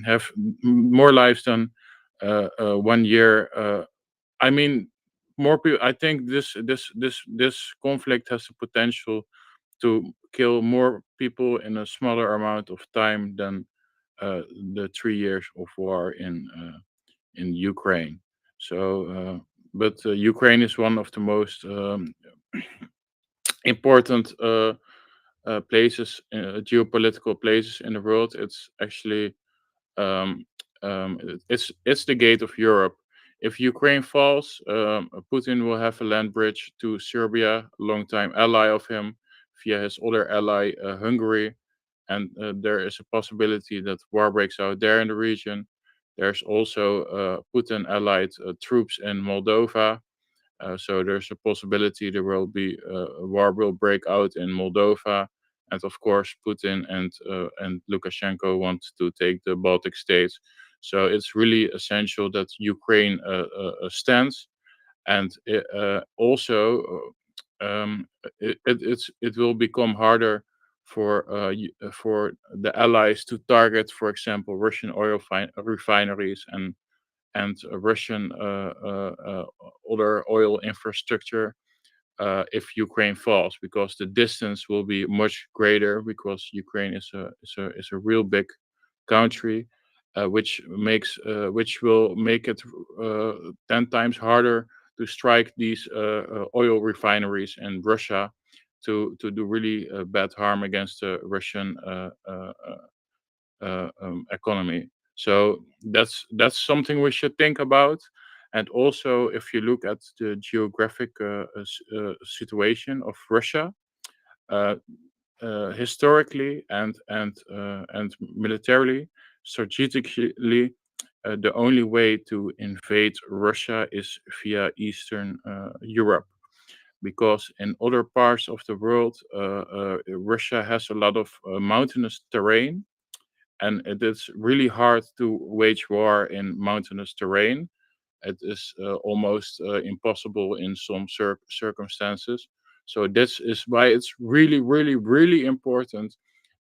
have more lives than 1 year. I mean, more people. I think this conflict has the potential to kill more people in a smaller amount of time than the 3 years of war in Ukraine. So, but Ukraine is one of the most important places, geopolitical places in the world. It's actually um, it's the gate of Europe. If Ukraine falls, Putin will have a land bridge to Serbia, a longtime ally of him, via his other ally, Hungary, and there is a possibility that war breaks out there in the region. There's also Putin-allied troops in Moldova, so there's a possibility there will be a war will break out in Moldova, and of course Putin and Lukashenko want to take the Baltic states. So it's really essential that Ukraine stands, and also it will become harder for the allies to target, for example, Russian oil refineries and Russian other oil infrastructure if Ukraine falls, because the distance will be much greater. Because Ukraine is a real big country, which will make it 10 times harder to strike these oil refineries in Russia to do really bad harm against the Russian economy. So that's something we should think about. And also, if you look at the geographic situation of Russia, uh, historically and militarily, strategically, the only way to invade Russia is via Eastern Europe, because in other parts of the world, Russia has a lot of mountainous terrain, and it is really hard to wage war in mountainous terrain. It is almost impossible in some circumstances. So this is why it's really, really, really important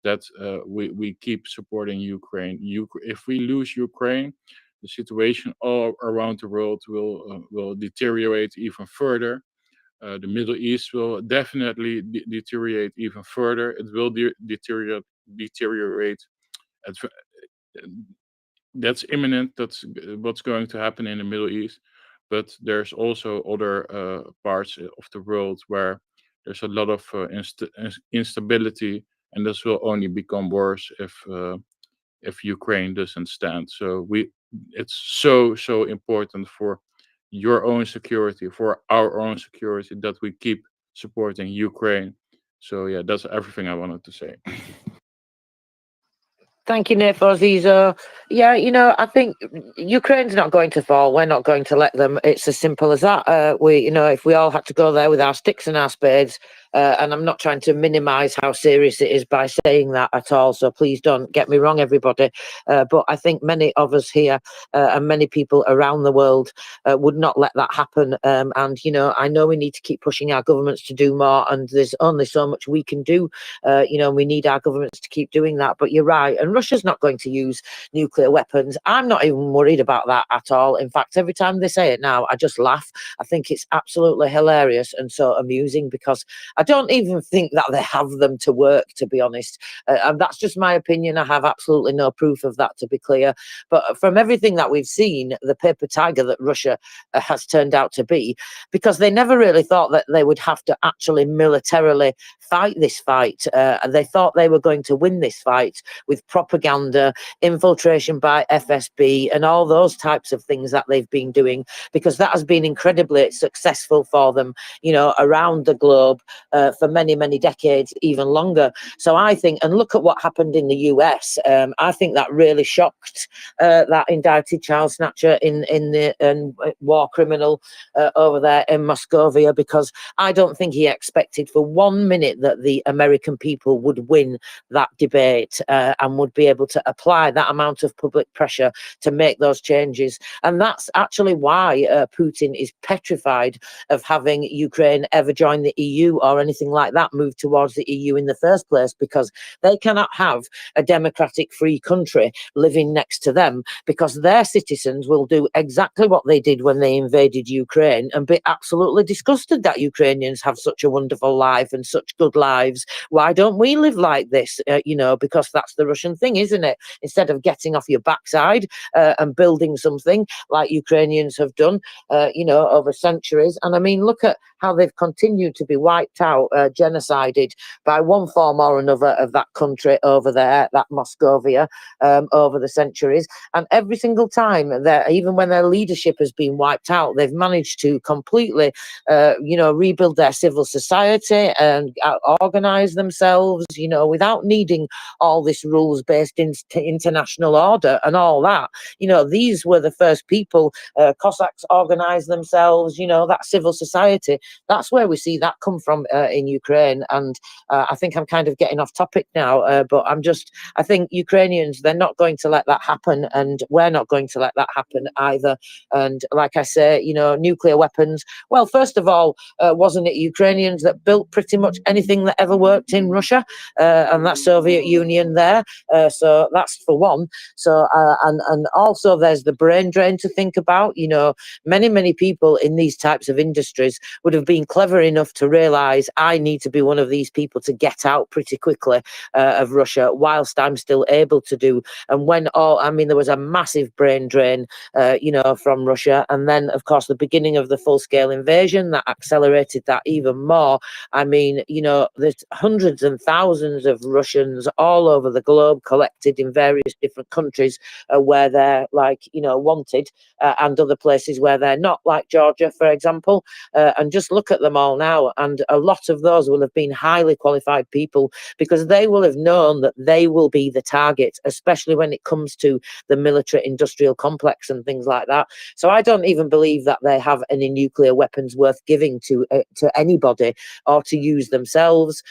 that we keep supporting Ukraine. If we lose Ukraine, the situation all around the world will deteriorate even further. The Middle East will definitely deteriorate even further. It will deteriorate at that's imminent. That's what's going to happen in the Middle East. But there's also other parts of the world where there's a lot of instability, and this will only become worse if Ukraine doesn't stand. So it's so important for your own security, for our own security, that we keep supporting Ukraine. So yeah, that's everything I wanted to say. Thank you, Nate, for these. Yeah, I think Ukraine's not going to fall. We're not going to let them. It's as simple as that. If we all had to go there with our sticks and our spades, and I'm not trying to minimise how serious it is by saying that at all. So please don't get me wrong, everybody. But I think many of us here and many people around the world would not let that happen. And I know we need to keep pushing our governments to do more, and there's only so much we can do. We need our governments to keep doing that. But you're right, and Russia's not going to use nuclear weapons. I'm not even worried about that at all. In fact, every time they say it now, I just laugh. I think it's absolutely hilarious and so amusing, because I don't even think that they have them to work, to be honest. And that's just my opinion. I have absolutely no proof of that, to be clear. But from everything that we've seen, the paper tiger that Russia has turned out to be, because they never really thought that they would have to actually militarily fight this fight. They thought they were going to win this fight with propaganda, infiltration by FSB, and all those types of things that they've been doing, because that has been incredibly successful for them, around the globe for many, many decades, even longer. So I think, and look at what happened in the US. I think that really shocked that indicted child snatcher in the war criminal over there in Moscovia, because I don't think he expected for 1 minute that the American people would win that debate and would be able to apply that amount of public pressure to make those changes. And that's actually why Putin is petrified of having Ukraine ever join the EU or anything like that, move towards the EU in the first place, because they cannot have a democratic free country living next to them, because their citizens will do exactly what they did when they invaded Ukraine and be absolutely disgusted that Ukrainians have such a wonderful life and such good lives. Why don't we live like this? Because that's the Russian thing, isn't it? Instead of getting off your backside and building something like Ukrainians have done, over centuries. And I mean, look at how they've continued to be wiped out, genocided by one form or another of that country over there, that Moscovia, over the centuries. And every single time, even when their leadership has been wiped out, they've managed to completely, rebuild their civil society and organize themselves, without needing all this rules-based international order and all that. These were the first people. Cossacks organized themselves. That civil society. That's where we see that come from in Ukraine. And I think I'm kind of getting off topic now, but I think Ukrainians, they're not going to let that happen, and we're not going to let that happen either. And like I say, nuclear weapons. Well, first of all, wasn't it Ukrainians that built pretty much anything that ever worked in Russia and that Soviet Union there? So that's for one. So and also there's the brain drain to think about. Many people in these types of industries would have been clever enough to realize, I need to be one of these people to get out pretty quickly of Russia whilst I'm still able to do. And there was a massive brain drain, from Russia. And then, of course, the beginning of the full-scale invasion that accelerated that even more. I mean, there's hundreds and thousands of Russians all over the globe collected in various different countries where they're wanted, and other places where they're not, like Georgia, for example. And just look at them all now. And a lot of those will have been highly qualified people, because they will have known that they will be the target, especially when it comes to the military industrial complex and things like that. So I don't even believe that they have any nuclear weapons worth giving to anybody or to use themselves.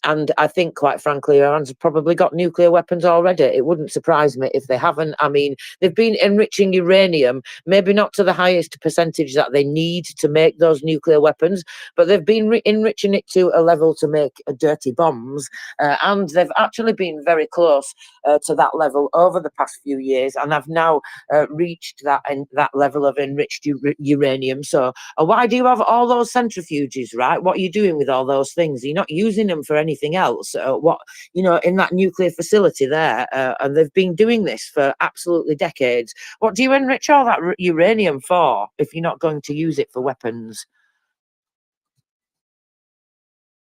And I think, quite frankly, Iran's probably got nuclear weapons already. It wouldn't surprise me if they haven't. I mean, they've been enriching uranium, maybe not to the highest percentage that they need to make those nuclear weapons, but they've been enriching it to a level to make dirty bombs. And they've actually been very close to that level over the past few years, and have now reached that level of enriched uranium. So why do you have all those centrifuges, right? What are you doing with all those things? You're not using them for anything else. In that nuclear facility there, and they've been doing this for absolutely decades. What do you enrich all that uranium for if you're not going to use it for weapons?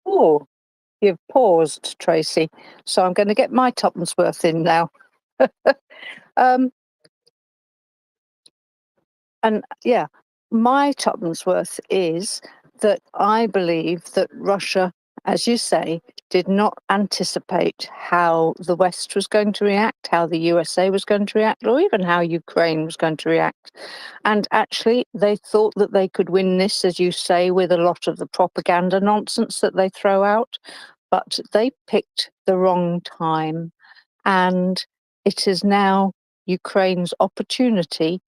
Oh, you've paused, Tracy. So I'm going to get my tuppence worth in now. And yeah, my tuppence worth is that I believe that Russia, as you say, did not anticipate how the West was going to react, how the USA was going to react, or even how Ukraine was going to react. And actually, they thought that they could win this, as you say, with a lot of the propaganda nonsense that they throw out. But they picked the wrong time. And it is now Ukraine's opportunity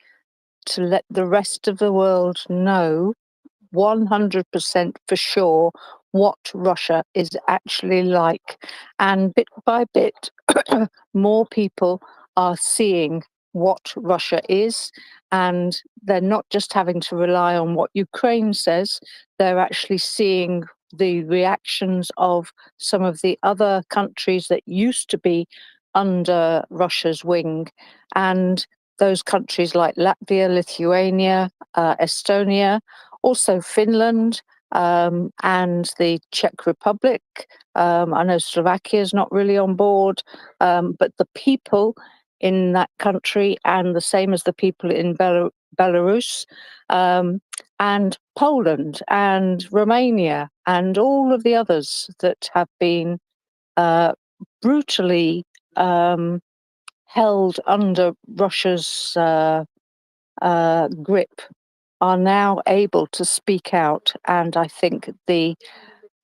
to let the rest of the world know 100% for sure what Russia is actually like. And bit by bit, more people are seeing what Russia is, and they're not just having to rely on what Ukraine says, they're actually seeing the reactions of some of the other countries that used to be under Russia's wing. And those countries like Latvia, Lithuania, Estonia, also Finland, and the Czech Republic. I know Slovakia is not really on board, but the people in that country, and the same as the people in Belarus, and Poland and Romania, and all of the others that have been brutally held under Russia's grip, are now able to speak out. And I think the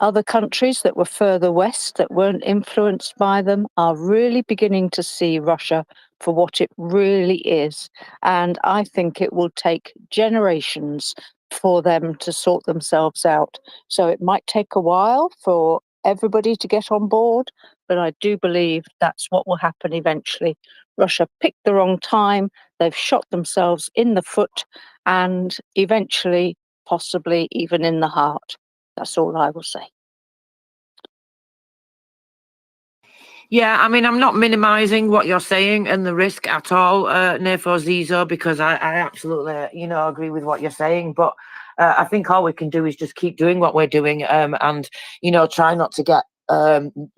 other countries that were further west, that weren't influenced by them, are really beginning to see Russia for what it really is. And I think it will take generations for them to sort themselves out. So it might take a while for everybody to get on board, but I do believe that's what will happen eventually. Russia picked the wrong time, they've shot themselves in the foot, and eventually, possibly even in the heart. That's all I will say. Yeah, I mean, I'm not minimizing what you're saying and the risk at all, Nefo Zizo, because I absolutely, agree with what you're saying. But I think all we can do is just keep doing what we're doing, and, try not to get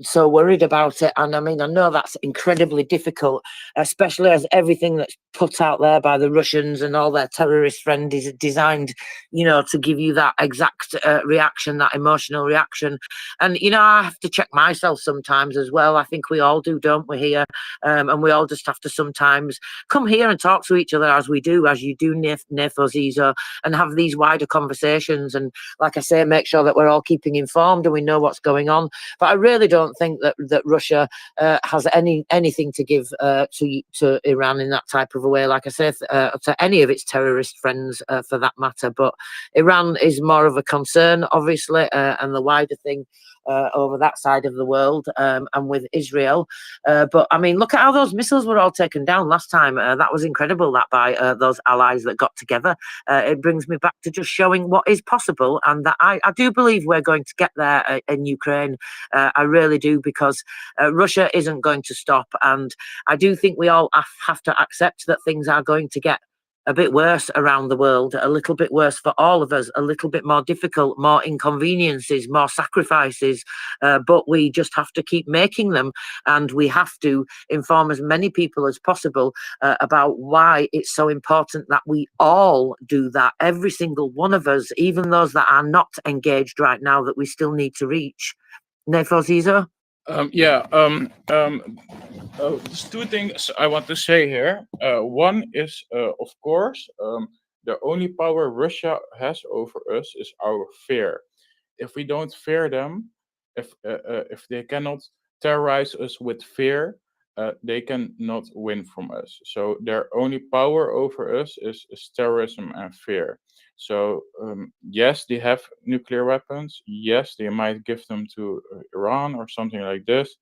so worried about it. And I mean, I know that's incredibly difficult, especially as everything that's put out there by the Russians and all their terrorist friends is designed, to give you that exact reaction, that emotional reaction. And, I have to check myself sometimes as well. I think we all do, don't we, here? And we all just have to sometimes come here and talk to each other as we do, as you do, Nefo Zizo, and have these wider conversations. And like I say, make sure that we're all keeping informed and we know what's going on. But I really don't think that Russia has anything to give to Iran in that type of a way. Like I say, to any of its terrorist friends, for that matter. But Iran is more of a concern, obviously, and the wider thing over that side of the world, and with Israel. But I mean, look at how those missiles were all taken down last time. That was incredible, that by those allies that got together. It brings me back to just showing what is possible, and that I do believe we're going to get there in Ukraine. I really do, because Russia isn't going to stop. And I do think we all have to accept that things are going to get a bit worse around the world, a little bit worse for all of us, a little bit more difficult, more inconveniences, more sacrifices. But we just have to keep making them. And we have to inform as many people as possible about why it's so important that we all do that. Every single one of us, even those that are not engaged right now, that we still need to reach. Nefo Zizo? Yeah, there's two things I want to say here. One is, of course, the only power Russia has over us is our fear. If we don't fear them, if they cannot terrorize us with fear, they cannot win from us. So their only power over us is terrorism and fear. So yes, they have nuclear weapons. Yes, they might give them to Iran or something like this,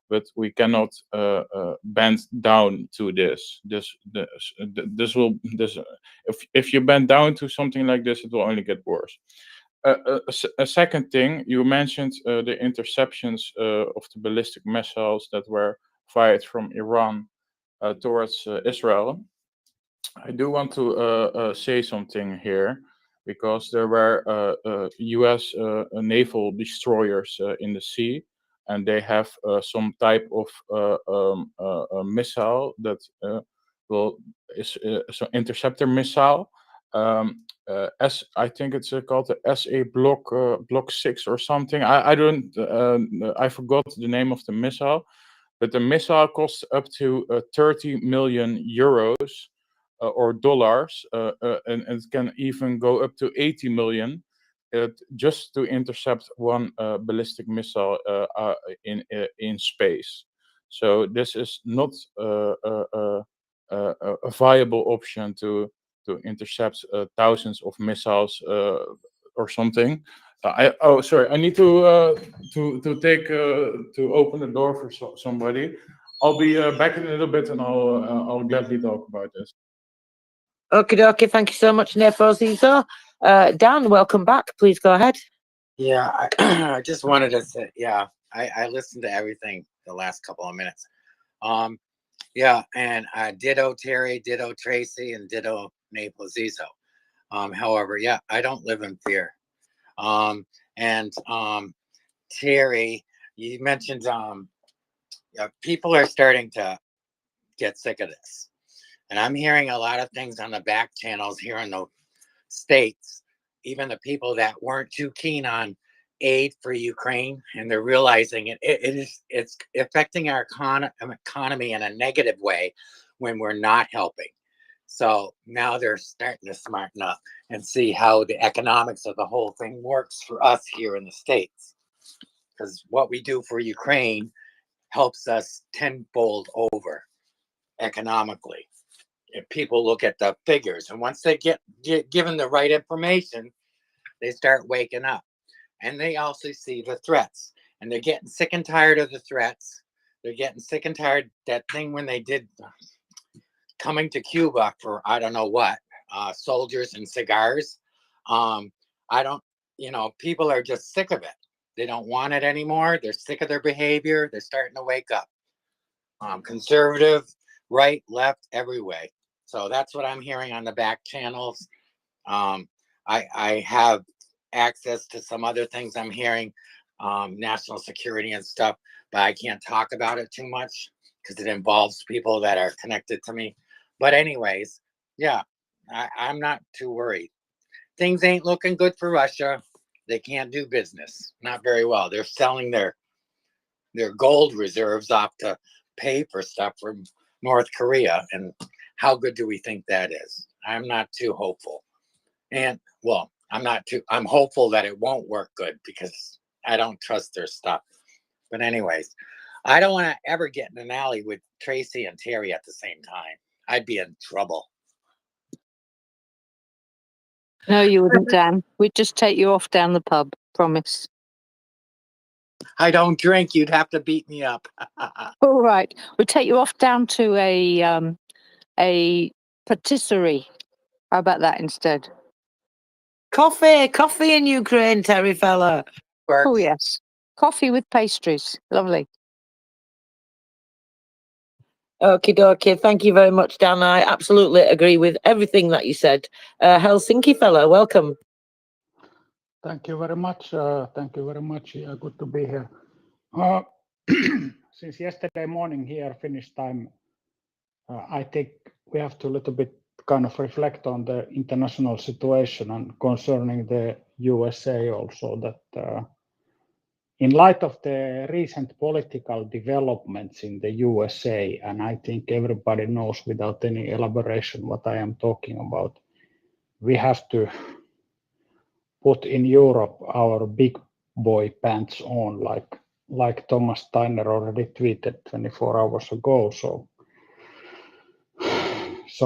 but we cannot bend down to this. If you bend down to something like this, it will only get worse. A second thing, you mentioned the interceptions of the ballistic missiles that were fired from Iran towards Israel. I do want to say something here, because there were U.S. Naval destroyers in the sea, and they have some type of missile that will is so interceptor missile. S I think it's called the SA Block 6 or something. I don't I forgot the name of the missile, but the missile costs up to 30 million euros or dollars, and it can even go up to 80 million, just to intercept one ballistic missile in space. So this is not a viable option to intercept thousands of missiles or something. Sorry, I need to open the door for somebody. I'll be back in a little bit, and I'll gladly talk about this. Okie dokie, thank you so much, Nefo Zizo. Dan, welcome back. Please go ahead. Yeah, I just wanted to say, yeah, I listened to everything the last couple of minutes. Yeah, and ditto Terry, ditto Tracy, and ditto Naples Zizo. However, yeah, I don't live in fear. And Terry, you mentioned yeah, people are starting to get sick of this. And I'm hearing a lot of things on the back channels here in the States, even the people that weren't too keen on aid for Ukraine, and they're realizing it's affecting our economy in a negative way when we're not helping. So now they're starting to smarten up and see how the economics of the whole thing works for us here in the States. Because what we do for Ukraine helps us tenfold over. economically. If people look at the figures, and once they get given the right information, they start waking up. And they also see the threats, and they're getting sick and tired of the threats. They're getting sick and tired. That thing when they did coming to Cuba for I don't know what, soldiers and cigars. I don't, people are just sick of it. They don't want it anymore. They're sick of their behavior. They're starting to wake up. Conservative, right, left, every way. So that's what I'm hearing on the back channels. I have access to some other things I'm hearing, national security and stuff, but I can't talk about it too much because it involves people that are connected to me. But anyways, yeah, I'm not too worried. Things ain't looking good for Russia. They can't do business, not very well. They're selling their gold reserves off to pay for stuff from North Korea. And how good do we think that is? I'm not too hopeful. And well, I'm hopeful that it won't work good because I don't trust their stuff. But anyways, I don't want to ever get in an alley with Tracy and Terry at the same time. I'd be in trouble. No, you wouldn't, Dan. We'd just take you off down the pub. Promise. I don't drink. You'd have to beat me up. All right. We'll take you off down to a patisserie. How about that instead? Coffee in Ukraine, Terry fella. Oh, yes. Coffee with pastries. Lovely. Okie dokie. Thank you very much, Dan. I absolutely agree with everything that you said. Helsinki fella, welcome. Thank you very much. Thank you very much. Yeah, good to be here. Since yesterday morning here, Finnish time, I think we have to a little bit kind of reflect on the international situation and concerning the USA also that in light of the recent political developments in the USA, and I think everybody knows without any elaboration what I am talking about, we have to put in Europe our big boy pants on, like Thomas Steiner already tweeted 24 hours ago. So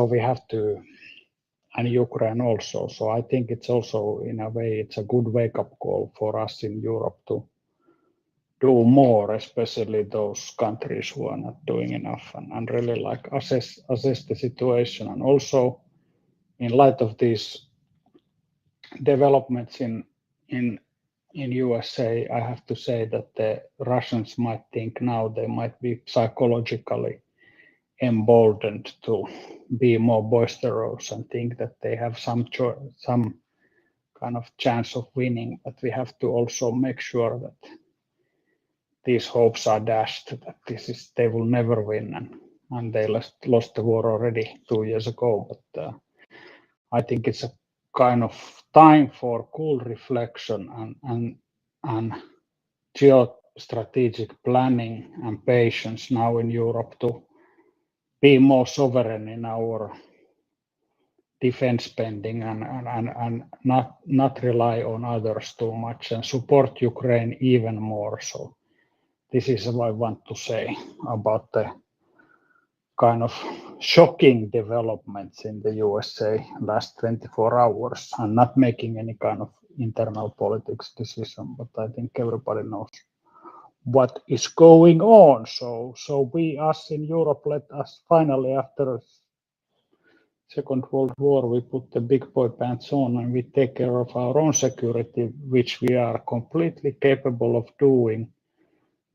we have to, and Ukraine also. So I think it's also in a way it's a good wake-up call for us in Europe to do more, especially those countries who are not doing enough, and really like assess the situation. And also in light of these developments in USA, I have to say that the Russians might think now they might be psychologically emboldened to be more boisterous and think that they have some kind of chance of winning. But we have to also make sure that these hopes are dashed, that they will never win, and they lost the war already 2 years ago. But I think it's a kind of time for cool reflection and geostrategic planning and patience now in Europe to be more sovereign in our defense spending and not rely on others too much and support Ukraine even more. So this is what I want to say about the kind of shocking developments in the USA last 24 hours. I'm not making any kind of internal politics decision, but I think everybody knows what is going on. So we, us in Europe, let us finally, after Second World War, we put the big boy pants on and we take care of our own security, which we are completely capable of doing.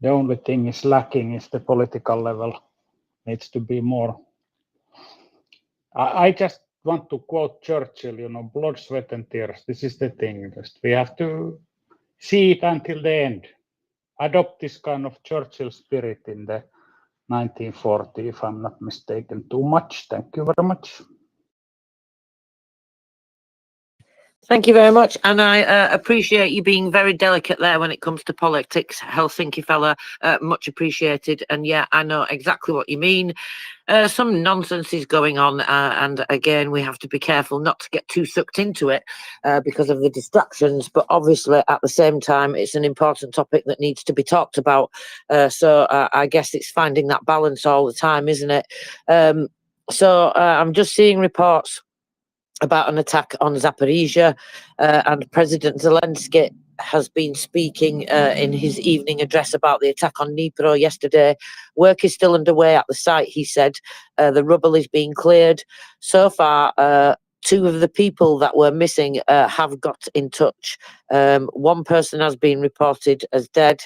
The only thing is lacking is the political level. Needs to be more. I just want to quote Churchill, blood, sweat and tears. This is the thing. We have to see it until the end. Adopt this kind of Churchill spirit in the 1940, if I'm not mistaken too much. Thank you very much. Thank you very much, and I appreciate you being very delicate there when it comes to politics, Helsinki fella. Much appreciated, and yeah, I know exactly what you mean. Some nonsense is going on, and again, we have to be careful not to get too sucked into it because of the distractions. But obviously, at the same time, it's an important topic that needs to be talked about. So I guess it's finding that balance all the time, isn't it? So I'm just seeing reports about an attack on Zaporizhia, and President Zelensky has been speaking in his evening address about the attack on Dnipro yesterday. Work is still underway at the site, he said. The rubble is being cleared. So far, 2 of the people that were missing have got in touch. 1 person has been reported as dead.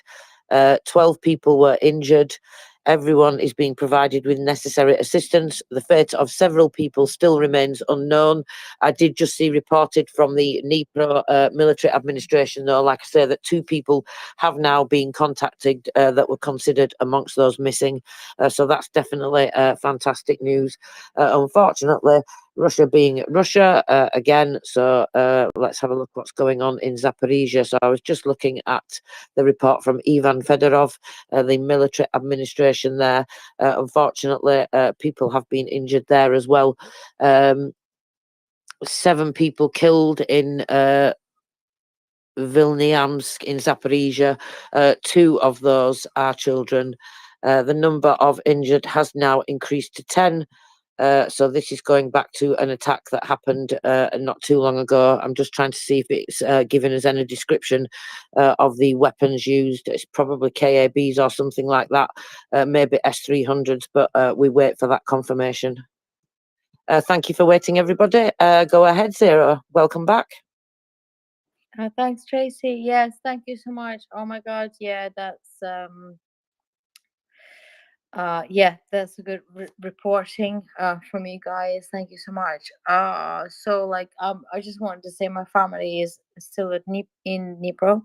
12 people were injured. Everyone is being provided with necessary assistance. The fate of several people still remains unknown. I did just see reported from the Dnipro military administration, though, like I say, that 2 people have now been contacted that were considered amongst those missing. So that's definitely fantastic news. Unfortunately, Russia being Russia again. So let's have a look what's going on in Zaporizhia. So I was just looking at the report from Ivan Fedorov, the military administration there. Unfortunately, people have been injured there as well. 7 people killed in Vilniansk in Zaporizhia. 2 of those are children. The number of injured has now increased to 10. So this is going back to an attack that happened not too long ago. I'm just trying to see if it's given us any description of the weapons used. It's probably KABs or something like that, maybe S300s, but we wait for that confirmation. Thank you for waiting, everybody. Go ahead, Sarah. Welcome back. Thanks, Tracy. Yes, thank you so much. Oh my God, yeah, that's that's a good reporting from you guys. Thank you so much. So like I just wanted to say my family is still in Dnipro,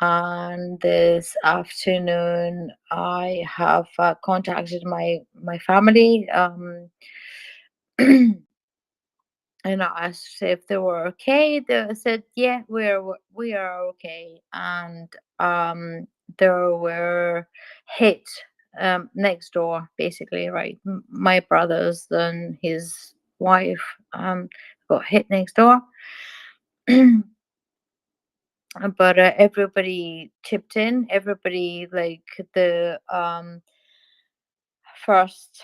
and this afternoon I have contacted my family and I asked if they were okay. They said, "Yeah, we are okay." And they were hit next door, basically, right? My brothers and his wife got hit next door. But everybody chipped in. Everybody, like the first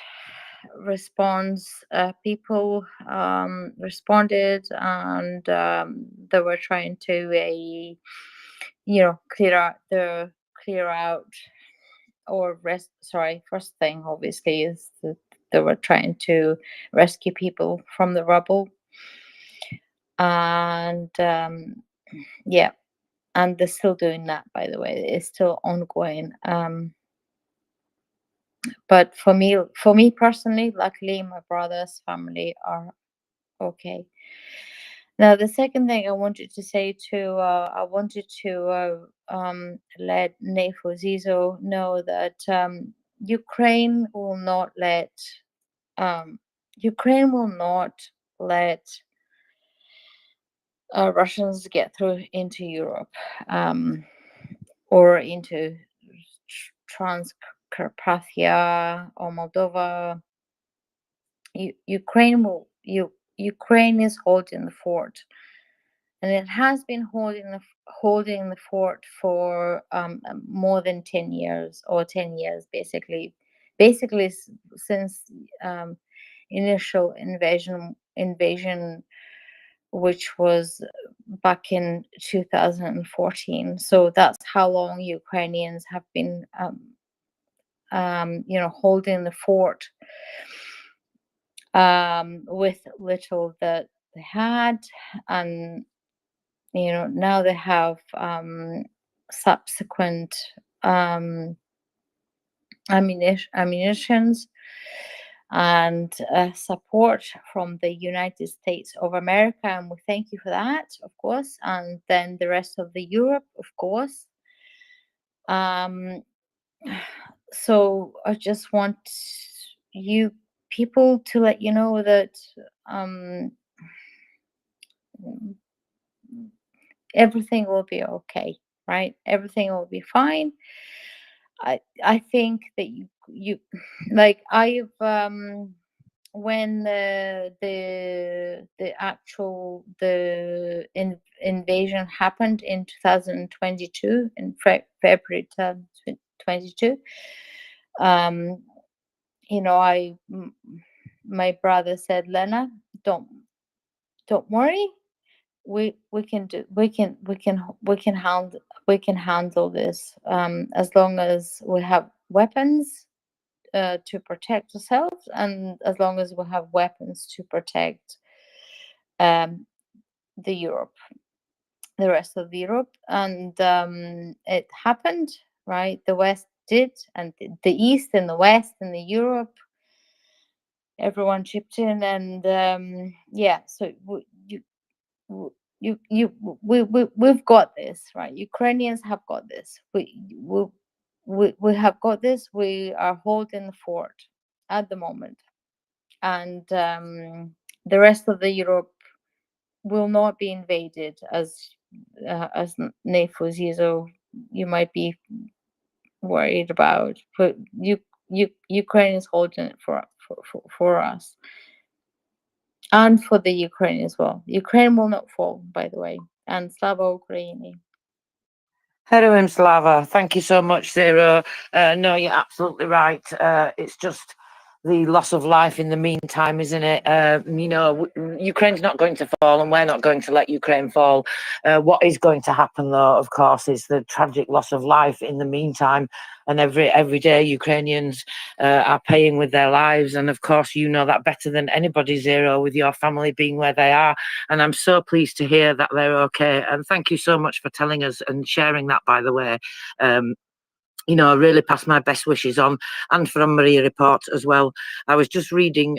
response people responded, and they were trying to clear out or rest. Sorry, first thing obviously is that they were trying to rescue people from the rubble, and yeah, and they're still doing that, by the way. It's still ongoing. But for me personally, luckily my brother's family are okay. Now the second thing I wanted to say let Nefo Zizo know that Ukraine will not let Russians get through into Europe or into Transcarpathia or Moldova. Ukraine is holding the fort, and it has been holding the fort for more than 10 years, or 10 years basically since initial invasion, which was back in 2014. So that's how long Ukrainians have been holding the fort with little that they had, and now they have subsequent ammunitions and support from the United States of America, and we thank you for that, of course, and then the rest of the Europe, of course. So I just want you people to let you know that everything will be okay, right? Everything will be fine. I think that you like I've when the actual invasion happened in 2022, in February 2022, you know, my brother said, Lena, don't worry, we can do we can handle this, as long as we have weapons to protect ourselves, and as long as we have weapons to protect the Europe, the rest of Europe. And it happened, right? The West did, and the East and the West and the Europe, everyone chipped in. And yeah, so we've got this, right? Ukrainians have got this. We have got this. We are holding the fort at the moment, and the rest of the Europe will not be invaded, as Nefuzizo you might be worried about. But Ukraine is holding it for us and for the Ukraine as well. Ukraine will not fall, by the way. And Slava Ukraini. Heroin Slava, thank you so much, Zero. No, you're absolutely right. It's just the loss of life in the meantime, isn't it? You know, Ukraine's not going to fall, and we're not going to let Ukraine fall. What is going to happen, though, of course, is the tragic loss of life in the meantime. And every day Ukrainians are paying with their lives. And of course, you know that better than anybody, Zero, with your family being where they are. And I'm so pleased to hear that they're okay. And thank you so much for telling us and sharing that, by the way. You know, I really pass my best wishes on, and from MriyaReport as well. I was just reading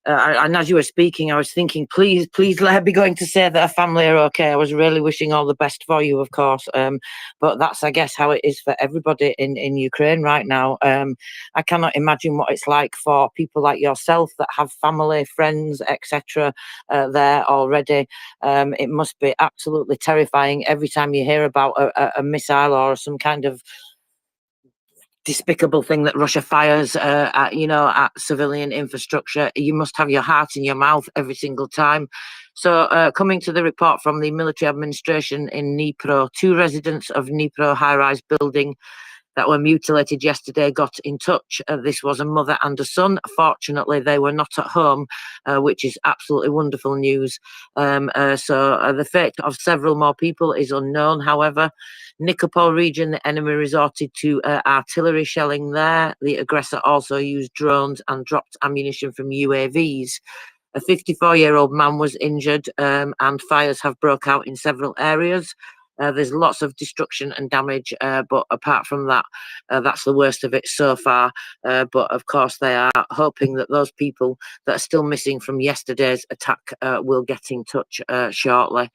and as you were speaking, I was thinking, please let her be going to say that her family are okay. I was really wishing all the best for you, of course. But that's, I guess, how it is for everybody in Ukraine right now. I cannot imagine what it's like for people like yourself that have family, friends, etc. There already. It must be absolutely terrifying every time you hear about a missile or some kind of despicable thing that Russia fires at civilian infrastructure. You must have your heart in your mouth every single time. So coming to the report from the military administration in Dnipro, 2 residents of Dnipro high-rise building that were mutilated yesterday got in touch. This was a mother and a son. Fortunately, they were not at home, which is absolutely wonderful news. So the fate of several more people is unknown. However, Nikopol region, the enemy resorted to artillery shelling there. The aggressor also used drones and dropped ammunition from UAVs. A 54-year-old man was injured, and fires have broke out in several areas. There's lots of destruction and damage, but apart from that, that's the worst of it so far. But of course, they are hoping that those people that are still missing from yesterday's attack will get in touch shortly.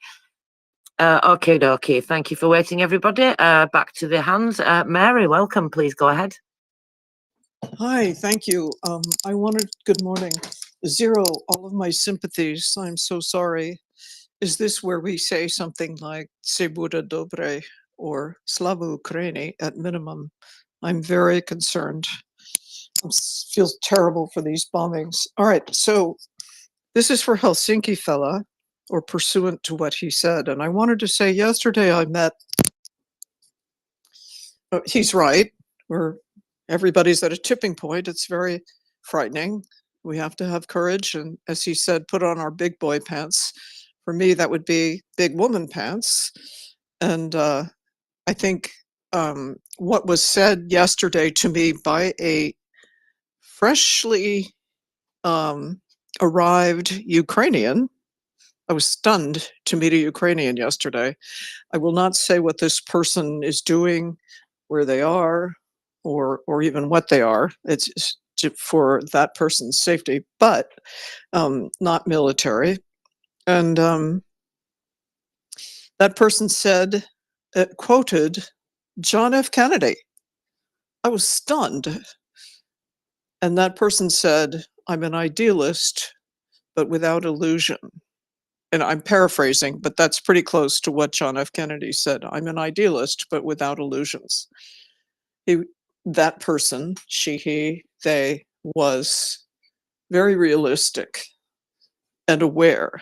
Okay. Thank you for waiting, everybody. Back to the hands. Mary, welcome. Please go ahead. Hi, thank you. Good morning. Zero, all of my sympathies. I'm so sorry. Is this where we say something like "Se bude dobre" or "Slava Ukraini" at minimum? I'm very concerned. I feel terrible for these bombings. All right, so this is for Helsinki fella, or pursuant to what he said. And I wanted to say yesterday I met, he's right, everybody's at a tipping point. It's very frightening. We have to have courage. And as he said, put on our big boy pants. For me, that would be big woman pants. And I think what was said yesterday to me by a freshly arrived Ukrainian, I was stunned to meet a Ukrainian yesterday. I will not say what this person is doing, where they are, or even what they are. It's for that person's safety, but not military. And that person said, quoted John F. Kennedy. I was stunned. And that person said, I'm an idealist, but without illusion. and I'm paraphrasing, but that's pretty close to what John F. Kennedy said. I'm an idealist, but without illusions. That person, she, he, they, was very realistic and aware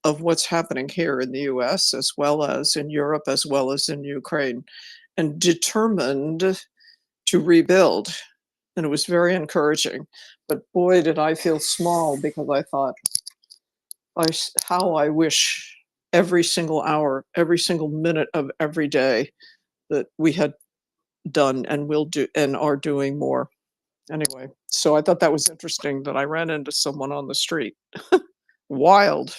of what's happening here in the US, as well as in Europe, as well as in Ukraine, and determined to rebuild. And it was very encouraging. But boy, did I feel small, because I thought, how I wish every single hour, every single minute of every day that we had done and will do and are doing more. Anyway, so I thought that was interesting that I ran into someone on the street. Wild.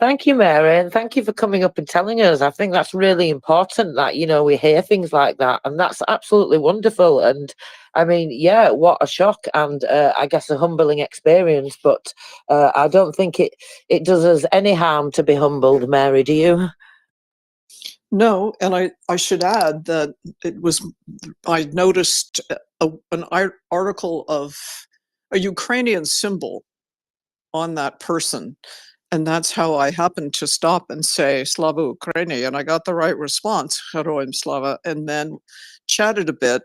Thank you, Mary, and thank you for coming up and telling us. I think that's really important that, you know, we hear things like that, and that's absolutely wonderful. And I mean, yeah, what a shock, and I guess a humbling experience, but I don't think it does us any harm to be humbled, Mary, do you? No, and I should add that I noticed an article of a Ukrainian symbol on that person. And that's how I happened to stop and say Slava Ukraini, and I got the right response, Heroim Slava, and then chatted a bit.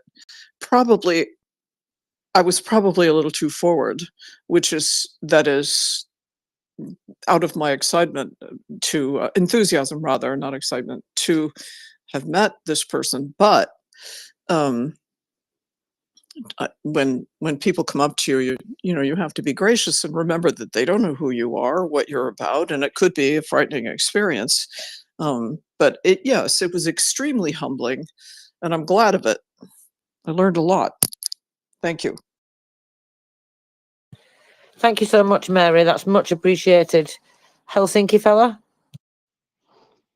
I was probably a little too forward, that is out of my excitement to enthusiasm, rather, not excitement, to have met this person. But when people come up to you, you have to be gracious and remember that they don't know who you are, what you're about, and it could be a frightening experience. But yes, it was extremely humbling, and I'm glad of it. I learned a lot. Thank you. Thank you so much, Mary. That's much appreciated. Helsinki fella?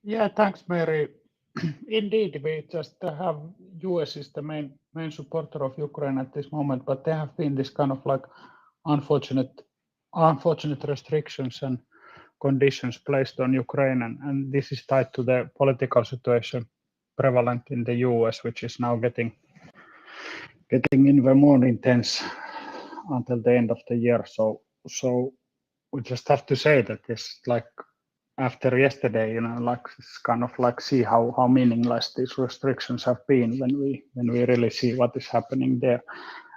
Yeah, thanks, Mary. Indeed, we just have US is the main supporter of Ukraine at this moment, but there have been this kind of like unfortunate restrictions and conditions placed on Ukraine, and this is tied to the political situation prevalent in the US, which is now getting even more intense until the end of the year. So we just have to say that this, like, after yesterday, like, it's kind of like see how meaningless these restrictions have been when we really see what is happening there.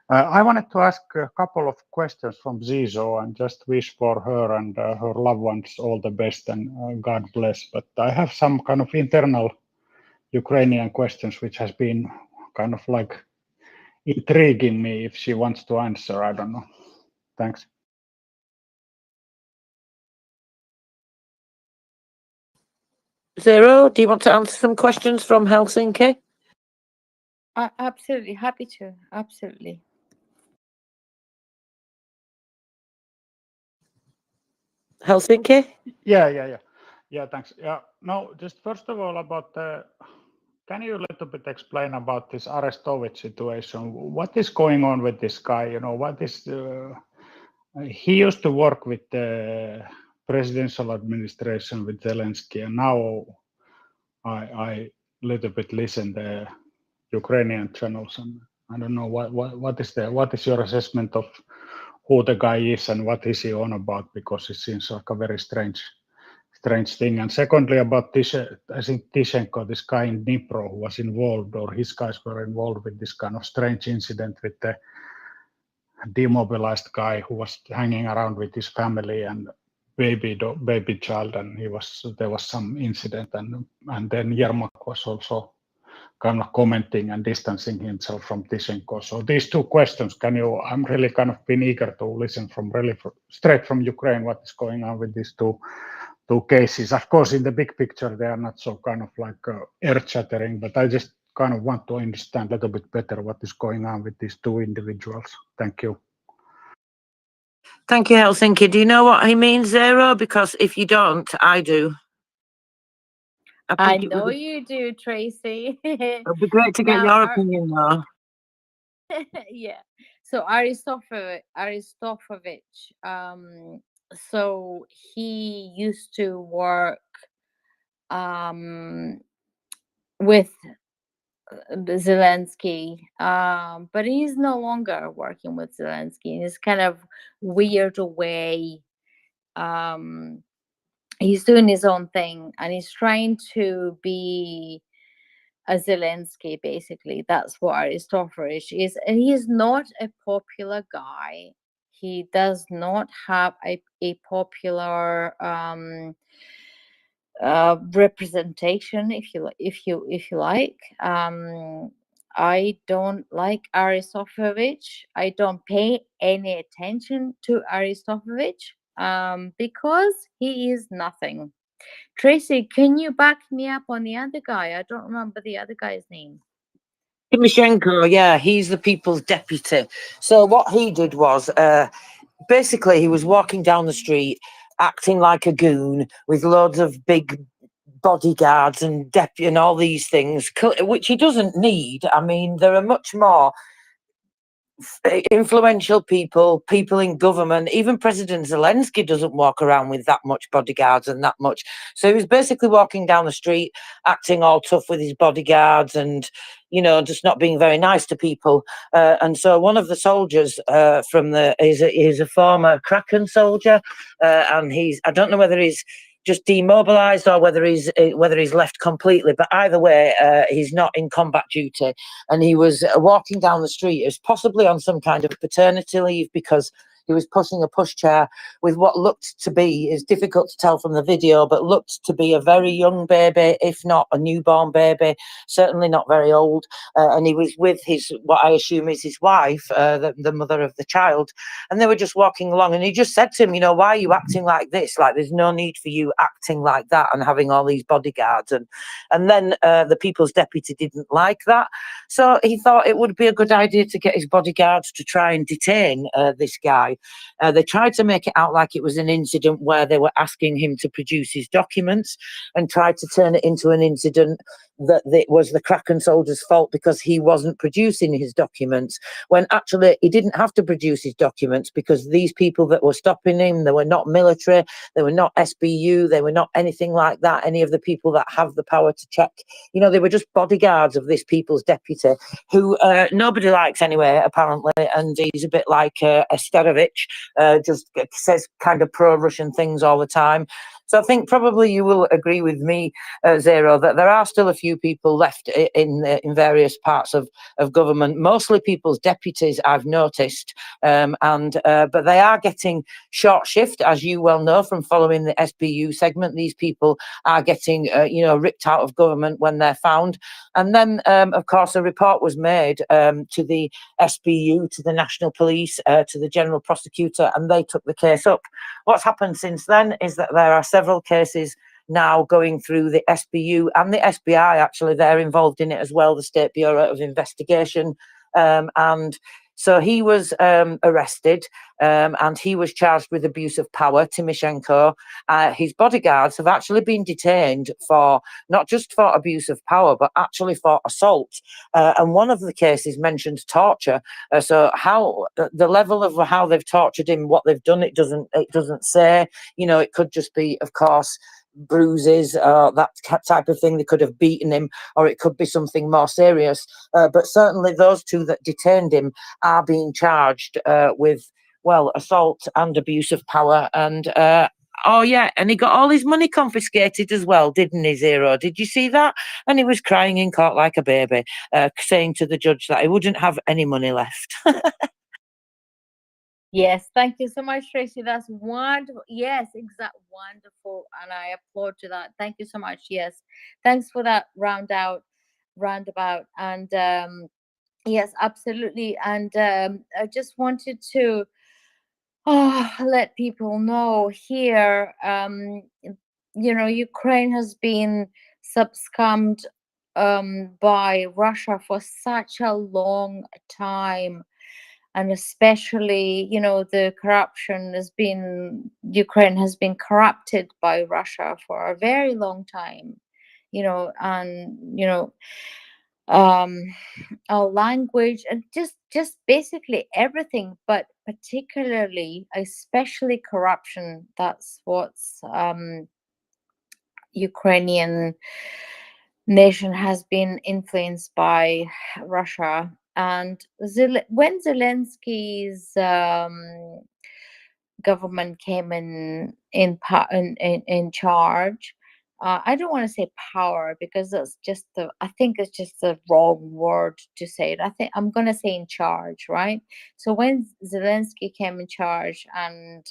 I wanted to ask a couple of questions from Zizo and just wish for her and her loved ones all the best and God bless. But I have some kind of internal Ukrainian questions which has been kind of like intriguing me. If she wants to answer, I don't know. Thanks. Zero, do you want to answer some questions from Helsinki? Absolutely, happy to. Absolutely. Helsinki? Yeah, thanks. Yeah, no, just first of all about can you a little bit explain about this Arestovich situation? What is going on with this guy? What is he used to work with the presidential administration with Zelensky, and now I little bit listen the Ukrainian channels, and I don't know what is your assessment of who the guy is and what is he on about, because it seems like a very strange thing. And secondly, about this, I think Tishenko, this guy in Dnipro who was involved, or his guys were involved with this kind of strange incident with the demobilized guy who was hanging around with his family and baby child, and there was some incident, and then Yermak was also kind of commenting and distancing himself from Tishenko. So these two questions, I'm really kind of been eager to listen straight from Ukraine what is going on with these two cases. Of course, in the big picture, they are not so kind of like earth-shattering, but I just kind of want to understand a little bit better what is going on with these two individuals. Thank you. Thank you, Helsinki. Do you know what he means, Zero? Because if you don't, I do. I know you do, Tracy. It'd be great to get your opinion, though. Yeah. So Aristophevich, so he used to work with Zelensky, but he's no longer working with Zelensky in this kind of weird way. He's doing his own thing, and he's trying to be a Zelensky, basically. That's what Aristophanes is. And he's not a popular guy. He does not have a popular representation, if you like. I don't like Aristophanes. I don't pay any attention to Aristophanes because he is nothing. Tracy, can you back me up on the other guy? I don't remember the other guy's name. Timoshenko, yeah, he's the people's deputy. So what he did was, basically, he was walking down the street, acting like a goon with loads of big bodyguards and and all these things, which he doesn't need. I mean, there are much more influential people in government. Even President Zelensky doesn't walk around with that much bodyguards and that much. So he was basically walking down the street, acting all tough with his bodyguards and, you know, just not being very nice to people. And so one of the soldiers from is a former Kraken soldier, and I don't know whether he's just demobilized or whether he's left completely, but either way, he's not in combat duty, and he was walking down the street. It was possibly on some kind of paternity leave, because he was pushing a pushchair with what looked to be, is difficult to tell from the video, but looked to be a very young baby, if not a newborn baby, certainly not very old. And he was with what I assume is his wife, the mother of the child, and they were just walking along. And he just said to him, you know, why are you acting like this? Like, there's no need for you acting like that and having all these bodyguards. And then the people's deputy didn't like that, so he thought it would be a good idea to get his bodyguards to try and detain this guy. They tried to make it out like it was an incident where they were asking him to produce his documents, and tried to turn it into an incident that it was the Kraken soldier's fault because he wasn't producing his documents, when actually he didn't have to produce his documents, because these people that were stopping him, they were not military, they were not SBU, they were not anything like that, any of the people that have the power to check. You know, they were just bodyguards of this people's deputy, who nobody likes anyway, apparently, and he's a bit like Esterovich, just says kind of pro-Russian things all the time. So I think probably you will agree with me, Zero, that there are still a few people left in various parts of government, mostly people's deputies, I've noticed, but they are getting short shift, as you well know from following the SBU segment. These people are getting, ripped out of government when they're found. And then, of course, a report was made to the SBU, to the National Police, to the General Prosecutor, and they took the case up. What's happened since then is that there are several cases now going through the SBU and the SBI. Actually, they're involved in it as well, the State Bureau of Investigation. And so he was arrested, and he was charged with abuse of power, Timoshenko. His bodyguards have actually been detained for not just for abuse of power, but actually for assault. And one of the cases mentions torture. So how the level of how they've tortured him, what they've done, it doesn't say. You know, it could just be, of course, bruises, that type of thing. They could have beaten him, or it could be something more serious. But certainly those two that detained him are being charged with, well, assault and abuse of power. And oh yeah, and he got all his money confiscated as well, didn't he, Zero? Did you see that? And he was crying in court like a baby, saying to the judge that he wouldn't have any money left. Yes, thank you so much, Tracy. That's wonderful. Yes, exact, wonderful, and I applaud to that. Thank you so much. Yes, thanks for that roundabout, and yes, absolutely. And I just wanted to let people know here. Ukraine has been subsumed by Russia for such a long time. And especially, the corruption Ukraine has been corrupted by Russia for a very long time, our language and just basically everything, but particularly, especially corruption. That's what's Ukrainian nation has been influenced by Russia. And when Zelensky's government came in charge. I don't want to say power because that's just I think it's just the wrong word to say it. I think I'm gonna say in charge, right? So when Zelensky came in charge, and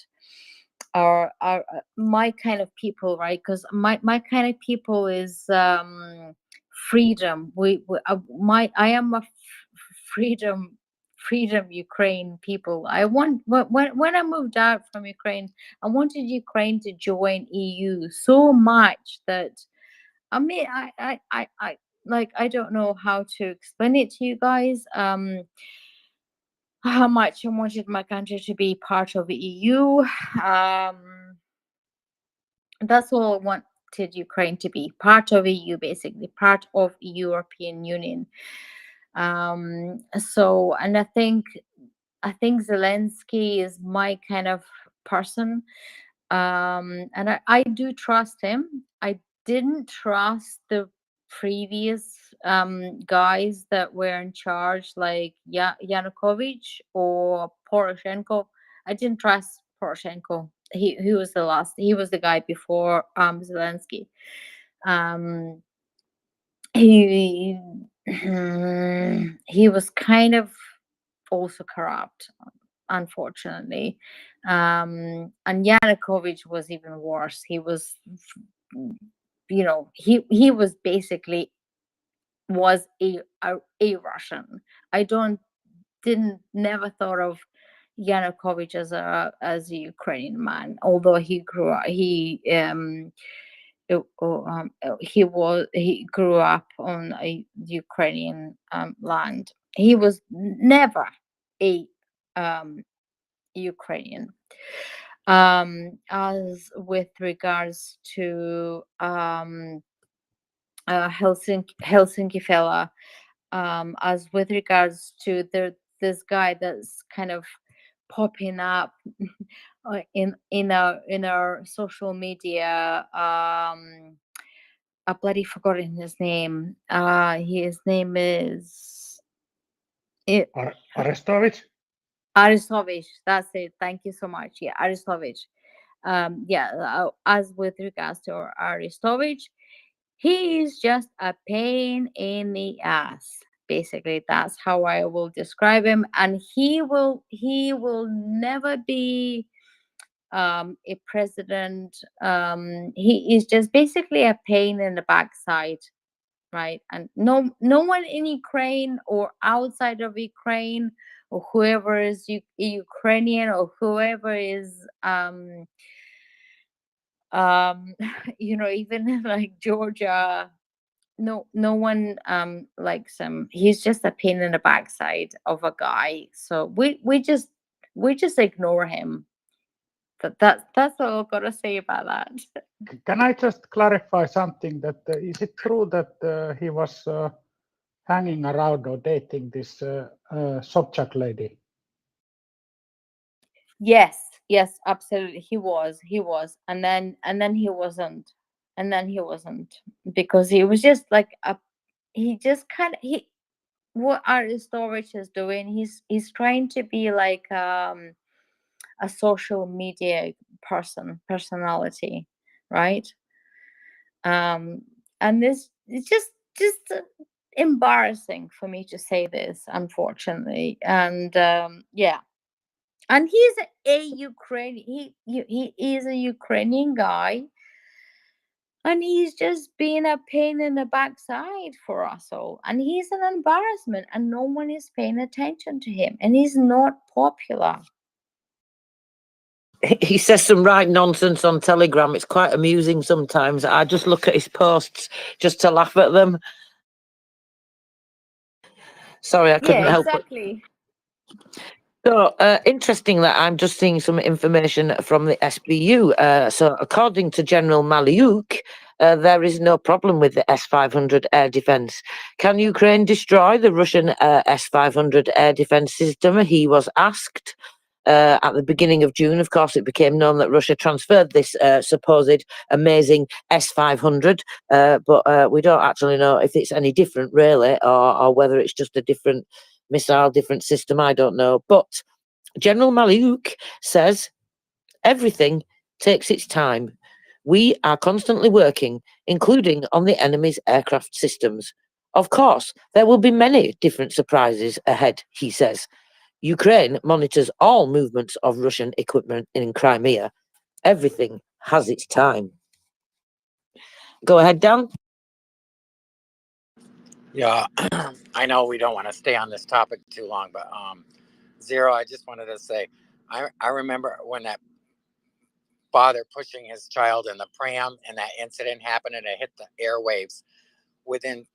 our my kind of people, right? Because my kind of people is freedom. I am a freedom Ukraine people. I want when I moved out from Ukraine, I wanted Ukraine to join EU so much that I mean I like I don't know how to explain it to you guys. How much I wanted my country to be part of the EU. That's all I wanted Ukraine to be part of EU, basically part of European Union. So, and I think Zelensky is my kind of person, and I do trust him. I didn't trust the previous guys that were in charge, like Yanukovych or Poroshenko. I didn't trust Poroshenko. He was the last. He was the guy before Zelensky. He he was kind of also corrupt, unfortunately. And Yanukovych was even worse. He was, he was basically was a Russian. I never thought of Yanukovych as a Ukrainian man, although he grew up he grew up on a Ukrainian land. He was never a Ukrainian. As with regards to Helsinki fella, as with regards to this guy that's kind of popping up in our social media. I bloody forgotten his name. His name is Arestovich? Aristovich. That's it. Thank you so much. Yeah, Aristovich. As with regards to Aristovich, he is just a pain in the ass. Basically, that's how I will describe him, and he will never be a president. He is just basically a pain in the backside, right? And no one in Ukraine or outside of Ukraine or whoever is Ukrainian or whoever is even like Georgia, no one likes him. He's just a pain in the backside of a guy. So we just ignore him. That's all I've got to say about that. Can I just clarify something? That is it true that he was hanging around or dating this Sobchak lady? Yes, absolutely. He was, and then he wasn't, because he was just like he just kind of what Aristovich is doing. He's trying to be like a social media personality, right? And this it's just embarrassing for me to say this, unfortunately. And yeah, and he's a Ukrainian. He is a Ukrainian guy, and he's just being a pain in the backside for us all. And he's an embarrassment, and no one is paying attention to him, and he's not popular. He says some right nonsense on Telegram. It's quite amusing sometimes. I just look at his posts just to laugh at them. Sorry, I couldn't help exactly. So, interesting that I'm just seeing some information from the SBU. So, according to General Malyuk, there is no problem with the S-500 air defense. Can Ukraine destroy the Russian S-500 air defense system? He was asked. At the beginning of June, of course, it became known that Russia transferred this supposed amazing S-500, but we don't actually know if it's any different, really, or whether it's just a different missile, different system. I don't know. But General Malyuk says Everything takes its time. We are constantly working, including on the enemy's aircraft systems. Of course, there will be many different surprises ahead, he says. Ukraine monitors all movements of Russian equipment in Crimea. Everything has its time. Go ahead, Dan. Yeah, I know we don't want to stay on this topic too long, but Zero, I just wanted to say, I remember when that father pushing his child in the pram and that incident happened and it hit the airwaves. Within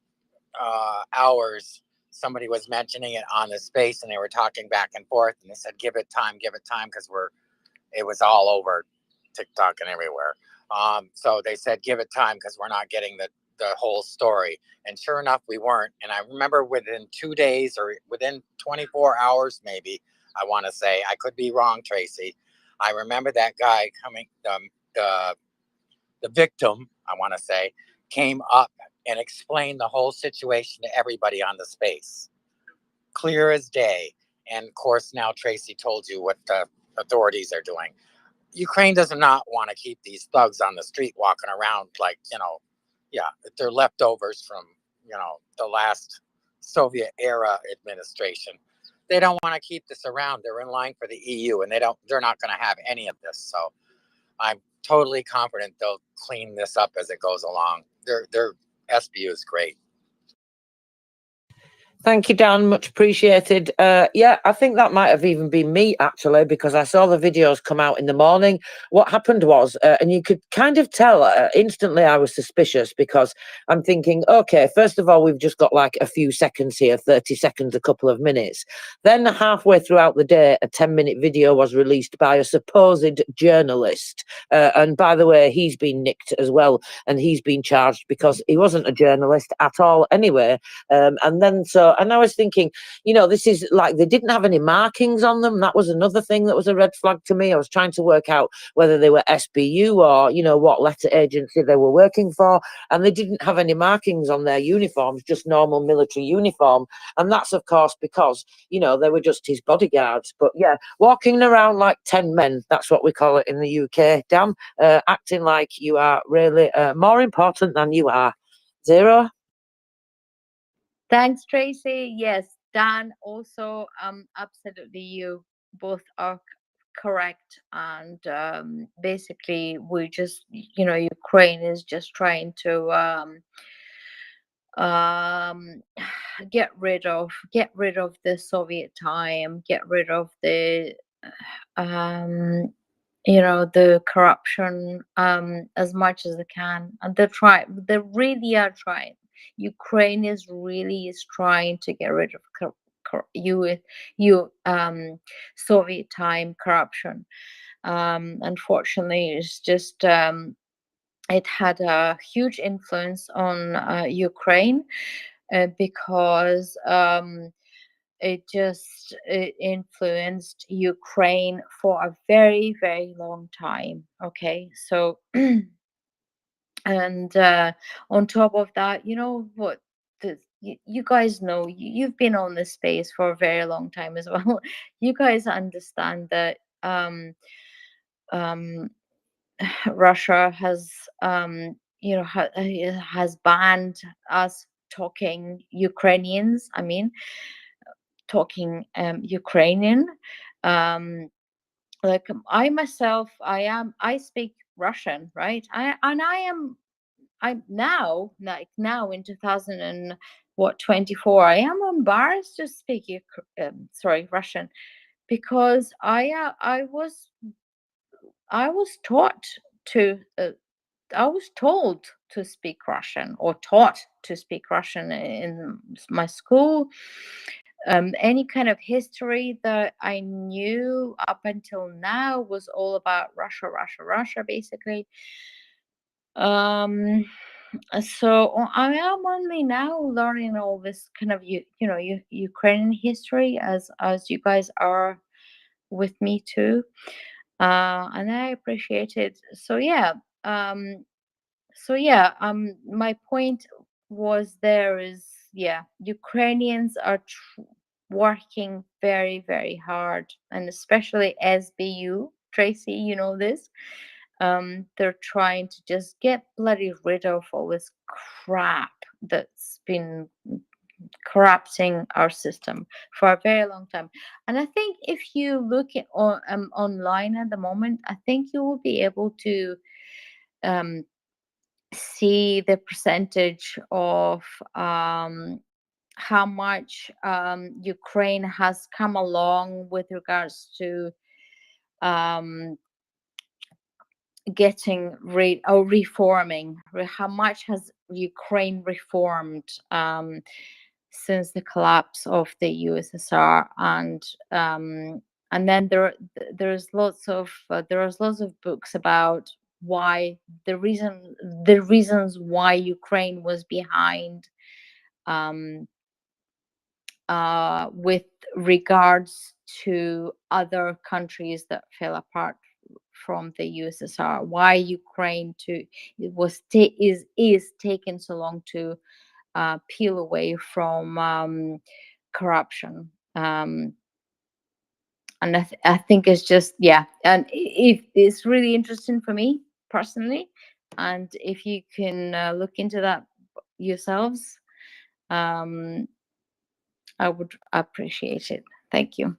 hours, somebody was mentioning it on the space and they were talking back and forth and they said, give it time, because it was all over TikTok and everywhere. So they said, give it time because we're not getting the whole story. And sure enough, we weren't. And I remember within 2 days or within 24 hours, maybe, I want to say, I could be wrong, Tracy. I remember that guy coming, the victim, I want to say, came up and explained the whole situation to everybody on the space. Clear as day. And of course, now Tracy told you what the authorities are doing. Ukraine does not want to keep these thugs on the street walking around like, they're leftovers from, the last Soviet era administration. They don't want to keep this around. They're in line for the EU and they're not going to have any of this. So I'm totally confident they'll clean this up as it goes along. Their SBU is great. Thank you, Dan. Much appreciated. Yeah, I think that might have even been me, actually, because I saw the videos come out in the morning. What happened was, and you could kind of tell instantly I was suspicious because I'm thinking, okay, first of all, we've just got like a few seconds here, 30 seconds, a couple of minutes. Then halfway throughout the day, a 10-minute video was released by a supposed journalist. And by the way, he's been nicked as well, and he's been charged because he wasn't a journalist at all anyway. And I was thinking, this is like they didn't have any markings on them. That was another thing that was a red flag to me. I was trying to work out whether they were SBU or, what letter agency they were working for. And they didn't have any markings on their uniforms, just normal military uniform. And that's, of course, because, they were just his bodyguards. But yeah, walking around like 10 men, that's what we call it in the UK, Dan, acting like you are really more important than you are. Zero? Thanks, Tracy. Yes, Dan, also, absolutely, you both are correct. And basically, we just, Ukraine is just trying to get rid of the Soviet time, get rid of the the corruption as much as they can, and they really are trying. Ukraine is trying to get rid of Soviet time corruption. Unfortunately, it's just it had a huge influence on Ukraine because it influenced Ukraine for a very, very long time. Okay, so and on top of that, what you guys know, you've been on this space for a very long time as well. You guys understand that Russia has has banned us talking Ukrainians. I mean, talking Ukrainian. Like I myself, I speak Russian, right? I'm now, like now in 2024, I am embarrassed to speak Russian, because I was taught to I was told to speak Russian, or taught to speak Russian in my school. Any kind of history that I knew up until now was all about Russia, Russia, Russia, basically. So I am only now learning all this kind of Ukrainian history as you guys are with me too, and I appreciate it. So yeah, my point was there is, yeah, Ukrainians are working very, very hard, and especially SBU. Tracy, you know this. They're trying to just get bloody rid of all this crap that's been corrupting our system for a very long time. And I think if you look at online at the moment, I think you will be able to see the percentage of how much Ukraine has come along with regards to getting rid or reforming. How much has Ukraine reformed since the collapse of the USSR? And then there's lots of books about why the reasons why Ukraine was behind with regards to other countries that fell apart from the USSR. Why Ukraine is taking so long to peel away from corruption. And I think it's just, yeah, and it's really interesting for me personally. And if you can look into that yourselves, I would appreciate it. Thank you.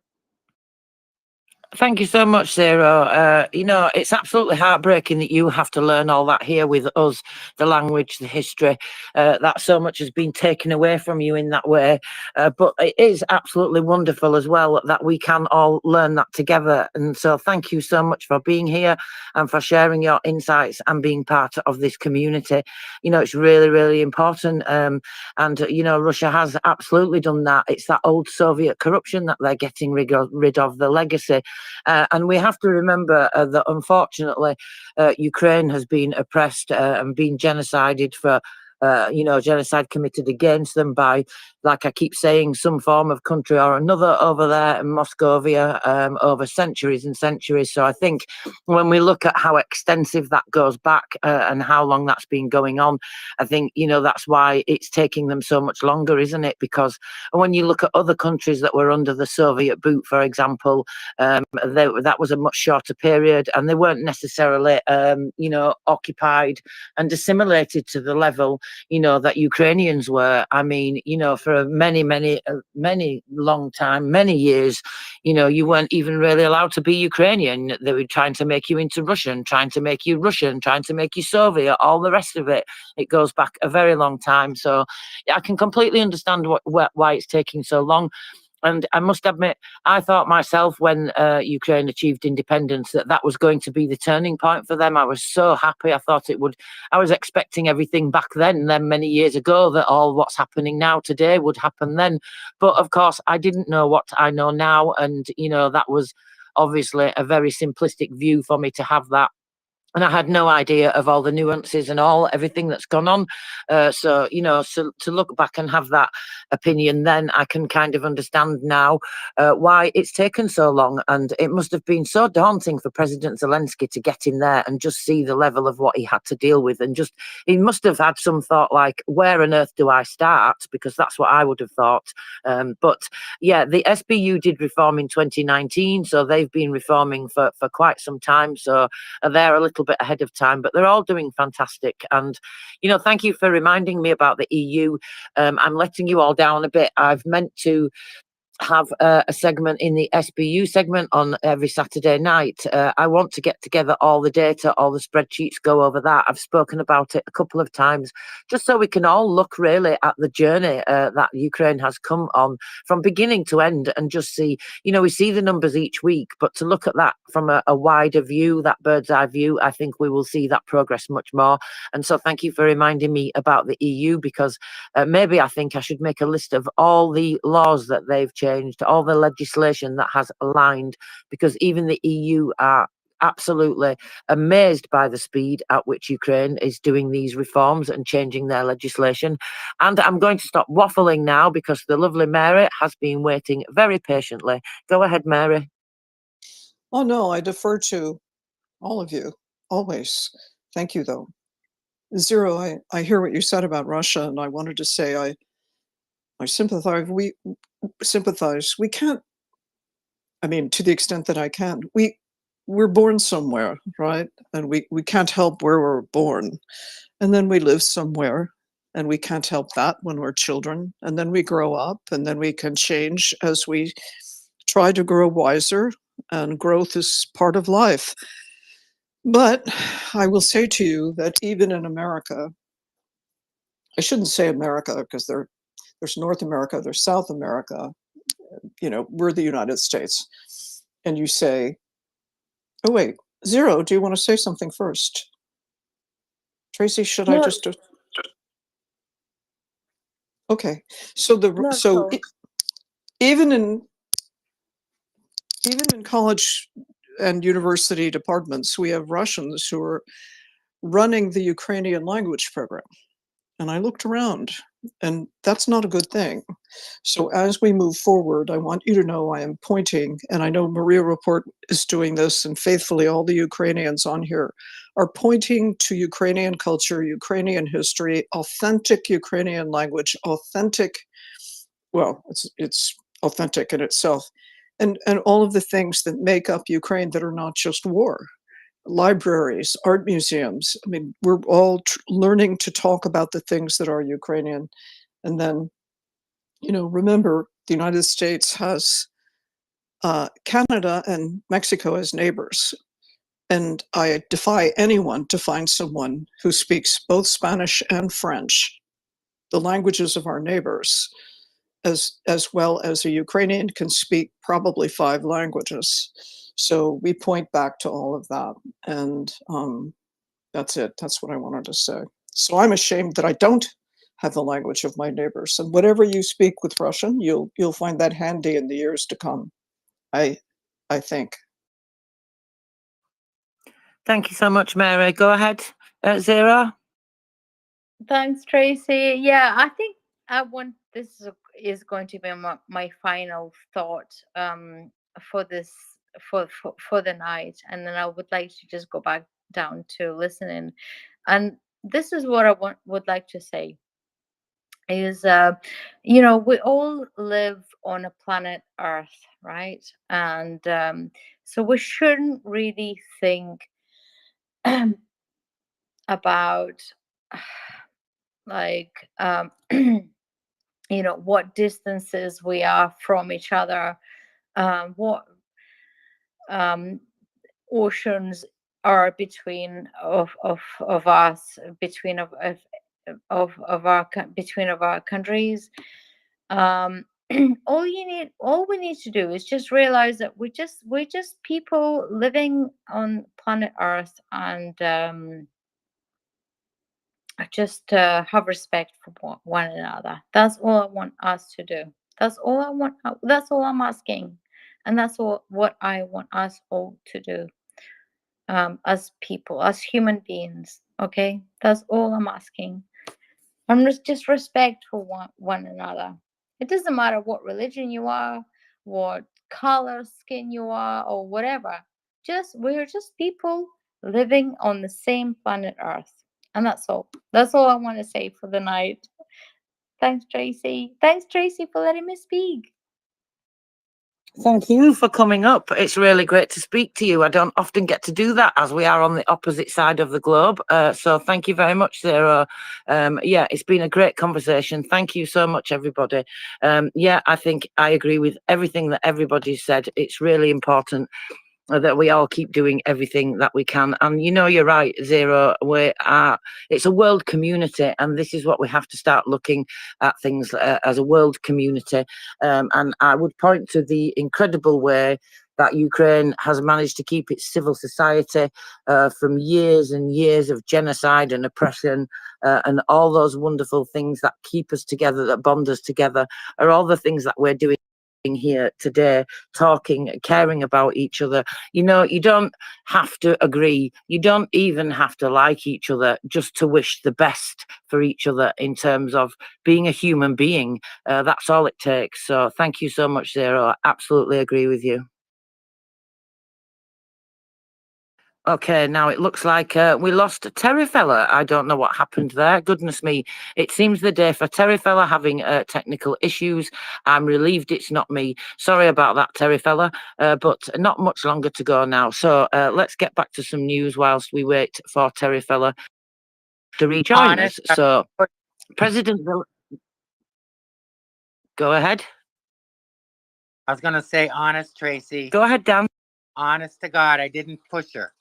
Thank you so much, Zero. You know, it's absolutely heartbreaking that you have to learn all that here with us, the language, the history, that so much has been taken away from you in that way. But it is absolutely wonderful as well that we can all learn that together. And so thank you so much for being here and for sharing your insights and being part of this community. You know, it's really, really important. And, you know, Russia has absolutely done that. It's that old Soviet corruption that they're getting rid of, the legacy. And we have to remember that unfortunately Ukraine has been oppressed and been genocided for you know, genocide committed against them by, like I keep saying, some form of country or another over there in Moscovia over centuries and centuries. So I think when we look at how extensive that goes back and how long that's been going on, I think, you know, that's why it's taking them so much longer, isn't it? Because when you look at other countries that were under the Soviet boot, for example, that was a much shorter period and they weren't necessarily, you know, occupied and assimilated to the level, you know, that Ukrainians were. I mean, you know, for many long time, many years, you know, you weren't even really allowed to be Ukrainian. They were trying to make you into Russian, trying to make you Soviet, all the rest of it. It goes back a very long time. So I can completely understand why it's taking so long. And I must admit, I thought myself when Ukraine achieved independence that was going to be the turning point for them. I was so happy. I thought it would. I was expecting everything back then many years ago, that all what's happening now today would happen then. But of course, I didn't know what I know now. And, you know, that was obviously a very simplistic view for me to have that. And I had no idea of all the nuances and everything that's gone on. So, you know, so to look back and have that opinion, then I can kind of understand now why it's taken so long. And it must have been so daunting for President Zelensky to get in there and just see the level of what he had to deal with. And just, he must have had some thought like, where on earth do I start? Because that's what I would have thought. But yeah, the SBU did reform in 2019. So they've been reforming for quite some time. So they're a little bit ahead of time, but they're all doing fantastic. And, you know, thank you for reminding me about the EU. I'm letting you all down a bit. I've meant to have a segment in the SBU segment on every Saturday night. I want to get together all the data, all the spreadsheets, go over that. I've spoken about it a couple of times, just so we can all look really at the journey that Ukraine has come on from beginning to end and just see, you know, we see the numbers each week, but to look at that from a wider view, that bird's eye view, I think we will see that progress much more. And so thank you for reminding me about the EU, because maybe I think I should make a list of all the laws that they've changed, all the legislation that has aligned, because even the EU are absolutely amazed by the speed at which Ukraine is doing these reforms and changing their legislation. And I'm going to stop waffling now because the lovely Mary has been waiting very patiently. Go ahead, Mary. Oh, no, I defer to all of you, always. Thank you, though. Zero, I hear what you said about Russia, and I wanted to say I sympathize. We sympathize. We can't, I mean, to the extent that I can, we're born somewhere, right? And we can't help where we're born. And then we live somewhere, and we can't help that when we're children. And then we grow up, and then we can change as we try to grow wiser, and growth is part of life. But I will say to you that even in America, I shouldn't say America because there's North America, there's South America, we're the United States. And you say, oh, wait, Zero, do you want to say something first? Tracy, should I No, just? Okay, so no, so even in college and university departments, we have Russians who are running the Ukrainian language program. And I looked around, and that's not a good thing. So as we move forward, I want you to know I am pointing, and I know MriyaReport is doing this, and faithfully all the Ukrainians on here are pointing to Ukrainian culture, Ukrainian history, authentic Ukrainian language, authentic, well, it's authentic in itself, and all of the things that make up Ukraine that are not just war. Libraries, art museums. I mean, we're all learning to talk about the things that are Ukrainian. And then, remember, the United States has Canada and Mexico as neighbors. And I defy anyone to find someone who speaks both Spanish and French, the languages of our neighbors, as well as a Ukrainian can speak probably 5 languages. So we point back to all of that. And that's it. That's what I wanted to say. So I'm ashamed that I don't have the language of my neighbors. And whatever you speak with Russian, you'll find that handy in the years to come. I think. Thank you so much, Mary. Go ahead, Zero. thanks, Tracy. Yeah, I think this is going to be my final thought for this for the night, and then I would like to just go back down to listening. And this is what I would like to say is we all live on a planet Earth, right? And so we shouldn't really think about like what distances we are from each other, what oceans are between of us, between of our countries. All we need to do is just realize that we're just people living on planet Earth, and just have respect for one another. That's all I want us to do. That's all I want. That's all I'm asking, and that's all what I want us all to do, as people, as human beings. Okay, that's all I'm asking. And just respect for one another. It doesn't matter what religion you are, what color skin you are, or whatever. We're just people living on the same planet Earth. And that's all. That's all I want to say for the night. Thanks, Tracy. Thanks, Tracy, for letting me speak. Thank you for coming up. It's really great to speak to you. I don't often get to do that as we are on the opposite side of the globe. So thank you very much, Zero. Yeah, it's been a great conversation. Thank you so much, everybody. Yeah, I think I agree with everything that everybody said. It's really important that we all keep doing everything that we can. And you're right, Zero. It's a world community, and this is what we have to start looking at things as a world community. And I would point to the incredible way that Ukraine has managed to keep its civil society from years and years of genocide and oppression, and all those wonderful things that keep us together, that bond us together, are all the things that we're doing here today, talking, caring about each other. You don't have to agree. You don't even have to like each other just to wish the best for each other in terms of being a human being. That's all it takes. So thank you so much, Zero. I absolutely agree with you. Okay, now it looks like we lost Terry Fella. I don't know what happened there. Goodness me. It seems the day for Terry Fella having technical issues. I'm relieved it's not me. Sorry about that, Terry Fella, but not much longer to go now. So let's get back to some news whilst we wait for Terry Fella to rejoin us. Honest, So, President, go ahead. I was gonna say honest, Tracy. Go ahead, Dan. Honest to God, I didn't push her.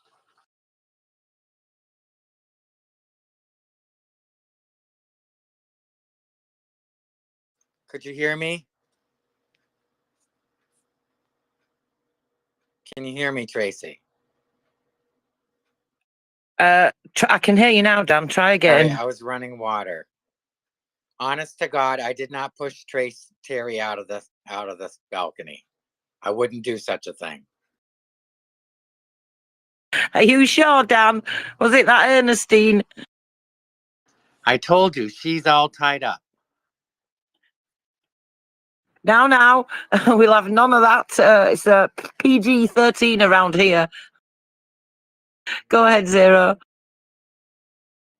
Could you hear me? Can you hear me, Tracy? I can hear you now, Dan. Try again. Sorry, I was running water. Honest to God, I did not push Terry out of this balcony. I wouldn't do such a thing. Are you sure, Dan? Was it that Ernestine? I told you, she's all tied up. Now, we'll have none of that. It's a PG-13 around here. Go ahead, Zero.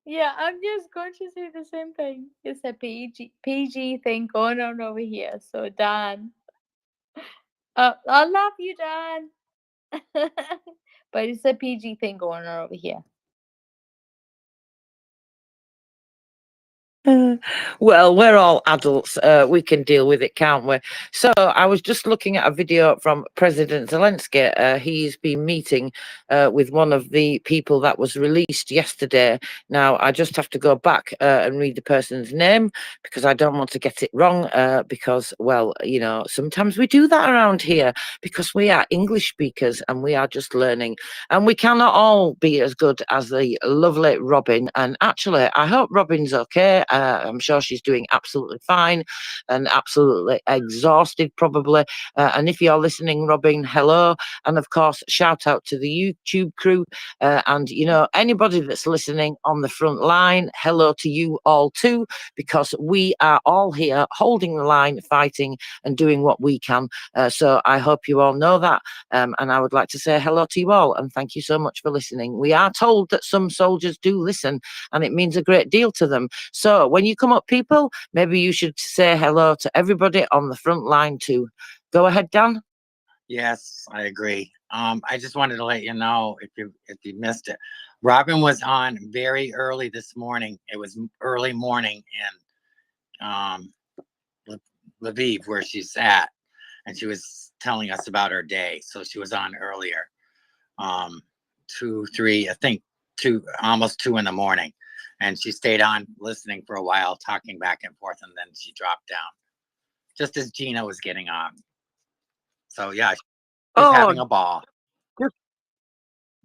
Yeah, I'm just going to say the same thing. It's a PG thing going on over here. So Dan, I love you, Dan, but it's a PG thing going on over here. Well, we're all adults. We can deal with it, can't we? So I was just looking at a video from President Zelensky. He's been meeting with one of the people that was released yesterday. Now, I just have to go back and read the person's name because I don't want to get it wrong because, well, you know, sometimes we do that around here because we are English speakers and we are just learning. And we cannot all be as good as the lovely Robin. And actually, I hope Robin's okay. I'm sure she's doing absolutely fine and absolutely exhausted, probably. And if you're listening, Robin, hello. And of course, shout out to the YouTube crew. And, you know, anybody that's listening on the front line, hello to you all too, because we are all here holding the line, fighting and doing what we can. So I hope you all know that. And I would like to say hello to you all and thank you so much for listening. We are told that some soldiers do listen and it means a great deal to them. So when you come up, people, maybe you should say hello to everybody on the front line too. Go ahead, Dan. Yes, I agree. I just wanted to let you know if you missed it. Robin was on very early this morning. It was early morning in Lviv, where she's at, and she was telling us about her day. So she was on earlier, 2, 3, I think almost 2 in the morning, and she stayed on listening for a while, talking back and forth, and then she dropped down just as Gina was getting on. So yeah, she's having a ball.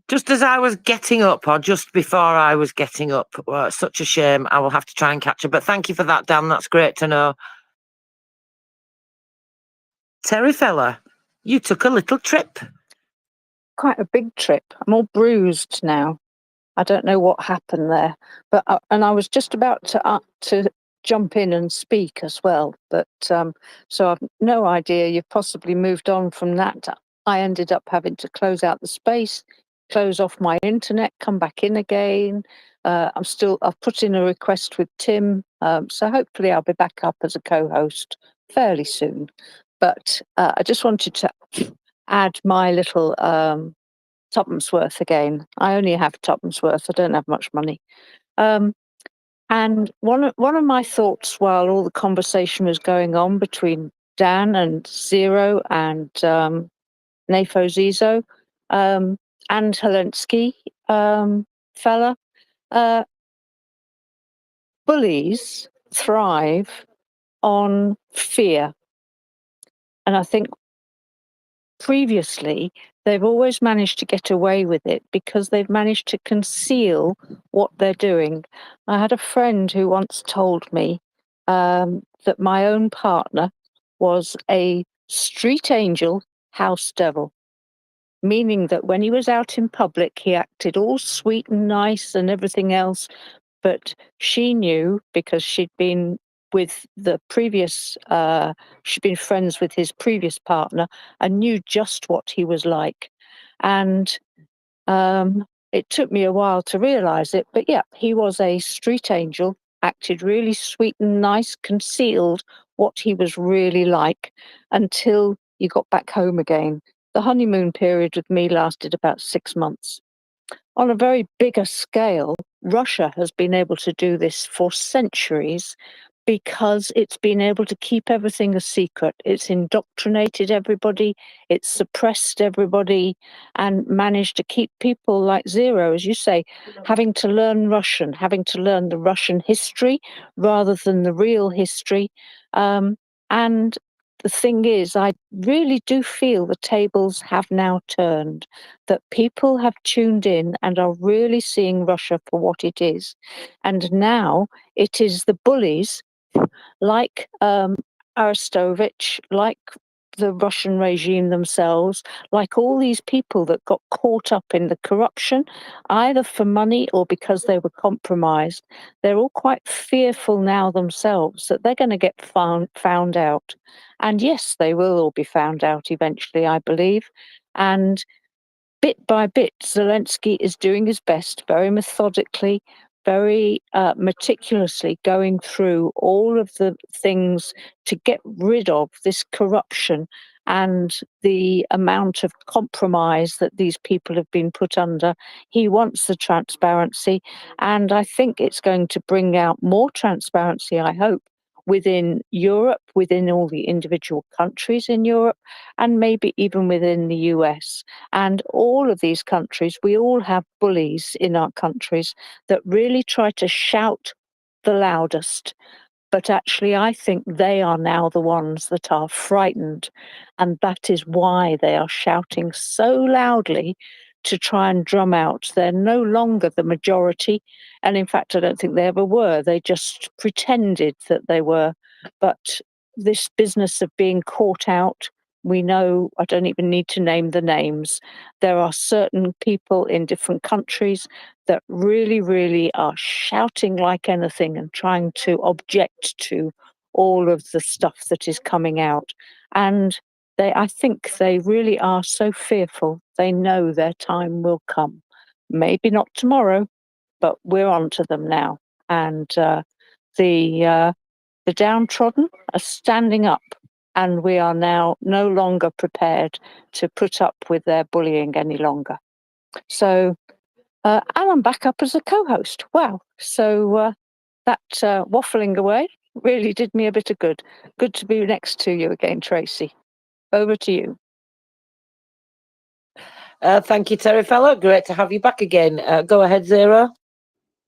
Just as I was getting up, or just before I was getting up, such a shame. I will have to try and catch her. But thank you for that, Dan. That's great to know. Terry Fella, you took a little trip. Quite a big trip. I'm all bruised now. I don't know what happened there, but and I was just about to jump in and speak as well, but so I've no idea. You've possibly moved on from that. I ended up having to close out the space, close off my internet, come back in again. I've put in a request with Tim, so hopefully I'll be back up as a co-host fairly soon. But I just wanted to add my little tuppence worth again. I only have tuppence worth. I don't have much money. And one of my thoughts while all the conversation was going on between Dan and Zero and Nafo Zizo and Helensky fella, bullies thrive on fear. And I think previously, they've always managed to get away with it because they've managed to conceal what they're doing. I had a friend who once told me that my own partner was a street angel house devil, meaning that when he was out in public, he acted all sweet and nice and everything else. But she knew because she'd been with the previous, she'd been friends with his previous partner and knew just what he was like. And It took me a while to realize it, but yeah, he was a street angel, acted really sweet and nice, concealed what he was really like until you got back home again. The honeymoon period with me lasted about 6 months. On a very bigger scale, Russia has been able to do this for centuries because it's been able to keep everything a secret. It's indoctrinated everybody, it's suppressed everybody, and managed to keep people like Zero, as you say, having to learn Russian, having to learn the Russian history rather than the real history. And the thing is, I really do feel the tables have now turned, that people have tuned in and are really seeing Russia for what it is. And now it is the bullies like Arestovich, like the Russian regime themselves, like all these people that got caught up in the corruption, either for money or because they were compromised. They're all quite fearful now themselves that they're going to get found out. And yes, they will all be found out eventually, I believe. And bit by bit, Zelensky is doing his best, very methodically, very meticulously going through all of the things to get rid of this corruption and the amount of compromise that these people have been put under. He wants the transparency, and I think it's going to bring out more transparency, I hope, within Europe, within all the individual countries in Europe, and maybe even within the US. And all of these countries, we all have bullies in our countries that really try to shout the loudest. But actually, I think they are now the ones that are frightened. And that is why they are shouting so loudly to try and drum out. They're no longer the majority. And in fact, I don't think they ever were. They just pretended that they were. But this business of being caught out, we know, I don't even need to name the names. There are certain people in different countries that really, really are shouting like anything and trying to object to all of the stuff that is coming out. And I think they really are so fearful. They know their time will come. Maybe not tomorrow, but we're on to them now. And the downtrodden are standing up, and we are now no longer prepared to put up with their bullying any longer. So, and I'm back up as a co-host. Wow! So that waffling away really did me a bit of good. Good to be next to you again, Tracy. Over to you. Thank you, Terry Fella. Great to have you back again. Go ahead, Zero.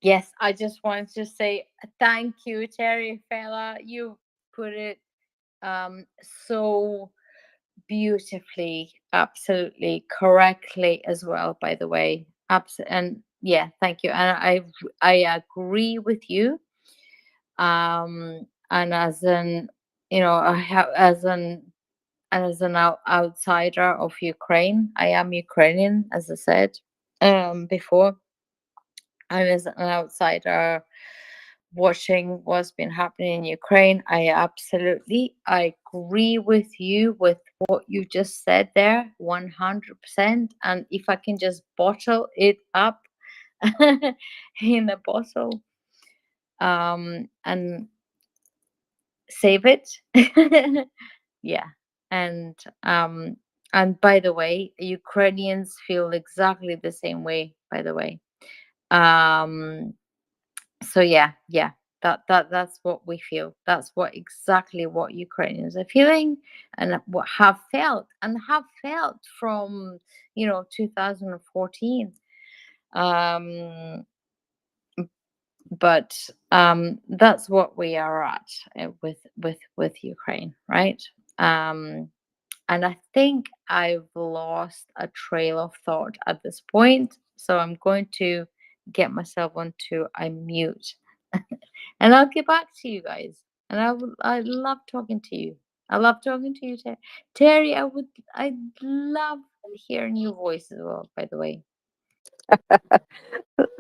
Yes, I just wanted to say thank you, Terry Fella. You put it so beautifully, absolutely correctly as well, by the way. And yeah, thank you. And I agree with you. And as an, I have as an outsider of Ukraine, I am Ukrainian, as I said before. And as an outsider watching what's been happening in Ukraine, I agree with you with what you just said there, 100%. And if I can just bottle it up in a bottle, and save it, yeah. And by the way, Ukrainians feel exactly the same way, by the way. So yeah, that's what we feel. That's exactly what Ukrainians are feeling, and what have felt from 2014. But that's what we are at with Ukraine, right? And I think I've lost a trail of thought at this point, so I'm going to get myself onto a mute, and I'll get back to you guys. And I love talking to you. I love talking to you, Terry. I love hearing your voice as well, by the way.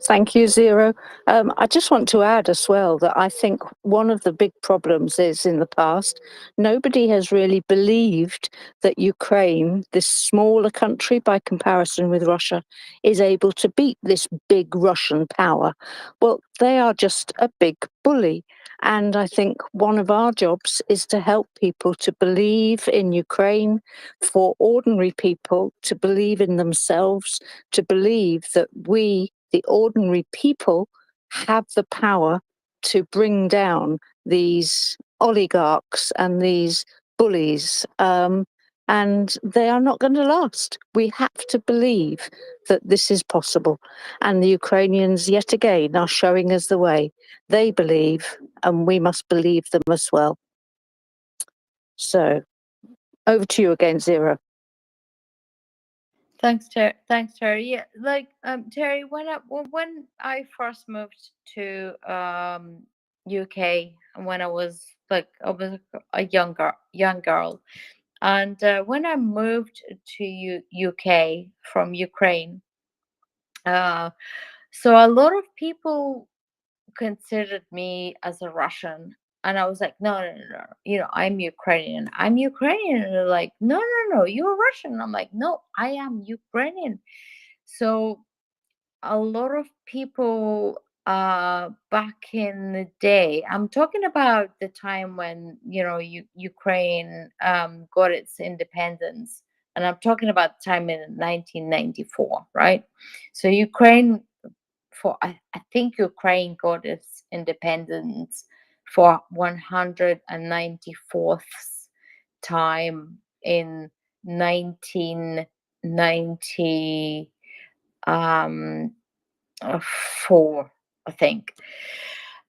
Thank you, Zero. I just want to add as well that I think one of the big problems is in the past, nobody has really believed that Ukraine, this smaller country by comparison with Russia, is able to beat this big Russian power. Well, they are just a big bully. And I think one of our jobs is to help people to believe in Ukraine, for ordinary people to believe in themselves, to believe that we, the ordinary people, have the power to bring down these oligarchs and these bullies. And they are not going to last. We have to believe that this is possible. And the Ukrainians, yet again, are showing us the way. They believe, and we must believe them as well. So, over to you again, Zero. Thanks, Terry. Thanks, Terry. Yeah, like Terry, when I first moved to UK, and when I was a young girl, and when I moved to UK from Ukraine, so a lot of people considered me as a Russian. And I was like, no, no, no, no. I'm Ukrainian. I'm Ukrainian. And they're like, no, no, no, you're Russian. I'm like, no, I am Ukrainian. So a lot of people back in the day, I'm talking about the time when, Ukraine got its independence. And I'm talking about the time in 1994, right? So Ukraine I think Ukraine got its independence for 194th time in 1994, I think.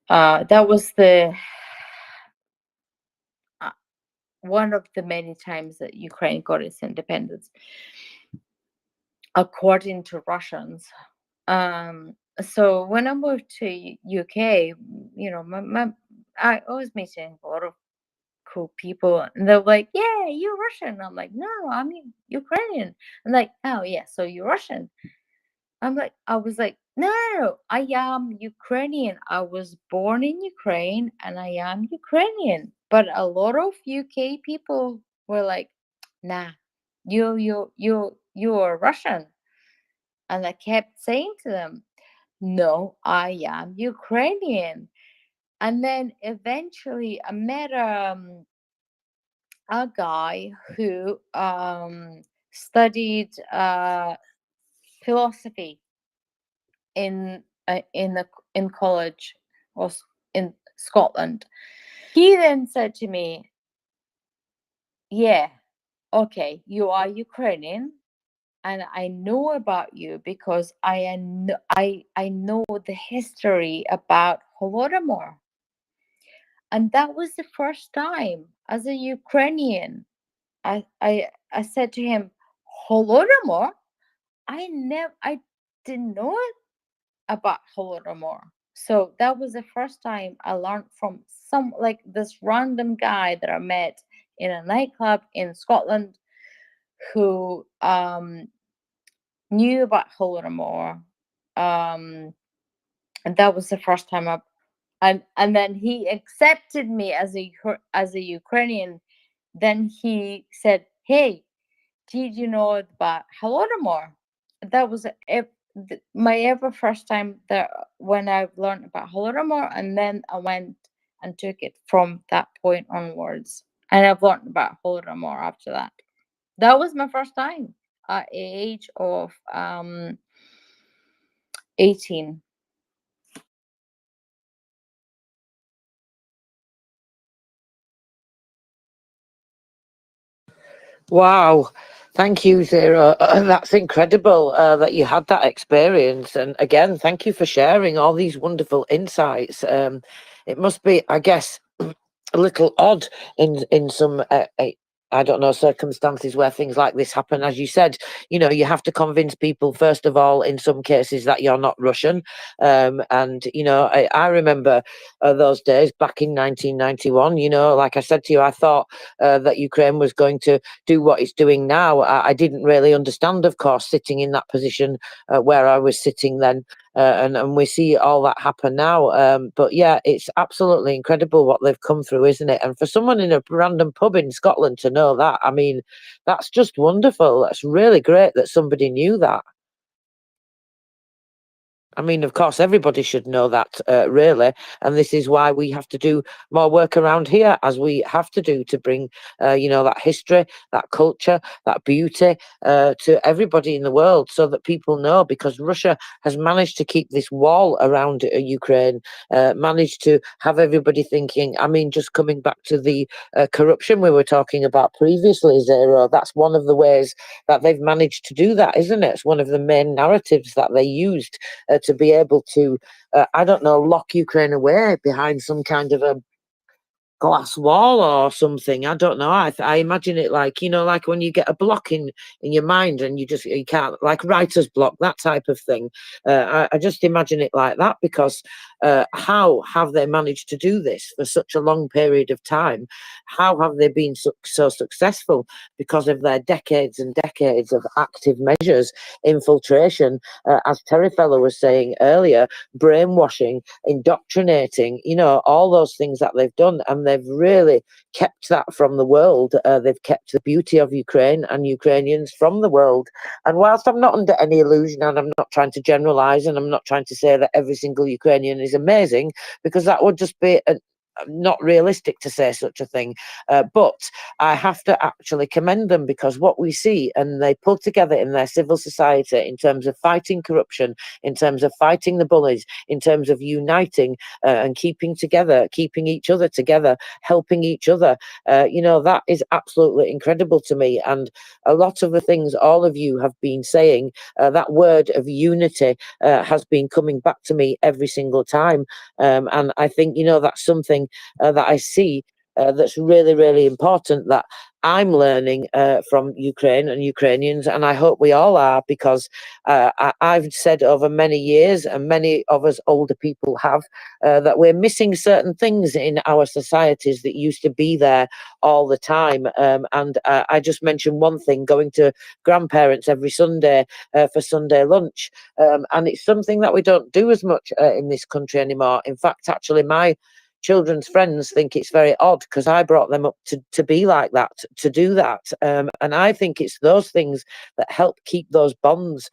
That was the one of the many times that Ukraine got its independence, according to Russians. So when I moved to UK, I was meeting a lot of cool people, and they're like, "Yeah, you're Russian." I'm like, "No, I'm Ukrainian." I'm like, "Oh yeah, so you're Russian." I was like, "No, I am Ukrainian. I was born in Ukraine, and I am Ukrainian." But a lot of UK people were like, "Nah, you are Russian," and I kept saying to them, no, I am Ukrainian. And then eventually I met a guy who studied philosophy in college, or in Scotland. He then said to me, yeah, okay, you are Ukrainian, and I know about you because I know the history about Holodomor. And that was the first time as a Ukrainian I said to him, Holodomor? I didn't know it about Holodomor. So that was the first time I learned from this random guy that I met in a nightclub in Scotland who knew about Holodomor. And that was the first time and then he accepted me as a Ukrainian. Then he said, "Hey, did you know about Holodomor?" That was my ever first time that when I learned about Holodomor, and then I went and took it from that point onwards, and I've learned about Holodomor after that. That was my first time at the age of 18. Wow. Thank you, Zero. That's incredible that you had that experience. And again, thank you for sharing all these wonderful insights. It must be, I guess, a little odd in some I don't know, circumstances where things like this happen. As you said, you have to convince people, first of all, in some cases, that you're not Russian. And, I remember those days back in 1991, like I said to you, I thought that Ukraine was going to do what it's doing now. I didn't really understand, of course, sitting in that position where I was sitting then. And we see all that happen now. But yeah, it's absolutely incredible what they've come through, isn't it? And for someone in a random pub in Scotland to know that, I mean, that's just wonderful. That's really great that somebody knew that. I mean, of course, everybody should know that, really. And this is why we have to do more work around here, as we have to do, to bring, that history, that culture, that beauty to everybody in the world, so that people know. Because Russia has managed to keep this wall around Ukraine, managed to have everybody thinking. I mean, just coming back to the corruption we were talking about previously, Zero, that's one of the ways that they've managed to do that, isn't it? It's one of the main narratives that they used to be able to, I don't know, lock Ukraine away behind some kind of a glass wall or something. I don't know. I imagine it like, like when you get a block in your mind and you can't, like writer's block, that type of thing. I just imagine it like that, because how have they managed to do this for such a long period of time? How have they been so successful? Because of their decades and decades of active measures, infiltration, as Terry Feller was saying earlier, brainwashing, indoctrinating, all those things that they've done. And they've really kept that from the world. They've kept the beauty of Ukraine and Ukrainians from the world. And whilst I'm not under any illusion, and I'm not trying to generalize, and I'm not trying to say that every single Ukrainian is amazing, because that would just be not realistic to say such a thing. But I have to actually commend them, because what we see, and they pull together in their civil society in terms of fighting corruption, in terms of fighting the bullies, in terms of uniting and keeping together, keeping each other together, helping each other. That is absolutely incredible to me. And a lot of the things all of you have been saying, that word of unity has been coming back to me every single time. And I think, that's something that I see that's really, really important, that I'm learning from Ukraine and Ukrainians, and I hope we all are, because I've said over many years, and many of us older people have, that we're missing certain things in our societies that used to be there all the time. And I just mentioned one thing: going to grandparents every Sunday for Sunday lunch. And it's something that we don't do as much in this country anymore. In fact, actually, my children's friends think it's very odd, because I brought them up to be like that, to do that. And I think it's those things that help keep those bonds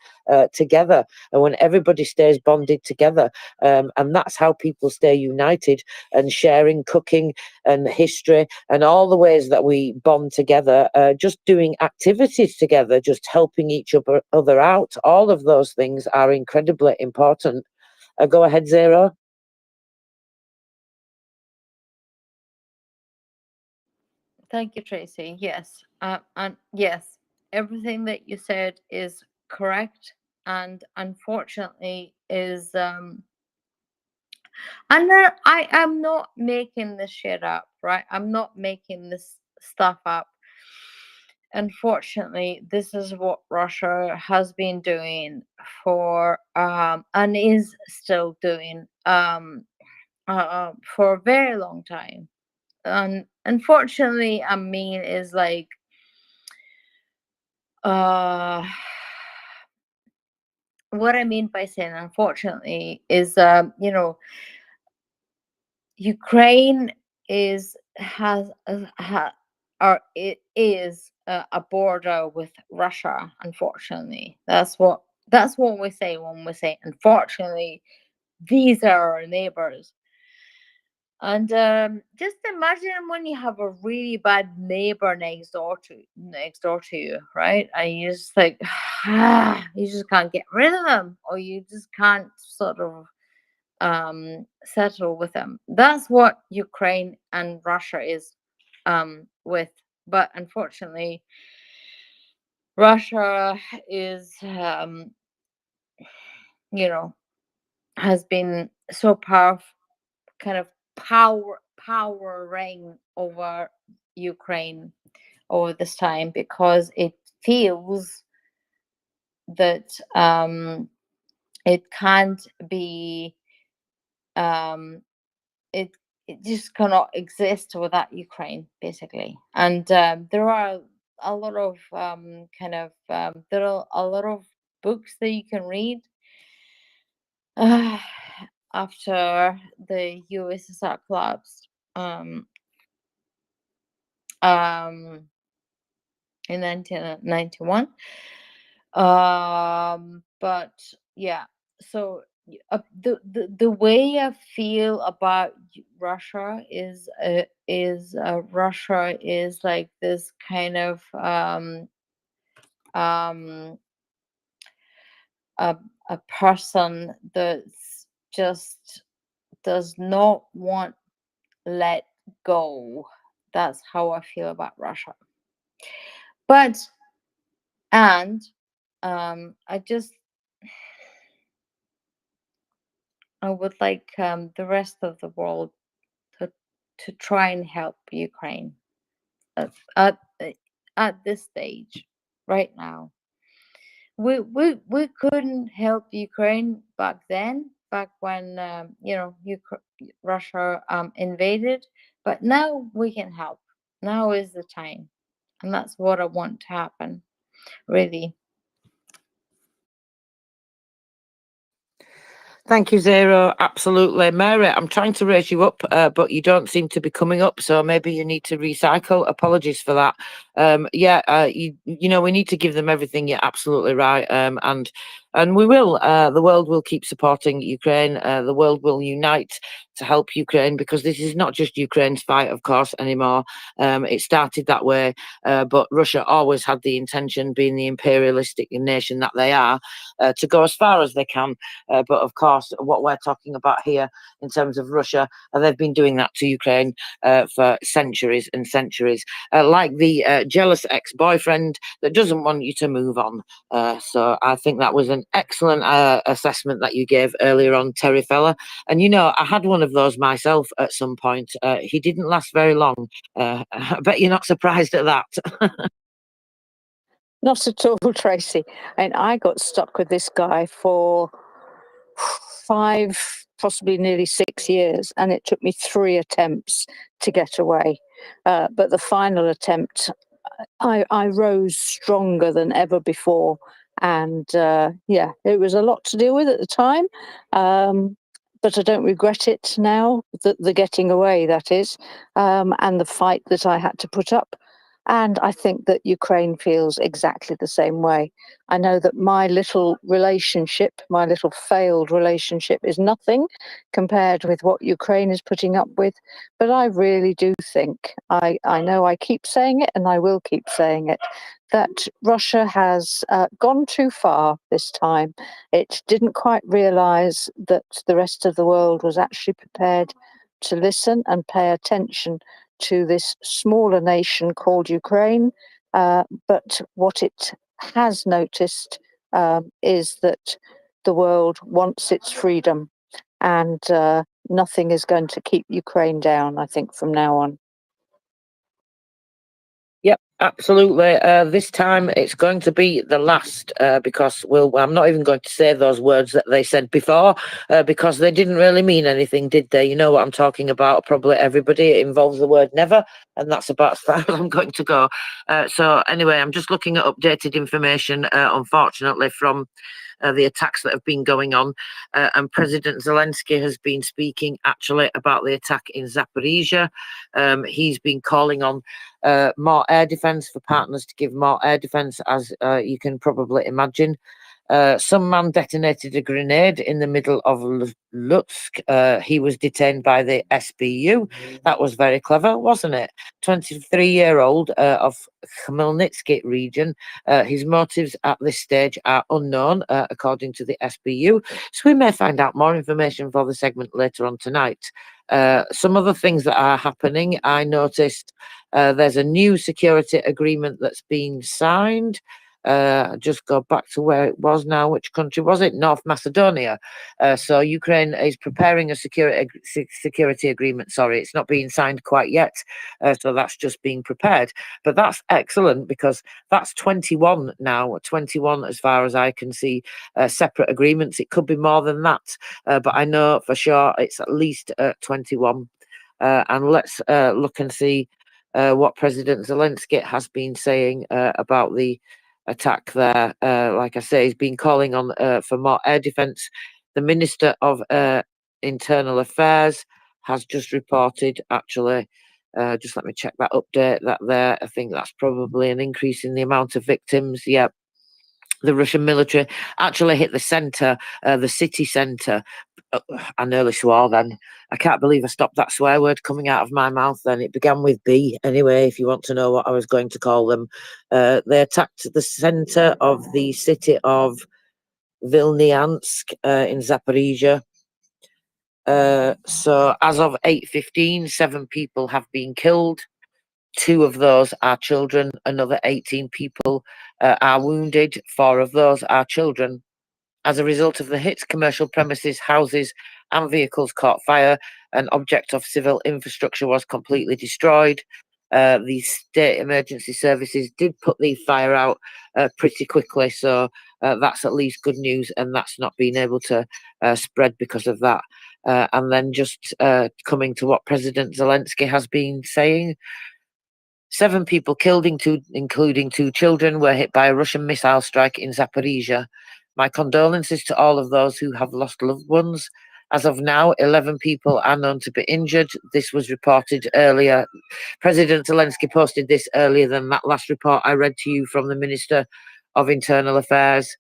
together. And when everybody stays bonded together, and that's how people stay united, and sharing cooking and history and all the ways that we bond together, just doing activities together, just helping each other out. All of those things are incredibly important. Go ahead, Zero. Thank you, Tracy. Yes, and yes, everything that you said is correct, and unfortunately is and I am not making this shit up, right? I'm not making this stuff up. Unfortunately, this is what Russia has been doing for and is still doing for a very long time. And unfortunately, I mean, is like uh what I mean by saying unfortunately is Ukraine is has or it is a border with Russia. Unfortunately, that's what we say when we say unfortunately. These are our neighbors. And just imagine when you have a really bad neighbor next door to you, right? And you just like you just can't get rid of them, or you just can't sort of settle with them. That's what Ukraine and Russia is with. But unfortunately, Russia is you know has been so powerful, kind of powering over Ukraine over this time, because it feels that it can't be it just cannot exist without Ukraine, basically. And there are a lot of there are a lot of books that you can read after the USSR collapsed in 1991. But yeah, so the way I feel about Russia is Russia is like this kind of a person that just does not want let go. That's how I feel about Russia. But and I would like the rest of the world to try and help Ukraine at this stage right now. We couldn't help Ukraine back then, back when Russia invaded, but now we can help. Now is the time, and that's what I want to happen, really. Thank you, Zero. Absolutely. Mary, I'm trying to raise you up, but you don't seem to be coming up, so maybe you need to recycle. Apologies for that. We need to give them everything. You're absolutely right. And we will. The world will keep supporting Ukraine. The world will unite to help Ukraine, because this is not just Ukraine's fight, of course, anymore. It started that way, but Russia always had the intention, being the imperialistic nation that they are, to go as far as they can. But of course, what we're talking about here in terms of Russia, they've been doing that to Ukraine for centuries and centuries, like the jealous ex-boyfriend that doesn't want you to move on. So I think that was an excellent assessment that you gave earlier on, Terry Fella. And I had one of those myself at some point. He didn't last very long. I bet you're not surprised at that. Not at all, Tracy. And I got stuck with this guy for 5, possibly nearly 6 years, and it took me 3 attempts to get away. But the final attempt, I rose stronger than ever before. And it was a lot to deal with at the time. But I don't regret it now, the getting away, that is, and the fight that I had to put up. And I think that Ukraine feels exactly the same way. I know that my little relationship, my little failed relationship, is nothing compared with what Ukraine is putting up with. But I really do think, I know I keep saying it and I will keep saying it, that Russia has gone too far this time. It didn't quite realize that the rest of the world was actually prepared to listen and pay attention to this smaller nation called Ukraine. But what it has noticed is that the world wants its freedom, and nothing is going to keep Ukraine down, I think, from now on. Yep, absolutely. This time it's going to be the last, because I'm not even going to say those words that they said before, because they didn't really mean anything, did they? You know what I'm talking about, probably everybody. It involves the word never, and that's about as far as I'm going to go. So anyway, I'm just looking at updated information, unfortunately, from the attacks that have been going on. And President Zelensky has been speaking actually about the attack in Zaporizhia. He's been calling on more air defence, for partners to give more air defence, as you can probably imagine. Some man detonated a grenade in the middle of Lutsk. He was detained by the SBU. That was very clever, wasn't it? 23-year-old of Khmelnytsky region. His motives at this stage are unknown, according to the SBU. So we may find out more information for the segment later on tonight. Some other things that are happening, I noticed there's a new security agreement that's been signed. Just go back to where it was now. Which country was it? North Macedonia. So Ukraine is preparing a security agreement. Sorry, it's not being signed quite yet. So that's just being prepared. But that's excellent because that's 21 now. 21, as far as I can see, separate agreements. It could be more than that, but I know for sure it's at least 21. And let's look and see what President Zelensky has been saying about the attack there. Like I say, he's been calling on for more air defence. The Minister of Internal Affairs has just reported, actually, just let me check that update, that there, I think that's probably an increase in the amount of victims. Yeah, the Russian military actually hit the centre, the city centre. I nearly swore then. I can't believe I stopped that swear word coming out of my mouth then. It began with B. Anyway, if you want to know what I was going to call them. They attacked the centre of the city of Vilniansk in Zaporizhia. So as of 8:15, 7 people have been killed. 2 of those are children. Another 18 people are wounded. 4 of those are children. As a result of the hits, commercial premises, houses, and vehicles caught fire. An object of civil infrastructure was completely destroyed. The state emergency services did put the fire out pretty quickly, so that's at least good news, and that's not been able to spread because of that. And then just coming to what President Zelensky has been saying, 7 people killed, including 2 children, were hit by a Russian missile strike in Zaporizhia. My condolences to all of those who have lost loved ones. As of now, 11 people are known to be injured. This was reported earlier. President Zelensky posted this earlier than that last report I read to you from the Minister of Internal Affairs.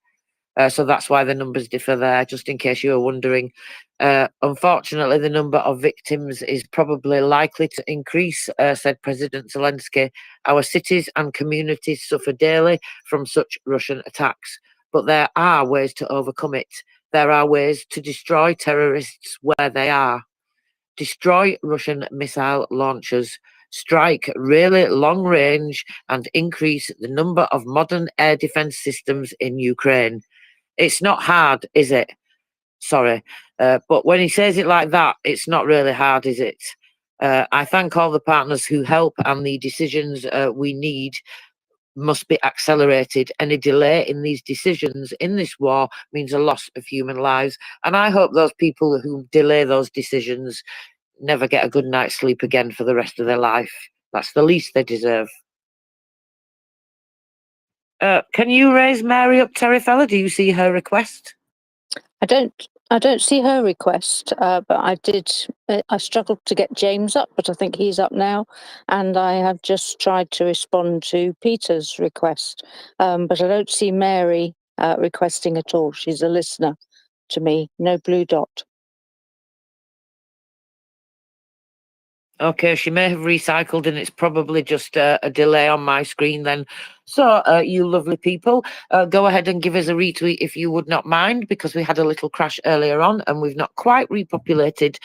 So that's why the numbers differ there, just in case you were wondering. Unfortunately, the number of victims is probably likely to increase, said President Zelensky. Our cities and communities suffer daily from such Russian attacks, but there are ways to overcome it. There are ways to destroy terrorists where they are. Destroy Russian missile launchers, strike really long range, and increase the number of modern air defense systems in Ukraine. It's not hard, is it? Sorry. But when he says it like that, it's not really hard, is it? I thank all the partners who help, and the decisions we need must be accelerated. Any delay in these decisions in this war means a loss of human lives. And I hope those people who delay those decisions never get a good night's sleep again for the rest of their life. That's the least they deserve. Can you raise Mary up, Terryfella? Do you see her request? I don't see her request, but I did. I struggled to get James up, but I think he's up now, and I have just tried to respond to Peter's request, but I don't see Mary requesting at all. She's a listener to me. No blue dot. Okay, she may have recycled, and it's probably just a delay on my screen then. So, you lovely people, go ahead and give us a retweet if you would not mind, because we had a little crash earlier on and we've not quite repopulated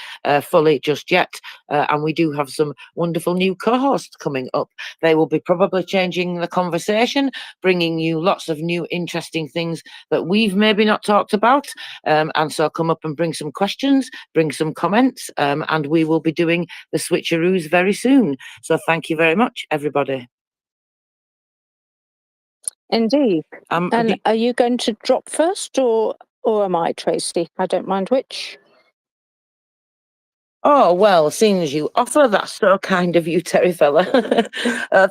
fully just yet. And we do have some wonderful new co-hosts coming up. They will be probably changing the conversation, bringing you lots of new interesting things that we've maybe not talked about. And so come up and bring some questions, bring some comments, and we will be doing the switcheroos very soon. So thank you very much, everybody. Indeed. And are you going to drop first, or am I, Tracy? I don't mind which. Oh, well, seeing as you offer, that's so kind of you, Terryfella.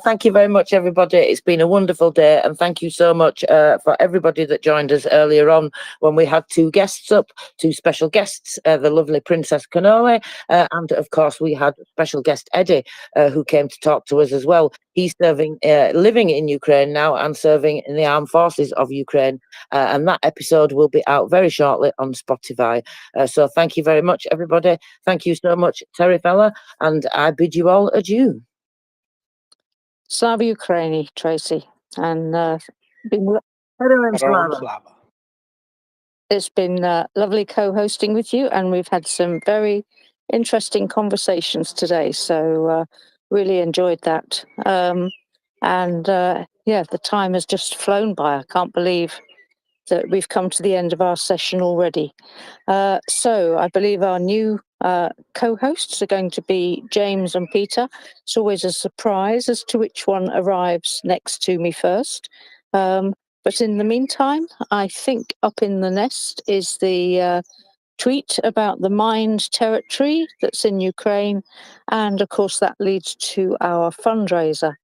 Thank you very much, everybody. It's been a wonderful day, and thank you so much for everybody that joined us earlier on when we had 2 guests up, 2 special guests, the lovely Princess Cannoli, and of course we had special guest Eddie, who came to talk to us as well. He's serving, living in Ukraine now and serving in the armed forces of Ukraine, and that episode will be out very shortly on Spotify. So thank you very much, everybody. Thank you so much, Terryfella, and I bid you all adieu. Slava Ukraini, Tracy, and it's been lovely co-hosting with you, and we've had some very interesting conversations today, so really enjoyed that. And yeah, the time has just flown by. I can't believe that we've come to the end of our session already. So I believe our new co-hosts are going to be James and Peter. It's always a surprise as to which one arrives next to me first. But in the meantime, I think up in the nest is the tweet about the mined territory that's in Ukraine. And of course, that leads to our fundraiser.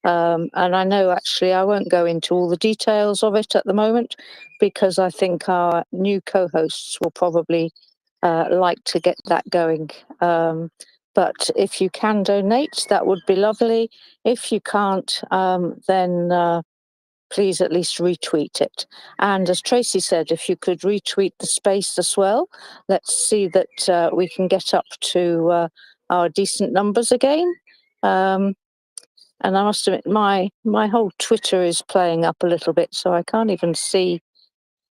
And I know actually I won't go into all the details of it at the moment because I think our new co hosts will probably like to get that going. But if you can donate, that would be lovely. If you can't, then please at least retweet it. And as Tracy said, if you could retweet the space as well, let's see that we can get up to our decent numbers again. And I must admit, my whole Twitter is playing up a little bit, so I can't even see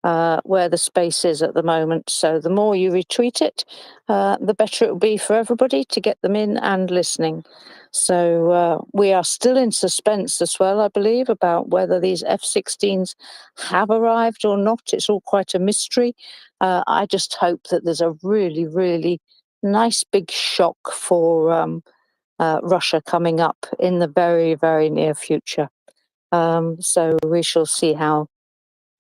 where the space is at the moment. So the more you retweet it, the better it will be for everybody to get them in and listening. So we are still in suspense as well, I believe, about whether these F-16s have arrived or not. It's all quite a mystery. I just hope that there's a really, really nice big shock for Russia coming up in the very, very near future. So we shall see how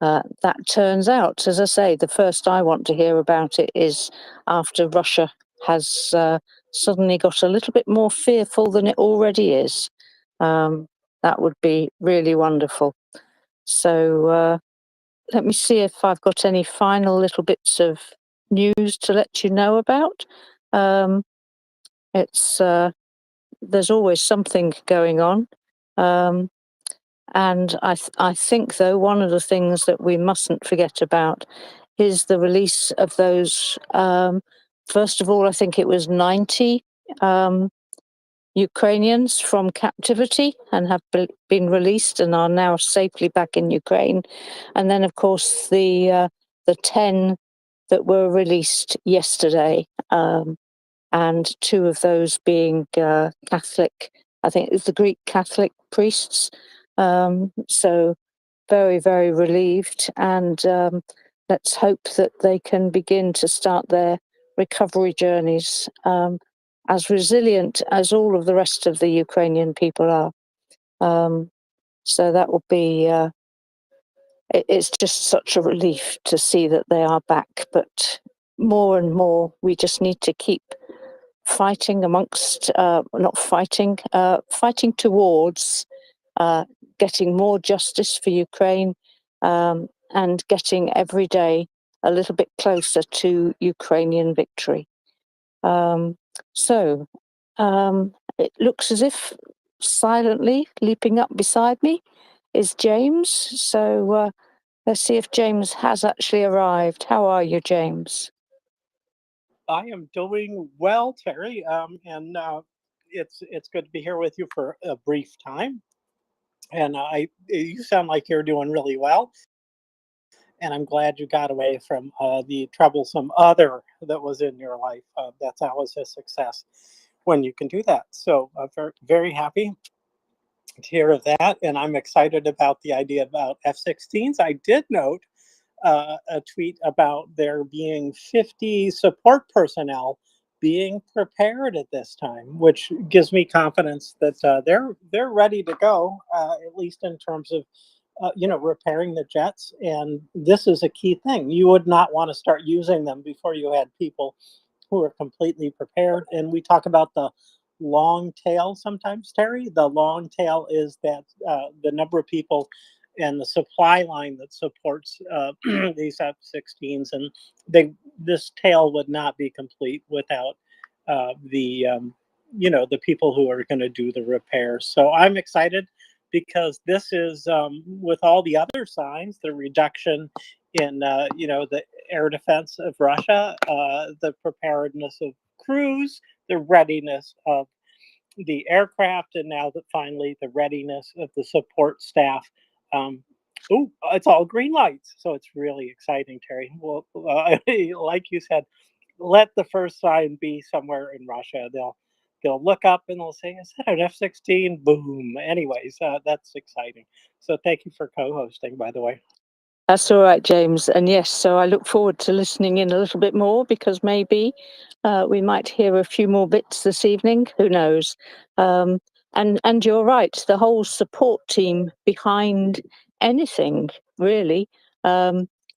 that turns out. As I say, the first I want to hear about it is after Russia has suddenly got a little bit more fearful than it already is. That would be really wonderful. So let me see if I've got any final little bits of news to let you know about. It's there's always something going on. And I think, though, one of the things that we mustn't forget about is the release of those. First of all, I think it was 90 Ukrainians from captivity and have been released and are now safely back in Ukraine. And then, of course, the 10 that were released yesterday. And two of those being Catholic, I think it was the Greek Catholic priests. So very, very relieved. And let's hope that they can begin to start their recovery journeys as resilient as all of the rest of the Ukrainian people are. So that will be, it's just such a relief to see that they are back. But more and more, we just need to keep fighting amongst, not fighting, fighting towards getting more justice for Ukraine and getting every day a little bit closer to Ukrainian victory. So it looks as if silently leaping up beside me is James. So let's see if James has actually arrived. How are you, James? I am doing well, Terry, and it's good to be here with you for a brief time. And you sound like you're doing really well, and I'm glad you got away from the troublesome other that was in your life. That's always a success when you can do that. So very, very happy to hear that, and I'm excited about the idea about F-16s. I did note a tweet about there being 50 support personnel being prepared at this time, which gives me confidence that they're ready to go, at least in terms of repairing the jets. And this is a key thing. You would not want to start using them before you had people who are completely prepared. And we talk about the long tail sometimes, Terry. The long tail is that the number of people and the supply line that supports these F-16s, and this tail would not be complete without the people who are going to do the repairs. So I'm excited because this is with all the other signs, the reduction in the air defense of Russia, the preparedness of crews, the readiness of the aircraft, and now that finally the readiness of the support staff. It's all green lights, so it's really exciting, Terry. Well, like you said, let the first sign be somewhere in Russia. they'll look up and they'll say, "Is that an F-16?" Boom. Anyways, that's exciting. So thank you for co-hosting, by the way. That's all right, James. And yes, so I look forward to listening in a little bit more, because maybe we might hear a few more bits this evening. Who knows? And you're right. The whole support team behind anything really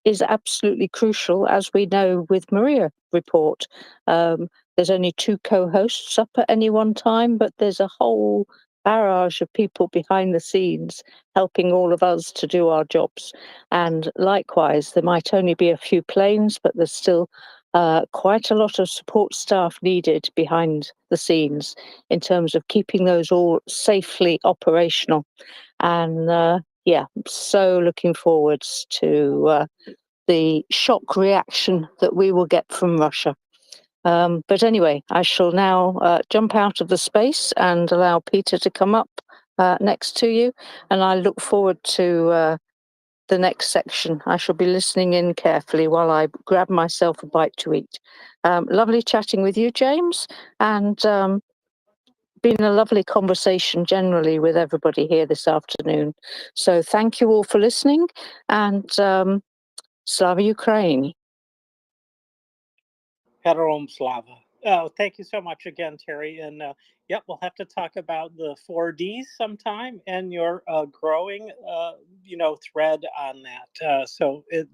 is absolutely crucial, as we know with Maria Report. There's only 2 co-hosts up at any one time, but there's a whole barrage of people behind the scenes helping all of us to do our jobs. And likewise, there might only be a few planes, but there's still quite a lot of support staff needed behind the scenes in terms of keeping those all safely operational. And yeah, I'm so looking forwards to the shock reaction that we will get from Russia. But anyway, I shall now jump out of the space and allow Peter to come up next to you. And I look forward to the next section. I shall be listening in carefully while I grab myself a bite to eat. Lovely chatting with you, James, and been a lovely conversation generally with everybody here this afternoon. So thank you all for listening, and Slava Ukraini. Heterom Slava. Oh, thank you so much again, Terry. And yep, we'll have to talk about the 4Ds sometime and your growing, thread on that.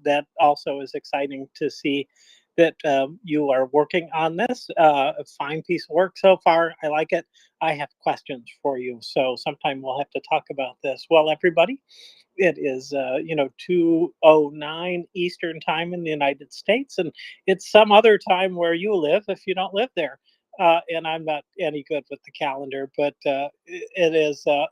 That also is exciting to see that you are working on this. A fine piece of work so far. I like it. I have questions for you, so sometime we'll have to talk about this. Well, everybody, it is 2:09 Eastern time in the United States, and it's some other time where you live if you don't live there. And I'm not any good with the calendar, but it is a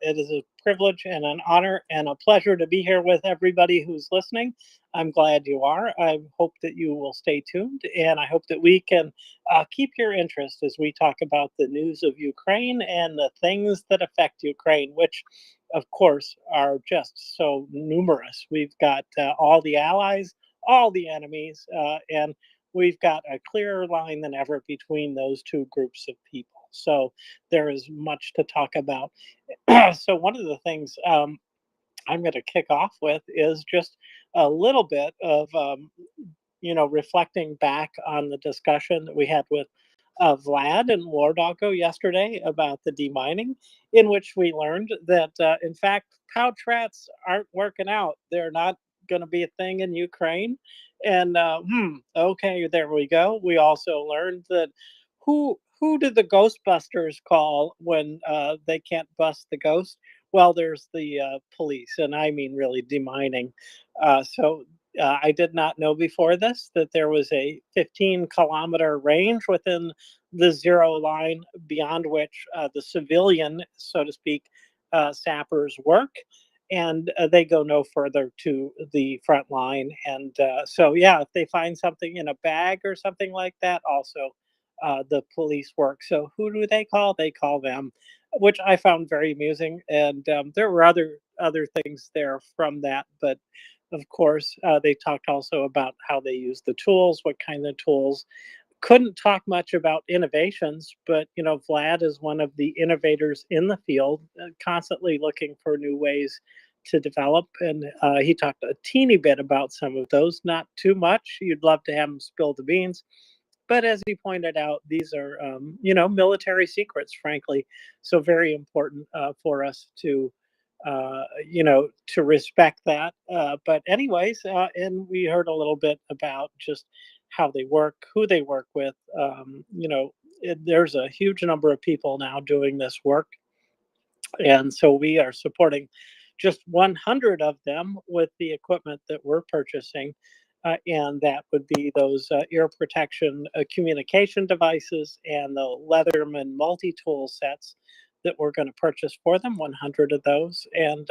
privilege and an honor and a pleasure to be here with everybody who's listening. I'm glad you are. I hope that you will stay tuned, and I hope that we can keep your interest as we talk about the news of Ukraine and the things that affect Ukraine, which of course, are just so numerous. We've got all the allies, all the enemies, and we've got a clearer line than ever between those 2 groups of people. So there is much to talk about. So one of the things I'm going to kick off with is just a little bit of reflecting back on the discussion that we had with Vlad and War Doggo yesterday about the demining, in which we learned that, in fact, pouch aren't working out. They're not going to be a thing in Ukraine. And okay, there we go. We also learned that who did the Ghostbusters call when they can't bust the ghost? Well, there's the police, and I mean really demining. I did not know before this that there was a 15-kilometer range within the zero line beyond which the civilian, so to speak, sappers work. And they go no further to the front line. And yeah, if they find something in a bag or something like that, also the police work. So who do they call? They call them, which I found very amusing. And there were other things there from that, but of course, they talked also about how they use the tools, what kind of tools. Couldn't talk much about innovations, but Vlad is one of the innovators in the field, constantly looking for new ways to develop. And he talked a teeny bit about some of those, not too much. You'd love to have him spill the beans. But as he pointed out, these are, military secrets, frankly. So very important for us to respect that. But anyways, and we heard a little bit about just how they work, who they work with. There's a huge number of people now doing this work, and so we are supporting just 100 of them with the equipment that we're purchasing. And that would be those ear protection communication devices and the Leatherman multi-tool sets that we're going to purchase for them, 100 of those. And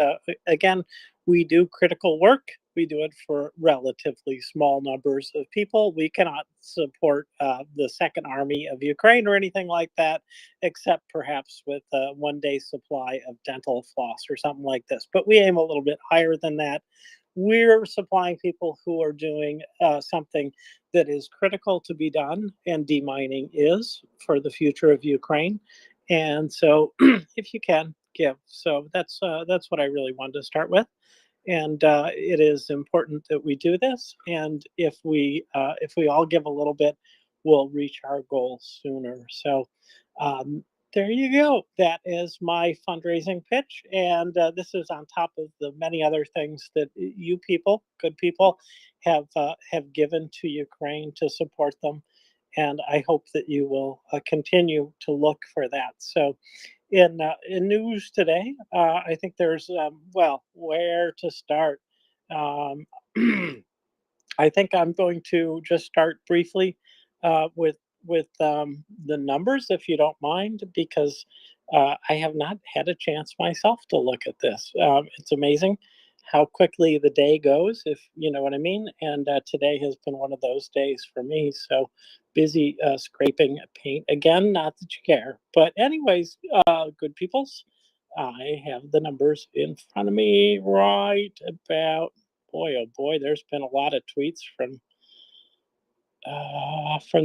again, we do critical work. We do it for relatively small numbers of people. We cannot support the Second Army of Ukraine or anything like that, except perhaps with a 1 day supply of dental floss or something like this. But we aim a little bit higher than that. We're supplying people who are doing something that is critical to be done, and demining is for the future of Ukraine. And so, if you can give, so that's what I really wanted to start with. And it is important that we do this. And if we all give a little bit, we'll reach our goal sooner. So um, there you go. That is my fundraising pitch, and this is on top of the many other things that you people, good people, have given to Ukraine to support them. And I hope that you will continue to look for that. So in news today, I think there's well, where to start. Um, I think I'm going to just start briefly with the numbers, if you don't mind, because I have not had a chance myself to look at this. It's amazing how quickly the day goes, if you know what I mean. And today has been one of those days for me. So busy scraping paint again. Not that you care, but anyways, good peoples. I have the numbers in front of me right about. Boy, oh boy, there's been a lot of tweets from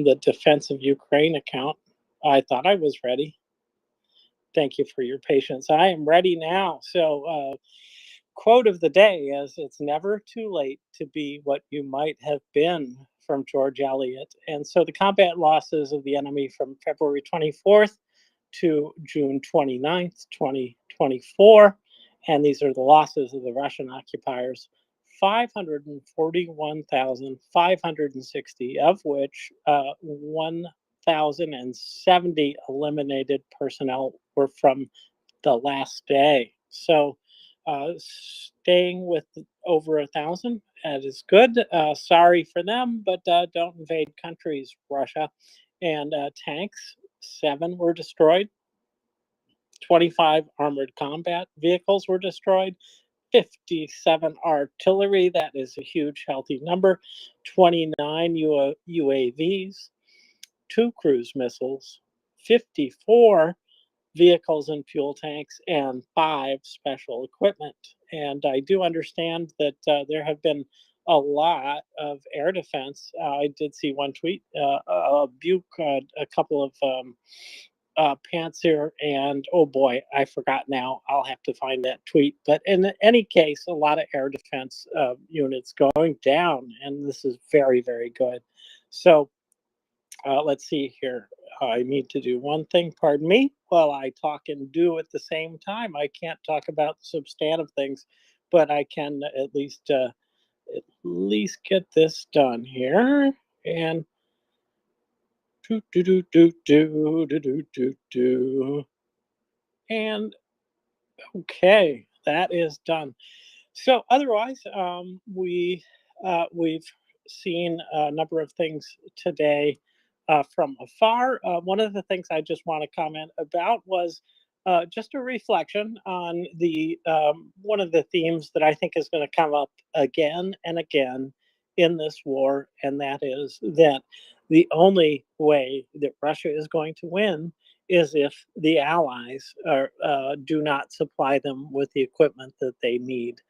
the Defense of Ukraine account. I thought I was ready. Thank you for your patience. I am ready now. So, quote of the day is, "It's never too late to be what you might have been," from George Eliot. And so the combat losses of the enemy from February 24th to June 29th, 2024, and these are the losses of the Russian occupiers, 541,560, of which 1,070 eliminated personnel were from the last day. So staying with over 1,000, that is good. Sorry for them, but don't invade countries, Russia. And tanks, 7 were destroyed. 25 armored combat vehicles were destroyed. 57 artillery, that is a huge, healthy number. 29 UAVs, 2 cruise missiles, 54 vehicles and fuel tanks, and 5 special equipment. And I do understand that there have been a lot of air defense. I did see one tweet, Buke, a couple of Panzer, and oh boy, I forgot now. I'll have to find that tweet. But in any case, a lot of air defense units going down, and this is very, very good. So let's see here. I need to do one thing, pardon me, while I talk and do at the same time. I can't talk about substantive things, but I can at least get this done here. And do do do do do do do do do. And okay, that is done. So otherwise, we've seen a number of things today from afar. One of the things I just want to comment about was just a reflection on the one of the themes that I think is going to come up again and again in this war, and that is that the only way that Russia is going to win is if the allies do not supply them with the equipment that they need.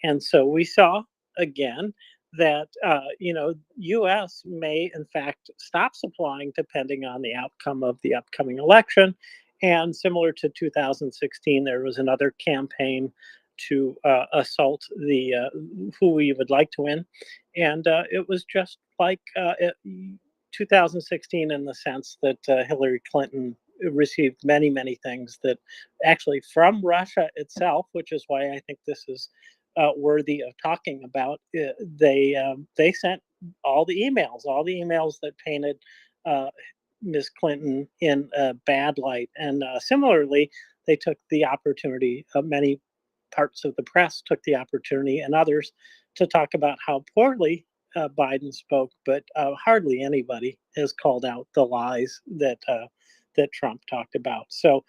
And so we saw again that U.S. may in fact stop supplying depending on the outcome of the upcoming election. And similar to 2016, there was another campaign to assault the who we would like to win, and it was just like 2016 in the sense that Hillary Clinton received many, many things that actually from Russia itself, which is why I think this is worthy of talking about. They sent all the emails that painted Ms. Clinton in a bad light, and similarly, they took the opportunity. Many parts of the press took the opportunity, and others, to talk about how poorly Biden spoke, but hardly anybody has called out the lies that Trump talked about. So,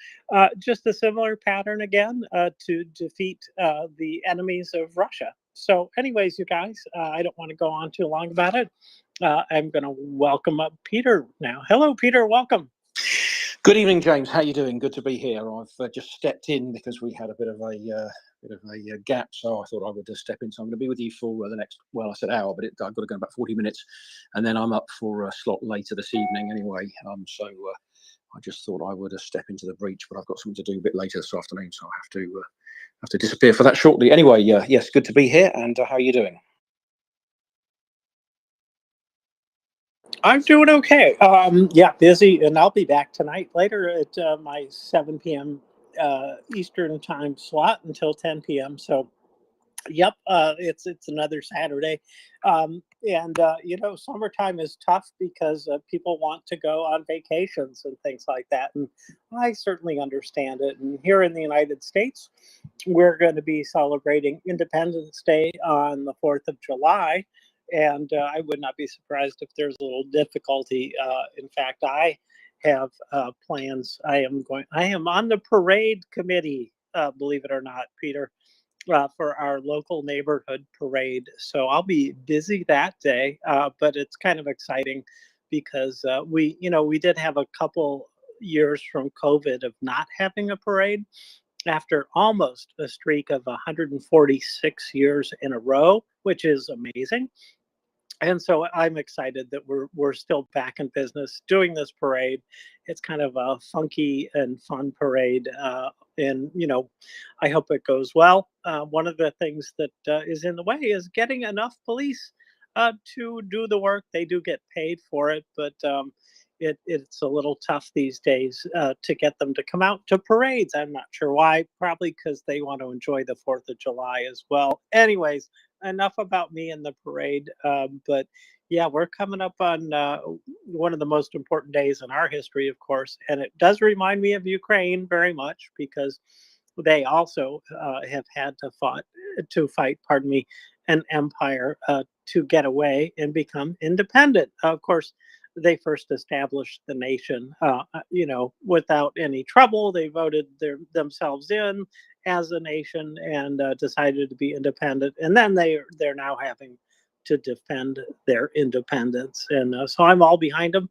just a similar pattern again to defeat the enemies of Russia. So, anyways, you guys, I don't want to go on too long about it. I'm going to welcome up Peter now. Hello, Peter. Welcome. Good evening, James. How you doing? Good to be here. I've just stepped in because we had a bit of a gap, so I thought I would just step in. So I'm going to be with you for the next, well, I said hour, but I've got to go in about 40 minutes, and then I'm up for a slot later this evening anyway. So I just thought I would step into the breach, but I've got something to do a bit later this afternoon, so I have to disappear for that shortly. Anyway, yes, good to be here. And how are you doing? I'm doing okay. Yeah, busy, and I'll be back tonight later at my 7 p.m. Eastern time slot until 10 p.m. So, yep, it's another Saturday, and summertime is tough because people want to go on vacations and things like that, and I certainly understand it. And here in the United States, we're going to be celebrating Independence Day on the 4th of July. And I would not be surprised if there's a little difficulty. In fact, I have plans. I am on the parade committee, believe it or not, Peter, for our local neighborhood parade. So I'll be busy that day, but it's kind of exciting because we did have a couple years from COVID of not having a parade after almost a streak of 146 years in a row, which is amazing. And so I'm excited that we're still back in business doing this parade. It's kind of a funky and fun parade, and I hope it goes well. One of the things that is in the way is getting enough police to do the work. They do get paid for it, but it's a little tough these days to get them to come out to parades. I'm not sure why. Probably because they want to enjoy the 4th of July as well. Anyways, enough about me and the parade. But yeah, we're coming up on one of the most important days in our history, of course, and it does remind me of Ukraine very much because they also have had to fight, pardon me, an empire to get away and become independent. Of course, they first established the nation, without any trouble. They voted themselves in as a nation and decided to be independent, and then they're now having to defend their independence, and so I'm all behind them,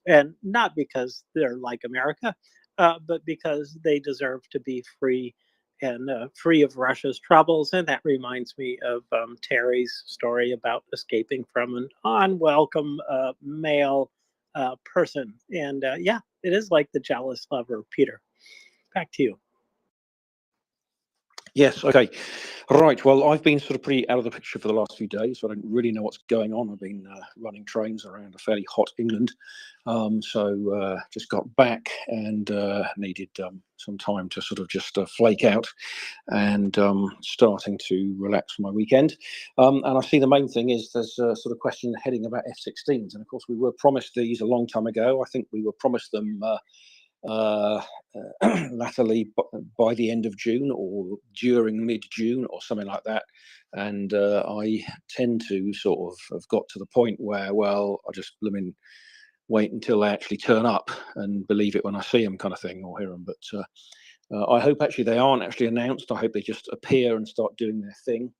and not because they're like America, but because they deserve to be free and free of Russia's troubles. And that reminds me of Terry's story about escaping from an unwelcome male person. And yeah, it is like the jealous lover, Peter. Back to you. Yes, okay. Right, well, I've been sort of pretty out of the picture for the last few days, so I don't really know what's going on. I've been running trains around a fairly hot England, so just got back and needed some time to sort of just flake out and starting to relax for my weekend. And I see the main thing is there's a sort of question heading about F-16s, and of course we were promised these a long time ago. I think we were promised them uh, latterly by the end of June or during mid-June or something like that. And I tend to sort of have got to the point where, well, I just wait until they actually turn up and believe it when I see them, kind of thing, or hear them. But I hope actually they aren't actually announced. I hope they just appear and start doing their thing.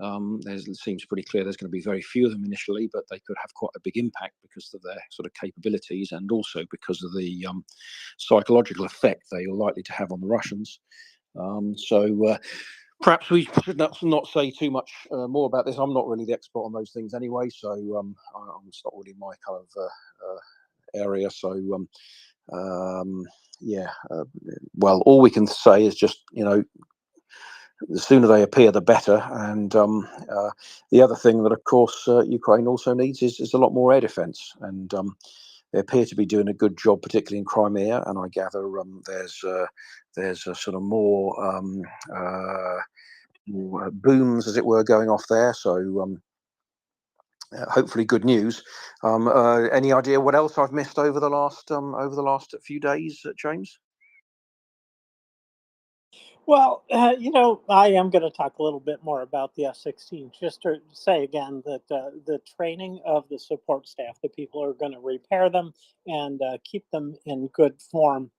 It seems pretty clear there's going to be very few of them initially, but they could have quite a big impact because of their sort of capabilities and also because of the psychological effect they are likely to have on the Russians. So perhaps we should not say too much more about this. I'm not really the expert on those things anyway, so it's not really my kind of area. So yeah, well, all we can say is just, the sooner they appear, the better. And the other thing that, of course, Ukraine also needs is a lot more air defence. And they appear to be doing a good job, particularly in Crimea. And I gather there's a sort of more booms, as it were, going off there. So hopefully, good news. Any idea what else I've missed over the last few days, James? Well, I am going to talk a little bit more about the F-16. Just to say again that the training of the support staff, the people who are going to repair them and keep them in good form,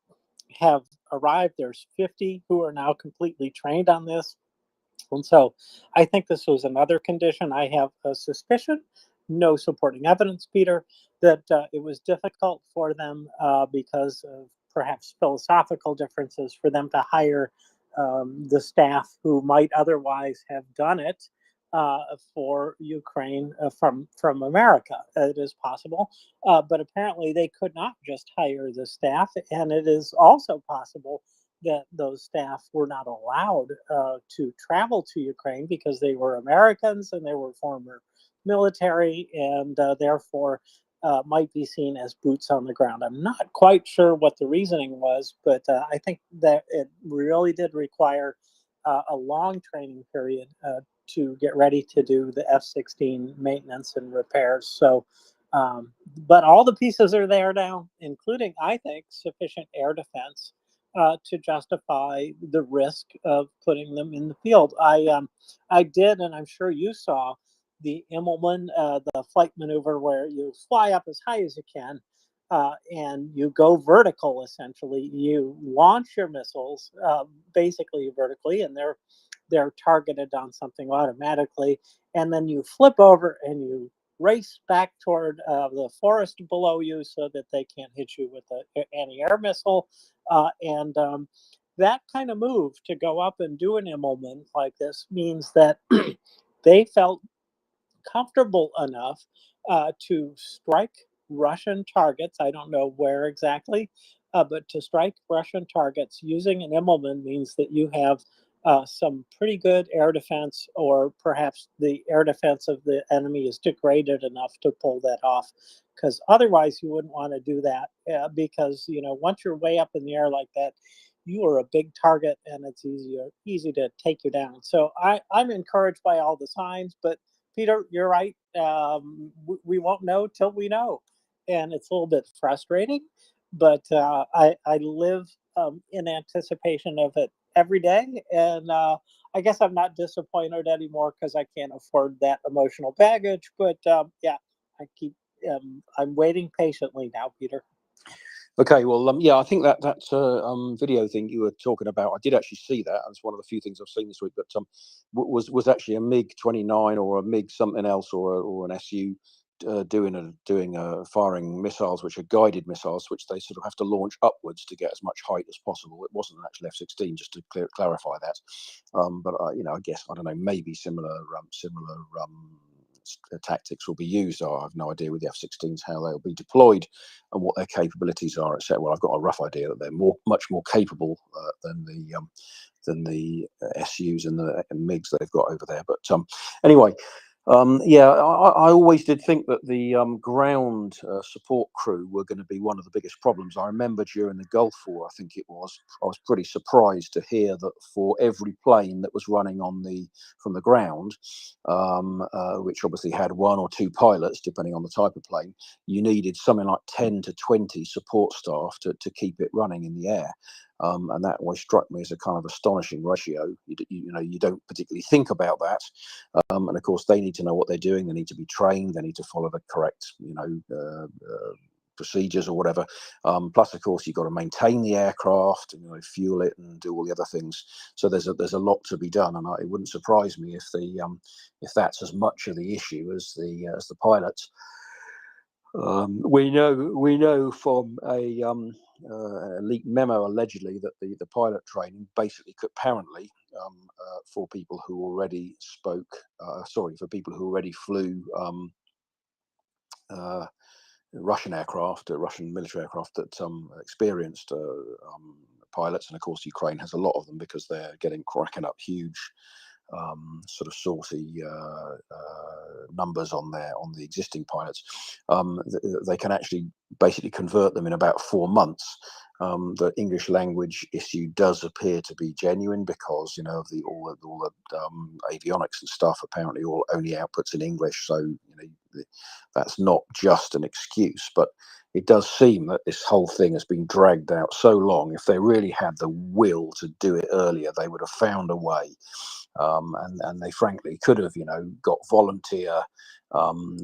have arrived. There's 50 who are now completely trained on this. And so I think this was another condition. I have a suspicion, no supporting evidence, Peter, that it was difficult for them because of perhaps philosophical differences for them to hire the staff who might otherwise have done it. for Ukraine from America. It is possible, but apparently they could not just hire the staff, and it is also possible that those staff were not allowed to travel to Ukraine because they were Americans and they were former military, and therefore might be seen as boots on the ground. I'm not quite sure what the reasoning was, but I think that it really did require a long training period to get ready to do the F-16 maintenance and repairs. So, but all the pieces are there now, including, I think, sufficient air defense to justify the risk of putting them in the field. I did, and I'm sure you saw the Immelman, the flight maneuver where you fly up as high as you can. And you go vertical. Essentially, you launch your missiles basically vertically, and they're targeted on something automatically, and then you flip over and you race back toward the forest below you so that they can't hit you with an anti-air missile. And that kind of move to go up and do an Immelman like this means that they felt comfortable enough to strike Russian targets. I don't know where exactly, but to strike Russian targets using an Immelman means that you have some pretty good air defense, or perhaps the air defense of the enemy is degraded enough to pull that off. Because otherwise, you wouldn't want to do that because once you're way up in the air like that, you are a big target and it's easy to take you down. So I'm encouraged by all the signs, but Peter, you're right. We won't know till we know, and it's a little bit frustrating. But I live in anticipation of it every day, and I guess I'm not disappointed anymore because I can't afford that emotional baggage. But yeah, I keep I'm waiting patiently now, Peter. Okay, well, yeah, I think that video thing you were talking about, I did actually see that. It's one of the few things I've seen this week. But was actually a MiG 29 or a MiG something else, or an SU firing missiles, which are guided missiles, which they sort of have to launch upwards to get as much height as possible. It wasn't an actual F-16, just to clarify that. But I guess, I don't know, maybe similar tactics will be used. I have no idea with the F-16s how they'll be deployed and what their capabilities are, etc. Well, I've got a rough idea that they're much more capable than the SUs and the MiGs that they've got over there. But anyway. Yeah, I always did think that the ground support crew were going to be one of the biggest problems. I remember during the Gulf War, I think it was, I was pretty surprised to hear that for every plane that was running from the ground, which obviously had one or two pilots, depending on the type of plane, you needed something like 10 to 20 support staff to keep it running in the air. And that always struck me as a kind of astonishing ratio. You don't particularly think about that. And of course, they need to know what they're doing. They need to be trained. They need to follow the correct, procedures or whatever. Plus, of course, you've got to maintain the aircraft and fuel it and do all the other things. So there's a lot to be done, and it wouldn't surprise me if that's as much of the issue as the pilots. We know from a leaked memo allegedly that the pilot training basically apparently for people who already for people who already flew Russian military aircraft that experienced pilots, and of course Ukraine has a lot of them because they're cracking up huge sort of saucy numbers on the existing pilots. They can actually basically convert them in about 4 months. The English language issue does appear to be genuine because of all the avionics and stuff apparently all only outputs in English, so that's not just an excuse, but it does seem that this whole thing has been dragged out so long. If they really had the will to do it earlier, they would have found a way. And they frankly could have, got volunteer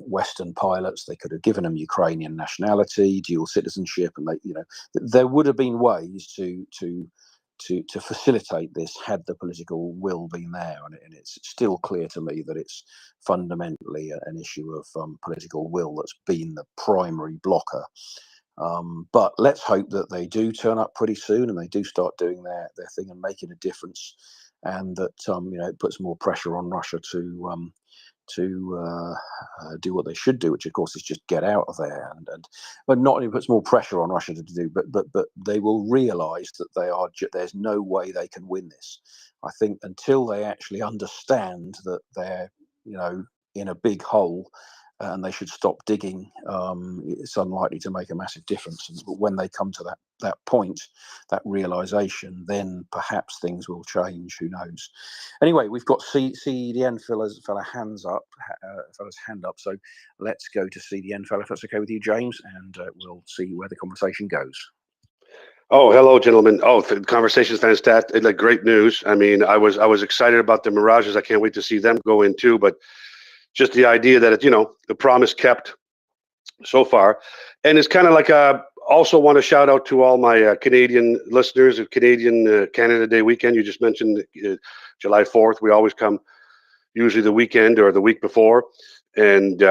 Western pilots. They could have given them Ukrainian nationality, dual citizenship, and there would have been ways to facilitate this had the political will been there. And it's still clear to me that it's fundamentally an issue of political will that's been the primary blocker. But let's hope that they do turn up pretty soon and they do start doing their thing and making a difference. and that it puts more pressure on Russia to do what they should do, which of course is just get out of there, but not only puts more pressure on Russia to do, but they will realise that there's no way they can win this. I think until they actually understand that they're in a big hole and they should stop digging, it's unlikely to make a massive difference. But when they come to that point, that realization, then perhaps things will change. Who knows? Anyway, we've got CDN fella's hand up. So let's go to CDN fella, if that's okay with you, James, and we'll see where the conversation goes. Oh, hello, gentlemen. Oh, the conversation is fantastic. Like, great news. I mean, I was excited about the Mirages. I can't wait to see them go in too. But just the idea that the promise kept so far, and it's kind of like also want to shout out to all my Canadian listeners of Canadian Canada Day weekend. You just mentioned July 4th. We always come usually the weekend or the week before. And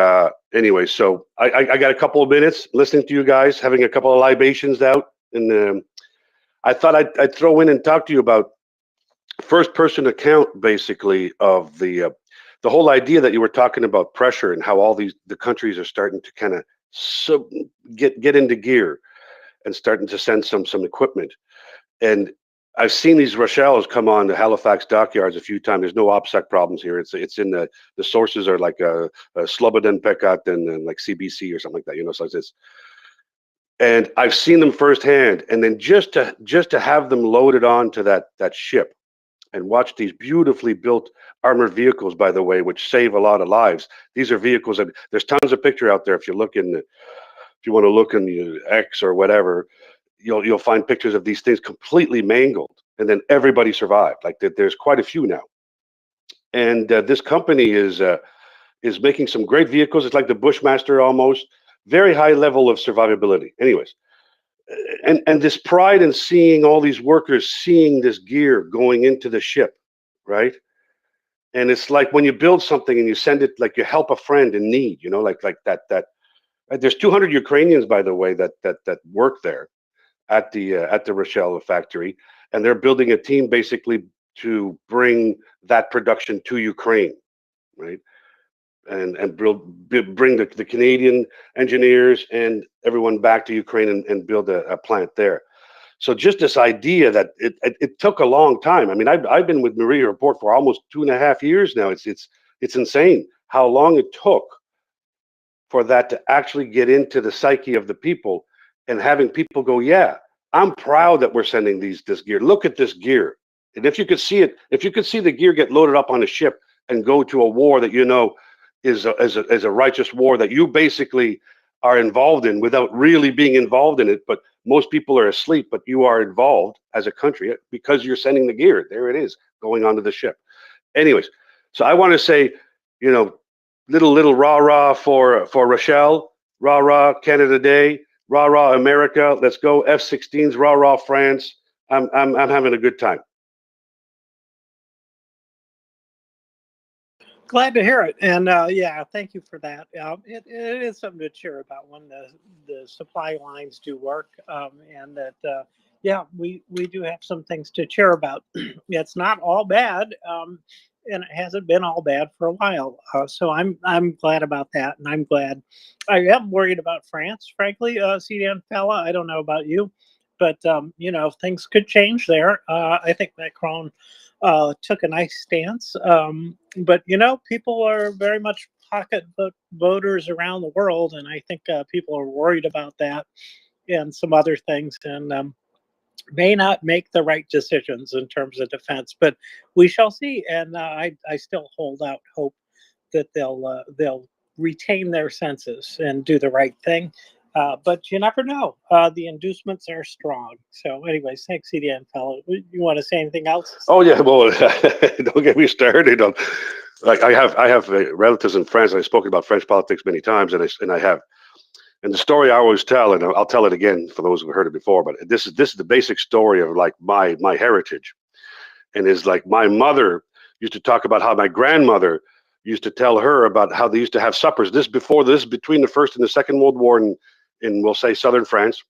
anyway, so I got a couple of minutes listening to you guys, having a couple of libations out. And I thought I'd throw in and talk to you about first-person account, basically, of the whole idea that you were talking about pressure and how all the countries are starting to kind of get into gear and starting to send some equipment. And I've seen these Rochelles come on the Halifax dockyards a few times. There's no OPSEC problems here. It's in the sources are like a Slobodan Pekat and like CBC or something like that. So it's. And I've seen them firsthand, and then just to have them loaded onto that ship, and watch these beautifully built armored vehicles, by the way, which save a lot of lives. These are vehicles that there's tons of picture out there. If you want to look in the X or whatever, you'll find pictures of these things completely mangled, and then everybody survived. Like there's quite a few now, and this company is making some great vehicles. It's like the Bushmaster almost. Very high level of survivability. Anyways, and this pride in seeing all these workers seeing this gear going into the ship, right? And it's like when you build something and you send it, like you help a friend in need, like that. There's 200 Ukrainians, by the way, that work there at the Rochelle factory, and they're building a team basically to bring that production to Ukraine, right? And bring the Canadian engineers and everyone back to Ukraine and build a plant there. So just this idea that it took a long time. I mean, I've been with MriyaReport for almost 2.5 years now. It's insane how long it took for that to actually get into the psyche of the people, and having people go, yeah, I'm proud that we're sending this gear. Look at this gear. And if you could see it, if you could see the gear get loaded up on a ship and go to a war that is a righteous war that you basically are involved in without really being involved in it, but most people are asleep, but you are involved as a country because you're sending the gear. There it is, going onto the ship. Anyways, so I want to say, little rah-rah for Rochelle, rah-rah Canada Day, rah-rah America, let's go, F-16s, rah-rah France. I'm having a good time. Glad to hear it, and yeah, thank you for that. It is something to cheer about when the supply lines do work, and that yeah, we do have some things to cheer about. It's not all bad, and it hasn't been all bad for a while. So I'm glad about that, and I'm glad. I am worried about France, frankly, CDN fella. I don't know about you, but things could change there. I think Macron took a nice stance. But people are very much pocket voters around the world, and I think people are worried about that and some other things, and may not make the right decisions in terms of defense. But we shall see, and I still hold out hope that they'll retain their senses and do the right thing. But you never know. The inducements are strong. So, anyways, thanks, CDN fellow. You want to say anything else? Oh yeah, well, don't get me started on. Like I have relatives in France. I've spoken about French politics many times, and the story I always tell, and I'll tell it again for those who heard it before. But this is the basic story of like my heritage, and is like my mother used to talk about how my grandmother used to tell her about how they used to have suppers. This between the First and the Second World War in we'll say southern France,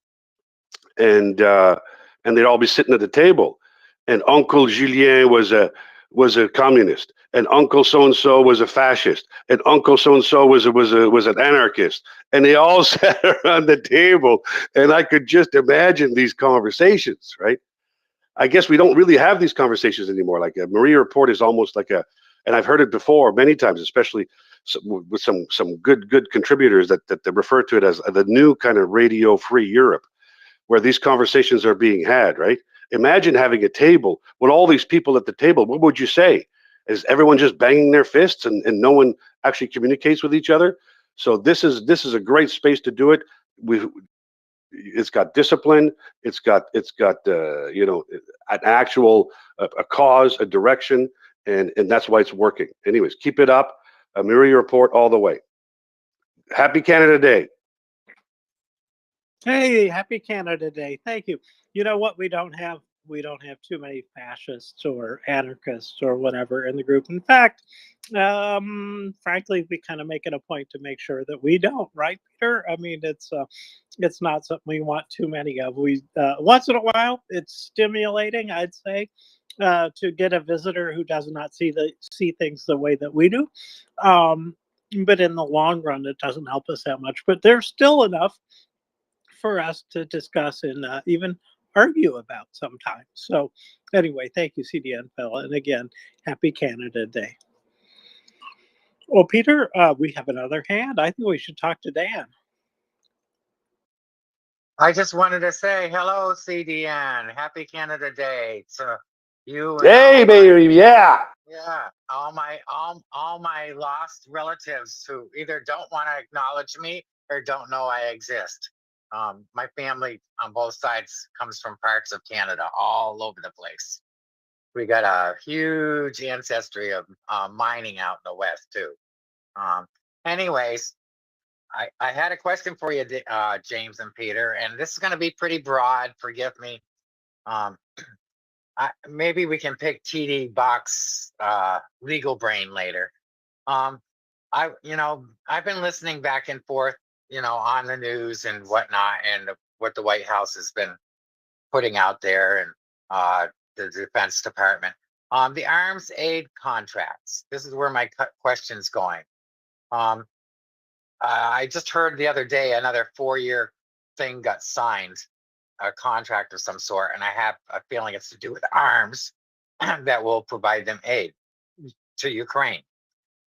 and they'd all be sitting at the table, and Uncle Julien was a communist, and Uncle so and so was a fascist, and Uncle so and so was an anarchist, and they all sat around the table, and I could just imagine these conversations, right? I guess we don't really have these conversations anymore. Like a MriyaReport is almost like a, and I've heard it before many times, especially with some good contributors that refer to it as the new kind of radio free Europe, where these conversations are being had, right? Imagine having a table with all these people at the table. What would you say? Is everyone just banging their fists and no one actually communicates with each other? So this is a great space to do it. It's got discipline. It's got an actual a cause, a direction, and that's why it's working. Anyways, keep it up. MriyaReport all the way. Happy Canada Day. Hey, happy Canada Day. Thank you. You know what? We don't have too many fascists or anarchists or whatever in the group. In fact, frankly, we kind of make it a point to make sure that we don't, right, Peter? I mean, it's not something we want too many of. We once in a while, it's stimulating, I'd say, to get a visitor who does not see things the way that we do. But in the long run, it doesn't help us that much. But there's still enough for us to discuss and even argue about sometimes. So anyway, thank you, CDN fella. And again, happy Canada Day. Well, Peter, we have another hand. I think we should talk to Dan. I just wanted to say hello, CDN. Happy Canada Day to you and Hey, baby, yeah. all my lost relatives who either don't want to acknowledge me or don't know I exist. My family on both sides comes from parts of Canada, all over the place. We got a huge ancestry of mining out in the West too. Um, anyways, I had a question for you, James and Peter, and this is going to be pretty broad. Forgive me. Um, maybe we can pick TD Box legal brain later. I've been listening back and forth, on the news and whatnot, and what the White House has been putting out there, and the Defense Department. The arms aid contracts. This is where my question's going. Um, I just heard the other day another 4-year thing got signed, a contract of some sort, and I have a feeling it's to do with arms that will provide them aid to Ukraine.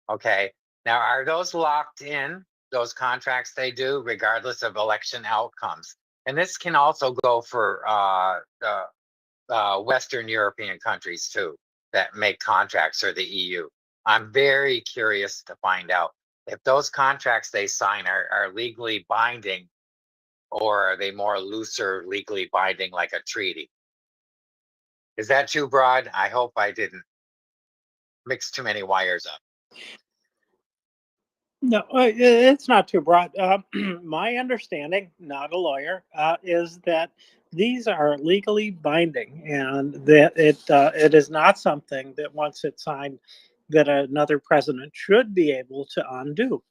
Okay. Now, are those locked in, those contracts they do, regardless of election outcomes? And this can also go for Western European countries too, that make contracts, or the EU. I'm very curious to find out if those contracts they sign are legally binding, or are they more looser, legally binding, like a treaty? Is that too broad? I hope I didn't mix too many wires up. No, it's not too broad. My understanding, not a lawyer, is that these are legally binding, and that it is not something that once it's signed, that another president should be able to undo.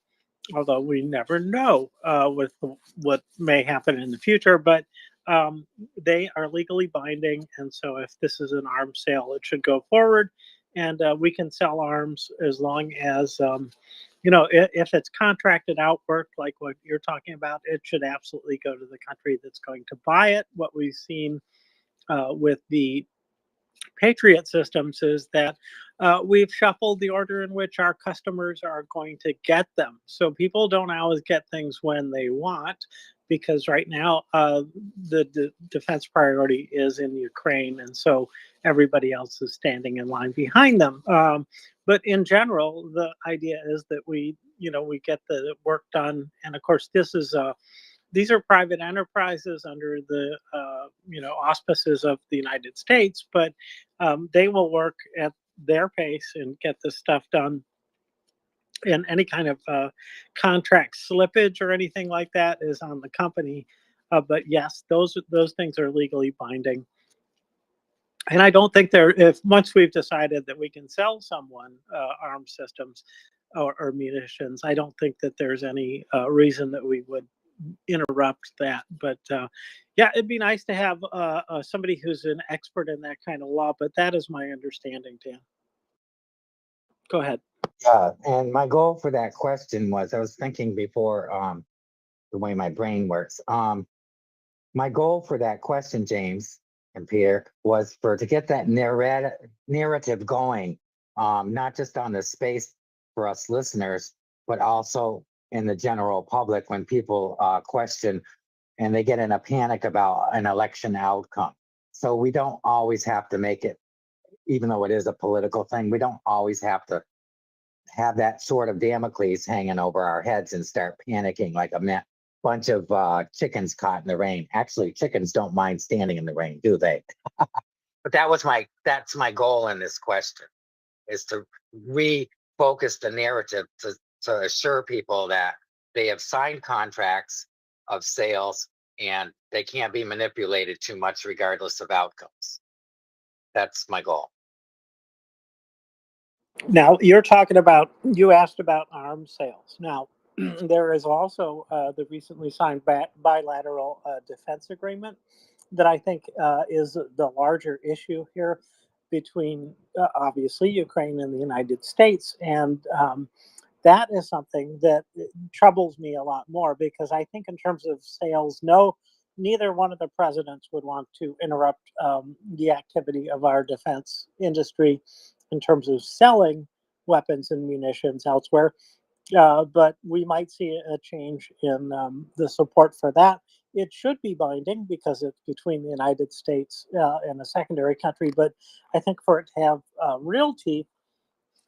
Although we never know with what may happen in the future, but they are legally binding, and so if this is an arms sale, it should go forward, and we can sell arms as long as if it's contracted out work like what you're talking about. It should absolutely go to the country that's going to buy it. What we've seen with the Patriot systems is that we've shuffled the order in which our customers are going to get them. So people don't always get things when they want, because right now the defense priority is in Ukraine, and so everybody else is standing in line behind them. But in general, the idea is that we get the work done, and of course these are private enterprises under the auspices of the United States, but they will work at their pace and get this stuff done. And any kind of contract slippage or anything like that is on the company. But yes, those things are legally binding. And I don't think if once we've decided that we can sell someone arms systems or munitions, I don't think that there's any reason that we would interrupt that. But Yeah, it'd be nice to have somebody who's an expert in that kind of law, but that is my understanding, Dan. Go ahead. Yeah, and my goal for that question was, I was thinking before, the way my brain works. My goal for that question, James and Peter, was to get that narrative going, not just on the space for us listeners, but also in the general public when people question and they get in a panic about an election outcome. So we don't always have to make it, even though it is a political thing, we don't always have to have that sort of Damocles hanging over our heads and start panicking like a bunch of chickens caught in the rain. Actually, chickens don't mind standing in the rain, do they? But that's my goal in this question, is to refocus the narrative to assure people that they have signed contracts of sales and they can't be manipulated too much regardless of outcomes. That's my goal. Now, you asked about arms sales. Now, there is also the recently signed bilateral defense agreement that I think is the larger issue here between, obviously, Ukraine and the United States. And that is something that troubles me a lot more, because I think in terms of sales, neither one of the presidents would want to interrupt the activity of our defense industry in terms of selling weapons and munitions elsewhere. But we might see a change in the support for that. It should be binding because it's between the United States and a secondary country. But I think for it to have real teeth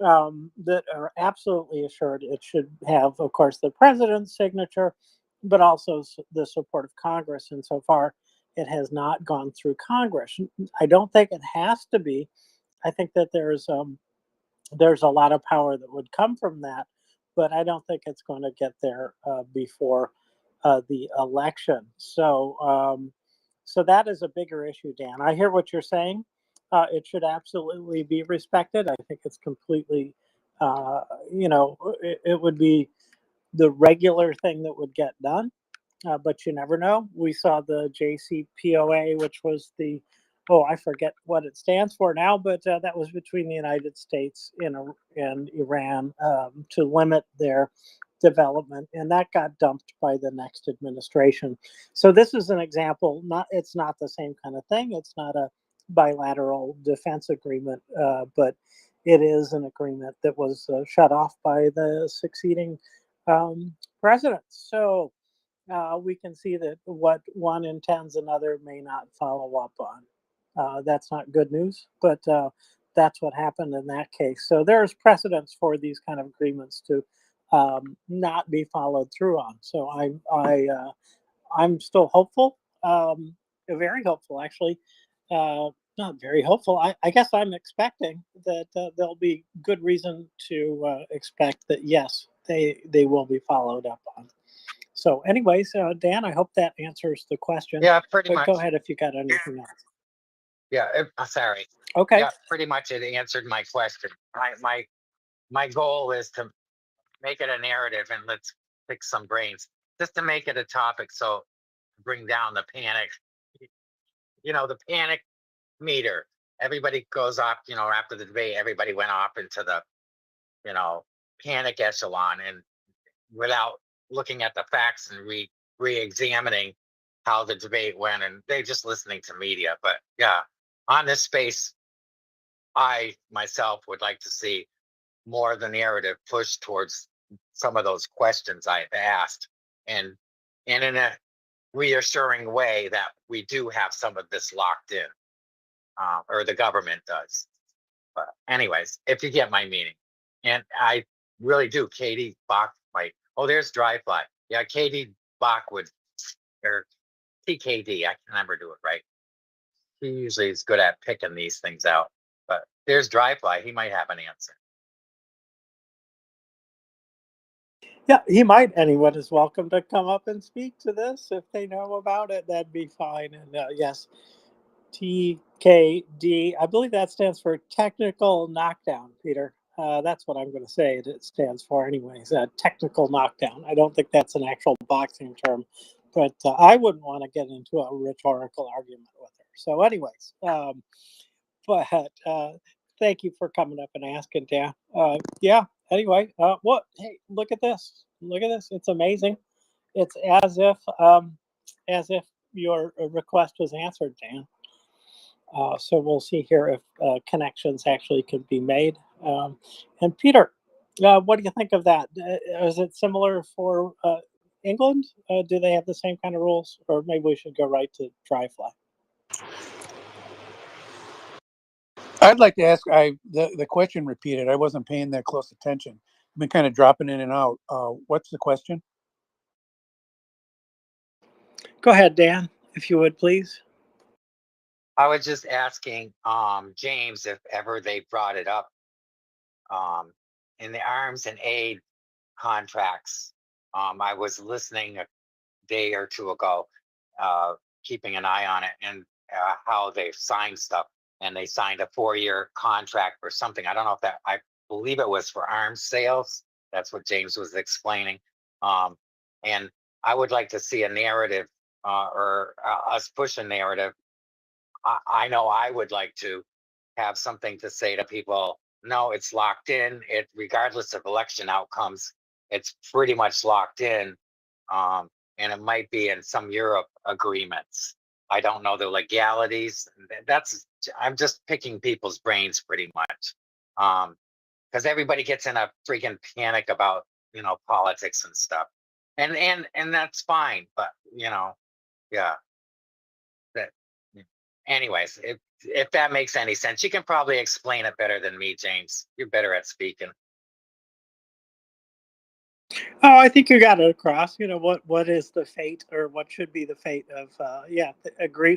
that are absolutely assured, it should have, of course, the president's signature, but also the support of Congress. And so far, it has not gone through Congress. I don't think it has to be. I think that there's a lot of power that would come from that, but I don't think it's going to get there before the election. So that is a bigger issue, Dan. I hear what you're saying. It should absolutely be respected. I think it's completely, it would be the regular thing that would get done. But you never know. We saw the JCPOA, which was I forget what it stands for now, but that was between the United States and Iran to limit their development, and that got dumped by the next administration. So this is an example. It's not the same kind of thing. It's not a bilateral defense agreement, but it is an agreement that was shut off by the succeeding presidents. So we can see that what one intends, another may not follow up on. That's not good news, but that's what happened in that case. So there's precedence for these kind of agreements to not be followed through on. So I'm still hopeful, very hopeful actually. Not very hopeful. I guess I'm expecting that there'll be good reason to expect that yes, they will be followed up on. So, anyways, Dan, I hope that answers the question. Yeah, pretty But much. go ahead if you got anything else. Yeah, sorry. Okay. Yeah, pretty much it answered my question. My goal is to make it a narrative, and let's pick some brains just to make it a topic. So bring down the panic, the panic meter. Everybody goes off, after the debate, everybody went off into the, panic echelon, and without looking at the facts and re-examining how the debate went, and they're just listening to media. But yeah, on this space, I myself would like to see more of the narrative pushed towards some of those questions I asked, and in a reassuring way that we do have some of this locked in, or the government does. But anyways, if you get my meaning, and I really do, Katie Bach might. Oh, there's Dryfly. Yeah, Katie Bach or TKD. I can never do it right. He usually is good at picking these things out. But there's Dryfly. He might have an answer. Yeah, he might. Anyone is welcome to come up and speak to this if they know about it. That'd be fine. And yes, TKD. I believe that stands for technical knockdown, Peter. That's what I'm going to say it stands for anyways, technical knockdown. I don't think that's an actual boxing term, but I wouldn't want to get into a rhetorical argument with her. So, anyways, but thank you for coming up and asking, Dan. Yeah. Anyway, what? Hey, look at this! Look at this! It's amazing. It's as if your request was answered, Dan. So we'll see here if connections actually could be made. And Peter, what do you think of that? Is it similar for England? Do they have the same kind of rules, or maybe we should go right to dry-fly? I'd like to ask the question repeated. I wasn't paying that close attention. I've been kind of dropping in and out. What's the question? Go ahead, Dan, if you would, please. I was just asking James if ever they brought it up in the arms and aid contracts. I was listening a day or two ago, keeping an eye on it and how they've signed stuff. And they signed a 4-year contract or something. I don't know if that, I believe it was for arms sales. That's what James was explaining. And I would like to see a narrative or us push a narrative. I know I would like to have something to say to people. No, it's locked in. It, regardless of election outcomes, it's pretty much locked in. And it might be in some Europe agreements. I don't know the legalities. I'm just picking people's brains pretty much. Because everybody gets in a freaking panic about, politics and stuff. And that's fine, but yeah. That anyways, if that makes any sense, you can probably explain it better than me, James. You're better at speaking. Oh, I think you got it across. What is the fate, or what should be the fate of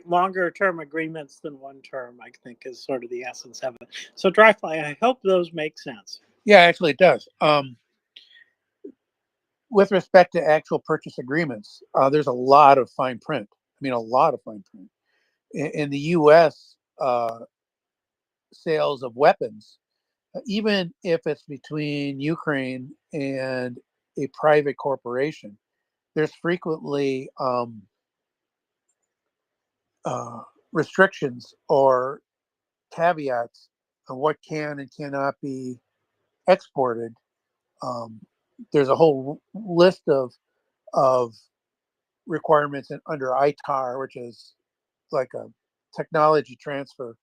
longer term agreements than one term, I think is sort of the essence of it. So dry-fly, I hope those make sense. Yeah, actually it does. With respect to actual purchase agreements, there's a lot of fine print. I mean, a lot of fine print. In the U.S., sales of weapons, even if it's between Ukraine and a private corporation, there's frequently restrictions or caveats on what can and cannot be exported. There's a whole list of requirements under ITAR, which is like a technology transfer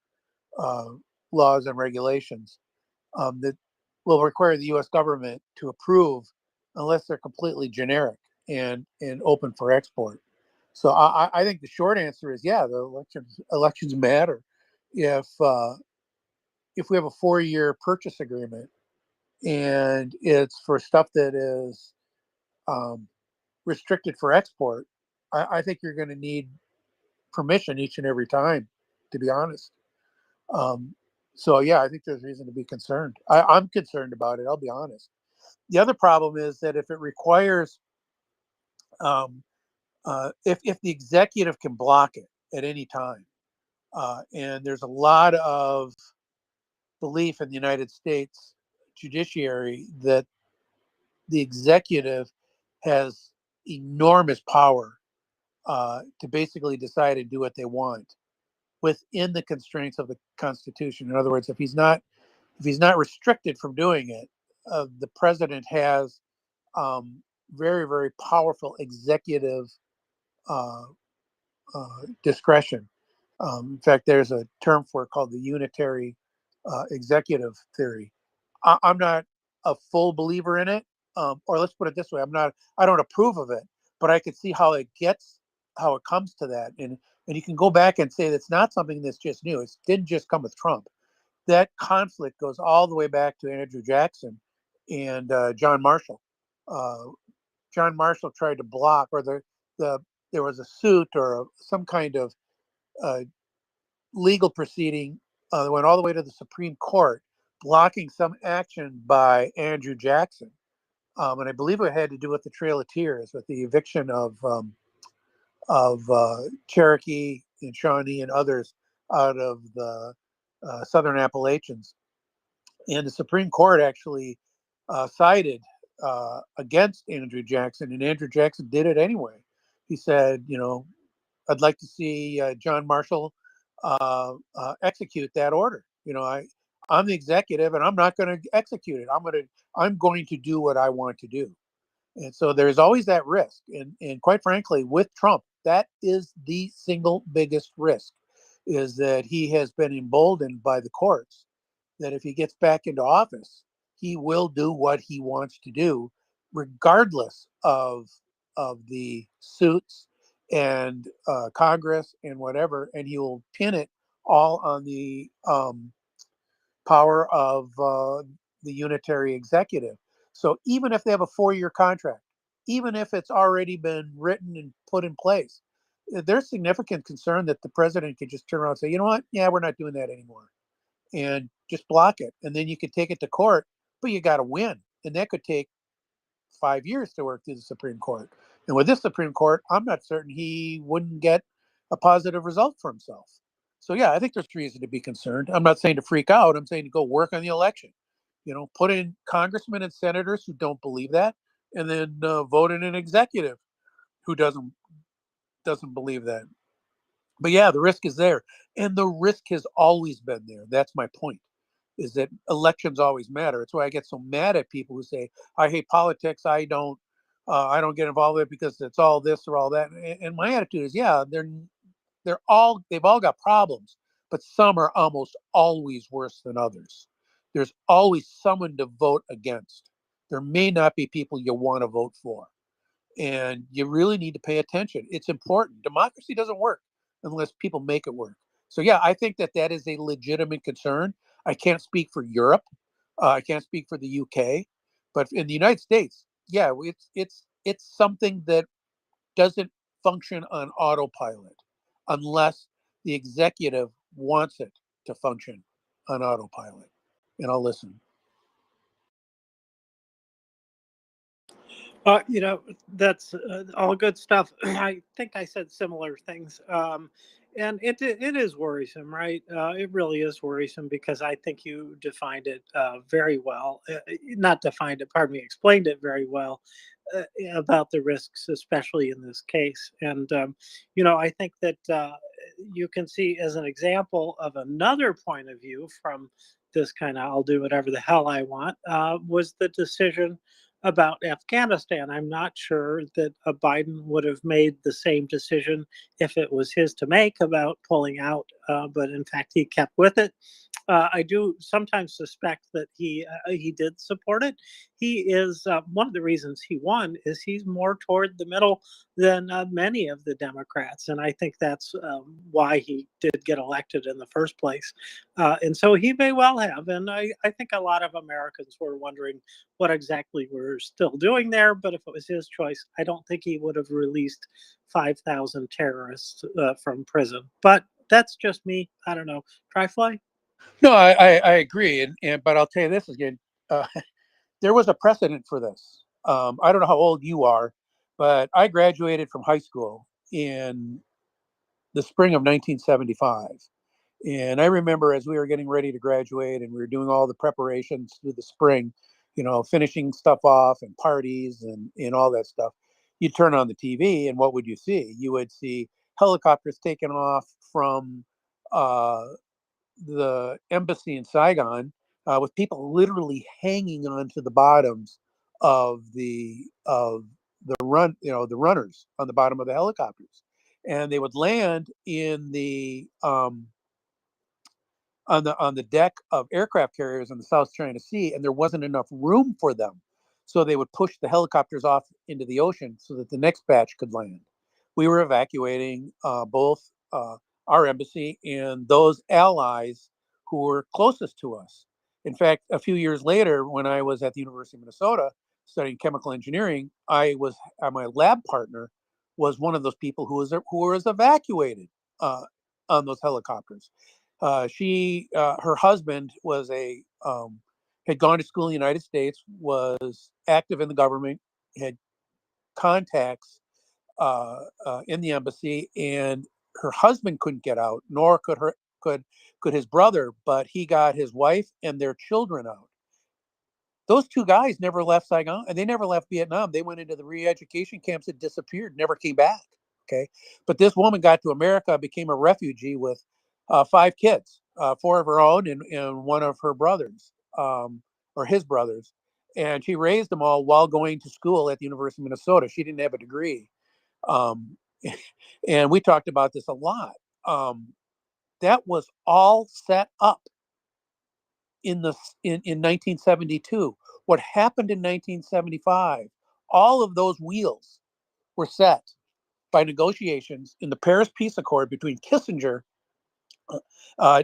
laws and regulations that will require the U.S. government to approve unless they're completely generic and open for export. So I think the short answer is yeah, the elections matter. If we have a 4-year purchase agreement and it's for stuff that is restricted for export, I think you're going to need permission each and every time, to be honest. So yeah, I think there's reason to be concerned. I'm concerned about it. I'll be honest. The other problem is that if it requires, if the executive can block it at any time, and there's a lot of belief in the United States judiciary that the executive has enormous power to basically decide and do what they want within the constraints of the Constitution. In other words, if he's not restricted from doing it, the president has very, very powerful executive uh, discretion. In fact, there's a term for it called the unitary executive theory. I'm not a full believer in it, or let's put it this way: I don't approve of it, but I could see how it comes to that, and you can go back and say that's not something that's just new. It didn't just come with Trump. That conflict goes all the way back to Andrew Jackson and John Marshall. Uh, John Marshall tried to block, or there was a suit or some kind of uh, legal proceeding that went all the way to the Supreme Court, blocking some action by Andrew Jackson. And I believe it had to do with the Trail of Tears, with the eviction of Cherokee and Shawnee and others out of the Southern Appalachians. And the Supreme Court actually sided against Andrew Jackson, and Andrew Jackson did it anyway. He said, I'd like to see John Marshall execute that order. I'm the executive, and I'm not going to execute it. I'm going to do what I want to do. And so there's always that risk. And quite frankly, with Trump, that is the single biggest risk, is that he has been emboldened by the courts, that if he gets back into office, he will do what he wants to do, regardless of the suits and Congress and whatever, and he will pin it all on the power of the unitary executive. So even if they have a 4-year contract, even if it's already been written and put in place, there's significant concern that the president could just turn around and say, you know what? Yeah, we're not doing that anymore, and just block it. And then you could take it to court, but you got to win. And that could take 5 years to work through the Supreme Court. And with this Supreme Court, I'm not certain he wouldn't get a positive result for himself. So yeah, I think there's reason to be concerned. I'm not saying to freak out. I'm saying to go work on the election. Put in congressmen and senators who don't believe that, and then vote in an executive who doesn't believe that. But yeah, the risk is there, and the risk has always been there. That's my point, is that elections always matter. It's why I get so mad at people who say, I hate politics. I don't get involved with it because it's all this or all that. And my attitude is, yeah, they've all got problems, but some are almost always worse than others. There's always someone to vote against. There may not be people you want to vote for, and you really need to pay attention. It's important. Democracy doesn't work unless people make it work. So yeah, I think that is a legitimate concern. I can't speak for Europe. I can't speak for the UK, but in the United States, yeah, it's something that doesn't function on autopilot unless the executive wants it to function on autopilot. And I'll listen. That's all good stuff. I think I said similar things. And it is worrisome, right? It really is worrisome because I think you defined it very well. Not defined it, pardon me, explained it very well about the risks, especially in this case. And, I think that you can see as an example of another point of view from this kind of I'll do whatever the hell I want was the decision about Afghanistan. I'm not sure that Biden would have made the same decision if it was his to make about pulling out, but in fact, he kept with it. I do sometimes suspect that he did support it. He is one of the reasons he won is he's more toward the middle than many of the Democrats, and I think that's why he did get elected in the first place. And so he may well have, and I think a lot of Americans were wondering what exactly we're still doing there. But if it was his choice, I don't think he would have released 5,000 terrorists from prison. But that's just me. I don't know. Tryfly? No, I agree, but I'll tell you this again. Uh, there was a precedent for this. I don't know how old you are, but I graduated from high school in the spring of 1975. And I remember as we were getting ready to graduate and we were doing all the preparations through the spring, finishing stuff off and parties and all that stuff, you turn on the TV and what would you see? You would see helicopters taking off from uh, the embassy in Saigon with people literally hanging onto the bottoms of the runners on the bottom of the helicopters, and they would land in the on the deck of aircraft carriers in the South China Sea, and there wasn't enough room for them, so they would push the helicopters off into the ocean so that the next batch could land. We were evacuating both our embassy and those allies who were closest to us. In fact, a few years later, when I was at the University of Minnesota studying chemical engineering, I was my lab partner was one of those people who was evacuated on those helicopters. Her husband had gone to school in the United States, was active in the government, had contacts in the embassy, and her husband couldn't get out, nor could his brother, but he got his wife and their children out. Those two guys never left Saigon, and they never left Vietnam. They went into the re-education camps and disappeared, never came back. Okay, but this woman got to America, became a refugee with 5 kids, 4 of her own and one of her brothers, or his brothers, and she raised them all while going to school at the University of Minnesota. She didn't have a degree, um, and we talked about this a lot. That was all set up in 1972. What happened in 1975? All of those wheels were set by negotiations in the Paris Peace Accord between Kissinger.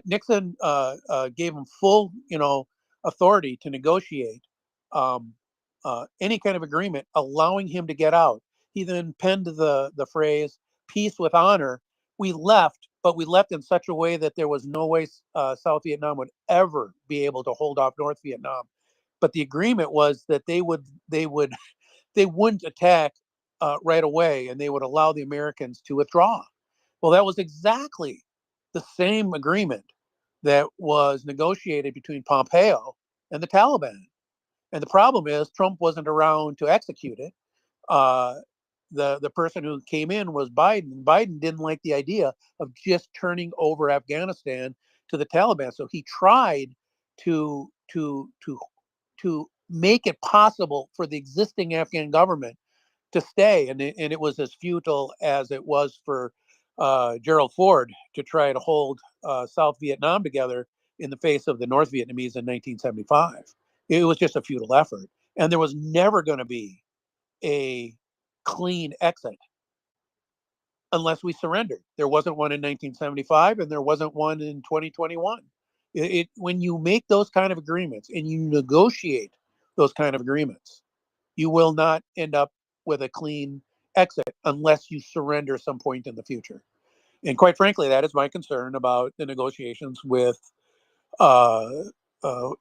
Nixon gave him full, authority to negotiate um, any kind of agreement, allowing him to get out. He then penned the phrase "peace with honor." We left, but we left in such a way that there was no way South Vietnam would ever be able to hold off North Vietnam. But the agreement was that they wouldn't attack right away, and they would allow the Americans to withdraw. Well, that was exactly the same agreement that was negotiated between Pompeo and the Taliban. And the problem is Trump wasn't around to execute it. Uh, the person who came in was Biden. Biden didn't like the idea of just turning over Afghanistan to the Taliban, so he tried to to to to make it possible for the existing Afghan government to stay, and it was as futile as it was for Gerald Ford to try to hold South Vietnam together in the face of the North Vietnamese in 1975. It was just a futile effort, and there was never going to be a clean exit unless we surrendered. There wasn't one in 1975, and there wasn't one in 2021. When you make those kind of agreements and you negotiate those kind of agreements, you will not end up with a clean exit unless you surrender some point in the future. And quite frankly, that is my concern about the negotiations uh,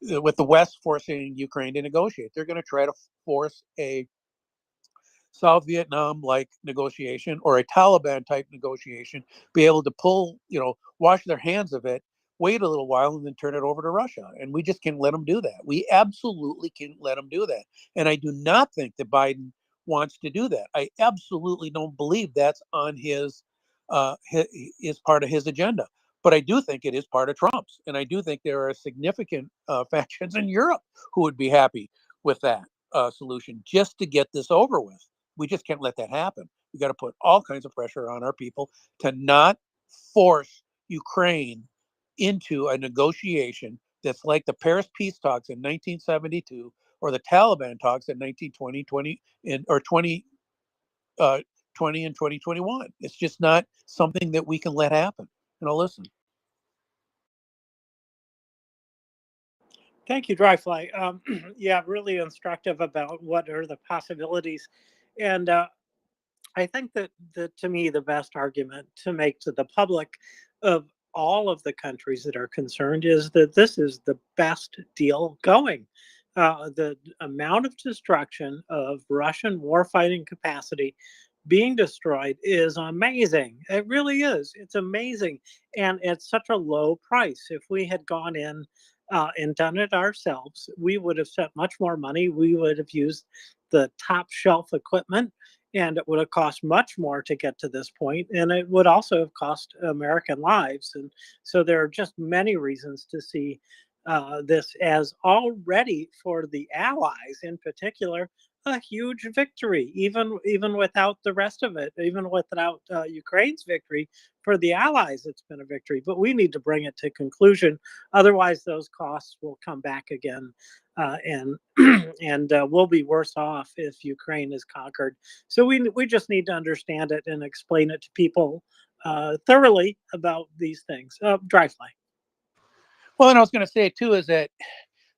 with the West forcing Ukraine to negotiate. They're going to try to force a South Vietnam like negotiation or a Taliban type negotiation, be able to pull, wash their hands of it, wait a little while, and then turn it over to Russia. And we just can't let them do that. We absolutely can't let them do that. And I do not think that Biden wants to do that. I absolutely don't believe that's on is part of his agenda. But I do think it is part of Trump's. And I do think there are significant factions in Europe who would be happy with that solution just to get this over with. We just can't let that happen. We got to put all kinds of pressure on our people to not force Ukraine into a negotiation that's like the Paris peace talks in 1972 or the Taliban talks in 1920, or 2020 and 2021. It's just not something that we can let happen. Listen. Thank you, Dryfly. Yeah, really instructive about what are the possibilities. And I think that to me, the best argument to make to the public of all of the countries that are concerned is that this is the best deal going. The amount of destruction of Russian warfighting capacity being destroyed is amazing. It really is. It's amazing. And at such a low price. If we had gone in and done it ourselves, we would have spent much more money. We would have used the top shelf equipment, and it would have cost much more to get to this point, and it would also have cost American lives. And so there are just many reasons to see this as already, for the Allies in particular, a huge victory. Even without the rest of it, even without Ukraine's victory, for the Allies, it's been a victory. But we need to bring it to conclusion, otherwise those costs will come back again, and and we'll be worse off if Ukraine is conquered. So we just need to understand it and explain it to people thoroughly about these things. Dryfly. Well, and I was going to say too is that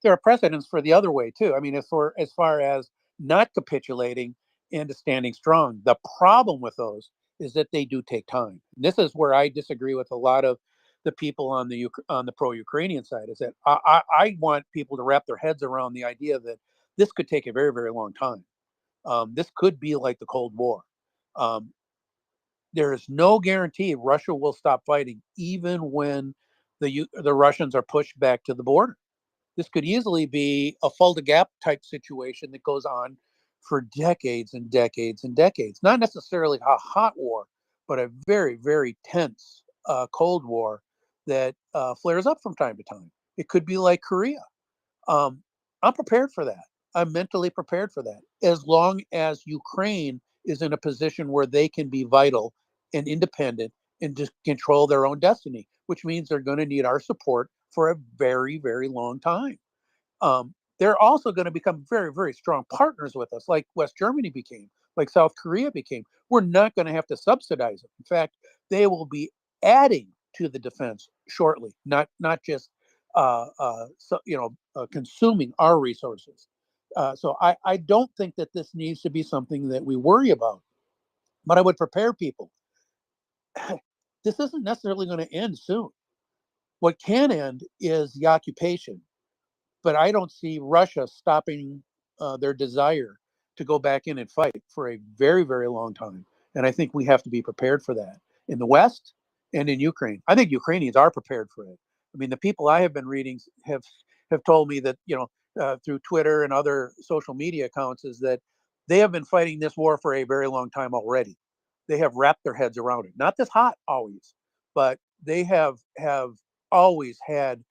there are precedents for the other way too. I mean, as far as not capitulating and standing strong, the problem with those is that they do take time. And this is where I disagree with a lot of the people on the pro-Ukrainian side. Is that I want people to wrap their heads around the idea that this could take a very, very long time. This could be like the Cold War. Um, there is no guarantee Russia will stop fighting, even when the Russians are pushed back to the border. This could easily be a Fulda Gap type situation that goes on for decades and decades and decades. Not necessarily a hot war, but a very, very tense Cold War that flares up from time to time. It could be like Korea. I'm prepared for that. I'm mentally prepared for that, as long as Ukraine is in a position where they can be vital and independent and just control their own destiny, which means they're going to need our support for a very, very long time. They're also going to become very, very strong partners with us, like West Germany became, like South Korea became. We're not going to have to subsidize it. In fact, they will be adding to the defense shortly, not just consuming our resources. So I don't think that this needs to be something that we worry about, but I would prepare people. This isn't necessarily going to end soon. What can end is the occupation, but I don't see Russia stopping their desire to go back in and fight for a very, very long time. And I think we have to be prepared for that in the West and in Ukraine. I think Ukrainians are prepared for it. I mean, the people I have been reading have told me that, through Twitter and other social media accounts, is that they have been fighting this war for a very long time already. They have wrapped their heads around it. Not this hot always, but they have always had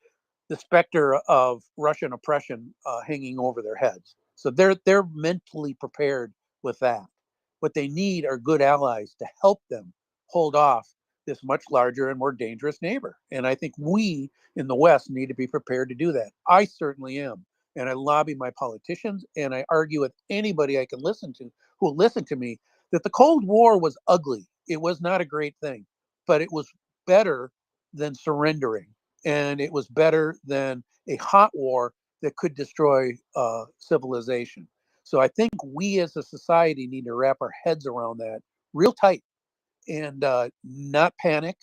the specter of Russian oppression hanging over their heads. So they're mentally prepared with that. What they need are good allies to help them hold off this much larger and more dangerous neighbor. And I think we in the West need to be prepared to do that. I certainly am. And I lobby my politicians and I argue with anybody I can listen to who will listen to me that the Cold War was ugly. It was not a great thing, but it was better than surrendering, and it was better than a hot war that could destroy civilization. So I think we as a society need to wrap our heads around that real tight and not panic,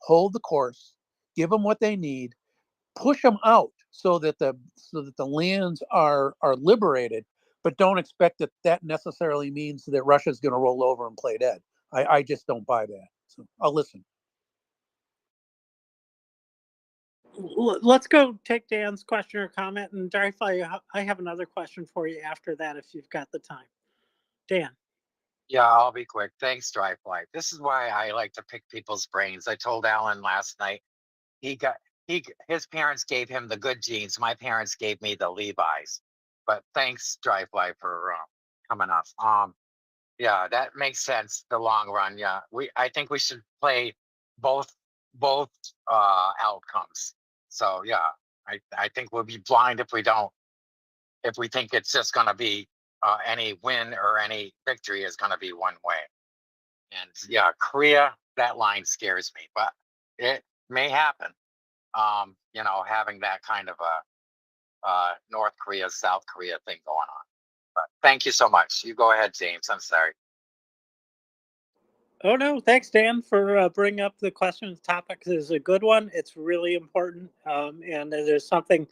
hold the course, give them what they need, push them out so that the lands are liberated, but don't expect that necessarily means that Russia's going to roll over and play dead. I just don't buy that. So I'll listen. Let's go take Dan's question or comment, and Darify, I have another question for you after that if you've got the time. Dan. Yeah, I'll be quick. Thanks, Drive Life. This is why I like to pick people's brains. I told Alan last night his parents gave him the good genes. My parents gave me the Levi's. But thanks, Drive Life, for coming up. Yeah, that makes sense. The long run. Yeah, I think we should play both outcomes. So yeah, I think we'll be blind if we don't. If we think it's just going to be any win or any victory is going to be one way. And yeah, Korea, that line scares me, but it may happen. Having that kind of a North Korea, South Korea thing going on. But thank you so much. You go ahead, James. I'm sorry. Oh no, thanks, Dan, for bringing up the question. The topic is a good one. It's really important, and there's something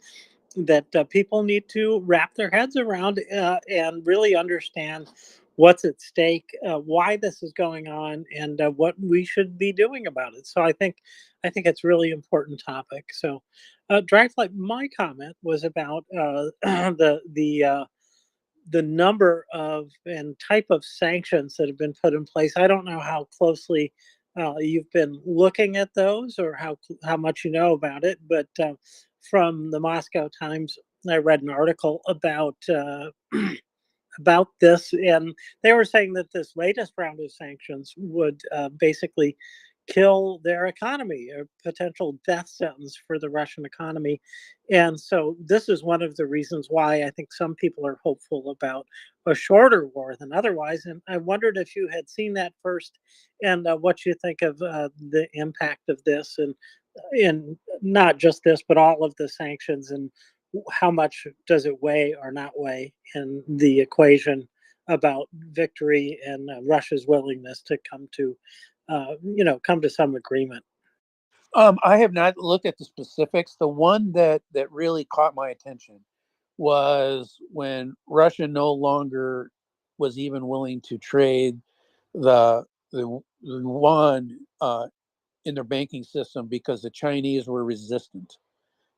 that people need to wrap their heads around and really understand what's at stake, why this is going on, and what we should be doing about it. So I think it's a really important topic. So, Dragflight, my comment was about the number of and type of sanctions that have been put in place. I don't know how closely you've been looking at those or how much you know about it, but from the Moscow Times, I read an article about about this, and they were saying that this latest round of sanctions would basically kill their economy, a potential death sentence for the Russian economy. And so this is one of the reasons why I think some people are hopeful about a shorter war than otherwise. And I wondered if you had seen that first and what you think of the impact of this and not just this, but all of the sanctions, and how much does it weigh or not weigh in the equation about victory and Russia's willingness to come to some agreement. I have not looked at the specifics. The one that really caught my attention was when Russia no longer was even willing to trade the yuan in their banking system because the Chinese were resistant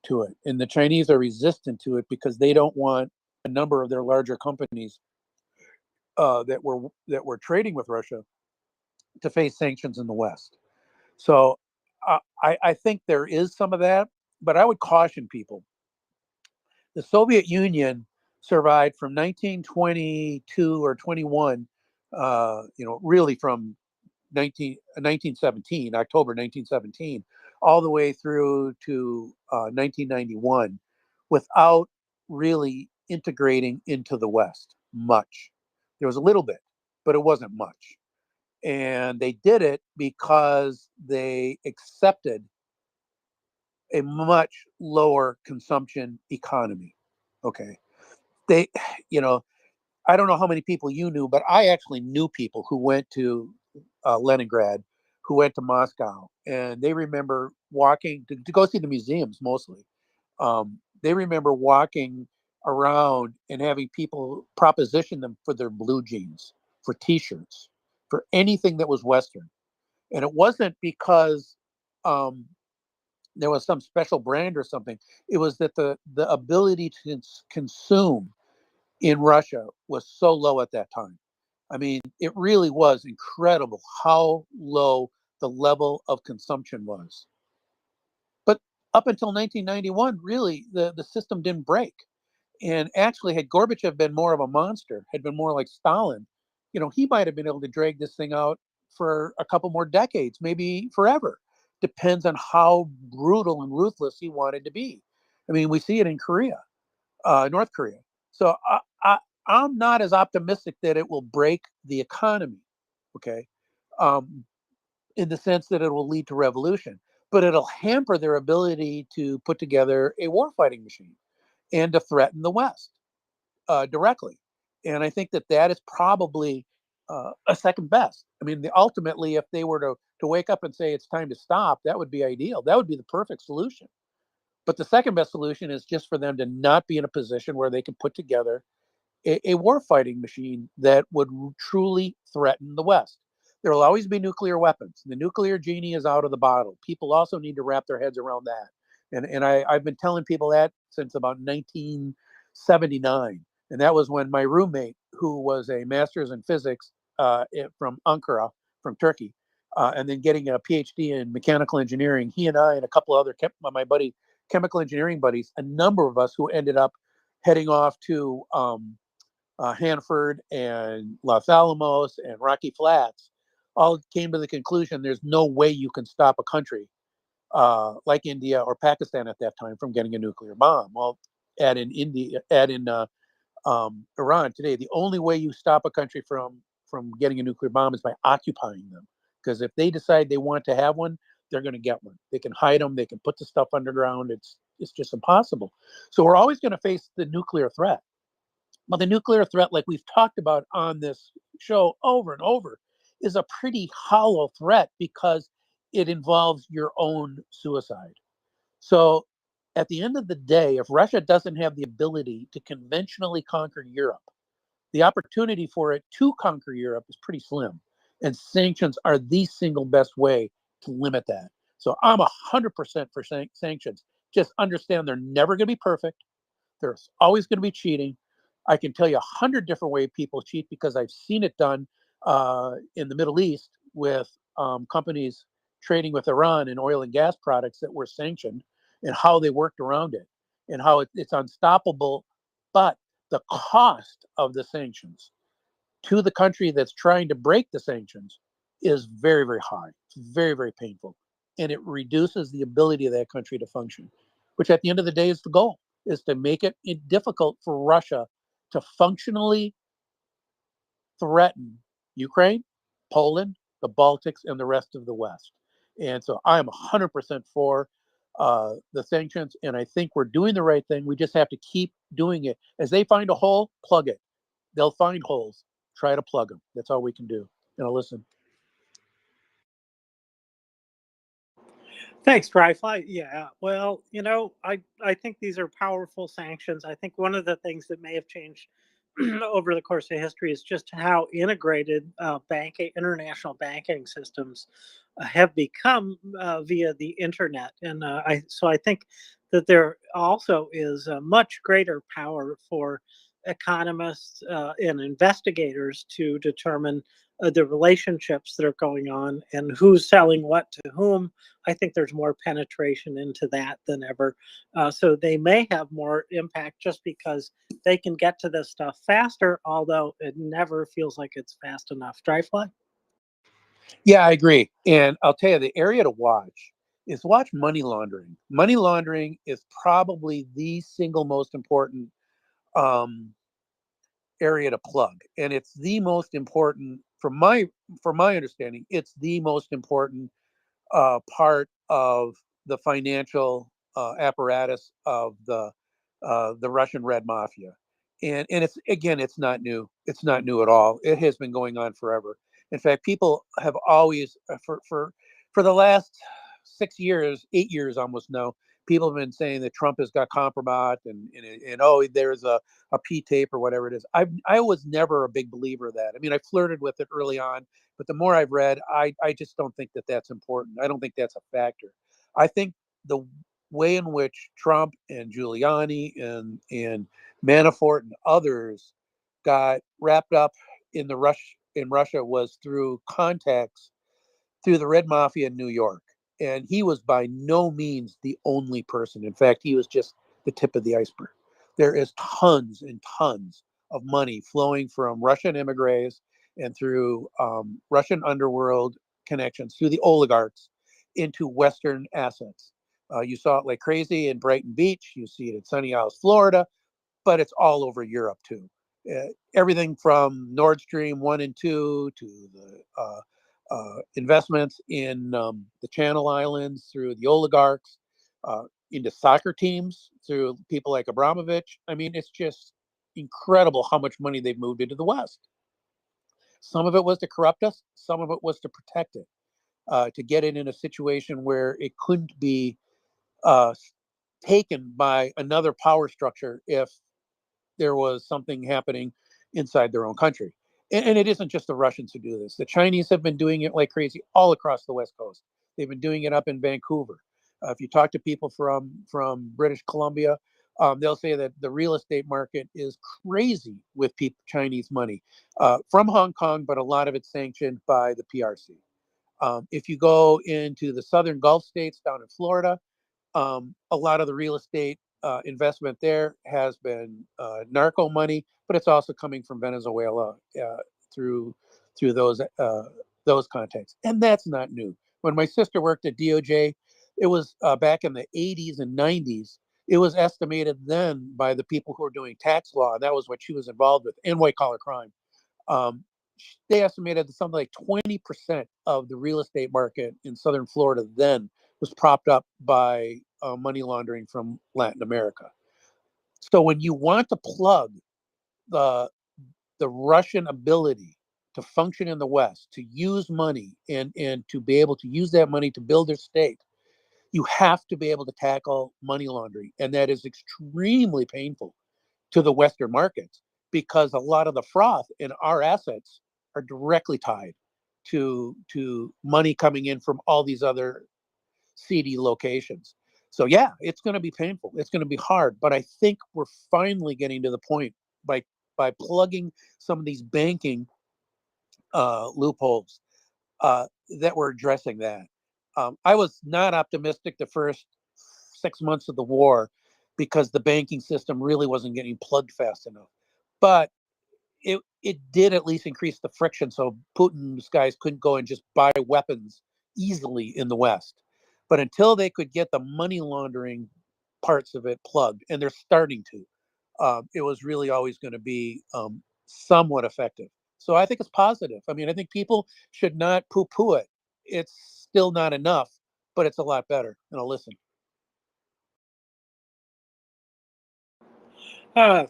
to it, and the Chinese are resistant to it because they don't want a number of their larger companies that were trading with Russia. to face sanctions in the West. So I think there is some of that, but I would caution people. The Soviet Union survived from 1922 or 21, really from 1917, October 1917, all the way through to 1991 without really integrating into the West much. There was a little bit, but it wasn't much. And they did it because they accepted a much lower consumption economy. Okay. They, you know, I don't know how many people you knew, but I actually knew people who went to Leningrad, who went to Moscow, and they remember walking to go see the museums mostly. They remember walking around and having people proposition them for their blue jeans, for T-shirts, for anything that was Western. And it wasn't because um, there was some special brand or something. It was that the ability to consume in Russia was so low at that time. I mean, it really was incredible how low the level of consumption was. But up until 1991, really, the system didn't break. And actually, had Gorbachev been more of a monster, had been more like Stalin, he might have been able to drag this thing out for a couple more decades, maybe forever. Depends on how brutal and ruthless he wanted to be. I mean, we see it in Korea, North Korea. So I'm not as optimistic that it will break the economy, okay, um, in the sense that it will lead to revolution, but it'll hamper their ability to put together a warfighting machine and to threaten the West directly. And I think that is probably a second best. I mean, ultimately, if they were to wake up and say it's time to stop, that would be ideal. That would be the perfect solution. But the second best solution is just for them to not be in a position where they can put together a warfighting machine that would truly threaten the West. There will always be nuclear weapons. The nuclear genie is out of the bottle. People also need to wrap their heads around that. And I've been telling people that since about 1979. And that was when my roommate, who was a master's in physics from Ankara, from Turkey, and then getting a PhD in mechanical engineering, he and I and a couple other, my buddy, chemical engineering buddies, a number of us who ended up heading off to Hanford and Los Alamos and Rocky Flats, all came to the conclusion there's no way you can stop a country like India or Pakistan at that time from getting a nuclear bomb. Well, add in Iran today, the only way you stop a country from getting a nuclear bomb is by occupying them. Because if they decide they want to have one, they're going to get one. They can hide them. They can put the stuff underground. It's just impossible. So we're always going to face the nuclear threat. But the nuclear threat, like we've talked about on this show over and over, is a pretty hollow threat because it involves your own suicide. So at the end of the day, if Russia doesn't have the ability to conventionally conquer Europe, the opportunity for it to conquer Europe is pretty slim. And sanctions are the single best way to limit that. So I'm 100% for sanctions. Just understand they're never going to be perfect. There's always going to be cheating. I can tell you 100 different ways people cheat because I've seen it done in the Middle East with companies trading with Iran in oil and gas products that were sanctioned and how they worked around it and how it's unstoppable. But the cost of the sanctions to the country that's trying to break the sanctions is very, very high. It's very, very painful. And it reduces the ability of that country to function, which at the end of the day is the goal, is to make it difficult for Russia to functionally threaten Ukraine, Poland, the Baltics, and the rest of the West. And so I am 100% for the sanctions, and I think we're doing the right thing. We just have to keep doing it. As they find a hole, plug it. They'll find holes. Try to plug them. That's all we can do. And I'll listen. Thanks, Dryfly. Yeah, well, I think these are powerful sanctions. I think one of the things that may have changed over the course of history is just how integrated international banking systems have become via the internet, and I think that there also is a much greater power for economists and investigators to determine the relationships that are going on and who's selling what to whom. I think there's more penetration into that than ever. So they may have more impact just because they can get to this stuff faster, although it never feels like it's fast enough. Dryfly? Yeah, I agree. And I'll tell you, the area to watch is watch money laundering. Money laundering is probably the single most important um, area to plug, and it's the most important from my understanding. It's the most important part of the financial apparatus of the Russian Red Mafia, and it's again, it's not new. It's not new at all. It has been going on forever. In fact, people have always for the last 6 years, 8 years almost now. People have been saying that Trump has got compromised and oh, there's a P tape or whatever it is. I was never a big believer of that. I mean, I flirted with it early on, but the more I've read, I just don't think that that's important. I don't think that's a factor. I think the way in which Trump and Giuliani and Manafort and others got wrapped up in Russia was through contacts through the Red Mafia in New York. And he was by no means the only person. In fact, he was just the tip of the iceberg. There is tons and tons of money flowing from Russian immigrants and through Russian underworld connections, through the oligarchs, into Western assets. You saw it like crazy in Brighton Beach. You see it in Sunny Isles, Florida, but it's all over Europe too. Everything from Nord Stream 1 and 2 to the investments in the Channel Islands through the oligarchs, into soccer teams through people like Abramovich. I mean, it's just incredible how much money they've moved into the West. Some of it was to corrupt us, some of it was to protect it, to get it in a situation where it couldn't be uh, taken by another power structure if there was something happening inside their own country. And it isn't just the Russians who do this. The Chinese have been doing it like crazy all across the West Coast. They've been doing it up in Vancouver. If you talk to people from British Columbia, they'll say that the real estate market is crazy with Chinese money from Hong Kong, but a lot of it's sanctioned by the PRC. If you go into the southern Gulf states down in Florida, a lot of the real estate investment there has been narco money, but it's also coming from Venezuela through through those contacts, and that's not new. When my sister worked at DOJ, it was back in the 80s and 90s. It was estimated then by the people who were doing tax law, and that was what she was involved with, and white collar crime. Um, they estimated that something like 20% of the real estate market in southern Florida then was propped up by money laundering from Latin America. So when you want to plug the the Russian ability to function in the West, to use money and to be able to use that money to build their state, you have to be able to tackle money laundering, and that is extremely painful to the Western markets because a lot of the froth in our assets are directly tied to money coming in from all these other seedy locations. So yeah, it's going to be painful. It's going to be hard, but I think we're finally getting to the point by plugging some of these banking loopholes that we're addressing that. I was not optimistic the first 6 months of the war because the banking system really wasn't getting plugged fast enough. But it did at least increase the friction so Putin's guys couldn't go and just buy weapons easily in the West. But until they could get the money laundering parts of it plugged, and they're starting to, it was really always going to be somewhat effective. So I think it's positive. I mean, I think people should not poo-poo it. It's still not enough, but it's a lot better. And I'll listen.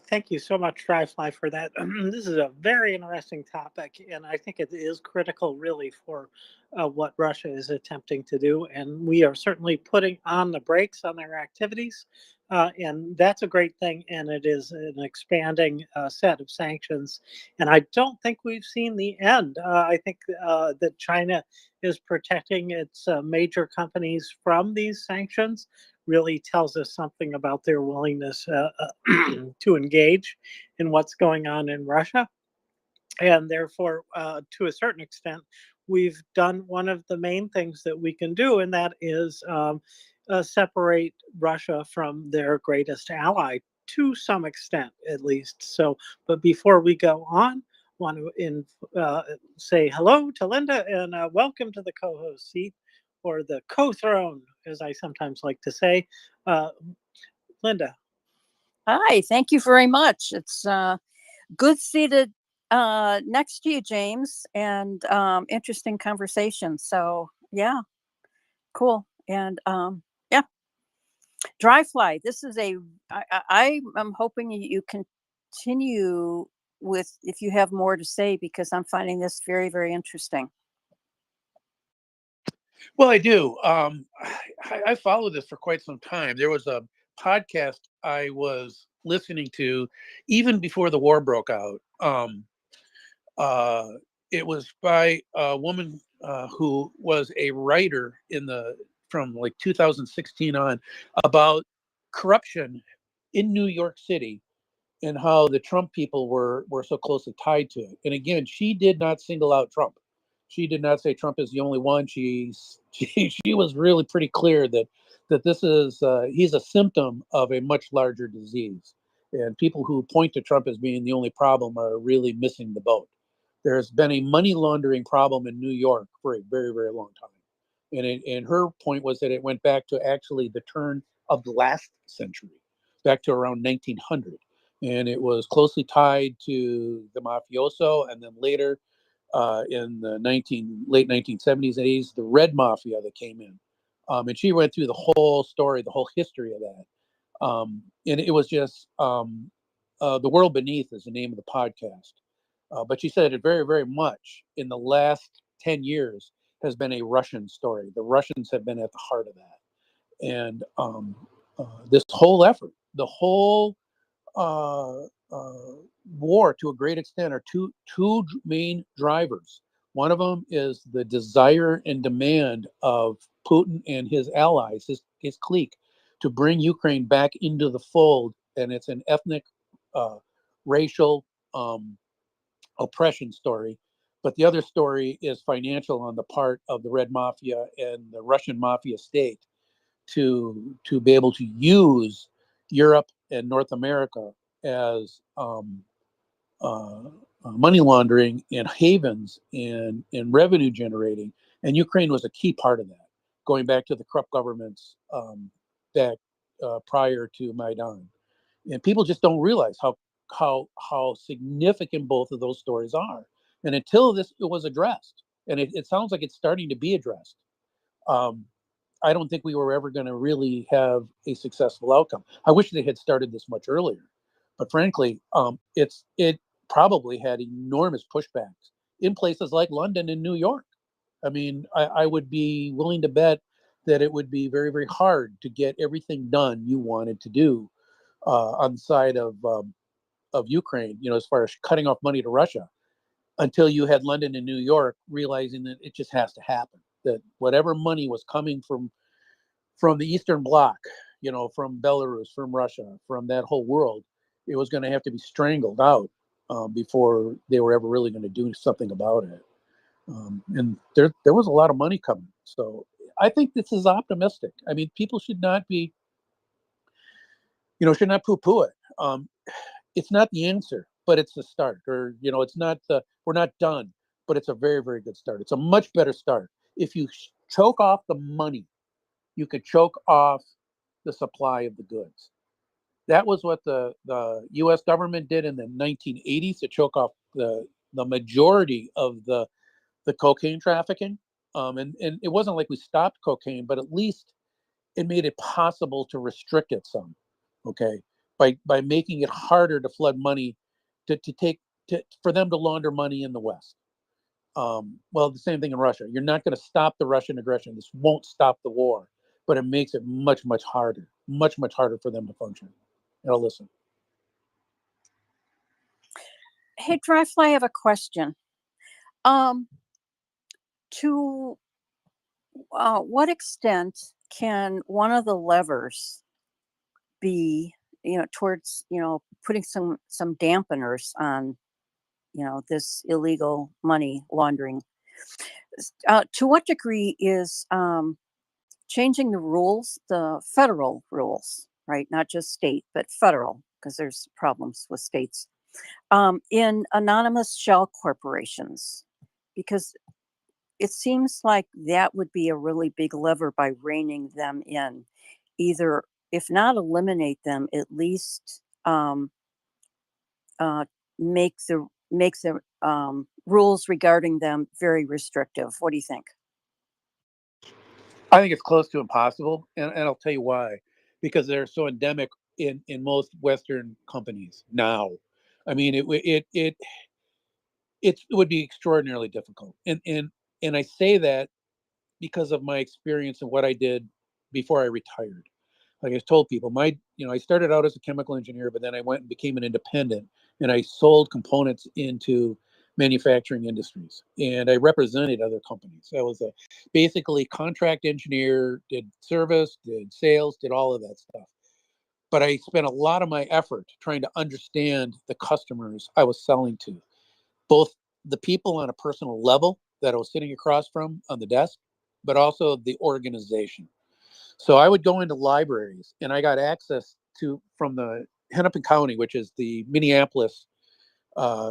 Thank you so much, Dryfly, for that. This is a very interesting topic, and I think it is critical, really, for what Russia is attempting to do. And we are certainly putting on the brakes on their activities, and that's a great thing. And it is an expanding set of sanctions. And I don't think we've seen the end. I think that China is protecting its major companies from these sanctions really tells us something about their willingness to engage in what's going on in Russia. And therefore, to a certain extent, we've done one of the main things that we can do, and that is separate Russia from their greatest ally to some extent, at least. So, but before we go on, want to say hello to Linda and welcome to the co-host seat, or the co-throne, as I sometimes like to say. Linda. Hi, thank you very much. It's good seated next to you, James, and interesting conversation. So yeah, cool. And yeah, dry fly. This is I am hoping you continue with if you have more to say, because I'm finding this very, very interesting. Well, I do. I followed this for quite some time. There was a podcast I was listening to even before the war broke out. Uh, it was by a woman who was a writer from like 2016 on about corruption in New York City and how the Trump people were so closely tied to it. And again, she did not single out Trump. She did not say Trump is the only one. She was really pretty clear that this is he's a symptom of a much larger disease. And people who point to Trump as being the only problem are really missing the boat. There's been a money laundering problem in New York for a very, very long time. And her point was that it went back to actually the turn of the last century, back to around 1900. And it was closely tied to the mafioso, and then later in the late 1970s and 80s, the Red Mafia that came in. And she went through the whole story, the whole history of that. And it was just The World Beneath is the name of the podcast. But she said it very, very much in the last 10 years has been a Russian story. The Russians have been at the heart of that. And this whole effort, the whole uh, uh, war to a great extent are two main drivers. One of them is the desire and demand of Putin and his allies, his clique, to bring Ukraine back into the fold. And it's an ethnic, racial, oppression story. But the other story is financial on the part of the Red Mafia and the Russian Mafia state to be able to use Europe and North America as money laundering and havens and revenue generating. And Ukraine was a key part of that, going back to the corrupt governments back prior to Maidan. And people just don't realize how significant both of those stories are. And until this it was addressed, and it sounds like it's starting to be addressed, um, I don't think we were ever going to really have a successful outcome. I wish they had started this much earlier, but frankly, it probably had enormous pushbacks in places like London and New York. I mean, I would be willing to bet that it would be very, very hard to get everything done you wanted to do on the side of Ukraine. You know, as far as cutting off money to Russia, until you had London and New York realizing that it just has to happen. That whatever money was coming from the Eastern Bloc, you know, from Belarus, from Russia, from that whole world, it was going to have to be strangled out before they were ever really going to do something about it. And there was a lot of money coming. So I think this is optimistic. I mean, people should not be, should not poo-poo it. It's not the answer, but it's the start. Or, it's not we're not done, but it's a very, very good start. It's a much better start. If you choke off the money, you could choke off the supply of the goods. That was what the U.S. government did in the 1980s to choke off the majority of the cocaine trafficking. And it wasn't like we stopped cocaine, but at least it made it possible to restrict it some. Okay, by making it harder to flood money for them to launder money in the West. Well, the same thing in Russia. You're not going to stop the Russian aggression. This won't stop the war, but it makes it much, much harder for them to function. I'll listen. Hey, Dryfly, I have a question. To what extent can one of the levers be, towards, putting some dampeners on this illegal money laundering. To what degree is changing the rules, the federal rules, right? Not just state, but federal, because there's problems with states, in anonymous shell corporations? Because it seems like that would be a really big lever by reining them in. Either, if not eliminate them, at least uh, make the rules regarding them very restrictive. What do you think? I think it's close to impossible, and I'll tell you why. Because they're so endemic in most Western companies now. I mean, it would be extraordinarily difficult, and I say that because of my experience and what I did before I retired. Like I told people, I started out as a chemical engineer, but then I went and became an independent, and I sold components into manufacturing industries, and I represented other companies. I was a basically contract engineer, did service, did sales, did all of that stuff. But I spent a lot of my effort trying to understand the customers I was selling to, both the people on a personal level that I was sitting across from on the desk, but also the organization. So I would go into libraries, and I got access to from the Hennepin County, which is the Minneapolis,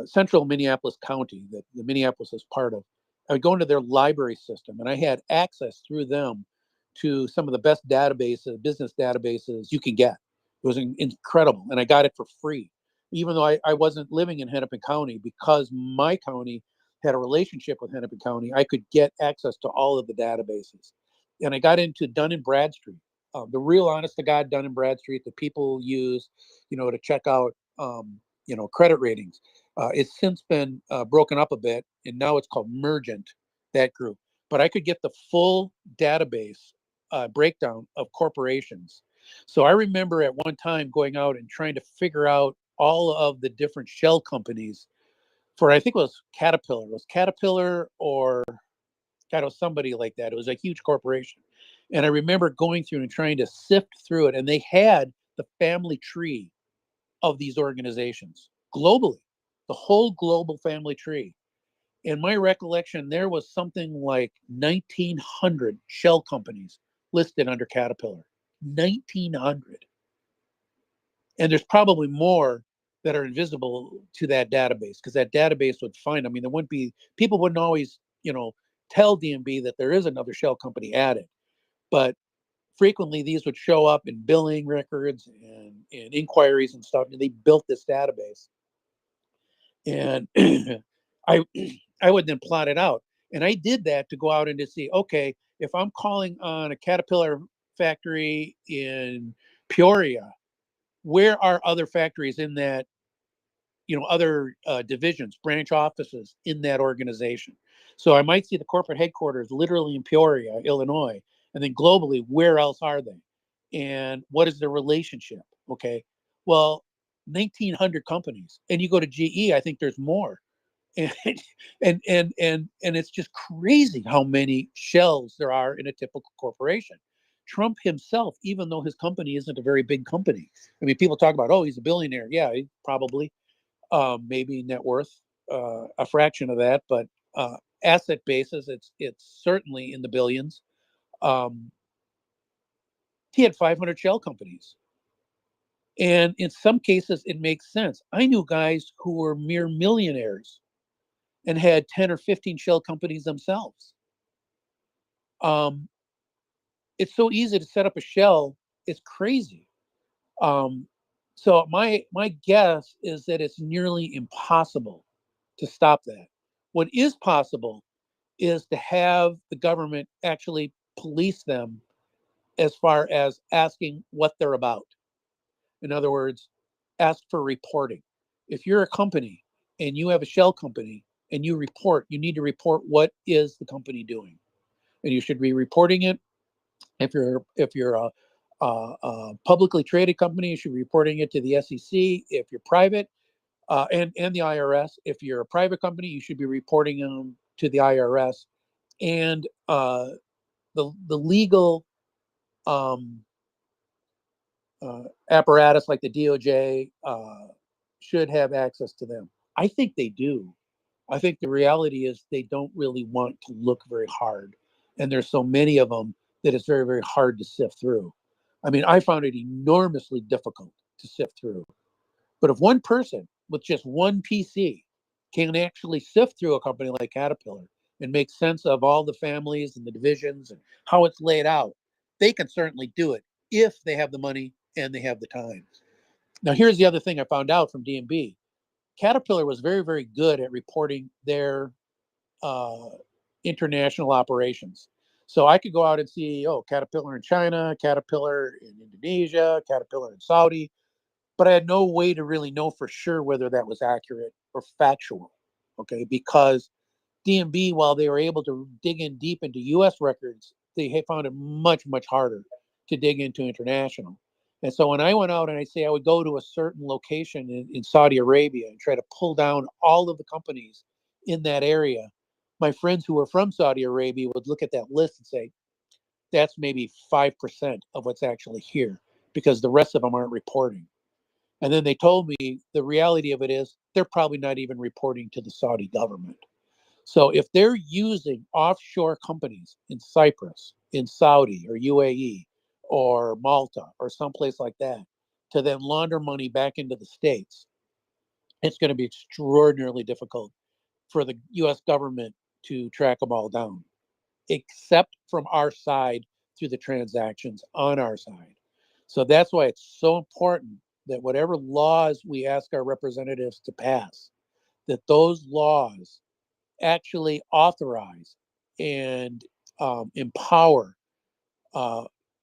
central Minneapolis County that the Minneapolis is part of. I would go into their library system, and I had access through them to some of the best databases, business databases you can get. It was incredible, and I got it for free, even though I wasn't living in Hennepin County. Because my county had a relationship with Hennepin County, I could get access to all of the databases. And I got into Dun and Bradstreet, the real honest to God Dun and Bradstreet that people use, to check out, credit ratings. It's since been broken up a bit, and now it's called Mergent, that group. But I could get the full database breakdown of corporations. So I remember at one time going out and trying to figure out all of the different shell companies for, I think it was Caterpillar. It was Caterpillar or God, it was somebody like that. It was a huge corporation. And I remember going through and trying to sift through it. And they had the family tree of these organizations globally, the whole global family tree. In my recollection, there was something like 1,900 shell companies listed under Caterpillar. 1,900. And there's probably more that are invisible to that database, because that database would find. I mean, there wouldn't be, people wouldn't always, tell DMB that there is another shell company added, but frequently these would show up in billing records and inquiries and stuff. And they built this database, and I I would then plot it out. And I did that to go out and to see, okay, if I'm calling on a Caterpillar factory in Peoria, where are other factories in that, other divisions, branch offices in that organization? So I might see the corporate headquarters literally in Peoria, Illinois, and then globally, where else are they? And what is their relationship? Okay, well, 1,900 companies, and you go to GE, I think there's more. And and it's just crazy how many shells there are in a typical corporation. Trump himself, even though his company isn't a very big company, I mean, people talk about, oh, he's a billionaire. Yeah, he probably, maybe net worth a fraction of that, but asset basis, it's certainly in the billions. Um, he had 500 shell companies, and in some cases, it makes sense. I knew guys who were mere millionaires and had 10 or 15 shell companies themselves. Um, it's so easy to set up a shell; it's crazy. Um, so my guess is that it's nearly impossible to stop that. What is possible is to have the government actually police them as far as asking what they're about. In other words, ask for reporting. If you're a company and you have a shell company and you need to report what is the company doing, and you should be reporting it. If you're a publicly traded company, you should be reporting it to the SEC. If you're private, and the IRS. If you're a private company, you should be reporting them to the IRS, and the legal um, apparatus like the DOJ should have access to them. I think they do. I think the reality is they don't really want to look very hard. And there's so many of them that it's very, very hard to sift through. I mean, I found it enormously difficult to sift through. But if one person with just one PC can actually sift through a company like Caterpillar and make sense of all the families and the divisions and how it's laid out, they can certainly do it if they have the money and they have the time. Now, here's the other thing I found out from DMB. Caterpillar was very, very good at reporting their uh, international operations. So I could go out and see, oh, Caterpillar in China, Caterpillar in Indonesia, Caterpillar in Saudi, but I had no way to really know for sure whether that was accurate or factual. Okay, because DMB, while they were able to dig in deep into US records, they found it much, much harder to dig into international. And so when I went out and I say I would go to a certain location in Saudi Arabia and try to pull down all of the companies in that area, my friends who were from Saudi Arabia would look at that list and say, that's maybe 5% of what's actually here because the rest of them aren't reporting. And then they told me the reality of it is they're probably not even reporting to the Saudi government. So if they're using offshore companies in Cyprus, in Saudi or UAE or Malta or someplace like that to then launder money back into the States, it's going to be extraordinarily difficult for the US government to track them all down, except from our side through the transactions on our side. So that's why it's so important that whatever laws we ask our representatives to pass, that those laws actually authorize and empower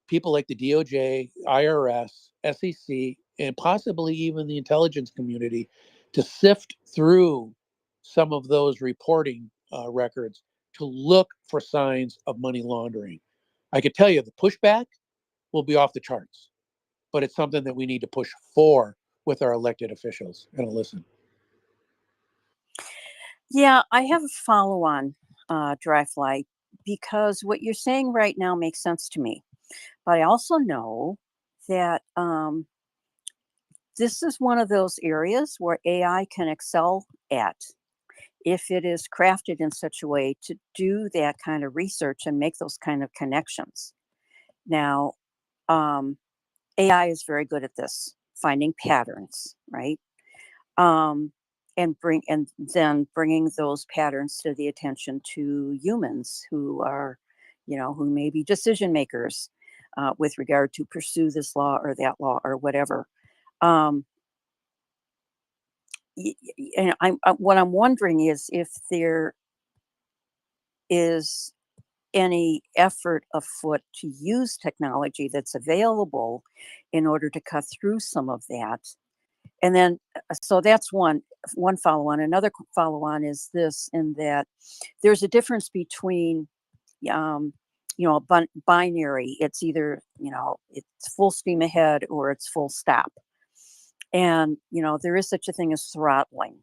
people like the DOJ, IRS, SEC, and possibly even the intelligence community to sift through some of those reporting records to look for signs of money laundering. I could tell you the pushback will be off the charts, but it's something that we need to push for with our elected officials. And listen. Yeah, I have a follow on, Dryfly, because what you're saying right now makes sense to me. But I also know that this is one of those areas where AI can excel at if it is crafted in such a way to do that kind of research and make those kind of connections. Now, um, AI is very good at this, finding patterns, right? Um, and then bringing those patterns to the attention to humans who are, who may be decision makers with regard to pursue this law or that law or whatever. Um, and what I'm wondering is if there is any effort afoot to use technology that's available in order to cut through some of that. And then, so that's one follow on. Another follow on is this, in that there's a difference between, um, binary. It's either, it's full steam ahead or it's full stop. And, there is such a thing as throttling.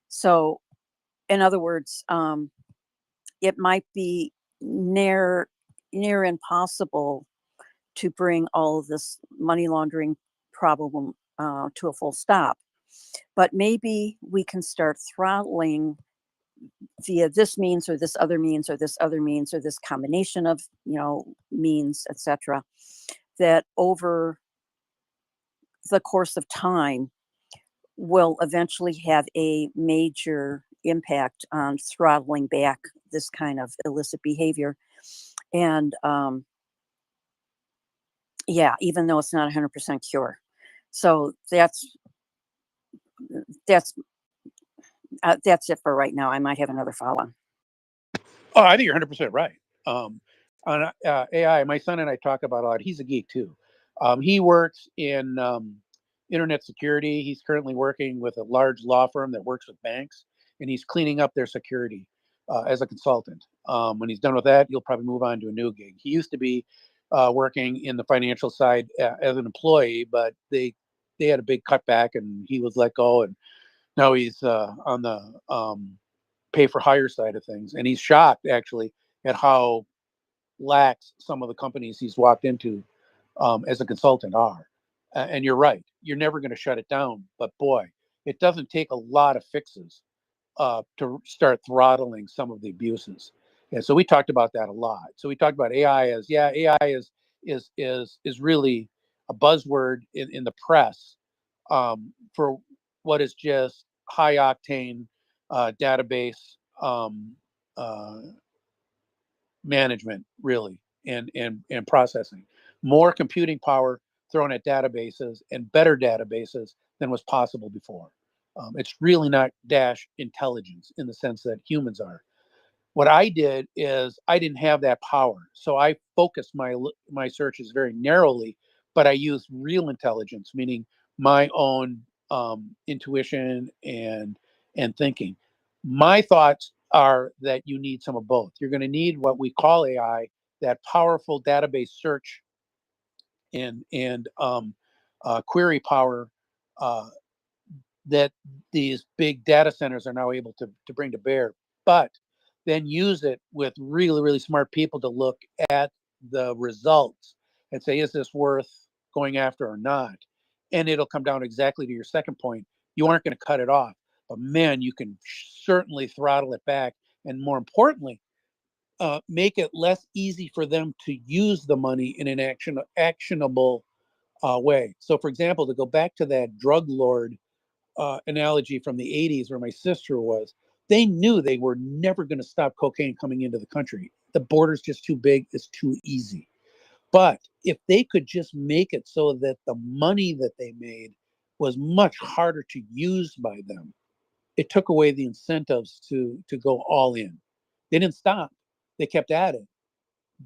So, in other words, it might be near impossible to bring all of this money laundering problem to a full stop. But maybe we can start throttling via this means or this other means or this other means or this combination of means, etc. That over the course of time will eventually have a major impact on throttling back this kind of illicit behavior. And yeah, even though it's not 100% cure. So that's that's it for right now. I might have another follow on. Oh, I think you're 100% right. On AI, my son and I talk about a lot. He's a geek too. He works in internet security. He's currently working with a large law firm that works with banks, and he's cleaning up their security as a consultant. When he's done with that, he'll probably move on to a new gig. He used to be working in the financial side as an employee, but they had a big cutback, and he was let go. And now he's on the pay for hire side of things, and he's shocked actually at how lax some of the companies he's walked into as a consultant are. And you're right, you're never going to shut it down, but boy, it doesn't take a lot of fixes to start throttling some of the abuses. And so we talked about that a lot. So we talked about AI as, yeah, AI is really a buzzword in the press for what is just high octane database management, really, and processing. More computing power thrown at databases and better databases than was possible before. It's really not dash intelligence in the sense that humans are. What I did is I didn't have that power, so I focused my searches very narrowly, but I used real intelligence, meaning my own intuition and thinking. My thoughts are that you need some of both. You're going to need what we call AI, that powerful database search and query power that these big data centers are now able to bring to bear, but then use it with really, really smart people to look at the results and say, is this worth going after or not? And it'll come down exactly to your second point. You aren't going to cut it off, but man, you can certainly throttle it back. And more importantly, make it less easy for them to use the money in an actionable way. So for example, to go back to that drug lord analogy from the 80s where my sister was, they knew they were never going to stop cocaine coming into the country. The border's just too big, it's too easy. But if they could just make it so that the money that they made was much harder to use by them, it took away the incentives to go all in. They didn't stop, they kept at it.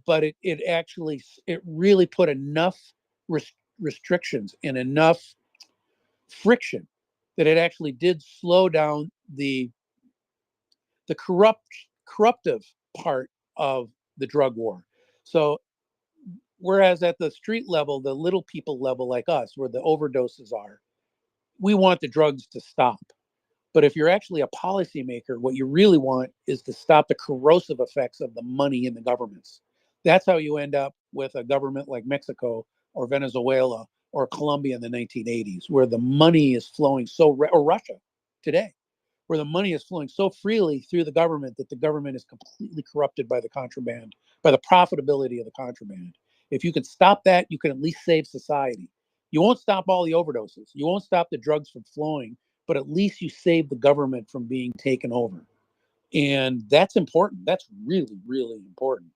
But it really put enough restrictions and enough friction that it actually did slow down the corruptive part of the drug war. So whereas at the street level, the little people level like us, where the overdoses are, we want the drugs to stop. But if you're actually a policymaker, what you really want is to stop the corrosive effects of the money in the governments. That's how you end up with a government like Mexico or Venezuela or Colombia in the 1980s, where the money is flowing or Russia today, where the money is flowing so freely through the government that the government is completely corrupted by the contraband, by the profitability of the contraband. If you can stop that, you can at least save society. You won't stop all the overdoses. You won't stop the drugs from flowing, but at least you save the government from being taken over. And that's important. That's really, really important.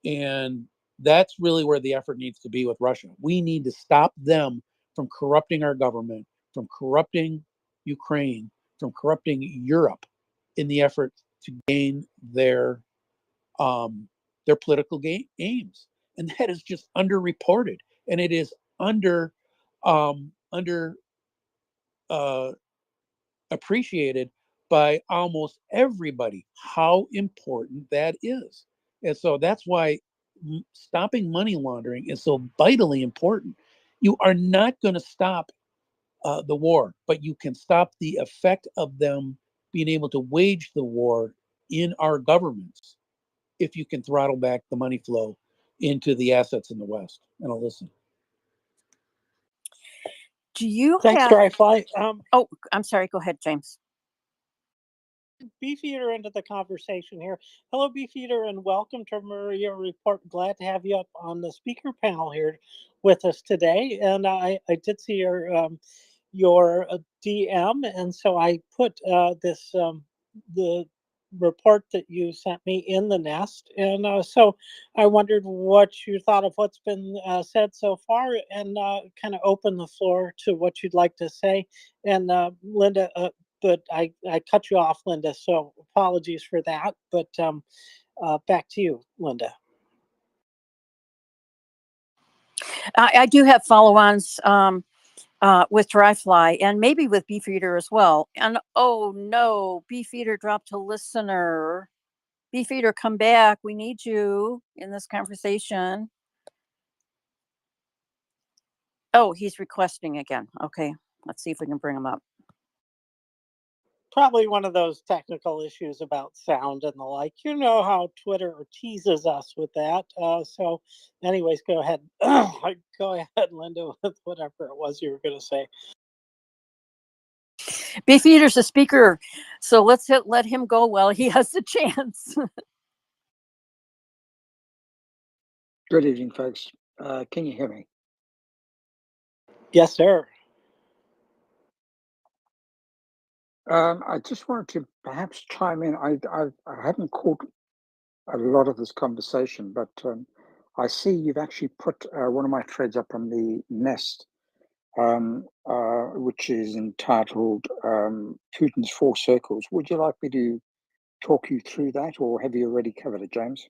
And that's really where the effort needs to be with Russia. We need to stop them from corrupting our government, from corrupting Ukraine, from corrupting Europe in the effort to gain their political aims. And that is just underreported. And it is under appreciated by almost everybody how important that is. And so that's why stopping money laundering is so vitally important. You are not going to stop the war, but you can stop the effect of them being able to wage the war in our governments if you can throttle back the money flow into the assets in the West. And I'll listen. Do you Thanks, have? Dryfly. Oh, I'm sorry. Go ahead, James. Beefeater into the conversation here. Hello, Beefeater, and welcome to MriyaReport. Glad to have you up on the speaker panel here with us today. And I did see your DM, and so I put the report that you sent me in the nest, and so I wondered what you thought of what's been said so far, and kind of open the floor to what you'd like to say. And Linda, but I cut you off, Linda, so apologies for that. But back to you, Linda. I do have follow-ons with Dryfly and maybe with Beefeater as well. And oh no, Beefeater dropped a listener. Beefeater, come back. We need you in this conversation. Oh, he's requesting again. Okay, let's see if we can bring him up. Probably one of those technical issues about sound and the like. You know how Twitter teases us with that. So anyways, go ahead. Go ahead, Linda, with whatever it was you were going to say. Beefeater's a speaker, so let him go while he has the chance. Good evening, folks. Can you hear me? Yes, sir. I just wanted to perhaps chime in. I haven't caught a lot of this conversation, but I see you've actually put one of my threads up on the Nest, which is entitled Putin's Four Circles. Would you like me to talk you through that, or have you already covered it, James?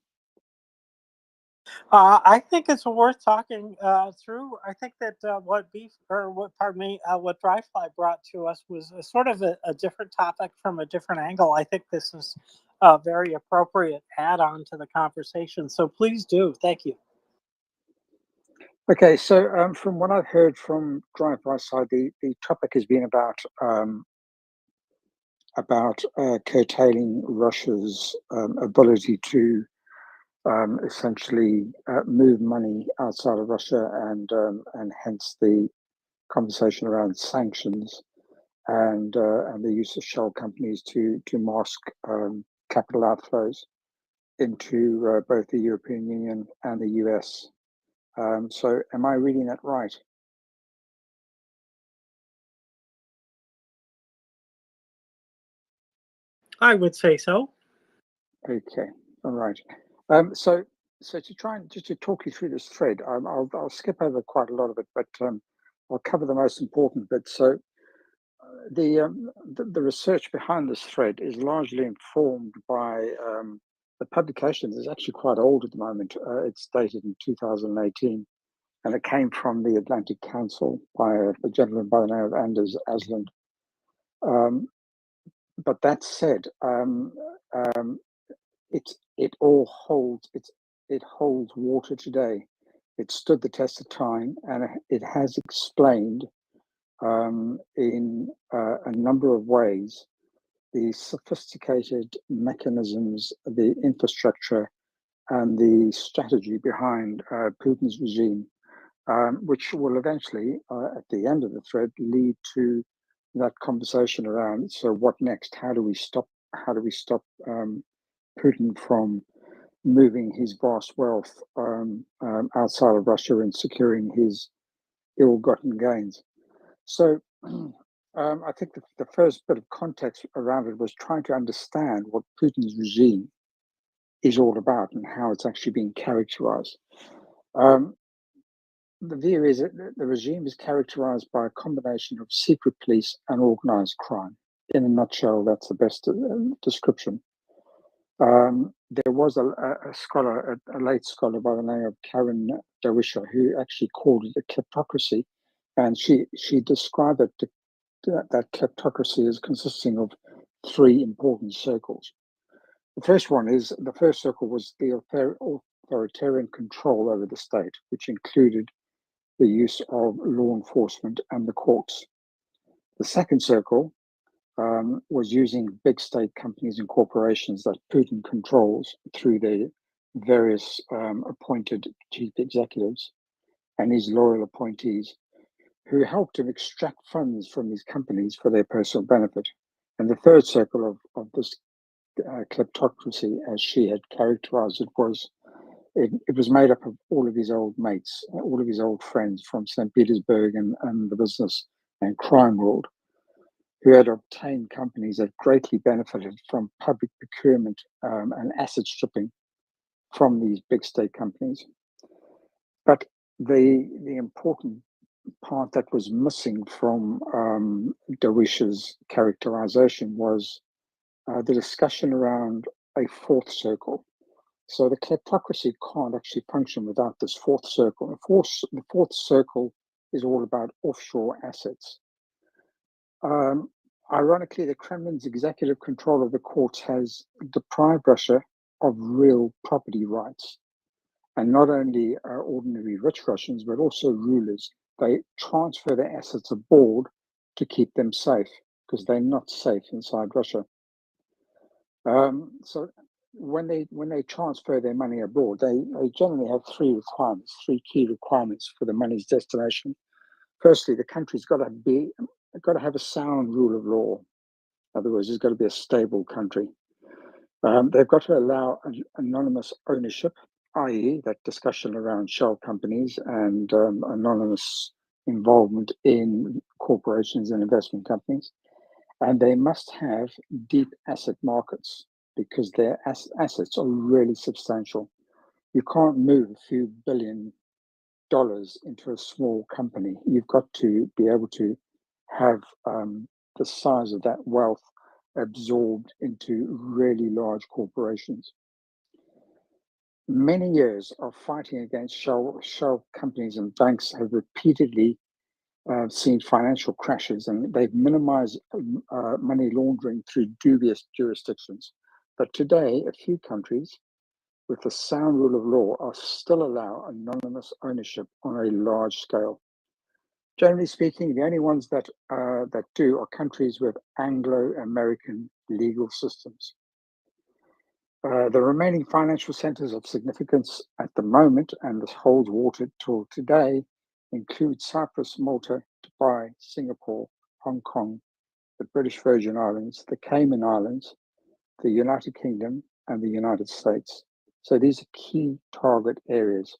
I think it's worth talking through. I think that what Dryfly brought to us was a sort of a different topic from a different angle. I think this is a very appropriate add-on to the conversation. So please do. Thank you. Okay, so from what I've heard from Dryfly's side, the topic has been about curtailing Russia's ability to essentially move money outside of Russia, and hence the conversation around sanctions and the use of shell companies to mask capital outflows into both the European Union and the US. So, am I reading that right? I would say so. Okay, all right. So to try and just to talk you through this thread, I'll skip over quite a lot of it, but I'll cover the most important bits. So the research behind this thread is largely informed by the publication is actually quite old at the moment. It's dated in 2018, and it came from the Atlantic Council by a gentleman by the name of Anders Asland. But that said, it holds water today. It stood the test of time, and it has explained in a number of ways the sophisticated mechanisms, the infrastructure, and the strategy behind Putin's regime, which will eventually, at the end of the thread, lead to that conversation around. So, what next? How do we stop? How do we stop Putin from moving his vast wealth outside of Russia and securing his ill-gotten gains? So, I think the first bit of context around it was trying to understand what Putin's regime is all about and how it's actually being characterized. The view is that the regime is characterized by a combination of secret police and organized crime. In a nutshell, that's the best description. There was a scholar, a late scholar by the name of Karen Dawisha, who actually called it a kleptocracy, and she described it that kleptocracy is consisting of three important circles. The first circle was the authoritarian control over the state, which included the use of law enforcement and the courts. The second circle was using big state companies and corporations that Putin controls through the various appointed chief executives and his loyal appointees, who helped him extract funds from these companies for their personal benefit. And the third circle of this kleptocracy, as she had characterized it, was made up of all of his old mates, all of his old friends from St. Petersburg and the business and crime world, who had obtained companies that greatly benefited from public procurement and asset stripping from these big state companies. But the important part that was missing from Dawisha's characterization was the discussion around a fourth circle. So the kleptocracy can't actually function without this fourth circle. The fourth circle is all about offshore assets. Ironically, the Kremlin's executive control of the courts has deprived Russia of real property rights. And not only ordinary rich Russians, but also rulers. They transfer their assets abroad to keep them safe, because they're not safe inside Russia. So when they transfer their money abroad, they generally have three key requirements for the money's destination. Firstly, the country's got to got to have a sound rule of law. In other words, it's got to be a stable country. They've got to allow anonymous ownership, i.e., that discussion around shell companies and anonymous involvement in corporations and investment companies. And they must have deep asset markets because their assets are really substantial. You can't move a few $billion into a small company. You've got to be able to have the size of that wealth absorbed into really large corporations. Many years of fighting against shell companies and banks have repeatedly seen financial crashes, and they've minimized money laundering through dubious jurisdictions. But today, a few countries with the sound rule of law are still allow anonymous ownership on a large scale. Generally speaking, the only ones that do are countries with Anglo-American legal systems. The remaining financial centers of significance at the moment, and this holds water till today, include Cyprus, Malta, Dubai, Singapore, Hong Kong, the British Virgin Islands, the Cayman Islands, the United Kingdom, and the United States. So these are key target areas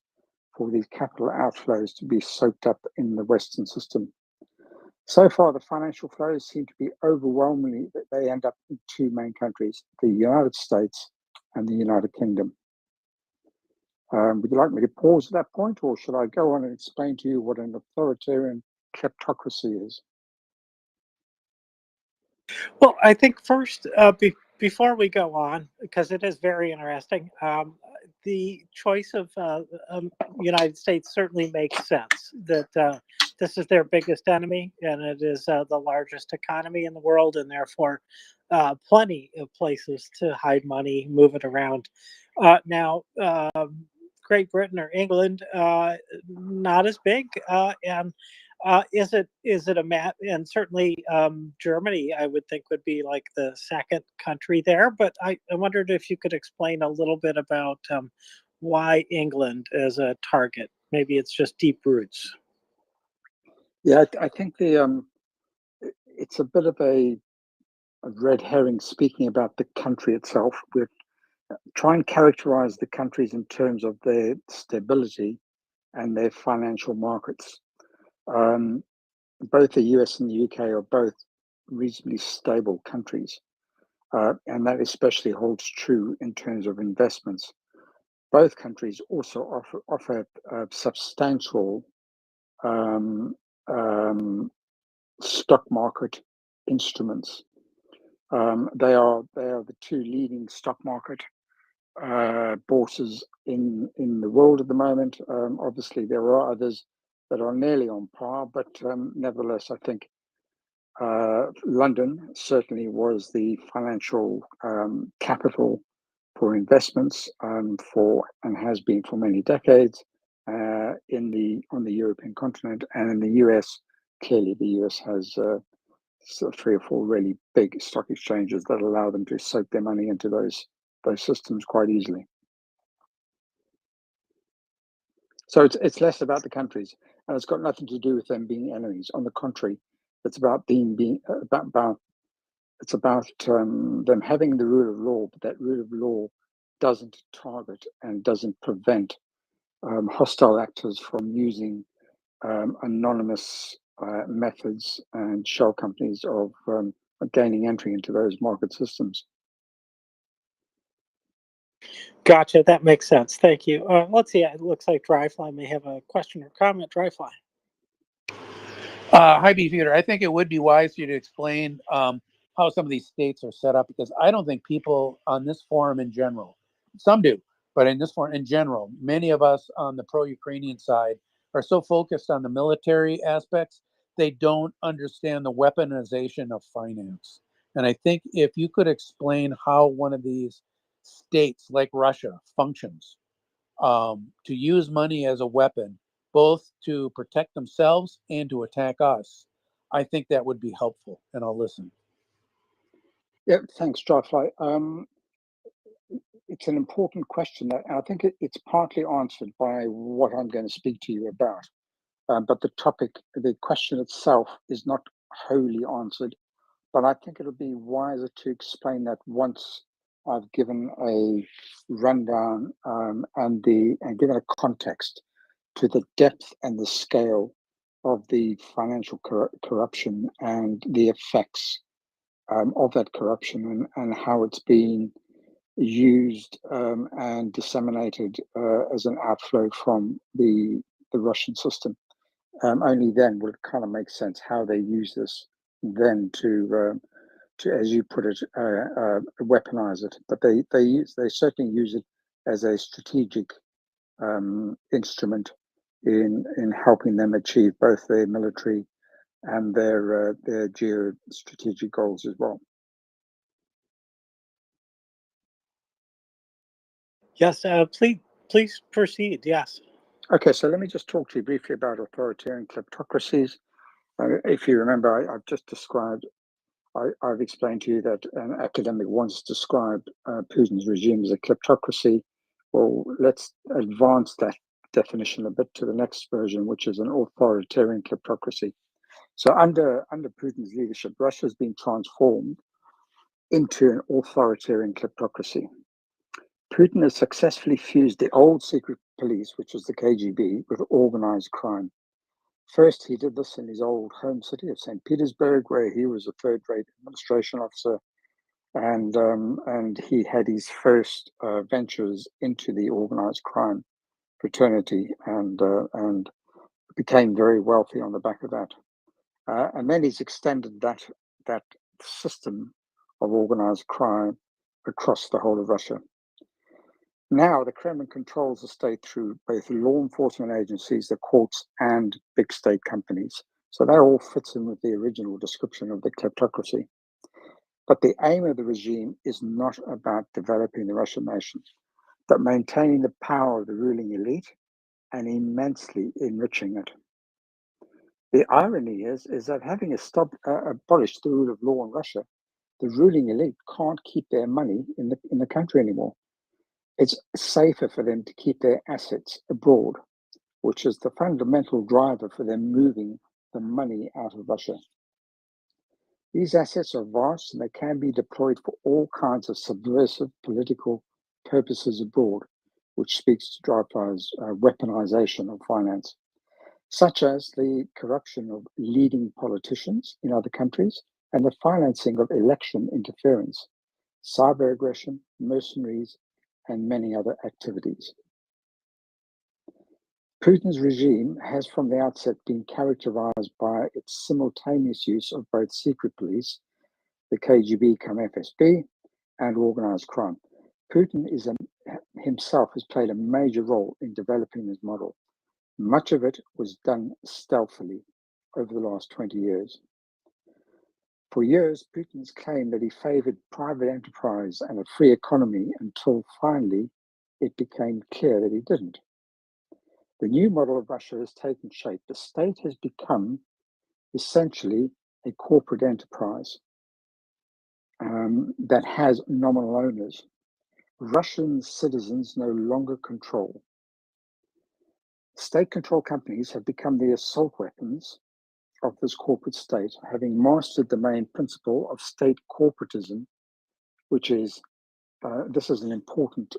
for these capital outflows to be soaked up in the Western system. So far, the financial flows seem to be overwhelmingly that they end up in two main countries, the United States and the United Kingdom. Would you like me to pause at that point, or should I go on and explain to you what an authoritarian kleptocracy is? Well, I think first, before we go on, because it is very interesting, the choice of United States certainly makes sense. That this is their biggest enemy, and it is the largest economy in the world, and therefore plenty of places to hide money, move it around. Now, Great Britain or England, not as big, and is it a map? And certainly Germany, I would think, would be like the second country there. But I wondered if you could explain a little bit about why England as a target. Maybe it's just deep roots. Yeah, I think it's a bit of a red herring speaking about the country itself. We try and characterize the countries in terms of their stability and their financial markets. Both the US and the UK are both reasonably stable countries, and that especially holds true in terms of investments. Both countries also offer substantial stock market instruments. They are the two leading stock market bourses in the world at the moment. Obviously, there are others that are nearly on par, but nevertheless, I think London certainly was the financial capital for investments and has been for many decades on the European continent, and in the US. Clearly, the US has sort of 3 or 4 really big stock exchanges that allow them to soak their money into those systems quite easily. So it's less about the countries, and it's got nothing to do with them being enemies. On the contrary, it's about them having the rule of law, but that rule of law doesn't target and doesn't prevent hostile actors from using anonymous methods and shell companies of gaining entry into those market systems. Gotcha. That makes sense. Thank you. Let's see. It looks like Dryfly may have a question or comment. Dryfly. Hi, Beefeater. I think it would be wise for you to explain how some of these states are set up, because I don't think people on this forum in general, some do, but in this forum in general, many of us on the pro-Ukrainian side are so focused on the military aspects, they don't understand the weaponization of finance. And I think if you could explain how one of these states like Russia functions to use money as a weapon, both to protect themselves and to attack us, I think that would be helpful, and I'll listen. Yeah, thanks, Dryfly. It's an important question, and I think it's partly answered by what I'm going to speak to you about. But the question itself is not wholly answered, but I think it'll be wiser to explain that once I've given a rundown and given a context to the depth and the scale of the financial corruption and the effects of that corruption and how it's been used and disseminated as an outflow from the Russian system. Only then will it kind of make sense how they use this then to as you put it, weaponize it. But they certainly use it as a strategic instrument in helping them achieve both their military and their geostrategic goals as well. Yes, please proceed. Yes. Okay, so let me just talk to you briefly about authoritarian kleptocracies. If you remember, I've just described, I've explained to you that an academic once described Putin's regime as a kleptocracy. Well, let's advance that definition a bit to the next version, which is an authoritarian kleptocracy. So under Putin's leadership, Russia has been transformed into an authoritarian kleptocracy. Putin has successfully fused the old secret police, which was the KGB, with organized crime. First, he did this in his old home city of St. Petersburg, where he was a third-rate administration officer, and he had his first ventures into the organized crime fraternity, and became very wealthy on the back of that. And then he's extended that system of organized crime across the whole of Russia. Now, the Kremlin controls the state through both law enforcement agencies, the courts, and big state companies. So that all fits in with the original description of the kleptocracy. But the aim of the regime is not about developing the Russian nation, but maintaining the power of the ruling elite and immensely enriching it. The irony is that having abolished the rule of law in Russia, the ruling elite can't keep their money in the country anymore. It's safer for them to keep their assets abroad, which is the fundamental driver for them moving the money out of Russia. These assets are vast and they can be deployed for all kinds of subversive political purposes abroad, which speaks to Dreyfus's weaponization of finance, such as the corruption of leading politicians in other countries and the financing of election interference, cyber aggression, mercenaries, and many other activities. Putin's regime has from the outset been characterized by its simultaneous use of both secret police, the KGB cum FSB, and organized crime. Putin himself has played a major role in developing this model. Much of it was done stealthily over the last 20 years. For years, Putin's claimed that he favored private enterprise and a free economy until finally it became clear that he didn't. The new model of Russia has taken shape. The state has become essentially a corporate enterprise that has nominal owners. Russian citizens no longer control. State-controlled companies have become the assault weapons of this corporate state, having mastered the main principle of state corporatism, which is, this is an important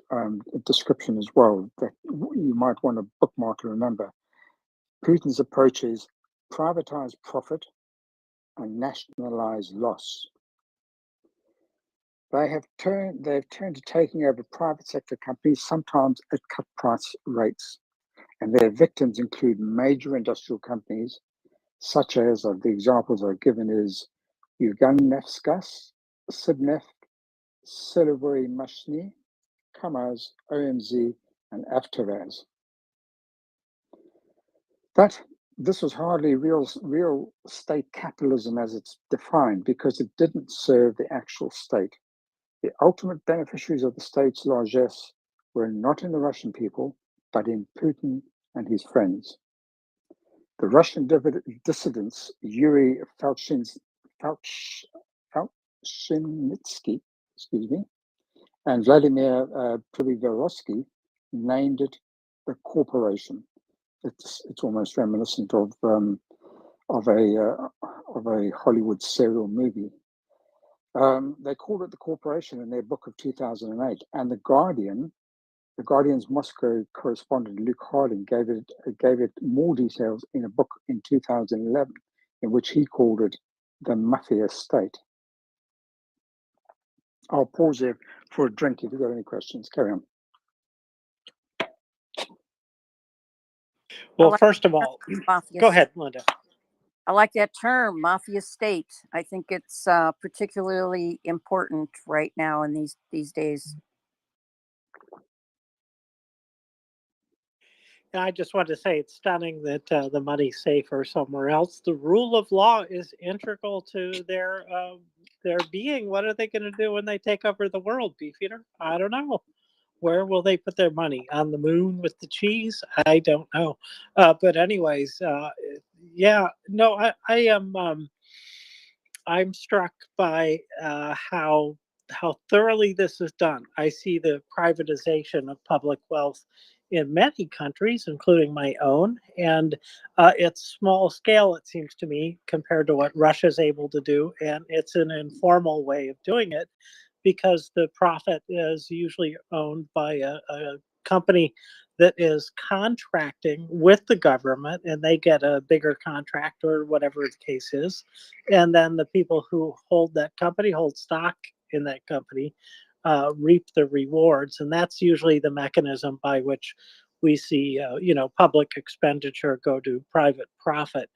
description as well that you might want to bookmark and remember. Putin's approach is privatize profit and nationalize loss. They've turned to taking over private sector companies, sometimes at cut price rates. And their victims include major industrial companies, such as the examples I've given is Yuganevskas, Sibneft, Silovoy Mashny, Kamaz, OMZ, and Avtovaz. But this was hardly real state capitalism as it's defined because it didn't serve the actual state. The ultimate beneficiaries of the state's largesse were not in the Russian people, but in Putin and his friends. The Russian dissidents, Yuri Felchinitsky, and Vladimir Privigorovsky named it the corporation. It's almost reminiscent of of a Hollywood serial movie. They called it the corporation in their book of 2008, and the Guardian's Moscow correspondent Luke Harding gave it more details in a book in 2011, in which he called it the mafia state. I'll pause there for a drink if you've got any questions. Carry on. Well, like first of all, mafia go state. ahead, Linda. I like that term, mafia state. I think it's particularly important right now in these days. And I just want to say it's stunning that the money's safer somewhere else. The rule of law is integral to their being. What are they going to do when they take over the world, Beefeater? I don't know. Where will they put their money? On the moon with the cheese? I don't know. But anyways, yeah, no, I am. I'm struck by how thoroughly this is done. I see the privatization of public wealth in many countries, including my own, and it's small scale, it seems to me, compared to what Russia's able to do, and it's an informal way of doing it because the profit is usually owned by a company that is contracting with the government, and they get a bigger contract or whatever the case is, and then the people who hold that company, hold stock in that company, reap the rewards, and that's usually the mechanism by which we see, public expenditure go to private profit.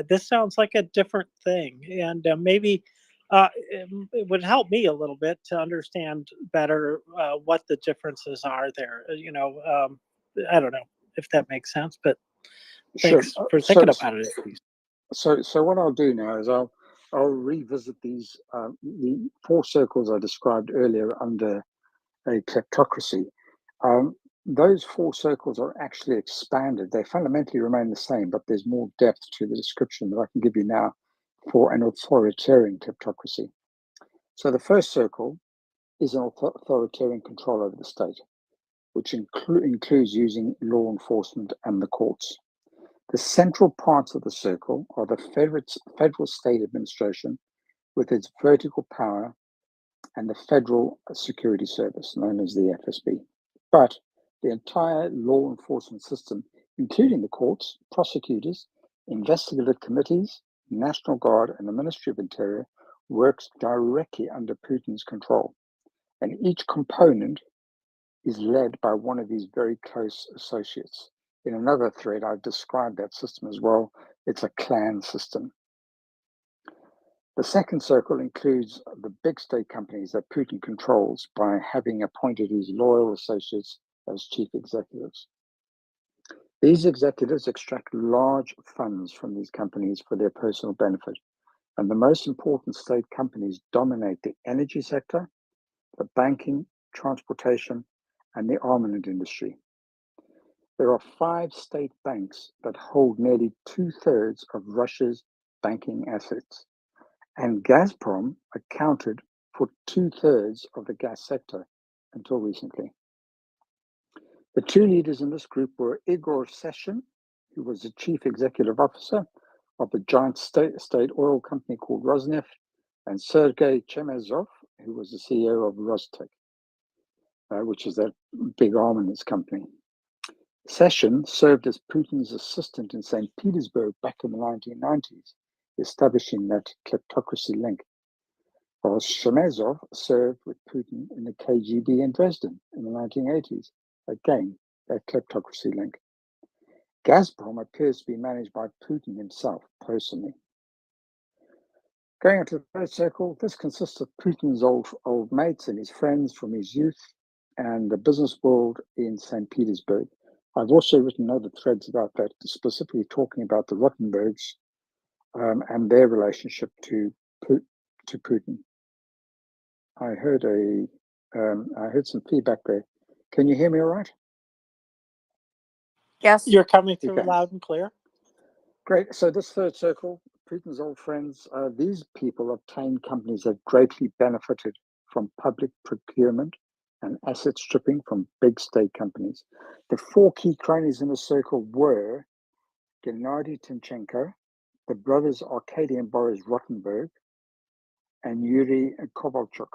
This sounds like a different thing, and maybe it would help me a little bit to understand better what the differences are there. I don't know if that makes sense, but Sure. thanks for thinking about it at least. So what I'll do now is I'll revisit these the four circles I described earlier under a kleptocracy. Those four circles are actually expanded. They fundamentally remain the same, but there's more depth to the description that I can give you now for an authoritarian kleptocracy. So the first circle is an authoritarian control over the state, which includes using law enforcement and the courts. The central parts of the circle are the federal state administration with its vertical power and the Federal Security Service, known as the FSB. But the entire law enforcement system, including the courts, prosecutors, investigative committees, National Guard, and the Ministry of Interior, works directly under Putin's control. And each component is led by one of these very close associates. In another thread, I've described that system as well. It's a clan system. The second circle includes the big state companies that Putin controls by having appointed his loyal associates as chief executives. These executives extract large funds from these companies for their personal benefit. And the most important state companies dominate the energy sector, the banking, transportation, and the armament industry. There are 5 state banks that hold nearly 2/3 of Russia's banking assets, and Gazprom accounted for 2/3 of the gas sector until recently. The two leaders in this group were Igor Sechin, who was the chief executive officer of the giant state oil company called Rosneft, and Sergei Chemezov, who was the CEO of Rostec, which is that big armaments company. Sechin served as Putin's assistant in St. Petersburg back in the 1990s, establishing that kleptocracy link, while Chemezov served with Putin in the KGB in Dresden in the 1980s, again, that kleptocracy link. Gazprom appears to be managed by Putin himself personally. Going into the third circle, this consists of Putin's old mates and his friends from his youth and the business world in St. Petersburg. I've also written other threads about that, specifically talking about the Rottenbergs and their relationship to Putin. I heard some feedback there. Can you hear me all right? Yes. You're coming through Okay. loud and clear. Great. So this third circle, Putin's old friends, these people obtained companies that greatly benefited from public procurement and asset stripping from big state companies. The 4 key cronies in the circle were Gennady Timchenko, the brothers Arkady and Boris Rottenberg, and Yuri Kovalchuk.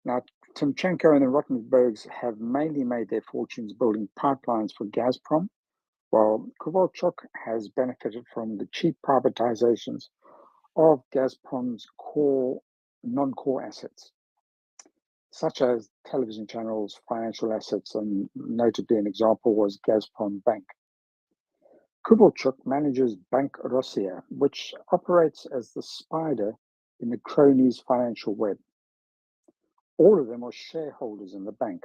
Now, Timchenko and the Rottenbergs have mainly made their fortunes building pipelines for Gazprom, while Kovalchuk has benefited from the cheap privatizations of Gazprom's non-core assets, such as television channels, financial assets, and notably an example was Gazprom Bank. Kovalchuk manages Bank Russia, which operates as the spider in the cronies' financial web. All of them are shareholders in the bank.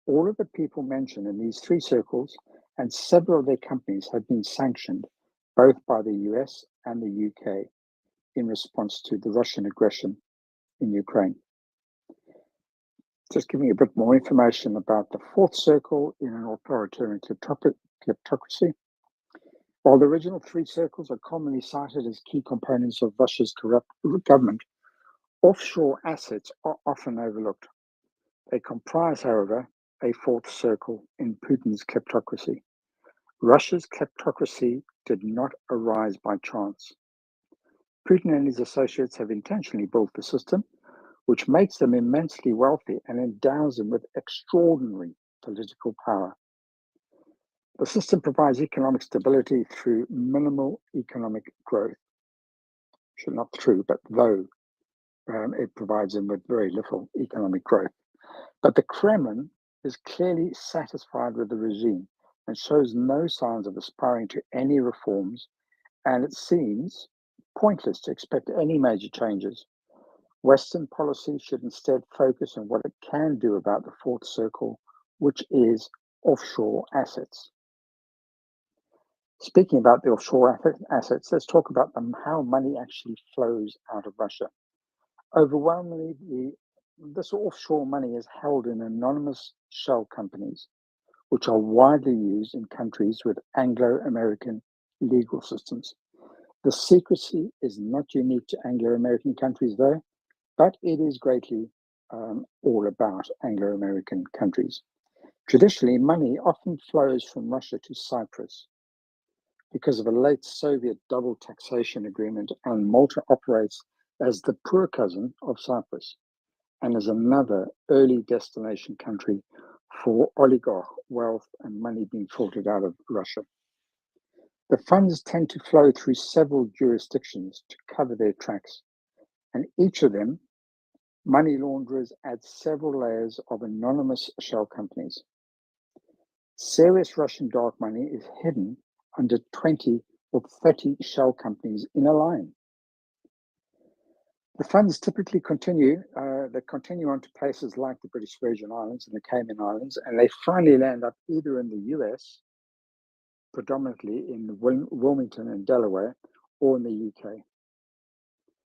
All of the people mentioned in these three circles and several of their companies have been sanctioned both by the US and the UK in response to the Russian aggression in Ukraine. Just giving you a bit more information about the fourth circle in an authoritarian kleptocracy. While the original three circles are commonly cited as key components of Russia's corrupt government, offshore assets are often overlooked. They comprise, however, a fourth circle in Putin's kleptocracy. Russia's kleptocracy did not arise by chance. Putin and his associates have intentionally built the system, which makes them immensely wealthy and endows them with extraordinary political power. The system provides economic stability through minimal economic growth. Not through, but though it provides them with very little economic growth. But the Kremlin is clearly satisfied with the regime and shows no signs of aspiring to any reforms, and it seems pointless to expect any major changes. Western policy should instead focus on what it can do about the fourth circle, which is offshore assets. Speaking about the offshore assets, let's talk about how money actually flows out of Russia. Overwhelmingly, this offshore money is held in anonymous shell companies, which are widely used in countries with Anglo-American legal systems. The secrecy is not unique to Anglo-American countries, though, but it is greatly all about Anglo-American countries. Traditionally, money often flows from Russia to Cyprus. Because of a late Soviet double taxation agreement, and Malta operates as the poor cousin of Cyprus and as another early destination country for oligarch wealth and money being filtered out of Russia. The funds tend to flow through several jurisdictions to cover their tracks, and each of them, money launderers add several layers of anonymous shell companies. Serious Russian dark money is hidden under 20 or 30 shell companies in a line. The funds typically continue on to places like the British Virgin Islands and the Cayman Islands, and they finally land up either in the US, predominantly in Wilmington and Delaware, or in the UK.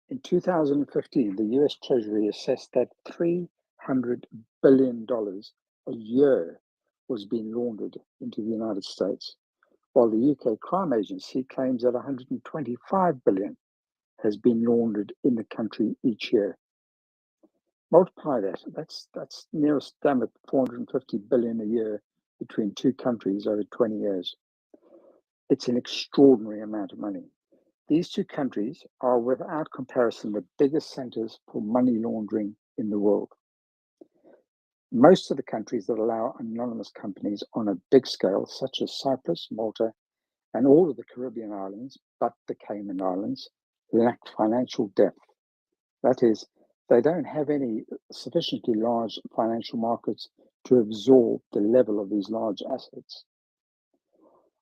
In 2015, the US Treasury assessed that $300 billion a year was being laundered into the United States, while the UK Crime Agency claims that 125 billion has been laundered in the country each year. Multiply that, that's nearest damn at 450 billion a year between two countries over 20 years. It's an extraordinary amount of money. These two countries are without comparison the biggest centers for money laundering in the world. Most of the countries that allow anonymous companies on a big scale, such as Cyprus, Malta, and all of the Caribbean islands, but the Cayman Islands, lack financial depth. That is, they don't have any sufficiently large financial markets to absorb the level of these large assets.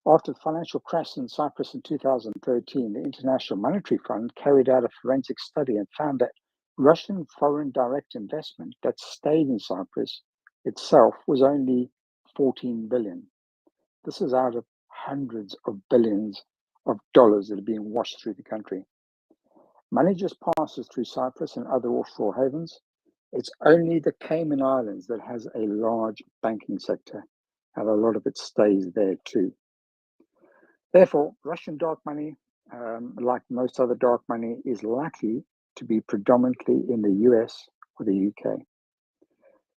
After the financial crash in Cyprus in 2013, the International Monetary Fund carried out a forensic study and found that Russian foreign direct investment that stayed in Cyprus itself was only 14 billion. This is out of hundreds of billions of dollars that are being washed through the country. Money just passes through Cyprus and other offshore havens. It's only the Cayman Islands that has a large banking sector, and a lot of it stays there too. Therefore, Russian dark money, like most other dark money, is likely to be predominantly in the US or the UK.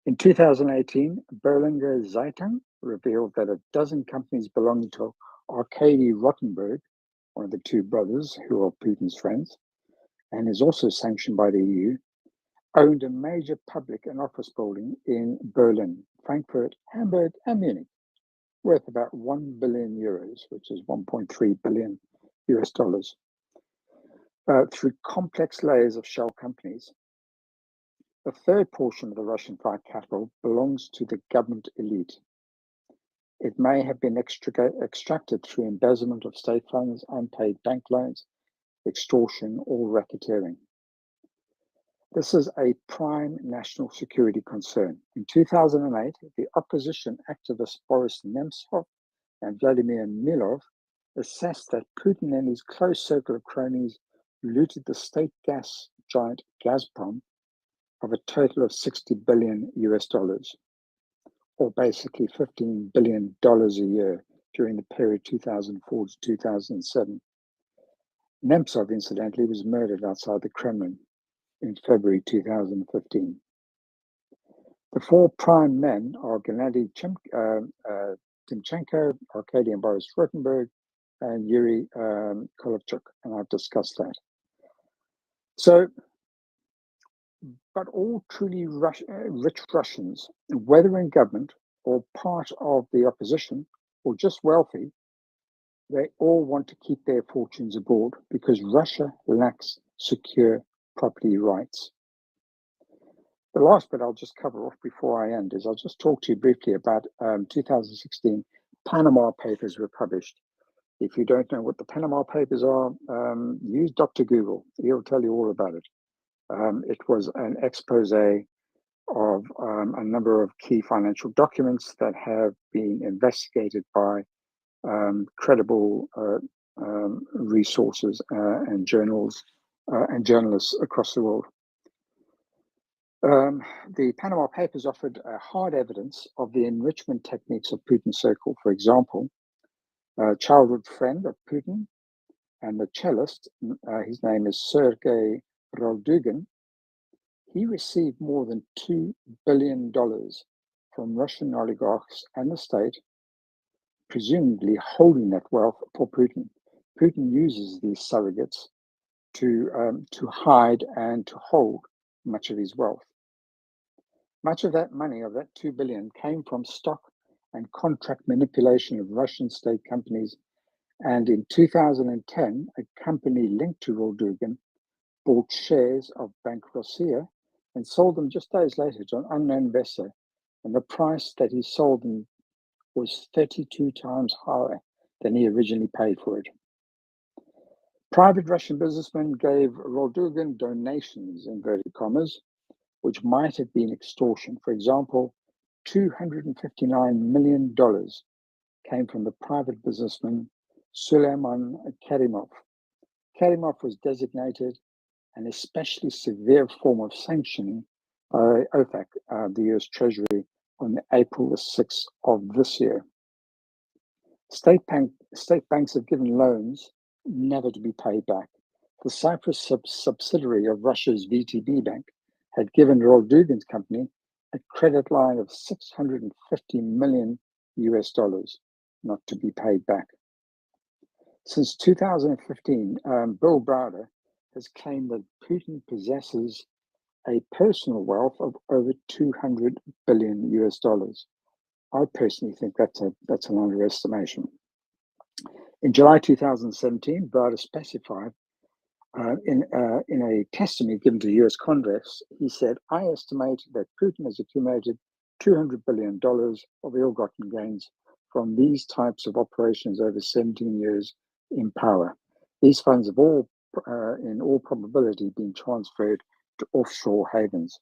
In 2018, Berlinger Zeitung revealed that a dozen companies belonging to Arkady Rottenberg one of the two brothers who are Putin's friends, and is also sanctioned by the EU, owned a major public and office building in Berlin, Frankfurt, Hamburg, and Munich, worth about 1 billion euros, which is 1.3 billion US dollars, through complex layers of shell companies. The third portion of the Russian fiat capital belongs to the government elite. It may have been extracted through embezzlement of state funds, unpaid bank loans, extortion, or racketeering. This is a prime national security concern. In 2008, the opposition activist Boris Nemtsov and Vladimir Milov assessed that Putin and his close circle of cronies looted the state gas giant Gazprom of a total of 60 billion US dollars, or basically $15 billion a year during the period 2004 to 2007. Nemtsov, incidentally, was murdered outside the Kremlin in February 2015. The four prime men are Gennady Timchenko, Arkady Boris Rotenberg, and Yuri Kolovchuk, and I've discussed that. So, but all truly rich Russians, whether in government or part of the opposition or just wealthy, they all want to keep their fortunes abroad because Russia lacks secure property rights. The last bit I'll just cover off before I end is I'll just talk to you briefly about 2016 Panama Papers were published. If you don't know what the Panama Papers are, use Dr. Google. He'll tell you all about it. It was an expose of a number of key financial documents that have been investigated by credible resources and journals and journalists across the world. The Panama Papers offered hard evidence of the enrichment techniques of Putin's circle. For example, a childhood friend of Putin and the cellist, his name is Sergei Roldugin, he received more than $2 billion from Russian oligarchs and the state, presumably holding that wealth for Putin. Putin uses these surrogates to hide and to hold much of his wealth. Much of that money, of that 2 billion, came from stock and contract manipulation of Russian state companies. And in 2010, a company linked to Roldugin bought shares of Bank Rossiya and sold them just days later to an unknown investor. And the price that he sold them was 32 times higher than he originally paid for it. Private Russian businessmen gave Roldugin donations, inverted commas, which might have been extortion. For example, $259 million came from the private businessman Suleiman Karimov. Karimov was designated an especially severe form of sanctioning by OFAC, the US Treasury, on April the 6th of this year. State banks have given loans never to be paid back. The Cyprus subsidiary of Russia's VTB Bank had given Roldugin's company a credit line of 650 million US dollars, not to be paid back. Since 2015, Bill Browder has claimed that Putin possesses a personal wealth of over 200 billion US dollars. I personally think that's an underestimation. In July 2017, Browder specified in a testimony given to the US Congress, he said, I estimate that Putin has accumulated $200 billion of ill-gotten gains from these types of operations over 17 years in power. These funds have all, in all probability, been transferred to offshore havens.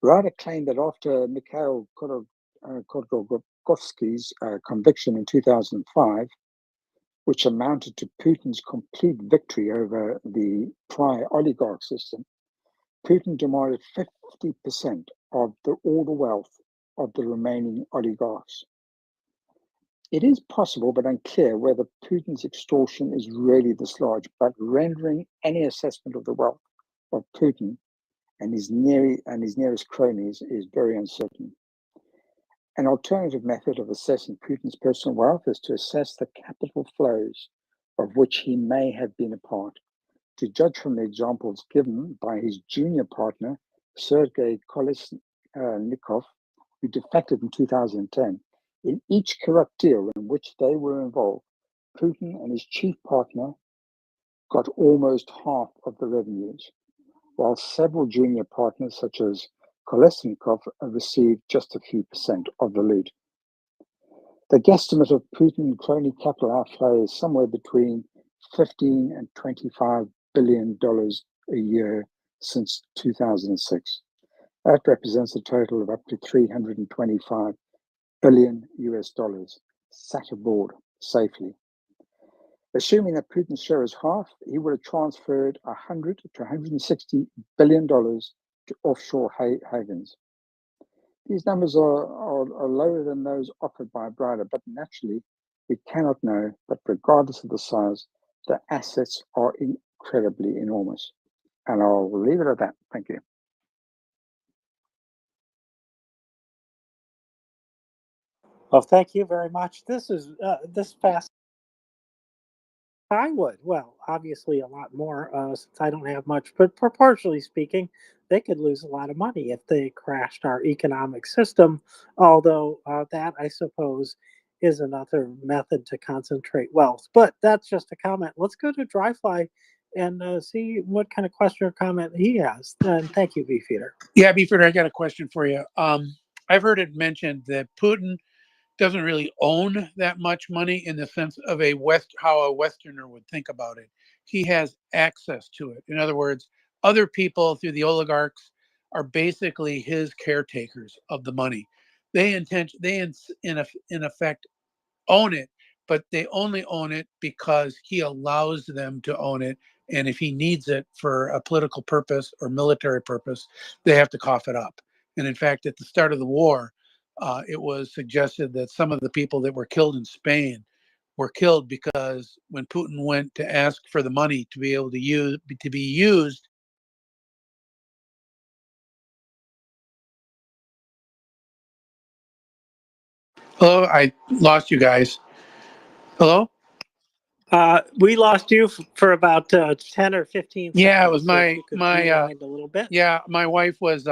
Browder claimed that after Mikhail Khodorkovsky's conviction in 2005, which amounted to Putin's complete victory over the prior oligarch system, Putin demanded 50% of all the wealth of the remaining oligarchs. It is possible, but unclear, whether Putin's extortion is really this large, but rendering any assessment of the wealth of Putin and his nearest cronies is very uncertain. An alternative method of assessing Putin's personal wealth is to assess the capital flows of which he may have been a part. To judge from the examples given by his junior partner, Sergei Kolesnikov, who defected in 2010, in each corrupt deal in which they were involved, Putin and his chief partner got almost half of the revenues, while several junior partners, such as Kolesnikov, received just a few percent of the loot. The guesstimate of Putin crony capital outlay is somewhere between $15 and $25 billion a year since 2006. That represents a total of up to 325 billion US dollars sat abroad safely. Assuming that Putin's share is half, he would have transferred $100 to $160 billion to offshore havens. These numbers are lower than those offered by Browder, but naturally, we cannot know. But regardless of the size, the assets are incredibly enormous. And I'll leave it at that. Thank you. Well, thank you very much. This is this fast. I would. Well, obviously a lot more since I don't have much, but proportionally speaking, they could lose a lot of money if they crashed our economic system. Although that, I suppose, is another method to concentrate wealth. But that's just a comment. Let's go to Dryfly and see what kind of question or comment he has. And thank you, Beefeater. Yeah, Beefeater, I got a question for you. I've heard it mentioned that Putin doesn't really own that much money in the sense of how a Westerner would think about it. He has access to it. In other words, other people through the oligarchs are basically his caretakers of the money. They in effect own it, but they only own it because he allows them to own it. And if he needs it for a political purpose or military purpose, they have to cough it up. And in fact, at the start of the war, it was suggested that some of the people that were killed in Spain were killed because when Putin went to ask for the money to be able to be used. Hello, I lost you guys. Hello? We lost you for about 10 or 15 seconds. Yeah, it was so if you could rewind a little bit. Yeah, my wife was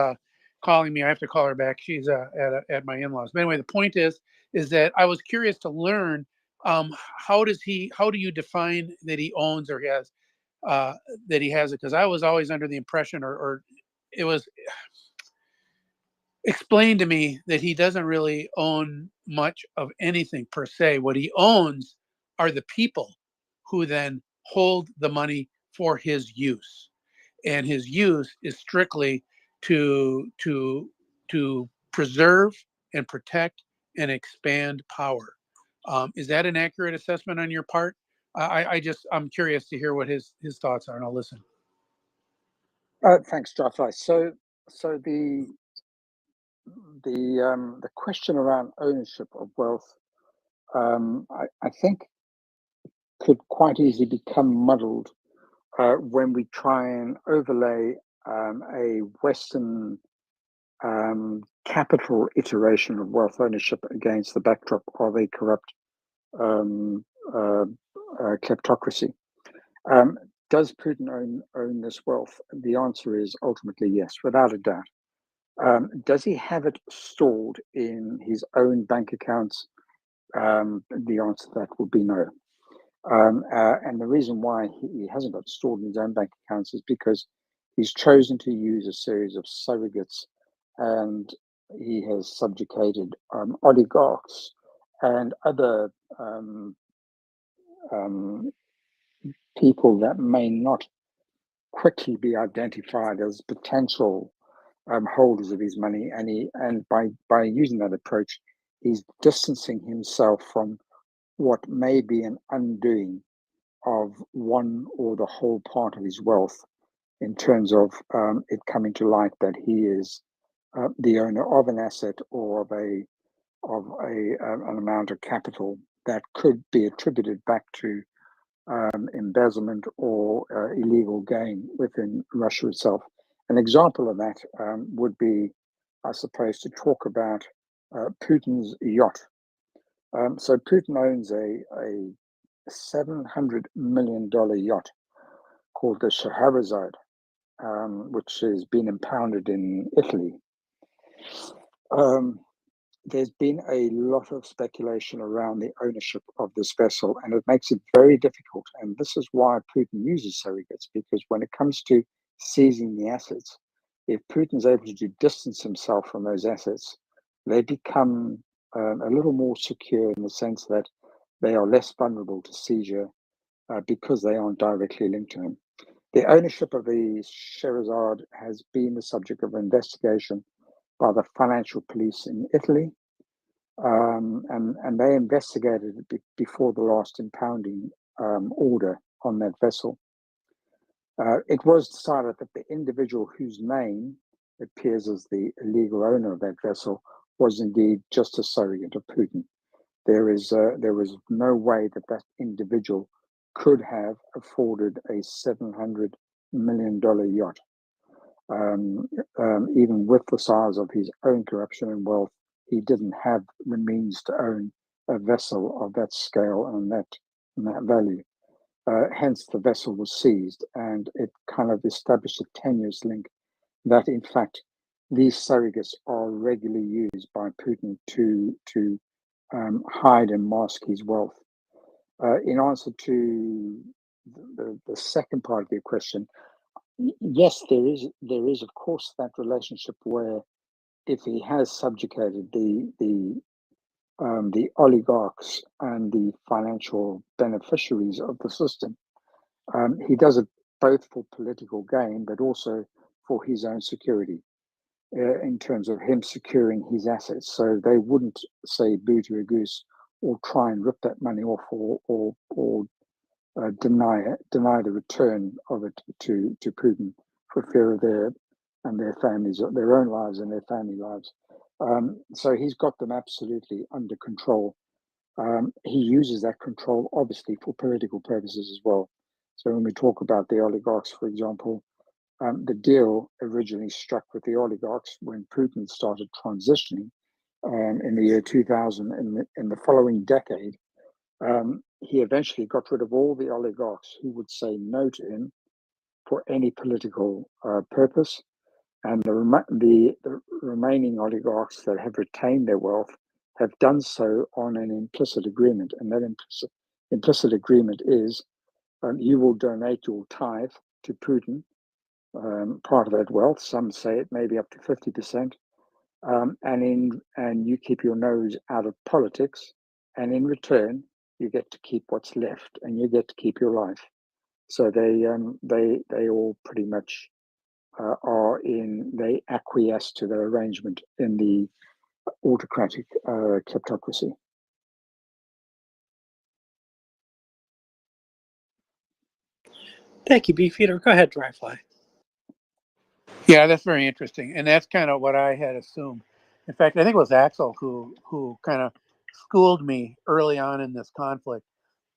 calling me. I have to call her back. She's at my in-laws. But anyway, the point is that I was curious to learn how do you define that he owns or he has that he has it? Because I was always under the impression or it was explained to me that he doesn't really own much of anything per se. What he owns are the people who then hold the money for his use. And his use is strictly to preserve and protect and expand power. Is that an accurate assessment on your part? I'm curious to hear what his thoughts are, and I'll listen. Thanks, Dryfly. So the question around ownership of wealth, I think, could quite easily become muddled when we try and overlay a Western capital iteration of wealth ownership against the backdrop of a corrupt kleptocracy. Does Putin own this wealth? The answer is ultimately yes, without a doubt. Does he have it stored in his own bank accounts? The answer to that would be no. And the reason why he hasn't got stored in his own bank accounts is because he's chosen to use a series of surrogates, and he has subjugated oligarchs and other people that may not quickly be identified as potential holders of his money, and by using that approach, he's distancing himself from what may be an undoing of one or the whole part of his wealth, in terms of it coming to light that he is the owner of an asset or of an amount of capital that could be attributed back to embezzlement or illegal gain within Russia itself. An example of that would be, I suppose, to talk about Putin's yacht. So Putin owns a $700 million yacht called the Scheherazade, which has been impounded in Italy. There's been a lot of speculation around the ownership of this vessel, and it makes it very difficult. And this is why Putin uses surrogates, because when it comes to seizing the assets, if Putin's able to distance himself from those assets, they become a little more secure in the sense that they are less vulnerable to seizure because they aren't directly linked to him. The ownership of the Scheherazade has been the subject of investigation by the financial police in Italy, and they investigated it before the last impounding order on that vessel. It was decided that the individual whose name appears as the illegal owner of that vessel was indeed just a surrogate of Putin. There was no way that that individual could have afforded a $700 million yacht. Even with the size of his own corruption and wealth, he didn't have the means to own a vessel of that scale and that value. Hence, the vessel was seized, and it kind of established a tenuous link that, in fact, these surrogates are regularly used by Putin to hide and mask his wealth. In answer to the second part of your question, yes, there is of course that relationship where if he has subjugated the oligarchs and the financial beneficiaries of the system, he does it both for political gain, but also for his own security in terms of him securing his assets. So they wouldn't say boo to a goose or try and rip that money off or deny the return of it to Putin for fear of their families, their own lives and their family lives. So he's got them absolutely under control. He uses that control obviously for political purposes as well. So when we talk about the oligarchs, for example, the deal originally struck with the oligarchs when Putin started transitioning in the year 2000. In the following decade, he eventually got rid of all the oligarchs who would say no to him for any political purpose. And the remaining oligarchs that have retained their wealth have done so on an implicit agreement. And that implicit agreement is you will donate your tithe to Putin, part of that wealth. Some say it may be up to 50%. And you keep your nose out of politics. And in return, you get to keep what's left and you get to keep your life. So they all pretty much they acquiesce to the arrangement in the autocratic kleptocracy. Thank you, Beefeater. Go ahead, Dryfly. Yeah, that's very interesting, and that's kind of what I had assumed. In fact, I think it was Axel who kind of schooled me early on in this conflict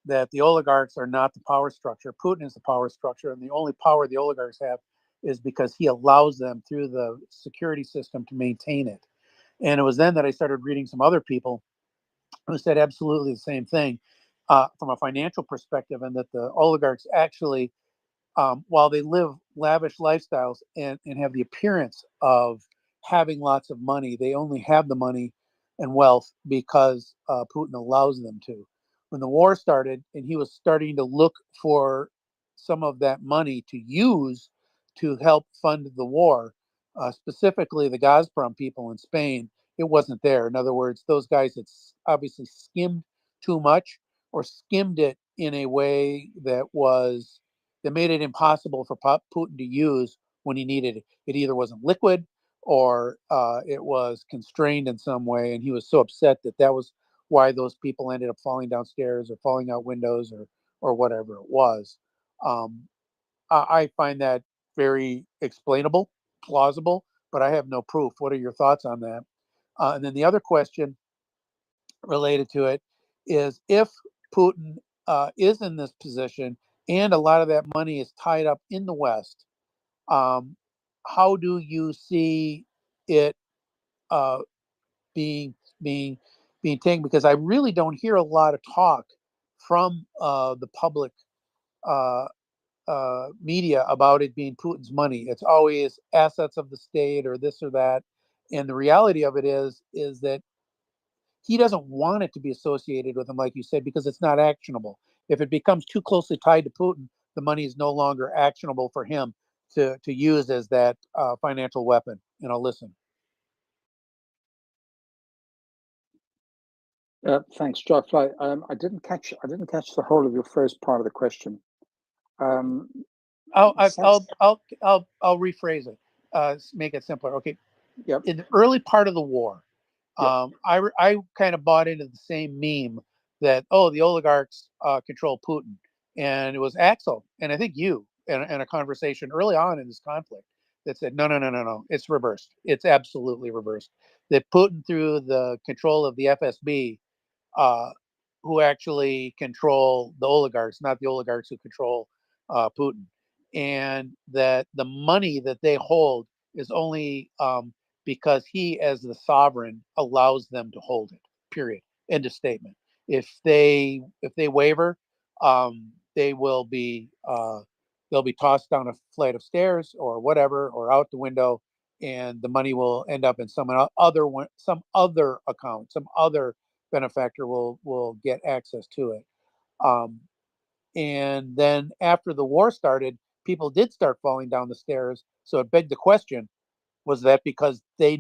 that the oligarchs are not the power structure. Putin is the power structure, and the only power the oligarchs have is because he allows them through the security system to maintain it. And it was then that I started reading some other people who said absolutely the same thing from a financial perspective, and that the oligarchs actually, while they live lavish lifestyles and have the appearance of having lots of money, they only have the money and wealth because Putin allows them to. When the war started and he was starting to look for some of that money to use to help fund the war, specifically the Gazprom people in Spain, it wasn't there. In other words, those guys had obviously skimmed too much or skimmed it in a way that made it impossible for Putin to use when he needed it. It either wasn't liquid or it was constrained in some way, and he was so upset that was why those people ended up falling downstairs or falling out windows or whatever it was. I find that very explainable, plausible, but I have no proof. What are your thoughts on that? And then the other question related to it is if Putin is in this position and a lot of that money is tied up in the West, how do you see it being taken? Because I really don't hear a lot of talk from the public media about it being Putin's money. It's always assets of the state or this or that. And the reality of it is that he doesn't want it to be associated with him, like you said, because it's not actionable. If it becomes too closely tied to Putin, the money is no longer actionable for him to use as that financial weapon. Listen. Thanks, Joe Fly. I didn't catch the whole of your first part of the question. I'll rephrase it, make it simpler. Okay. Yep. In the early part of the war, Yep. I kind of bought into the same meme that, the oligarchs control Putin, and it was Axel and I think you in a conversation early on in this conflict that said no, it's reversed. It's absolutely reversed. That Putin, through the control of the FSB, who actually control the oligarchs, not the oligarchs who control Putin, and that the money that they hold is only because he, as the sovereign, allows them to hold it. Period. End of statement. If they waver, they will be they'll be tossed down a flight of stairs or whatever, or out the window, and the money will end up in some other account, some other benefactor will get access to it. And then after the war started, people did start falling down the stairs. So it begged the question, was that because they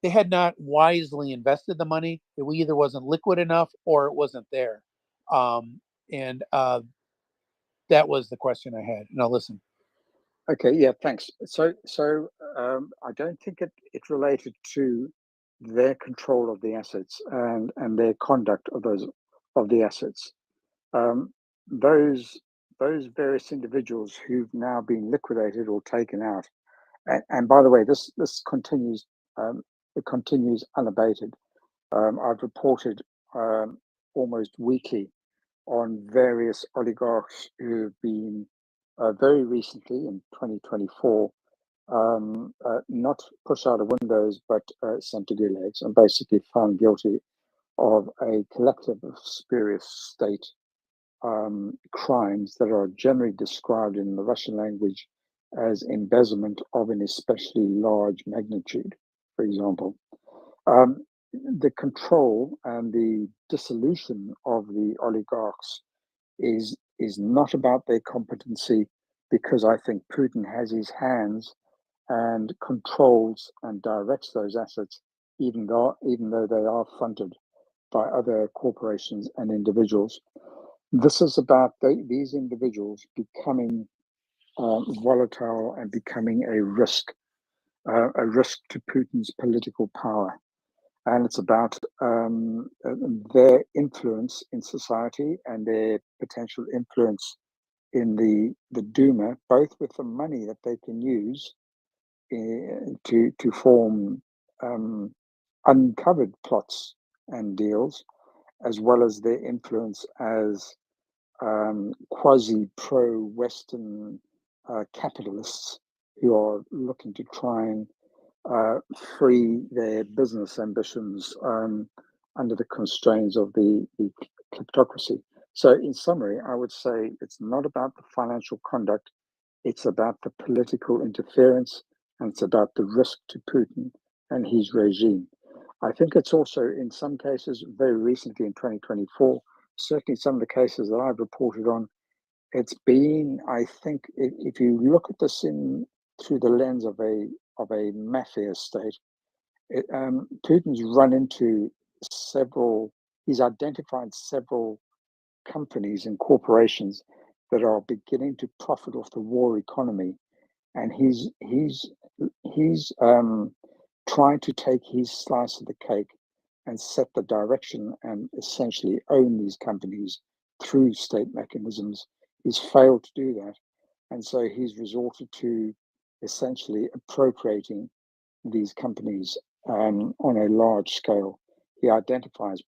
had not wisely invested the money? It either wasn't liquid enough or it wasn't there. And that was the question I had. Now listen. Okay, yeah, thanks. So I don't think it related to their control of the assets and their conduct of the assets. Those various individuals who've now been liquidated or taken out, and by the way, this continues. It continues unabated. I've reported almost weekly on various oligarchs who've been very recently in 2024 not pushed out of windows but sent to gulags and basically found guilty of a collective of spurious state crimes that are generally described in the Russian language as embezzlement of an especially large magnitude, for example. The control and the dissolution of the oligarchs is not about their competency, because I think Putin has his hands and controls and directs those assets, even though they are funded by other corporations and individuals. This is about these individuals becoming volatile and becoming a risk to Putin's political power. And it's about their influence in society and their potential influence in the Duma, both with the money that they can use to form uncovered plots and deals, as well as their influence as quasi-pro-Western capitalists who are looking to try and free their business ambitions under the constraints of the kleptocracy. So in summary, I would say it's not about the financial conduct, it's about the political interference, and it's about the risk to Putin and his regime. I think it's also, in some cases, very recently in 2024, certainly some of the cases that I've reported on, it's been, I think, if you look at this through the lens of a mafia state, Putin's run into he's identified several companies and corporations that are beginning to profit off the war economy, and he's trying to take his slice of the cake and set the direction and essentially own these companies through state mechanisms. He's failed to do that, and so he's resorted to essentially appropriating these companies on a large scale. He identifies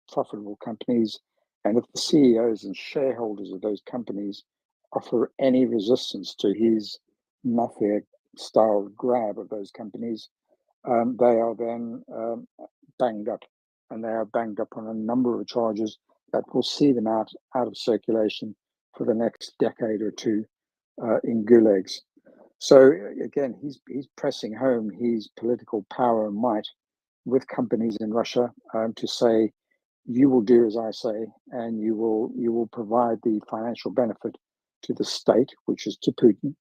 profitable companies, and if the CEOs and shareholders of those companies offer any resistance to his mafia-style grab of those companies, they are then banged up, and they are banged up on a number of charges that will see them out of circulation for the next decade or two in gulags. So again, he's pressing home his political power and might with companies in Russia to say, you will do as I say, and you will provide the financial benefit to the state, which is to Putin,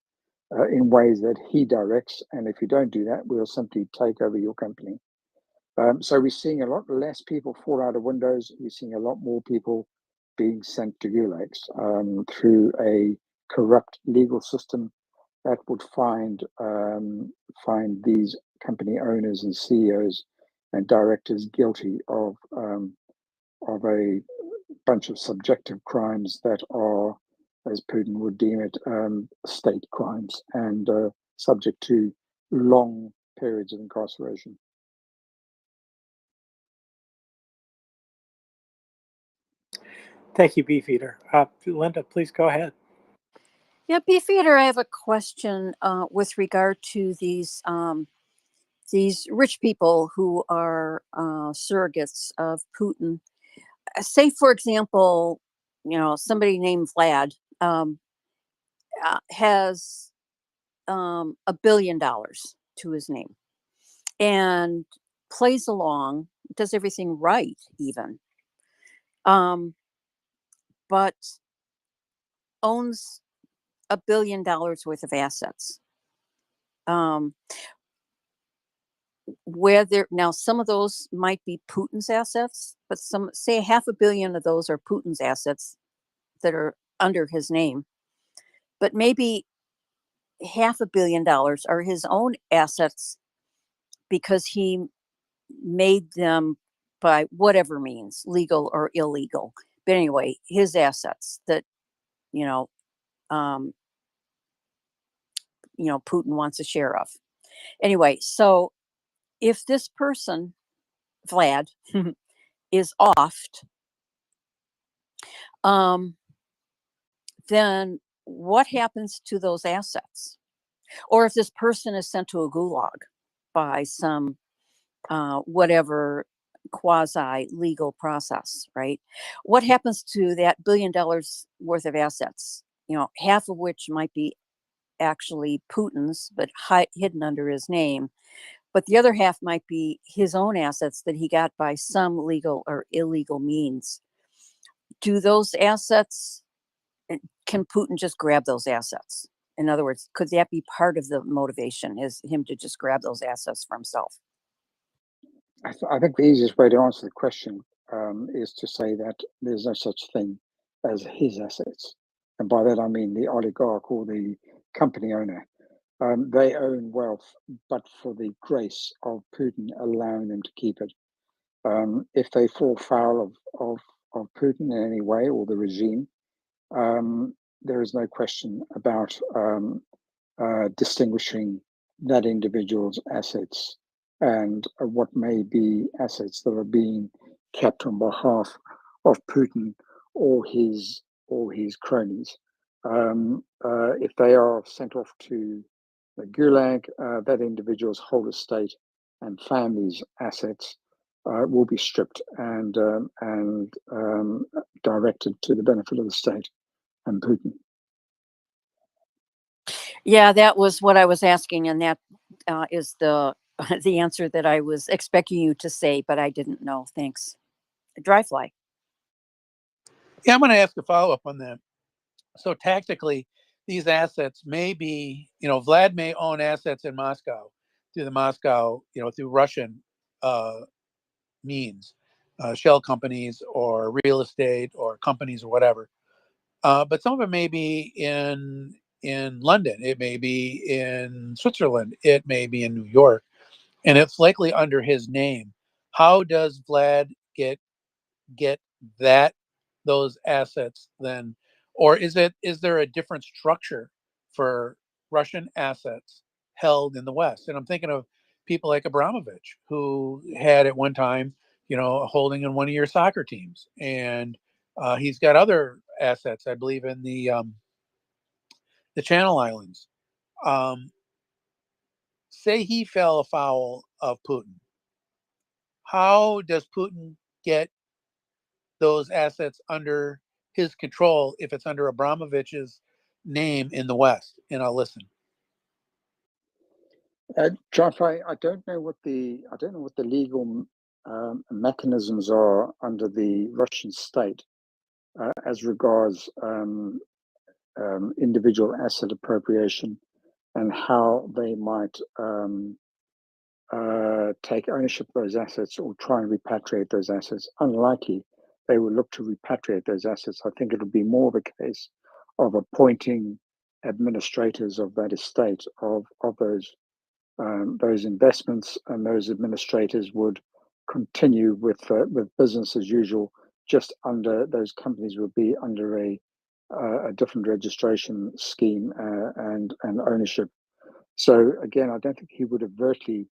in ways that he directs. And if you don't do that, we'll simply take over your company. So we're seeing a lot less people fall out of windows. We're seeing a lot more people being sent to gulags through a corrupt legal system that would find these company owners and CEOs and directors guilty of a bunch of subjective crimes that are, as Putin would deem it, state crimes and subject to long periods of incarceration. Thank you, Beefeater. Linda, please go ahead. Yeah, Beefeater, I have a question with regard to these rich people who are surrogates of Putin. Say, for example, somebody named Vlad has $1 billion to his name and plays along, does everything right, even, but owns $1 billion worth of assets. Whether now some of those might be Putin's assets, but some say $500 million of those are Putin's assets that are under his name. But maybe $500 million are his own assets because he made them by whatever means, legal or illegal. But anyway, his assets that um, Putin wants a share of. Anyway, so if this person, Vlad, is offed, then what happens to those assets? Or if this person is sent to a gulag by some whatever quasi legal process, right? What happens to that $1 billion worth of assets? Half of which might be actually Putin's, but hidden under his name. But the other half might be his own assets that he got by some legal or illegal means. Do those assets, can Putin just grab those assets? In other words, could that be part of the motivation, is him to just grab those assets for himself? I think the easiest way to answer the question is to say that there's no such thing as his assets. And by that, I mean the oligarch or the company owner. They own wealth, but for the grace of Putin allowing them to keep it. If they fall foul of Putin in any way or the regime, there is no question about distinguishing that individual's assets and what may be assets that are being kept on behalf of Putin or his cronies. If they are sent off to the Gulag, that individual's whole estate and family's assets will be stripped and directed to the benefit of the state and Putin. Yeah, that was what I was asking, and that is the the answer that I was expecting you to say, but I didn't know. Thanks. Dryfly. Yeah, I'm going to ask a follow up on that. So tactically, these assets may be, Vlad may own assets in Moscow through the Moscow, through Russian means, shell companies or real estate or companies or whatever. But some of it may be in London. It may be in Switzerland. It may be in New York, and it's likely under his name. How does Vlad get those assets then, or is there a different structure for Russian assets held in the West? And I'm thinking of people like Abramovich, who had at one time, a holding in one of your soccer teams, and he's got other assets, I believe, in the Channel Islands. Say he fell afoul of Putin. How does Putin get those assets under his control if it's under Abramovich's name in the West. And I'll listen. Josh, I don't know what the legal mechanisms are under the Russian state as regards individual asset appropriation and how they might take ownership of those assets or try and repatriate those assets. Unlikely they will look to repatriate those assets. I think it'll be more of a case of appointing administrators of that estate of those investments, and those administrators would continue with business as usual. Just under those companies would be under a different registration scheme and ownership. So again, I don't think he would overtly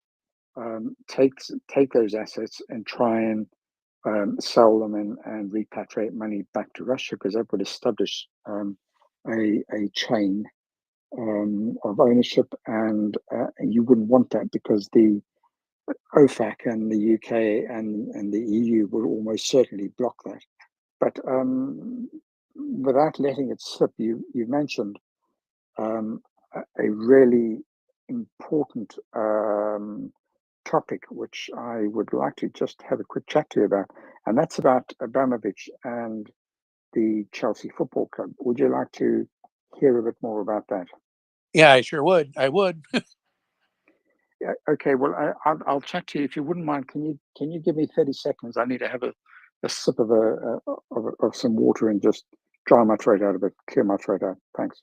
take those assets and try and sell them and repatriate money back to Russia, because that would establish a chain of ownership, and you wouldn't want that, because the OFAC and the UK and the EU will almost certainly block that. But without letting it slip, you mentioned a really important topic, which I would like to just have a quick chat to you about, and that's about Abramovich and the Chelsea Football Club. Would you like to hear a bit more about that? Yeah, I sure would. I would. Yeah, okay, well, I'll chat to you if you wouldn't mind. Can you give me 30 seconds? I need to have a sip of some water and just dry my throat out a bit, clear my throat out. Thanks.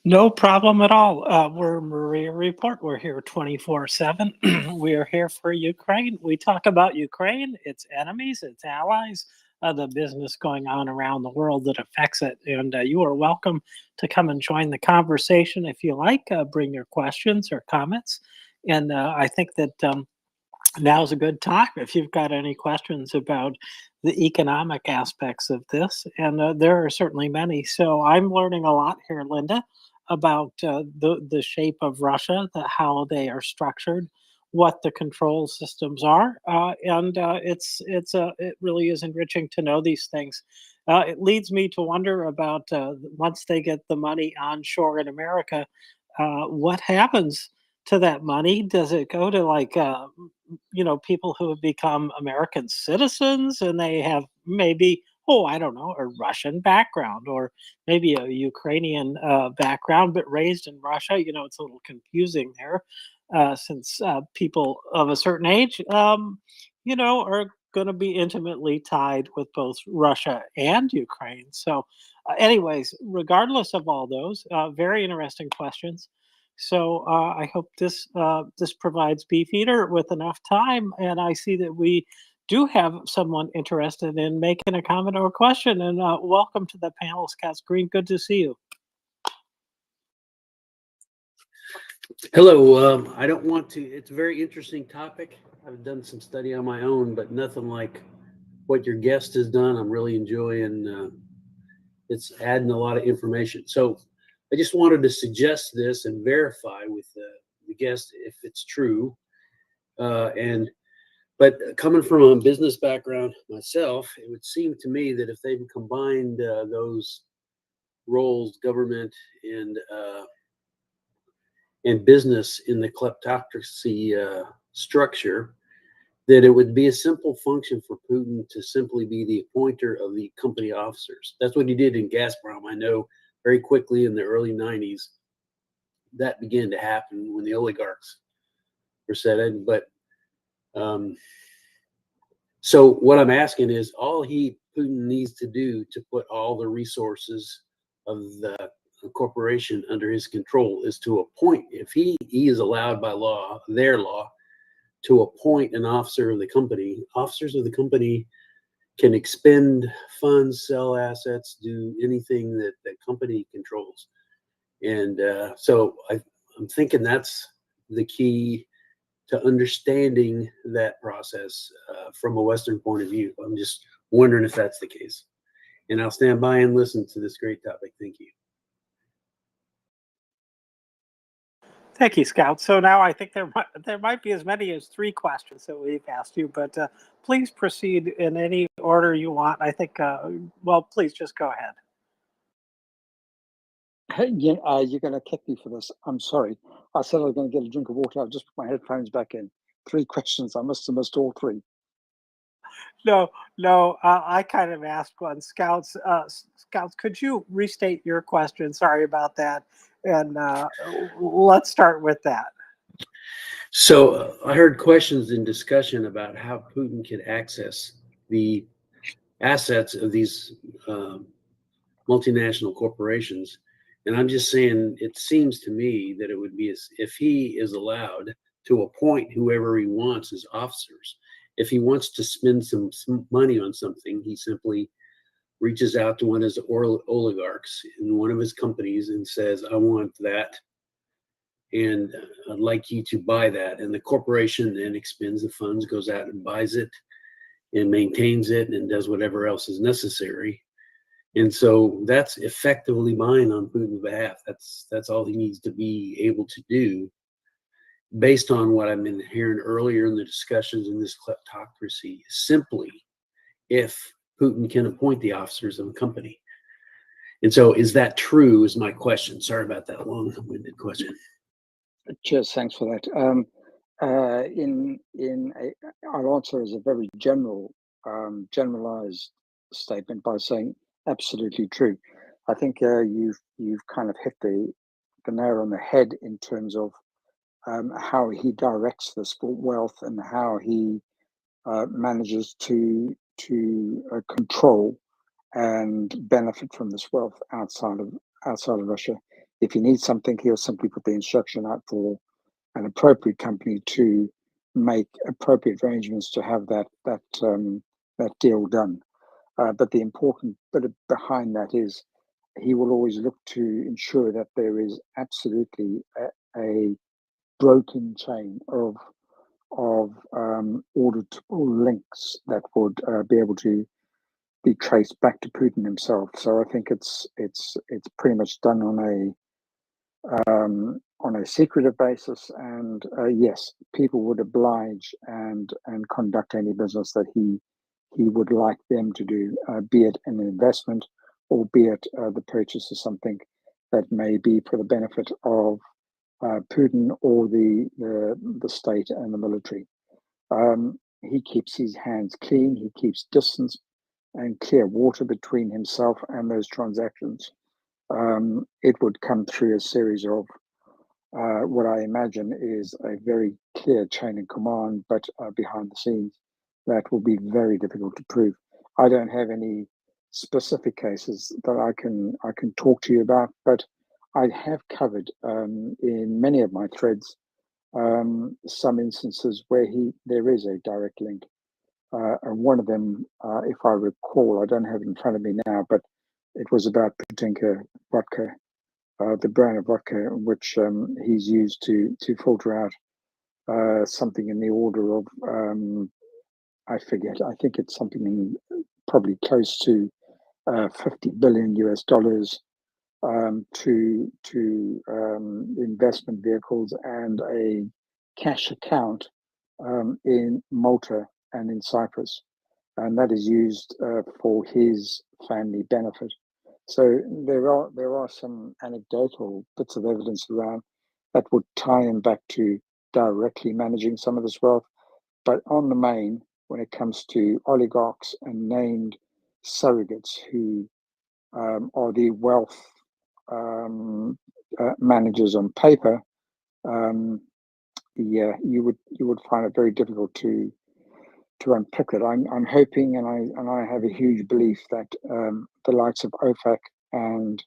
No problem at all. We're MriyaReport. We're here 24/7. We are here for Ukraine. We talk about Ukraine, its enemies, its allies, the business going on around the world that affects it. And you are welcome to come and join the conversation if you like. Bring your questions or comments. And I think that now's a good time if you've got any questions about the economic aspects of this. And there are certainly many. So I'm learning a lot here, Linda, about the shape of Russia, how they are structured, what the control systems are, and it really is enriching to know these things. It leads me to wonder about once they get the money onshore in America, what happens to that money? Does it go to people who have become American citizens and they have maybe, oh, I don't know, a Russian background or maybe a Ukrainian background, but raised in Russia? It's a little confusing there since people of a certain age, are going to be intimately tied with both Russia and Ukraine. So, anyways, regardless of all those, very interesting questions. So I hope this provides Beefeater with enough time, and I see that we do have someone interested in making a comment or a question. And welcome to the panel, Scott Green. Good to see you. Hello. I don't want to. It's a very interesting topic. I've done some study on my own, but nothing like what your guest has done. I'm really enjoying. It's adding a lot of information. So I just wanted to suggest this and verify with the guest if it's true. But coming from a business background myself, it would seem to me that if they've combined those roles, government and business in the kleptocracy structure, that it would be a simple function for Putin to simply be the appointer of the company officers. That's what he did in Gazprom. I know very quickly in the early 90s, that began to happen when the oligarchs were set in. But so what I'm asking is, Putin needs to do to put all the resources of the corporation under his control is to appoint, if he is allowed by law, their law, to appoint an officer of the company. Officers of the company can expend funds, sell assets, do anything that the company controls. And so I'm thinking that's the key to understanding that process from a Western point of view. I'm just wondering if that's the case. And I'll stand by and listen to this great topic. Thank you. Thank you, Scout. So now I think there might be as many as 3 questions that we've asked you, but please proceed in any order you want. I think, well, please just go ahead. Yeah, you're going to kick me for this. I'm sorry. I said I was going to get a drink of water. I've just put my headphones back in. 3 questions. I must have missed all 3. No, I kind of asked one. Scouts, could you restate your question? Sorry about that. And let's start with that. So I heard questions in discussion about how Putin could access the assets of these multinational corporations. And I'm just saying, it seems to me that it would be as if he is allowed to appoint whoever he wants as officers. If he wants to spend some money on something, he simply reaches out to one of his oligarchs in one of his companies and says, I want that, and I'd like you to buy that. And the corporation then expends the funds, goes out and buys it and maintains it and does whatever else is necessary. And so that's effectively buying on Putin's behalf. That's all he needs to be able to do, based on what I've been hearing earlier in the discussions in this kleptocracy, simply if Putin can appoint the officers of a company. And so is that true is my question. Sorry about that long-winded question. Cheers, thanks for that. I'll answer as a very generalized statement by saying absolutely true. I think you've kind of hit the nail on the head in terms of how he directs this wealth and how he manages to control and benefit from this wealth outside of Russia. If he needs something, he'll simply put the instruction out for an appropriate company to make appropriate arrangements to have that deal done. But the important bit behind that is he will always look to ensure that there is absolutely a broken chain of auditable links that would be able to be traced back to Putin himself. So I think it's pretty much done on a secretive basis, and yes, people would oblige and conduct any business that he would like them to do, be it an investment or be it the purchase of something that may be for the benefit of Putin or the state and the military. He keeps his hands clean. He keeps distance and clear water between himself and those transactions. It would come through a series of what I imagine is a very clear chain of command, but behind the scenes, that will be very difficult to prove. I don't have any specific cases that I can talk to you about, but I have covered in many of my threads some instances where there is a direct link. And one of them, if I recall, I don't have it in front of me now, but it was about Putinka vodka, the brand of vodka, which he's used to filter out something in the order of, I forget, I think it's something in probably close to 50 billion US dollars to investment vehicles and a cash account in Malta and in Cyprus, and that is used for his family benefit. So there are some anecdotal bits of evidence around that would tie him back to directly managing some of this wealth. But on the main, when it comes to oligarchs and named surrogates who are the wealth managers on paper, yeah, you would find it very difficult to unpick it. I'm hoping, and I have a huge belief that the likes of OFAC and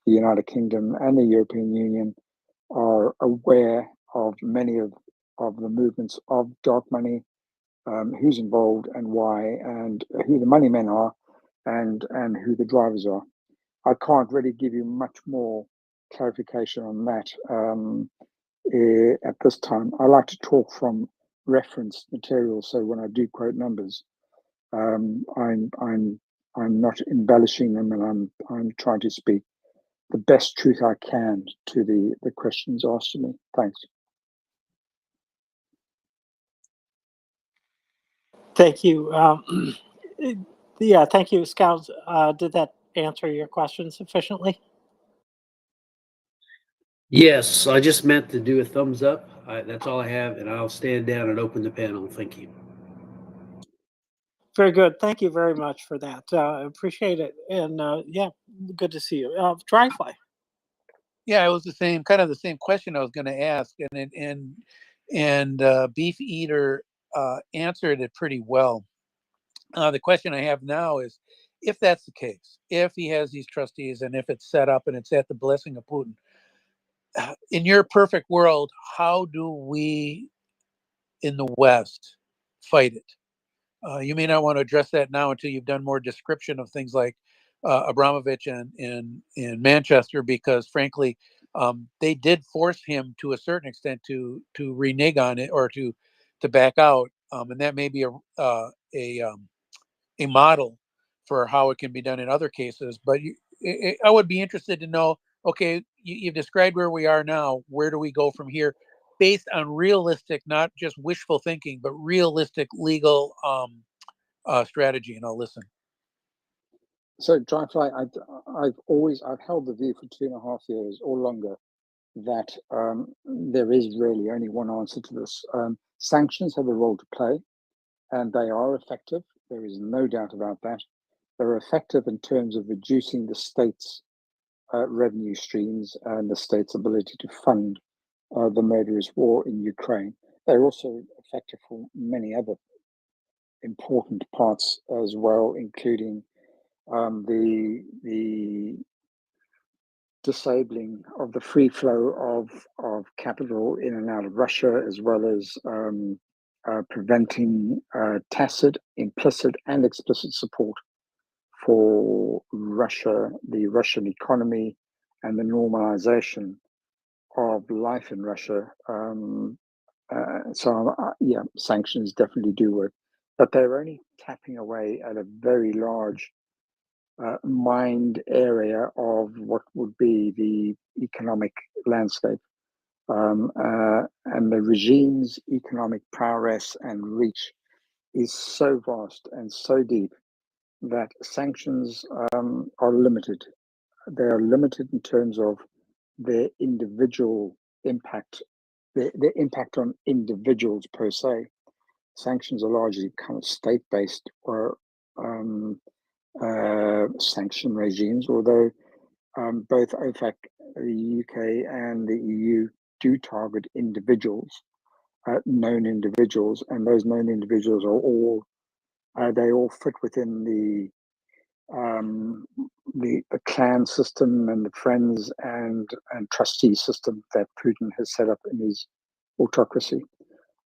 the United Kingdom and the European Union are aware of many of the movements of dark money, who's involved and why, and who the money men are, and who the drivers are. I can't really give you much more clarification on that at this time. I like to talk from reference material, so when I do quote numbers, I'm not embellishing them, and I'm trying to speak the best truth I can to the questions asked of me. Thanks. Thank you. Yeah, thank you, Scouts. Did that answer your question sufficiently? Yes, I just meant to do a thumbs up. That's all I have, and I'll stand down and open the panel. Thank you. Very good. Thank you very much for that. Appreciate it. And yeah, good to see you. Dryfly. Yeah, it was the same question I was going to ask, and Beef Eater answered it pretty well. The question I have now is, if that's the case, if he has these trustees and if it's set up and it's at the blessing of Putin, in your perfect world, how do we in the West fight it? You may not want to address that now until you've done more description of things like Abramovich in Manchester, because frankly, they did force him to a certain extent to renege on it or to back out, and that may be a model for how it can be done in other cases. But I would be interested to know, okay, you've described where we are now. Where do we go from here, based on realistic, not just wishful thinking, but realistic legal strategy? And I'll listen. So, Dryfly, I've held the view for 2.5 years or longer that there is really only one answer to this. Sanctions have a role to play, and they are effective. There is no doubt about that. They're effective in terms of reducing the state's revenue streams and the state's ability to fund the murderous war in Ukraine. They're also effective for many other important parts as well, including the disabling of the free flow of capital in and out of Russia, as well as preventing tacit, implicit, and explicit support for Russia, the Russian economy, and the normalization of life in Russia. Yeah, sanctions definitely do work, but they're only tapping away at a very large mined area of what would be the economic landscape. And the regime's economic prowess and reach is so vast and so deep that sanctions are limited. They are limited in terms of their individual impact, their impact on individuals per se. Sanctions are largely kind of state-based or sanction regimes, although both OFAC, the UK, and the EU do target individuals, known individuals, and those known individuals are all they all fit within the clan system and the friends and trustee system that Putin has set up in his autocracy.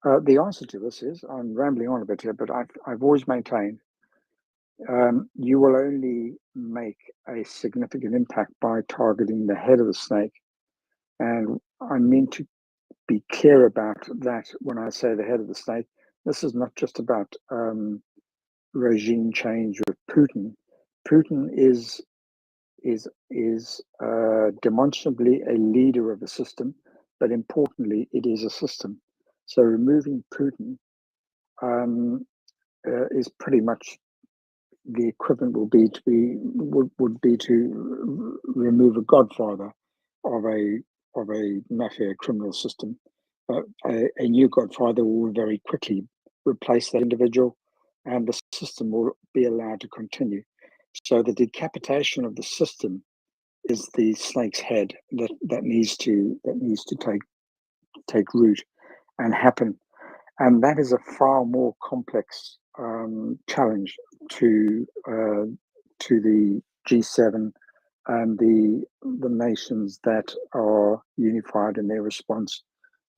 The answer to this is, I'm rambling on a bit here, but I've always maintained you will only make a significant impact by targeting the head of the snake. And I mean to be clear about that when I say the head of the snake. This is not just about regime change with Putin. Putin is demonstrably a leader of a system, but importantly, it is a system. So removing Putin is pretty much the equivalent would be to remove a godfather of a mafia criminal system. A new godfather will very quickly replace that individual, and the system will be allowed to continue. So the decapitation of the system is the snake's head that needs to take root and happen, and that is a far more complex challenge to the G7 and the nations that are unified in their response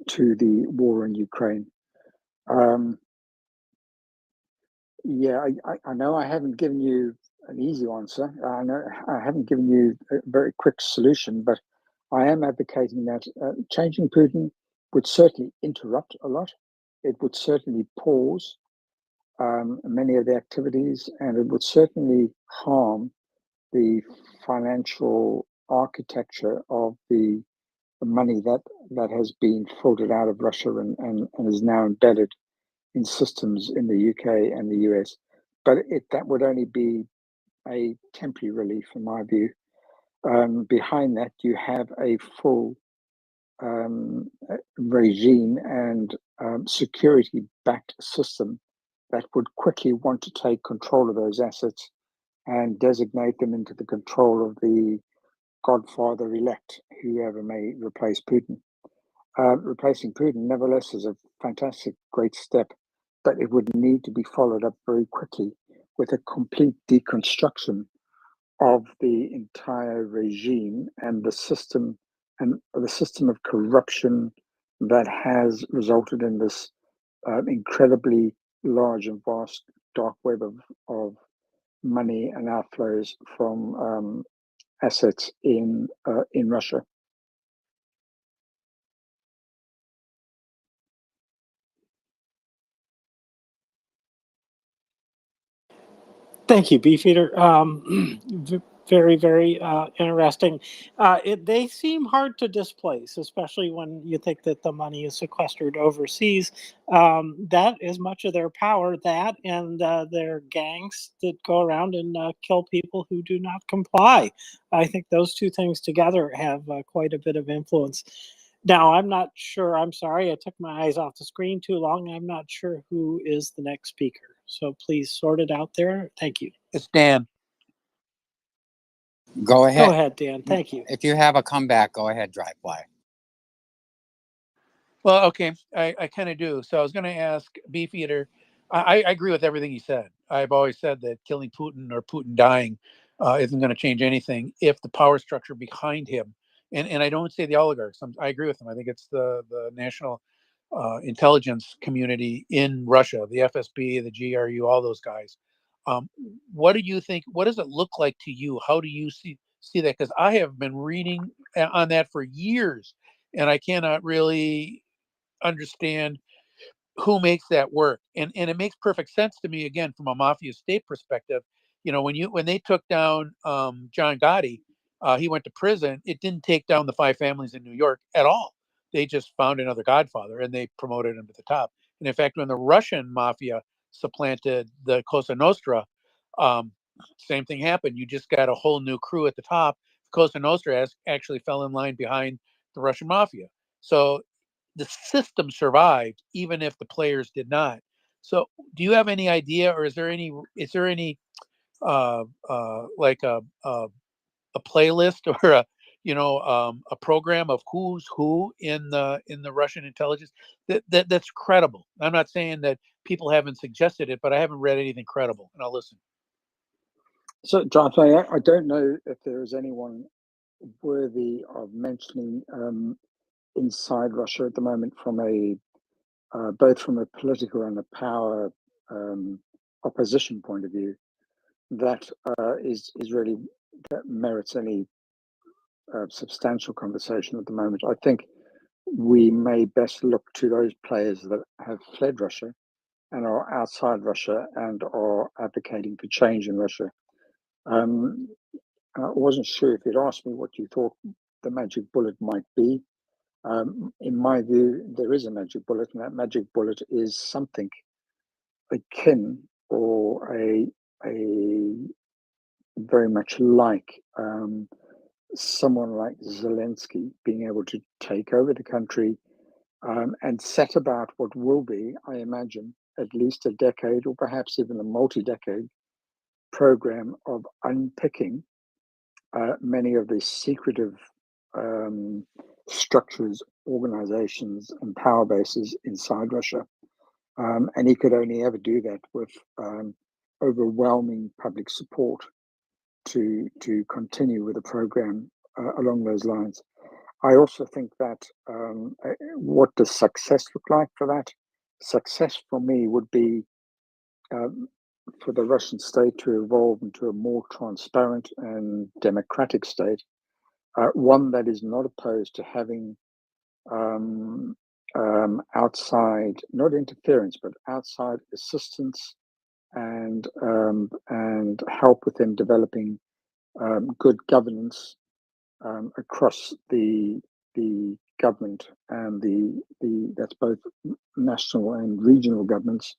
to the war in Ukraine. Yeah, I know I haven't given you an easy answer. I know I haven't given you a very quick solution, but I am advocating that changing Putin would certainly interrupt a lot. It would certainly pause many of the activities, and it would certainly harm the financial architecture of the money that has been filtered out of Russia and is now embedded in systems in the UK and the US. But that would only be a temporary relief, in my view. Behind that, you have a full regime and security-backed system that would quickly want to take control of those assets and designate them into the control of the godfather-elect, whoever may replace Putin. Replacing Putin, nevertheless, is a fantastic, great step, but it would need to be followed up very quickly with a complete deconstruction of the entire regime and the system of corruption that has resulted in this incredibly large and vast dark web of money and outflows from assets in Russia. Thank you, Beefeater. Very, very interesting. They seem hard to displace, especially when you think that the money is sequestered overseas. That is much of their power, that and their gangs that go around and kill people who do not comply. I think those two things together have quite a bit of influence. Now, I'm not sure. I'm sorry, I took my eyes off the screen too long. I'm not sure who is the next speaker. So please sort it out there. Thank you. It's Dan. Go ahead. Go ahead, Dan. Thank you. If you have a comeback, go ahead, Drive Fly. Well, okay, I kind of do. So I was going to ask Beefeater. I agree with everything he said. I've always said that killing Putin or Putin dying isn't going to change anything if the power structure behind him, and I don't say the oligarchs. I agree with him. I think it's the national intelligence community in Russia, the FSB, the GRU, all those guys. What do you think? What does it look like to you? How do you see that? Because I have been reading on that for years, and I cannot really understand who makes that work. And it makes perfect sense to me, again, from a mafia state perspective. You know, when they took down John Gotti, he went to prison. It didn't take down the 5 families in New York at all. They just found another godfather and they promoted him to the top. And in fact, when the Russian mafia supplanted the Cosa Nostra, same thing happened. You just got a whole new crew at the top. Cosa Nostra actually fell in line behind the Russian mafia. So the system survived even if the players did not. So do you have any idea, or is there any like a playlist or a program of who's who in the Russian intelligence that's credible? I'm not saying that people haven't suggested it, but I haven't read anything credible, and I'll listen. So, Jonathan, I don't know if there is anyone worthy of mentioning inside Russia at the moment from both from a political and a power opposition point of view that is really that merits any substantial conversation at the moment. I think we may best look to those players that have fled Russia and are outside Russia and are advocating for change in Russia. I wasn't sure if you'd asked me what you thought the magic bullet might be. In my view, there is a magic bullet, and that magic bullet is something akin or a very much like someone like Zelensky being able to take over the country and set about what will be, I imagine, at least a decade or perhaps even a multi-decade program of unpicking many of the secretive structures, organizations, and power bases inside Russia. And he could only ever do that with overwhelming public support to continue with the program along those lines. I also think that what does success look like for that? Success for me would be for the Russian state to evolve into a more transparent and democratic state, one that is not opposed to having outside, not interference, but outside assistance and help within developing good governance across the government and that's both national and regional governments.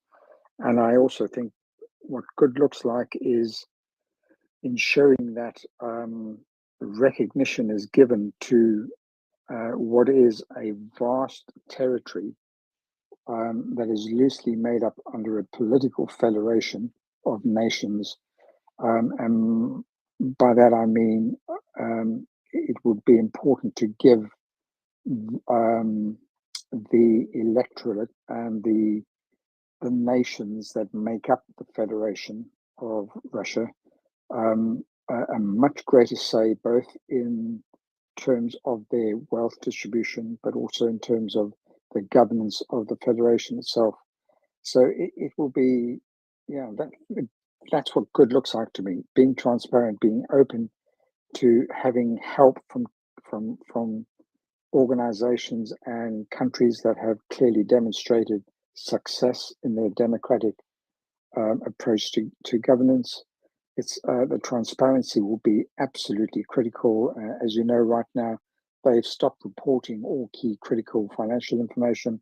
And I also think what good looks like is ensuring that recognition is given to what is a vast territory that is loosely made up under a political federation of nations. And by that I mean it would be important to give the electorate and the nations that make up the Federation of Russia a much greater say, both in terms of their wealth distribution, but also in terms of the governance of the Federation itself. So it will be, yeah, that's what good looks like to me: being transparent, being open to having help from organizations and countries that have clearly demonstrated success in their democratic approach to governance. It's the transparency will be absolutely critical. As you know, right now they've stopped reporting all key critical financial information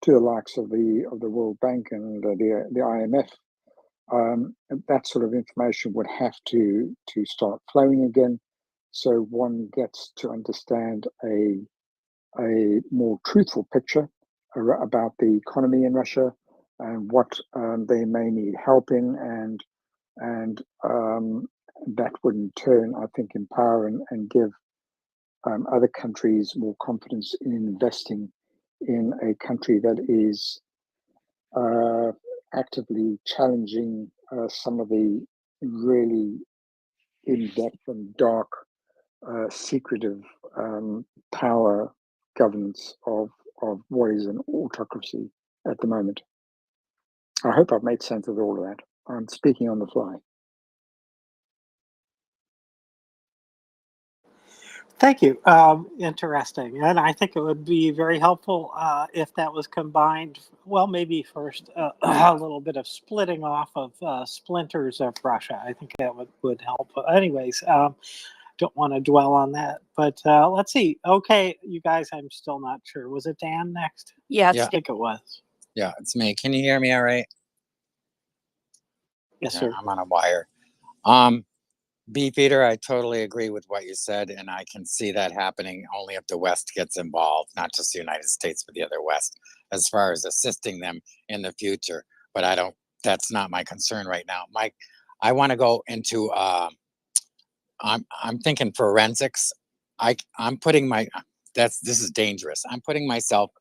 to the likes of the World Bank and the IMF. That sort of information would have to start flowing again, so one gets to understand a more truthful picture about the economy in Russia and what they may need help in, and that would in turn, I think, empower and give other countries more confidence in investing in a country that is actively challenging some of the really in-depth and dark, secretive power governance of what is an autocracy at the moment. I hope I've made sense of all of that. I'm speaking on the fly. Thank you. Interesting. And I think it would be very helpful if that was combined. Well, maybe first a little bit of splitting off of splinters of Russia. I think that would help. Anyways, don't want to dwell on that. But let's see. Okay, you guys, I'm still not sure. Was it Dan next? Yeah, Yeah. I think it was. Yeah, it's me. Can you hear me all right? Yes, Yeah, sir. I'm on a wire. Beefeater, I totally agree with what you said, and I can see that happening only if the West gets involved, not just the United States, but the other West, as far as assisting them in the future. But that's not my concern right now. I want to go into, I'm thinking forensics. I'm putting this is dangerous. I'm putting myself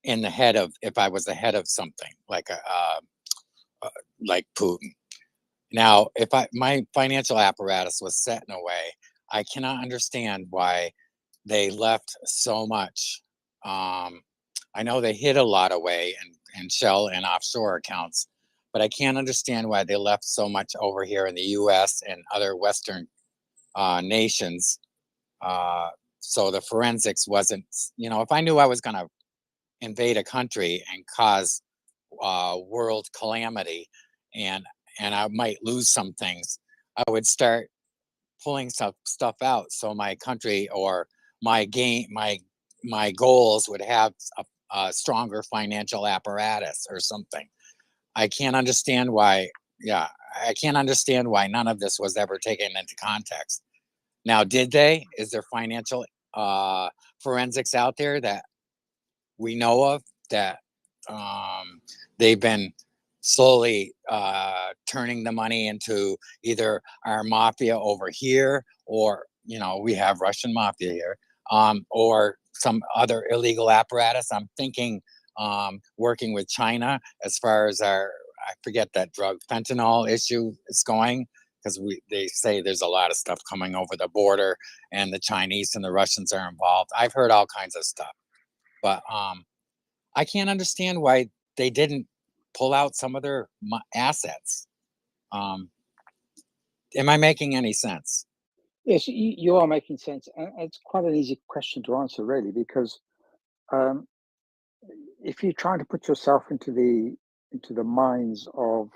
in the head of, if I was the head of something like like Putin. Now, if my financial apparatus was set in a way, I cannot understand why they left so much. I know they hid a lot away in shell and offshore accounts, but I can't understand why they left so much over here in the U.S. and other Western nations. So the forensics wasn't, if I knew I was going to invade a country and cause world calamity, and I might lose some things, I would start pulling stuff out so my country or my goals would have a stronger financial apparatus or something. I can't understand why. Yeah, I can't understand why none of this was ever taken into context. Now, did they? Is there financial forensics out there that we know of that they've been slowly turning the money into either our mafia over here, or we have Russian mafia here, or some other illegal apparatus? I'm thinking working with China as far as I forget that drug fentanyl issue is going, because they say there's a lot of stuff coming over the border and the Chinese and the Russians are involved. I've heard all kinds of stuff, but I can't understand why they didn't pull out some of their assets. Am I making any sense? Yes, you are making sense. And it's quite an easy question to answer, really, because if you're trying to put yourself into the minds of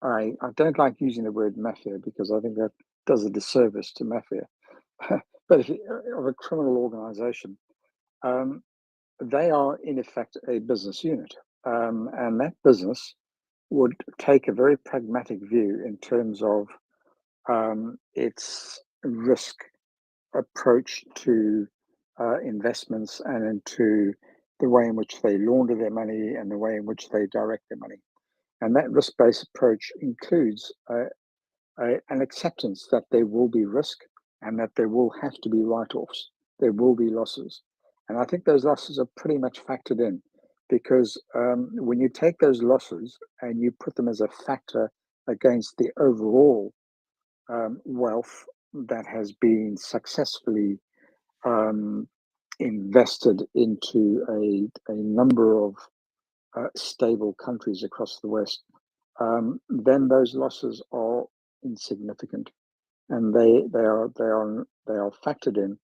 I don't like using the word mafia because I think that does a disservice to mafia. But if of a criminal organization, they are in effect a business unit, and that business would take a very pragmatic view in terms of its risk approach to investments and into the way in which they launder their money and the way in which they direct their money. And that risk-based approach includes an acceptance that there will be risk and that there will have to be write-offs. There will be losses. And I think those losses are pretty much factored in because when you take those losses and you put them as a factor against the overall wealth that has been successfully invested into a number of stable countries across the West, then those losses are insignificant, and they are factored in.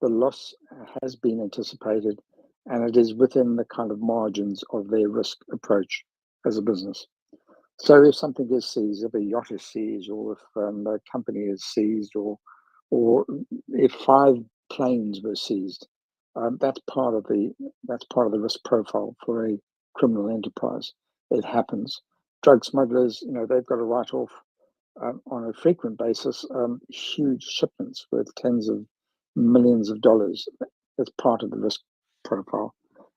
The loss has been anticipated, and it is within the kind of margins of their risk approach as a business. So if something is seized, if a yacht is seized, or if a company is seized, or if 5 planes were seized, that's part of the risk profile for a criminal enterprise. It happens. Drug smugglers, they've got to write off on a frequent basis huge shipments worth tens of millions of dollars. That's part of the risk profile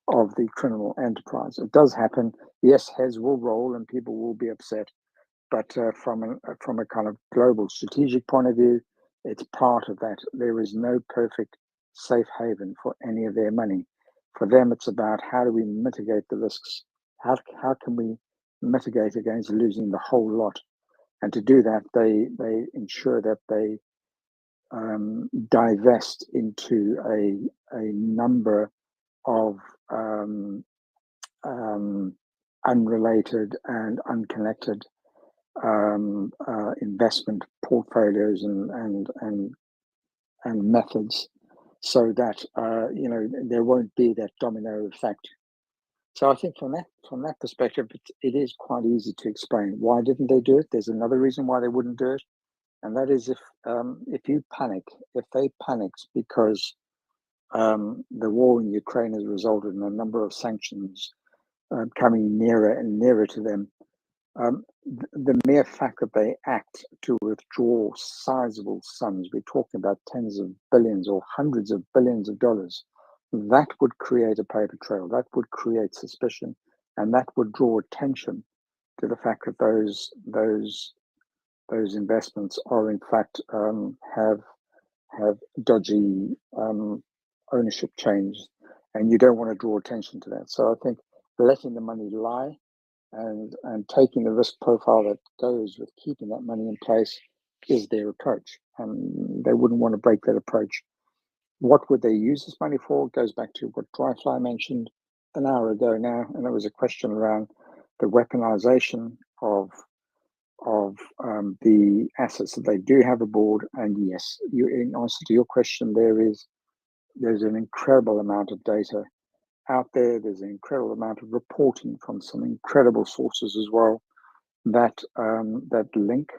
of the criminal enterprise. It does happen. Yes, heads will roll and people will be upset, but from a kind of global strategic point of view, it's part of that. There is no perfect safe haven for any of their money. For them, it's about how do we mitigate the risks? How can we mitigate against losing the whole lot? And to do that, they ensure that they divest into a number of unrelated and unconnected investment portfolios and methods, so that there won't be that domino effect. So I think from that perspective, it is quite easy to explain why didn't they do it. There's another reason why they wouldn't do it, and that is if they panicked because the war in Ukraine has resulted in a number of sanctions coming nearer and nearer to them. The mere fact that they act to withdraw sizable sums, we're talking about tens of billions or hundreds of billions of dollars, that would create a paper trail, that would create suspicion, and that would draw attention to the fact that those investments are in fact have dodgy ownership chains, and you don't want to draw attention to that. So I think letting the money lie and taking the risk profile that goes with keeping that money in place is their approach, and they wouldn't want to break that approach. What would they use this money for? It goes back to what Dryfly mentioned an hour ago now, and there was a question around the weaponization of the assets that they do have aboard. And yes, in answer to your question, there's an incredible amount of data out there. There's an incredible amount of reporting from some incredible sources as well that link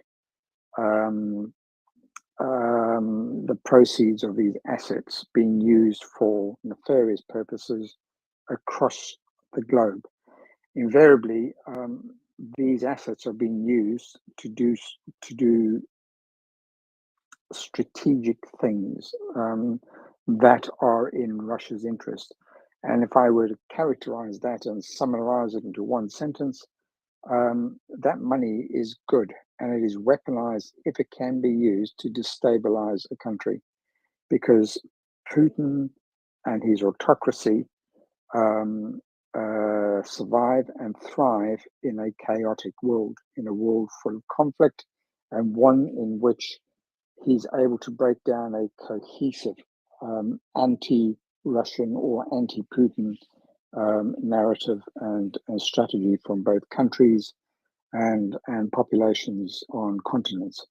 the proceeds of these assets being used for nefarious purposes across the globe. Invariably, these assets are being used to do strategic things that are in Russia's interest. And if I were to characterize that and summarize it into one sentence, that money is good, and it is weaponized if it can be used to destabilize a country, because Putin and his autocracy survive and thrive in a chaotic world, in a world full of conflict, and one in which he's able to break down a cohesive anti-Russian or anti-Putin narrative and strategy from both countries and populations on continents.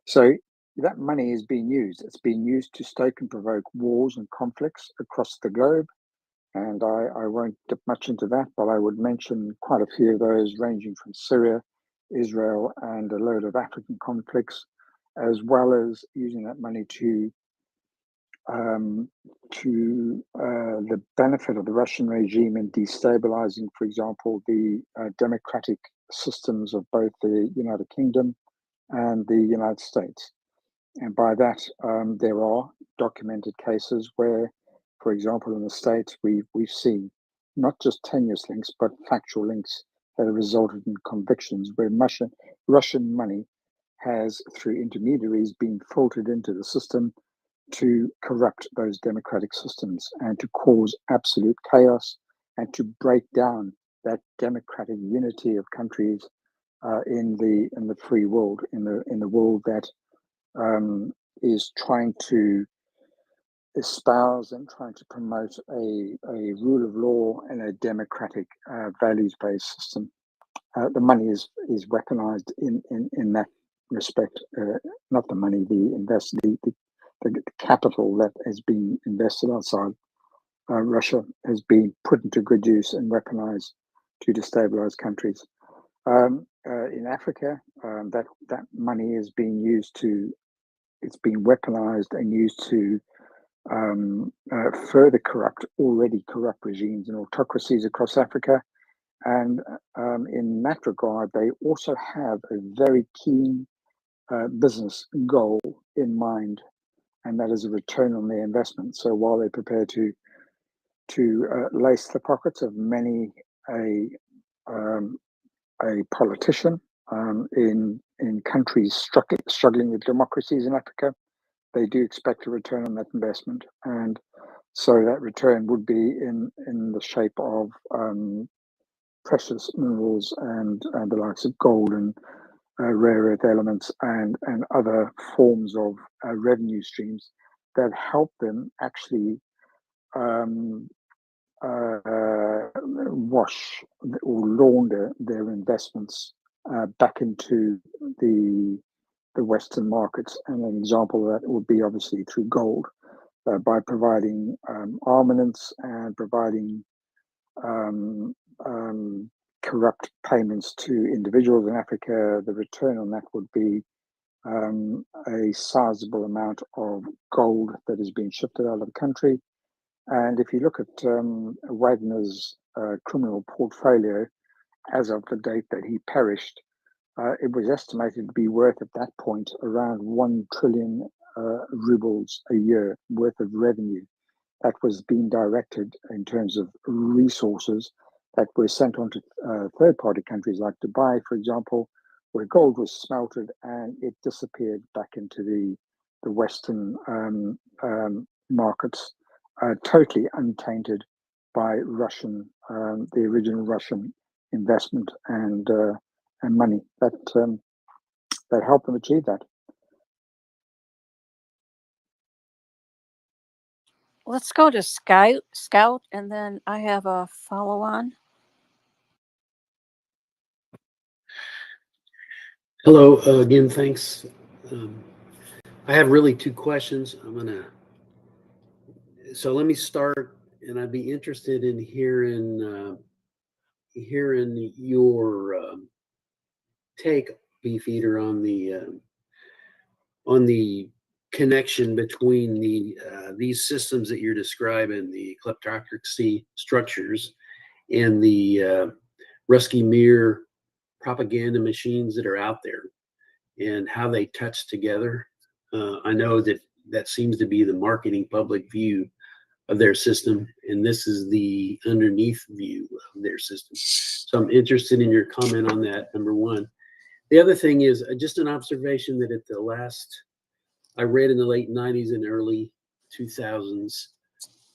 So that money is being used. It's being used to stoke and provoke wars and conflicts across the globe. And I won't dip much into that, but I would mention quite a few of those, ranging from Syria Israel and a load of African conflicts, as well as using that money to the benefit of the Russian regime in destabilizing, for example, the democratic systems of both the United Kingdom and the United States. And by that, there are documented cases where, for example, in the States, we've seen not just tenuous links, but factual links that have resulted in convictions where Russian money has, through intermediaries, been filtered into the system to corrupt those democratic systems and to cause absolute chaos and to break down that democratic unity of countries in the free world, in the world that is trying to espouse and trying to promote a rule of law and a democratic values-based system. The money is weaponized in that respect. Not the money, the capital that has been invested outside Russia has been put into good use and weaponized to destabilize countries. In Africa, that money is being used to, it's been weaponized and used to further corrupt already corrupt regimes and autocracies across Africa. And in that regard, they also have a very keen business goal in mind, and that is a return on their investment. So while they're prepared to lace the pockets of many a politician in countries struggling with democracies in Africa, they do expect a return on that investment, and so that return would be in the shape of precious minerals and the likes of gold and rare earth elements and other forms of revenue streams that help them actually wash or launder their investments back into the Western markets. And an example of that would be obviously through gold, by providing armaments and providing corrupt payments to individuals in Africa. The return on that would be a sizable amount of gold that has been shifted out of the country. And if you look at Wagner's criminal portfolio as of the date that he perished, it was estimated to be worth at that point around 1 trillion rubles a year worth of revenue that was being directed in terms of resources that were sent on to third-party countries like Dubai, for example, where gold was smelted and it disappeared back into the Western markets, totally untainted by Russian, the original Russian investment and money that helped them achieve that. Let's go to Scout, and then I have a follow-on. Hello again, thanks. I have really two questions. So let me start, and I'd be interested in hearing your take, Beefeater, on the connection between these systems that you're describing, the kleptocracy structures, and the Rusky Mir propaganda machines that are out there, and how they touch together. I know that seems to be the marketing public view of their system, and this is the underneath view of their system. So I'm interested in your comment on that, number one. The other thing is just an observation that at the last, I read in the late 90s and early 2000s,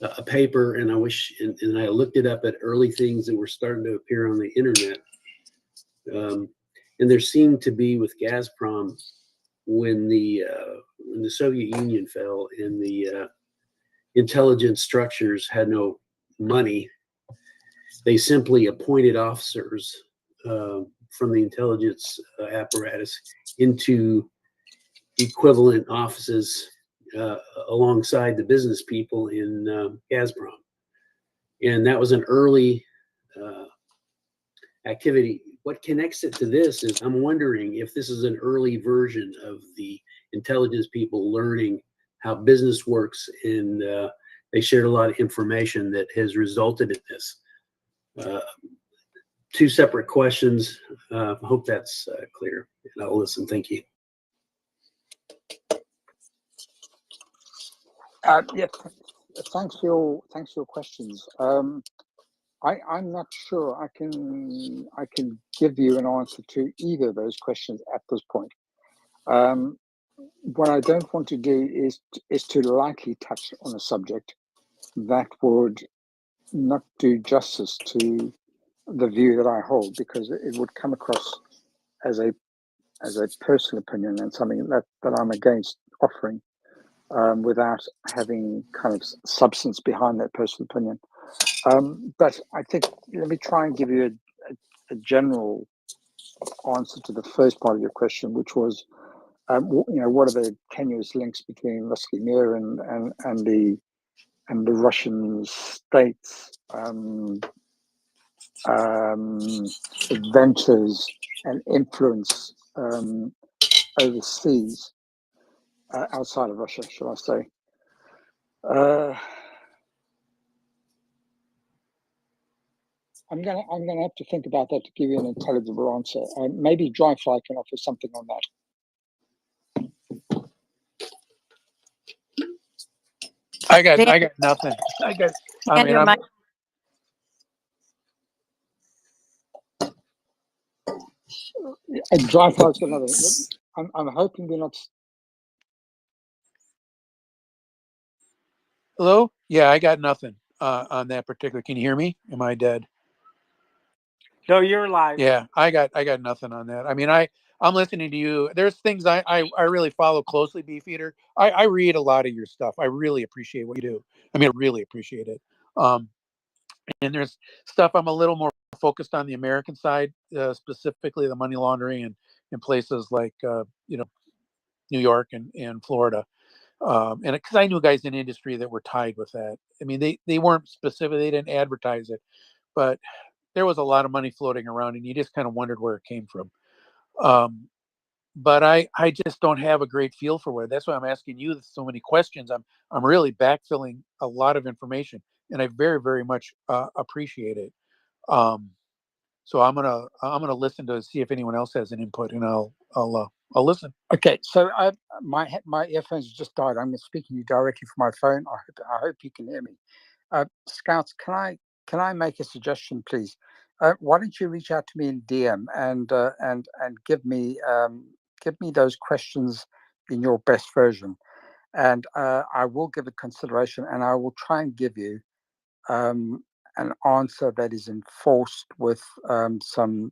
a paper, and I wish, and I looked it up at early things that were starting to appear on the internet. And there seemed to be with Gazprom, when the Soviet Union fell and the intelligence structures had no money, they simply appointed officers from the intelligence apparatus into equivalent offices alongside the business people in Gazprom. And that was an early activity what connects it to this is I'm wondering if this is an early version of the intelligence people learning how business works, and they shared a lot of information that has resulted in this. Two separate questions. I hope that's clear. And I'll listen. Thank you. Yeah, thanks for your questions. I'm not sure I can give you an answer to either of those questions at this point. What I don't want to do is to lightly touch on a subject that would not do justice to the view that I hold, because it would come across as a personal opinion and something that I'm against offering, without having kind of substance behind that personal opinion. But I think, let me try and give you a general answer to the first part of your question, which was, what are the tenuous links between Rusky Mir and the Russian states' adventures and influence overseas, outside of Russia, shall I say? I'm gonna have to think about that to give you an intelligible answer. Maybe Dryfly can offer something on that. I got nothing. Dryfly's got another. I'm hoping we're not. Hello? Yeah, I got nothing on that particular. Can you hear me? Am I dead? No, you're live. Yeah, I got nothing on that. I mean, I'm listening to you. There's things I really follow closely, Beefeater. I read a lot of your stuff. I really appreciate what you do. I mean, I really appreciate it. And there's stuff I'm a little more focused on the American side, specifically the money laundering and in places like New York and Florida. And because I knew guys in industry that were tied with that. I mean, they weren't specific. They didn't advertise it, but there was a lot of money floating around, and you just kind of wondered where it came from. But I just don't have a great feel for where. That's why I'm asking you so many questions. I'm really backfilling a lot of information, and I very, very much appreciate it. So I'm gonna listen to see if anyone else has an input, and I'll listen. Okay, so my earphones just died. I'm speaking to you directly from my phone. I hope you can hear me. Scouts, can I make a suggestion, please? Why don't you reach out to me in DM and give me those questions in your best version, and I will give it consideration, and I will try and give you an answer that is enforced with some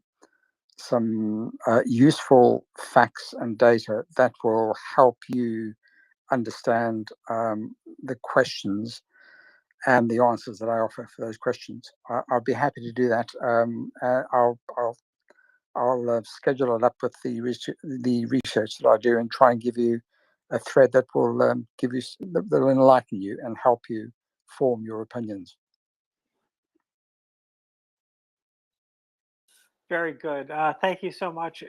useful facts and data that will help you understand the questions and the answers that I offer for those questions. I'll be happy to do that. I'll schedule it up with the research that I do and try and give you a thread that will that'll enlighten you and help you form your opinions. Very good. Thank you so much,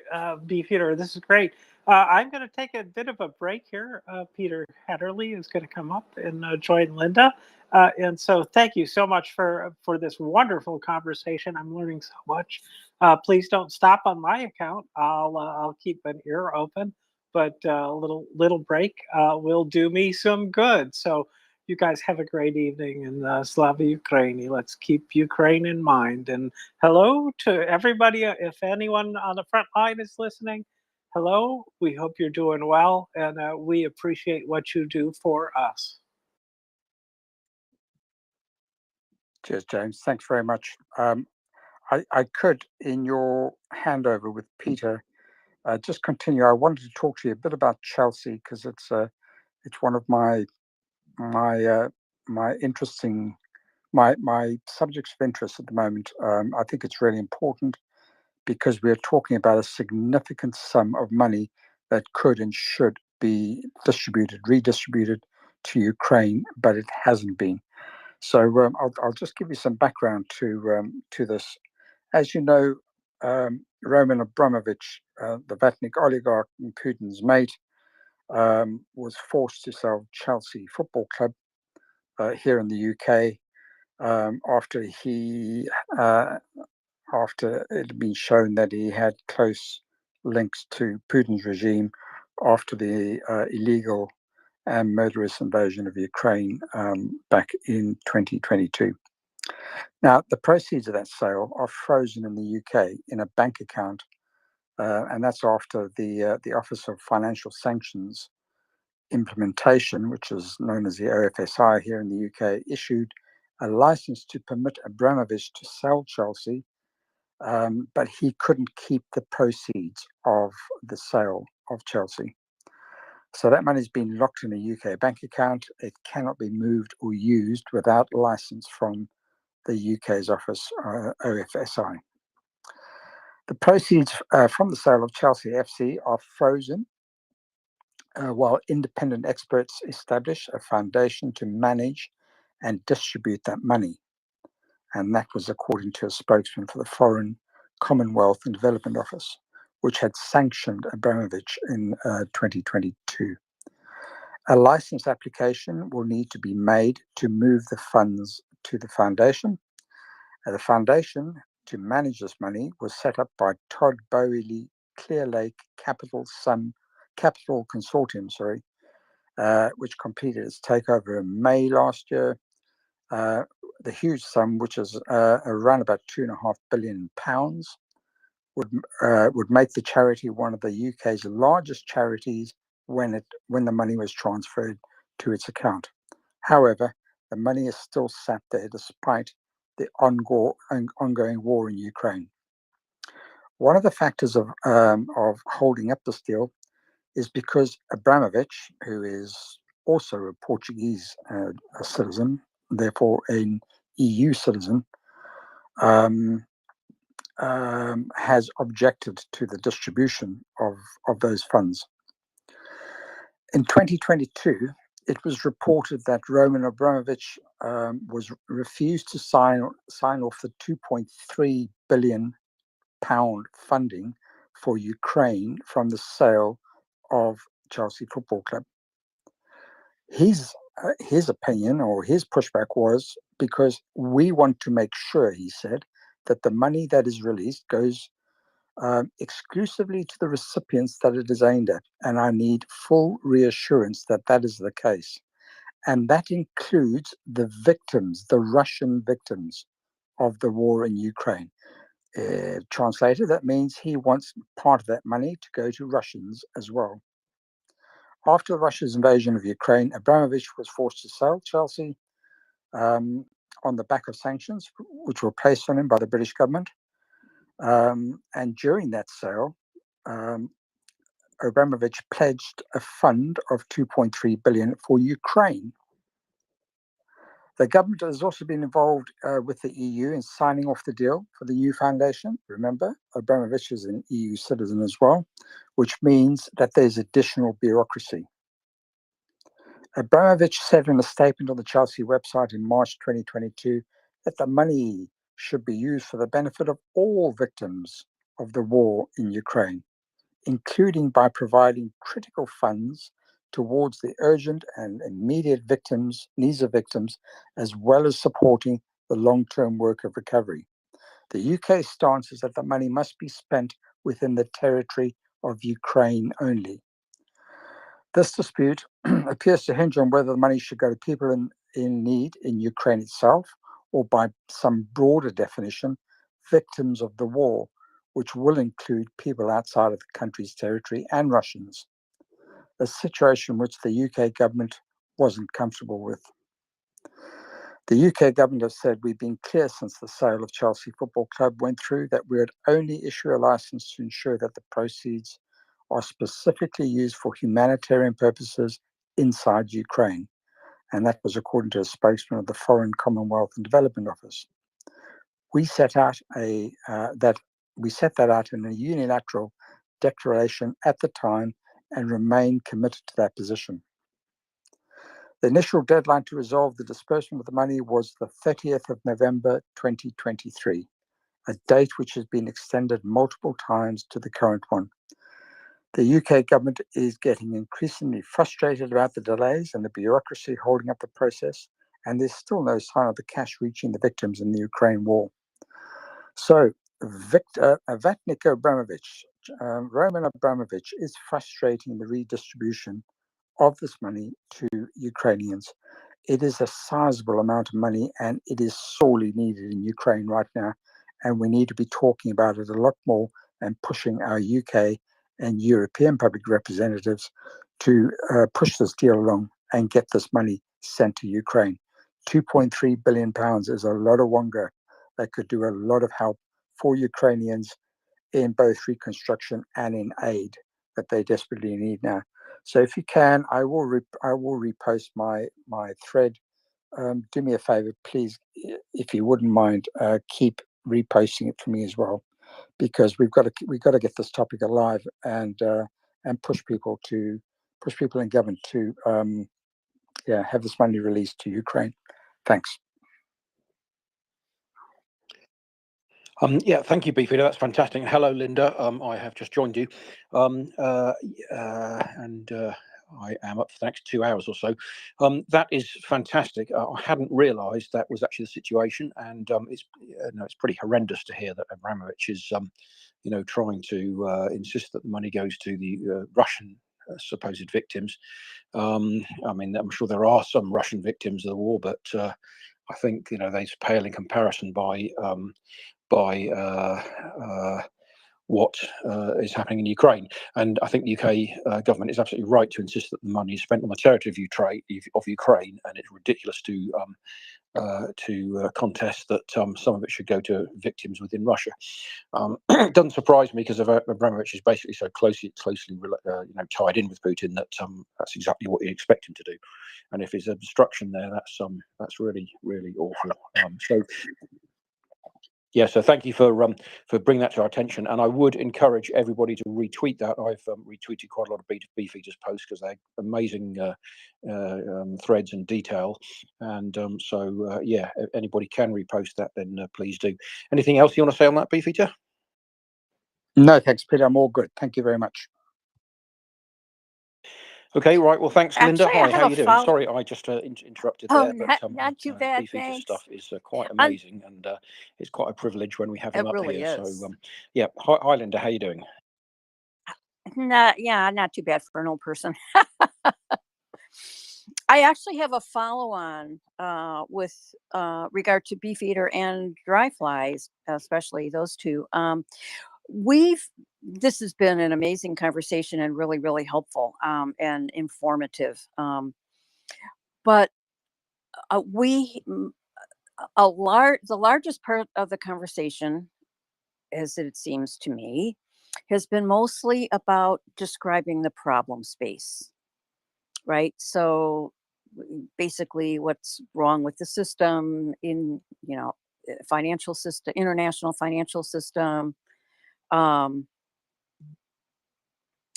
Beefeater. This is great. I'm going to take a bit of a break here. Peter Hatterley is going to come up and join Linda. And so thank you so much for this wonderful conversation. I'm learning so much. Please don't stop on my account. I'll keep an ear open, but a little break will do me some good. So you guys have a great evening, and Slava Ukraini. Let's keep Ukraine in mind. And hello to everybody. If anyone on the front line is listening, hello. We hope you're doing well, and we appreciate what you do for us. Cheers, James. Thanks very much. I could, in your handover with Peter, just continue. I wanted to talk to you a bit about Chelsea because it's one of my subjects of interest at the moment. I think it's really important because we're talking about a significant sum of money that could and should be redistributed to Ukraine, but it hasn't been. So I'll just give you some background to this. As you know, Roman Abramovich, the Vatnik oligarch and Putin's mate, was forced to sell Chelsea Football Club here in the UK after it had been shown that he had close links to Putin's regime after the illegal and murderous invasion of Ukraine back in 2022. Now, the proceeds of that sale are frozen in the UK in a bank account, and that's after the Office of Financial Sanctions Implementation, which is known as the OFSI here in the UK, issued a license to permit Abramovich to sell Chelsea, but he couldn't keep the proceeds of the sale of Chelsea. So that money's been locked in a UK bank account. It cannot be moved or used without license from the UK's office, OFSI. The proceeds from the sale of Chelsea FC are frozen while independent experts establish a foundation to manage and distribute that money. And that was according to a spokesman for the Foreign, Commonwealth and Development Office, which had sanctioned Abramovich in 2022. A license application will need to be made to move the funds to the foundation. The foundation to manage this money was set up by Todd Boehly Clear Lake Capital Consortium, which completed its takeover in May last year. The huge sum, which is around about £2.5 billion, would make the charity one of the UK's largest charities when the money was transferred to its account. However, the money is still sat there despite the ongoing war in Ukraine. One of the factors of holding up this deal is because Abramovich, who is also a Portuguese citizen, therefore an EU citizen, has objected to the distribution of those funds. In 2022, it was reported that Roman Abramovich was refused to sign off the £2.3 billion funding for Ukraine from the sale of Chelsea Football Club. His opinion or his pushback was because we want to make sure, he said, that the money that is released goes exclusively to the recipients that it is aimed at, and I need full reassurance that that is the case. And that includes the victims, the Russian victims of the war in Ukraine. Translated, that means he wants part of that money to go to Russians as well. After Russia's invasion of Ukraine, Abramovich was forced to sell Chelsea on the back of sanctions, which were placed on him by the British government. And during that sale, Abramovich pledged a fund of 2.3 billion for Ukraine. The government has also been involved with the EU in signing off the deal for the new foundation. Remember, Abramovich is an EU citizen as well, which means that there's additional bureaucracy. Abramovich said in a statement on the Chelsea website in March 2022 that the money should be used for the benefit of all victims of the war in Ukraine, including by providing critical funds towards the urgent and immediate needs of victims, as well as supporting the long-term work of recovery. The UK stance is that the money must be spent within the territory of Ukraine only. This dispute appears to hinge on whether the money should go to people in need in Ukraine itself, or by some broader definition, victims of the war, which will include people outside of the country's territory and Russians, a situation which the UK government wasn't comfortable with. The UK government has said, we've been clear since the sale of Chelsea Football Club went through that we would only issue a license to ensure that the proceeds are specifically used for humanitarian purposes inside Ukraine. And that was according to a spokesman of the Foreign, Commonwealth and Development Office. We set that out in a unilateral declaration at the time and remain committed to that position. The initial deadline to resolve the disbursement of the money was the 30th of November 2023, a date which has been extended multiple times to the current one. The UK government is getting increasingly frustrated about the delays and the bureaucracy holding up the process, and there's still no sign of the cash reaching the victims in the Ukraine war. So, Vatnik Abramovich, Roman Abramovich, is frustrating the redistribution of this money to Ukrainians. It is a sizable amount of money, and it is sorely needed in Ukraine right now. And we need to be talking about it a lot more and pushing our UK and European public representatives to push this deal along and get this money sent to Ukraine. £2.3 billion is a lot of wonga that could do a lot of help for Ukrainians in both reconstruction and in aid that they desperately need now. So if you can, I will repost my thread. Do me a favor, please, if you wouldn't mind, keep reposting it for me as well, because we've got to get this topic alive and push people in government to have this money released to Ukraine. Thanks. Yeah, thank you, Beefeater. That's fantastic. Hello, Linda. I have just joined you, and I am up for the next 2 hours or so. That is fantastic. I hadn't realised that was actually the situation, and it's pretty horrendous to hear that Abramovich is, trying to insist that the money goes to the Russian supposed victims. I mean, I'm sure there are some Russian victims of the war, but I think they pale in comparison by what is happening in Ukraine. And I think the UK government is absolutely right to insist that the money is spent on the territory of Ukraine, and it's ridiculous to contest that some of it should go to victims within Russia. It doesn't surprise me, because Abramovich is basically so closely tied in with Putin that that's exactly what you expect him to do. And if there's obstruction there, that's really, really awful. So thank you for bringing that to our attention, and I would encourage everybody to retweet that. I've retweeted quite a lot of Beefeater's posts because they're amazing threads and detail, and if anybody can repost that, then please do. Anything else you want to say on that, Beefeater? No, thanks, Peter. I'm all good. Thank you very much. Okay, right. Well, thanks, Linda. Actually, I Hi, have how a you doing? Sorry, I just interrupted Oh, there, but not too bad, Beefeater's thanks. stuff is quite amazing, and it's quite a privilege when we have him It up really here. is. So, hi, Linda. How you doing? Not too bad for an old person. I actually have a follow-on with regard to Beefeater and dry flies, especially those two. This has been an amazing conversation and really, really helpful and informative. But the largest part of the conversation, as it seems to me, has been mostly about describing the problem space, right? So basically what's wrong with the system in, financial system, international financial system,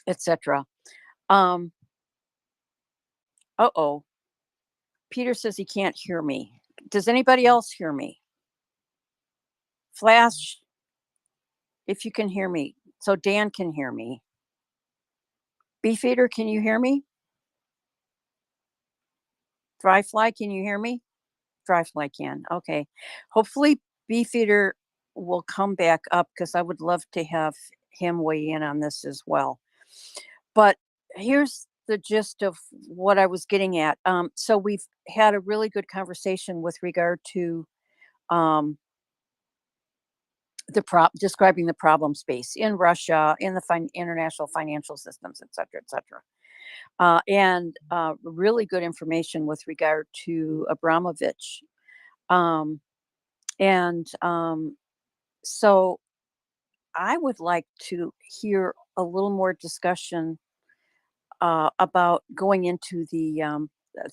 etc. Uh-oh. Peter says he can't hear me. Does anybody else hear me? Flash, if you can hear me. So Dan can hear me. Beefeater, can you hear me? Dryfly, can you hear me? Dryfly can. Okay. Hopefully Beefeater will come back up, because I would love to have him weigh in on this as well. But here's the gist of what I was getting at. So we've had a really good conversation with regard to describing the problem space in Russia, in the international financial systems, et cetera, et cetera. And really good information with regard to Abramovich. So I would like to hear a little more discussion about going into the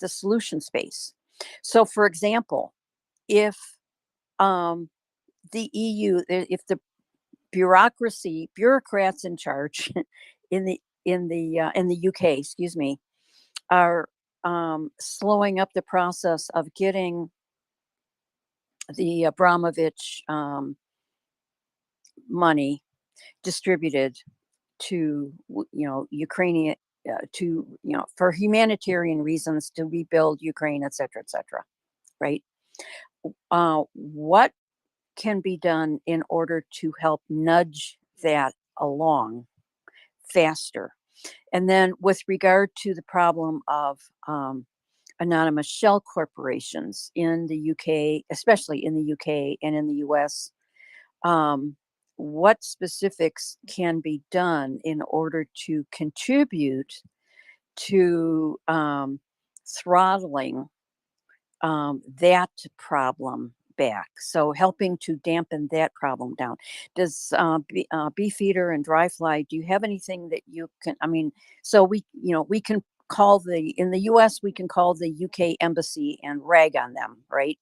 solution space. So, for example, if the EU, if the bureaucrats in charge in the UK, excuse me, are slowing up the process of getting the Abramovich money distributed to Ukrainian to for humanitarian reasons to rebuild Ukraine, et cetera, right? What can be done in order to help nudge that along faster? And then with regard to the problem of anonymous shell corporations in the UK, especially in the UK and in the US, what specifics can be done in order to contribute to throttling that problem back? So helping to dampen that problem down. Does Beefeater and Dryfly, do you have anything that you can, so we can call in the US, we can call the UK embassy and rag on them, right?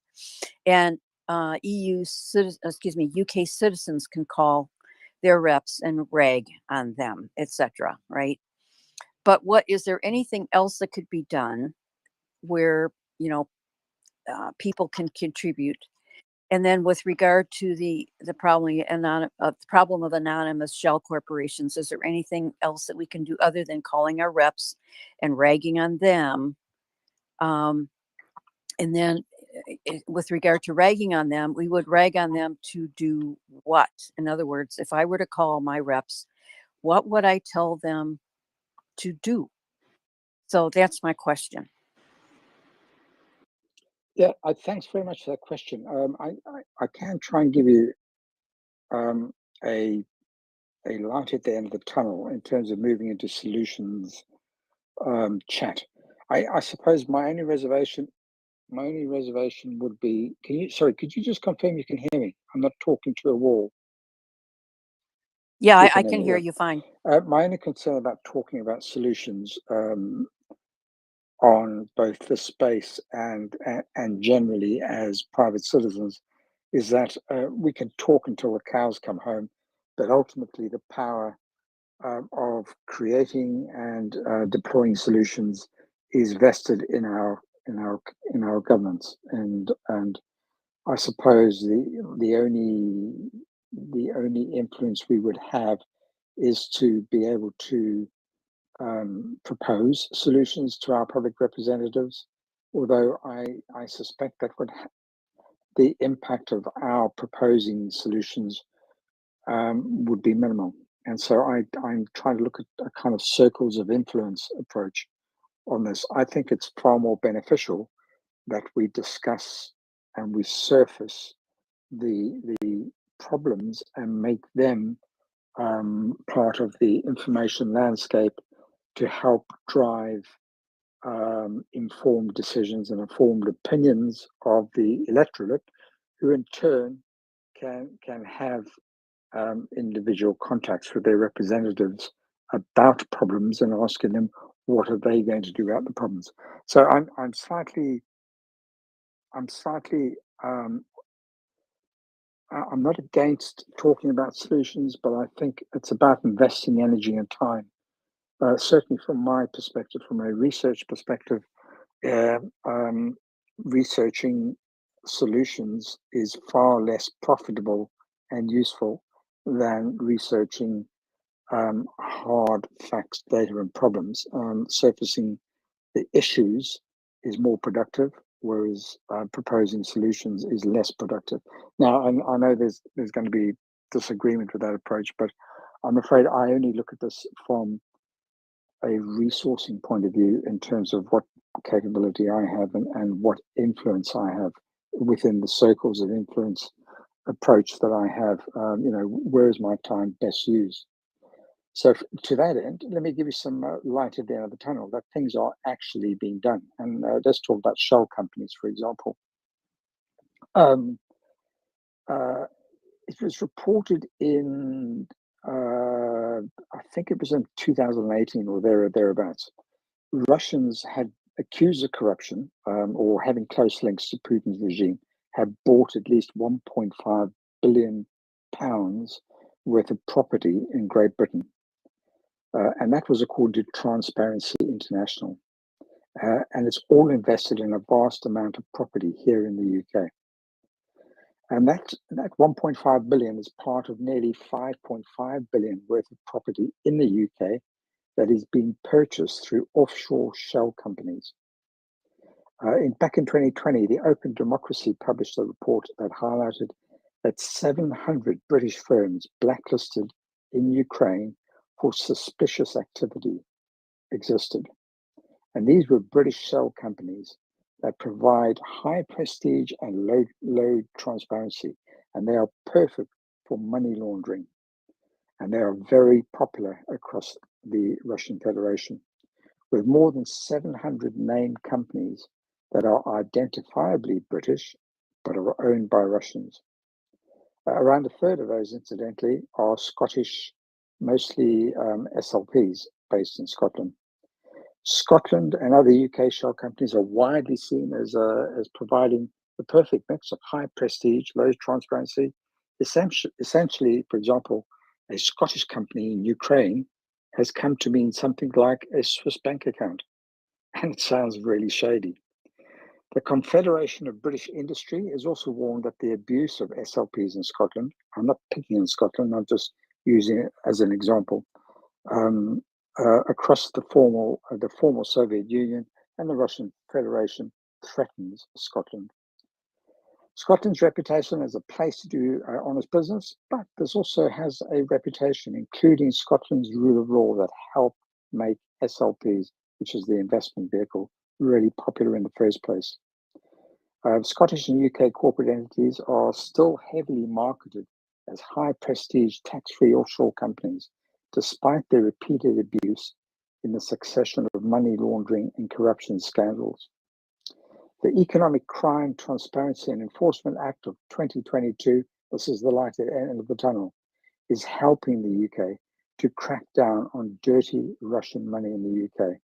And UK citizens can call their reps and rag on them, etc., right? But is there anything else that could be done where, people can contribute? And then with regard to the problem of anonymous shell corporations, is there anything else that we can do other than calling our reps and ragging on them? And then with regard to ragging on them, we would rag on them to do what? In other words, if I were to call my reps, what would I tell them to do? So that's my question. Yeah, thanks very much for that question. I can try and give you a light at the end of the tunnel in terms of moving into solutions chat. I suppose my only reservation would be, could you just confirm you can hear me? I'm not talking to a wall. Yeah, I can hear you fine. My only concern about talking about solutions on both the space and generally as private citizens is that we can talk until the cows come home, but ultimately the power of creating and deploying solutions is vested in our governments, and I suppose the only influence we would have is to be able to propose solutions to our public representatives, although I suspect that the impact of our proposing solutions would be minimal. And so I'm trying to look at a kind of circles of influence approach on this. I think it's far more beneficial that we discuss and we surface the problems and make them part of the information landscape to help drive informed decisions and informed opinions of the electorate, who in turn can have individual contacts with their representatives about problems and asking them what are they going to do about the problems. So I'm slightly I'm not against talking about solutions, but I think it's about investing energy and time. Certainly from my perspective, from a research perspective, researching solutions is far less profitable and useful than researching hard facts, data, and problems. Surfacing the issues is more productive, whereas proposing solutions is less productive. Now, I know there's going to be disagreement with that approach, but I'm afraid I only look at this from a resourcing point of view in terms of what capability I have and what influence I have within the circles of influence approach that I have. Where is my time best used? So to that end, let me give you some light at the end of the tunnel, that things are actually being done. And let's talk about shell companies, for example. It was reported in, I think it was in 2018 or thereabouts. Russians had accused of corruption or having close links to Putin's regime, had bought at least 1.5 billion pounds worth of property in Great Britain. And that was according to Transparency International. And it's all invested in a vast amount of property here in the UK. And that 1.5 billion is part of nearly 5.5 billion worth of property in the UK that is being purchased through offshore shell companies. Back in 2020, the Open Democracy published a report that highlighted that 700 British firms blacklisted in Ukraine for suspicious activity existed. And these were British shell companies that provide high prestige and low transparency, and they are perfect for money laundering. And they are very popular across the Russian Federation, with more than 700 named companies that are identifiably British but are owned by Russians. Around a third of those, incidentally, are Scottish, mostly SLPs based in Scotland. Scotland and other UK shell companies are widely seen as providing the perfect mix of high prestige, low transparency. Essentially, for example, a Scottish company in Ukraine has come to mean something like a Swiss bank account, and it sounds really shady. The Confederation of British Industry has also warned that the abuse of SLPs in Scotland, I'm not picking on Scotland, I'm just using it as an example, across the former Soviet Union and the Russian Federation threatens Scotland. Scotland's reputation as a place to do honest business, but this also has a reputation, including Scotland's rule of law, that help make SLPs, which is the investment vehicle, really popular in the first place. Scottish and UK corporate entities are still heavily marketed as high prestige tax-free offshore companies, despite their repeated abuse in the succession of money laundering and corruption scandals. The Economic Crime Transparency and Enforcement Act of 2022, this is the light at the end of the tunnel, is helping the UK to crack down on dirty Russian money in the UK.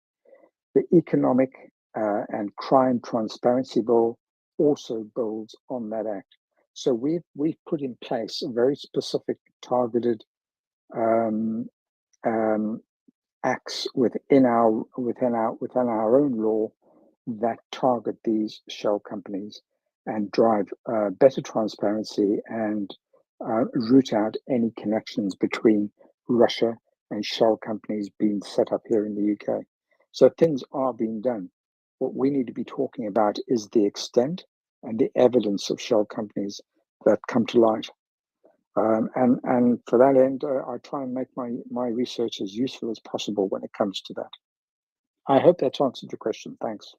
The Economic and Crime Transparency Bill also builds on that act. So we've put in place a very specific targeted acts within our own law that target these shell companies and drive better transparency and root out any connections between Russia and shell companies being set up here in the UK. So things are being done. What we need to be talking about is the extent and the evidence of shell companies that come to light. And for that end, I try and make my research as useful as possible when it comes to that. I hope that's answered your question. Thanks.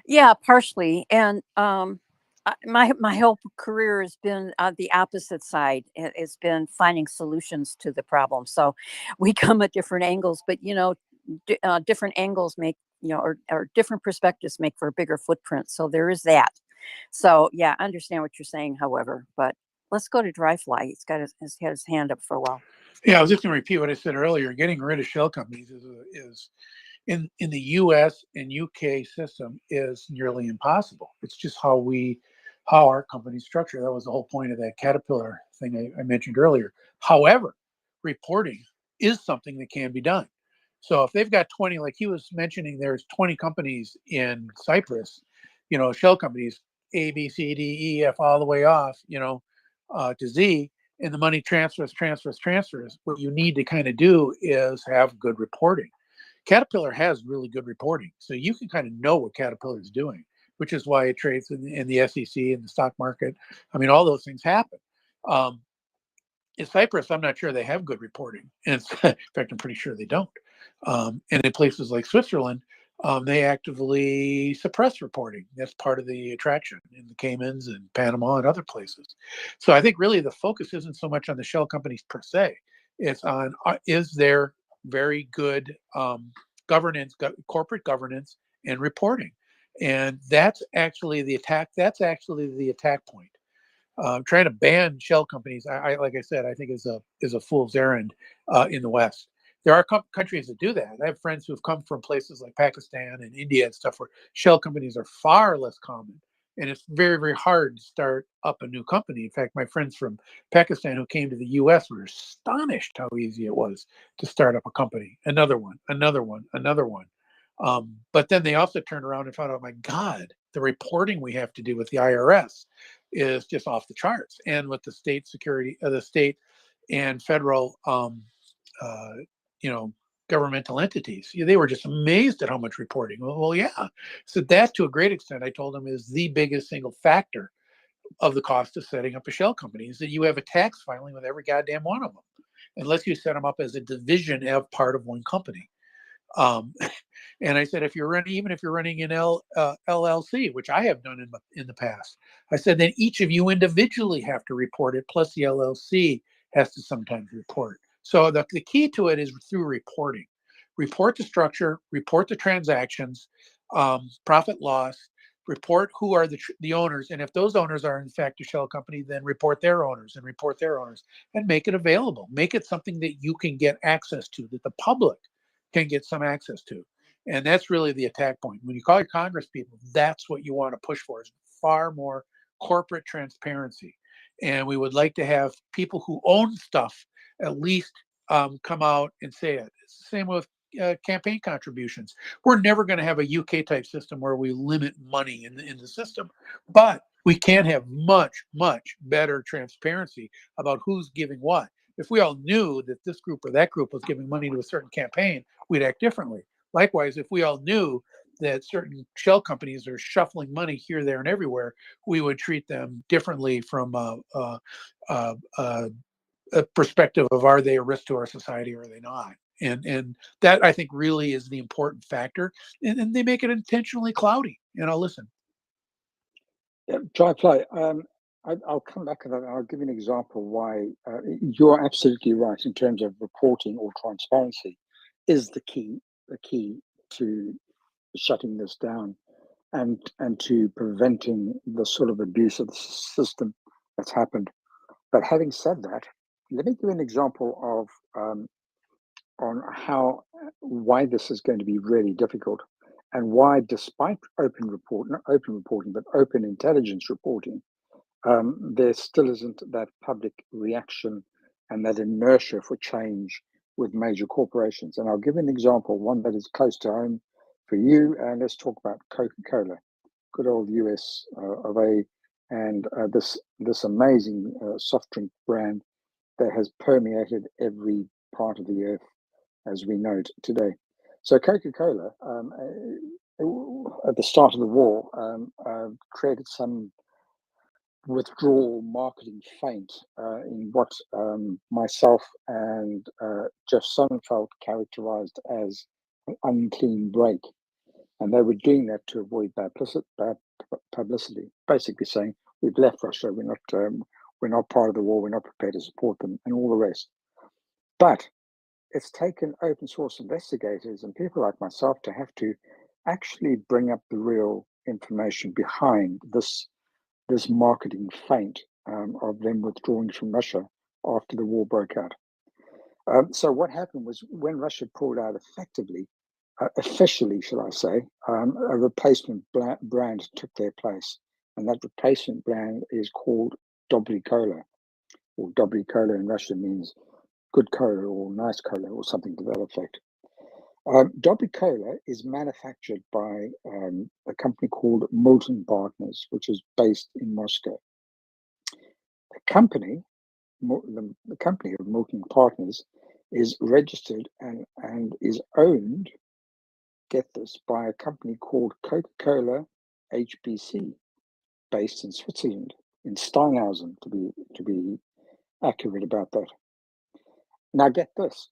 Yeah, partially. And my whole career has been on the opposite side. It's been finding solutions to the problem. So we come at different angles, but different angles make or different perspectives make for a bigger footprint. So there is that. So yeah, I understand what you're saying. However, but let's go to Dryfly. He's got his had his hand up for a while. Yeah, I was just going to repeat what I said earlier. Getting rid of shell companies is in the U.S. and UK system is nearly impossible. It's just how our company's structure. That was the whole point of that Caterpillar thing I mentioned earlier. However, reporting is something that can be done. So if they've got 20, like he was mentioning, there's 20 companies in Cyprus, shell companies, A, B, C, D, E, F, all the way off, to Z, and the money transfers. What you need to kind of do is have good reporting. Caterpillar has really good reporting, so you can kind of know what Caterpillar is doing, which is why it trades in the SEC and the stock market. I mean, all those things happen. In Cyprus, I'm not sure they have good reporting. And in fact, I'm pretty sure they don't. And in places like Switzerland, they actively suppress reporting. That's part of the attraction in the Caymans and Panama and other places. So I think really the focus isn't so much on the shell companies per se. It's on is there very good governance, corporate governance and reporting. And that's actually the attack. That's actually the attack point. Trying to ban shell companies, I like I said, I think is a fool's errand in the West. There are countries that do that. I have friends who have come from places like Pakistan and India and stuff where shell companies are far less common, and it's very, very hard to start up a new company. In fact, my friends from Pakistan who came to the U.S. were astonished how easy it was to start up a company. Another one. But then they also turned around and found out, my God, the reporting we have to do with the IRS is just off the charts, and with the state security, the state and federal, you know, governmental entities. They were just amazed at how much reporting. Well, yeah. So that, to a great extent, I told them, is the biggest single factor of the cost of setting up a shell company, is that you have a tax filing with every goddamn one of them, unless you set them up as a division of part of one company. And I said, if you're running, even if you're running an LLC, which I have done in the past, I said, then each of you individually have to report it, plus the LLC has to sometimes report. So the key to it is through reporting. Report the structure, report the transactions, profit loss, report who are the owners. And if those owners are in fact a shell company, then report their owners and report their owners, and make it available. Make it something that you can get access to, that the public can get some access to. And that's really the attack point. When you call your Congress people, that's what you want to push for, is far more corporate transparency. And we would like to have people who own stuff at least come out and say it. It's the same with campaign contributions. We're never going to have a UK type system where we limit money in the system, but we can have much, much better transparency about who's giving what. If we all knew that this group or that group was giving money to a certain campaign, we'd act differently. Likewise, if we all knew that certain shell companies are shuffling money here, there, and everywhere, we would treat them differently from a perspective of, are they a risk to our society or are they not? And that, I think, really is the important factor. And they make it intentionally cloudy. And I'll listen. Yeah, Dry Fly, I'll come back to that. I'll give you an example why you're absolutely right in terms of reporting or transparency is the key to shutting this down and to preventing the sort of abuse of the system that's happened. But having said that, let me give you an example of on why this is going to be really difficult, and why, despite not open reporting, but open intelligence reporting, there still isn't that public reaction and that inertia for change with major corporations. And I'll give an example, one that is close to home for you. And let's talk about Coca-Cola, good old US of A, and this amazing soft drink brand that has permeated every part of the earth as we know it today. So Coca-Cola, at the start of the war, created some withdrawal marketing feint in what myself and Jeff Sonnenfeld characterized as an unclean break. And they were doing that to avoid bad publicity, basically saying, we've left Russia, we're not part of the war, we're not prepared to support them, and all the rest. But it's taken open source investigators and people like myself to have to actually bring up the real information behind this marketing feint of them withdrawing from Russia after the war broke out. So what happened was, when Russia pulled out effectively, officially, shall I say, a replacement brand took their place. And that replacement brand is called Dobry Cola, or Dobry Cola in Russian means good cola or nice cola or something to that effect. Dobry Cola is manufactured by a company called Molten Partners, which is based in Moscow. The company of Molten Partners is registered and is owned, get this, by a company called Coca-Cola HBC, based in Switzerland, in Steinhausen, to be accurate about that. Now get this,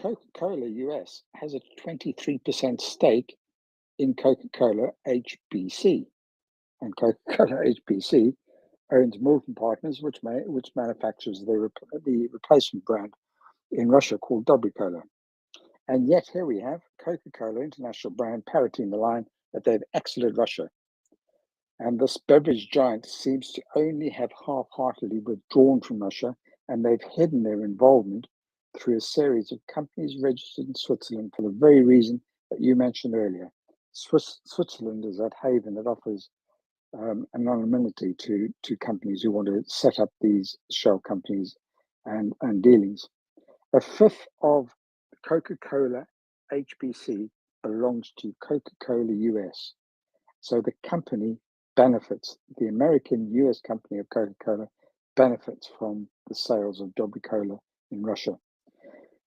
Coca-Cola US has a 23% stake in Coca-Cola HBC, and Coca-Cola HBC owns Molten Partners, which manufactures the replacement brand in Russia called Dobry Cola. And yet here we have Coca-Cola international brand parroting the line that they've exited Russia. And this beverage giant seems to only have half-heartedly withdrawn from Russia, and they've hidden their involvement through a series of companies registered in Switzerland for the very reason that you mentioned earlier. Switzerland is that haven that offers anonymity to companies who want to set up these shell companies and dealings. A fifth of Coca-Cola HBC belongs to Coca-Cola US. So the company benefits, the American US company of Coca-Cola benefits from the sales of Dobry Cola in Russia.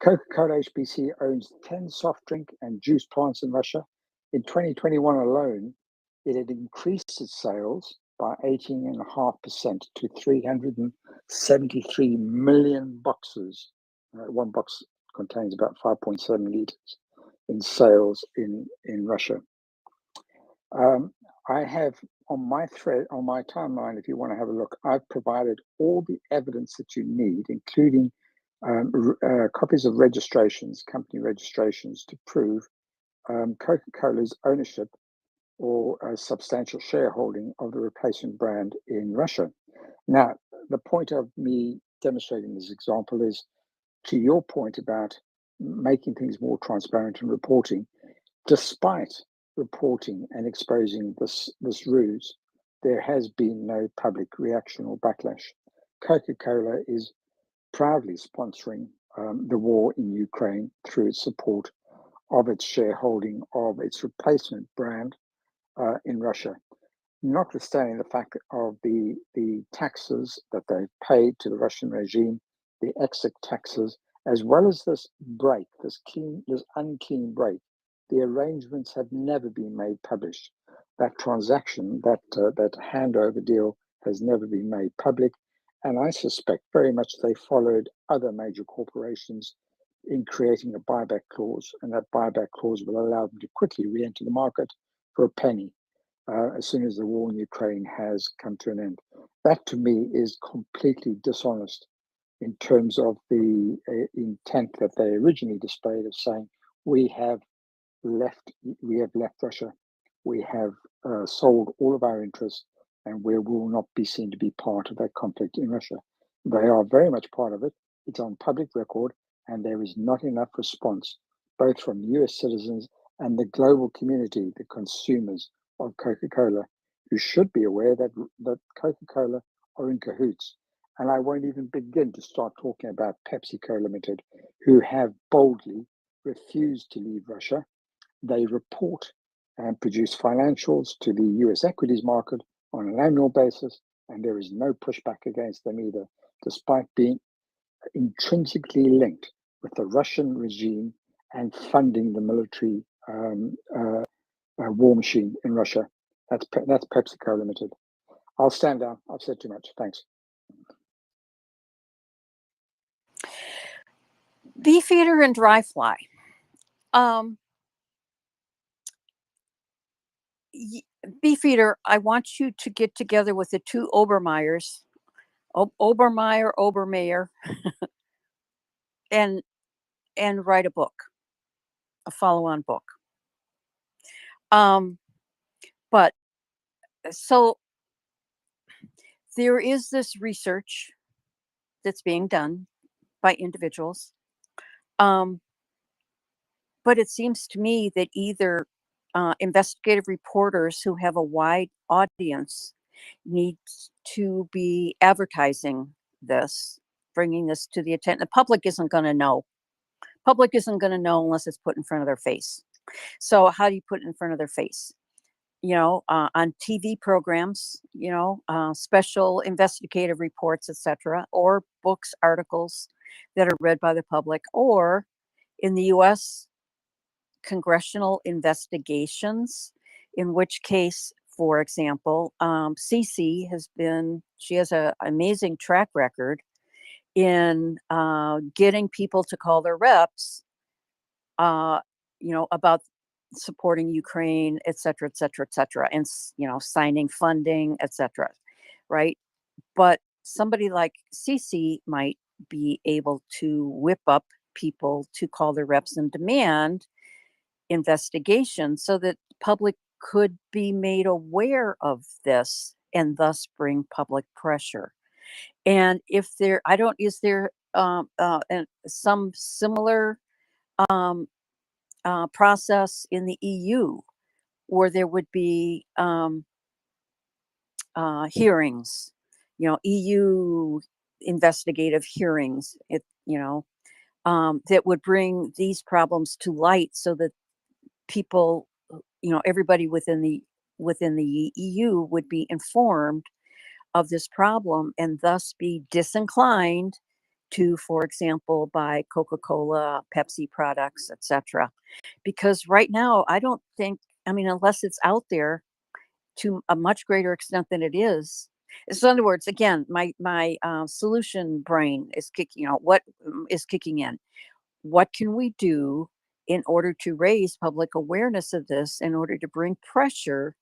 Coca-Cola HBC owns 10 soft drink and juice plants in Russia. In 2021 alone, it had increased its sales by 18.5% to 373 million boxes. One box contains about 5.7 liters in sales in Russia. I have on my thread, on my timeline, if you want to have a look, I've provided all the evidence that you need, including copies of registrations, company registrations, to prove Coca-Cola's ownership or a substantial shareholding of the replacement brand in Russia. Now, the point of me demonstrating this example is to your point about making things more transparent and reporting. Despite reporting and exposing this ruse, there has been no public reaction or backlash. Coca-Cola is proudly sponsoring the war in Ukraine through its support of its shareholding of its replacement brand in Russia, notwithstanding the fact of the taxes that they've paid to the Russian regime, the exit taxes, as well as this break, this unclean break. The arrangements have never been made published. That transaction, that handover deal, has never been made public, and I suspect very much they followed other major corporations in creating a buyback clause, and that buyback clause will allow them to quickly re-enter the market for a penny as soon as the war in Ukraine has come to an end. That, to me, is completely dishonest in terms of the intent that they originally displayed of saying we have left Russia, we have sold all of our interests, and we will not be seen to be part of that conflict in Russia. They are very much part of it. It's on public record, and there is not enough response, both from US citizens and the global community, the consumers of Coca-Cola, who should be aware that Coca-Cola are in cahoots. And I won't even begin to start talking about PepsiCo Limited, who have boldly refused to leave Russia. They report and produce financials to the US equities market on an annual basis, and there is no pushback against them either, despite being intrinsically linked with the Russian regime and funding the military war machine in Russia. That's PepsiCo Limited. I'll stand down. I've said too much. Thanks. Beefeater and dry fly. Beefeater, I want you to get together with the two Obermeyers, Obermeyer, and write a book, a follow-on book. But so there is this research that's being done by individuals. But it seems to me that either investigative reporters who have a wide audience need to be advertising this, bringing this to the attention. The public isn't going to know. Public isn't going to know unless it's put in front of their face. So how do you put it in front of their face? On TV programs, special investigative reports, etc., or books, articles that are read by the public, or in the U.S., congressional investigations, in which case, for example, Cece she has an amazing track record in getting people to call their reps, about supporting Ukraine, et cetera, and, signing funding, et cetera, right? But somebody like Cece might be able to whip up people to call their reps and demand investigation so that the public could be made aware of this and thus bring public pressure. And is there some similar process in the EU where there would be hearings, EU investigative hearings, that would bring these problems to light so that people, everybody within the EU would be informed of this problem and thus be disinclined to, for example, buy Coca-Cola, Pepsi products, etc. Because right now, I don't think, unless it's out there to a much greater extent than it is. So in other words, again, my solution brain is kicking, what is kicking in? What can we do in order to raise public awareness of this, in order to bring pressure,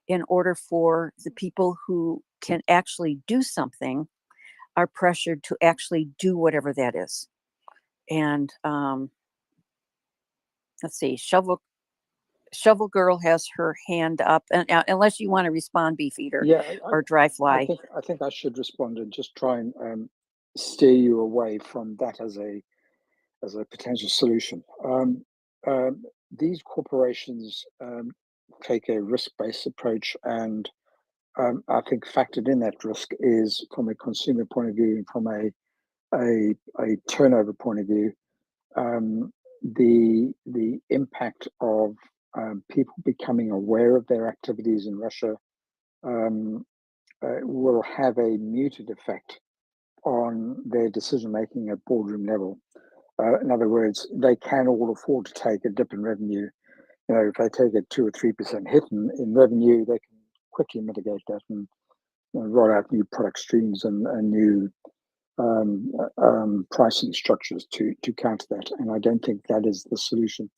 in order for the people who can actually do something are pressured to actually do whatever that is. And let's see, Shovel Girl has her hand up, and unless you want to respond, Beefeater Yeah, or Dry I Fly. think I should respond and just try and steer you away from that as a potential solution. These corporations take a risk-based approach, and I think factored in that risk is from a consumer point of view and from a turnover point of view, the impact of people becoming aware of their activities in Russia will have a muted effect on their decision making at boardroom level. In other words, they can all afford to take a dip in revenue. If they take a 2 or 3% hit in revenue, they can quickly mitigate that and roll out new product streams and new pricing structures to counter that. And I don't think that is the solution.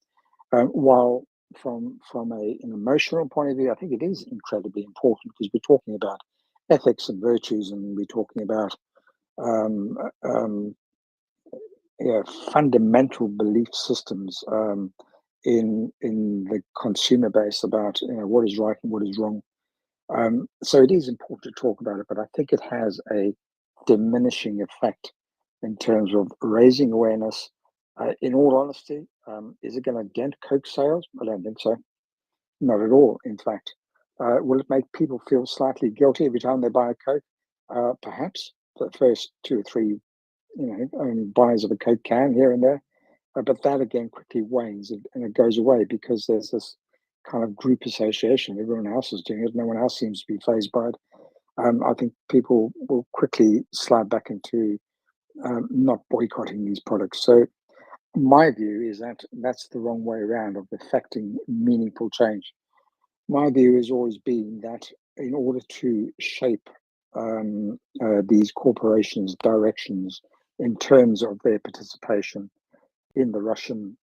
While from an emotional point of view, I think it is incredibly important because we're talking about ethics and virtues, and we're talking about fundamental belief systems in the consumer base about what is right and what is wrong. So it is important to talk about it, but I think it has a diminishing effect in terms of raising awareness. In all honesty, is it going to dent Coke sales? I don't think so. Not at all, in fact. Will it make people feel slightly guilty every time they buy a Coke? Perhaps for the first 2 or 3 buys of a Coke can here and there. But that again quickly wanes and it goes away because there's this kind of group association. Everyone else is doing it. No one else seems to be fazed by it. I think people will quickly slide back into not boycotting these products. So my view is that that's the wrong way around of affecting meaningful change. My view has always been that in order to shape these corporations' directions in terms of their participation in the Russian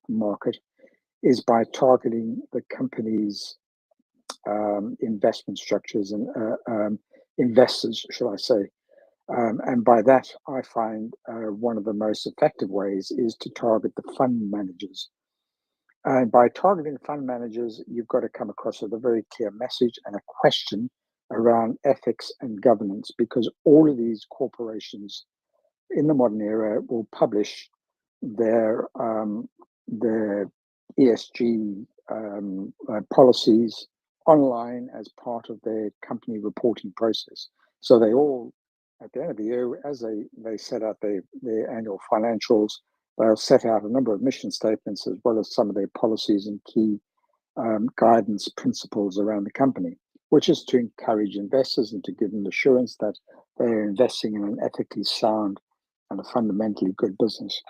market is by targeting the company's investment structures and investors, shall I say. And by that, I find one of the most effective ways is to target the fund managers. And by targeting fund managers, you've got to come across with a very clear message and a question around ethics and governance, because all of these corporations in the modern era will publish their ESG policies online as part of their company reporting process. So they all, at the end of the year, as they set out their annual financials, they'll set out a number of mission statements as well as some of their policies and key guidance principles around the company, which is to encourage investors and to give them assurance that they're investing in an ethically sound and a fundamentally good business.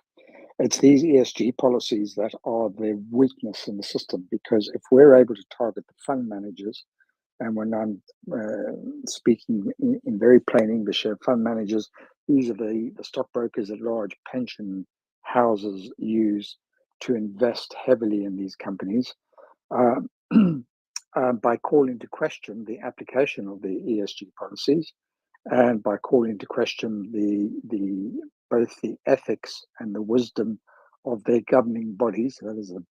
It's these ESG policies that are the weakness in the system, because if we're able to target the fund managers, and when I'm speaking in very plain English, fund managers, these are the stockbrokers at large pension houses use to invest heavily in these companies. By calling into question the application of the ESG policies, and by calling into question both the ethics and the wisdom of their governing bodies, that is the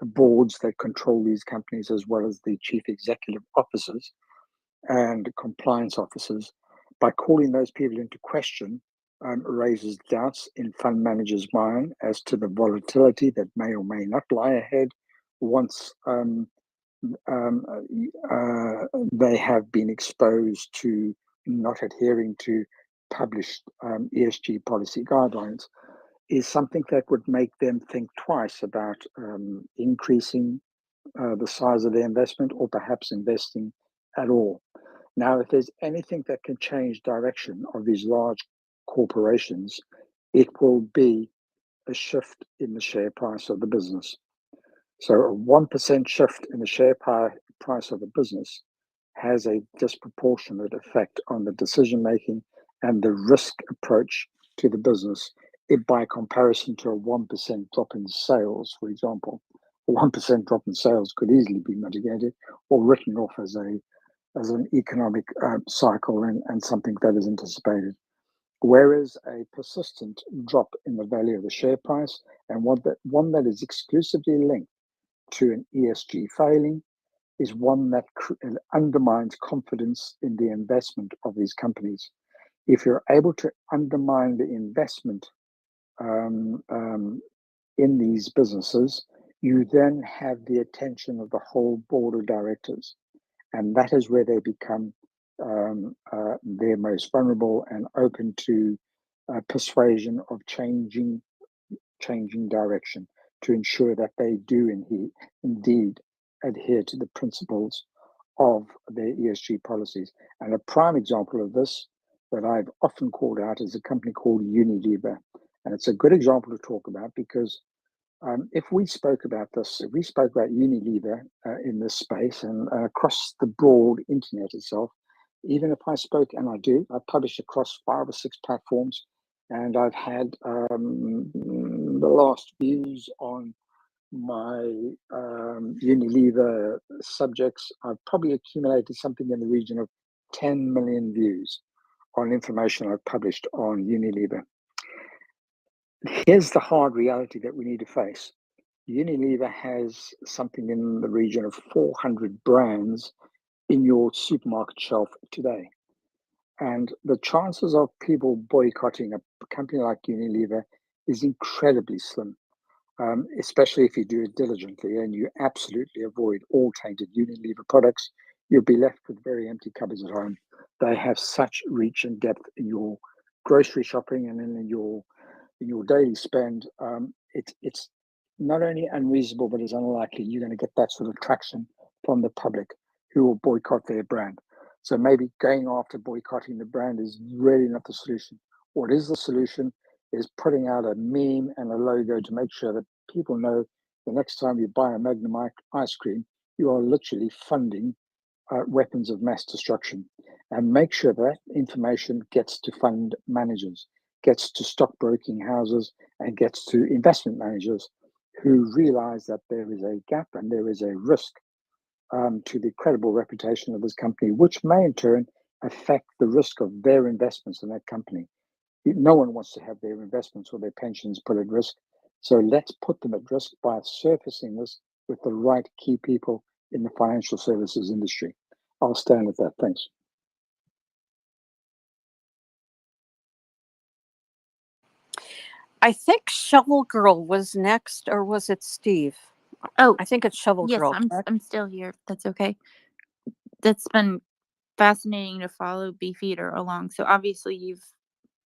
boards that control these companies, as well as the chief executive officers and compliance officers. By calling those people into question, raises doubts in fund managers' mind as to the volatility that may or may not lie ahead once they have been exposed to not adhering to published ESG policy guidelines. is something that would make them think twice about increasing the size of their investment or perhaps investing at all. Now, if there's anything that can change direction of these large corporations, it will be a shift in the share price of the business. So a 1% shift in the share price of a business has a disproportionate effect on the decision making and the risk approach to the business by comparison to a 1% drop in sales, for example. A 1% drop in sales could easily be mitigated or written off as an economic cycle and something that is anticipated. Whereas a persistent drop in the value of the share price and one that is exclusively linked to an ESG failing is one that undermines confidence in the investment of these companies. If you're able to undermine the investment in these businesses, you then have the attention of the whole board of directors. And that is where they become they're most vulnerable and open to persuasion of changing direction to ensure that they do indeed adhere to the principles of their ESG policies. And a prime example of this that I've often called out is a company called Unilever. And it's a good example to talk about because if we spoke about Unilever in this space and across the broad internet itself, even if I spoke, and I do, I publish across 5 or 6 platforms, and I've had the last views on my Unilever subjects. I've probably accumulated something in the region of 10 million views on information I've published on Unilever. Here's the hard reality that we need to face. Unilever has something in the region of 400 brands in your supermarket shelf today. And the chances of people boycotting a company like Unilever is incredibly slim, especially if you do it diligently and you absolutely avoid all tainted Unilever products. You'll be left with very empty cupboards at home. They have such reach and depth in your grocery shopping and in your daily spend. It's not only unreasonable, but it's unlikely you're going to get that sort of traction from the public who will boycott their brand. So maybe going after boycotting the brand is really not the solution. What is the solution is putting out a meme and a logo to make sure that people know the next time you buy a Magnum ice cream, you are literally funding weapons of mass destruction. And make sure that information gets to fund managers, gets to stockbroking houses, and gets to investment managers who realize that there is a gap and there is a risk to the credible reputation of this company, which may in turn affect the risk of their investments in that company. No one wants to have their investments or their pensions put at risk. So let's put them at risk by surfacing this with the right key people in the financial services industry. I'll stand at that. Thanks. I think Shovel Girl was next, or was it Steve? Oh, I think it's Shovel yes, Girl. I'm still here. That's okay. That's been fascinating to follow Beefeater along. So obviously you've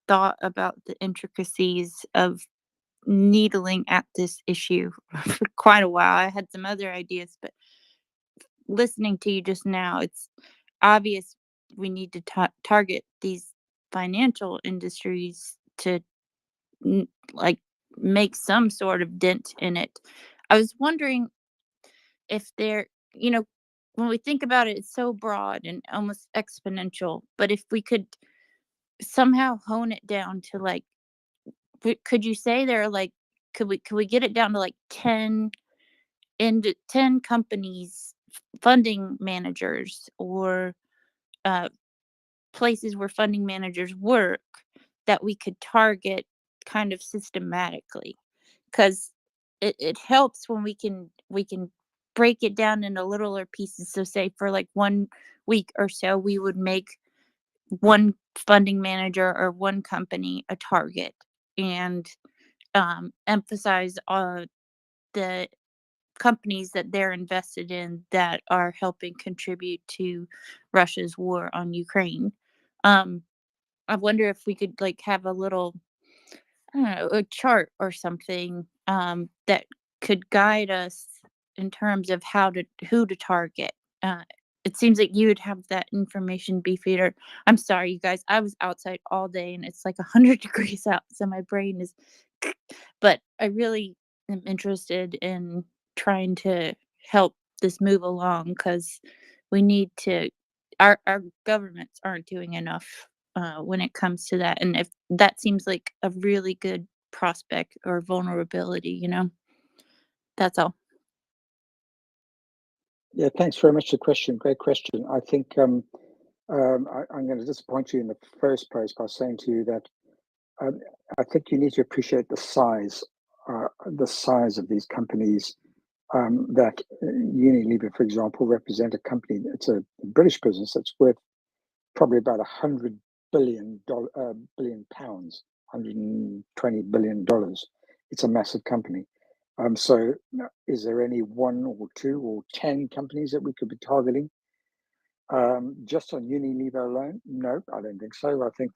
thought about the intricacies of needling at this issue for quite a while. I had some other ideas, but listening to you just now, it's obvious we need to target these financial industries to like make some sort of dent in it. I was wondering if there, when we think about it, it's so broad and almost exponential, but if we could somehow hone it down to like, could you say there are like, could we get it down to like 10 companies, funding managers, or uh, places where funding managers work that we could target kind of systematically? Because it helps when we can break it down into littler pieces. So say for like 1 week or so, we would make one funding manager or one company a target and emphasize the companies that they're invested in that are helping contribute to Russia's war on Ukraine. I wonder if we could like have a little I don't know, a chart or something that could guide us in terms of who to target. Uh, it seems like you would have that information beefier. I'm sorry, you guys. I was outside all day and it's like 100 degrees out, so my brain is. But I really am interested in trying to help this move along because we need to. Our governments aren't doing enough when it comes to that. And if that seems like a really good prospect or vulnerability, that's all. Yeah, thanks very much for the question. Great question. I think I'm going to disappoint you in the first place by saying to you that I think you need to appreciate the size of these companies. That Unilever, for example, represent a company. It's a British business that's worth probably about $100 billion pounds, $120 billion. It's a massive company. So, is there any one or two or 10 companies that we could be targeting just on Unilever alone? No, I don't think so. I think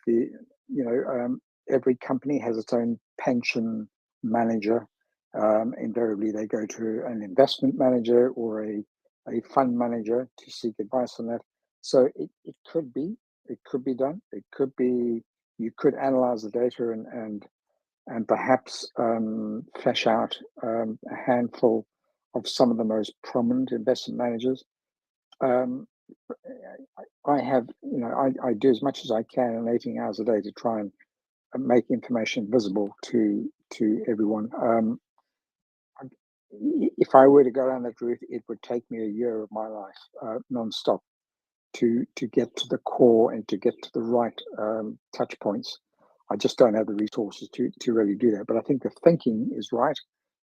every company has its own pension manager. Invariably, they go to an investment manager or a fund manager to seek advice on that. So it could be done. It could be, you could analyze the data and perhaps flesh out a handful of some of the most prominent investment managers. I have, I do as much as I can in 18 hours a day to try and make information visible to everyone. If I were to go down that route, it would take me a year of my life non-stop to get to the core and to get to the right touch points. I just don't have the resources to really do that. But I think the thinking is right.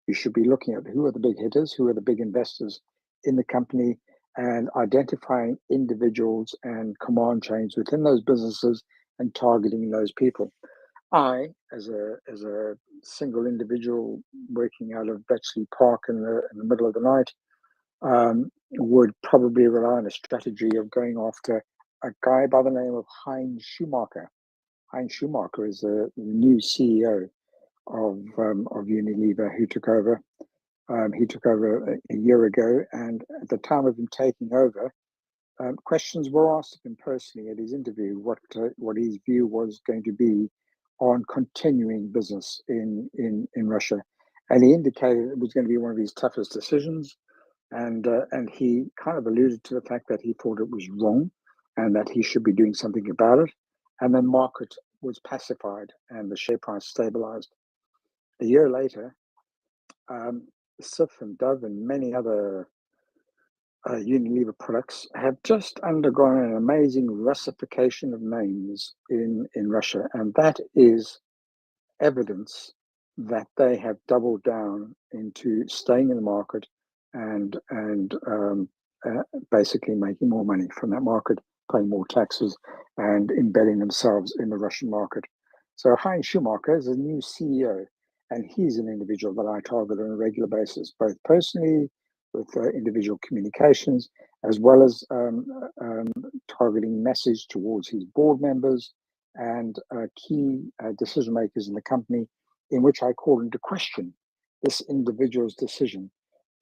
You should be looking at who are the big hitters, who are the big investors in the company, and identifying individuals and command chains within those businesses and targeting those people. I, as a single individual working out of Bletchley Park in the middle of the night, would probably rely on a strategy of going after a guy by the name of Heinz Schumacher. Heinz Schumacher is the new CEO of Unilever, who took over. He took over a year ago, and at the time of him taking over, questions were asked of him personally at his interview what his view was going to be on continuing business in Russia, and he indicated it was going to be one of his toughest decisions, and he kind of alluded to the fact that he thought it was wrong, and that he should be doing something about it, and the market was pacified and the share price stabilized. A year later, Sif and Dove and many other Unilever products have just undergone an amazing Russification of names in Russia, and that is evidence that they have doubled down into staying in the market and basically making more money from that market, paying more taxes, and embedding themselves in the Russian market. So Heinz Schumacher is a new CEO, and he's an individual that I target on a regular basis, both personally with individual communications, as well as targeting message towards his board members and key decision makers in the company, in which I call into question this individual's decision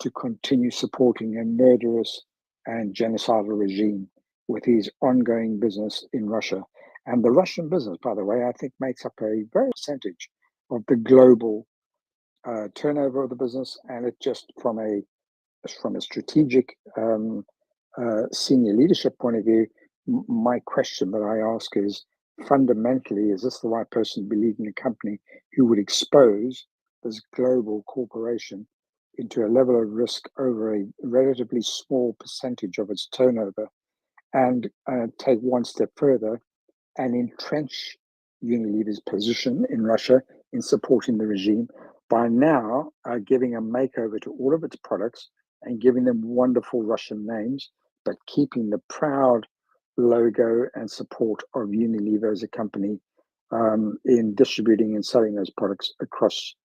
to continue supporting a murderous and genocidal regime with his ongoing business in Russia. And the Russian business, by the way, I think makes up a very percentage of the global turnover of the business, and it just from a strategic senior leadership point of view, my question that I ask is, fundamentally, is this the right person to be leading a company who would expose this global corporation into a level of risk over a relatively small percentage of its turnover, and take one step further and entrench Unilever's position in Russia in supporting the regime by now giving a makeover to all of its products and giving them wonderful Russian names, but keeping the proud logo and support of Unilever as a company in distributing and selling those products across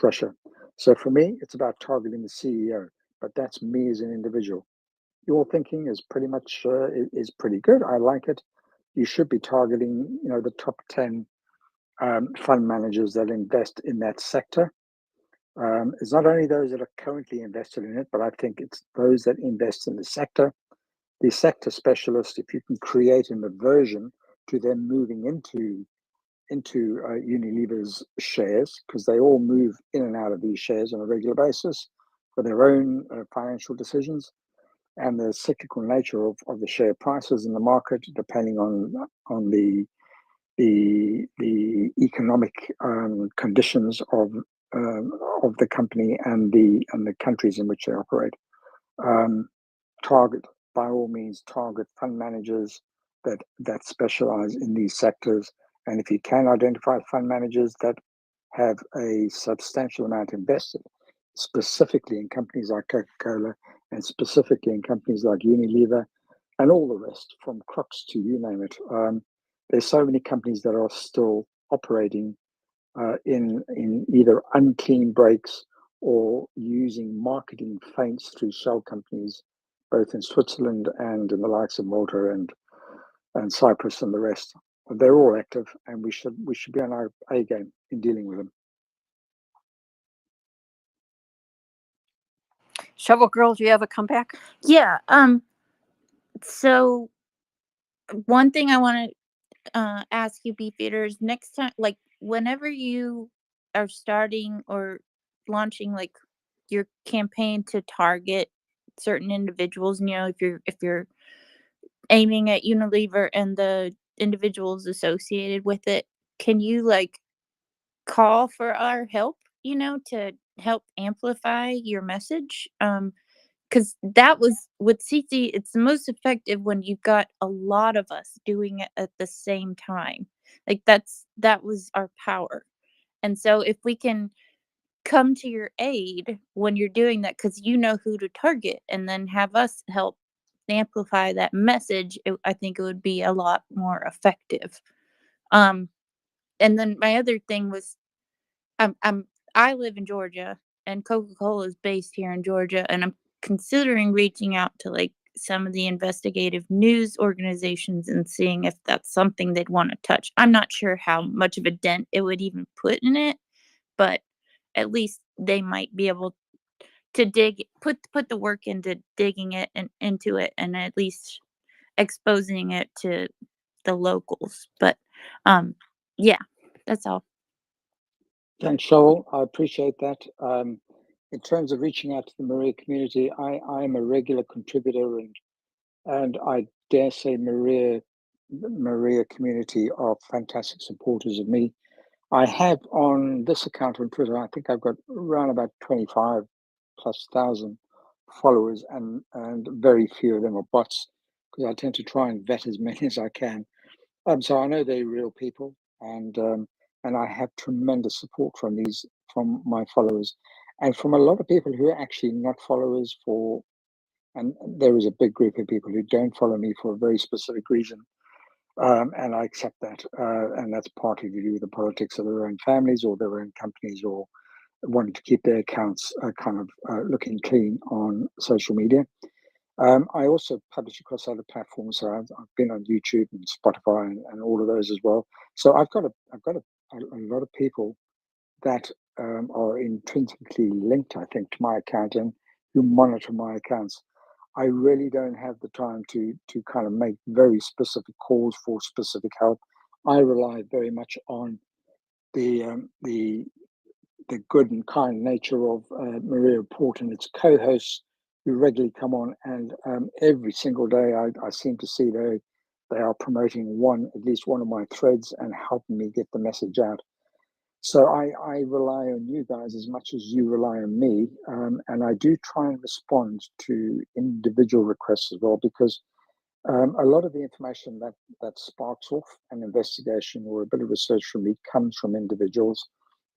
Russia. So for me, it's about targeting the CEO, but that's me as an individual. Your thinking is pretty much is pretty good. I like it. You should be targeting, the top 10 fund managers that invest in that sector. It's not only those that are currently invested in it, but I think it's those that invest in the sector specialists. If you can create an aversion to them moving into Unilever's shares, because they all move in and out of these shares on a regular basis for their own financial decisions, and the cyclical nature of the share prices in the market, depending on the economic conditions of the company and the countries in which they operate. Target, by all means, target fund managers that specialize in these sectors. And if you can identify fund managers that have a substantial amount invested, specifically in companies like Coca-Cola and specifically in companies like Unilever and all the rest, from Crocs to you name it. There's so many companies that are still operating in either unclean breaks or using marketing feints through shell companies, both in Switzerland and in the likes of Malta and Cyprus and the rest. They're all active, and we should be on our A game in dealing with them. Shovel Girl, do you have a comeback? Yeah. So one thing I want to ask you, Beefeater, is next time, like whenever you are starting or launching like your campaign to target certain individuals, and if you're aiming at Unilever and the individuals associated with it, can you like call for our help, to help amplify your message? Because that was with CC, it's the most effective when you've got a lot of us doing it at the same time. Like that was our power. And so if we can come to your aid when you're doing that, because you know who to target, and then have us help amplify that message, I think it would be a lot more effective. And then my other thing was, I live in Georgia, and Coca-Cola is based here in Georgia, and I'm considering reaching out to like some of the investigative news organizations and seeing if that's something they'd want to touch. I'm not sure how much of a dent it would even put in it, but at least they might be able to put the work into digging it and into it, and at least exposing it to the locals. But yeah, that's all. Thanks, Shovel. I appreciate that. In terms of reaching out to the Maria community, I am a regular contributor, and I dare say the Maria community are fantastic supporters of me. I have on this account on Twitter, I think I've got around about 25 plus thousand followers, and very few of them are bots, because I tend to try and vet as many as I can. So I know they're real people, and I have tremendous support from my followers, and from a lot of people who are actually not followers and there is a big group of people who don't follow me for a very specific reason. And I accept that, and that's partly to do with the politics of their own families or their own companies, or wanting to keep their accounts looking clean on social media. I also publish across other platforms, so I've been on YouTube and Spotify and all of those as well. So I've got a lot of people that are intrinsically linked, I think, to my account and who monitor my accounts. I really don't have the time to kind of make very specific calls for specific help. I rely very much on the good and kind nature of MriyaReport and its co-hosts, who regularly come on, and every single day I seem to see they are promoting at least one of my threads and helping me get the message out. So I rely on you guys as much as you rely on me, and I do try and respond to individual requests as well, because a lot of the information that sparks off an investigation or a bit of research from me comes from individuals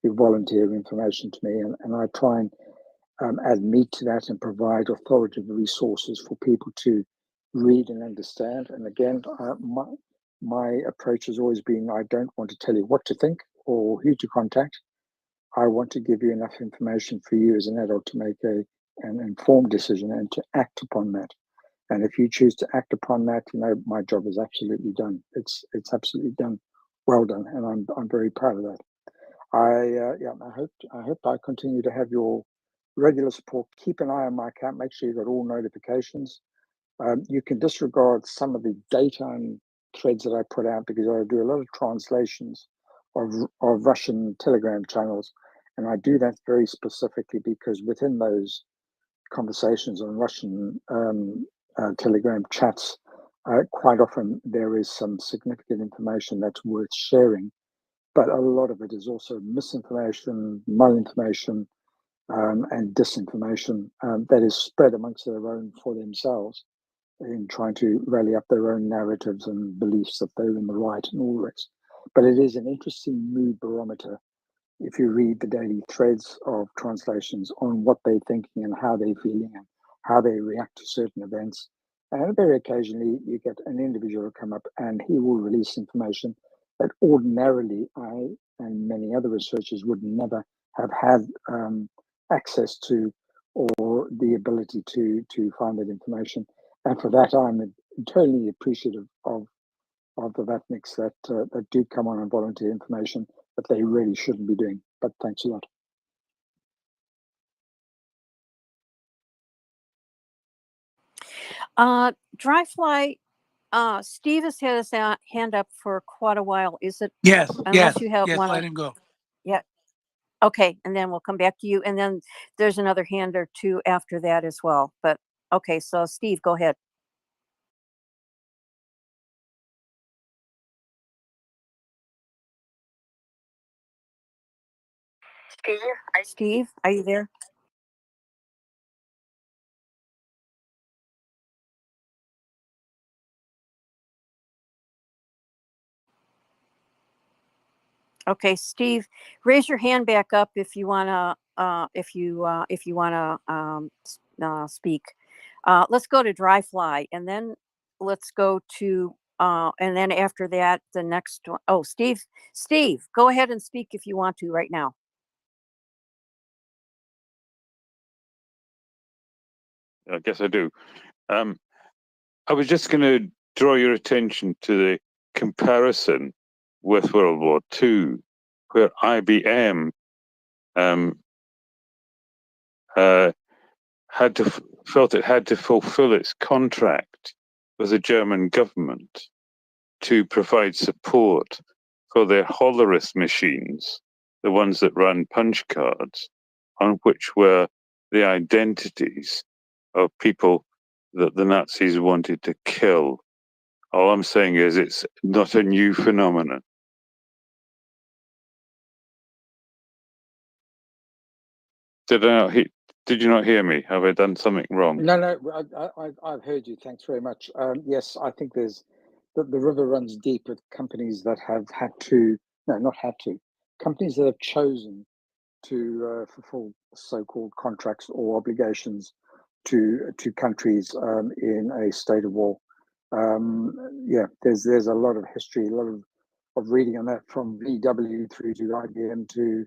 who volunteer information to me, and I try and add meat to that and provide authoritative resources for people to read and understand. And again, my approach has always been, I don't want to tell you what to think or who to contact. I want to give you enough information for you as an adult to make an informed decision and to act upon that. And if you choose to act upon that, my job is absolutely done. It's absolutely done well done, and I'm very proud of that. I hope I continue to have your regular support. Keep an eye on my account. Make sure you got all notifications. You can disregard some of the daytime threads that I put out because I do a lot of translations of Russian Telegram channels, and I do that very specifically because within those conversations on Russian Telegram chats, quite often there is some significant information that's worth sharing, but a lot of it is also misinformation, malinformation, and disinformation that is spread amongst their own for themselves in trying to rally up their own narratives and beliefs that they're in the right and all the rest. But it is an interesting mood barometer if you read the daily threads of translations on what they're thinking and how they're feeling and how they react to certain events. And very occasionally you get an individual come up and he will release information that ordinarily I and many other researchers would never have had access to or the ability to find that information. And for that, I'm totally appreciative of the Vatniks that do come on and volunteer information that they really shouldn't be doing. But thanks a lot. Dryfly, Steve has had his hand up for quite a while. Is it? Yes, Unless you have yes, one. let him go. Yeah. Okay, and then we'll come back to you, and then there's another hand or two after that as well. But okay, so Steve, go ahead. Steve, are you there? Okay, Steve, raise your hand back up if you wanna speak. Let's go to Dryfly, and then let's go to and then after that, the next one. Oh, Steve, go ahead and speak if you want to right now. I guess I do. I was just going to draw your attention to the comparison with World War II, where IBM felt it had to fulfill its contract with the German government to provide support for their Hollerith machines, the ones that run punch cards, on which were the identities of people that the Nazis wanted to kill. All I'm saying is it's not a new phenomenon. Did you not hear me? Have I done something wrong? No, I've heard you. Thanks very much. Yes, I think the river runs deep with companies that have had to, no, not had to, companies that have chosen to fulfill so-called contracts or obligations to countries in a state of war. Yeah, there's a lot of history, a lot of reading on that from VW through to IBM to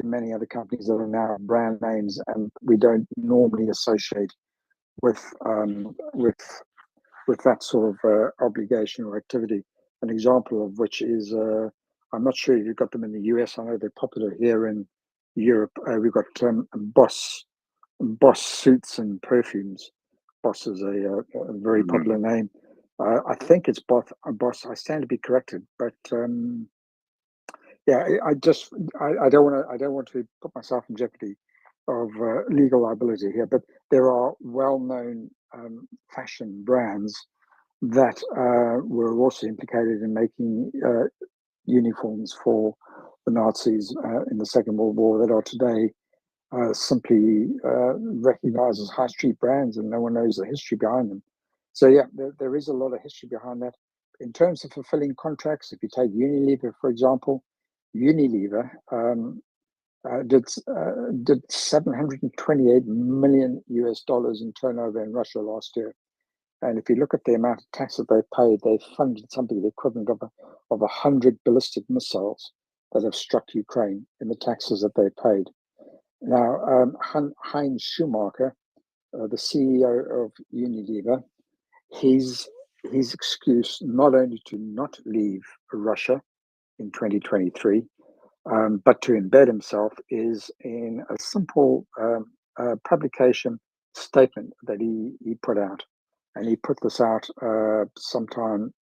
many other companies that are now brand names, and we don't normally associate with that sort of obligation or activity. An example of which is I'm not sure if you've got them in the US. I know they're popular here in Europe. We've got Boss suits and perfumes. Boss is a very popular name. I think it's Boss. I stand to be corrected, but yeah, I don't want to put myself in jeopardy of legal liability here. But there are well-known fashion brands that were also implicated in making uniforms for the Nazis in the Second World War that are today simply recognized as high street brands, and no one knows the history behind them. So yeah, there is a lot of history behind that. In terms of fulfilling contracts, if you take Unilever, for example, Unilever did $728 million in turnover in Russia last year. And if you look at the amount of tax that they paid, they funded something the equivalent of 100 ballistic missiles that have struck Ukraine in the taxes that they paid. Now, Heinz Schumacher, the CEO of Unilever, his his excuse not only to not leave Russia in 2023, but to embed himself is in a simple publication statement that he put out. And he put this out sometime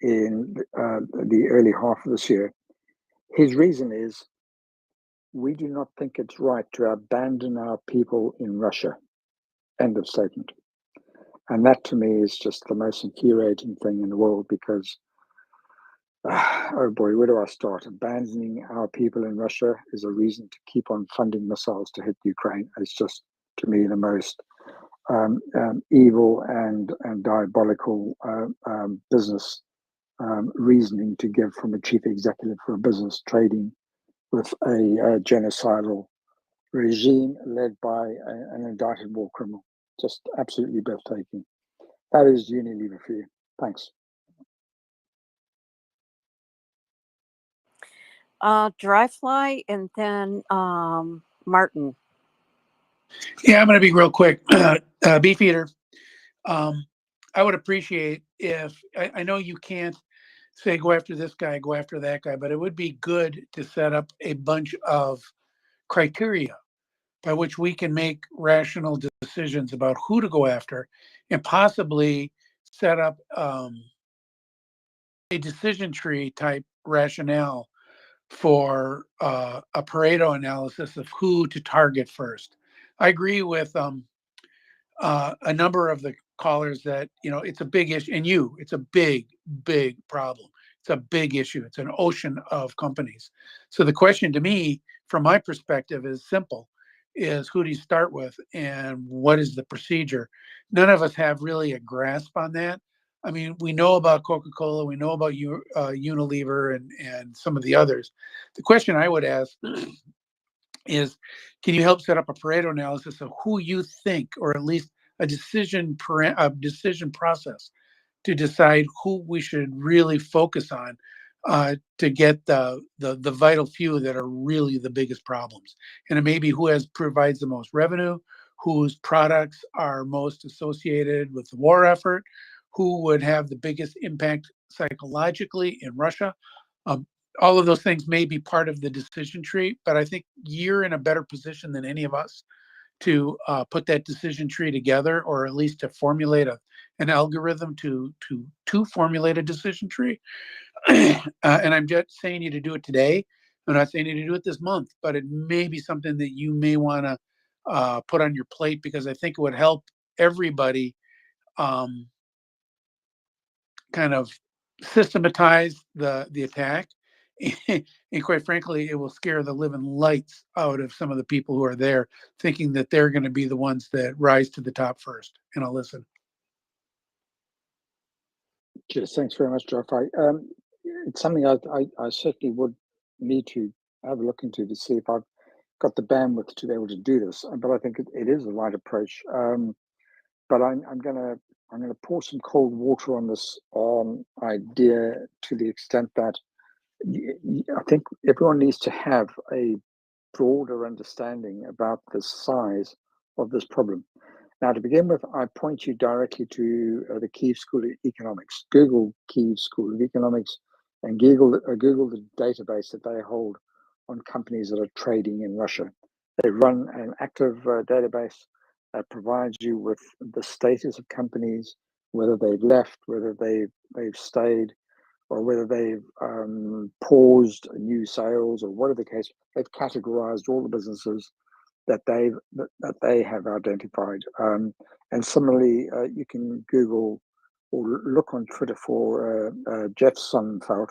in the early half of this year. His reason is, we do not think it's right to abandon our people in Russia. End of statement. And that to me is just the most infuriating thing in the world, because oh boy, where do I start? Abandoning our people in Russia is a reason to keep on funding missiles to hit Ukraine. It's just, to me, the most evil and diabolical business reasoning to give from a chief executive for a business trading with a genocidal regime led by an indicted war criminal. Just absolutely breathtaking. That is Unilever for you. Thanks. Dryfly and then Martin. Yeah, I'm going to be real quick. Beefeater, I would appreciate if, I know you can't say go after this guy, go after that guy, but it would be good to set up a bunch of criteria by which we can make rational decisions about who to go after, and possibly set up a decision tree type rationale for a Pareto analysis of who to target first. I agree with a number of the callers that, it's a big issue, and it's a big problem. It's a big issue. It's an ocean of companies. So the question to me, from my perspective, is simple: is who do you start with, and what is the procedure? None of us have really a grasp on that. I mean, we know about Coca-Cola, we know about Unilever and some of the others. The question I would ask is, can you help set up a Pareto analysis of who you think, or at least a decision process to decide who we should really focus on to get the vital few that are really the biggest problems. And it may be who provides the most revenue, whose products are most associated with the war effort, who would have the biggest impact psychologically in Russia. All of those things may be part of the decision tree, but I think you're in a better position than any of us to put that decision tree together, or at least to formulate an algorithm to formulate a decision tree. And I'm just saying you to do it today. I'm not saying you to do it this month, but it may be something that you may want to put on your plate, because I think it would help everybody kind of systematize the attack. And quite frankly, it will scare the living lights out of some of the people who are there, thinking that they're going to be the ones that rise to the top first. And I'll listen. Cheers. Thanks very much, Jeff. It's something I certainly would need to have a look into to see if I've got the bandwidth to be able to do this. But I think it is the right approach. But I'm gonna pour some cold water on this idea, to the extent that I think everyone needs to have a broader understanding about the size of this problem. Now, to begin with, I point you directly to the Kyiv School of Economics. Google Kyiv School of Economics and Google the database that they hold on companies that are trading in Russia. They run an active database that provides you with the status of companies, whether they've left, whether they've stayed, or whether they've paused new sales, or whatever the case. They've categorized all the businesses that they have identified. And similarly, you can Google or look on Twitter for Jeff Sonnenfeld,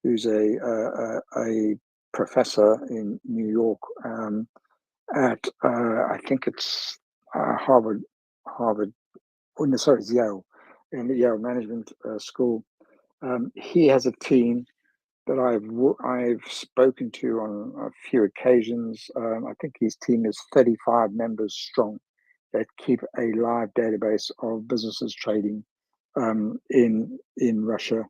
who's a professor in New York at I think it's Harvard. Oh, no, sorry, it's Yale, in the Yale Management School. He has a team that I've spoken to on a few occasions. I think his team is 35 members strong that keep a live database of businesses trading in Russia.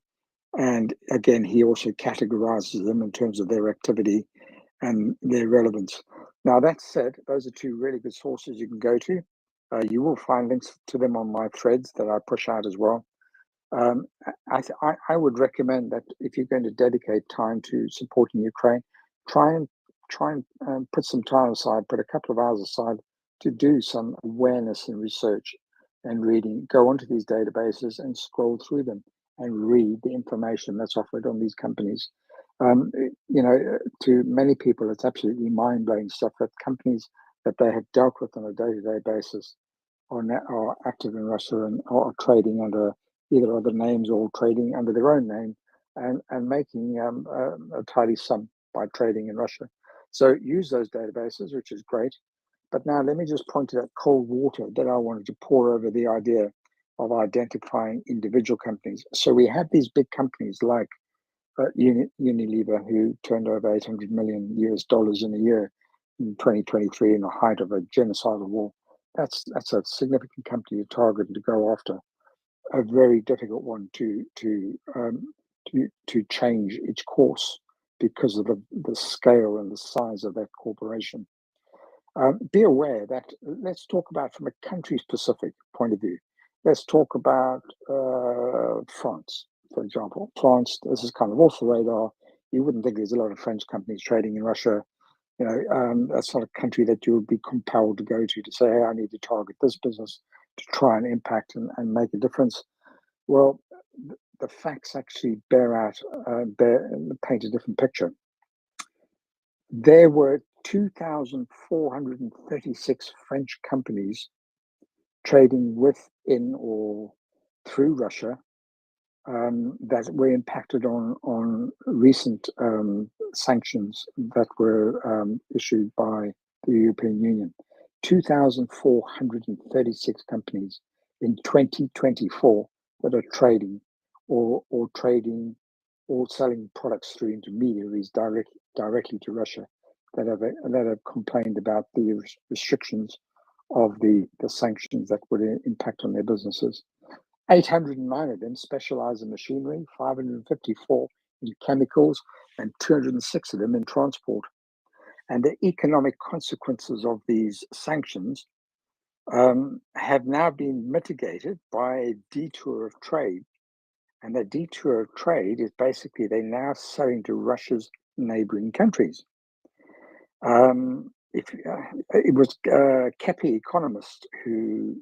And again, he also categorizes them in terms of their activity and their relevance. Now, that said, those are two really good sources you can go to. You will find links to them on my threads that I push out as well. I would recommend that if you're going to dedicate time to supporting Ukraine, try and put some time aside, put a couple of hours aside to do some awareness and research and reading. Go onto these databases and scroll through them and read the information that's offered on these companies. To many people, it's absolutely mind-blowing stuff that companies that they have dealt with on a day-to-day basis are active in Russia and are trading under either other names or trading under their own name and making a tidy sum by trading in Russia. So use those databases, which is great. But now let me just point to that cold water that I wanted to pour over the idea of identifying individual companies. So we have these big companies like Unilever, who turned over $800 million in a year in 2023 in the height of a genocidal war. That's a significant company to target and to go after. A very difficult one to change its course because of the scale and the size of that corporation. Be aware that, let's talk about from a country-specific point of view. Let's talk about France, for example. France, this is kind of off the radar. You wouldn't think there's a lot of French companies trading in Russia. That's not a country that you would be compelled to go to say, hey, I need to target this business to try and impact and make a difference. Well, the facts actually paint a different picture. There were 2,436 French companies trading within or through Russia that were impacted on recent sanctions that were issued by the European Union. 2,436 companies in 2024 that are trading or trading or selling products through intermediaries directly to Russia that have complained about the restrictions of the sanctions that would impact on their businesses. 809 of them specialize in machinery, 554 in chemicals, and 206 of them in transport. And the economic consequences of these sanctions have now been mitigated by a detour of trade. And the detour of trade is basically they're now selling to Russia's neighboring countries. It was Kepi economist who,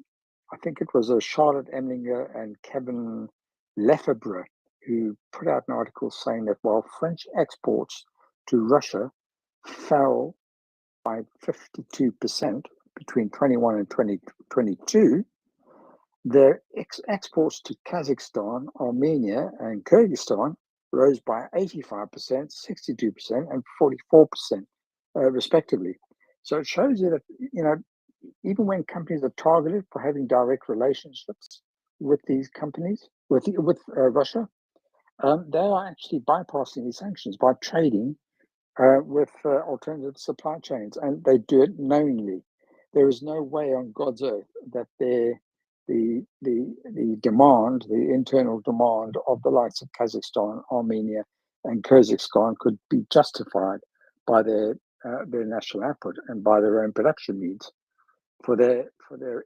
I think it was Charlotte Emlinger and Kevin Lefebvre, who put out an article saying that while French exports to Russia fell by 52% between 21 and 2022, their exports to Kazakhstan, Armenia, and Kyrgyzstan rose by 85%, 62%, and 44%, respectively. So it shows you that, even when companies are targeted for having direct relationships with these companies, with Russia, they are actually bypassing these sanctions by trading with alternative supply chains, and they do it knowingly. There is no way on God's earth that the demand, the internal demand of the likes of Kazakhstan, Armenia, and Kyrgyzstan could be justified by their national output and by their own production needs. For their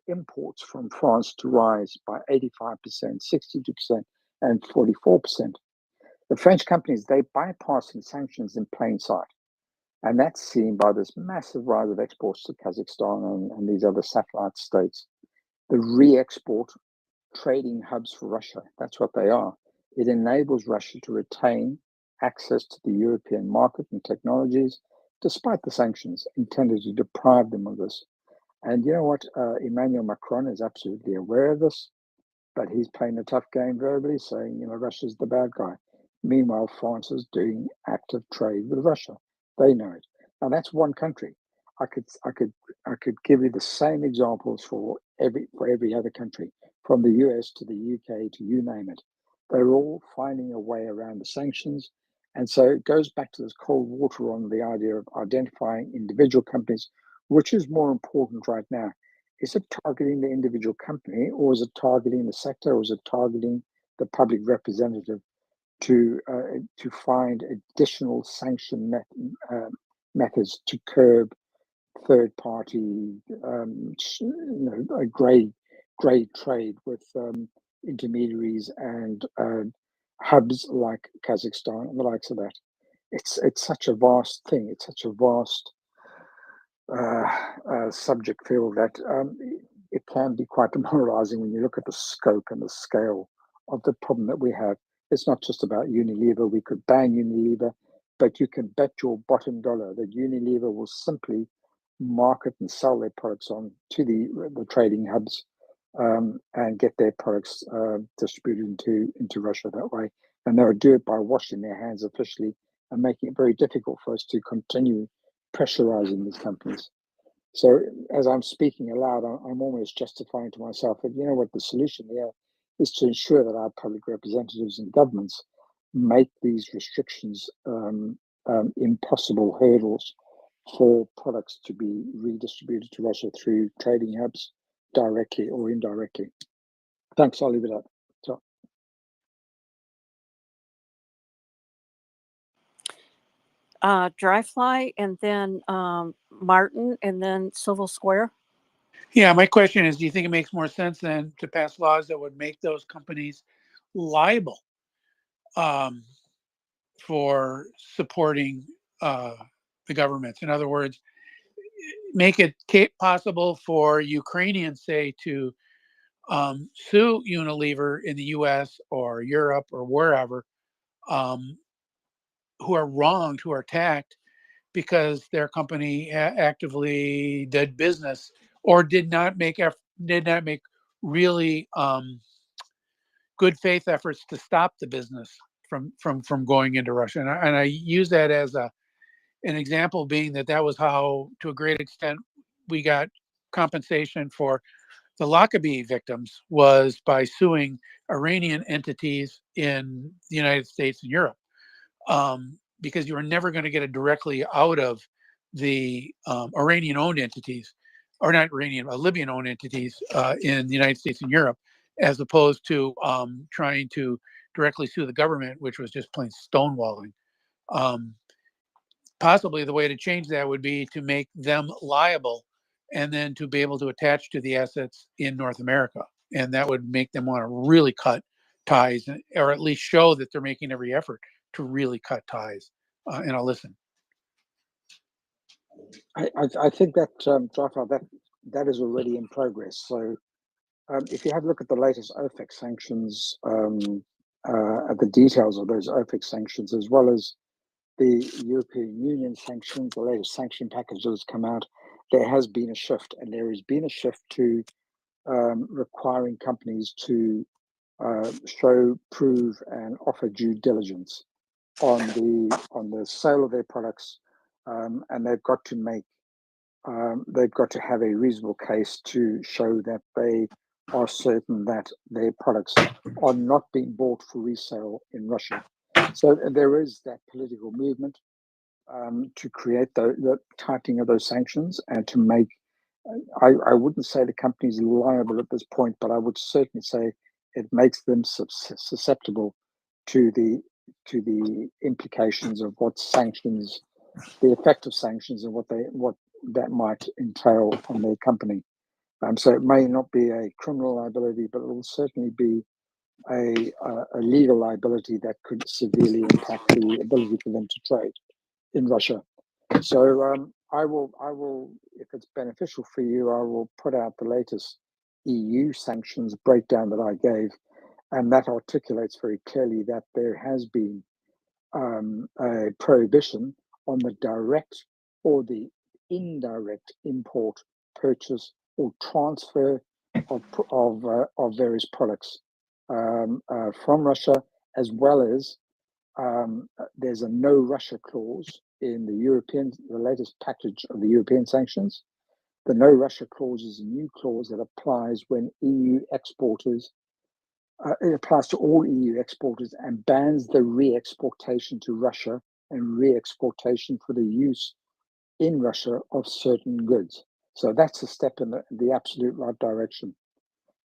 imports from France to rise by 85%, 62%, and 44%. The French companies, they bypassing sanctions in plain sight. And that's seen by this massive rise of exports to Kazakhstan and these other satellite states. The re-export trading hubs for Russia, that's what they are. It enables Russia to retain access to the European market and technologies, despite the sanctions intended to deprive them of this. And you know what? Emmanuel Macron is absolutely aware of this, but he's playing a tough game verbally, saying, Russia's the bad guy. Meanwhile, France is doing active trade with Russia. They know it. Now that's one country. I could give you the same examples for every other country, from the US to the UK to you name it. They're all finding a way around the sanctions. And so it goes back to this cold water on the idea of identifying individual companies. Which is more important right now? Is it targeting the individual company, or is it targeting the sector, or is it targeting the public representative to find additional sanction methods to curb third party, grey trade with intermediaries and hubs like Kazakhstan and the likes of that. It's such a vast thing. It's such a vast subject field that it can be quite demoralizing when you look at the scope and the scale of the problem that we have. It's not just about Unilever. We could ban Unilever, but you can bet your bottom dollar that Unilever will simply market and sell their products on to the trading hubs and get their products distributed into Russia that way. And they'll do it by washing their hands officially and making it very difficult for us to continue pressurizing these companies. So as I'm speaking aloud, I'm almost justifying to myself that, you know what, the solution here is to ensure that our public representatives and governments make these restrictions impossible hurdles for products to be redistributed to Russia through trading hubs directly or indirectly. Thanks, I'll leave it at that. Dryfly, and then Martin, and then Civil Square. Yeah, my question is, do you think it makes more sense then to pass laws that would make those companies liable for supporting the governments? In other words, make it possible for Ukrainians, say, to sue Unilever in the US or Europe or wherever, who are wronged, who are attacked because their company actively did business or did not make really good faith efforts to stop the business from going into Russia. And I use that as an example, being that was how, to a great extent, we got compensation for the Lockerbie victims, was by suing Iranian entities in the United States and Europe, because you were never going to get it directly out of the Iranian-owned entities, or not Iranian, Libyan-owned entities in the United States and Europe, as opposed to trying to directly sue the government, which was just plain stonewalling. Possibly the way to change that would be to make them liable and then to be able to attach to the assets in North America. And that would make them want to really cut ties, or at least show that they're making every effort to really cut ties. And I'll listen. I think that, that is already in progress. So if you have a look at the latest OFAC sanctions, at the details of those OFAC sanctions, as well as the European Union sanctions, the latest sanction package that has come out, there has been a shift, and there has been a shift to requiring companies to show, prove, and offer due diligence on the sale of their products, and they've got to have a reasonable case to show that they are certain that their products are not being bought for resale in Russia. So there is that political movement to create the tightening of those sanctions and to make, I wouldn't say the companies liable at this point, but I would certainly say it makes them susceptible to the implications of what sanctions, the effect of sanctions, and what that might entail on their company. So it may not be a criminal liability, but it will certainly be a legal liability that could severely impact the ability for them to trade in Russia. So I will, if it's beneficial for you, I will put out the latest EU sanctions breakdown that I gave, and that articulates very clearly that there has been a prohibition on the direct or the indirect import, purchase, or transfer of various products from Russia, as well as there's a no Russia clause in the latest package of the European sanctions. The no Russia clause is a new clause that applies when EU exporters, it applies to all EU exporters and bans the re-exportation to Russia and re-exportation for the use in Russia of certain goods. So that's a step in the absolute right direction.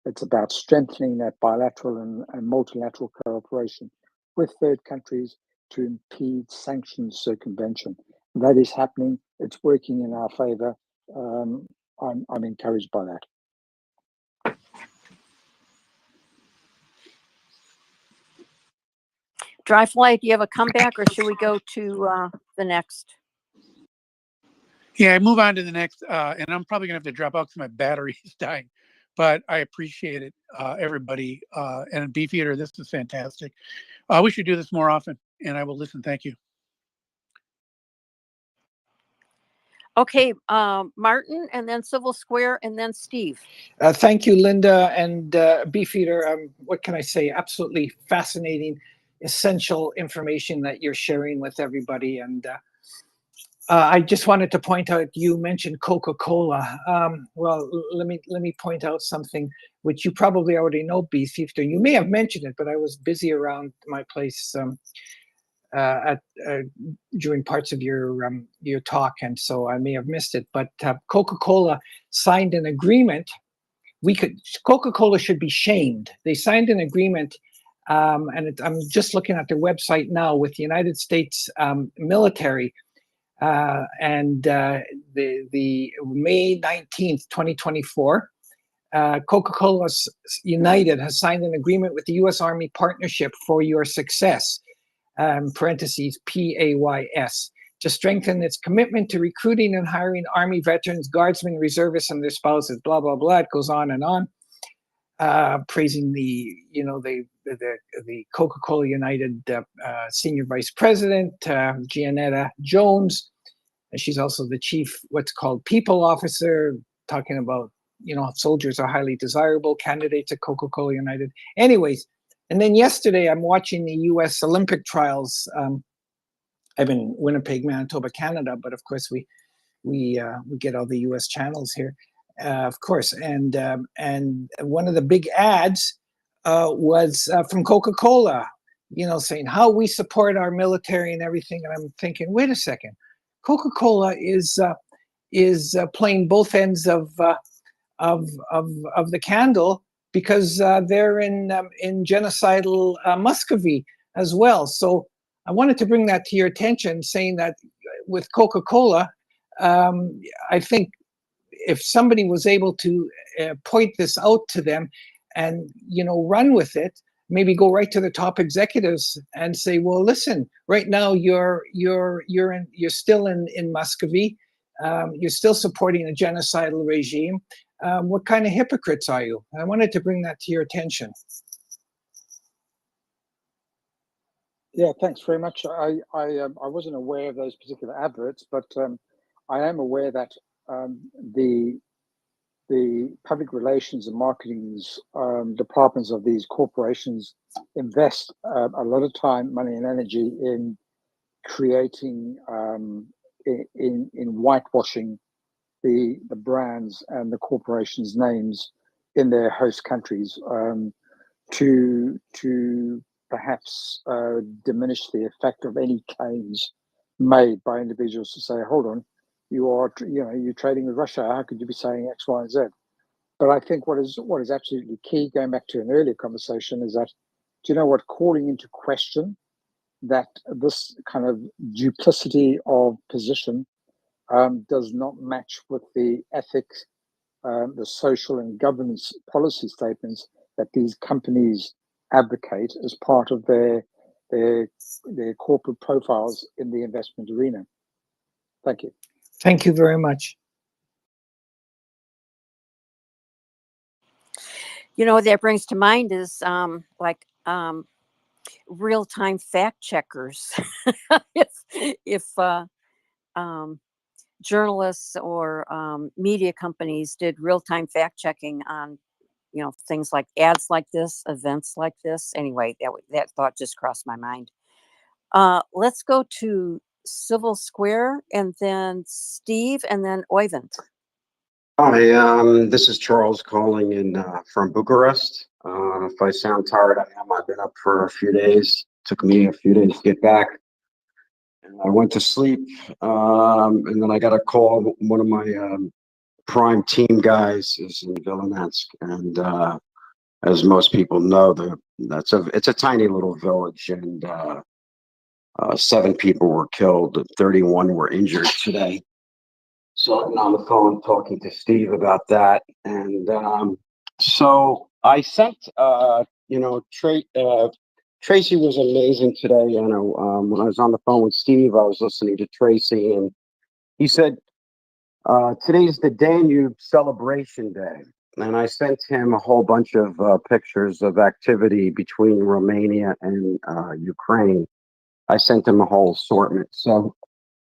It's about strengthening that bilateral and multilateral cooperation with third countries to impede sanctions circumvention. That is happening. It's working in our favor. I'm encouraged by that. Dryfly, do you have a comeback, or should we go to the next? Yeah, move on to the next, and I'm probably gonna have to drop out because my battery is dying. But I appreciate it, everybody. And Beefeater, this is fantastic. We should do this more often, and I will listen. Thank you. Okay, Martin, and then Civil Square, and then Steve. Thank you, Linda and Beefeater. What can I say? Absolutely fascinating, essential information that you're sharing with everybody. And I just wanted to point out, you mentioned Coca-Cola. Well, let me point out something which you probably already know, Beefeater. You may have mentioned it, but I was busy around my place during parts of your talk, and so I may have missed it. But Coca-Cola signed an agreement. Coca-Cola should be shamed. They signed an agreement, and I'm just looking at their website now, with the United States military, and the May 19th, 2024. Coca-Cola United has signed an agreement with the U.S. Army Partnership for Your Success, parentheses PAYS, to strengthen its commitment to recruiting and hiring Army veterans, guardsmen, reservists, and their spouses. Blah blah blah. It goes on and on, praising the Coca-Cola United senior vice president, Gianetta Jones. And she's also the chief, what's called people officer, talking about, soldiers are highly desirable candidates at Coca-Cola United. Anyways, and then yesterday I'm watching the U.S. Olympic trials. I'm in Winnipeg, Manitoba, Canada, but of course we get all the U.S. channels here, of course. And one of the big ads was from Coca-Cola, saying how we support our military and everything. And I'm thinking, wait a second, Coca-Cola is playing both ends of the candle, because they're in genocidal Muscovy as well. So I wanted to bring that to your attention, saying that with Coca-Cola, I think if somebody was able to point this out to them and run with it, maybe go right to the top executives and say, well, listen, right now you're still in Muscovy, you're still supporting a genocidal regime. What kind of hypocrites are you? I wanted to bring that to your attention. Yeah, thanks very much. I wasn't aware of those particular adverts, but I am aware that the public relations and marketing departments of these corporations invest a lot of time, money, and energy in creating in whitewashing the brands and the corporations' names in their host countries, to perhaps diminish the effect of any claims made by individuals to say, hold on, you're trading with Russia, how could you be saying X, Y, and Z? But I think what is absolutely key, going back to an earlier conversation, is that, do you know what, calling into question that this kind of duplicity of position does not match with the ethics, the social and governance policy statements that these companies advocate as part of their corporate profiles in the investment arena. Thank you. Thank you very much. What that brings to mind is real-time fact checkers. if journalists or media companies did real-time fact checking on things like ads like this, events like this. Anyway, that thought just crossed my mind. Let's go to Civil Square, and then Steve, and then Oyvind. Hi, this is Charles calling in from Bucharest. If I sound tired, I am. I've been up for a few days. Took me a few days to get back. And I went to sleep, and then I got a call. One of my prime team guys is in Villanetsk, and as most people know, it's a tiny little village, and 7 people were killed, 31 were injured today. So I've been on the phone talking to Steve about that, and so I sent Tracy was amazing today. You know, when I was on the phone with Steve, I was listening to Tracy, and he said, today's the Danube Celebration Day. And I sent him a whole bunch of pictures of activity between Romania and Ukraine. I sent him a whole assortment. So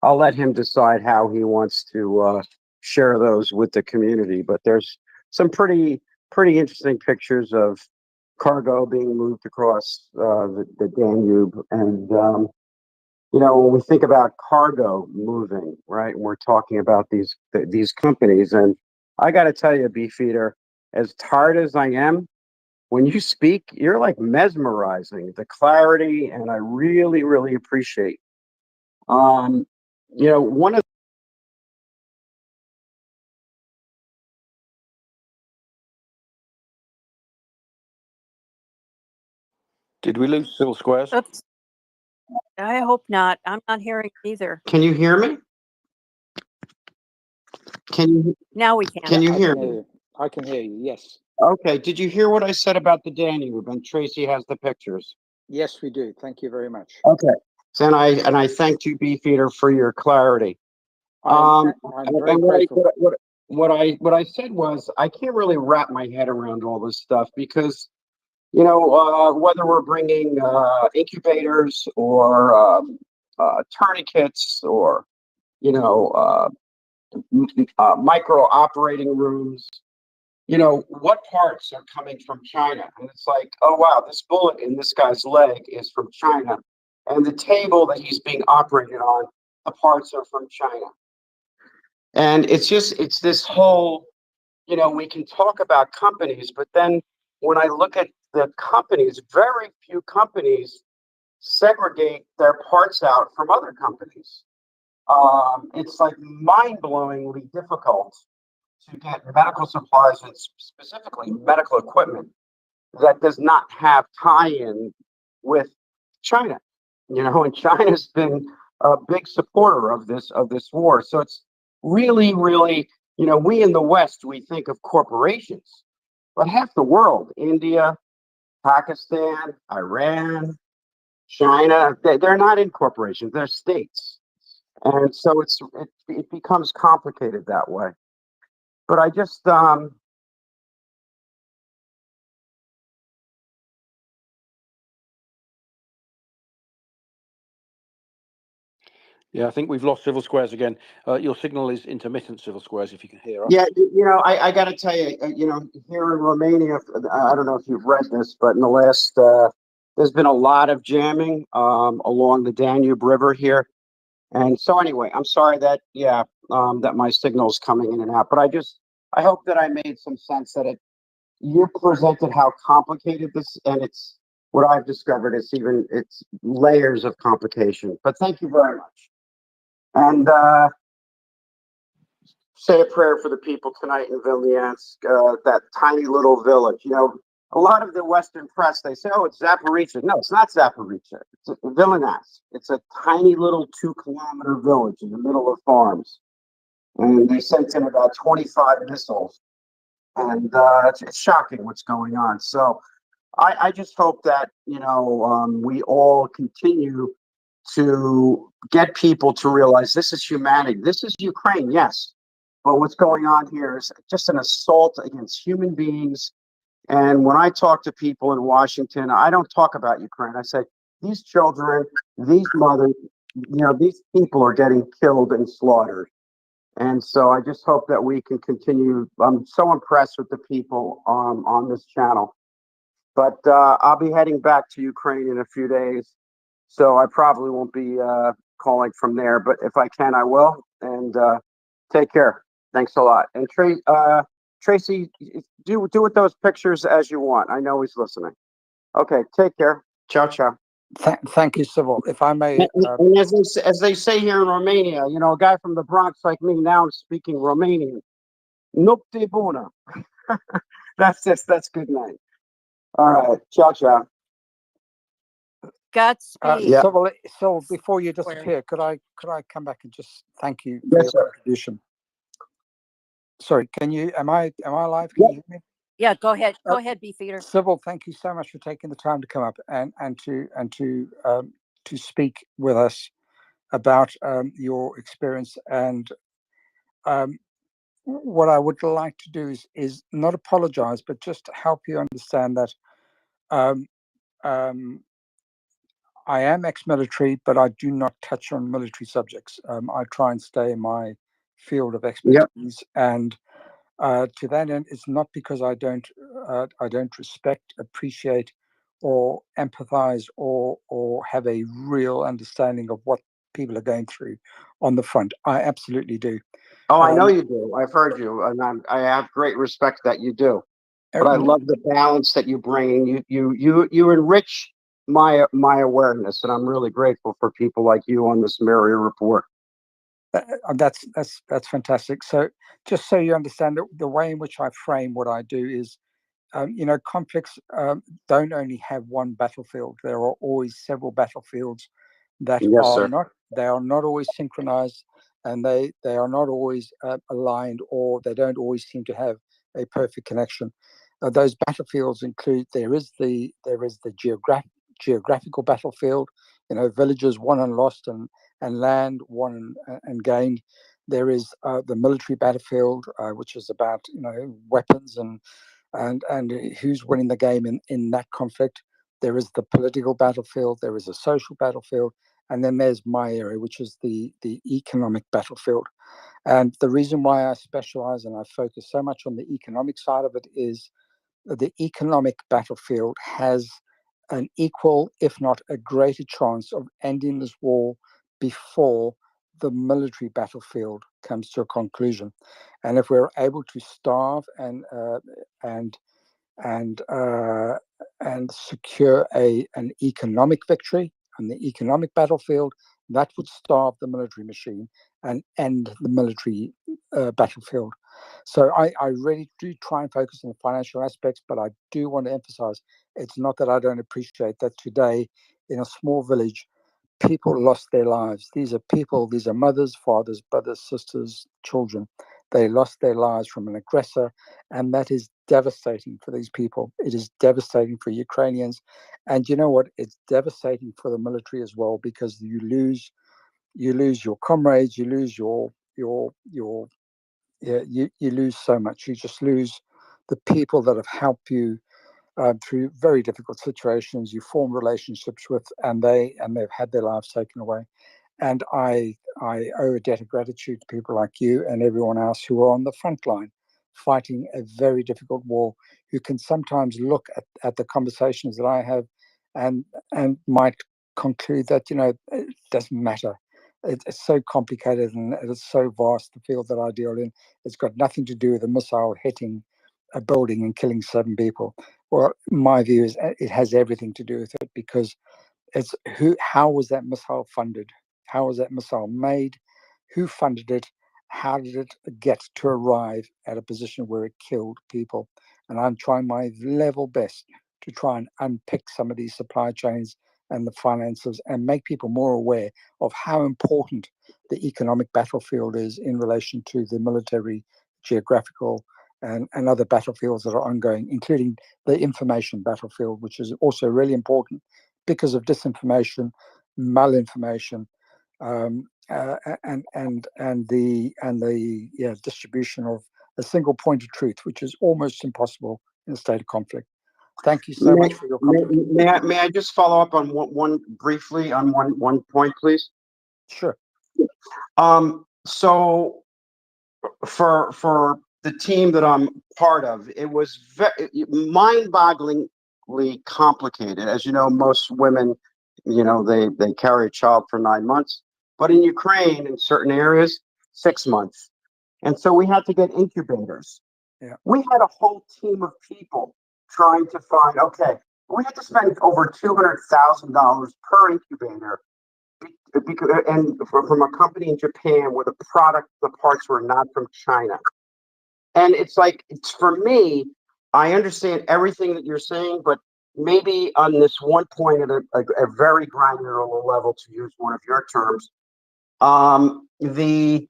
I'll let him decide how he wants to share those with the community. But there's some pretty interesting pictures of cargo being moved across the Danube. And, you know, when we think about cargo moving, right, and we're talking about these companies, and I got to tell you, Beefeater, as tired as I am, when you speak, you're like mesmerizing, the clarity, and I really appreciate. You know, one of Did we lose Civil Squares? Oops. I hope not. I'm not hearing either. Can you hear me? Now we can. Can you I hear can hear me? you. I can hear you. Yes. Okay. Did you hear what I said about the Danube? And Tracy has the pictures. Yes, we do. Thank you very much. Okay. So, and I thanked you, Beefeater, for your clarity. I'm And very grateful. what I said was I can't really wrap my head around all this stuff because, you know, whether we're bringing incubators or tourniquets or, you know, micro operating rooms, you know, what parts are coming from China? And it's like, oh, wow, this bullet in this guy's leg is from China. And the table that he's being operated on, the parts are from China. And it's this whole, you know, we can talk about companies, but then when I look at the companies, very few companies segregate their parts out from other companies. It's like mind-blowingly difficult to get medical supplies and specifically medical equipment that does not have tie-in with China. You know, and China's been a big supporter of this war. So it's really, you know, we in the West, we think of corporations, but half the world, India, Pakistan, Iran, China, they're not in corporations, they're states. And so it becomes complicated that way. But I just Yeah, I think we've lost Civil Squares again. Your signal is intermittent, Civil Squares, if you can hear us. yeah, you know, I got to tell you, you know, here in Romania, I don't know if you've read this, but in the last, there's been a lot of jamming along the Danube River here. And so anyway, I'm sorry that, yeah, that my signal is coming in and out, but I hope that I made some sense that you presented how complicated this, and it's what I've discovered is it's layers of complication. But thank you very much. And say a prayer for the people tonight in Vilnius, that tiny little village. You know, a lot of the Western press, they say, oh, it's Zaporizhia. No, it's not Zaporizhia. It's Vilnius. It's a tiny little 2-kilometer village in the middle of farms. And they sent in about 25 missiles. And it's shocking what's going on. So I just hope that, you know, we all continue to get people to realize this is humanity. This is Ukraine, yes. But what's going on here is just an assault against human beings. And when I talk to people in Washington, I don't talk about Ukraine. I say, these children, these mothers, you know, these people are getting killed and slaughtered. And so I just hope that we can continue. I'm so impressed with the people on this channel. But I'll be heading back to Ukraine in a few days. So I probably won't be calling from there. But if I can, I will. And take care. Thanks a lot. And Tracy, do with those pictures as you want. I know he's listening. Okay, take care. Ciao, ciao. Thank you, Civil. If I may, And as they say here in Romania, you know, a guy from the Bronx like me now is speaking Romanian. Nopte bună. That's it. That's good night. All right. Ciao, ciao. Godspeed. Yeah. Civil, before you disappear, could I come back and just thank you for Yes, your sir. contribution? Sorry, am I live? Can you hear me? Yeah, go ahead. Go ahead, Beefeater. Sybil, thank you so much for taking the time to come up and to speak with us about your experience. And what I would like to do is not apologize, but just to help you understand that um, um, I am ex-military, but I do not touch on military subjects. I try and stay in my field of expertise, and to that end, it's not because I don't respect, appreciate, or empathize, or have a real understanding of what people are going through on the front. I absolutely do. Oh, I know you do. I've heard you, and I have great respect that you do. But I love the balance that you bring. You enrich my awareness, and I'm really grateful for people like you on this MriyaReport. That's fantastic. So just so you understand, the way in which I frame what I do is, conflicts don't only have one battlefield. There are always several battlefields that Yes, are sir. not always synchronized, and they are not always aligned, or they don't always seem to have a perfect connection. Those battlefields include there is the geographical battlefield, villages won and lost, and land won and gained. There is the military battlefield, which is about weapons and who's winning the game in that conflict. There is the political battlefield, there is a social battlefield, and then there's my area, which is the economic battlefield. And the reason why I specialize and I focus so much on the economic side of it is the economic battlefield has an equal, if not a greater chance of ending this war before the military battlefield comes to a conclusion. And if we're able to starve and and uh, and secure an economic victory on the economic battlefield, that would starve the military machine and end the military battlefield. So I really do try and focus on the financial aspects, but I do want to emphasize it's not that I don't appreciate that today in a small village, people lost their lives. These are people, these are mothers, fathers, brothers, sisters, children. They lost their lives from an aggressor, and that is devastating for these people. It is devastating for Ukrainians. And you know what? It's devastating for the military as well, because you lose your comrades, you lose you lose so much. You just lose the people that have helped you through very difficult situations. You form relationships with, and they've had their lives taken away. And I owe a debt of gratitude to people like you and everyone else who are on the front line fighting a very difficult war, who can sometimes look at the conversations that I have and might conclude that it doesn't matter. It's so complicated and it's so vast, the field that I deal in. It's got nothing to do with a missile hitting a building and killing 7 people. Well, my view is it has everything to do with it, because it's how was that missile funded? How was that missile made? Who funded it? How did it get to arrive at a position where it killed people? And I'm trying my level best to try and unpick some of these supply chains and the finances and make people more aware of how important the economic battlefield is in relation to the military, geographical, and other battlefields that are ongoing, including the information battlefield, which is also really important because of disinformation, malinformation, and the distribution of a single point of truth, which is almost impossible in a state of conflict. Thank you so much for your comment. May I just follow up on one briefly on one point, please? Sure. So for the team that I'm part of, it was mind-bogglingly complicated. As you know, most women, they carry a child for 9 months, but in Ukraine, in certain areas, 6 months. And so we had to get incubators. Yeah. We had a whole team of people trying to find, okay, we had to spend over $200,000 per incubator and from a company in Japan where the parts were not from China. And it's like, for me, I understand everything that you're saying, but maybe on this one point at a very granular level, to use one of your terms, the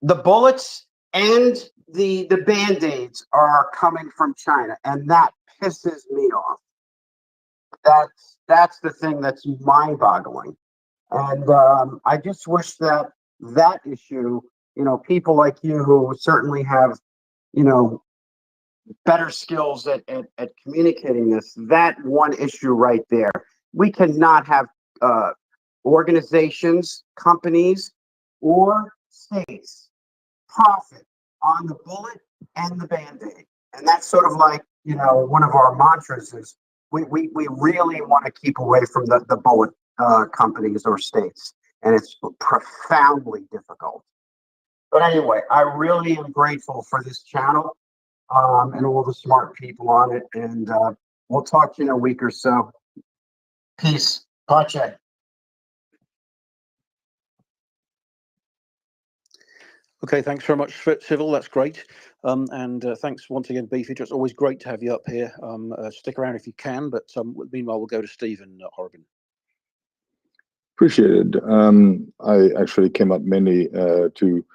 bullets and the Band-Aids are coming from China, and that pisses me off. That's the thing that's mind-boggling. And I just wish that that issue, people like you who certainly have, better skills at communicating this, that one issue right there. We cannot have organizations, companies, or states profit on the bullet and the Band-Aid. And that's sort of like, one of our mantras is we really want to keep away from the bullet companies or states. And it's profoundly difficult. But anyway, I really am grateful for this channel and all the smart people on it. And we'll talk to you in a week or so. Peace. Pace. Okay, thanks very much, Civil. That's great. And thanks once again, Beefeater. It's always great to have you up here. Stick around if you can, but meanwhile, we'll go to Stephen Horrigan. Appreciated. I actually came up mainly to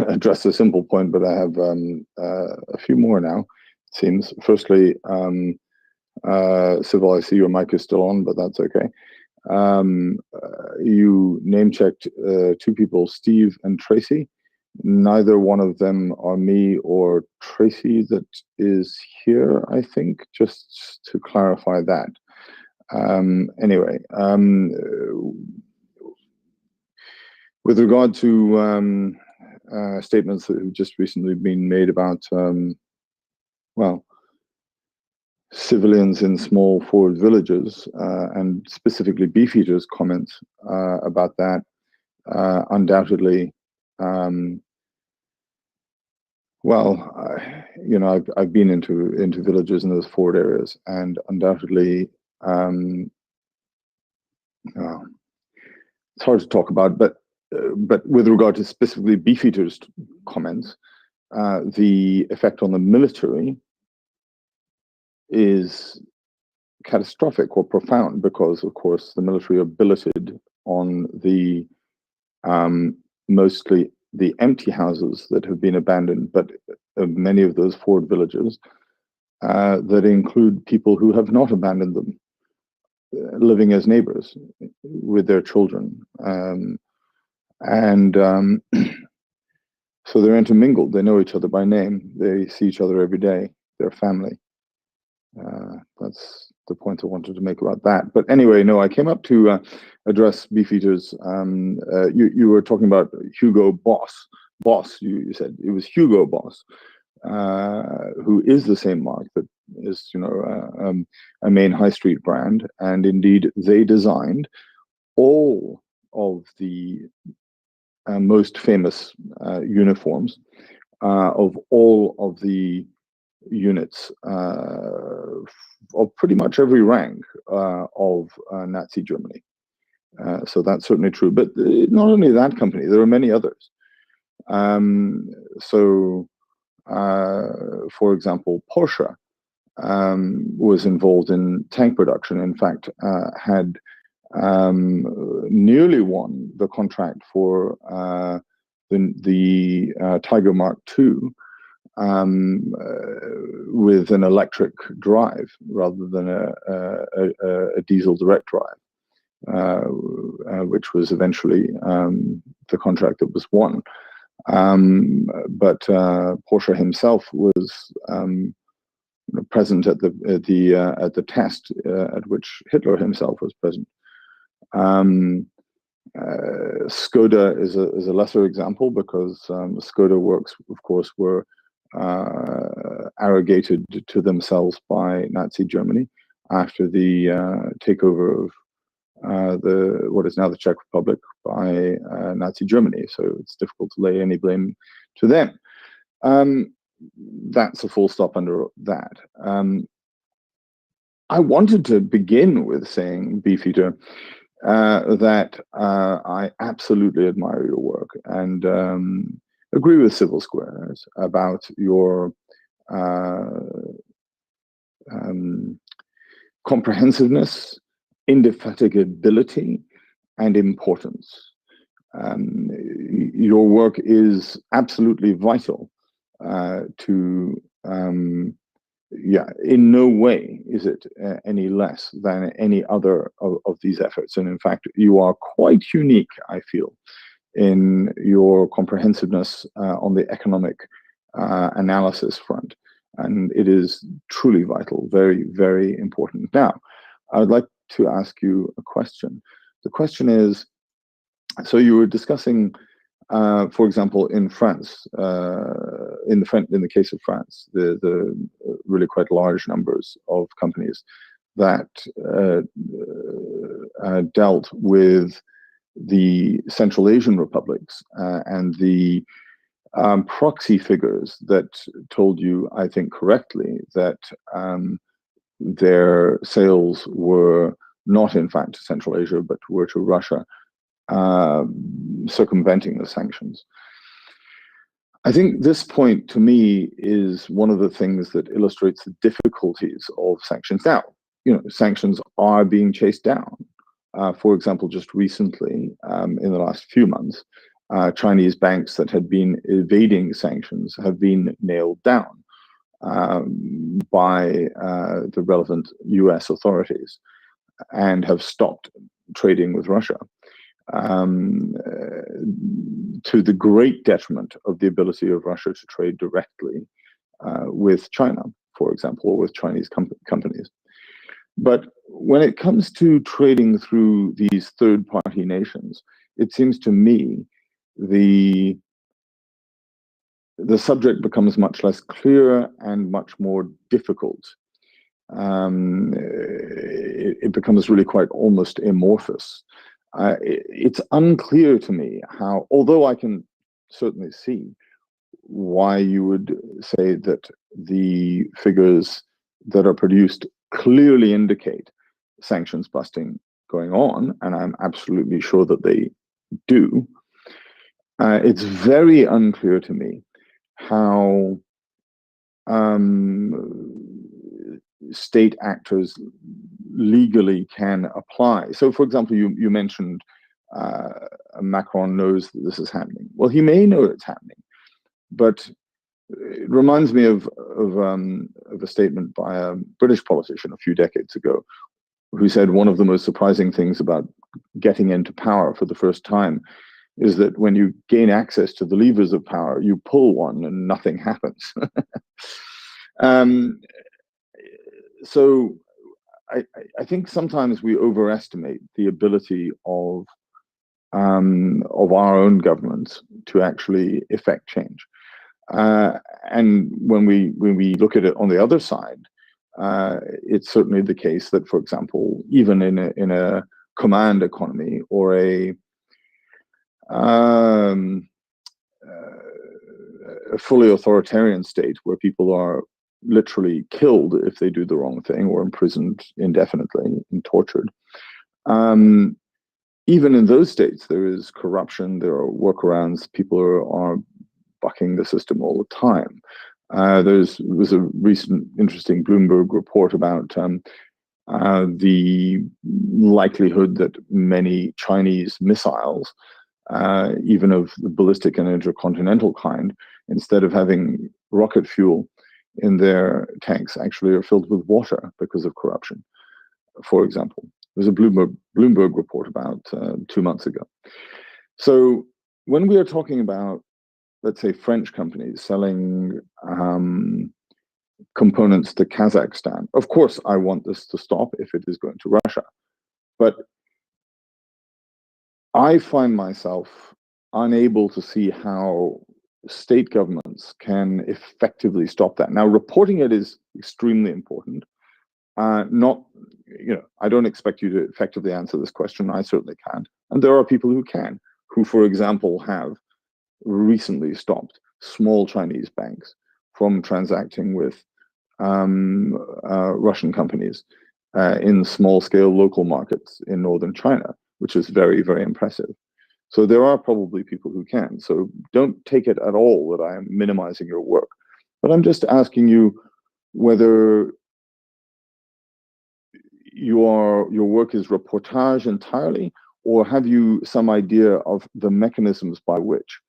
address a simple point, but I have a few more now, it seems. Firstly, Civil, I see your mic is still on, but that's okay. You name-checked two people, Steve and Tracy. Neither one of them are me or Tracy that is here, I think, just to clarify that. Anyway, with regard to statements that have just recently been made about, well, civilians in small forward villages, and specifically Beefeater's comments about that, undoubtedly, well, I've been into villages in those forward areas, and undoubtedly, it's hard to talk about, but with regard to specifically Beefeater's comments, the effect on the military is catastrophic or profound, because of course the military are billeted on the mostly the empty houses that have been abandoned, but many of those forward villages that include people who have not abandoned them, living as neighbors with their children, and so they're intermingled. They know each other by name. They see each other every day. They're family. That's the point I wanted to make about that. But anyway, no, I came up to address Beefeater's. You were talking about Hugo Boss. You said it was Hugo Boss, who is the same mark that is, a main high street brand, and indeed they designed all of the most famous uniforms of all of the units of pretty much every rank of Nazi Germany. So that's certainly true. But not only that company, there are many others. For example, Porsche was involved in tank production. In fact, had nearly won the contract for the Tiger Mark II with an electric drive rather than a diesel direct drive, which was eventually the contract that was won. But Porsche himself was present at the test at which Hitler himself was present. Skoda is a lesser example, because Skoda works, of course, were arrogated to themselves by Nazi Germany after the takeover of what is now the Czech Republic by Nazi Germany. So it's difficult to lay any blame to them. That's a full stop under that. I wanted to begin with saying, Beefeater, that I absolutely admire your work and agree with Civil Squares about your comprehensiveness, indefatigability, and importance. Your work is absolutely vital to, yeah, in no way is it any less than any other of these efforts. And in fact, you are quite unique, I feel, in your comprehensiveness on the economic analysis front. And it is truly vital, very, very important. Now, I would like to ask you a question. The question is, so you were discussing, for example, in France, in the case of France, the really quite large numbers of companies that dealt with the Central Asian republics and the proxy figures that told you, I think correctly, that their sales were not in fact to Central Asia, but were to Russia, circumventing the sanctions. I think this point, to me, is one of the things that illustrates the difficulties of sanctions. Now, sanctions are being chased down. For example, just recently, in the last few months, Chinese banks that had been evading sanctions have been nailed down by the relevant US authorities and have stopped trading with Russia, to the great detriment of the ability of Russia to trade directly with China, for example, or with Chinese companies. But when it comes to trading through these third-party nations, it seems to me the subject becomes much less clear and much more difficult. It becomes really quite almost amorphous. It's unclear to me how, although I can certainly see why you would say that the figures that are produced clearly indicate sanctions busting going on, and I'm absolutely sure that they do. It's very unclear to me how state actors legally can apply. So, for example, you mentioned Macron knows that this is happening. Well, he may know it's happening, but it reminds me of a statement by a British politician a few decades ago, who said one of the most surprising things about getting into power for the first time is that when you gain access to the levers of power, you pull one and nothing happens. So I think sometimes we overestimate the ability of our own governments to actually effect change. And when we look at it on the other side, it's certainly the case that, for example, even in a command economy or a fully authoritarian state where people are literally killed if they do the wrong thing, or imprisoned indefinitely and tortured. Even in those states, there is corruption, there are workarounds, people are bucking the system all the time. There was a recent interesting Bloomberg report about the likelihood that many Chinese missiles, even of the ballistic and intercontinental kind, instead of having rocket fuel in their tanks, actually are filled with water because of corruption, for example. There's a Bloomberg report about 2 months ago. So when we are talking about, let's say, French companies selling components to Kazakhstan, of course I want this to stop if it is going to Russia. But I find myself unable to see how state governments can effectively stop that. Now, reporting it is extremely important. I don't expect you to effectively answer this question. I certainly can't. And there are people who can, who, for example, have recently stopped small Chinese banks from transacting with Russian companies in small-scale local markets in northern China, which is very, very impressive. So there are probably people who can. So don't take it at all that I am minimizing your work. But I'm just asking you whether your work is reportage entirely, or have you some idea of the mechanisms by which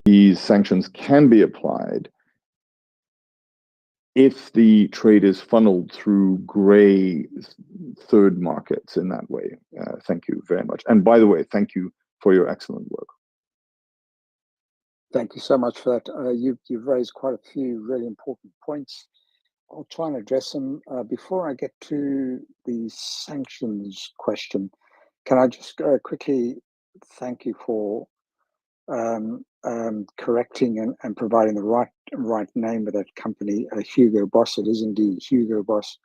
these sanctions can be applied if the trade is funneled through gray third markets in that way? Thank you very much. And by the way, thank you for your excellent work. Thank you so much for that. You've raised quite a few really important points. I'll try and address them. Before I get to the sanctions question, can I just quickly thank you for correcting and providing the right name of that company, Hugo Boss. It is indeed Hugo Boss.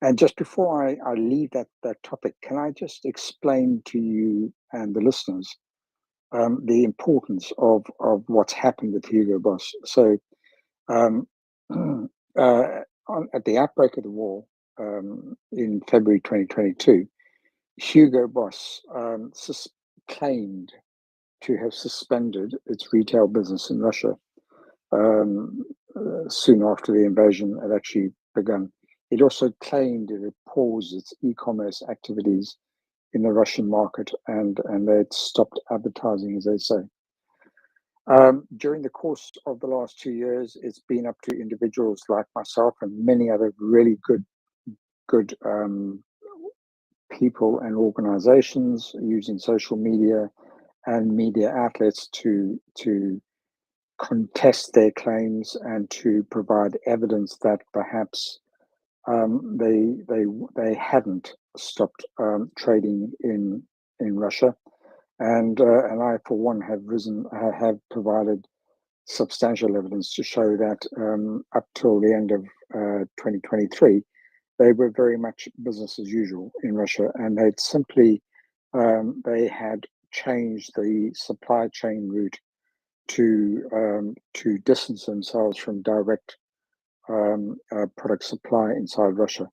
And just before I leave that topic, can I just explain to you and the listeners the importance of what's happened with Hugo Boss? So at the outbreak of the war in February 2022, Hugo Boss claimed to have suspended its retail business in Russia soon after the invasion had actually begun. It also claimed it had paused its e-commerce activities in the Russian market and they had stopped advertising, as they say. During the course of the last 2 years, it's been up to individuals like myself and many other really good people and organizations using social media and media outlets to contest their claims and to provide evidence that perhaps they hadn't stopped trading in Russia, and I for one have provided substantial evidence to show that up till the end of 2023, they were very much business as usual in Russia, and they'd simply they had changed the supply chain route to distance themselves from direct product supply inside Russia.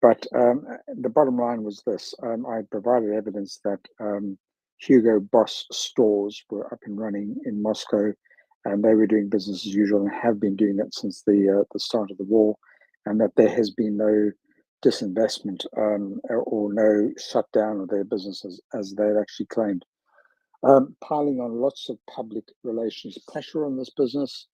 But the bottom line was this: I provided evidence that Hugo Boss stores were up and running in Moscow, and they were doing business as usual and have been doing that since the start of the war, and that there has been no disinvestment or no shutdown of their businesses as they had actually claimed. Piling on lots of public relations pressure on this business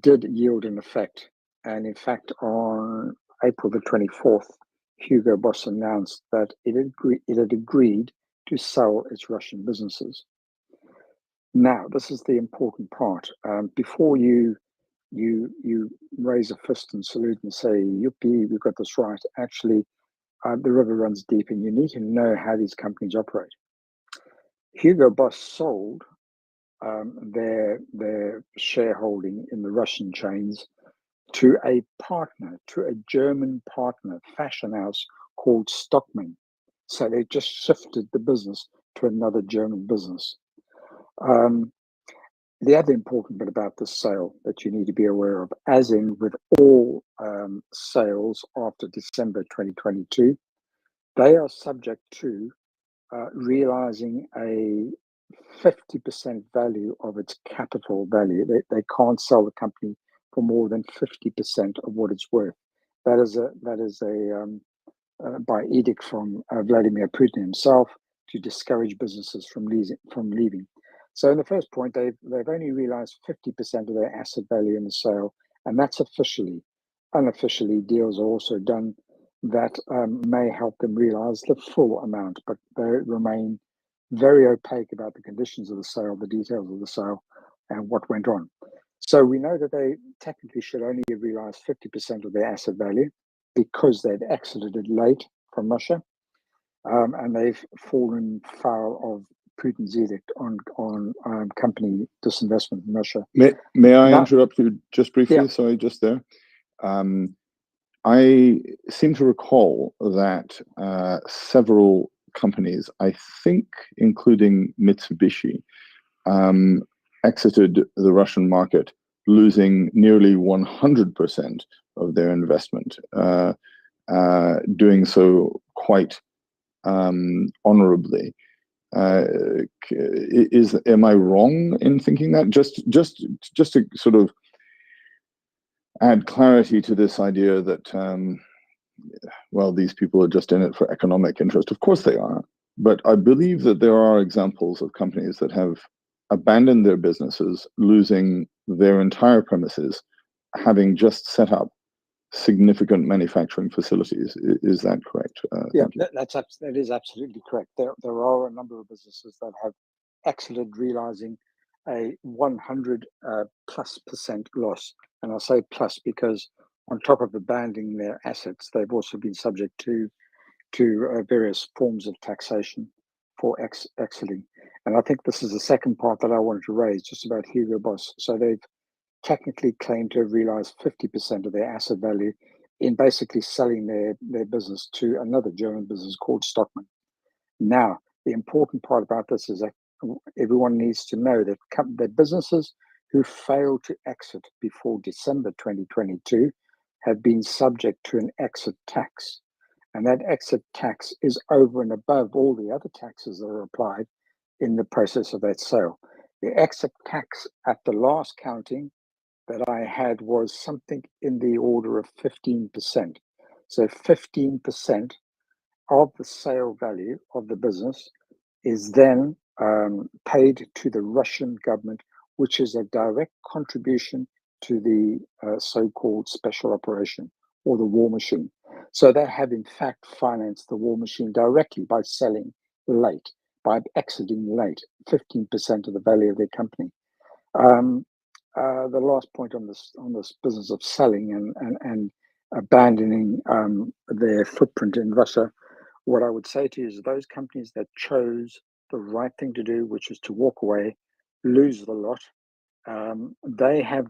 did yield an effect. And in fact, on April the 24th, Hugo Boss announced that it had agreed to sell its Russian businesses. Now, this is the important part. Before you raise a fist and salute and say, "Yippee, we've got this right," actually, the river runs deep, and you need to know how these companies operate. Hugo Boss sold their shareholding in the Russian chains to a German partner, fashion house called Stockmann. So they just shifted the business to another German business. The other important bit about this sale that you need to be aware of, as in with all sales after December 2022, they are subject to realizing a 50% value of its capital value. They can't sell the company for more than 50% of what it's worth. That is by edict from Vladimir Putin himself to discourage businesses from leaving. So in the first point, they've only realized 50% of their asset value in the sale, and that's officially. Unofficially, deals are also done that may help them realize the full amount, but they remain very opaque about the conditions of the sale, the details of the sale, and what went on. So we know that they technically should only have realized 50% of their asset value because they'd exited late from Russia, and they've fallen foul of Putin's edict on company disinvestment in Russia. May I interrupt you just briefly? Yeah. Sorry, just there. I seem to recall that several companies, I think including Mitsubishi, exited the Russian market, losing nearly 100% of their investment, doing so quite honorably. Am I wrong in thinking that? Just to sort of add clarity to this idea that well, these people are just in it for economic interest. Of course they are. But I believe that there are examples of companies that have abandoned their businesses, losing their entire premises, having just set up significant manufacturing facilities. Is that correct? Yeah, Thank you. that is absolutely correct. There are a number of businesses that have exited, realizing a 100 plus% loss, and I say plus because on top of abandoning their assets, they've also been subject to various forms of taxation for exiting. And I think this is the second part that I wanted to raise, just about Hugo Boss. So they've technically claimed to have realized 50% of their asset value in basically selling their business to another German business called Stockmann. Now, the important part about this is that everyone needs to know that the businesses who failed to exit before December 2022 have been subject to an exit tax. And that exit tax is over and above all the other taxes that are applied in the process of that sale. The exit tax at the last counting that I had was something in the order of 15%. So 15% of the sale value of the business is then paid to the Russian government, which is a direct contribution to the so-called special operation or the war machine. So they have in fact financed the war machine directly by selling late, by exiting late, 15% of the value of their company. The last point on this business of selling and abandoning their footprint in Russia, what I would say to you is those companies that chose the right thing to do, which is to walk away, lose the lot, they have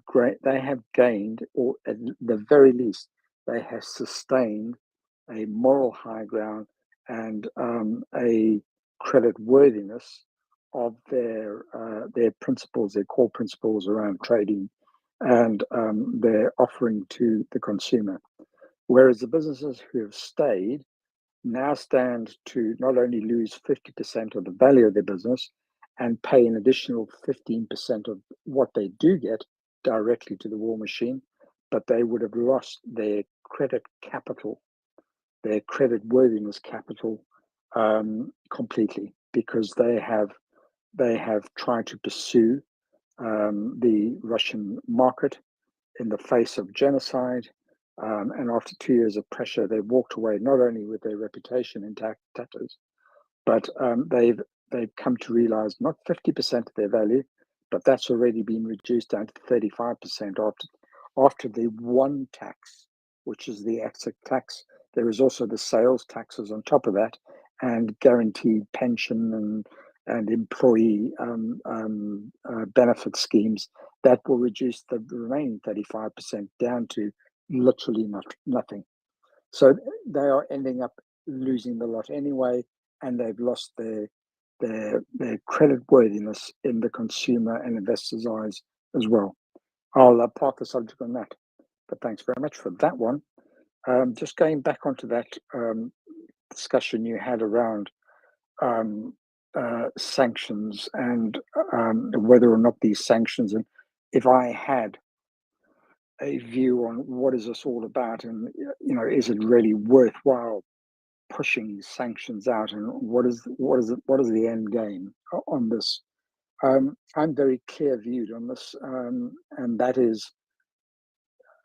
gained, or at the very least, they have sustained a moral high ground and a credit worthiness of their principles, their core principles around trading and their offering to the consumer. Whereas the businesses who have stayed now stand to not only lose 50% of the value of their business and pay an additional 15% of what they do get directly to the war machine, but they would have lost their credit capital, their credit worthiness capital completely, because they have tried to pursue the Russian market in the face of genocide. And after 2 years of pressure, they walked away not only with their reputation in tatters, but they've come to realize not 50% of their value, but that's already been reduced down to 35% after the one tax, which is the exit tax. There is also the sales taxes on top of that, and guaranteed pension and employee benefit schemes that will reduce the remaining 35% down to literally nothing. So they are ending up losing the lot anyway, and they've lost their credit worthiness in the consumer and investors' eyes as well. I'll park the subject on that, but thanks very much for that one. Just going back onto that discussion you had around sanctions and whether or not these sanctions, and if I had a view on what is this all about, and is it really worthwhile pushing sanctions out, and what is the end game on this? I'm very clear viewed on this, and that is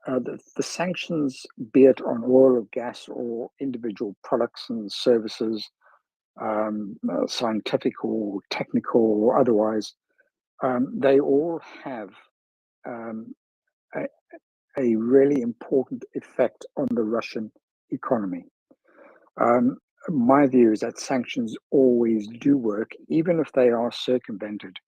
the sanctions, be it on oil or gas or individual products and services, scientific or technical or otherwise, they all have a really important effect on the Russian economy. My view is that sanctions always do work, even if they are circumvented.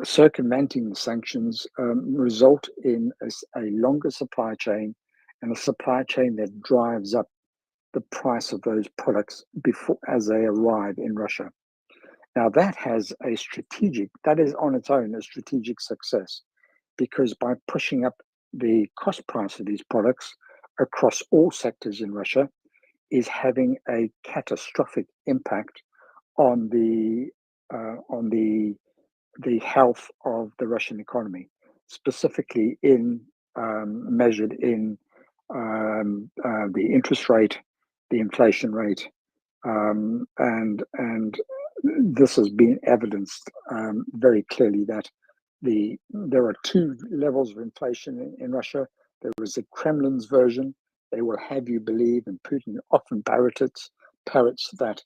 Circumventing the sanctions result in a longer supply chain, and a supply chain that drives up the price of those products as they arrive in Russia. Now that is on its own a strategic success, because by pushing up the cost price of these products across all sectors in Russia is having a catastrophic impact on the health of the Russian economy, specifically measured in the interest rate the inflation rate, and this has been evidenced very clearly that there are two levels of inflation in Russia. There is the Kremlin's version. They will have you believe, and Putin often parrots that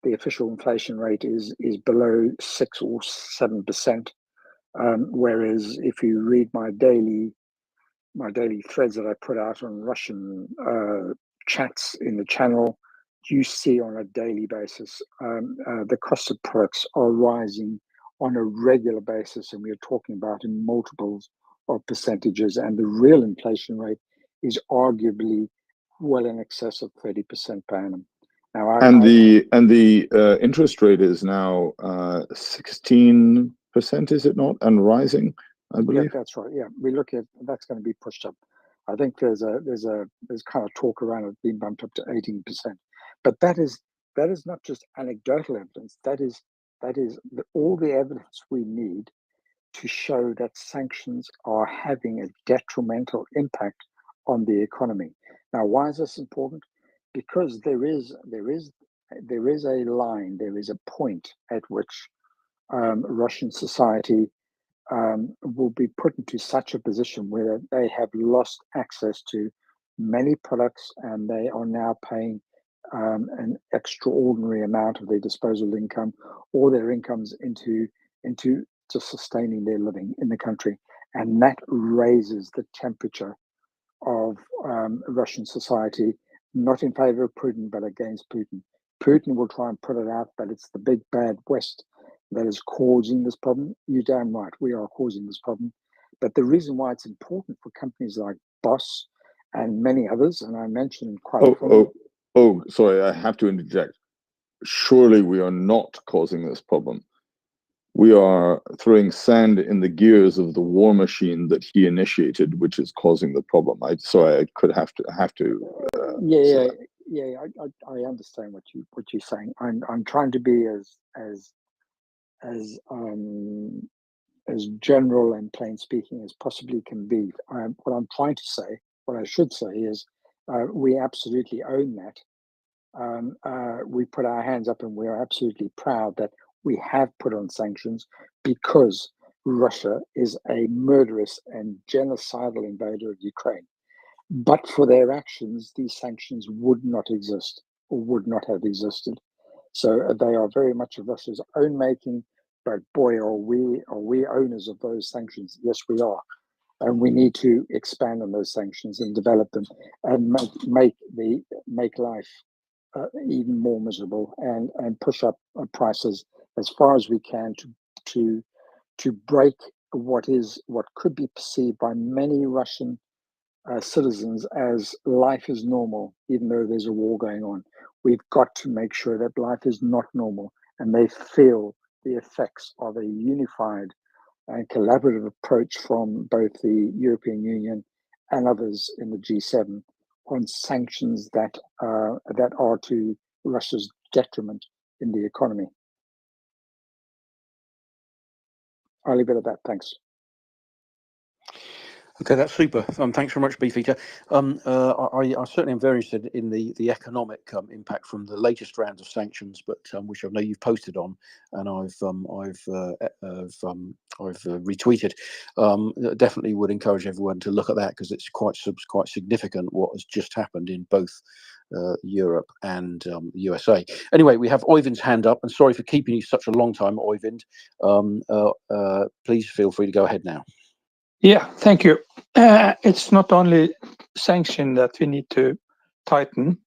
the official inflation rate is below 6 or 7%. Whereas if you read my daily threads that I put out on Russian chats in the channel, you see on a daily basis the cost of products are rising on a regular basis, and we're talking about in multiples of percentages, and the real inflation rate is arguably well in excess of 30% per annum. Now, And the interest rate is now 16%, is it not, and rising, I believe. Yeah, that's right. Yeah, we look at that's going to be pushed up. I think there's kind of talk around it being bumped up to 18%, but that is not just anecdotal evidence. That is all the evidence we need to show that sanctions are having a detrimental impact on the economy. Now, why is this important? Because there is a line, there is a point at which Russian society will be put into such a position where they have lost access to many products, and they are now paying an extraordinary amount of their disposable income or their incomes into just sustaining their living in the country, and that raises the temperature of Russian society, not in favor of Putin, but against Putin. Putin will try and put it out, but it's the big bad West that is causing this problem. You're damn right, we are causing this problem. But the reason why it's important for companies like Boss and many others, and I mentioned quite often. Sorry, I have to interject. Surely we are not causing this problem. We are throwing sand in the gears of the war machine that he initiated, which is causing the problem. I understand what you're saying. I'm trying to be as general and plain speaking as possibly can be. What I'm trying to say, what I should say is, we absolutely own that. We put our hands up, and we are absolutely proud that we have put on sanctions because Russia is a murderous and genocidal invader of Ukraine. But for their actions, these sanctions would not exist or would not have existed. So they are very much of Russia's own making. But boy, are we owners of those sanctions? Yes, we are, and we need to expand on those sanctions and develop them and make life even more miserable and push up prices as far as we can to break what could be perceived by many Russian citizens as life is normal, even though there's a war going on. We've got to make sure that life is not normal, and they feel the effects of a unified and collaborative approach from both the European Union and others in the G7 on sanctions that are to Russia's detriment in the economy. I'll leave it at that. Thanks. Okay, that's super. Thanks very much, Beefeater. I certainly am very interested in the economic impact from the latest rounds of sanctions, but which I know you've posted on, and I've retweeted. Definitely would encourage everyone to look at that, because it's quite significant what has just happened in both Europe and the USA. Anyway, we have Oyvind's hand up, and sorry for keeping you such a long time, Oyvind. Please feel free to go ahead now. Yeah, thank you. It's not only sanction that we need to tighten.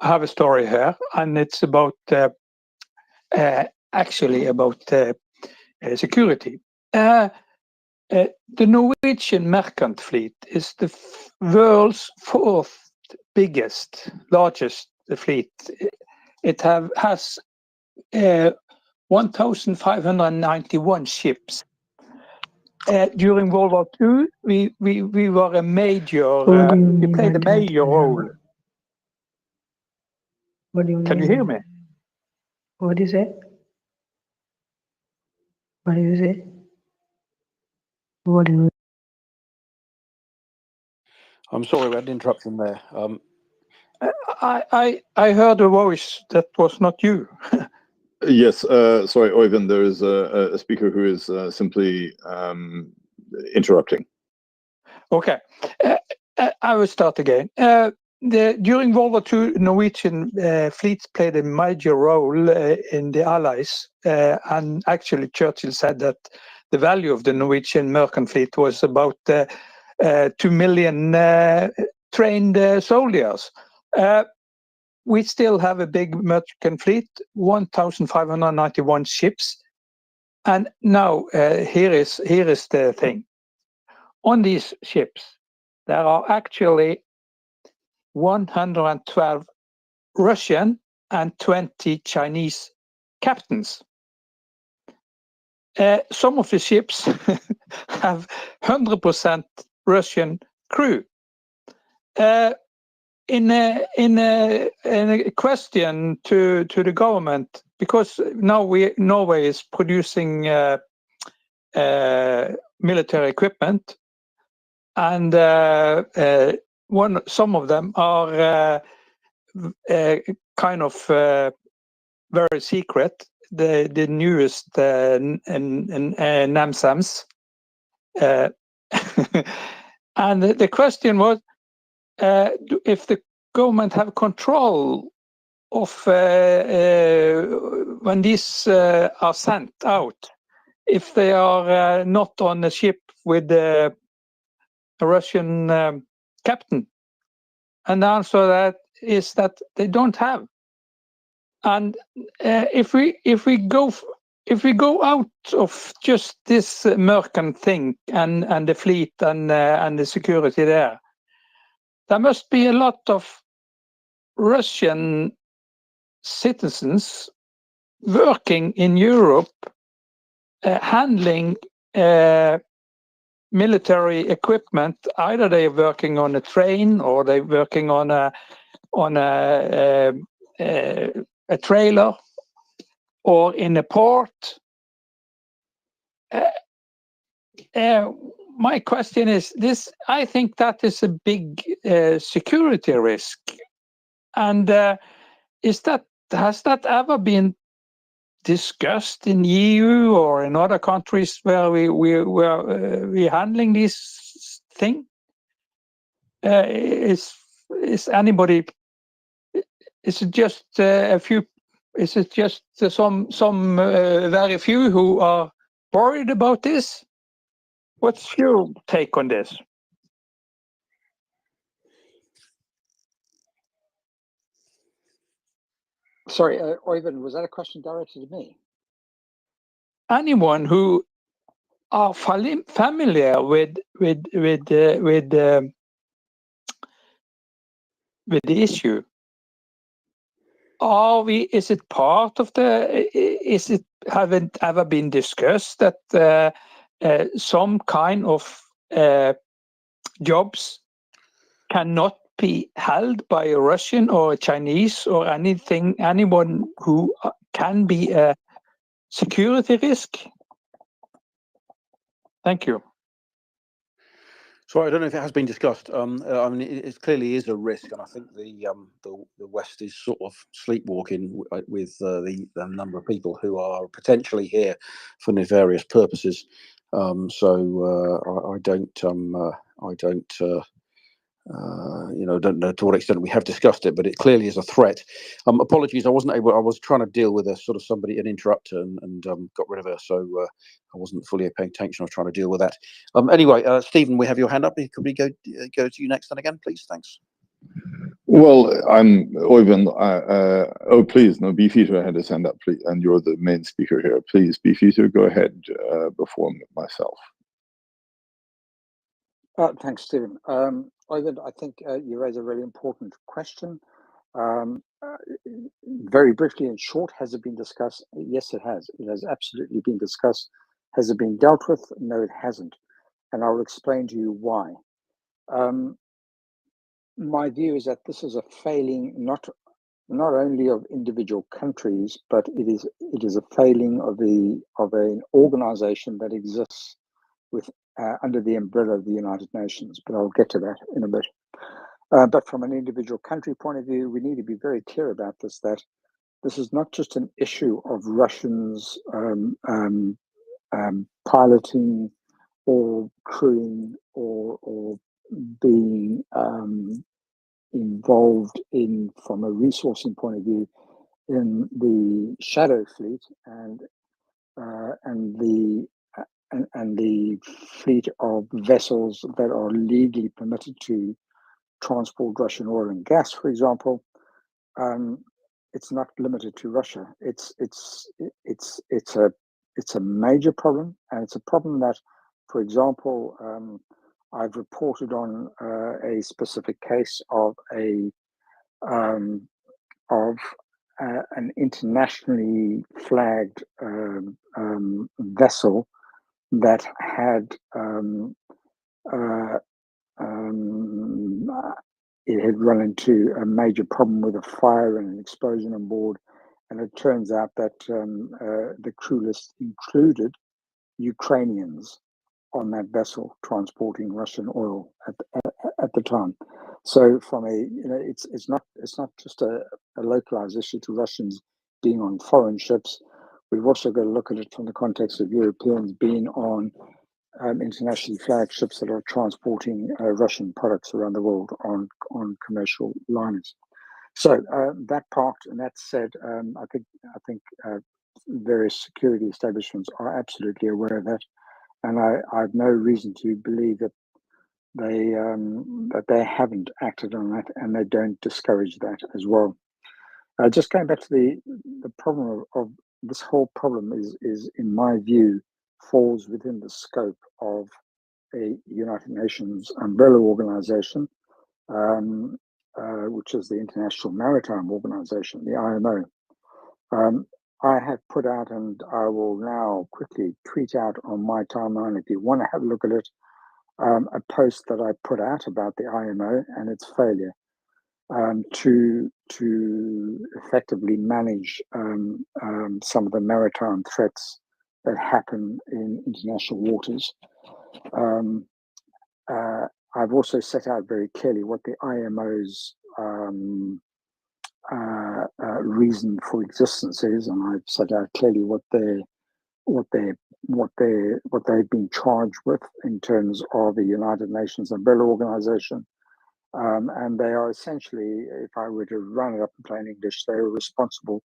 I have a story here, and it's about actually about security. The Norwegian merchant fleet is the world's fourth largest fleet. It has 1,591 ships. During World War II, we were a major. We played a major role. What do you mean? Can you hear me? What is it? What is it? What do you mean? I'm sorry, we had an interruption there. I heard a voice that was not you. Yes, sorry, Oyvind, there is a speaker who is simply interrupting. Okay, I will start again. During World War II, Norwegian fleets played a major role in the Allies, and actually Churchill said that the value of the Norwegian merchant fleet was about 2 million trained soldiers. We still have a big merchant fleet, 1,591 ships. And now here is the thing. On these ships, there are actually 112 Russian and 20 Chinese captains. Some of the ships have 100% Russian crew. In a question to the government, because now Norway is producing military equipment, and some of them are kind of very secret. The newest NAMSAMs, and the question was if the government have control of when these are sent out, if they are not on a ship with a Russian captain. And the answer that is that they don't have. And if we go out of just this merchant thing and the fleet and the security there must be a lot of Russian citizens working in Europe, handling military equipment. Either they're working on a train or they're working on a trailer or in a port. My question is this: I think that is a big security risk, and has that ever been discussed in EU or in other countries where we handling this thing? Is anybody? Is it just a few? Is it just some very few who are worried about this? What's your take on this? Sorry, Oyvind, was that a question directed to me? Anyone who are familiar with the issue. Is it part of haven't ever been discussed that some kind of jobs cannot be held by a Russian or a Chinese or anyone who can be a security risk? Thank you. So I don't know if it has been discussed. I mean, it clearly is a risk, and I think the West is sort of sleepwalking with the number of people who are potentially here for nefarious purposes. I don't know to what extent we have discussed it, but it clearly is a threat. Apologies, I wasn't able. I was trying to deal with an interrupter, and got rid of her, so I wasn't fully paying attention. I was trying to deal with that. Anyway, Stephen, we have your hand up. Could we go to you next then again, please? Thanks. Well, I'm Oyvind. Oh, please, no, Beefeater had his hand up, please, and you're the main speaker here. Please, Beefeater, go ahead before myself. Thanks, Stephen. Oyvind, I think you raise a really important question. Very briefly and short, has it been discussed? Yes, it has. It has absolutely been discussed. Has it been dealt with? No, it hasn't. And I'll explain to you why. My view is that this is a failing not only of individual countries, but it is a failing of an organization that exists with under the umbrella of the United Nations. But I'll get to that in a bit. But from an individual country point of view, we need to be very clear about this, that this is not just an issue of Russians piloting or crewing or being involved in, from a resourcing point of view, in the shadow fleet and the fleet of vessels that are legally permitted to transport Russian oil and gas, for example. It's not limited to Russia. It's a major problem, and it's a problem that, for example, I've reported on a specific case of an internationally flagged vessel that had it had run into a major problem with a fire and an explosion on board, and it turns out that the crew list included Ukrainians on that vessel transporting Russian oil at the time. So from it's not just a localized issue to Russians being on foreign ships. We've also got to look at it from the context of Europeans being on internationally flagged ships that are transporting Russian products around the world on commercial liners. So that part, and that said, I think various security establishments are absolutely aware of that, and I have no reason to believe that they haven't acted on that, and they don't discourage that as well. Just going back to the problem of this whole problem is in my view falls within the scope of a United Nations umbrella organization, which is the International Maritime Organization, the IMO. I have put out, and I will now quickly tweet out on my timeline, if you want to have a look at it, a post that I put out about the IMO and its failure to effectively manage some of the maritime threats that happen in international waters. I've also set out very clearly what the IMO's reason for existence is, and I've set out clearly what they've been charged with in terms of the United Nations umbrella organization. And they are essentially, if I were to run it up in plain English, they are responsible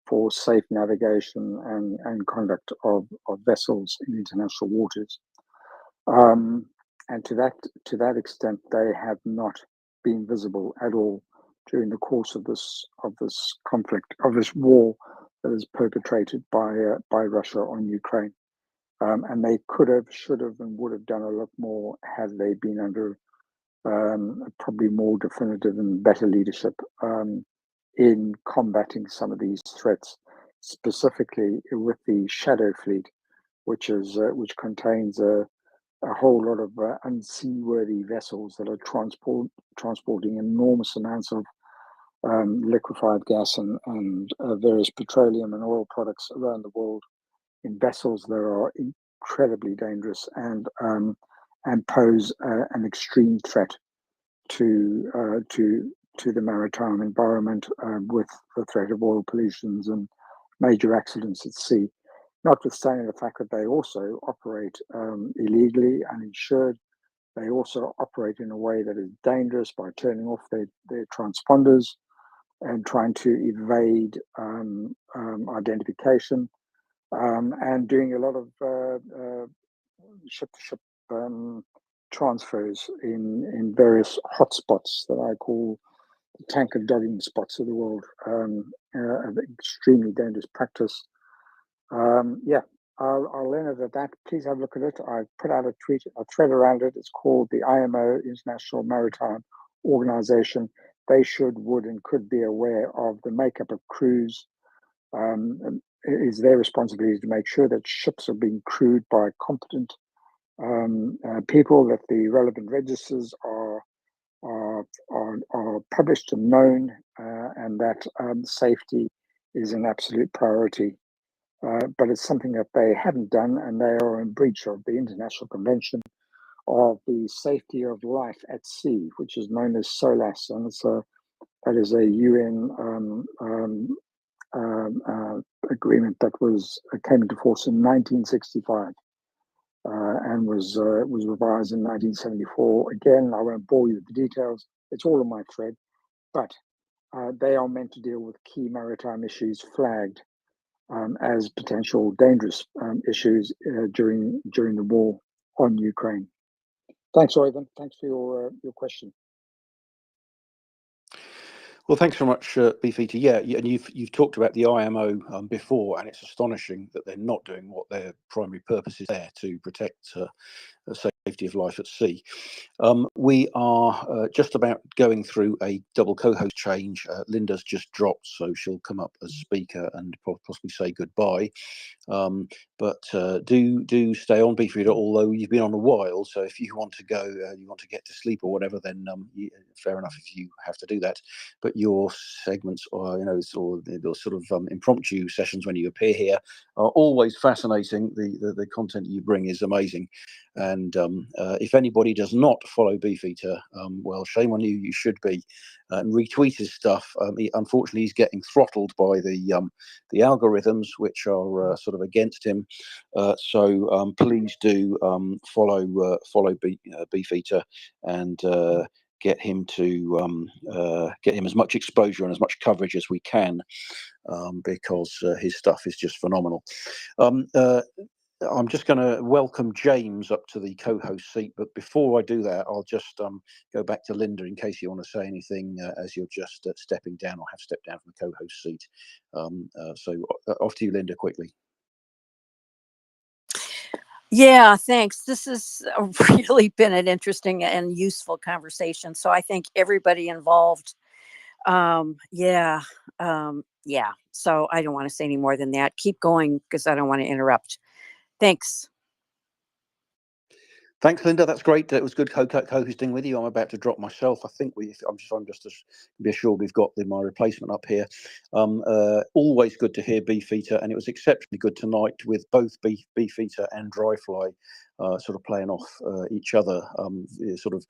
for safe navigation and conduct of vessels in international waters. And to that extent, they have not been visible at all during the course of this conflict, of this war that is perpetrated by Russia on Ukraine. And they could have, should have, and would have done a lot more had they been under probably more definitive and better leadership in combating some of these threats, specifically with the shadow fleet, which contains a whole lot of unseaworthy vessels that are transporting enormous amounts of liquefied gas and various petroleum and oil products around the world in vessels that are incredibly dangerous and pose an extreme threat to the maritime environment with the threat of oil pollutions and major accidents at sea. Notwithstanding the fact that they also operate illegally, uninsured, they also operate in a way that is dangerous by turning off their transponders and trying to evade identification and doing a lot of ship-to-ship transfers in various hotspots that I call the tanker dogging spots of the world. An extremely dangerous practice. I'll end it at that. Please have a look at it. I put out a thread around it. It's called the IMO, International Maritime Organization. They should, would, and could be aware of the makeup of crews. It is their responsibility to make sure that ships are being crewed by competent people, that the relevant registers are published and known, and that safety is an absolute priority. But it's something that they haven't done, and they are in breach of the International Convention of the safety of life at sea, which is known as SOLAS, and that is a UN agreement that came into force in 1965 and was revised in 1974. Again, I won't bore you with the details. It's all in my thread, but they are meant to deal with key maritime issues flagged as potential dangerous issues during the war on Ukraine. Thanks, Oyvind. Thanks for your question. Well, thanks very much, Beefeater. Yeah, and you've talked about the IMO before, and it's astonishing that they're not doing what their primary purpose is there to protect the safety of life at sea. We are just about going through a double co-host change. Linda's just dropped, so she'll come up as speaker and possibly say goodbye. But do stay on, Beefeater, although you've been on a while, so if you want to go, you want to get to sleep or whatever, then fair enough if you have to do that. But your segments, or those sort of impromptu sessions when you appear here, are always fascinating. The content you bring is amazing. And if anybody does not follow Beefeater, well, shame on you. You should be, and retweet his stuff. Unfortunately, he's getting throttled by the algorithms, which are sort of against him. So please do follow Beefeater and get him as much exposure and as much coverage as we can, because his stuff is just phenomenal. I'm just going to welcome James up to the co-host seat, but before I do that, I'll just go back to Linda in case you want to say anything as you're just stepping down or have stepped down from the co-host seat. So off to you, Linda, quickly. Yeah, thanks. This has really been an interesting and useful conversation. So I think everybody involved, yeah. So I don't want to say any more than that. Keep going because I don't want to interrupt. Thanks. Thanks, Linda. That's great. It was good co-hosting with you. I'm about to drop myself. I think I'm just to be assured we've got my replacement up here. Always good to hear Beefeater, and it was exceptionally good tonight with both Beefeater and Dryfly sort of playing off each other, sort of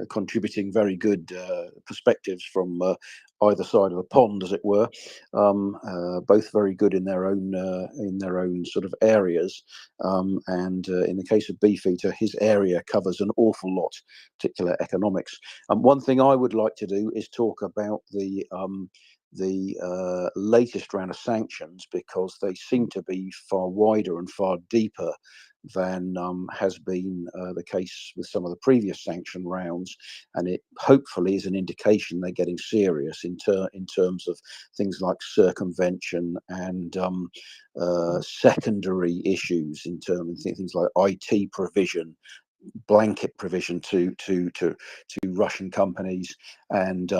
contributing very good perspectives from either side of the pond, as it were. Both very good in their own sort of areas, and in the case of Beefeater, his area covers an awful lot, particular economics. One thing I would like to do is talk about the latest round of sanctions, because they seem to be far wider and far deeper than has been the case with some of the previous sanction rounds, and it hopefully is an indication they're getting serious in terms of things like circumvention and secondary issues, in terms of things like IT provision, blanket provision to Russian companies, and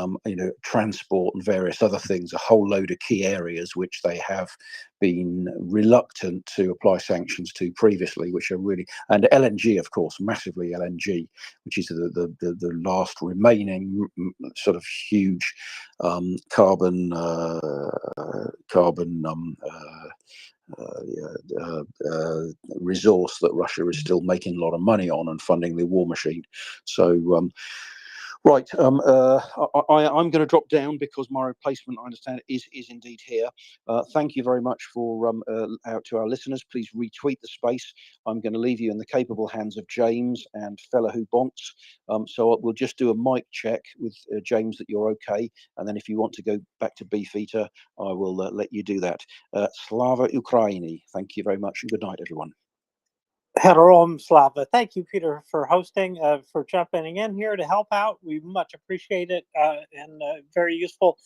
transport and various other things, a whole load of key areas which they have been reluctant to apply sanctions to previously, which are really, and LNG, of course, massively LNG, which is the last remaining sort of huge carbon resource that Russia is still making a lot of money on and funding the war machine. So right, I'm going to drop down because my replacement, I understand, is indeed here. Thank you very much for out to our listeners. Please retweet the space. I'm going to leave you in the capable hands of James and Fella Who Bonks. So we'll just do a mic check with James that you're okay, and then if you want to go back to Beefeater, I will let you do that. Slava Ukraini. Thank you very much, and good night, everyone. Heterom Slava. Thank you, Peter, for hosting, for jumping in here to help out. We much appreciate it, and very useful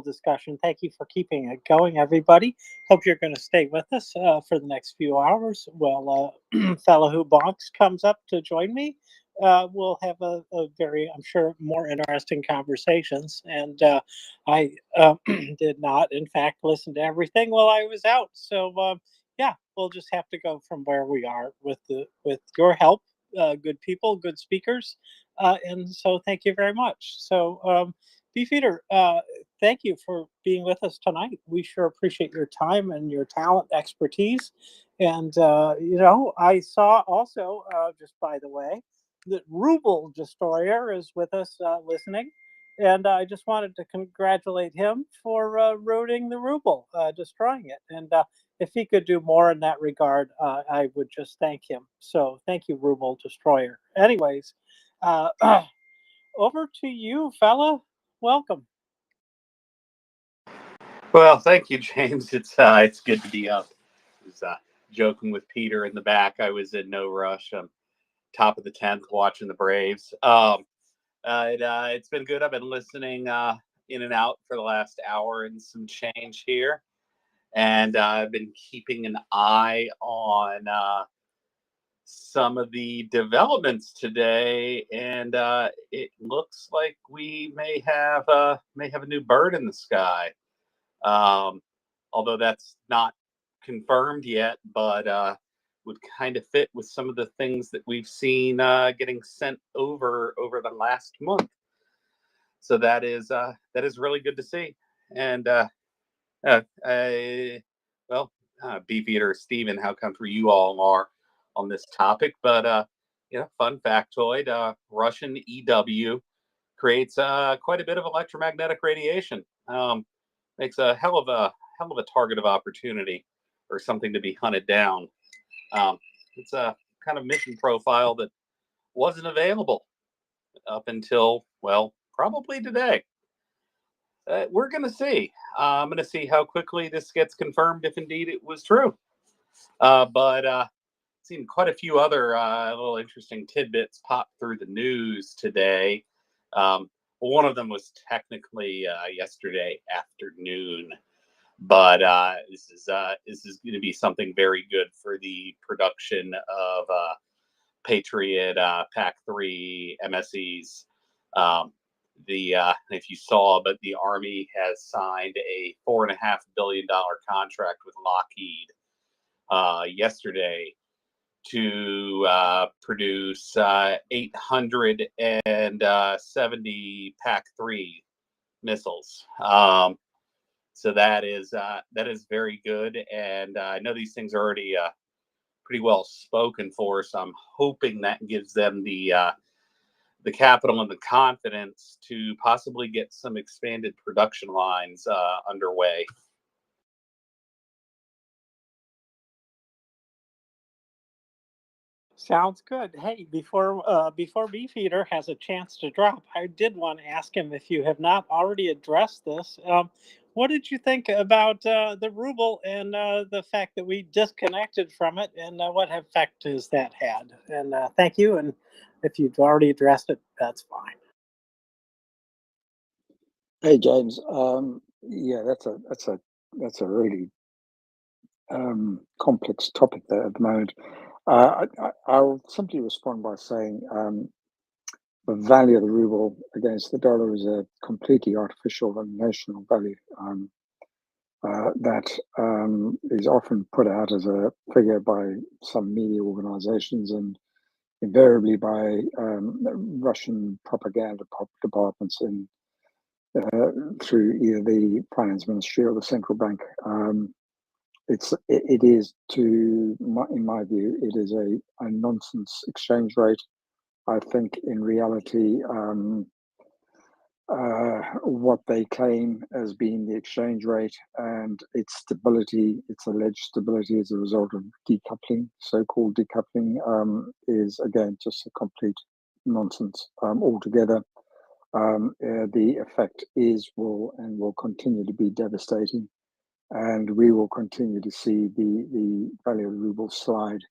discussion. Thank you for keeping it going, everybody. Hope you're going to stay with us for the next few hours. Well, Fellow Who Bonks comes up to join me. We'll have a very, I'm sure, more interesting conversations. And I did not, in fact, listen to everything while I was out. So, yeah, we'll just have to go from where we are with your help, good people, good speakers, and so thank you very much. So, Beefeater, thank you for being with us tonight. We sure appreciate your time and your talent, expertise. And, I saw also, just by the way, that Ruble Destroyer is with us listening. And I just wanted to congratulate him for routing the ruble, destroying it. And if he could do more in that regard, I would just thank him. So thank you, Ruble Destroyer. Anyways, over to you, fella. Welcome. Well, thank you, James. It's good to be up. I was joking with Peter in the back. I was in no rush. I'm top of the 10th watching the Braves. It's been good. I've been listening in and out for the last hour and some change here. And I've been keeping an eye on some of the developments today. And it looks like we may have a new bird in the sky. Although that's not confirmed yet, but would kind of fit with some of the things that we've seen getting sent over the last month. So that is really good to see. And Beefeater Steven, how comfortable you all are on this topic. But fun factoid: Russian EW creates quite a bit of electromagnetic radiation. Makes a hell of a target of opportunity, or something to be hunted down. It's a kind of mission profile that wasn't available up until, well, probably today. We're going to see. I'm going to see how quickly this gets confirmed, if indeed it was true. But seen quite a few other little interesting tidbits pop through the news today. One of them was technically yesterday afternoon, but this is going to be something very good for the production of Patriot PAC-3 MSEs. If you saw, but the Army has signed a $4.5 billion contract with Lockheed yesterday to produce 870 PAC-3 missiles. So that is very good, and I know these things are already pretty well spoken for. So I'm hoping that gives them the capital and the confidence to possibly get some expanded production lines underway. Sounds good. Hey, before Beefeater has a chance to drop, I did want to ask him, if you have not already addressed this, what did you think about the ruble and the fact that we disconnected from it, and what effect has that had? And thank you. And if you've already addressed it, that's fine. Hey James, yeah, that's a really complex topic there at the moment. I'll simply respond by saying the value of the ruble against the dollar is a completely artificial and notional value that is often put out as a figure by some media organizations and invariably by Russian propaganda departments through either the finance ministry or the central bank. It is, in my view, it is a nonsense exchange rate. I think in reality, what they claim as being the exchange rate and its stability, its alleged stability as a result of decoupling, so-called decoupling, is again just a complete nonsense altogether. The effect will continue to be devastating. And we will continue to see the value of the ruble slide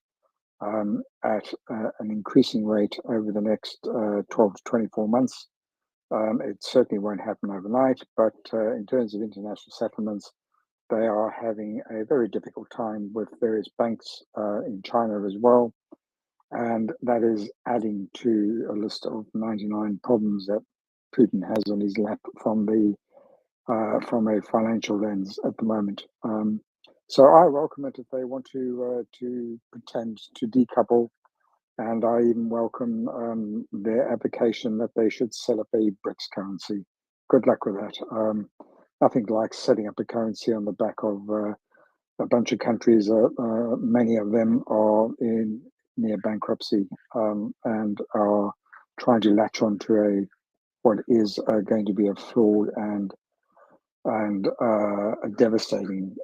at an increasing rate over the next 12 to 24 months. It certainly won't happen overnight, but in terms of international settlements, they are having a very difficult time with various banks in China as well. And that is adding to a list of 99 problems that Putin has on his lap from a financial lens at the moment. So I welcome it if they want to pretend to decouple, and I even welcome their advocation that they should set up a BRICS currency. Good luck with that. nothing like setting up a currency on the back of a bunch of countries. Many of them are in near bankruptcy and are trying to latch onto what is going to be a flawed and a devastating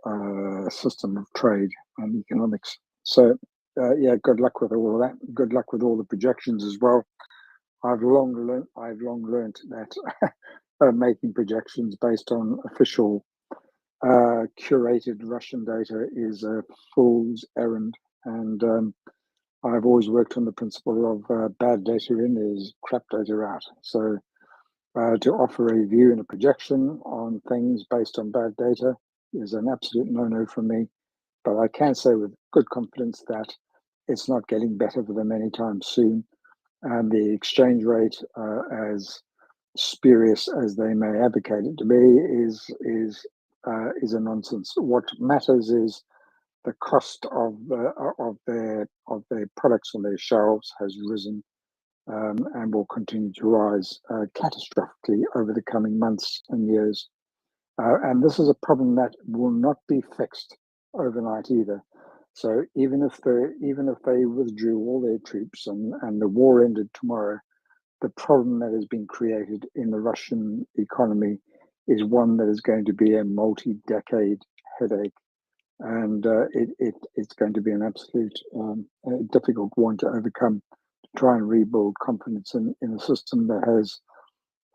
system of trade and economics. So, yeah, good luck with all of that. Good luck with all the projections as well. I've long learned that making projections based on official curated Russian data is a fool's errand, and I've always worked on the principle of bad data in is crap data out. So to offer a view and a projection on things based on bad data is an absolute no-no for me. But I can say with good confidence that it's not getting better for them anytime soon. And the exchange rate, as spurious as they may advocate it to be, is a nonsense. What matters is the cost of their products on their shelves has risen and will continue to rise catastrophically over the coming months and years. And this is a problem that will not be fixed overnight either. So even if they withdrew all their troops and the war ended tomorrow, the problem that has been created in the Russian economy is one that is going to be a multi-decade headache, and it's going to be an absolute difficult one to overcome. To try and rebuild confidence in a system that has,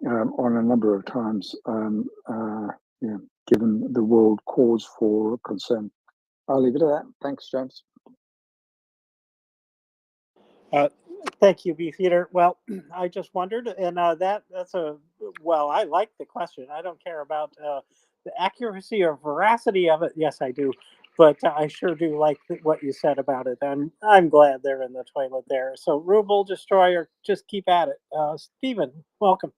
on a number of times, given the world cause for concern. I'll leave it at that. Thanks, James. Thank you, Beefeater. Well, I just wondered, and I like the question. I don't care about the accuracy or veracity of it. Yes, I do, but I sure do like what you said about it. I'm glad they're in the toilet there. So, Ruble Destroyer, just keep at it. Stephen, welcome.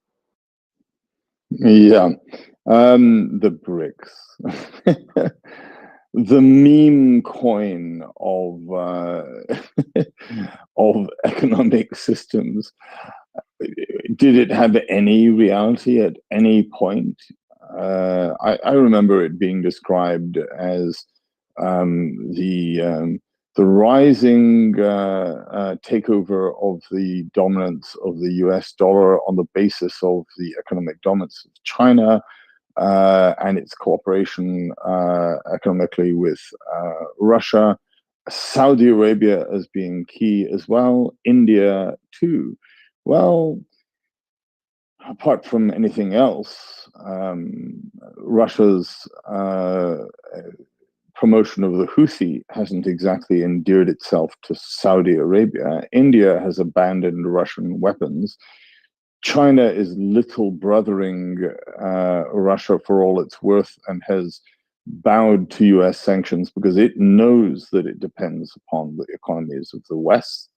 Yeah, the BRICS. The meme coin of of economic systems. Did it have any reality at any point? I remember it being described as the rising takeover of the dominance of the US dollar on the basis of the economic dominance of China and its cooperation economically with Russia, Saudi Arabia as being key as well, India too. Well, apart from anything else, Russia's promotion of the Houthi hasn't exactly endeared itself to Saudi Arabia. India has abandoned Russian weapons. China is little brothering Russia for all it's worth and has bowed to US sanctions because it knows that it depends upon the economies of the West.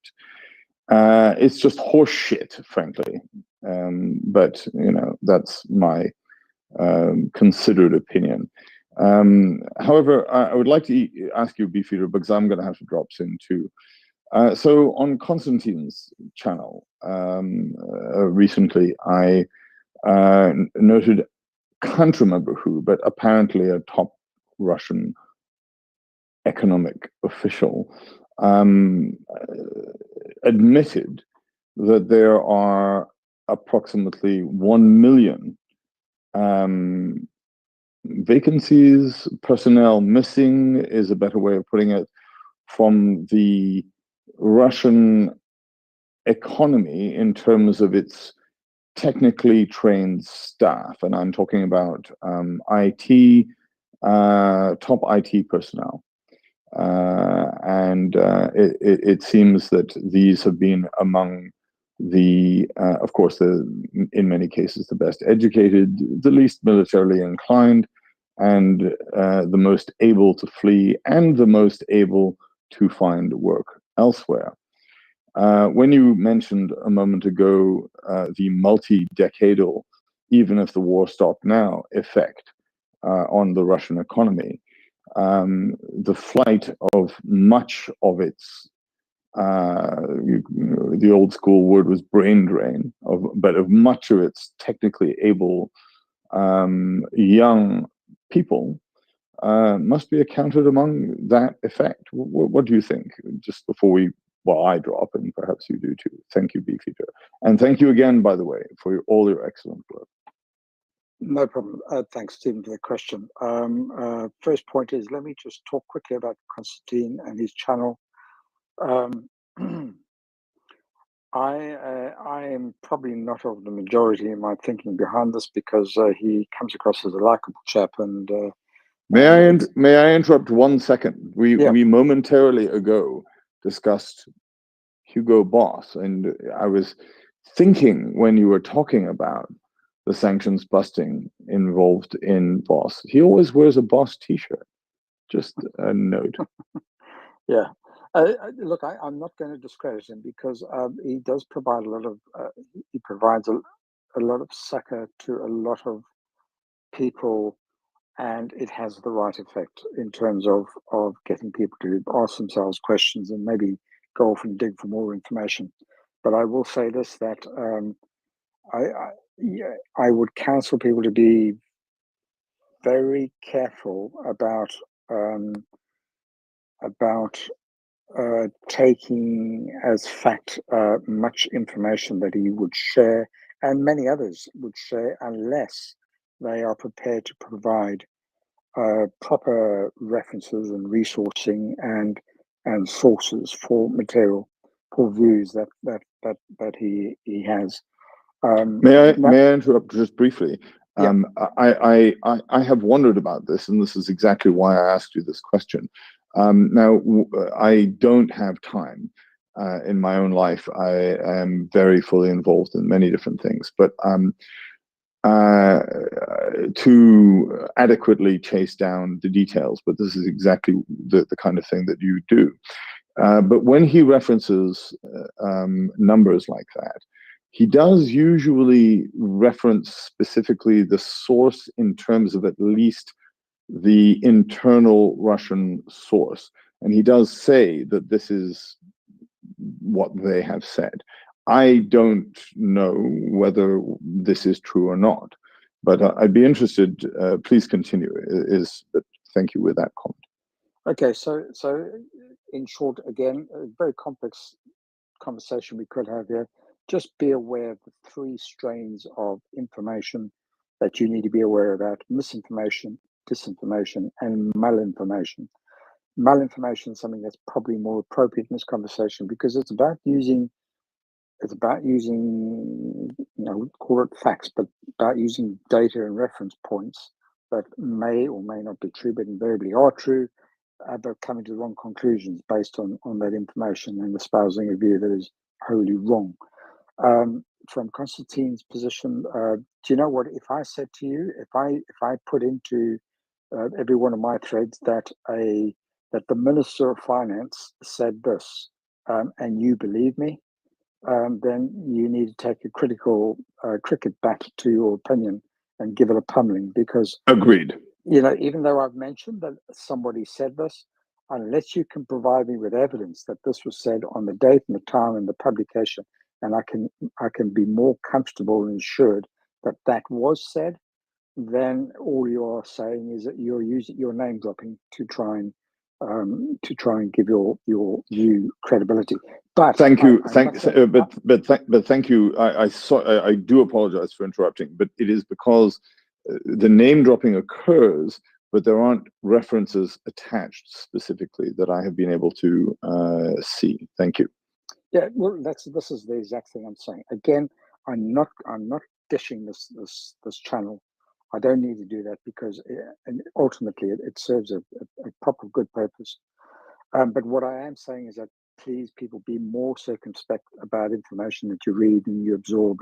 It's just horse shit, frankly. But, that's my considered opinion. However, I would like to ask you, Beefeater, because I'm going to have to drop soon too. So on Konstantin's channel recently, I noted, can't remember who, but apparently a top Russian economic official admitted that there are approximately 1 million vacancies, personnel missing is a better way of putting it, from the Russian economy in terms of its technically trained staff. And I'm talking about IT, top IT personnel. And it seems that these have been among the, of course, in many cases, the best educated, the least militarily inclined, and the most able to flee and the most able to find work elsewhere. When you mentioned a moment ago the multi-decadal, even if the war stopped now, effect on the Russian economy, the flight of much of its, the old school word was brain drain, but of much of its technically able young people must be accounted among that effect. What do you think? Just before I drop, and perhaps you do too. Thank you, Beefeater. And thank you again, by the way, for all your excellent work. No problem. Thanks, Stephen, for the question. First point is, let me just talk quickly about Constantine and his channel. I am probably not of the majority in my thinking behind this, because he comes across as a likable chap. And may I interrupt 1 second? We momentarily ago discussed Hugo Boss, and I was thinking, when you were talking about the sanctions busting involved in Boss, he always wears a Boss t-shirt. Just a note. Yeah. Look, I'm not going to discredit him, because he does provide a lot of he provides a lot of succor to a lot of people, and it has the right effect in terms of getting people to ask themselves questions and maybe go off and dig for more information. But I will say this, that I would counsel people to be very careful about taking as fact much information that he would share, and many others would share, unless they are prepared to provide proper references and resourcing and sources for material, for views that he has. May I interrupt just briefly? I have wondered about this, and this is exactly why I asked you this question. Now, I don't have time in my own life. I am very fully involved in many different things, but to adequately chase down the details. But this is exactly the kind of thing that you do. But when he references numbers like that, he does usually reference specifically the source in terms of at least the internal Russian source. And he does say that this is what they have said. I don't know whether this is true or not, but I'd be interested. Please continue. But thank you with that comment. Okay, so in short, again, a very complex conversation we could have here. Just be aware of the three strains of information that you need to be aware about: misinformation, disinformation, and malinformation. Malinformation is something that's probably more appropriate in this conversation, because it's about using, call it facts, but about using data and reference points that may or may not be true, but invariably are true, but coming to the wrong conclusions based on that information and espousing a view that is wholly wrong. From Constantine's position, do you know what? If I said to you, if I put into every one of my threads that the Minister of Finance said this, and you believe me, then you need to take a critical cricket bat to your opinion and give it a pummeling, because agreed. Even though I've mentioned that somebody said this, unless you can provide me with evidence that this was said on the date and the time and the publication, and I can be more comfortable and assured that that was said, then all you are saying is that you're using your name dropping to try and give your view credibility. But thank you, but thank you. I do apologize for interrupting, but it is because the name dropping occurs, but there aren't references attached specifically that I have been able to see. Thank you. Yeah, well, this is the exact thing I'm saying. Again, I'm not dishing this channel. I don't need to do that, because and ultimately it serves a proper good purpose. But what I am saying is that please, people, be more circumspect about information that you read and you absorb,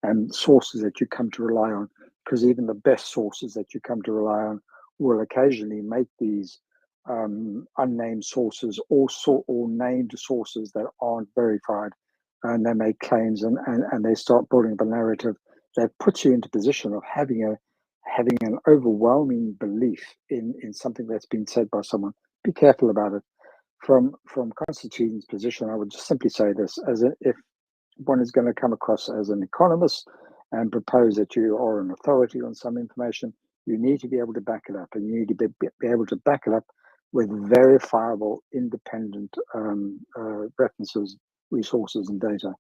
and sources that you come to rely on, because even the best sources that you come to rely on will occasionally make these unnamed sources or named sources that aren't verified, and they make claims and they start building up a narrative that puts you into position of having an overwhelming belief in something that's been said by someone. Be careful about it. From Constantine's position, I would just simply say this: if one is going to come across as an economist and propose that you are an authority on some information, you need to be able to back it up, and you need to be able to back it up with verifiable, independent references, resources, and data.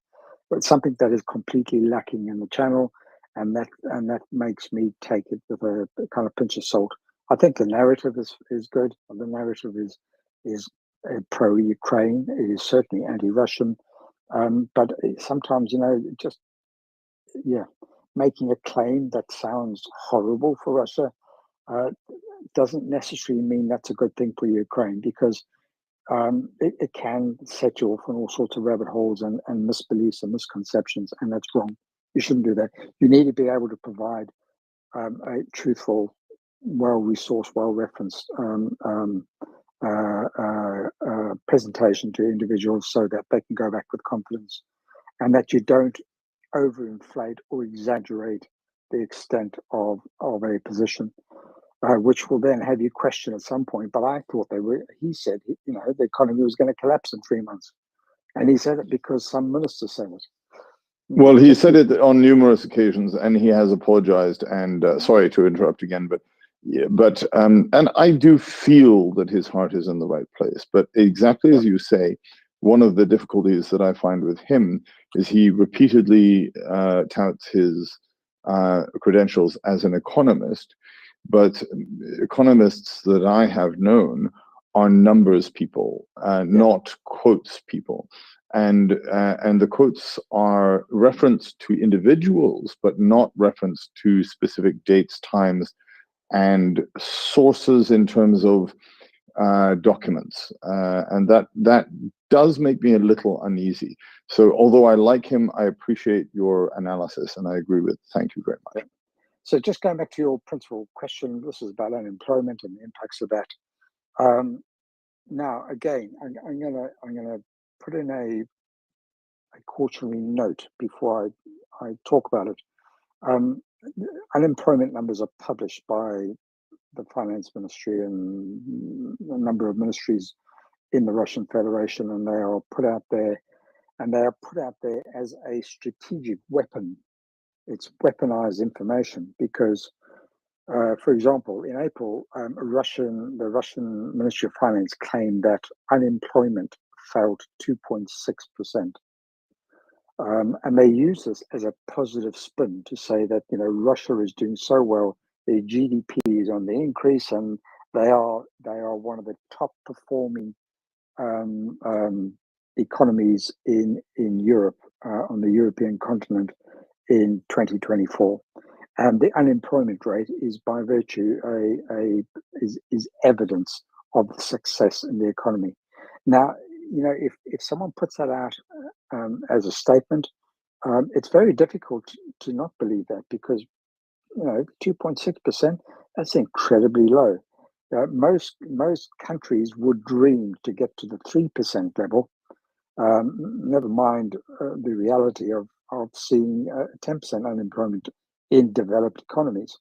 But something that is completely lacking in the channel, and that makes me take it with a kind of pinch of salt. I think the narrative is good. The narrative is pro-Ukraine. It is certainly anti-Russian, but sometimes, just making a claim that sounds horrible for Russia doesn't necessarily mean that's a good thing for Ukraine, because it can set you off on all sorts of rabbit holes and misbeliefs and misconceptions, and that's wrong. You shouldn't do that. You need to be able to provide a truthful, well-resourced, well-referenced presentation to individuals so that they can go back with confidence, and that you don't overinflate or exaggerate the extent of a position, which will then have you question at some point. But I thought he said, the economy was going to collapse in 3 months. And he said it because some minister said it. Well, he said it on numerous occasions, and he has apologized. And sorry to interrupt again, and I do feel that his heart is in the right place. But exactly as you say, one of the difficulties that I find with him is he repeatedly touts his credentials as an economist, but economists that I have known are numbers people, not quotes people. And the quotes are referenced to individuals, but not referenced to specific dates, times, and sources in terms of documents. And that does make me a little uneasy. So although I like him, I appreciate your analysis, and I agree with. Thank you very much. So just going back to your principal question, this is about unemployment and the impacts of that. Now, again, I'm gonna put in a cautionary note before I talk about it. Unemployment numbers are published by the finance ministry and a number of ministries in the Russian Federation, and they are put out there, as a strategic weapon. It's weaponized information because, for example, in April, the Russian Ministry of Finance claimed that unemployment fell to 2.6%. And they use this as a positive spin to say that, Russia is doing so well, their GDP is on the increase, and they are one of the top performing economies in Europe, on the European continent in 2024. And the unemployment rate is by virtue is evidence of the success in the economy. Now, if someone puts that out as a statement, it's very difficult to not believe that, because 2.6%, that's incredibly low. Most countries would dream to get to the 3% level. Never mind the reality of seeing 10% unemployment in developed economies.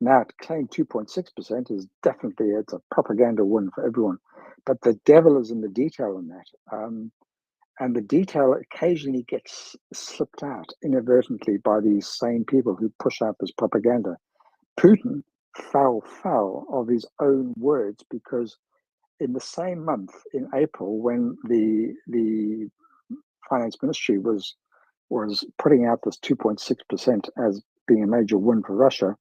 Now, to claim 2.6% is definitely, it's a propaganda win for everyone. But the devil is in the detail on that. And the detail occasionally gets slipped out inadvertently by these same people who push out this propaganda. Putin fell foul of his own words, because in the same month, in April, when the finance ministry was putting out this 2.6% as being a major win for Russia,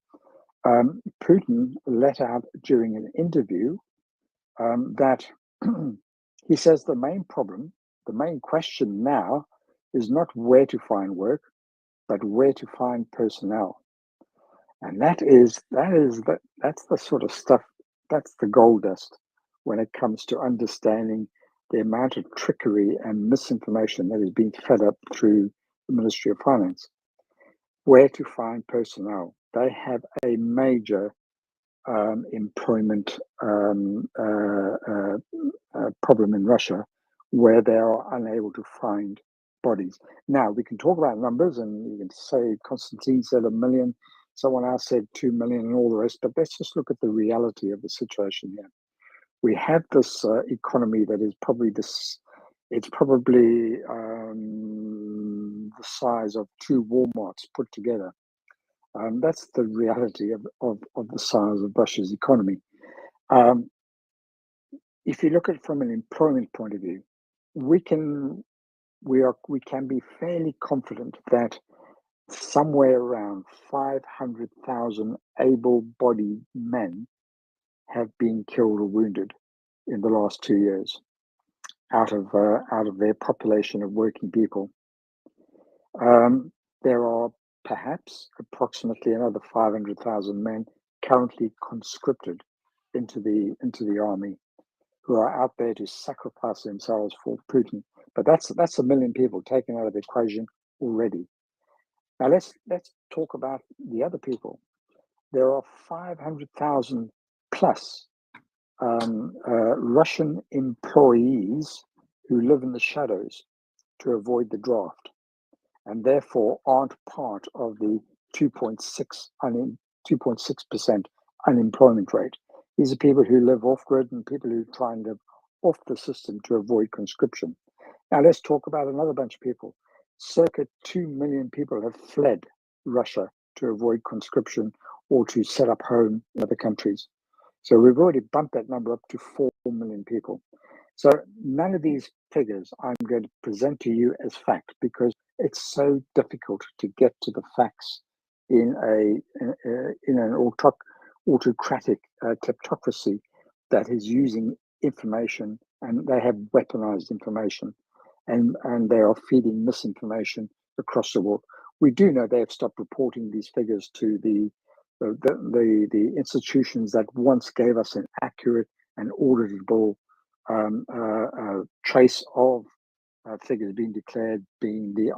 Putin let out during an interview that he says the main question now is not where to find work, but where to find personnel. And that's the sort of stuff, that's the gold dust when it comes to understanding the amount of trickery and misinformation that is being fed up through the Ministry of Finance. Where to find personnel. They have a major employment problem in Russia, where they are unable to find bodies. Now, we can talk about numbers, and you can say Constantine said 1 million, someone else said 2 million, and all the rest, but let's just look at the reality of the situation here. We have this economy that is probably It's probably the size of 2 Walmarts put together. That's the reality of the size of Russia's economy. If you look at it from an employment point of view, we can be fairly confident that somewhere around 500,000 able-bodied men have been killed or wounded in the last 2 years out of their population of working people. There are perhaps approximately another 500,000 men currently conscripted into the army, who are out there to sacrifice themselves for Putin. But that's 1 million people taken out of the equation already. Now let's talk about the other people. There are 500,000 plus Russian employees who live in the shadows to avoid the draft, and therefore aren't part of the 2.6% unemployment rate. These are people who live off-grid and people who try and live off the system to avoid conscription. Now let's talk about another bunch of people. Circa 2 million people have fled Russia to avoid conscription or to set up home in other countries. So we've already bumped that number up to 4 million people. So none of these figures I'm going to present to you as fact, because it's so difficult to get to the facts in an autocratic kleptocracy that is using information, and they have weaponized information, and they are feeding misinformation across the world. We do know they have stopped reporting these figures to the institutions that once gave us an accurate and auditable trace of figures being declared, being the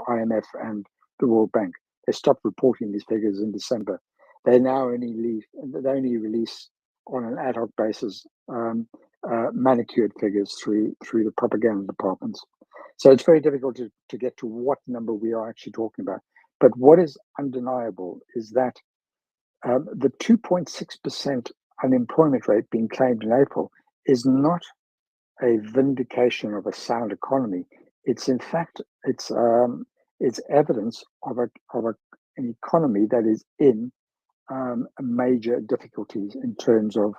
IMF and the World Bank. They stopped reporting these figures in December. They now only release on an ad hoc basis manicured figures through the propaganda departments. So it's very difficult to get to what number we are actually talking about. But what is undeniable is that the 2.6% unemployment rate being claimed in April is not a vindication of a sound economy. It's in fact it's evidence of an economy that is in major difficulties in terms of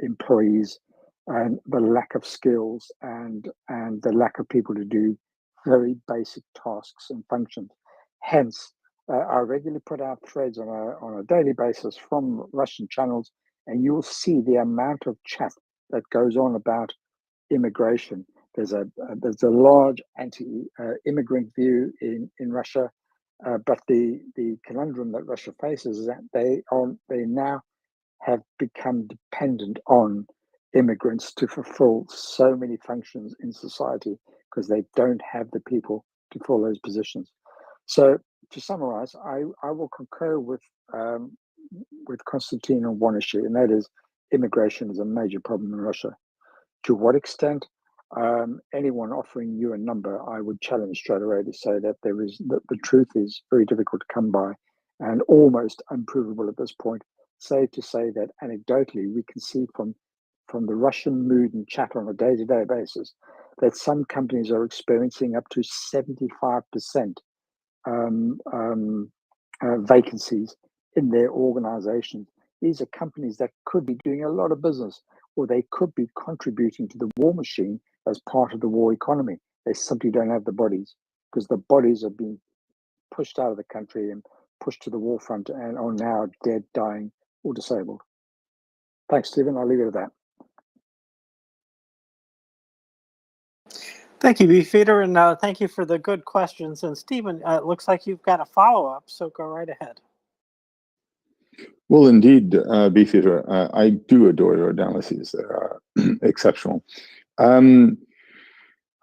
employees and the lack of skills and the lack of people to do very basic tasks and functions. Hence, I regularly put out threads on a daily basis from Russian channels, and you'll see the amount of chat that goes on about immigration. There's a large anti-immigrant view in Russia, but the conundrum that Russia faces is that they now have become dependent on immigrants to fulfill so many functions in society because they don't have the people to fill those positions. So to summarize, I will concur with Konstantin on one issue, and that is immigration is a major problem in Russia. To what extent? Anyone offering you a number, I would challenge straight away to say that the truth is very difficult to come by and almost unprovable at this point. Safe to say that anecdotally, we can see from the Russian mood and chat on a day-to-day basis that some companies are experiencing up to 75% vacancies in their organizations. These are companies that could be doing a lot of business, or they could be contributing to the war machine as part of the war economy. They simply don't have the bodies because the bodies are being pushed out of the country and pushed to the war front and are now dead, dying, or disabled. Thanks, Stephen. I'll leave it at that. Thank you, Beefeater, and thank you for the good questions. And Stephen, it looks like you've got a follow-up, so go right ahead. Well, indeed, Beefeater, I do adore your analyses. They are exceptional.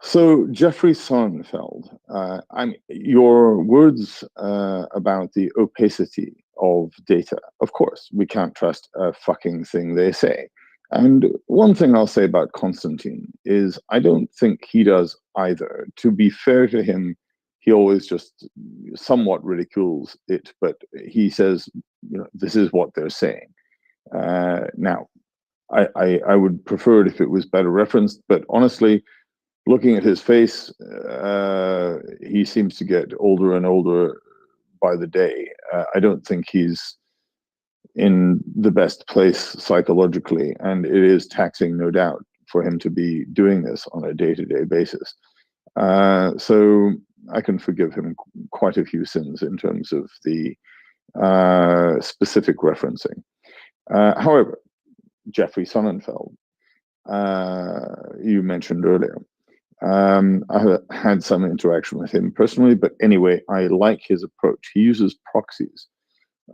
So, Jeffrey Sonnenfeld, your words about the opacity of data, of course, we can't trust a fucking thing they say. And one thing I'll say about Konstantin is I don't think he does either. To be fair to him, he always just somewhat ridicules it, but he says, this is what they're saying. Now, I would prefer it if it was better referenced, but honestly, looking at his face, he seems to get older and older by the day. I don't think he's in the best place psychologically, and it is taxing, no doubt, for him to be doing this on a day-to-day basis. So I can forgive him quite a few sins in terms of the specific referencing. However, Jeffrey Sonnenfeld, you mentioned earlier. I have had some interaction with him personally, but anyway, I like his approach. He uses proxies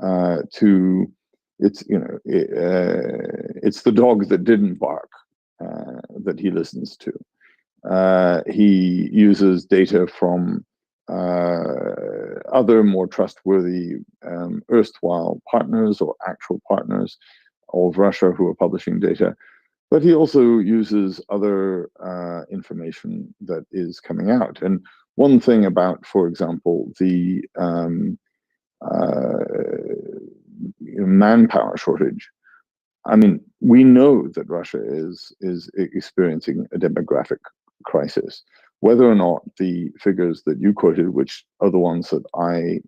to, it's the dog that didn't bark that he listens to. He uses data from other more trustworthy erstwhile partners or actual partners of Russia who are publishing data. But he also uses other information that is coming out. And one thing about, for example, the manpower shortage, I mean, we know that Russia is experiencing a demographic crisis. Whether or not the figures that you quoted, which are the ones that I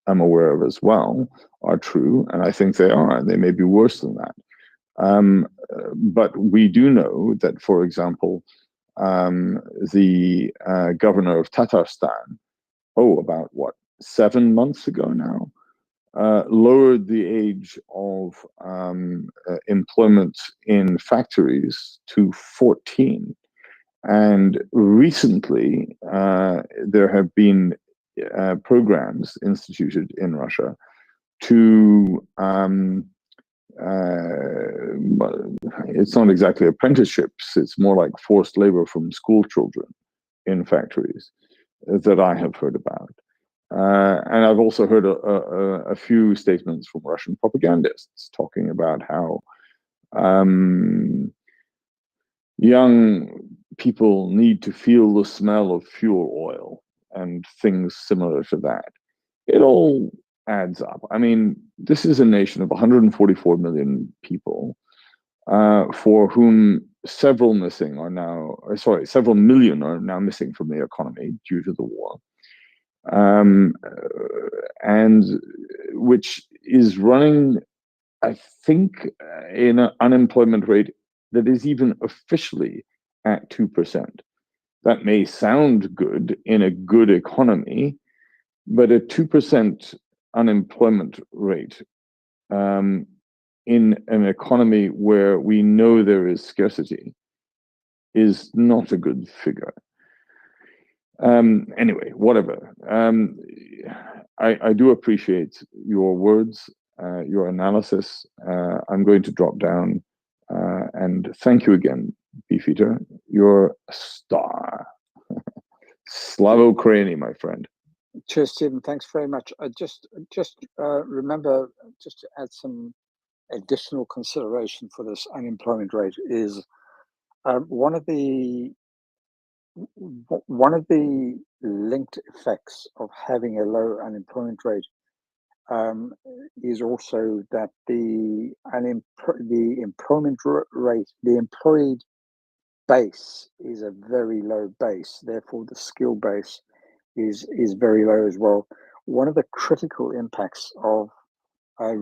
am aware of as well, are true, and I think they are, and they may be worse than that. But we do know that, for example, the governor of Tatarstan, about 7 months ago now, lowered the age of employment in factories to 14. And recently, there have been programs instituted in Russia to it's not exactly apprenticeships, it's more like forced labor from school children in factories that I have heard about. And I've also heard a few statements from Russian propagandists talking about how young people need to feel the smell of fuel oil and things similar to that. It all adds up. I mean, this is a nation of 144 million people, for whom several million are now missing from the economy due to the war, and which is running, I think, in an unemployment rate that is even officially at 2%. That may sound good in a good economy, but a 2% unemployment rate in an economy where we know there is scarcity is not a good figure. Anyway, whatever. I do appreciate your words, your analysis. I'm going to drop down and thank you again, Beefeater. You're a star. Slavo Ukraini, my friend. Cheers, Stephen. Thanks very much. Just remember, just to add some additional consideration for this unemployment rate is one of the linked effects of having a low unemployment rate is also that the employment rate, the employed base is a very low base. Therefore, the skill base is very low as well. One of the critical impacts of a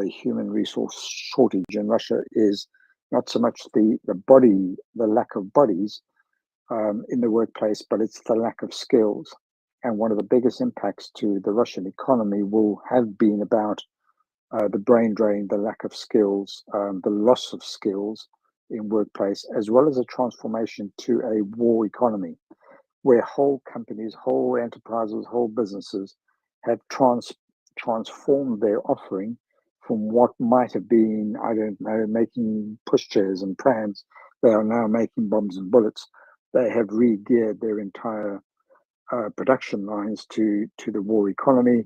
human resource shortage in Russia is not so much the lack of bodies in the workplace, but it's the lack of skills. And one of the biggest impacts to the Russian economy will have been about the brain drain, the lack of skills, the loss of skills in workplace, as well as a transformation to a war economy, where whole companies, whole enterprises, whole businesses have transformed their offering from what might have been, I don't know, making pushchairs and prams. They are now making bombs and bullets. They have re-geared their entire production lines to the war economy,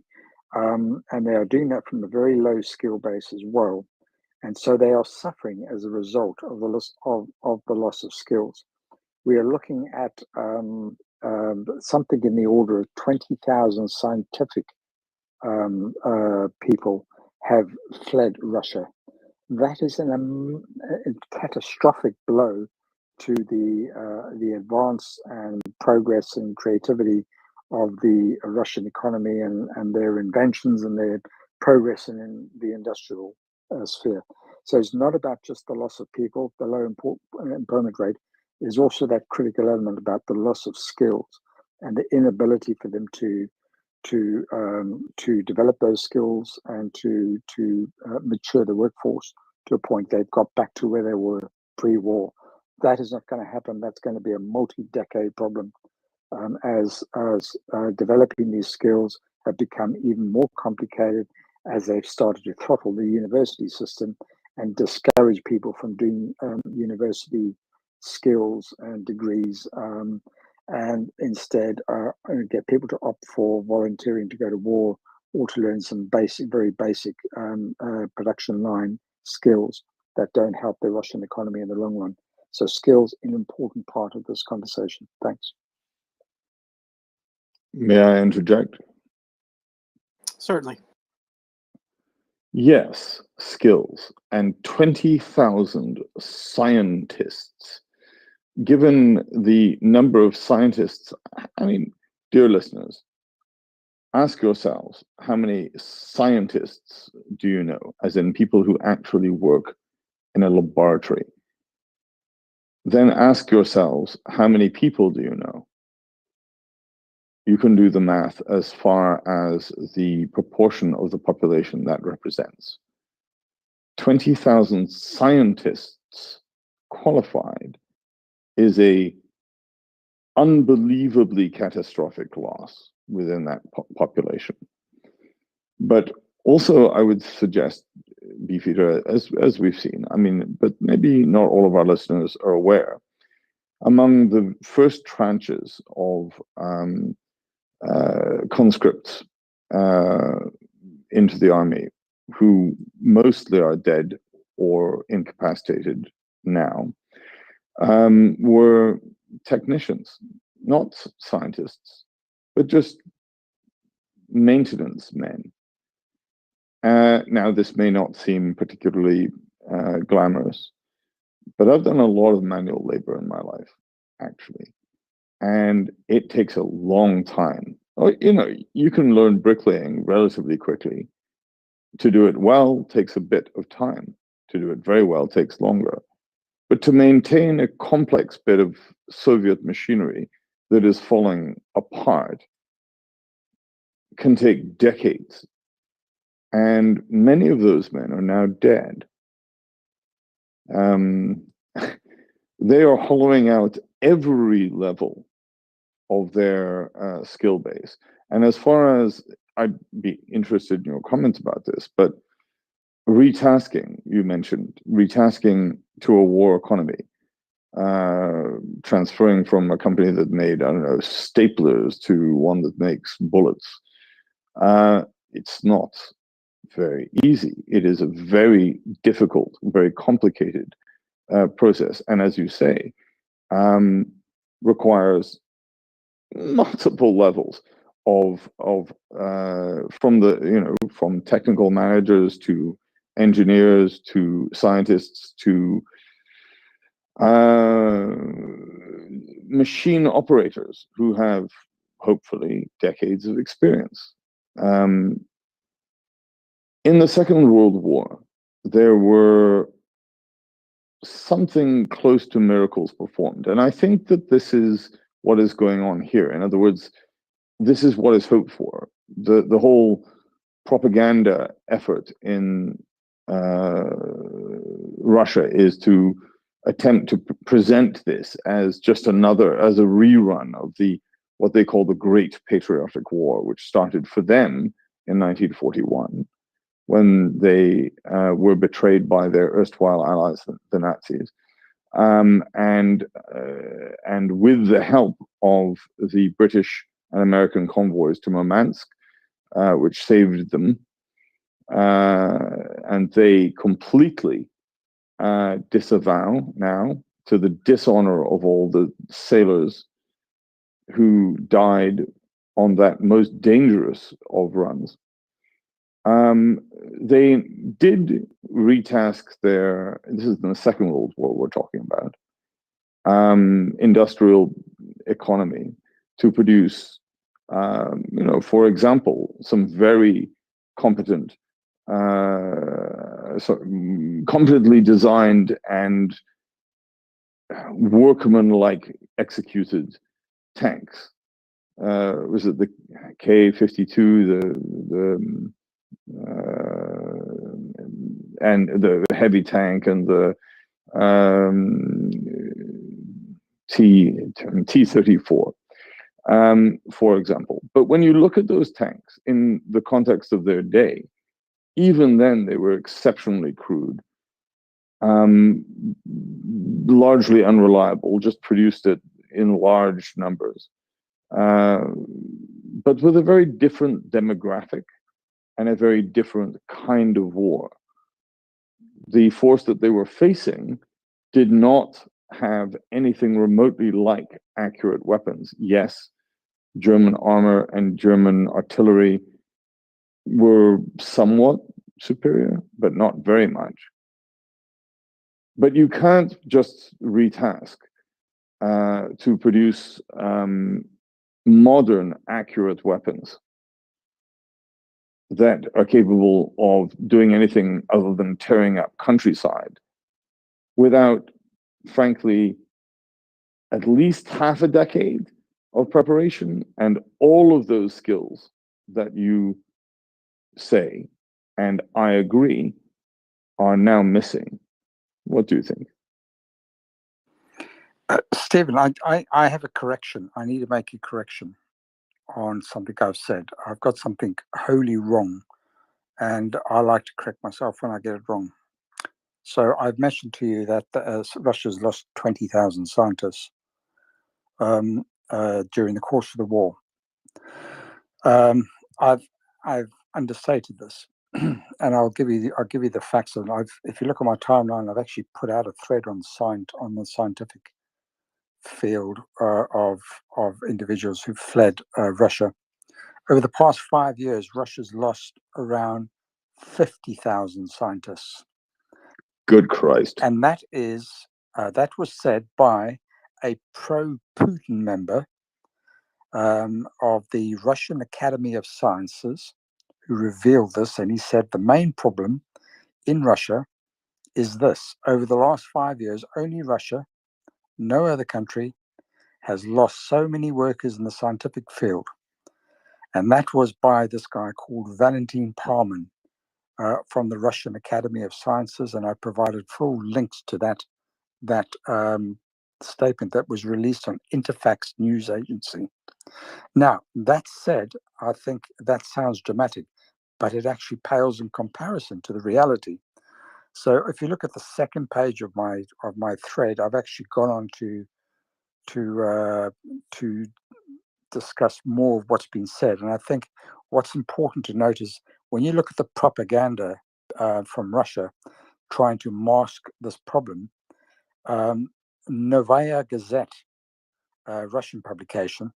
and they are doing that from a very low skill base as well. And so they are suffering as a result of the loss of skills. We are looking at something in the order of 20,000 scientific people have fled Russia that is a catastrophic blow to the advance and progress and creativity of the Russian economy and their inventions and their progress in the industrial sphere. So it's not about just the loss of people, the low employment rate. There's also that critical element about the loss of skills and the inability for them to develop those skills and to mature the workforce to a point they've got back to where they were pre-war. That is not going to happen. That's going to be a multi-decade problem as developing these skills have become even more complicated as they've started to throttle the university system and discourage people from doing university skills and degrees, and instead get people to opt for volunteering to go to war or to learn some very basic production line skills that don't help the Russian economy in the long run. So skills an important part of this conversation. Thanks. May I interject? Certainly. Yes, skills and 20,000 scientists. Given the number of scientists, I mean, dear listeners, ask yourselves, how many scientists do you know, as in people who actually work in a laboratory? Then ask yourselves, how many people do you know? You can do the math as far as the proportion of the population that represents. 20,000 scientists qualified is a unbelievably catastrophic loss within that population. But also, I would suggest, Beefeater, as we've seen, I mean, but maybe not all of our listeners are aware, among the first tranches of conscripts into the army, who mostly are dead or incapacitated now, were technicians, not scientists, but just maintenance men. Now, this may not seem particularly glamorous, but I've done a lot of manual labor in my life, actually. And it takes a long time. You know, you can learn bricklaying relatively quickly. To do it well takes a bit of time. To do it very well takes longer. But to maintain a complex bit of Soviet machinery that is falling apart can take decades. And many of those men are now dead. They are hollowing out every level of their skill base. And as far as I'd be interested in your comments about this, but retasking, you mentioned, retasking to a war economy, transferring from a company that made, I don't know, staplers to one that makes bullets. It's not very easy. It is a very difficult, very complicated process. And as you say, requires multiple levels of from the, you know, from technical managers to engineers to scientists to machine operators who have hopefully decades of experience. In the Second World War, there were something close to miracles performed. And I think that this is what is going on here. In other words, this is what is hoped for. The whole propaganda effort in Russia is to attempt to present this as just another, as a rerun of the what they call the Great Patriotic War, which started for them in 1941, when they were betrayed by their erstwhile allies, the Nazis, and with the help of the British and American convoys to Murmansk, which saved them, and they completely disavow now, to the dishonor of all the sailors who died on that most dangerous of runs. They did retask their, this is in the Second World War we're talking about, industrial economy to produce, for example, some very competent, competently designed and workman-like executed tanks. Was it the K-52, and the heavy tank, and the T-34, for example. But when you look at those tanks in the context of their day, even then they were exceptionally crude, largely unreliable, just produced it in large numbers, but with a very different demographic and a very different kind of war. The force that they were facing did not have anything remotely like accurate weapons. Yes, German armor and German artillery were somewhat superior, but not very much. But you can't just retask to produce modern, accurate weapons that are capable of doing anything other than tearing up countryside without, frankly, at least half a decade of preparation and all of those skills that you say, and I agree, are now missing. What do you think? Stephen, I have a correction. I need to make a correction on something I've said. I've got something wholly wrong, and I like to correct myself when I get it wrong. So I've mentioned to you that Russia's lost 20,000 scientists during the course of the war. I've understated this, and I'll give you the facts. And if you look at my timeline, I've actually put out a thread on the scientific field of individuals who fled Russia. Over the past 5 years, Russia's lost around 50,000 scientists. Good Christ! And that was said by a pro-Putin member of the Russian Academy of Sciences, who revealed this. And he said the main problem in Russia is this: over the last 5 years, only Russia, no other country, has lost so many workers in the scientific field. And that was by this guy called Valentin Parman from the Russian Academy of Sciences. And I provided full links to that statement that was released on Interfax News Agency. Now, that said, I think that sounds dramatic, but it actually pales in comparison to the reality. So if you look at the second page of my thread, I've actually gone on to discuss more of what's been said. And I think what's important to note is when you look at the propaganda from Russia trying to mask this problem, Novaya Gazette, Russian publication,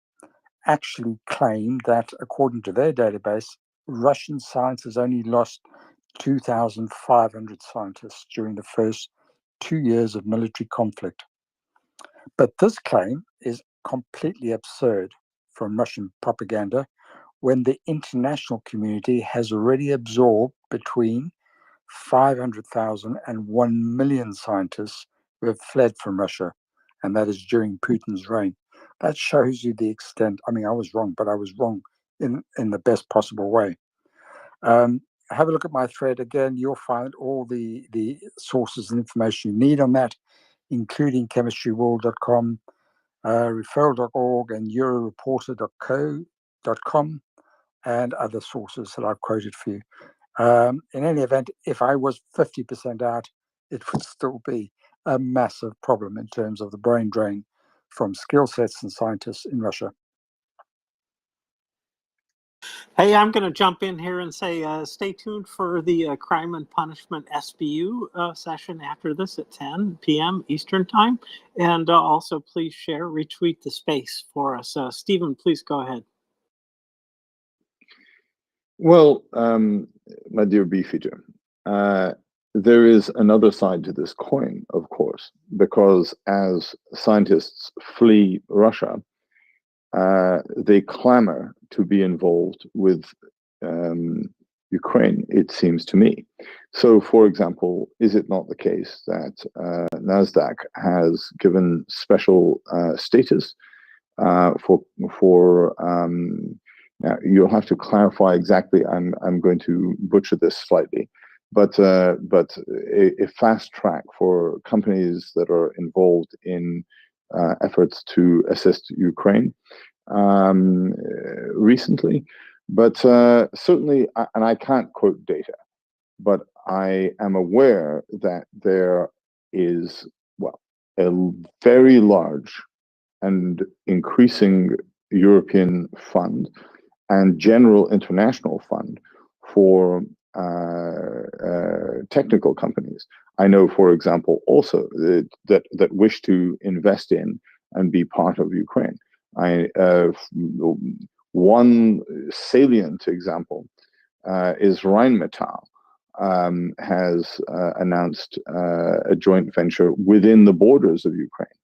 actually claimed that, according to their database, Russian science has only lost 2,500 scientists during the first 2 years of military conflict. But this claim is completely absurd from Russian propaganda when the international community has already absorbed between 500,000 and 1 million scientists who have fled from Russia, and that is during Putin's reign. That shows you the extent. I mean, I was wrong, but I was wrong in the best possible way. Have a look at my thread again. You'll find all the sources and information you need on that, including chemistryworld.com, referral.org, and MriyaReporter.co.com, and other sources that I've quoted for you. In any event, if I was 50% out, it would still be a massive problem in terms of the brain drain from skill sets and scientists in Russia. Hey, I'm going to jump in here and say stay tuned for the Crime and Punishment SBU session after this at 10 p.m. Eastern Time. And also please share, retweet the space for us. Stephen, please go ahead. Well, my dear Beefeater, there is another side to this coin, of course, because as scientists flee Russia, they clamor to be involved with Ukraine, it seems to me. So, for example, is it not the case that NASDAQ has given special status for now you'll have to clarify exactly. I'm going to butcher this slightly, but a fast track for companies that are involved in efforts to assist Ukraine recently. But certainly, and I can't quote data, but I am aware that there is, well, a very large and increasing European fund and general international fund for technical companies. I know, for example, also that wish to invest in and be part of Ukraine. One salient example is Rheinmetall has announced a joint venture within the borders of Ukraine,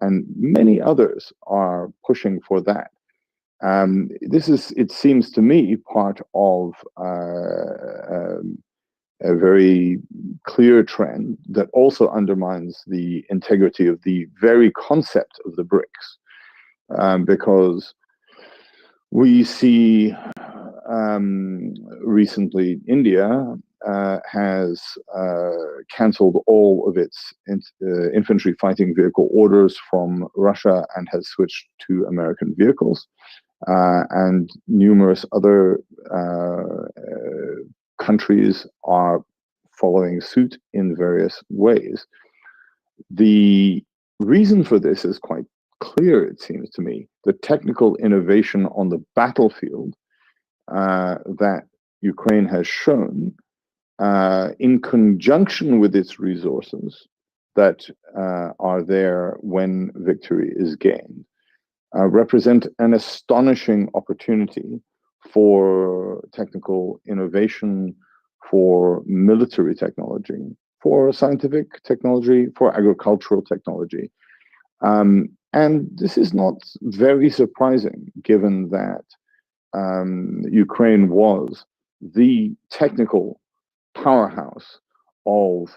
and many others are pushing for that. This is, it seems to me, part of a very clear trend that also undermines the integrity of the very concept of the BRICS, because we see recently India has cancelled all of its infantry fighting vehicle orders from Russia and has switched to American vehicles. And numerous other countries are following suit in various ways. The reason for this is quite clear, it seems to me. The technical innovation on the battlefield that Ukraine has shown, in conjunction with its resources that are there when victory is gained, represent an astonishing opportunity for technical innovation, for military technology, for scientific technology, for agricultural technology. And this is not very surprising, given that Ukraine was the technical powerhouse of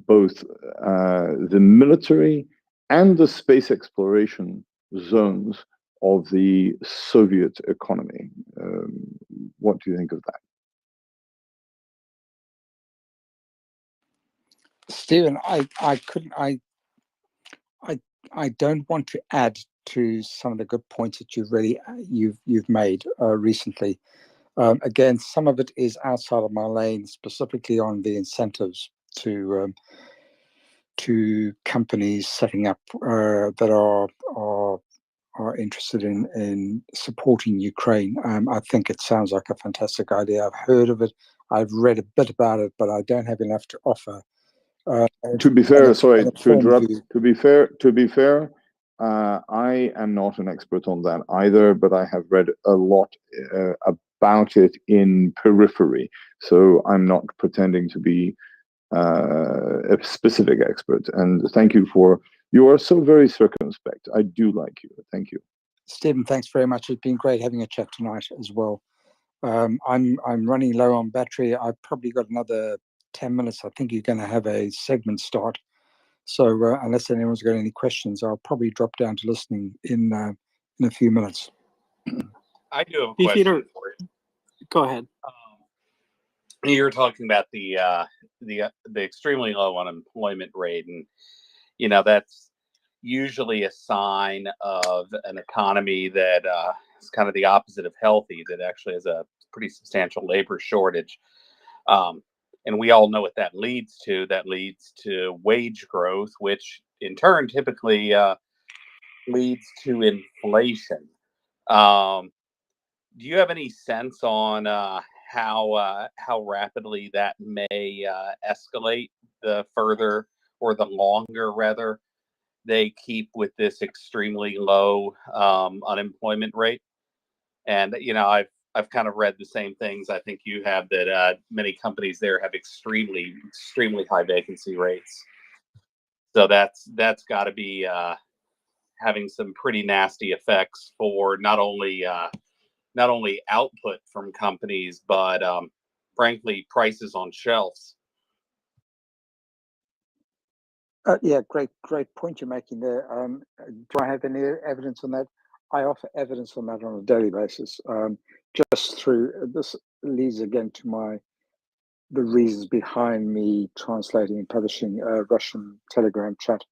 both the military and the space exploration zones of the Soviet economy. What do you think of that? Stephen, I don't want to add to some of the good points that you've made recently. Again, some of it is outside of my lane, specifically on the incentives to companies setting up that are interested in supporting Ukraine. I think it sounds like a fantastic idea. I've heard of it. I've read a bit about it, but I don't have enough to offer. To be fair, sorry to interrupt. To be fair, I am not an expert on that either, but I have read a lot about it in periphery. So I'm not pretending to be a specific expert. And thank you you are so very circumspect. I do like you. Thank you. Stephen, thanks very much. It's been great having a chat tonight as well. I'm running low on battery. I've probably got another 10 minutes. I think you're going to have a segment start. So unless anyone's got any questions, I'll probably drop down to listening in a few minutes. I do have a question for you. Go ahead. You're talking about the extremely low unemployment rate, and that's usually a sign of an economy that is kind of the opposite of healthy, that actually has a pretty substantial labor shortage. And we all know what that leads to. That leads to wage growth, which in turn typically leads to inflation. Do you have any sense on how rapidly that may escalate the further, or the longer rather, they keep with this extremely low unemployment rate? And I've I've kind of read the same things I think you have, that many companies there have extremely high vacancy rates. So that's got to be having some pretty nasty effects for not only output from companies, but frankly prices on shelves. Yeah, great point you're making there. Do I have any evidence on that? I offer evidence on that on a daily basis. Just through this leads again to the reasons behind me translating and publishing a Russian Telegram chat,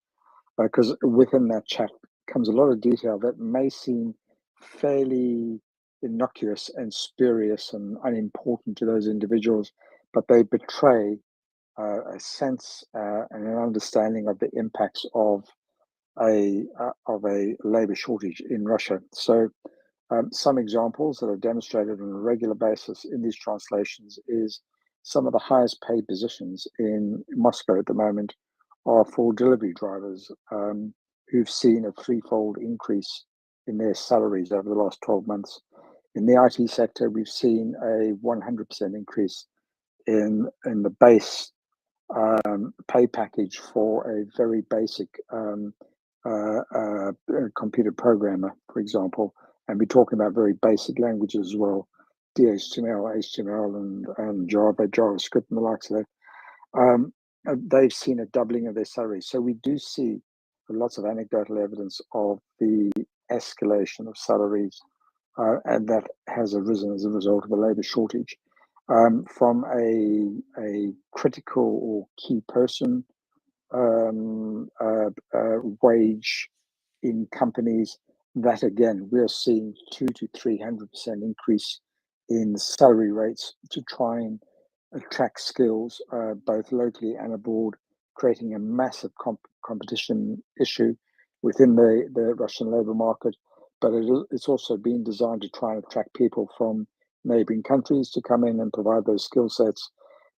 because within that chat comes a lot of detail that may seem fairly innocuous and spurious and unimportant to those individuals, but they betray a sense and an understanding of the impacts of a labor shortage in Russia. So, some examples that are demonstrated on a regular basis in these translations is some of the highest paid positions in Moscow at the moment are for delivery drivers, who've seen a threefold increase in their salaries over the last 12 months. In the IT sector, we've seen a 100% increase in the base pay package for a very basic computer programmer, for example. And we're talking about very basic languages as well, DHTML, HTML, and Java, JavaScript, and the likes of that. They've seen a doubling of their salaries. So we do see lots of anecdotal evidence of the escalation of salaries, and that has arisen as a result of a labour shortage. From a critical or key person wage in companies, that again we're seeing 200 to 300% increase in salary rates to try and attract skills both locally and abroad, creating a massive competition issue within the Russian labour market. But it's also been designed to try and attract people from neighbouring countries to come in and provide those skill sets.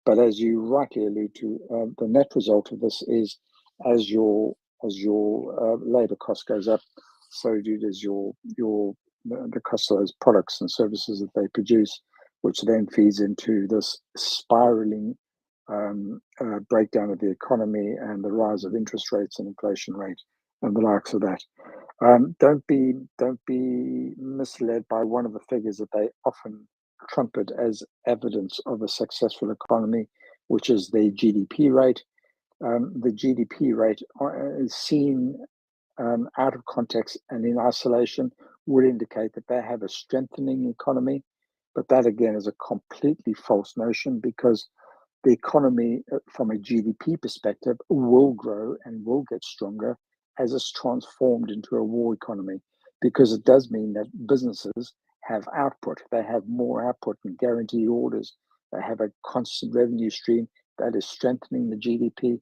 But as you rightly allude to, the net result of this is as your labour cost goes up, so does the cost of those products and services that they produce, which then feeds into this spiraling breakdown of the economy and the rise of interest rates and inflation rate and the likes of that. Don't be misled by one of the figures that they often trumpet as evidence of a successful economy, which is the GDP rate. The GDP rate is seen out of context and in isolation would indicate that they have a strengthening economy, but that again is a completely false notion, because the economy from a GDP perspective will grow and will get stronger as it's transformed into a war economy, because it does mean that businesses have output. They have more output and guaranteed orders. They have a constant revenue stream that is strengthening the GDP.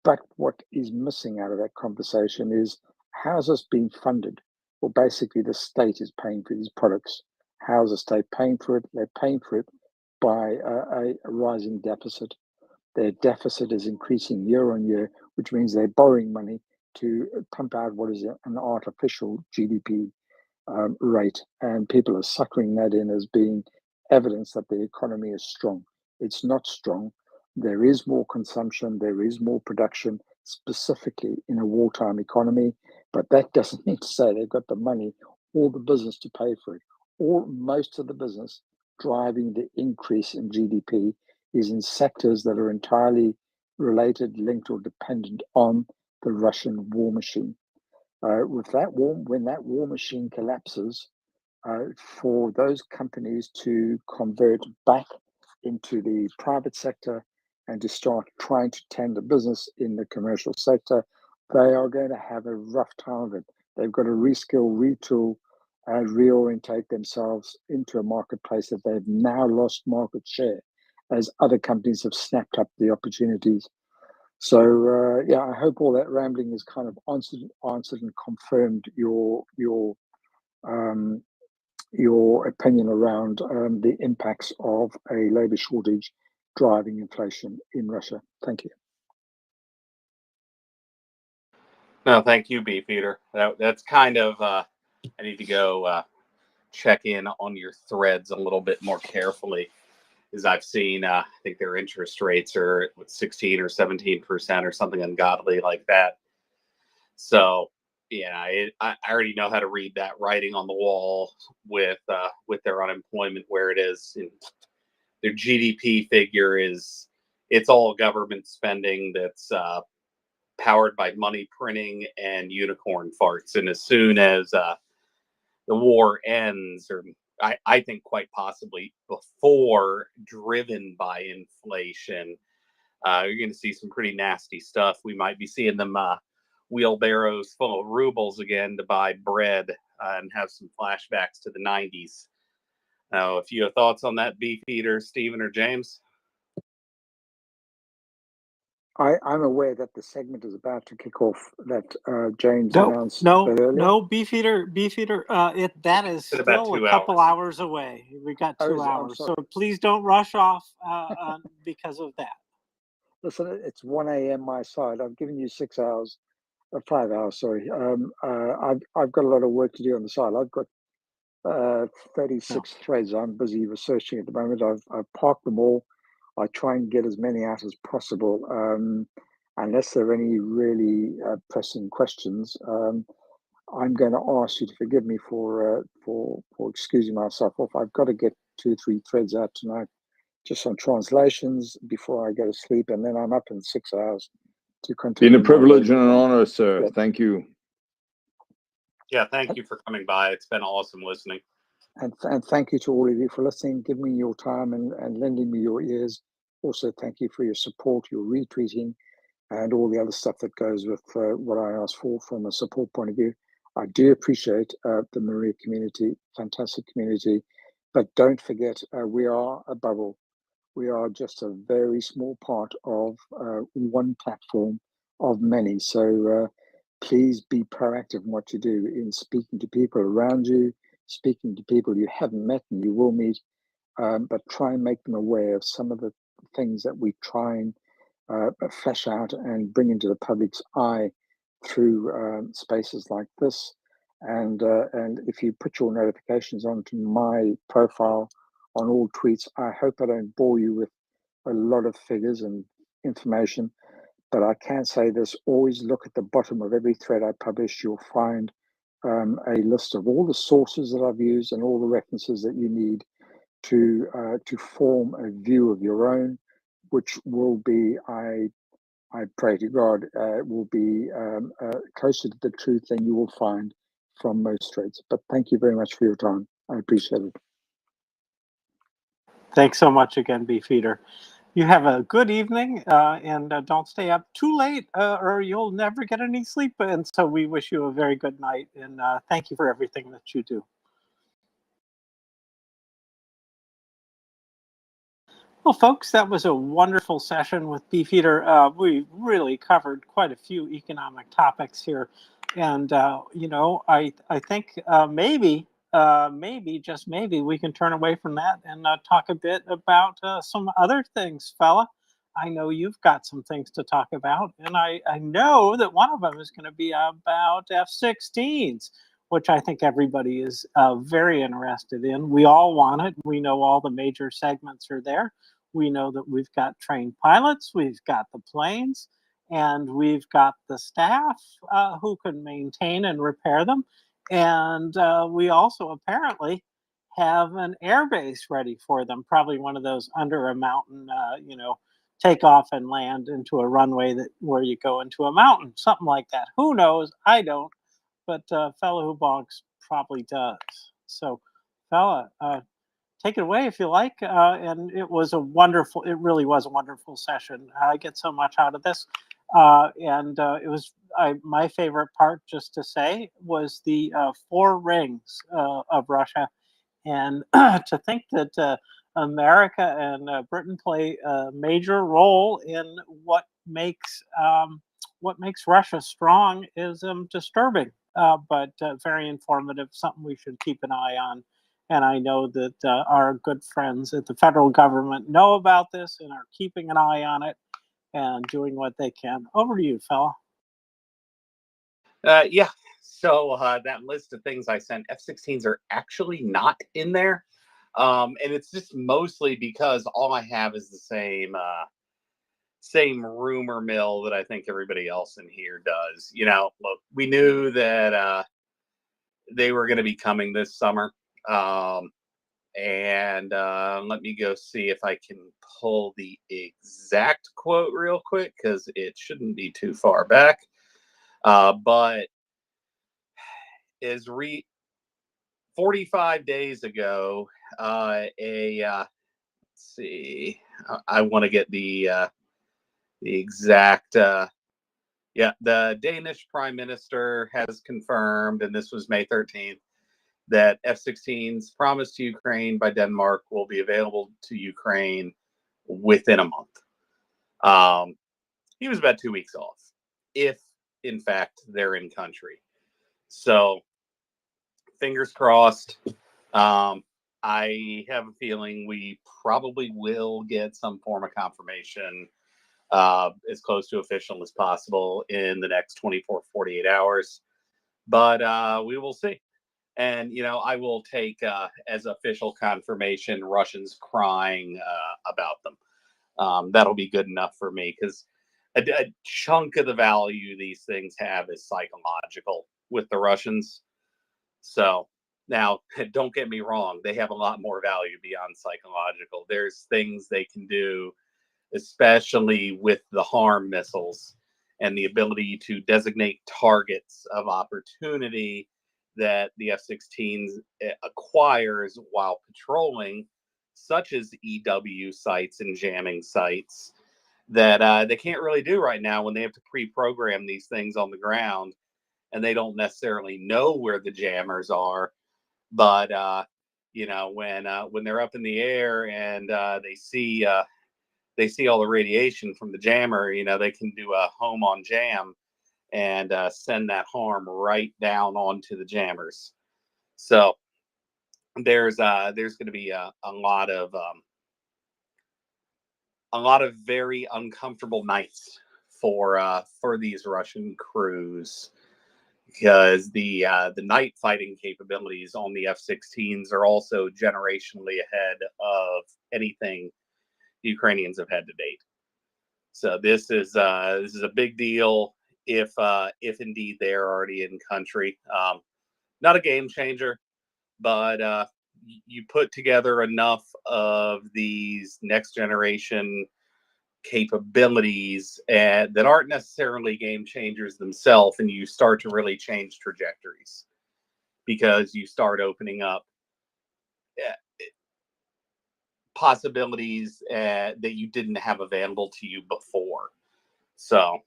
But what is missing out of that conversation is, how's this being funded? Well, basically, the state is paying for these products. How's the state paying for it? They're paying for it by a rising deficit. Their deficit is increasing year on year, which means they're borrowing money to pump out what is an artificial GDP rate, and people are suckering that in as being evidence that the economy is strong. It's not strong. There is more consumption, there is more production, specifically in a wartime economy, but that doesn't mean to say they've got the money or the business to pay for it. Or most of the business driving the increase in GDP is in sectors that are entirely related, linked, or dependent on the Russian war machine. When that war machine collapses, for those companies to convert back into the private sector and to start trying to tend the business in the commercial sector, they are going to have a rough time of it. They've got to reskill, retool, and reorientate themselves into a marketplace that they've now lost market share as other companies have snapped up the opportunities. So yeah, I hope all that rambling has kind of answered and confirmed your opinion around the impacts of a labour shortage driving inflation in Russia. Thank you. No, thank you, Beefeater. That's kind of I need to go check in on your threads a little bit more carefully. As I've seen, I think their interest rates are 16 or 17% or something ungodly like that. So, yeah, I already know how to read that writing on the wall with their unemployment where it is. And their GDP figure it's all government spending that's powered by money printing and unicorn farts. And as soon as the war ends, or I think quite possibly before, driven by inflation, you're going to see some pretty nasty stuff. We might be seeing them wheelbarrows full of rubles again to buy bread and have some flashbacks to the 90s. Now, if you have thoughts on that, Beefeater, Stephen, or James? I'm aware that the segment is about to kick off that James No, announced no, earlier. no, Beefeater. That is In about still 2 a couple hours. hours away. We got Oh, 2 is it? I'm hours, so sorry. please don't rush off because of that. Listen, it's 1 a.m. my side. I've given you 6 hours, 5 hours. Sorry. I've got a lot of work to do on the side. I've got 36 threads I'm busy researching at the moment. I've parked them all. I try and get as many out as possible. Unless there are any really pressing questions, I'm going to ask you to forgive me for excusing myself off. I've got to get 2-3 threads out tonight, just on translations before I go to sleep, and then I'm up in 6 hours to continue. Been a privilege and an daily honor, sir. Yeah. Thank you. Yeah, thank you for coming by. It's been awesome listening. And thank you to all of you for listening, giving me your time and lending me your ears. Also, thank you for your support, your retweeting, and all the other stuff that goes with what I asked for from a support point of view. I do appreciate the Maria community, fantastic community, but don't forget we are a bubble. We are just a very small part of one platform of many. So please be proactive in what you do in speaking to people around you, speaking to people you haven't met and you will meet, but try and make them aware of some of the things that we try and flesh out and bring into the public's eye through spaces like this. And if you put your notifications onto my profile on all tweets, I hope I don't bore you with a lot of figures and information. But I can say this: always look at the bottom of every thread I publish. You'll find a list of all the sources that I've used and all the references that you need to form a view of your own, which will be, I pray to God, will be closer to the truth than you will find from most threads. But thank you very much for your time. I appreciate it. Thanks so much again, Beefeater. You have a good evening, and don't stay up too late, or you'll never get any sleep. And so we wish you a very good night, and thank you for everything that you do. Well, folks, that was a wonderful session with Beefeater. We really covered quite a few economic topics here. And, I think maybe, just maybe, we can turn away from that and talk a bit about some other things, fella. I know you've got some things to talk about, and I know that one of them is going to be about F-16s, which I think everybody is very interested in. We all want it. We know all the major segments are there. We know that we've got trained pilots, we've got the planes, and we've got the staff who can maintain and repair them. And we also apparently have an air base ready for them, probably one of those under a mountain, take off and land into a runway where you go into a mountain, something like that. Who knows? I don't, but fellow who bonks probably does. So, fella, take it away if you like. And it really was a wonderful session. I get so much out of this. And it was my favorite part, just to say, was the 4 rings of Russia. And to think that America and Britain play a major role in what makes Russia strong is disturbing, but very informative, something we should keep an eye on. And I know that our good friends at the federal government know about this and are keeping an eye on it and doing what they can. Over to you, fella. Yeah. So that list of things I sent, F-16s are actually not in there. And it's just mostly because all I have is the same rumor mill that I think everybody else in here does. You know, look, we knew that they were going to be coming this summer. And let me go see if I can pull the exact quote real quick because it shouldn't be too far back. But is 45 days ago, let's see, I want to get the exact. Yeah, the Danish Prime Minister has confirmed, and this was May 13th, that F-16s promised to Ukraine by Denmark will be available to Ukraine within a month. He was about 2 weeks off, if in fact they're in country. So fingers crossed. I have a feeling we probably will get some form of confirmation as close to official as possible in the next 24, 48 hours. But we will see. And, you know, I will take as official confirmation Russians crying about them. That'll be good enough for me because a chunk of the value these things have is psychological with the Russians. So now, don't get me wrong, they have a lot more value beyond psychological. There's things they can do, especially with the harm missiles and the ability to designate targets of opportunity that the F-16s acquires while patrolling, such as EW sites and jamming sites, that they can't really do right now when they have to pre-program these things on the ground and they don't necessarily know where the jammers are. But you know, when they're up in the air and they see all the radiation from the jammer, you know, they can do a home on jam and send that harm right down onto the jammers. So there's going to be a lot of very uncomfortable nights for these Russian crews because the night fighting capabilities on the F-16s are also generationally ahead of anything the Ukrainians have had to date. So this is a big deal if indeed they're already in country. Not a game changer, but you put together enough of these next generation capabilities that aren't necessarily game changers themselves, and you start to really change trajectories because you start opening up possibilities that you didn't have available to you before. So,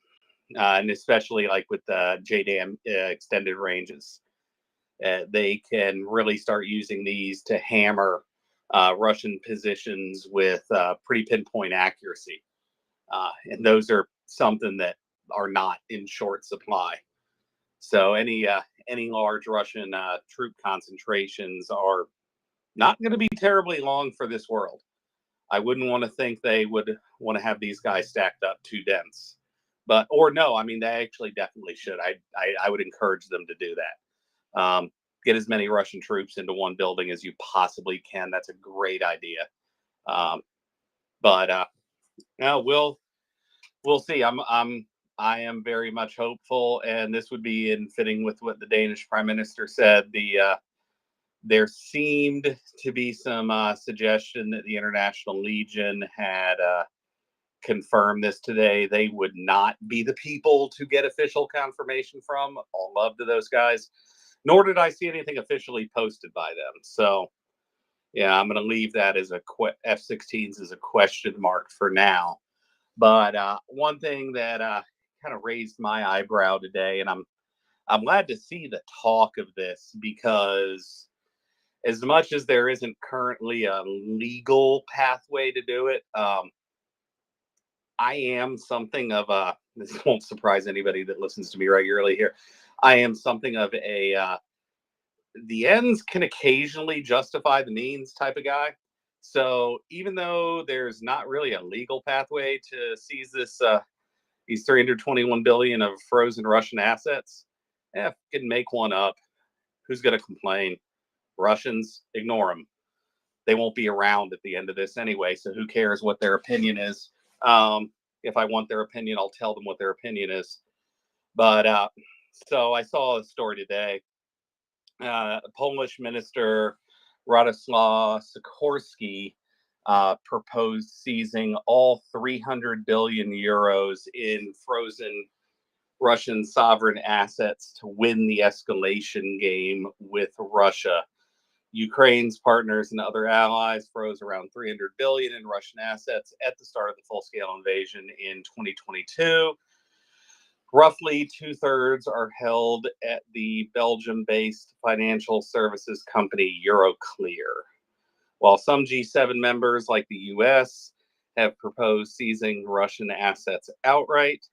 and especially like with the JDAM extended ranges, they can really start using these to hammer Russian positions with pretty pinpoint accuracy. And those are something that are not in short supply. So any large Russian troop concentrations are not going to be terribly long for this world. I wouldn't want to think they would want to have these guys stacked up too dense, or no, I mean they actually definitely should. I would encourage them to do that. Get as many Russian troops into one building as you possibly can. That's a great idea. But no, we'll see. I am very much hopeful, and this would be in fitting with what the Danish Prime Minister said. There seemed to be some suggestion that the International Legion had confirmed this today. They would not be the people to get official confirmation from. All love to those guys. Nor did I see anything officially posted by them. So, yeah, I'm going to leave that as F-16s as a question mark for now. But one thing that kind of raised my eyebrow today, and I'm glad to see the talk of this because as much as there isn't currently a legal pathway to do it, I am something of a, this won't surprise anybody that listens to me regularly here. I am something of a, the ends can occasionally justify the means type of guy. So even though there's not really a legal pathway to seize these 321 billion of frozen Russian assets, Can make one up. Who's going to complain? Russians, ignore them. They won't be around at the end of this anyway, so who cares what their opinion is? If I want their opinion, I'll tell them what their opinion is. But so I saw a story today. Polish minister Radoslaw Sikorski proposed seizing all 300 billion euros in frozen Russian sovereign assets to win the escalation game with Russia. Ukraine's partners and other allies froze around 300 billion in Russian assets at the start of the full-scale invasion in 2022. Roughly 2/3 are held at the Belgium-based financial services company Euroclear. While some G7 members, like the US, have proposed seizing Russian assets outright,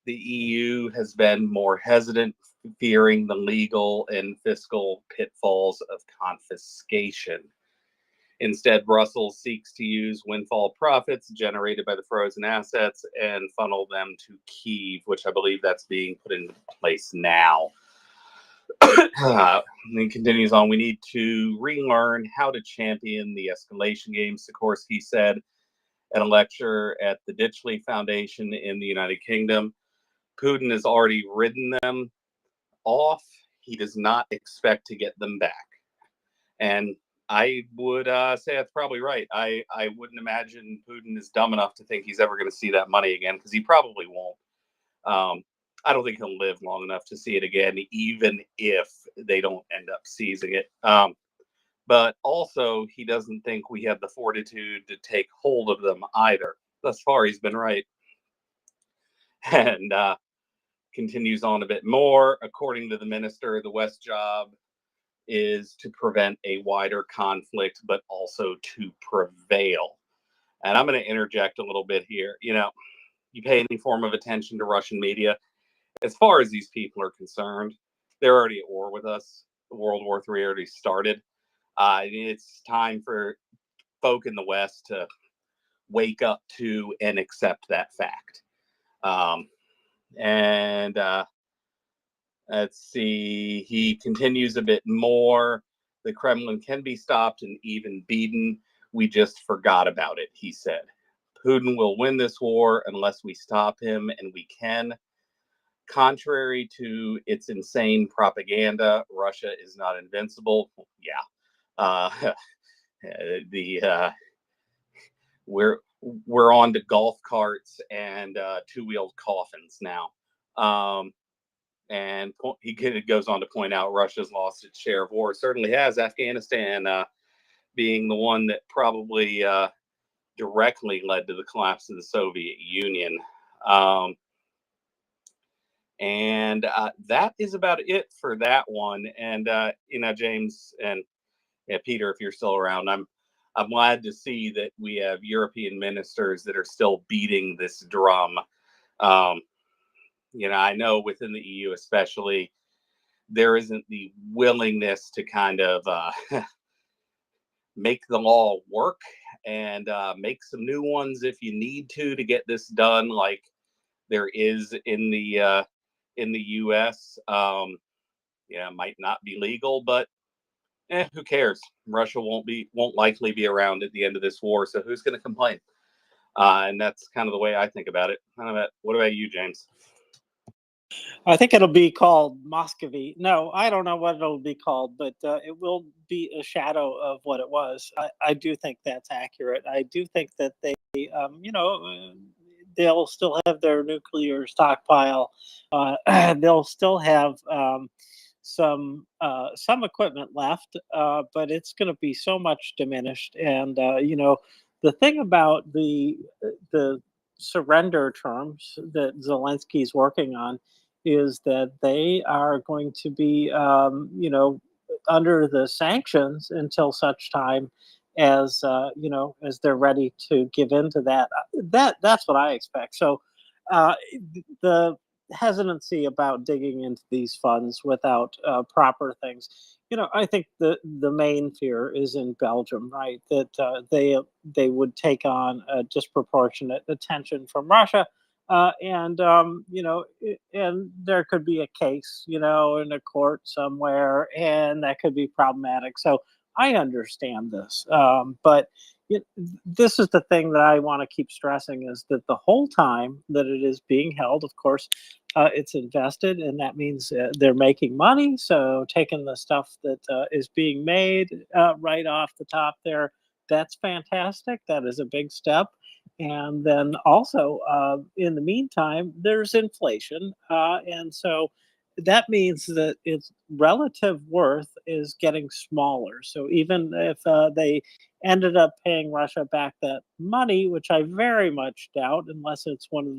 the EU has been more hesitant, fearing the legal and fiscal pitfalls of confiscation. Instead, Brussels seeks to use windfall profits generated by the frozen assets and funnel them to Kyiv, which I believe that's being put into place now. And continues on, we need to relearn how to champion the escalation game, Sikorsky said at a lecture at the Ditchley Foundation in the United Kingdom. Putin has already ridden them off. He does not expect to get them back. And I would say that's probably right. I wouldn't imagine Putin is dumb enough to think he's ever going to see that money again, because he probably won't. I don't think he'll live long enough to see it again, even if they don't end up seizing it. But also, he doesn't think we have the fortitude to take hold of them either. Thus far, he's been right. And continues on a bit more. According to the minister, the West's job is to prevent a wider conflict, but also to prevail. And I'm going to interject a little bit here. You know, you pay any form of attention to Russian media, as far as these people are concerned, they're already at war with us. World War III already started. It's time for folk in the West to wake up to and accept that fact. Let's see, he continues a bit more. The Kremlin can be stopped and even beaten. We just forgot about it, he said. Putin will win this war unless we stop him, and we can. Contrary to its insane propaganda, Russia is not invincible. Yeah. We're on to golf carts and two-wheeled coffins now. And he goes on to point out Russia's lost its share of war. It certainly has. Afghanistan being the one that probably directly led to the collapse of the Soviet Union. And that is about it for that one. And James and Peter, if you're still around, I'm glad to see that we have European ministers that are still beating this drum. I know within the EU especially, there isn't the willingness to kind of make the law work and make some new ones if you need to get this done, like there is in the U.S. It might not be legal, but who cares? Russia won't likely be around at the end of this war, so who's going to complain? And that's kind of the way I think about it. What about you, James? I think it'll be called Muscovy. No, I don't know what it'll be called, but it will be a shadow of what it was. I do think that's accurate. I do think that they, they'll still have their nuclear stockpile. They'll still have some equipment left, but it's going to be so much diminished. And the thing about the surrender terms that Zelensky's working on is that they are going to be, under the sanctions until such time as as they're ready to give in to that. That's what I expect. So the hesitancy about digging into these funds without proper things. I think the main fear is in Belgium, right? That they would take on a disproportionate attention from Russia, and and there could be a case, in a court somewhere, and that could be problematic. So I understand this, but this is the thing that I want to keep stressing is that the whole time that it is being held, of course, it's invested, and that means they're making money. So taking the stuff that is being made right off the top there, that's fantastic. That is a big step. And then also, in the meantime, there's inflation. And so that means that its relative worth is getting smaller. So even if they ended up paying Russia back that money, which I very much doubt, unless it's one of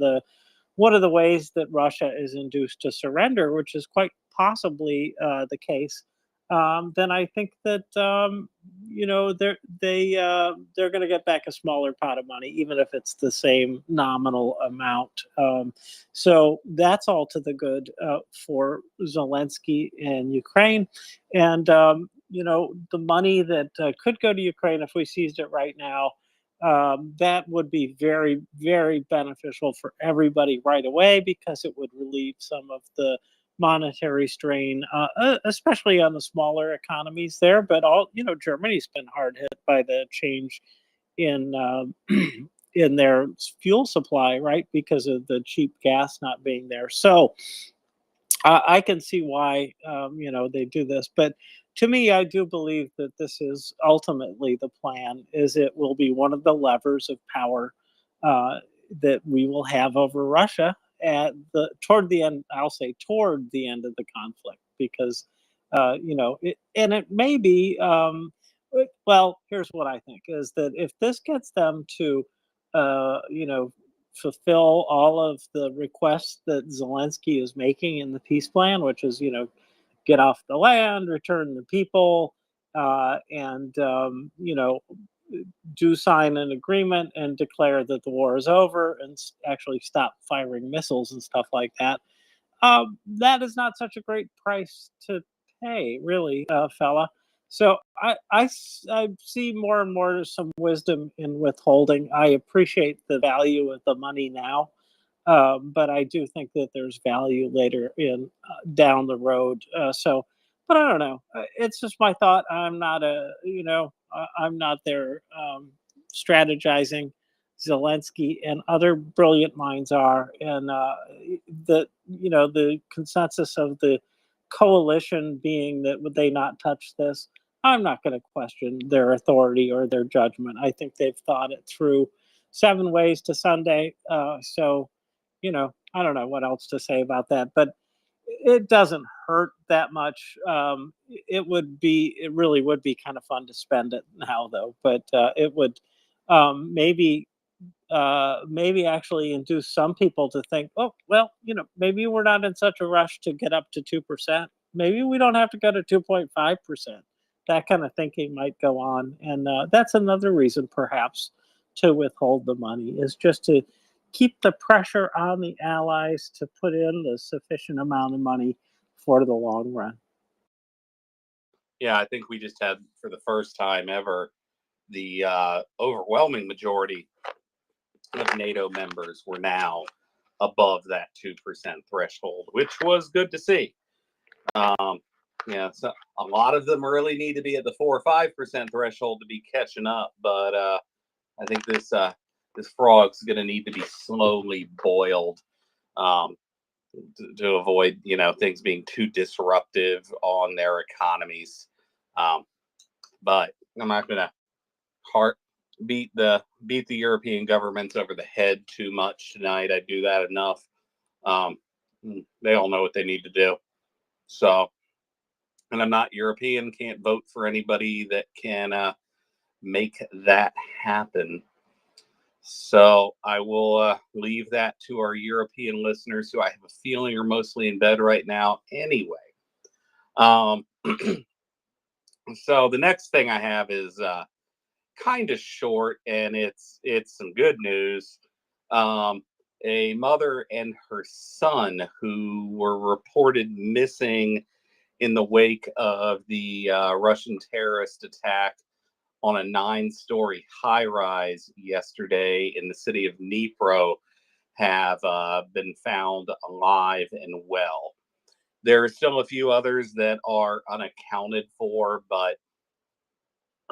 the ways that Russia is induced to surrender, which is quite possibly the case, then I think that they're going to get back a smaller pot of money, even if it's the same nominal amount. So that's all to the good for Zelensky and Ukraine, and the money that could go to Ukraine if we seized it right now, that would be very, very beneficial for everybody right away because it would relieve some of the monetary strain, especially on the smaller economies there. But Germany's been hard hit by the change in in their fuel supply, right, because of the cheap gas not being there. So I can see why they do this, but to me, I do believe that this is ultimately the plan. Is it will be one of the levers of power uh, that we will have over Russia at the toward the end. I'll say toward the end of the conflict, because it may be. Well, here's what I think: is that if this gets them to, fulfill all of the requests that Zelensky is making in the peace plan, which is, get off the land, return the people, and, do sign an agreement and declare that the war is over and actually stop firing missiles and stuff like that. That is not such a great price to pay, really, fella. So I see more and more some wisdom in withholding. I appreciate the value of the money now, but I do think that there's value later in down the road. But I don't know. It's just my thought. I'm not there strategizing. Zelensky and other brilliant minds are, and the consensus of the coalition being that would they not touch this. I'm not going to question their authority or their judgment. I think they've thought it through 7 ways to Sunday. I don't know what else to say about that, but it doesn't hurt that much. It really would be kind of fun to spend it now, though. But it would maybe actually induce some people to think, oh, well, maybe we're not in such a rush to get up to 2%. Maybe we don't have to go to 2.5%. That kind of thinking might go on. And that's another reason, perhaps, to withhold the money is just to keep the pressure on the allies to put in the sufficient amount of money for the long run. Yeah, I think we just had, for the first time ever, the overwhelming majority of NATO members were now above that 2% threshold, which was good to see. So a lot of them really need to be at the 4 or 5% threshold to be catching up, but I think this frog's going to need to be slowly boiled to avoid things being too disruptive on their economies. But I'm not going to beat the European governments over the head too much tonight. I do that enough. They all know what they need to do. So, and I'm not European, can't vote for anybody that can make that happen. So I will leave that to our European listeners, who I have a feeling are mostly in bed right now anyway. So the next thing I have is kind of short, and it's some good news. A mother and her son who were reported missing in the wake of the Russian terrorist attack on a 9-story high-rise yesterday in the city of Dnipro have been found alive and well. There are still a few others that are unaccounted for, but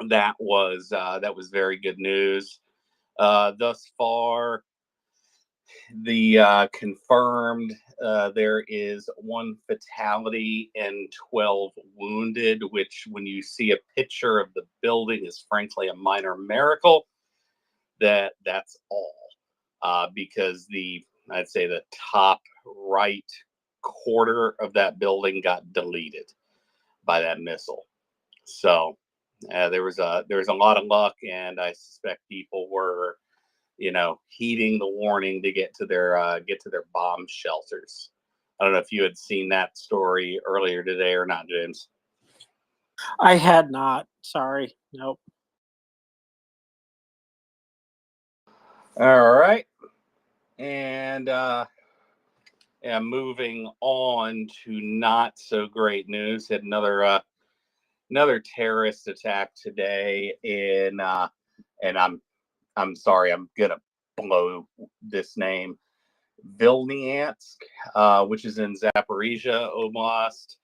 that was very good news. Thus far, the confirmed there is 1 fatality and 12 wounded, which, when you see a picture of the building, is frankly a minor miracle. That's all, because I'd say the top right quarter of that building got deleted by that missile. So there was a lot of luck, and I suspect people were, heeding the warning to get to their bomb shelters. I don't know if you had seen that story earlier today or not, James. I had not. Sorry. Nope. All right. And moving on to not so great news. Had another terrorist attack today in and I'm sorry, I'm gonna blow this name, Vilniansk, which is in Zaporizhia Oblast.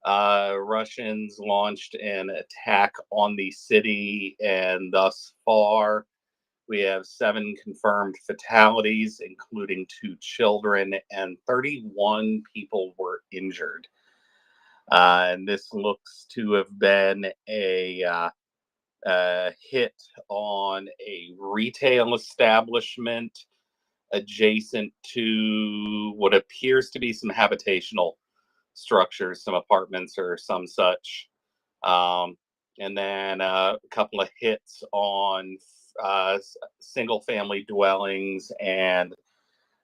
Russians launched an attack on the city, and thus far we have 7 confirmed fatalities, including 2 children, and 31 people were injured. And this looks to have been a hit on a retail establishment adjacent to what appears to be some habitational structures, some apartments or some such. And then a couple of hits on single family dwellings, and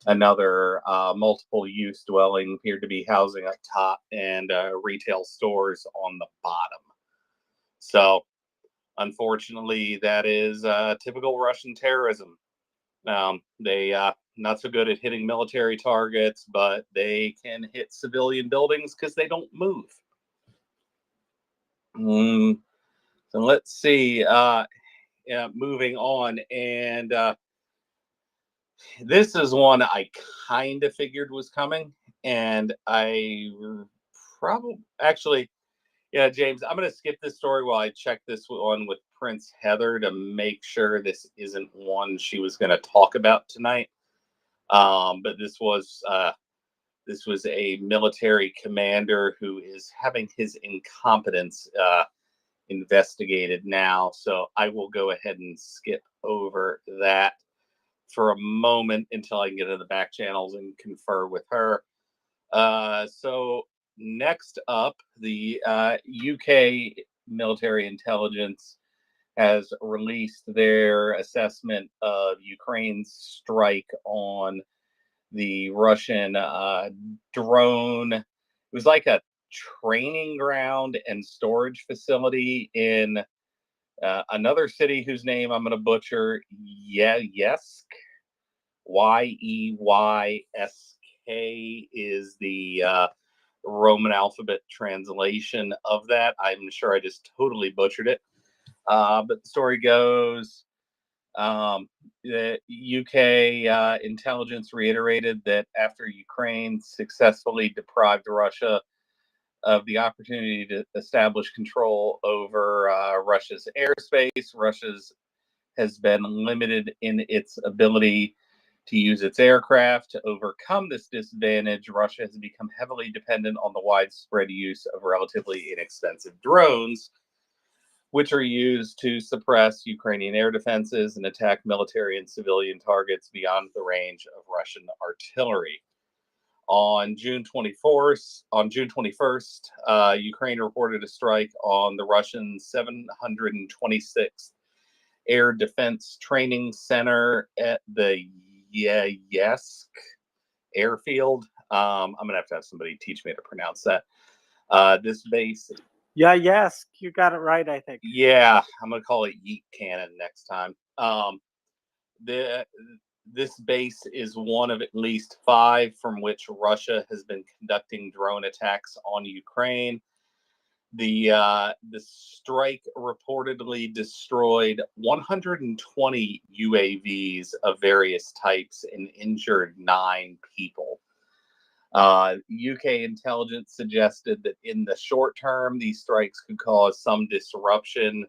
another multiple use dwelling appeared to be housing up top, and retail stores on the bottom. So unfortunately, that is typical Russian terrorism. They not so good at hitting military targets, but they can hit civilian buildings because they don't move. So let's see. Moving on, and this is one I kind of figured was coming, and I probably actually, yeah, James, I'm going to skip this story while I check this one with Prince Heather to make sure this isn't one she was going to talk about tonight. But this was a military commander who is having his incompetence investigated now. So I will go ahead and skip over that for a moment until I can get into the back channels and confer with her. So next up, the UK military intelligence has released their assessment of Ukraine's strike on the Russian drone. It was like a training ground and storage facility in another city whose name I'm going to butcher. Yesk. Yeysk is the Roman alphabet translation of that. I'm sure I just totally butchered it. But the story goes, the UK intelligence reiterated that after Ukraine successfully deprived Russia of the opportunity to establish control over Russia's airspace, Russia's has been limited in its ability to use its aircraft. To overcome this disadvantage, Russia has become heavily dependent on the widespread use of relatively inexpensive drones, which are used to suppress Ukrainian air defenses and attack military and civilian targets beyond the range of Russian artillery. On June 21st, Ukraine reported a strike on the Russian 726th Air Defense Training Center at the Yesk airfield. I'm going to have somebody teach me to pronounce that. This base. Yeah, yes, you got it right, I think. Yeah, I'm going to call it Yeet Cannon next time. This base is one of at least 5 from which Russia has been conducting drone attacks on Ukraine. The strike reportedly destroyed 120 UAVs of various types and injured 9 people. UK intelligence suggested that in the short term, these strikes could cause some disruption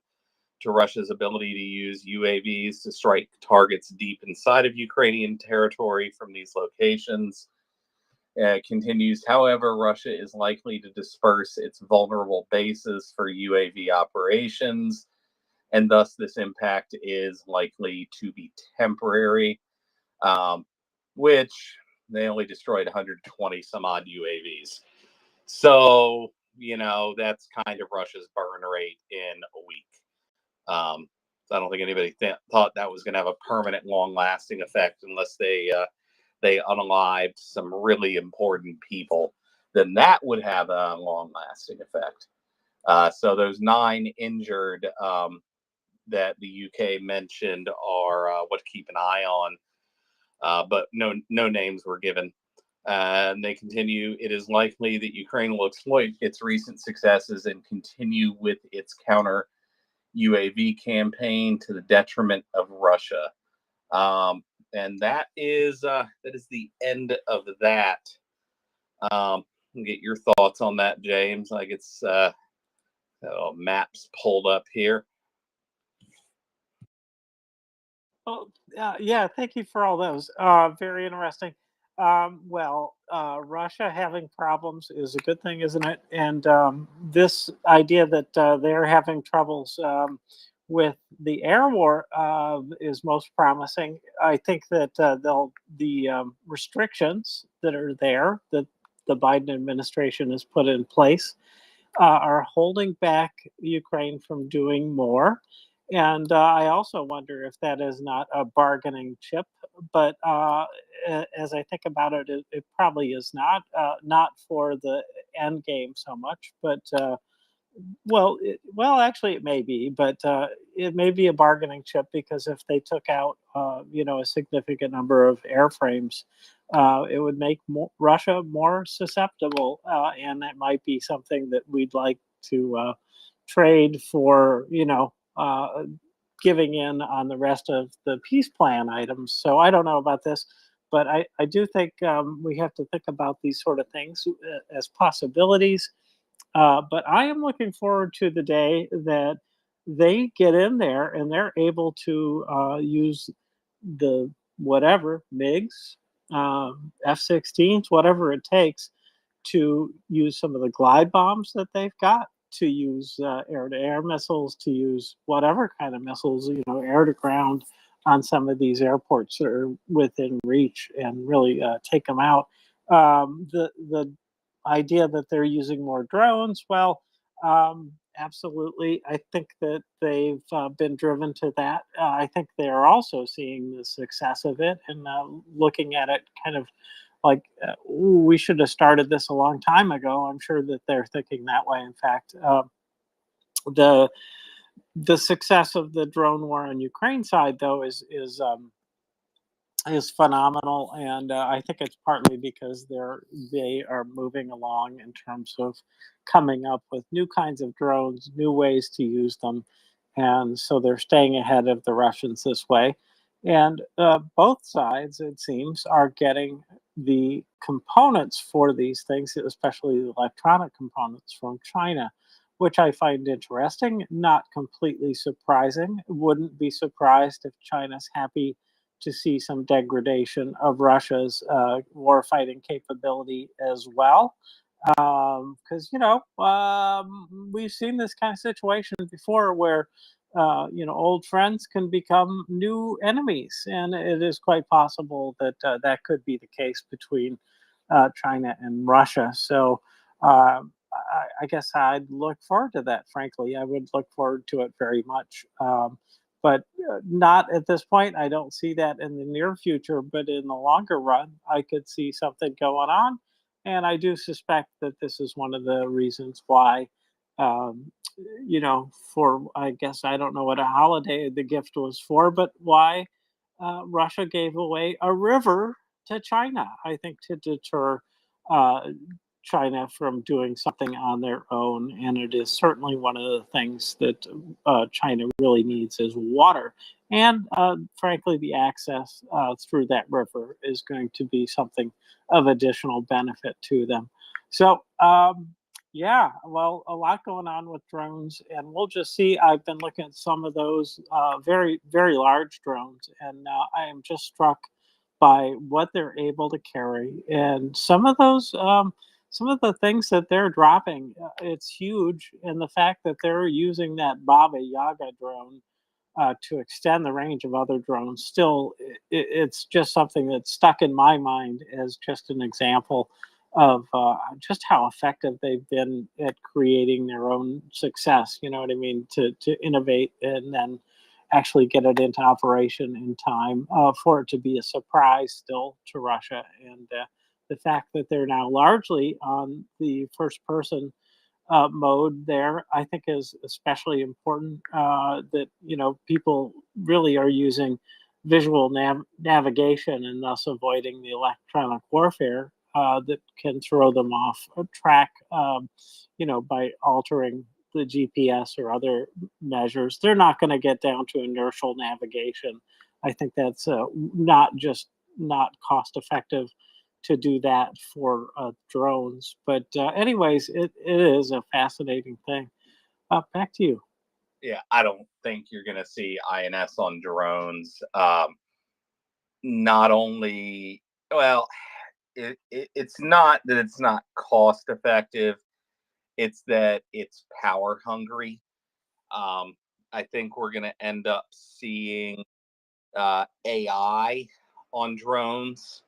to Russia's ability to use UAVs to strike targets deep inside of Ukrainian territory from these locations. Continues, however, Russia is likely to disperse its vulnerable bases for UAV operations, and thus this impact is likely to be temporary, which they only destroyed 120 some odd UAVs. So, that's kind of Russia's burn rate in a week. So I don't think anybody thought that was going to have a permanent, long-lasting effect unless they unalived some really important people. Then that would have a long-lasting effect. So those 9 injured that the UK mentioned are what to keep an eye on, but no names were given. And they continue, it is likely that Ukraine will exploit its recent successes and continue with its counter UAV campaign to the detriment of Russia. And that is the end of that. Get your thoughts on that, James. Like it's maps pulled up here. Oh, yeah, thank you for all those. Very interesting. Russia having problems is a good thing, isn't it? And this idea that they're having troubles with the air war is most promising. I think that the restrictions that are there that the Biden administration has put in place are holding back Ukraine from doing more. And I also wonder if that is not a bargaining chip. But as I think about it, it probably is not. Not for the end game so much, but actually, it may be, but it may be a bargaining chip because if they took out, a significant number of airframes, it would make Russia more susceptible, and that might be something that we'd like to trade for, giving in on the rest of the peace plan items. So I don't know about this, but I do think we have to think about these sort of things as possibilities. But I am looking forward to the day that they get in there and they're able to use the whatever MiGs, F-16s, whatever it takes to use some of the glide bombs that they've got, to use air-to-air missiles, to use whatever kind of missiles, air-to-ground on some of these airports that are within reach, and really take them out. The idea that they're using more drones, absolutely. I think that they've been driven to that. I think they're also seeing the success of it and looking at it kind of like, we should have started this a long time ago. I'm sure that they're thinking that way. In fact, the success of the drone war on Ukraine side, though, is phenomenal, and I think it's partly because they are moving along in terms of coming up with new kinds of drones, new ways to use them, and so they're staying ahead of the Russians this way. And both sides, it seems, are getting the components for these things, especially the electronic components, from China, which I find interesting, not completely surprising. Wouldn't be surprised if China's happy to see some degradation of Russia's warfighting capability as well. Because, we've seen this kind of situation before where, old friends can become new enemies. And it is quite possible that that could be the case between China and Russia. So I guess I'd look forward to that, frankly. I would look forward to it very much. But not at this point. I don't see that in the near future, but in the longer run, I could see something going on. And I do suspect that this is one of the reasons why, um, I guess I don't know what a holiday the gift was for, but why Russia gave away a river to China, I think, to deter China from doing something on their own, and it is certainly one of the things that China really needs is water. And frankly, the access through that river is going to be something of additional benefit to them. So, yeah, well, a lot going on with drones, and we'll just see. I've been looking at some of those very, very large drones, and I am just struck by what they're able to carry. And some of those, some of the things that they're dropping, it's huge. And the fact that they're using that Baba Yaga drone to extend the range of other drones, still, it's just something that's stuck in my mind as just an example of just how effective they've been at creating their own success. You know what I mean? To innovate and then actually get it into operation in time for it to be a surprise still to Russia. And the fact that they're now largely on the first person mode there, I think is especially important. That people really are using visual navigation and thus avoiding the electronic warfare that can throw them off a track. By altering the GPS or other measures, they're not going to get down to inertial navigation. I think that's not just not cost effective to do that for drones. But anyways, it is a fascinating thing. Back to you. Yeah, I don't think you're going to see INS on drones. Not only, well, it's not that it's not cost effective, it's that it's power hungry. I think we're going to end up seeing AI on drones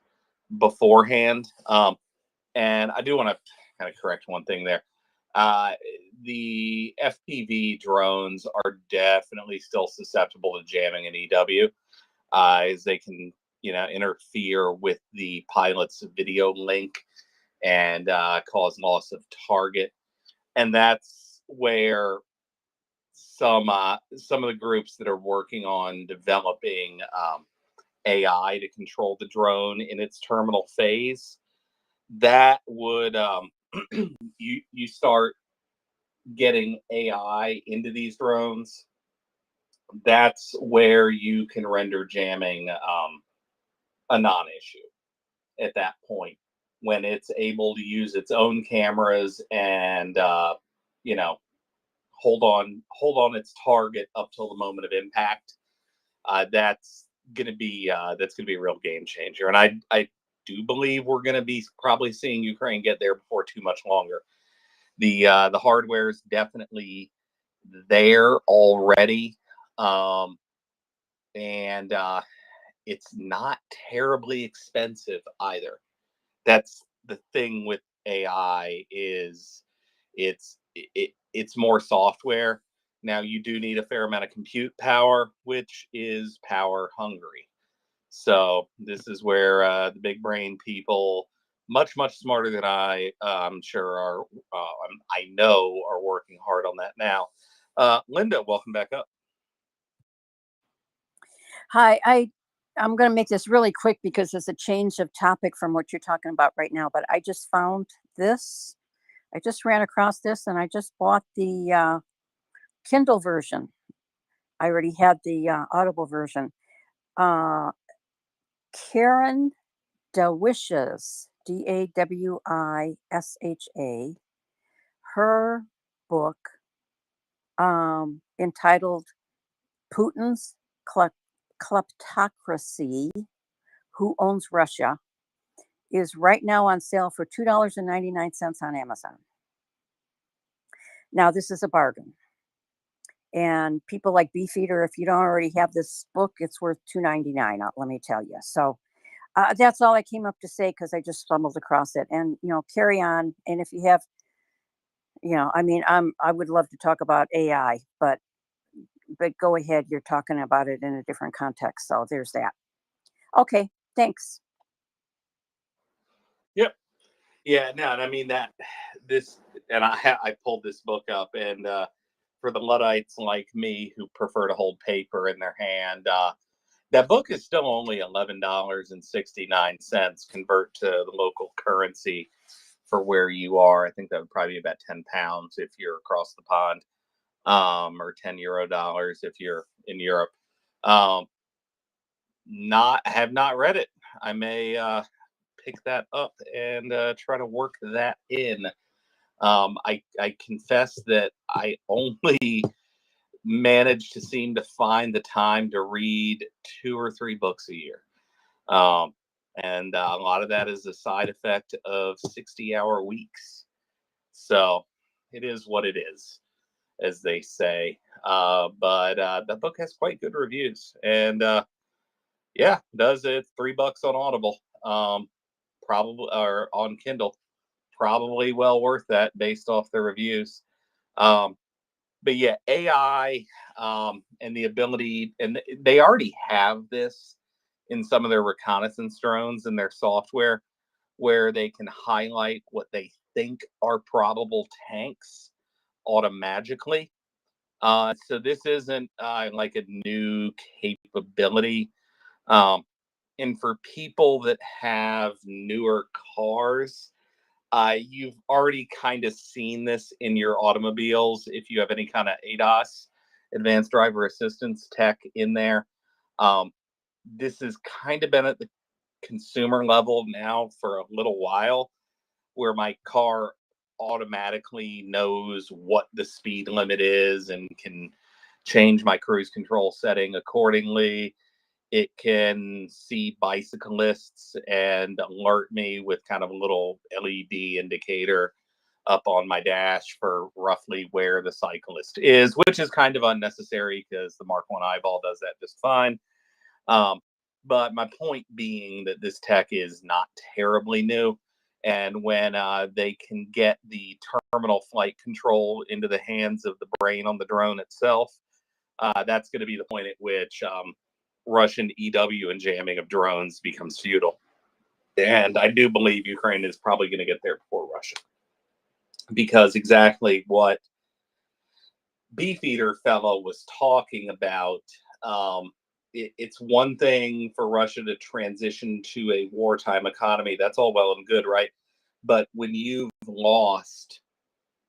beforehand. And I do want to kind of correct one thing there. The FPV drones are definitely still susceptible to jamming in EW, as they can, interfere with the pilot's video link and cause loss of target. And that's where some of the groups that are working on developing AI to control the drone in its terminal phase, that would you start getting AI into these drones, that's where you can render jamming a non-issue at that point, when it's able to use its own cameras and you know hold on its target up till the moment of impact. That's gonna be a real game changer, and I do believe we're gonna be probably seeing Ukraine get there before too much longer. The hardware is definitely there already, um, and it's not terribly expensive either. That's the thing with AI, is it's more software. Now you do need a fair amount of compute power, which is power hungry. So this is where the big brain people, much smarter than I'm sure I know are working hard on that now. Linda, welcome back up. Hi, I'm going to make this really quick because it's a change of topic from what you're talking about right now. But I just found this. I just ran across this, and I just bought the Kindle version. I already had the Audible version. Karen DeWishes, DAWISHA. Her book, entitled Putin's Kleptocracy: Who Owns Russia, is right now on sale for $2.99 on Amazon. Now, this is a bargain. And people like Beefeater, if you don't already have this book, it's worth $2.99, let me tell you. So that's all I came up to say, because I just stumbled across it. And, carry on. And if you have, I would love to talk about AI, but go ahead. You're talking about it in a different context. So there's that. Okay, thanks. Yep. Yeah. No, and I mean I pulled this book up, and for the Luddites like me who prefer to hold paper in their hand, that book is still only $11.69. Convert to the local currency for where you are. I think that would probably be about 10 pounds if you're across the pond, or 10 euro dollars if you're in Europe. Um, have not read it. I may pick that up and try to work that in. I confess that I only manage to seem to find the time to read 2 or 3 books a year. And a lot of that is a side effect of 60-hour weeks. So it is what it is, as they say. But the book has quite good reviews. And yeah, does it $3 on Audible, probably, or on Kindle. Probably well worth that based off the reviews. But yeah, AI, and the ability, and they already have this in some of their reconnaissance drones and their software, where they can highlight what they think are probable tanks automatically. So this isn't like a new capability. And for people that have newer cars, you've already kind of seen this in your automobiles. If you have any kind of ADAS, advanced driver assistance tech in there, this has kind of been at the consumer level now for a little while, where my car automatically knows what the speed limit is and can change my cruise control setting accordingly. It can see bicyclists and alert me with kind of a little LED indicator up on my dash for roughly where the cyclist is, which is kind of unnecessary because the Mark 1 eyeball does that just fine. But my point being that this tech is not terribly new. And when they can get the terminal flight control into the hands of the brain on the drone itself, that's going to be the point at which Russian EW and jamming of drones becomes futile. And I do believe Ukraine is probably going to get there before Russia, because exactly what Beefeater fellow was talking about, it's one thing for Russia to transition to a wartime economy. That's all well and good, right? But when you've lost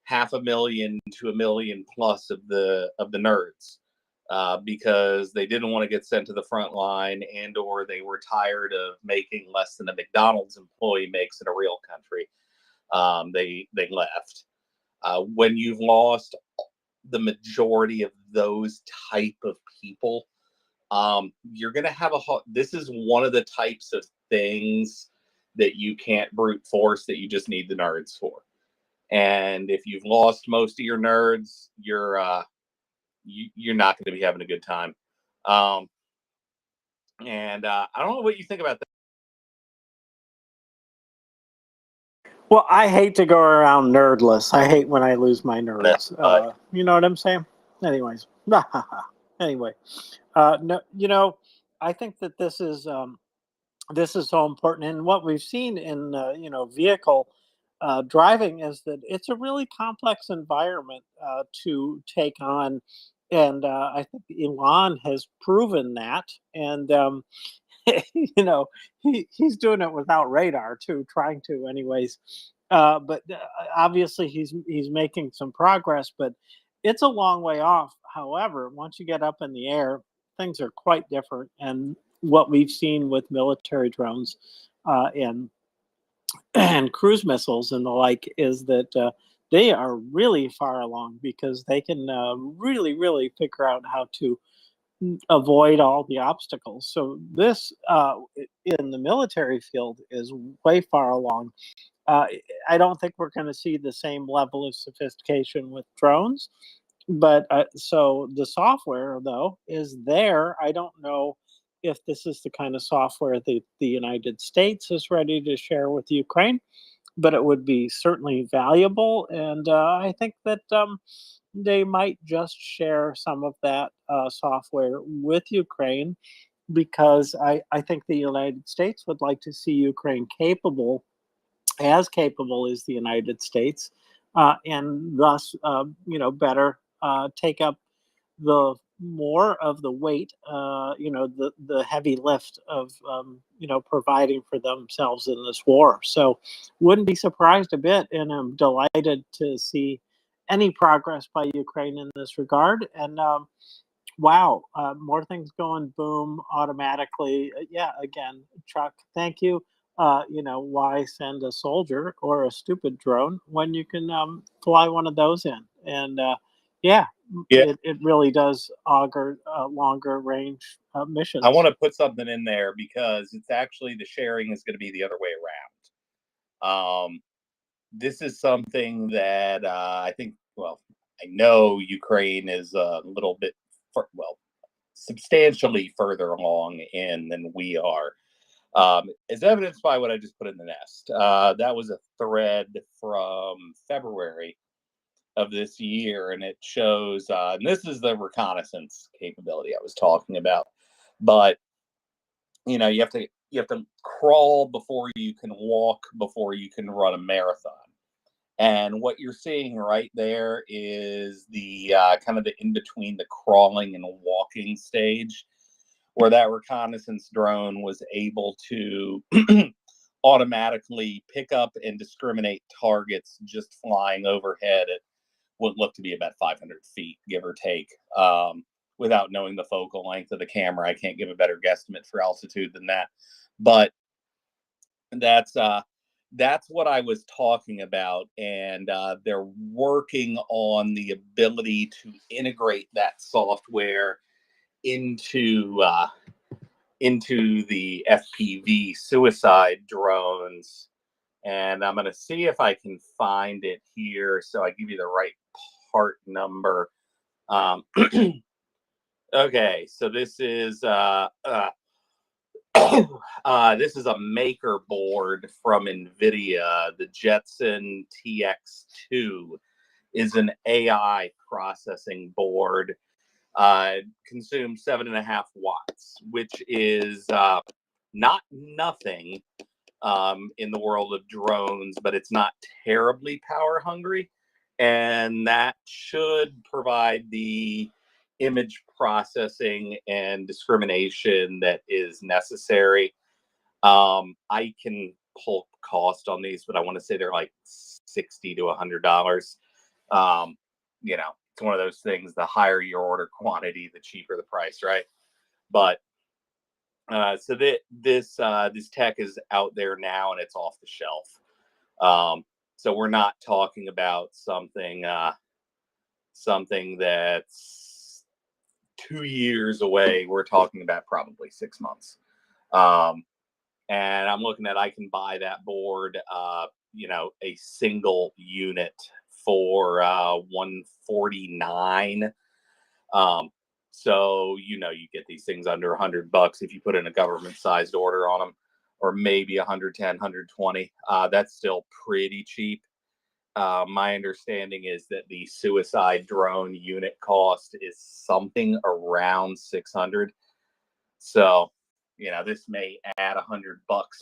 500,000 to 1 million plus of the nerds, because they didn't want to get sent to the front line, and or they were tired of making less than a McDonald's employee makes in a real country, they left. When you've lost the majority of those type of people, you're going to have this is one of the types of things that you can't brute force, that you just need the nerds for. And if you've lost most of your nerds, you're not going to be having a good time. And I don't know what you think about that. Well, I hate to go around nerdless. I hate when I lose my nerds. You know what I'm saying? Anyways, anyway, no, I think that this is so important, and what we've seen in vehicle driving is that it's a really complex environment to take on, and I think Elon has proven that, and he's doing it without radar too, trying to anyways. But obviously he's making some progress, but it's a long way off. However, once you get up in the air, things are quite different. And what we've seen with military drones and cruise missiles and the like is that they are really far along, because they can really figure out how to avoid all the obstacles. So this in the military field is way far along. I don't think we're going to see the same level of sophistication with drones, but so the software though is there. I don't know if this is the kind of software that the United States is ready to share with Ukraine, but it would be certainly valuable. And I think that they might just share some of that software with Ukraine, because I think the United States would like to see Ukraine as capable as the United States, and thus, better take up the more of the weight, the heavy lift of, providing for themselves in this war. So wouldn't be surprised a bit, and I'm delighted to see any progress by Ukraine in this regard. And wow, more things going boom automatically. Yeah, again, Chuck, thank you. Why send a soldier or a stupid drone when you can fly one of those in? And yeah, Yeah, it really does augur longer range I missions. want to put something in there because it's actually the sharing is going to be the other way around. This is something that I think, well, I know Ukraine is a little bit, substantially further along in than we are. As evidenced by what I just put in the nest. That was a thread from February of this year, and it shows, and this is the reconnaissance capability I was talking about. But you have to crawl before you can walk, before you can run a marathon. And what you're seeing right there is the kind of the in between the crawling and walking stage, where that reconnaissance drone was able to automatically pick up and discriminate targets just flying overhead at what looked to be about 500 feet, give or take. Without knowing the focal length of the camera, I can't give a better guesstimate for altitude than that. But that's what I was talking about, and they're working on the ability to integrate that software into the FPV suicide drones. And I'm going to see if I can find it here so I give you the right part number. Okay, so this is this is a maker board from NVIDIA. The Jetson TX2 is an AI processing board. Consumes 7.5 watts, which is not nothing in the world of drones, but it's not terribly power hungry. And that should provide the image processing and discrimination that is necessary. I can pull cost on these, but I want to say they're like $60 to $100. It's one of those things. The higher your order quantity, the cheaper the price, right? But so this tech is out there now, and it's off the shelf. So we're not talking about something that's 2 years away. We're talking about probably 6 months. And I'm looking at, I can buy that board, a single unit for $149. So you get these things under $100 if you put in a government-sized order on them, or maybe 110, 120. That's still pretty cheap. My understanding is that the suicide drone unit cost is something around 600. So, this may add $100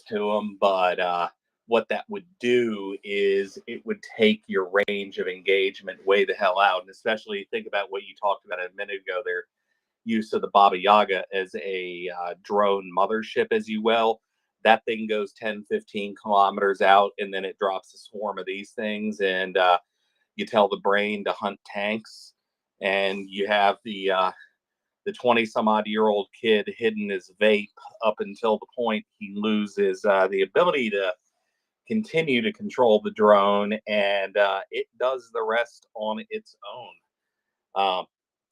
to them, but what that would do is it would take your range of engagement way the hell out. And especially think about what you talked about a minute ago, their use of the Baba Yaga as a drone mothership, as you will. That thing goes 10, 15 kilometers out, and then it drops a swarm of these things. And you tell the brain to hunt tanks, and you have the 20 some odd year old kid hidden his vape up until the point he loses the ability to continue to control the drone, and it does the rest on its own.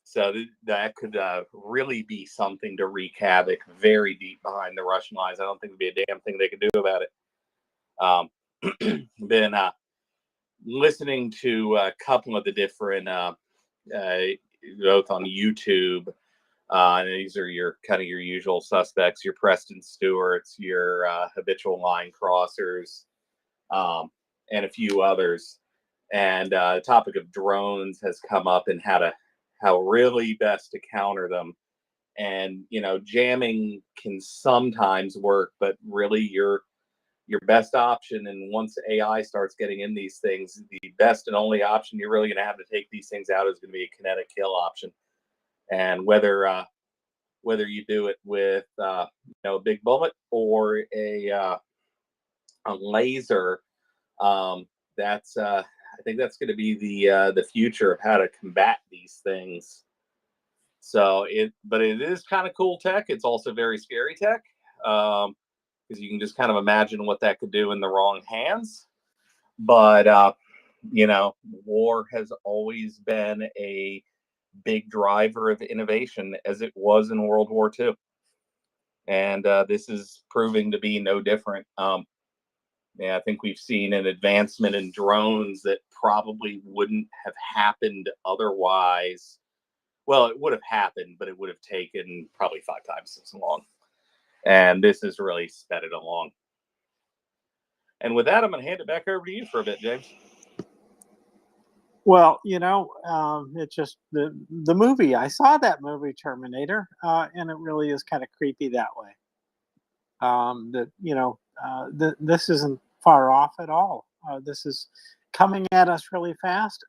So that could really be something to wreak havoc very deep behind the Russian lines. I don't think there'd be a damn thing they could do about it. Been listening to a couple of the different, both on YouTube. And these are your your usual suspects, your Preston Stewarts, your habitual line crossers, and a few others. And the topic of drones has come up, and how really best to counter them. And jamming can sometimes work, but really your best option, and once AI starts getting in these things, the best and only option you're really going to have to take these things out is going to be a kinetic kill option. And whether you do it with a big bullet or a laser, that's I think that's going to be the future of how to combat these things. But it is kind of cool tech. It's also very scary tech, because you can just kind of imagine what that could do in the wrong hands. But war has always been a big driver of innovation, as it was in World War II, and this is proving to be no different. Yeah, I think we've seen an advancement in drones that probably wouldn't have happened otherwise. Well, it would have happened, but it would have taken probably 5 times as long. And this has really sped it along. And with that, I'm going to hand it back over to you for a bit, James. Well, it's just the movie. I saw that movie Terminator, and it really is kind of creepy that way. This isn't far off at all. This is coming at us really fast.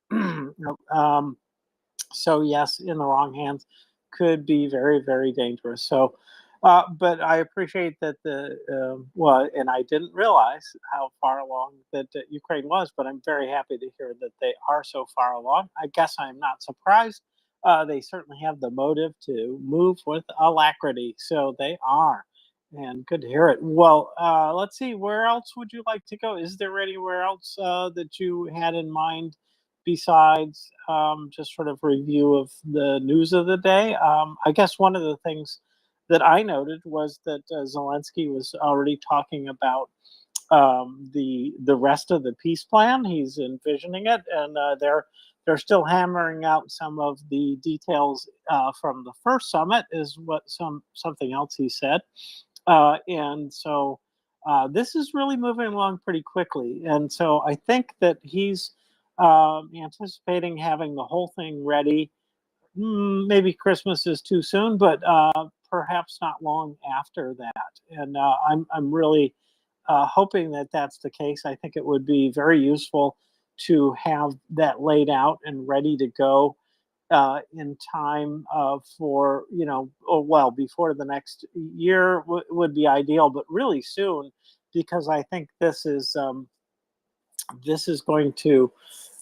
So yes, in the wrong hands, could be very, very dangerous. So, but I appreciate that and I didn't realize how far along that Ukraine was, but I'm very happy to hear that they are so far along. I guess I'm not surprised. They certainly have the motive to move with alacrity, so they are. And good to hear it. Well, let's see. Where else would you like to go? Is there anywhere else that you had in mind besides just sort of review of the news of the day? I guess one of the things that I noted was that Zelensky was already talking about the rest of the peace plan. He's envisioning it, and they're still hammering out some of the details from the first summit. Is what something else he said, and so. This is really moving along pretty quickly, and so I think that he's anticipating having the whole thing ready. Maybe Christmas is too soon, but perhaps not long after that. And I'm really hoping that that's the case. I think it would be very useful to have that laid out and ready to go in time for before the next year would be ideal, but really soon, because I think this is going to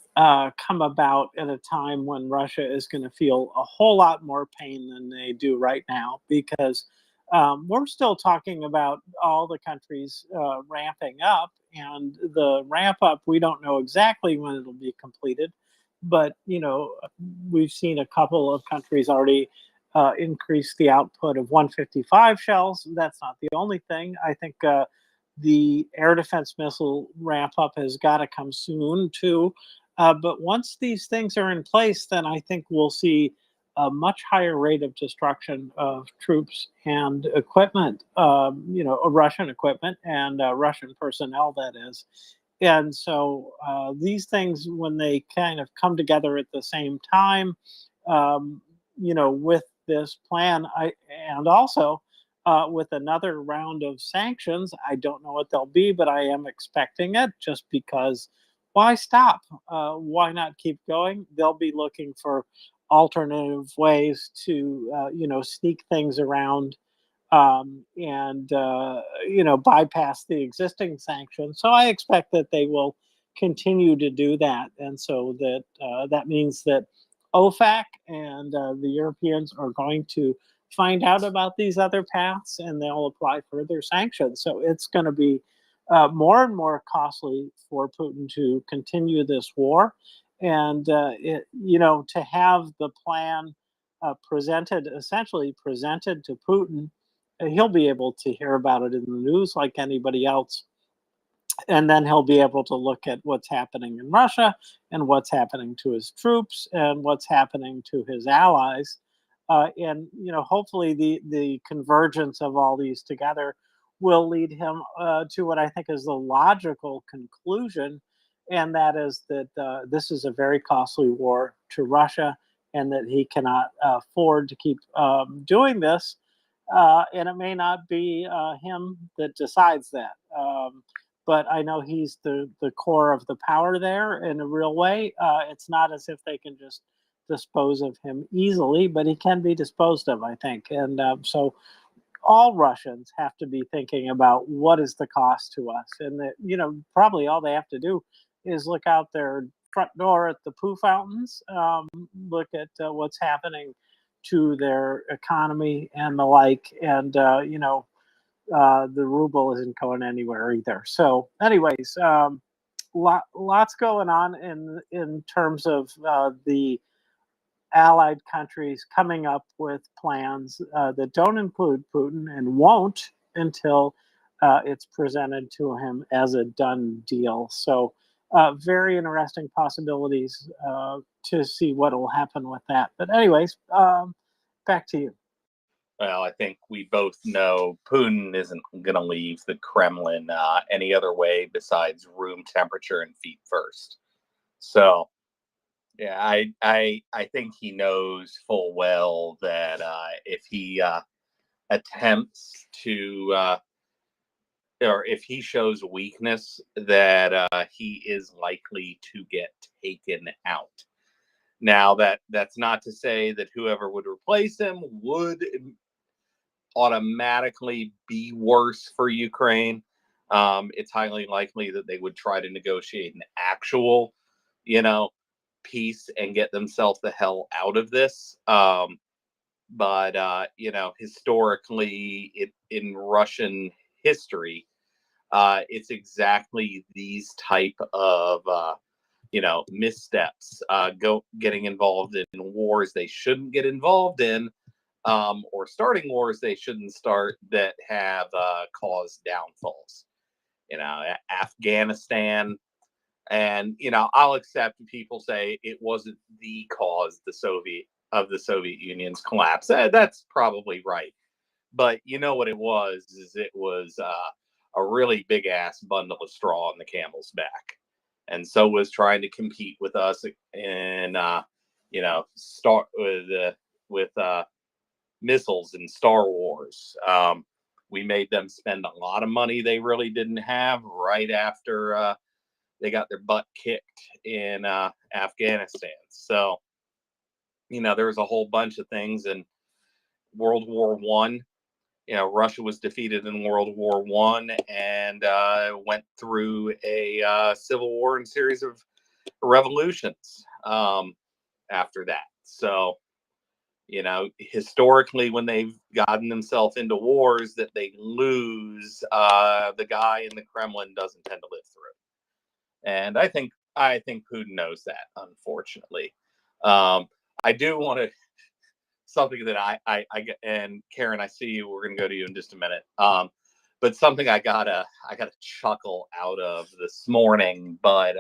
come about at a time when Russia is going to feel a whole lot more pain than they do right now, because we're still talking about all the countries ramping up, and the ramp up, we don't know exactly when it'll be completed, but we've seen a couple of countries already increase the output of 155 shells. That's not the only thing. I think the air defense missile ramp up has got to come soon too. But once these things are in place, then I think we'll see a much higher rate of destruction of troops and equipment, Russian equipment and Russian personnel, that is. And so these things, when they kind of come together at the same time, with this plan, and also with another round of sanctions. I don't know what they'll be, but I am expecting it, just because why stop? Why not keep going? They'll be looking for alternative ways to, sneak things around and bypass the existing sanctions. So I expect that they will continue to do that, and so that means that OFAC and the Europeans are going to find out about these other paths, and they'll apply further sanctions. So it's going to be more and more costly for Putin to continue this war, and to have the plan essentially presented to Putin. He'll be able to hear about it in the news like anybody else. And then he'll be able to look at what's happening in Russia and what's happening to his troops and what's happening to his allies. And hopefully the convergence of all these together will lead him to what I think is the logical conclusion, and that is that this is a very costly war to Russia, and that he cannot afford to keep doing this. And it may not be him that decides that. But I know he's the core of the power there in a real way. It's not as if they can just dispose of him easily, but he can be disposed of, I think. And so all Russians have to be thinking about what is the cost to us. And that, you know, probably all they have to do is look out their front door at the poo fountains, look at what's happening to their economy and the like. And, you know, the ruble isn't going anywhere either. So anyways, lots going on in terms of the allied countries coming up with plans that don't include Putin and won't until it's presented to him as a done deal. So very interesting possibilities to see what will happen with that. But anyways, back to you. Well, I think we both know Putin isn't going to leave the Kremlin any other way besides room temperature and feet first. So, yeah, I think he knows full well that if he attempts to, or if he shows weakness, that he is likely to get taken out. Now, that's not to say that whoever would replace him would automatically be worse for Ukraine. It's highly likely that they would try to negotiate an actual, you know, peace and get themselves the hell out of this. But you know, historically, in Russian history, it's exactly these type of you know, missteps, getting involved in wars they shouldn't get involved in, or starting wars they shouldn't start, that have caused downfalls. You know, Afghanistan, and you know, I'll accept people say it wasn't the cause the Soviet Union's collapse. That's probably right, but you know what it was is it was a really big ass bundle of straw on the camel's back, and so was trying to compete with us in you know, start with missiles in Star Wars. We made them spend a lot of money they really didn't have right after they got their butt kicked in Afghanistan. So, you know, there was a whole bunch of things in World War One. You know, Russia was defeated in World War One and went through a civil war and series of revolutions after that. So, you know, historically, when they've gotten themselves into wars that they lose, the guy in the Kremlin doesn't tend to live through. And I think Putin knows that, unfortunately. I do want to, something that I get, and Karen, I see you. We're going to go to you in just a minute. But something I gotta chuckle out of this morning, but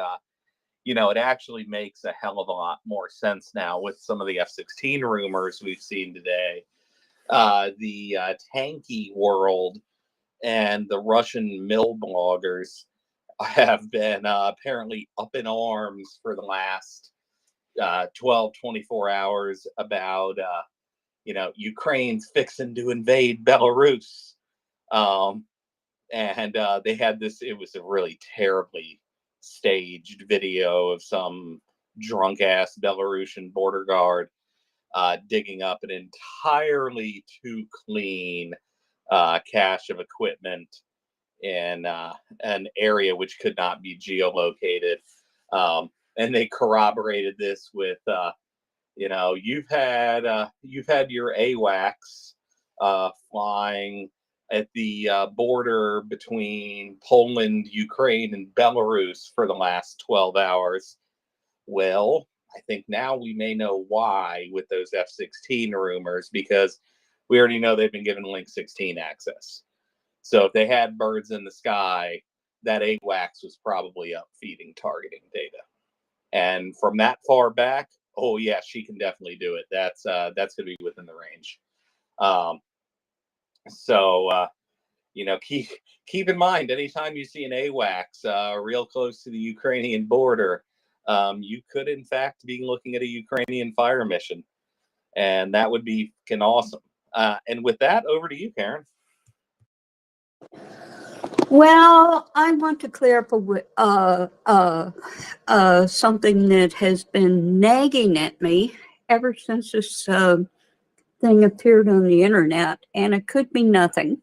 you know, it actually makes a hell of a lot more sense now with some of the F-16 rumors we've seen today. The tanky world and the Russian mill bloggers have been apparently up in arms for the last 12, 24 hours about, you know, Ukraine's fixing to invade Belarus. And they had this, it was a really terribly staged video of some drunk ass Belarusian border guard digging up an entirely too clean cache of equipment in an area which could not be geolocated. And they corroborated this with, you know, you've had your AWACS flying at the border between Poland, Ukraine, and Belarus for the last 12 hours. Well, I think now we may know why with those F-16 rumors, because we already know they've been given Link 16 access. So if they had birds in the sky, that AWACS was probably up feeding targeting data. And from that far back, oh yeah, she can definitely do it. That's going to be within the range. So you know, keep in mind, anytime you see an AWACS real close to the Ukrainian border, you could in fact be looking at a Ukrainian fire mission, and that would be fucking awesome. And with that, over to you, Karen. Well, I want to clear up something that has been nagging at me, ever since this thing appeared on the internet, and it could be nothing.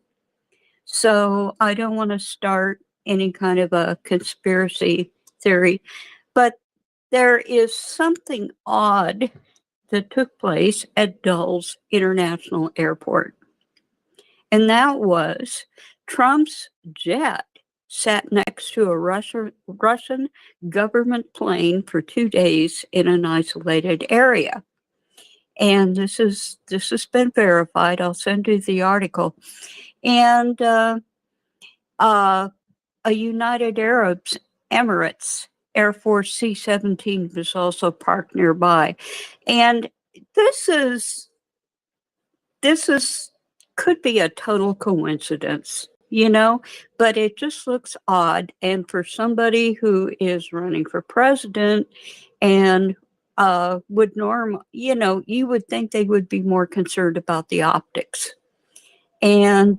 So I don't want to start any kind of a conspiracy theory, but there is something odd that took place at Dulles International Airport. And that was Trump's jet sat next to a Russian government plane for 2 days in an isolated area. And this has been verified. I'll send you the article. And a United Arab Emirates Air Force C-17 was also parked nearby. And this could be a total coincidence, you know, but it just looks odd. And for somebody who is running for president and you would think they would be more concerned about the optics. And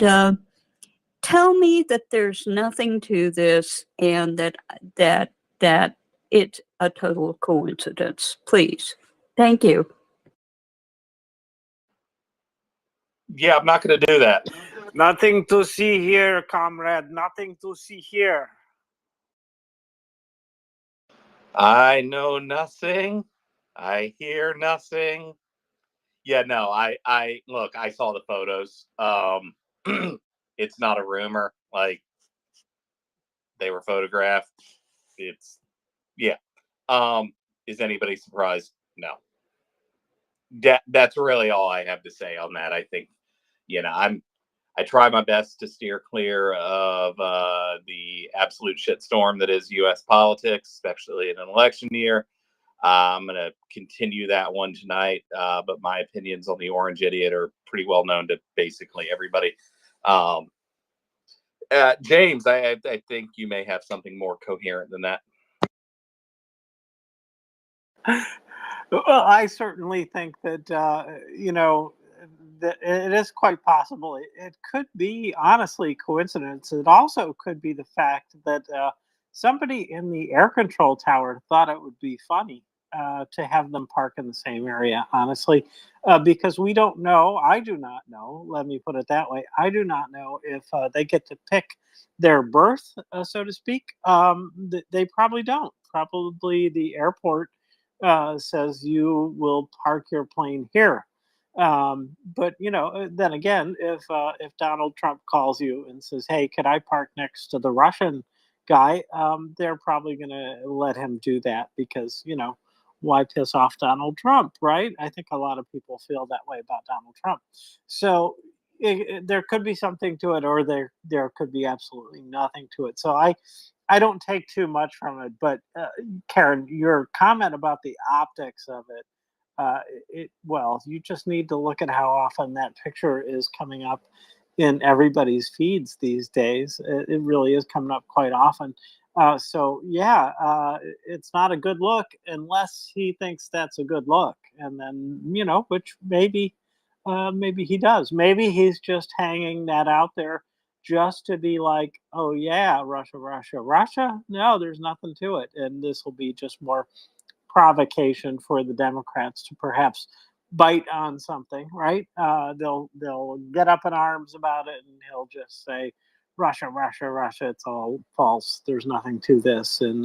tell me that there's nothing to this and that it's a total coincidence, please. Thank you. Yeah, I'm not going to do that. Nothing to see here, comrade. Nothing to see here. I know nothing. I hear nothing. Yeah, no, I look, I saw the photos. It's not a rumor. Like, they were photographed. It's, yeah. Is anybody surprised? No. That's really all I have to say on that. I think, I try my best to steer clear of the absolute shitstorm that is U.S. politics, especially in an election year. I'm going to continue that one tonight, but my opinions on the orange idiot are pretty well known to basically everybody. James, I think you may have something more coherent than that. Well, I certainly think that, that it is quite possible. It could be, honestly, coincidence. It also could be the fact that somebody in the air control tower thought it would be funny to have them park in the same area, honestly, because we don't know. I do not know. Let me put it that way. I do not know if they get to pick their berth, so to speak. They probably don't. Probably the airport says you will park your plane here. But then again, if Donald Trump calls you and says, "Hey, could I park next to the Russian guy?" They're probably going to let him do that because why piss off Donald Trump, right? I think a lot of people feel that way about Donald Trump. So there could be something to it, or there could be absolutely nothing to it. So I don't take too much from it. But Karen, your comment about the optics of it, well, you just need to look at how often that picture is coming up in everybody's feeds these days. It really is coming up quite often. So yeah, it's not a good look unless he thinks that's a good look, and then which maybe he does. Maybe he's just hanging that out there just to be like, oh yeah, Russia, Russia, Russia. No, there's nothing to it, and this will be just more provocation for the Democrats to perhaps bite on something, right? They'll get up in arms about it, and he'll just say, Russia, Russia, Russia. It's all false. There's nothing to this, and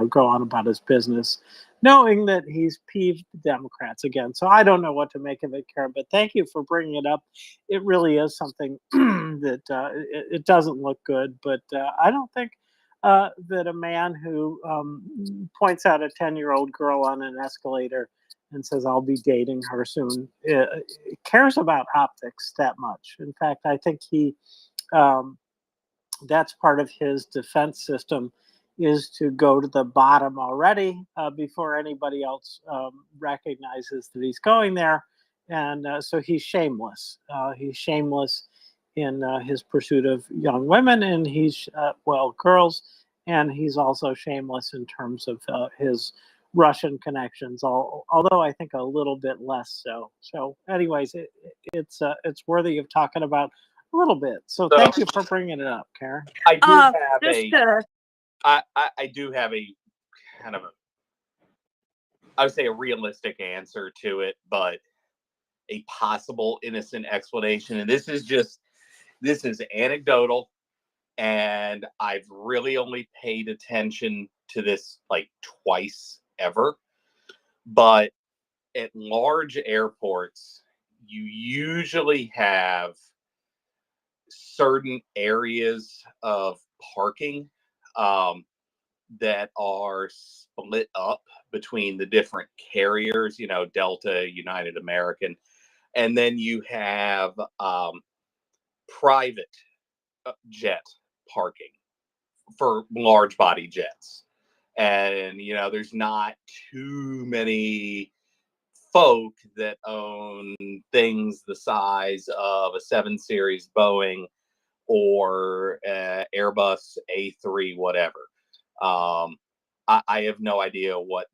go on about his business, knowing that he's peeved the Democrats again. So I don't know what to make of it, Karen. But thank you for bringing it up. It really is something that it doesn't look good. But I don't think that a man who points out a 10-year-old girl on an escalator and says, I'll be dating her soon, cares about optics that much. In fact, I think that's part of his defense system, is to go to the bottom already before anybody else recognizes that he's going there. And so he's shameless. He's shameless in his pursuit of young women, and he's, girls, and he's also shameless in terms of his Russian connections, although I think a little bit less so. So anyways, it's worthy of talking about a little bit. So thank you for bringing it up, Karen. I do have I do have a kind of I would say a realistic answer to it, but a possible innocent explanation. And this is anecdotal, and I've really only paid attention to this like twice ever. But at large airports, you usually have certain areas of parking that are split up between the different carriers, Delta, United, American. And then you have private jet parking for large body jets. And, there's not too many folk that own things the size of a 7 Series Boeing or Airbus A3, whatever. I have no idea what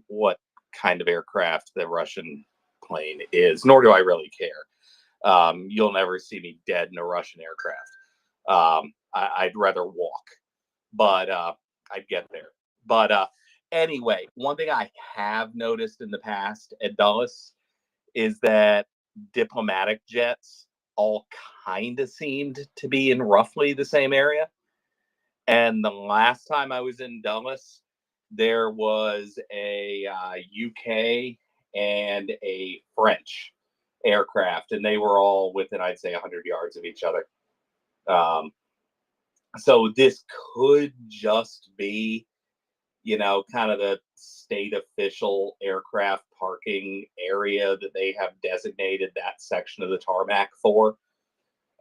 what kind of aircraft the Russian plane is, nor do I really care. You'll never see me dead in a Russian aircraft. I'd rather walk, but I'd get there. But anyway, one thing I have noticed in the past at Dulles is that diplomatic jets all kind of seemed to be in roughly the same area. And the last time I was in Dulles, there was a UK and a French aircraft, and they were all within, I'd say, 100 yards of each other. So this could just be, kind of the state official aircraft parking area that they have designated that section of the tarmac for.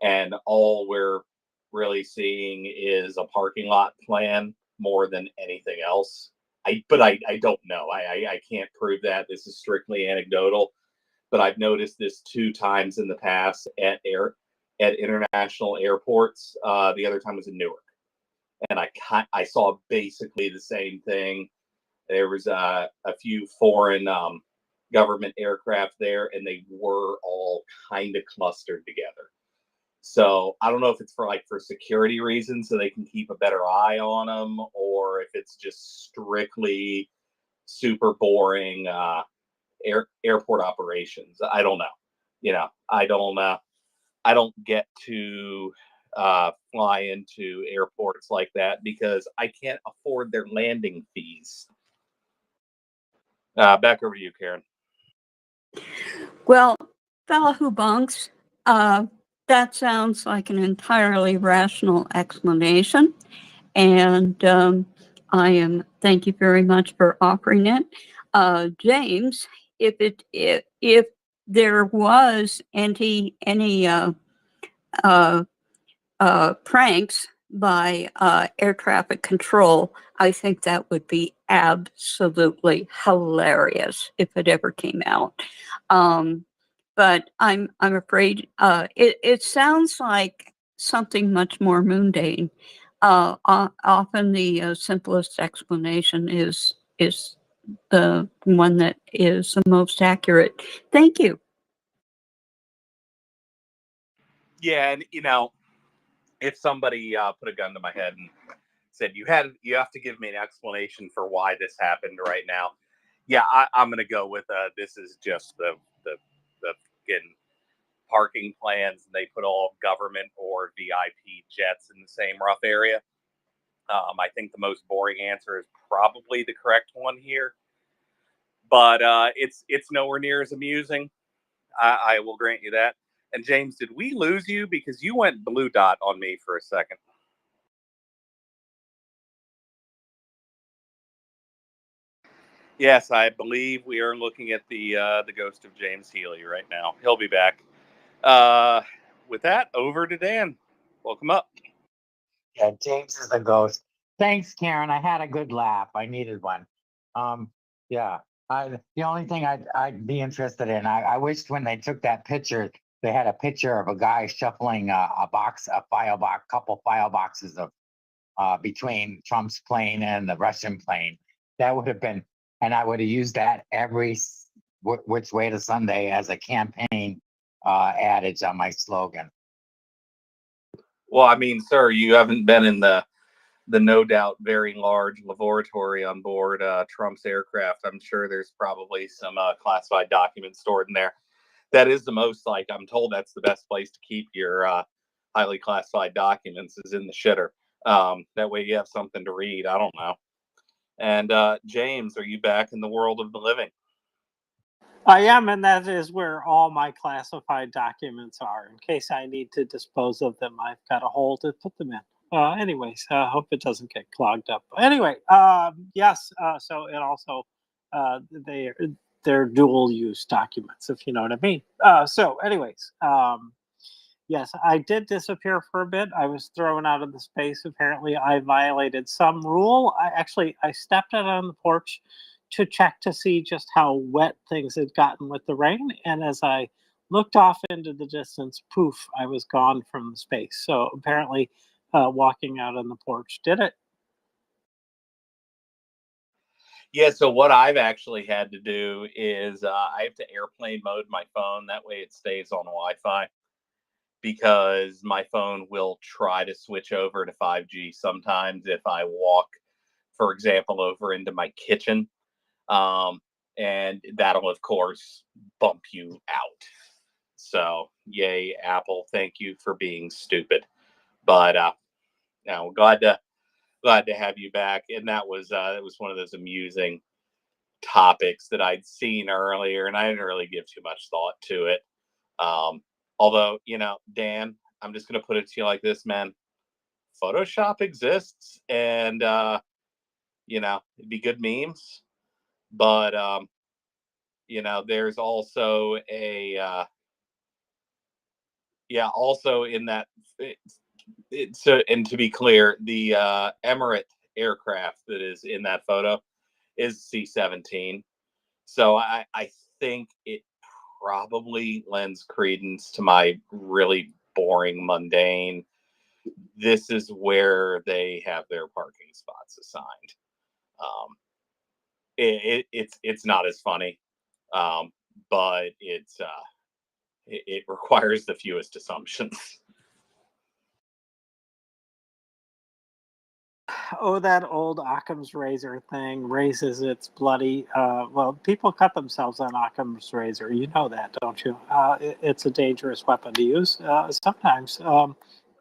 And all we're really seeing is a parking lot plan more than anything else. But I don't know. I can't prove that. This is strictly anecdotal. But I've noticed this 2 times in the past at international airports. The other time was in Newark, and I saw basically the same thing. There was a few foreign government aircraft there, and they were all kind of clustered together. So I don't know if it's for security reasons, so they can keep a better eye on them, or if it's just strictly super boring airport operations. I don't know. I don't get to fly into airports like that because I can't afford their landing fees. Back over to you, Karen. Well, fella who bunks, that sounds like an entirely rational explanation. And thank you very much for offering it. James, if there was any pranks by air traffic control, I think that would be absolutely hilarious if it ever came out. But I'm afraid it sounds like something much more mundane. Often the simplest explanation is the one that is the most accurate. Thank you. Yeah, and if somebody put a gun to my head and said you have to give me an explanation for why this happened right now, yeah, I'm gonna go with this is just the fucking parking plans, and they put all government or VIP jets in the same rough area. I think the most boring answer is probably the correct one here, but it's nowhere near as amusing. I will grant you that. And James, did we lose you because you went blue dot on me for a second? Yes, I believe we are looking at the ghost of James Healy right now. He'll be back. With that, over to Dan. Welcome up. Yeah, James is a ghost. Thanks, Karen. I had a good laugh. I needed one. Yeah. The only thing I'd be interested in, I wished when they took that picture, they had a picture of a guy shuffling a couple file boxes of between Trump's plane and the Russian plane. That would have been, and I would have used that every which way to Sunday as a campaign adage on my slogan. Well, I mean, sir, you haven't been in the the no doubt very large laboratory on board Trump's aircraft. I'm sure there's probably some classified documents stored in there. That is the most, like, I'm told that's the best place to keep your highly classified documents is in the shitter. That way you have something to read. I don't know. And James, are you back in the world of the living? I am, and that is where all my classified documents are. In case I need to dispose of them, I've got a hole to put them in. Anyways, I hope it doesn't get clogged up. Anyway, yes. So it also they're dual use documents, if you know what I mean. So, anyways, yes, I did disappear for a bit. I was thrown out of the space. Apparently, I violated some rule. I stepped out on the porch to check to see just how wet things had gotten with the rain. And as I looked off into the distance, poof, I was gone from the space. So apparently, walking out on the porch did it. Yeah, so what I've actually had to do is I have to airplane mode my phone. That way it stays on Wi-Fi, because my phone will try to switch over to 5G sometimes if I walk, for example, over into my kitchen. And that'll, of course, bump you out. So, yay, Apple. Thank you for being stupid. But now, glad to have you back. And that was one of those amusing topics that I'd seen earlier, and I didn't really give too much thought to it. Although, Dan, I'm just going to put it to you like this, man. Photoshop exists, and it'd be good memes, but there's also also in that. So, and to be clear, the Emirates aircraft that is in that photo is C-17. So I think it probably lends credence to my really boring, mundane. This is where they have their parking spots assigned. It's not as funny, but it requires the fewest assumptions. Oh, that old Occam's razor thing raises its bloody. Well, people cut themselves on Occam's razor. You know that, don't you? It's a dangerous weapon to use. Sometimes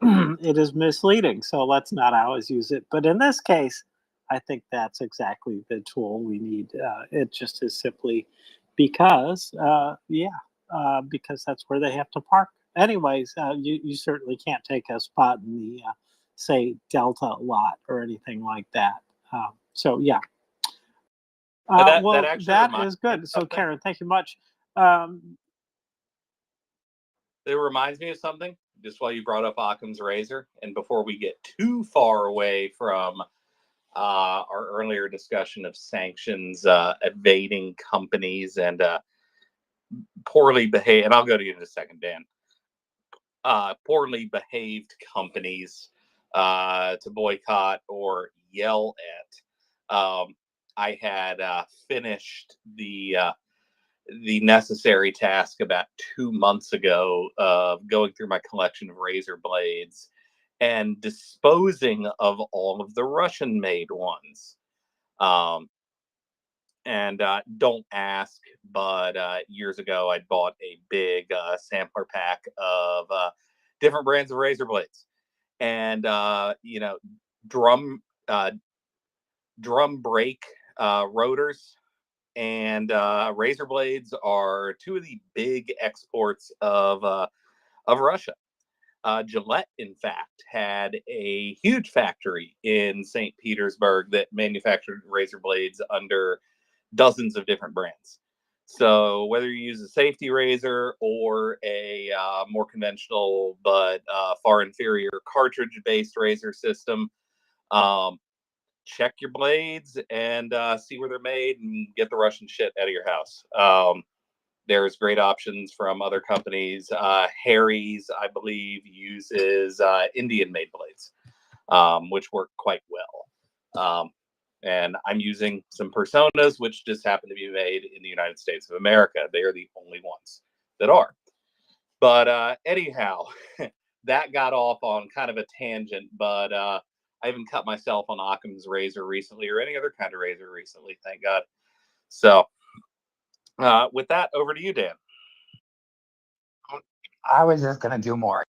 it is misleading, so let's not always use it. But in this case, I think that's exactly the tool we need. It just is simply because, because that's where they have to park. Anyways, you certainly can't take a spot in the say Delta lot or anything like that. So yeah. Well, that is good. So Karen, thank you much. It reminds me of something, just while you brought up Occam's razor, and before we get too far away from our earlier discussion of sanctions evading companies and poorly behaved, and I'll go to you in a second, Dan. Poorly behaved companies to boycott or yell at. I had finished the necessary task about 2 months ago of going through my collection of razor blades and disposing of all of the Russian-made ones. And don't ask, but years ago I bought a big sampler pack of different brands of razor blades, and drum brake rotors and razor blades are two of the big exports of Russia. Gillette, in fact, had a huge factory in St. Petersburg that manufactured razor blades under dozens of different brands. So whether you use a safety razor or a more conventional but far inferior cartridge-based razor system, check your blades and see where they're made and get the Russian shit out of your house. There's great options from other companies. Harry's, I believe, uses Indian-made blades, which work quite well. And I'm using some Personas, which just happen to be made in the United States of America. They are the only ones that are. But anyhow, that got off on kind of a tangent. But I I haven't cut myself on Occam's razor recently or any other kind of razor recently, thank God. So with that, over to you, Dan. I was just gonna do more.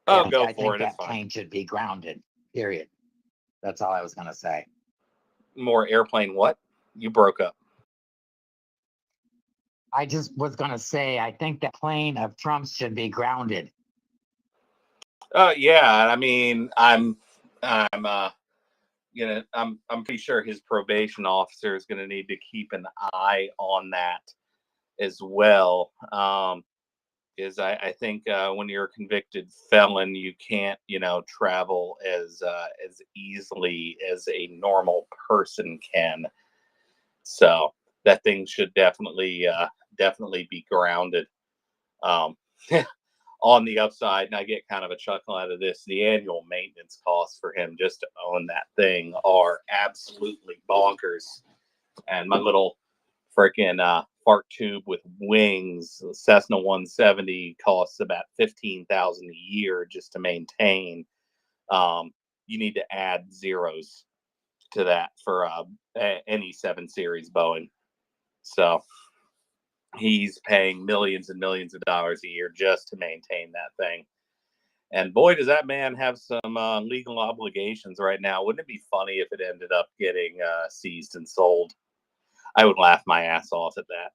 Oh, Yeah, go I for think it. It's that fine. plane should be grounded. Period. That's all I was gonna say. More airplane what? You broke up. I just was gonna say I think that plane of Trump's should be grounded. Yeah, I mean, I'm I'm pretty sure his probation officer is gonna need to keep an eye on that as well. Is I think when you're a convicted felon, you can't travel as easily as a normal person can. So that thing should definitely be grounded. Um, on the upside, and I get kind of a chuckle out of this, the annual maintenance costs for him just to own that thing are absolutely bonkers. And my little freaking fart tube with wings, Cessna 170, costs about $15,000 a year just to maintain. You need to add zeros to that for any 7 Series Boeing. So he's paying millions and millions of dollars a year just to maintain that thing. And boy, does that man have some legal obligations right now. Wouldn't it be funny if it ended up getting seized and sold? I would laugh my ass off at that.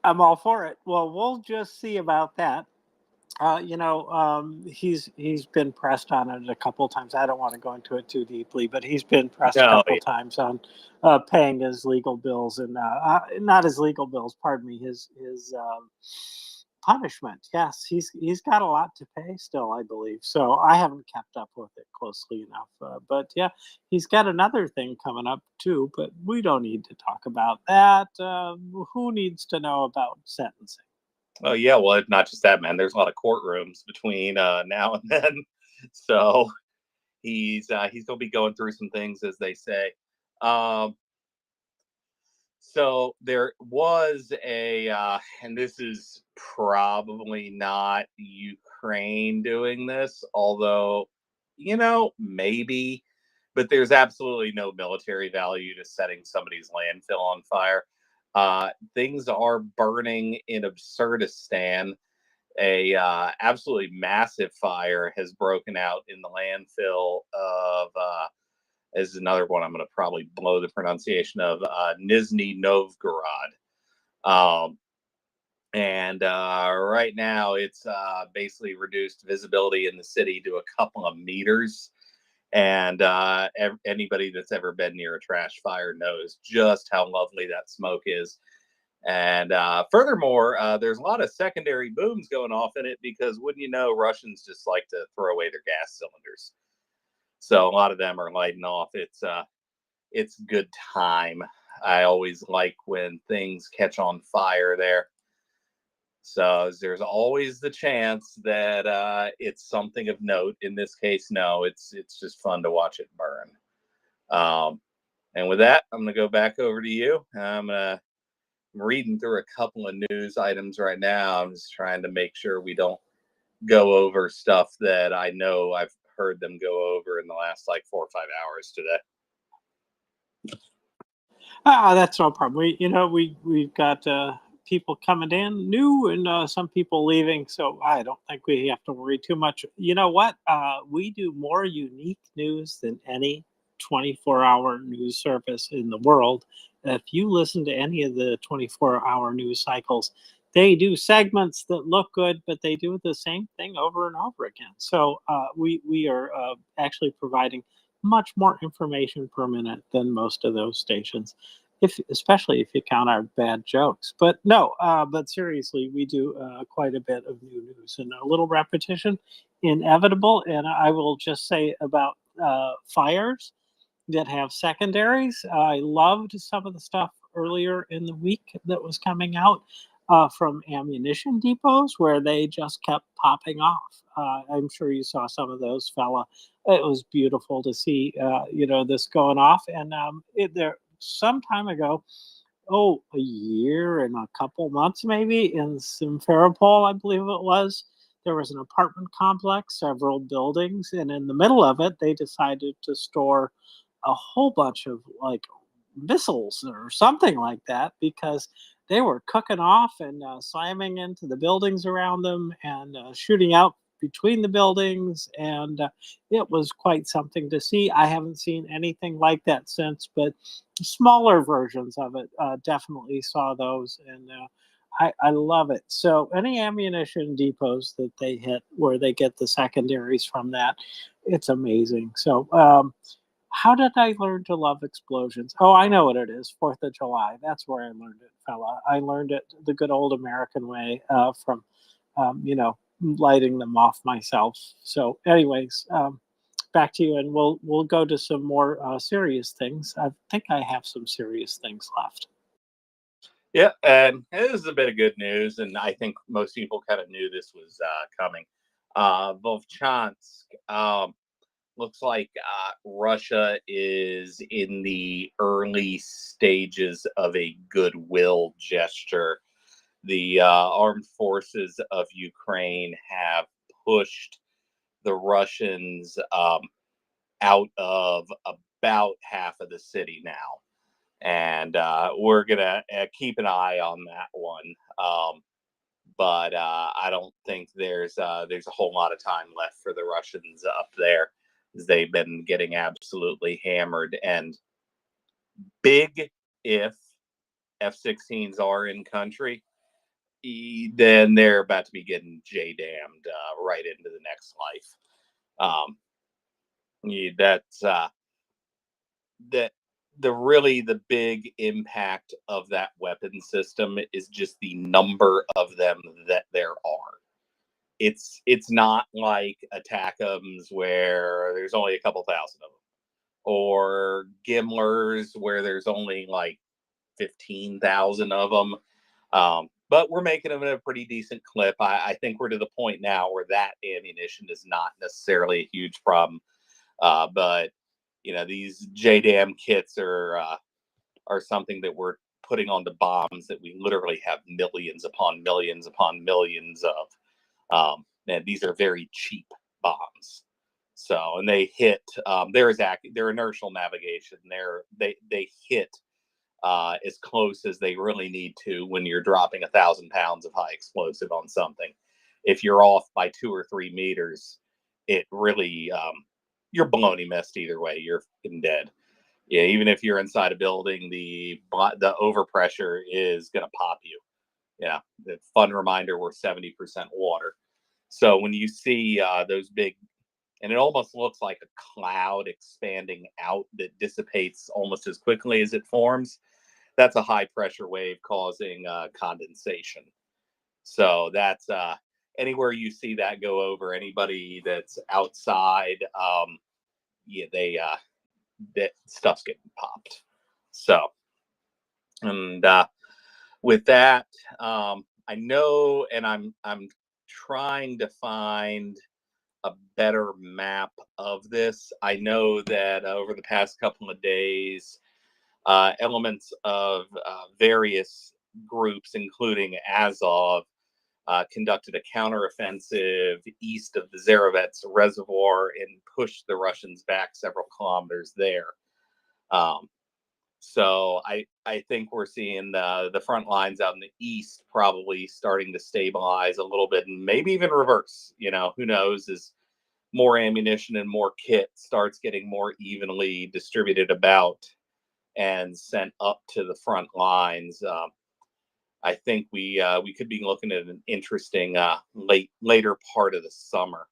I'm all for it. Well, we'll just see about that. He's been pressed on it a couple of times. I don't want to go into it too deeply, but he's been pressed a No, couple of times on paying his legal bills and not his legal bills. Pardon me, his punishment. Yes, he's got a lot to pay still, I believe. So I haven't kept up with it closely enough. But yeah, he's got another thing coming up too. But we don't need to talk about that. Who needs to know about sentencing? oh yeah, well, not just that, man. There's a lot of courtrooms between now and then, so he's gonna be going through some things, as they say. Um, so there was and this is probably not Ukraine doing this, although maybe, but there's absolutely no military value to setting somebody's landfill on fire. Things are burning in Absurdistan. A absolutely massive fire has broken out in the landfill of is another one I'm going to probably blow the pronunciation of Nizhny Novgorod. And right now it's basically reduced visibility in the city to a couple of meters. And anybody that's ever been near a trash fire knows just how lovely that smoke is. And furthermore, there's a lot of secondary booms going off in it because, wouldn't you know, Russians just like to throw away their gas cylinders. So a lot of them are lighting off. It's good time. I always like when things catch on fire there. So there's always the chance that it's something of note. In this case, no, it's just fun to watch it burn. And with that, I'm going to go back over to you. I'm reading through a couple of news items right now. I'm just trying to make sure we don't go over stuff that I know I've heard them go over in the last like 4 or 5 hours today. That's no problem. We've got people coming in new and some people leaving, so I don't think we have to worry too much. You know what? We do more unique news than any 24-hour news service in the world. If you listen to any of the 24-hour news cycles, they do segments that look good, but they do the same thing over and over again. So we are actually providing much more information per minute than most of those stations, especially if you count our bad jokes. But no, but seriously, we do quite a bit of new news and a little repetition, inevitable. And I will just say about fires that have secondaries. I loved some of the stuff earlier in the week that was coming out from ammunition depots where they just kept popping off. I'm sure you saw some of those, fella. It was beautiful to see, this going off. And there some time ago, a year and a couple months maybe in Simferopol, I believe it was. There was an apartment complex, several buildings, and in the middle of it, they decided to store a whole bunch of like missiles or something like that because they were cooking off and slamming into the buildings around them and shooting out between the buildings. And it was quite something to see. I haven't seen anything like that since, but smaller versions of it definitely saw those. And I love it. So any ammunition depots that they hit where they get the secondaries from that, it's amazing. So how did I learn to love explosions? Oh, I know what it is. 4th of July. That's where I learned it, fella. I learned it the good old American way from, lighting them off myself. So, anyways, back to you, and we'll go to some more serious things. I think I have some serious things left. Yeah, and this is a bit of good news, and I think most people kind of knew this was coming. Volchansk. Looks like Russia is in the early stages of a goodwill gesture. The armed forces of Ukraine have pushed the Russians out of about half of the city now. And we're going to keep an eye on that one. But I don't think there's a whole lot of time left for the Russians up there. They've been getting absolutely hammered. And big if F-16s are in country, then they're about to be getting J-damned right into the next life. That's that the big impact of that weapon system is just the number of them that there are. It's not like ATACMs where there's only a couple thousand of them, or Gimlers where there's only like 15,000 of them. But we're making them in a pretty decent clip. I think we're to the point now where that ammunition is not necessarily a huge problem. But these JDAM kits are something that we're putting on the bombs that we literally have millions upon millions upon millions of. And these are very cheap bombs. So, and they hit. Their inertial navigation. They hit as close as they really need to when you're dropping 1,000 pounds of high explosive on something. If you're off by 2 or 3 meters, it really you're baloney missed either way. You're dead. Yeah, even if you're inside a building, the overpressure is going to pop you. Yeah, the fun reminder: we're 70% water. So when you see those big, and it almost looks like a cloud expanding out that dissipates almost as quickly as it forms, that's a high pressure wave causing condensation. So that's anywhere you see that go over, anybody that's outside, that stuff's getting popped. So, and with that, I know, and I'm trying to find a better map of this. I know that over the past couple of days, elements of various groups, including Azov, conducted a counteroffensive east of the Zarovets Reservoir and pushed the Russians back several kilometers there. So I think we're seeing the front lines out in the east probably starting to stabilize a little bit and maybe even reverse. Who knows, as more ammunition and more kit starts getting more evenly distributed about and sent up to the front lines. I think we could be looking at an interesting later part of the summer.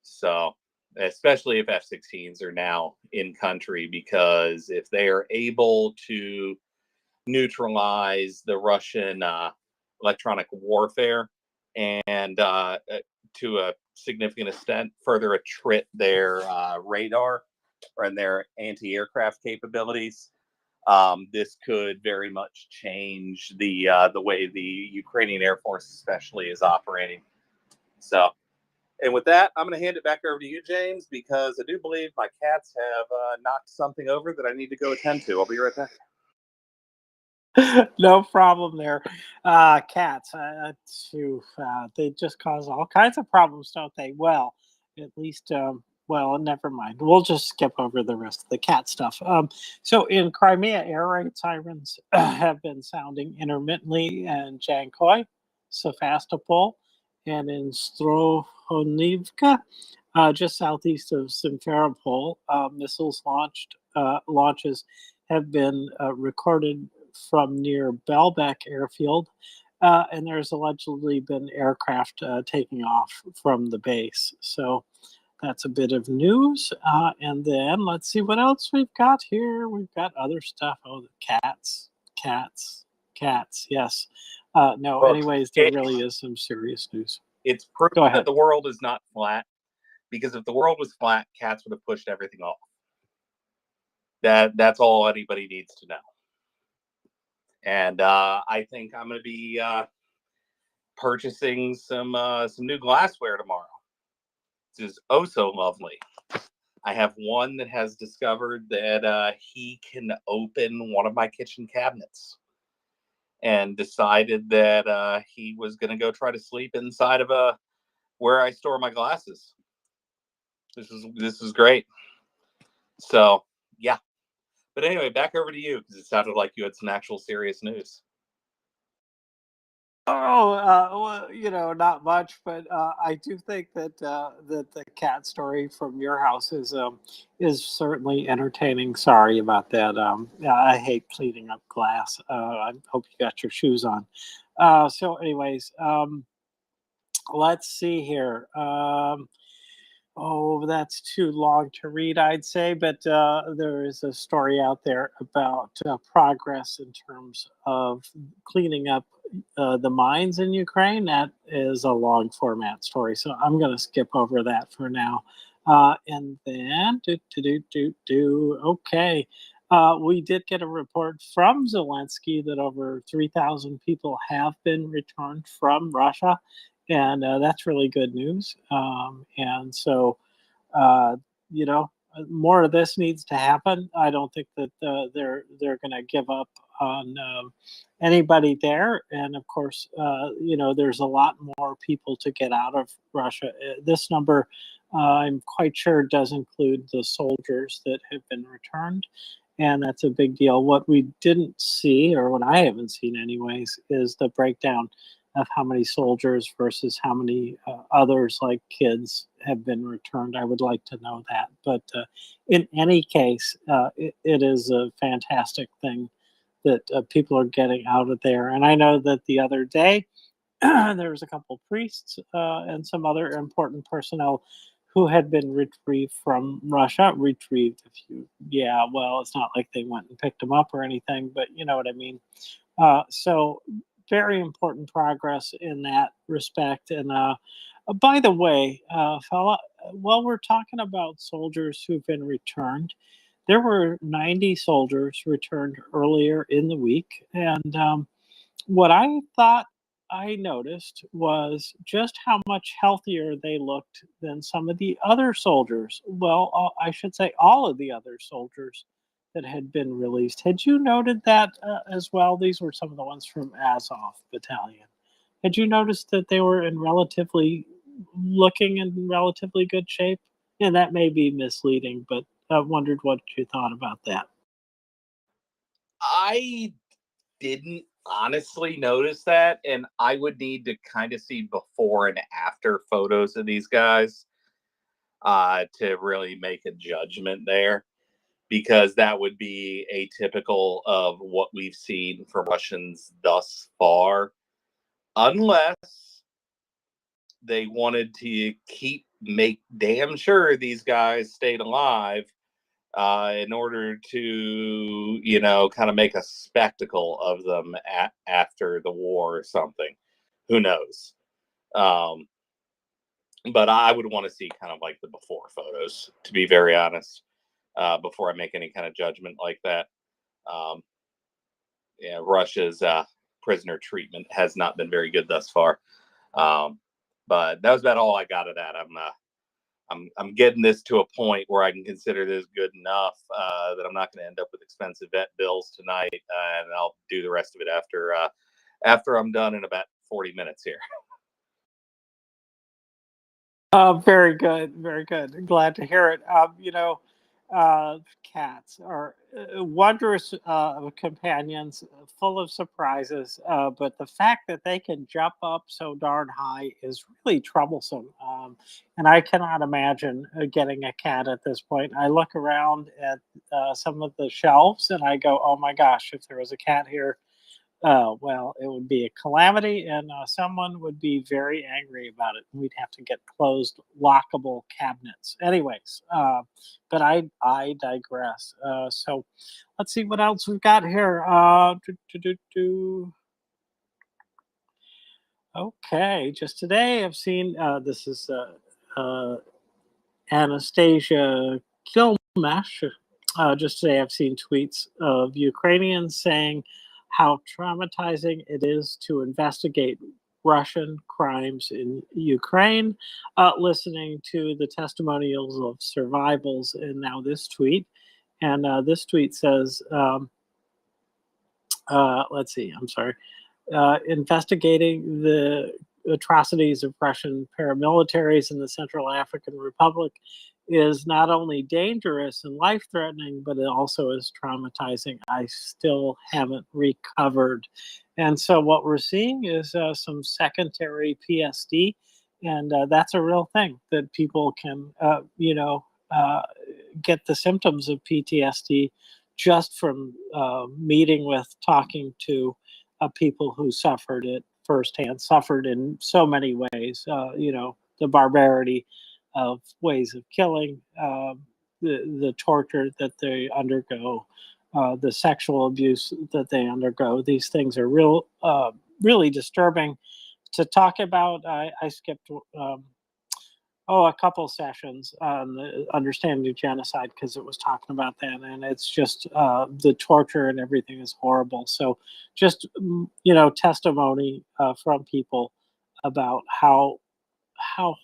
So, especially if F-16s are now in country, because if they are able to neutralize the Russian electronic warfare and to a significant extent further attrit their radar and their anti-aircraft capabilities, this could very much change the way the Ukrainian Air Force especially is operating. So, and with that, I'm going to hand it back over to you, James, because I do believe my cats have knocked something over that I need to go attend to. I'll be right back. No problem there. Cats, they just cause all kinds of problems, don't they? Well, at least, well, never mind. We'll just skip over the rest of the cat stuff. So in Crimea, air raid sirens have been sounding intermittently in Jankoy, Sevastopol, and in Strohonivka, just southeast of Simferopol. Launches have been recorded from near Belbek airfield, and there's allegedly been aircraft taking off from the base. So that's a bit of news. And then let's see what else we've got here. We've got other stuff. Oh, the cats. Yes. No, Well, anyways, there really is some serious news. it's proof Go that ahead. the world is not flat. Because if the world was flat, cats would have pushed everything off. That's all anybody needs to know. And I think I'm going to be purchasing some new glassware tomorrow. This is oh so lovely. I have one that has discovered that he can open one of my kitchen cabinets, and decided that he was going to go try to sleep inside of where I store my glasses. This is great. So yeah. But anyway, back over to you, because it sounded like you had some actual serious news. Oh, well, not much, but I do think that that the cat story from your house is certainly entertaining. Sorry about that. Yeah, I hate cleaning up glass. I hope you got your shoes on. So, anyways, let's see here. Oh, that's too long to read, I'd say, but there is a story out there about progress in terms of cleaning up the mines in Ukraine. That is a long format story, so I'm going to skip over that for now. And then, okay. We did get a report from Zelensky that over 3,000 people have been returned from Russia, and that's really good news. And so, uh, you know, more of this needs to happen. I don't think that they're going to give up on anybody there. And of course, there's a lot more people to get out of Russia. This number, I'm quite sure, does include the soldiers that have been returned. And that's a big deal. What we didn't see, or what I haven't seen anyways, is the breakdown of how many soldiers versus how many others, like kids, have been returned. I would like to know that. But in any case, it is a fantastic thing that people are getting out of there. And I know that the other day, there was a couple priests and some other important personnel who had been retrieved from Russia. Retrieved, yeah, well, it's not like they went and picked them up or anything, but you know what I mean. So very important progress in that respect. And by the way, fella, while we're talking about soldiers who've been returned, there were 90 soldiers returned earlier in the week, and what I thought I noticed was just how much healthier they looked than some of the other soldiers. Well, I should say all of the other soldiers that had been released. Had you noted that as well? These were some of the ones from Azov Battalion. Had you noticed that they were looking in relatively good shape? And that may be misleading, but I wondered what you thought about that. I didn't honestly notice that, and I would need to kind of see before and after photos of these guys to really make a judgment there, because that would be atypical of what we've seen from Russians thus far, unless they wanted to make damn sure these guys stayed alive in order to, kind of make a spectacle of them after the war or something. Who knows? But I would want to see kind of like the before photos, to be very honest, before I make any kind of judgment like that. Yeah, Russia's prisoner treatment has not been very good thus far. But that was about all I got of that. I'm getting this to a point where I can consider this good enough that I'm not going to end up with expensive vet bills tonight, and I'll do the rest of it after I'm done in about 40 minutes here. Very good, very good. Glad to hear it. Cats are wondrous companions, full of surprises. But the fact that they can jump up so darn high is really troublesome. And I cannot imagine getting a cat at this point. I look around at some of the shelves and I go, "Oh my gosh, if there was a cat here, well, it would be a calamity, and someone would be very angry about it. We'd have to get closed, lockable cabinets." Anyways, but I digress. So let's see what else we've got here. Okay, just today I've seen this is Anastasia Kilmash. Just today, I've seen tweets of Ukrainians saying how traumatizing it is to investigate Russian crimes in Ukraine, listening to the testimonials of survivals, and now this tweet. And this tweet says, let's see, I'm sorry, investigating the atrocities of Russian paramilitaries in the Central African Republic is not only dangerous and life-threatening, but it also is traumatizing. I still haven't recovered. And so what we're seeing is some secondary PSD, and that's a real thing that people can, get the symptoms of PTSD just from meeting with, talking to people who suffered it firsthand, suffered in so many ways. The barbarity of ways of killing, the torture that they undergo, the sexual abuse that they undergo. These things are really disturbing to talk about. I skipped a couple sessions on the understanding of genocide because it was talking about that, and it's just the torture and everything is horrible. So just testimony from people about how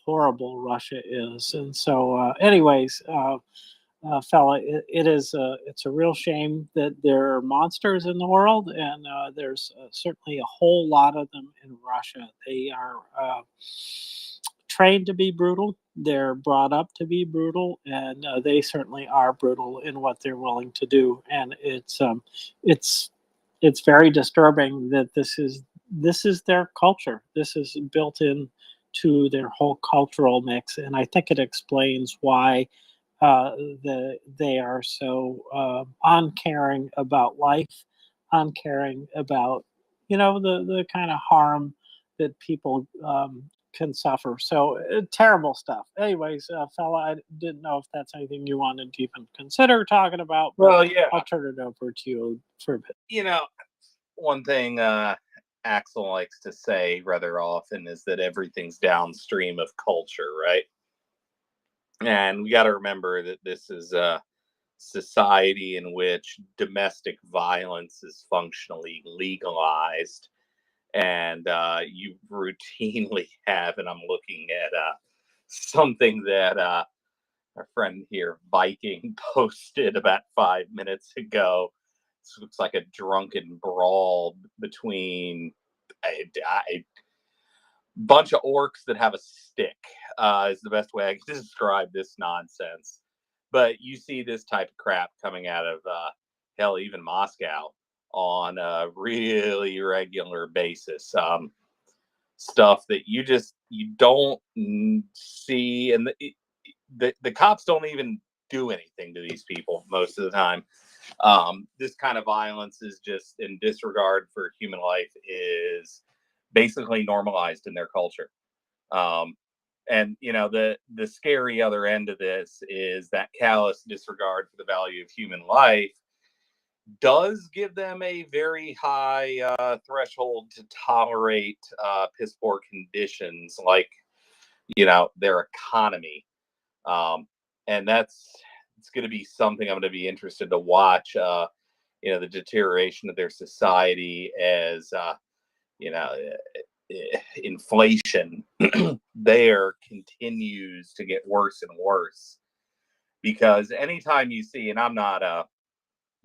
horrible Russia is. And so anyways, fella, it's a real shame that there are monsters in the world, and there's certainly a whole lot of them in Russia. They are trained to be brutal. They're brought up to be brutal, and they certainly are brutal in what they're willing to do. And it's very disturbing that this is their culture. This is built in to their whole cultural mix, and I think it explains why they are so uncaring about life, uncaring about the kind of harm that people can suffer. So terrible stuff. Anyways, fella, I didn't know if that's anything you wanted to even consider talking about. But Well, yeah. I'll turn it over to you for a bit. One thing Axel likes to say rather often is that everything's downstream of culture, right? And we got to remember that this is a society in which domestic violence is functionally legalized. And you routinely have, and I'm looking at something that our friend here, Viking, posted about 5 minutes ago. This looks like a drunken brawl between a bunch of orcs that have a stick, is the best way I can describe this nonsense. But you see this type of crap coming out of hell, even Moscow, on a really regular basis. Stuff that you don't see, and the cops don't even do anything to these people most of the time. This kind of violence is just in disregard for human life is basically normalized in their culture. And the scary other end of this is that callous disregard for the value of human life does give them a very high threshold to tolerate piss poor conditions like their economy. And it's going to be something I'm going to be interested to watch. The deterioration of their society as inflation there continues to get worse and worse. Because anytime you see, and I'm not an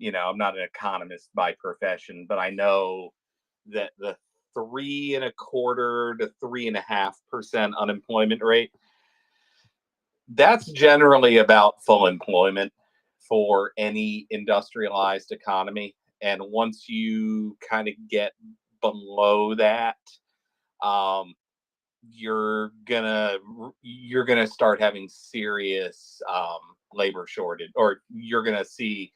economist by profession, but I know that the 3.25% to 3.5% unemployment rate, that's generally about full employment for any industrialized economy. And once you kind of get below that, you're gonna start having serious labor shortage, or you're gonna see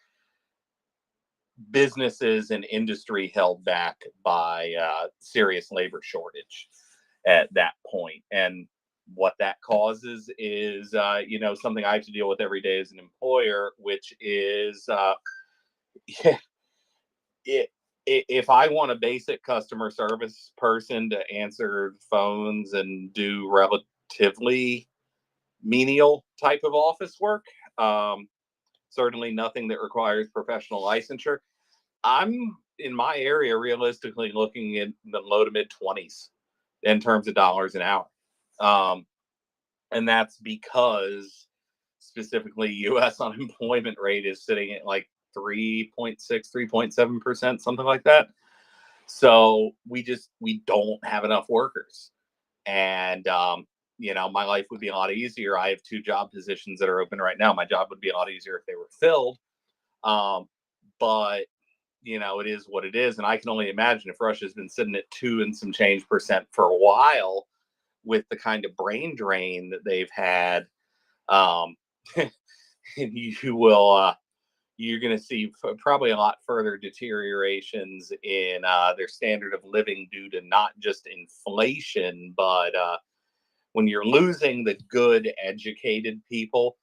businesses and industry held back by serious labor shortage at that point. And what that causes is something I have to deal with every day as an employer, which is if I want a basic customer service person to answer phones and do relatively menial type of office work, certainly nothing that requires professional licensure, I'm in my area realistically looking at the low to mid 20s in terms of dollars an hour. And that's because specifically US unemployment rate is sitting at like 3.6, 3.7%, something like that. So we don't have enough workers. And, my life would be a lot easier. I have 2 job positions that are open right now. My job would be a lot easier if they were filled. But, it is what it is. And I can only imagine if Russia's been sitting at 2 and some change percent for a while with the kind of brain drain that they've had, you're going to see probably a lot further deteriorations in their standard of living due to not just inflation, but when you're losing the good educated people,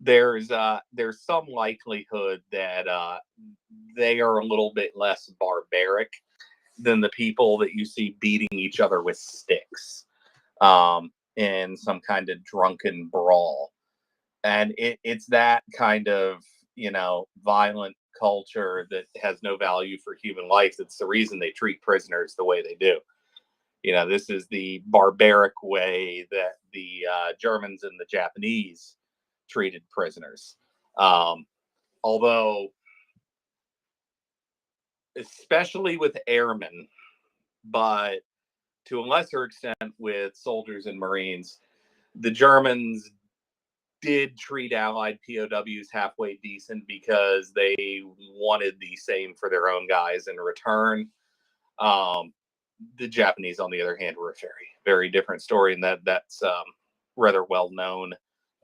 there's some likelihood that they are a little bit less barbaric than the people that you see beating each other with sticks in some kind of drunken brawl. And it's that kind of, violent culture that has no value for human life. That's the reason they treat prisoners the way they do. This is the barbaric way that the Germans and the Japanese treated prisoners. Although, especially with airmen, but to a lesser extent with soldiers and Marines, the Germans did treat Allied POWs halfway decent because they wanted the same for their own guys in return. The Japanese, on the other hand, were a very, very different story, and that's rather well known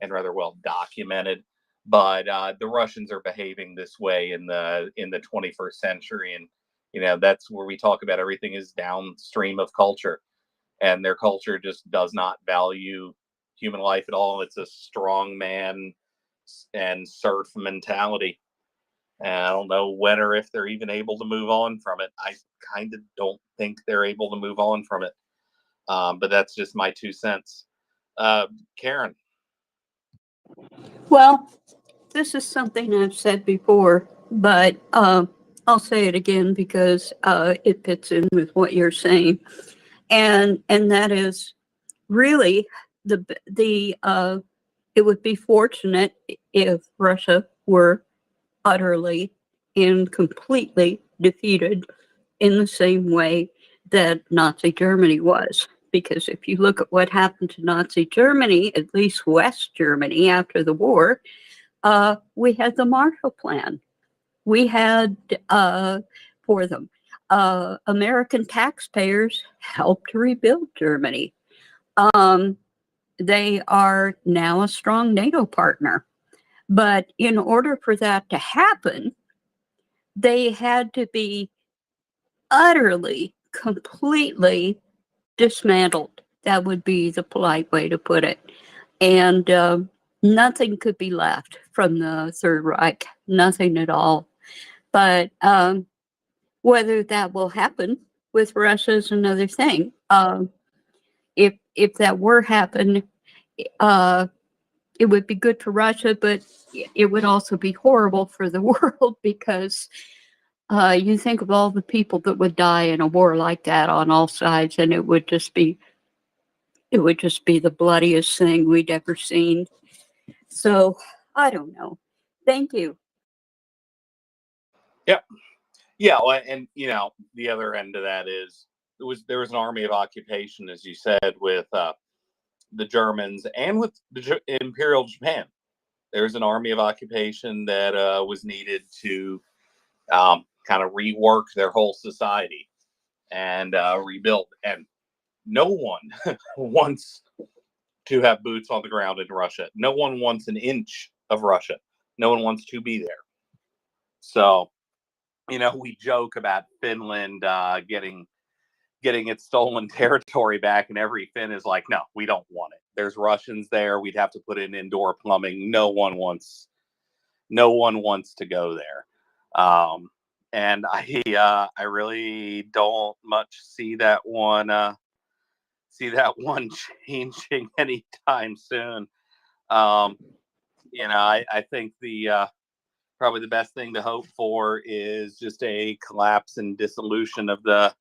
and rather well documented. But the Russians are behaving this way in the 21st century, and that's where we talk about everything is downstream of culture, and their culture just does not value human life at all. It's a strong man and serf mentality. And I don't know when or if they're even able to move on from it. I kind of don't think they're able to move on from it. But that's just my 2 cents. Karen. Well, this is something I've said before, but I'll say it again because it fits in with what you're saying, and that is really it would be fortunate if Russia were utterly and completely defeated in the same way that Nazi Germany was. Because if you look at what happened to Nazi Germany, at least West Germany after the war, we had the Marshall Plan. We had for them. American taxpayers helped rebuild Germany. They are now a strong NATO partner. But in order for that to happen, they had to be utterly, completely dismantled. That would be the polite way to put it. And nothing could be left from the Third Reich, nothing at all. But whether that will happen with Russia is another thing. If that were happen, it would be good for Russia, but it would also be horrible for the world because you think of all the people that would die in a war like that on all sides, and it would just be it would just be the bloodiest thing we'd ever seen. So I don't know. Thank you. Yep. Yeah, well, and the other end of that is there was an army of occupation, as you said, with the Germans and with the Imperial Japan. There was an army of occupation that was needed to kind of rework their whole society and rebuild. And no one wants to have boots on the ground in Russia. No one wants an inch of Russia. No one wants to be there. So, we joke about Finland getting its stolen territory back, and every Finn is like, no, we don't want it. There's Russians there. We'd have to put in indoor plumbing. No one wants to go there. And I really don't much see that one changing anytime soon. I think probably the best thing to hope for is just a collapse and dissolution of the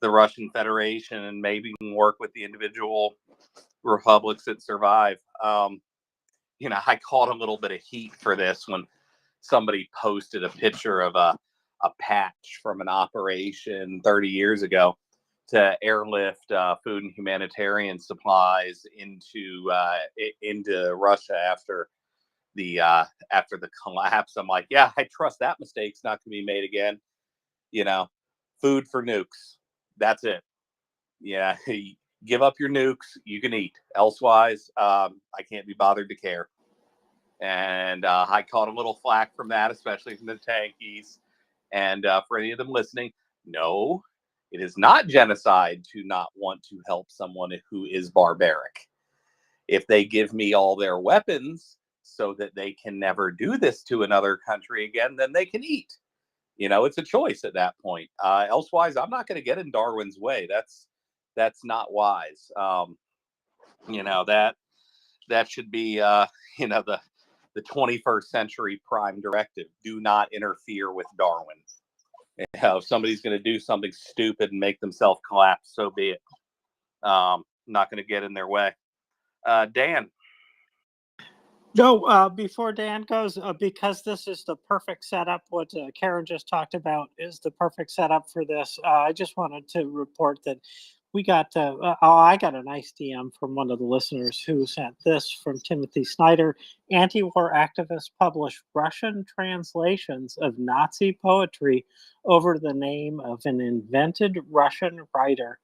Russian Federation, and maybe work with the individual republics that survive. I caught a little bit of heat for this when somebody posted a picture of a patch from an operation 30 years ago to airlift food and humanitarian supplies into Russia after the collapse. I'm like, yeah, I trust that mistake's not going to be made again. Food for nukes. That's it. Yeah, give up your nukes. You can eat. Elsewise, I can't be bothered to care. And I caught a little flack from that, especially from the tankies. And for any of them listening, no, it is not genocide to not want to help someone who is barbaric. If they give me all their weapons so that they can never do this to another country again, then they can eat. It's a choice at that point. Elsewise, I'm not going to get in Darwin's way. That's not wise. That should be the 21st century prime directive. Do not interfere with Darwin. If somebody's going to do something stupid and make themselves collapse, so be it. Not going to get in their way. Dan. No, before Dan goes, because this is the perfect setup, what Karen just talked about is the perfect setup for this. I just wanted to report that I got a nice DM from one of the listeners who sent this from Timothy Snyder. Anti-war activists publish Russian translations of Nazi poetry over the name of an invented Russian writer.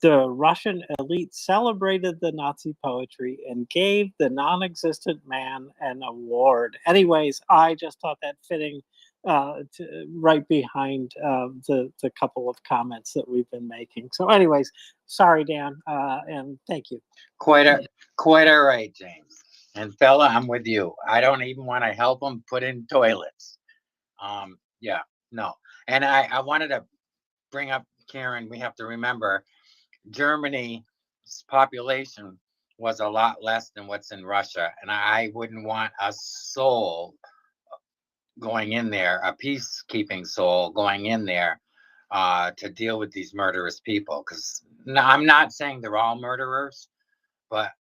The Russian elite celebrated the Nazi poetry and gave the non-existent man an award. Anyways, I just thought that fitting right behind the couple of comments that we've been making. So anyways, sorry, Dan, and thank you. Quite all right, James. And fella, I'm with you. I don't even want to help them put in toilets. Yeah, no. And I wanted to bring up, Karen, we have to remember Germany's population was a lot less than what's in Russia. And I wouldn't want a soul going in there, a peacekeeping soul going in there to deal with these murderous people. Because I'm not saying they're all murderers, but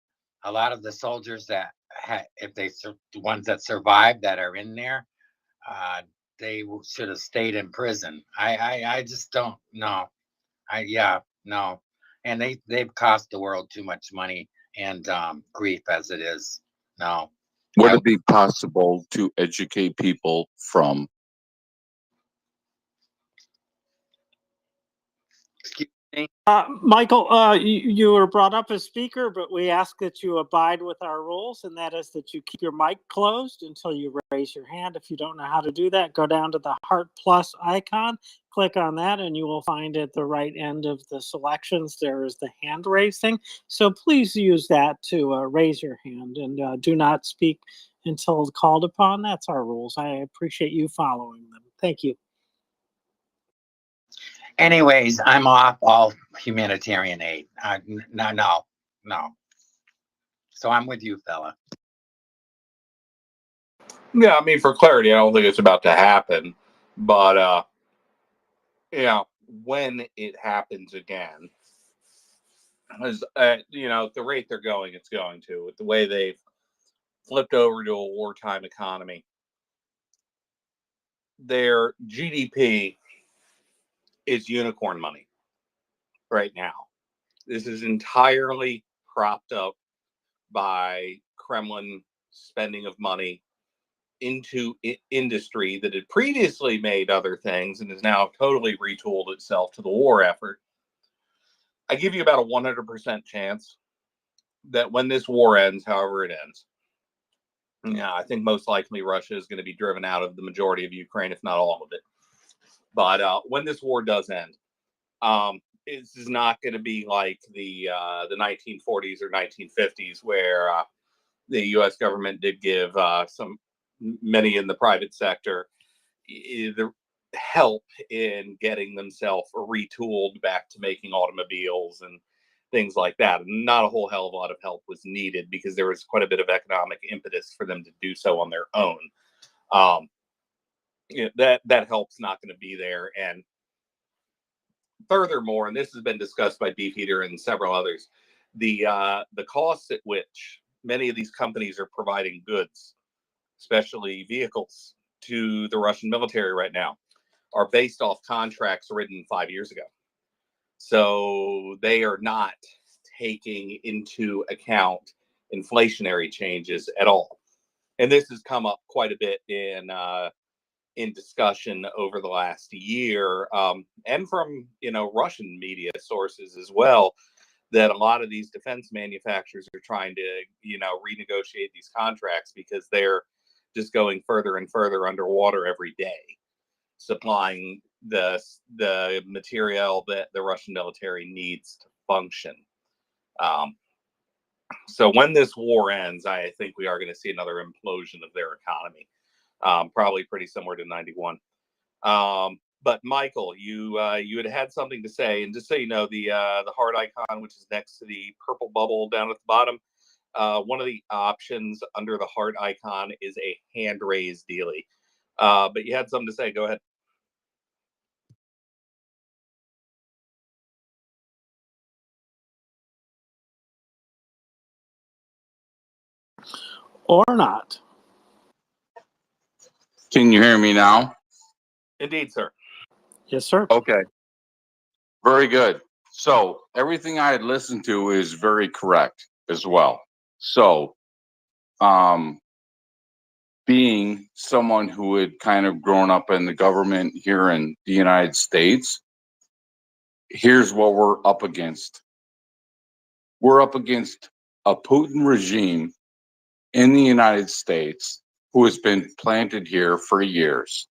a lot of the soldiers that the ones that survived that are in there, they should have stayed in prison. I just don't know. No. And they've cost the world too much money and grief as it is. No. Would it be possible to educate people from? Excuse me? Michael, you were brought up as speaker, but we ask that you abide with our rules, and that is that you keep your mic closed until you raise your hand. If you don't know how to do that, go down to the heart plus icon, click on that, and you will find at the right end of the selections there is the hand raise thing. So please use that to raise your hand, and do not speak until called upon. That's our rules. I appreciate you following them. Thank you. Anyways, I'm off all humanitarian aid. No. So I'm with you, fella. Yeah, I mean, for clarity, I don't think it's about to happen, but when it happens again, As you know, at the rate they're going, it's going to, with the way they've flipped over to a wartime economy. Their GDP is unicorn money right now. This is entirely propped up by Kremlin spending of money into industry that had previously made other things and has now totally retooled itself to the war effort. I give you about a 100% chance that when this war ends, however it ends, yeah, I think most likely Russia is going to be driven out of the majority of Ukraine, if not all of it. But when this war does end, this is not going to be like the 1940s or 1950s, where the U.S. government did give many in the private sector the help in getting themselves retooled back to making automobiles and things like that. And not a whole hell of a lot of help was needed because there was quite a bit of economic impetus for them to do so on their own. That help's not going to be there. And furthermore, and this has been discussed by Beefeater and several others, the costs at which many of these companies are providing goods, especially vehicles, to the Russian military right now, are based off contracts written 5 years ago. So they are not taking into account inflationary changes at all. And this has come up quite a bit in discussion over the last year, and from Russian media sources as well, that a lot of these defense manufacturers are trying to renegotiate these contracts because they're just going further and further underwater every day, supplying the material that the Russian military needs to function. So when this war ends, I think we are going to see another implosion of their economy, probably pretty similar to '91. But Michael, you had something to say, and just so you know, the heart icon, which is next to the purple bubble down at the bottom, one of the options under the heart icon is a hand raised dealie. But you had something to say. Go ahead. Or not. Can you hear me now? Indeed, sir. Yes, sir. Okay. Very good. So everything I had listened to is very correct as well. So, being someone who had kind of grown up in the government here in the United States, here's what we're up against. We're up against a Putin regime in the United States who has been planted here for years.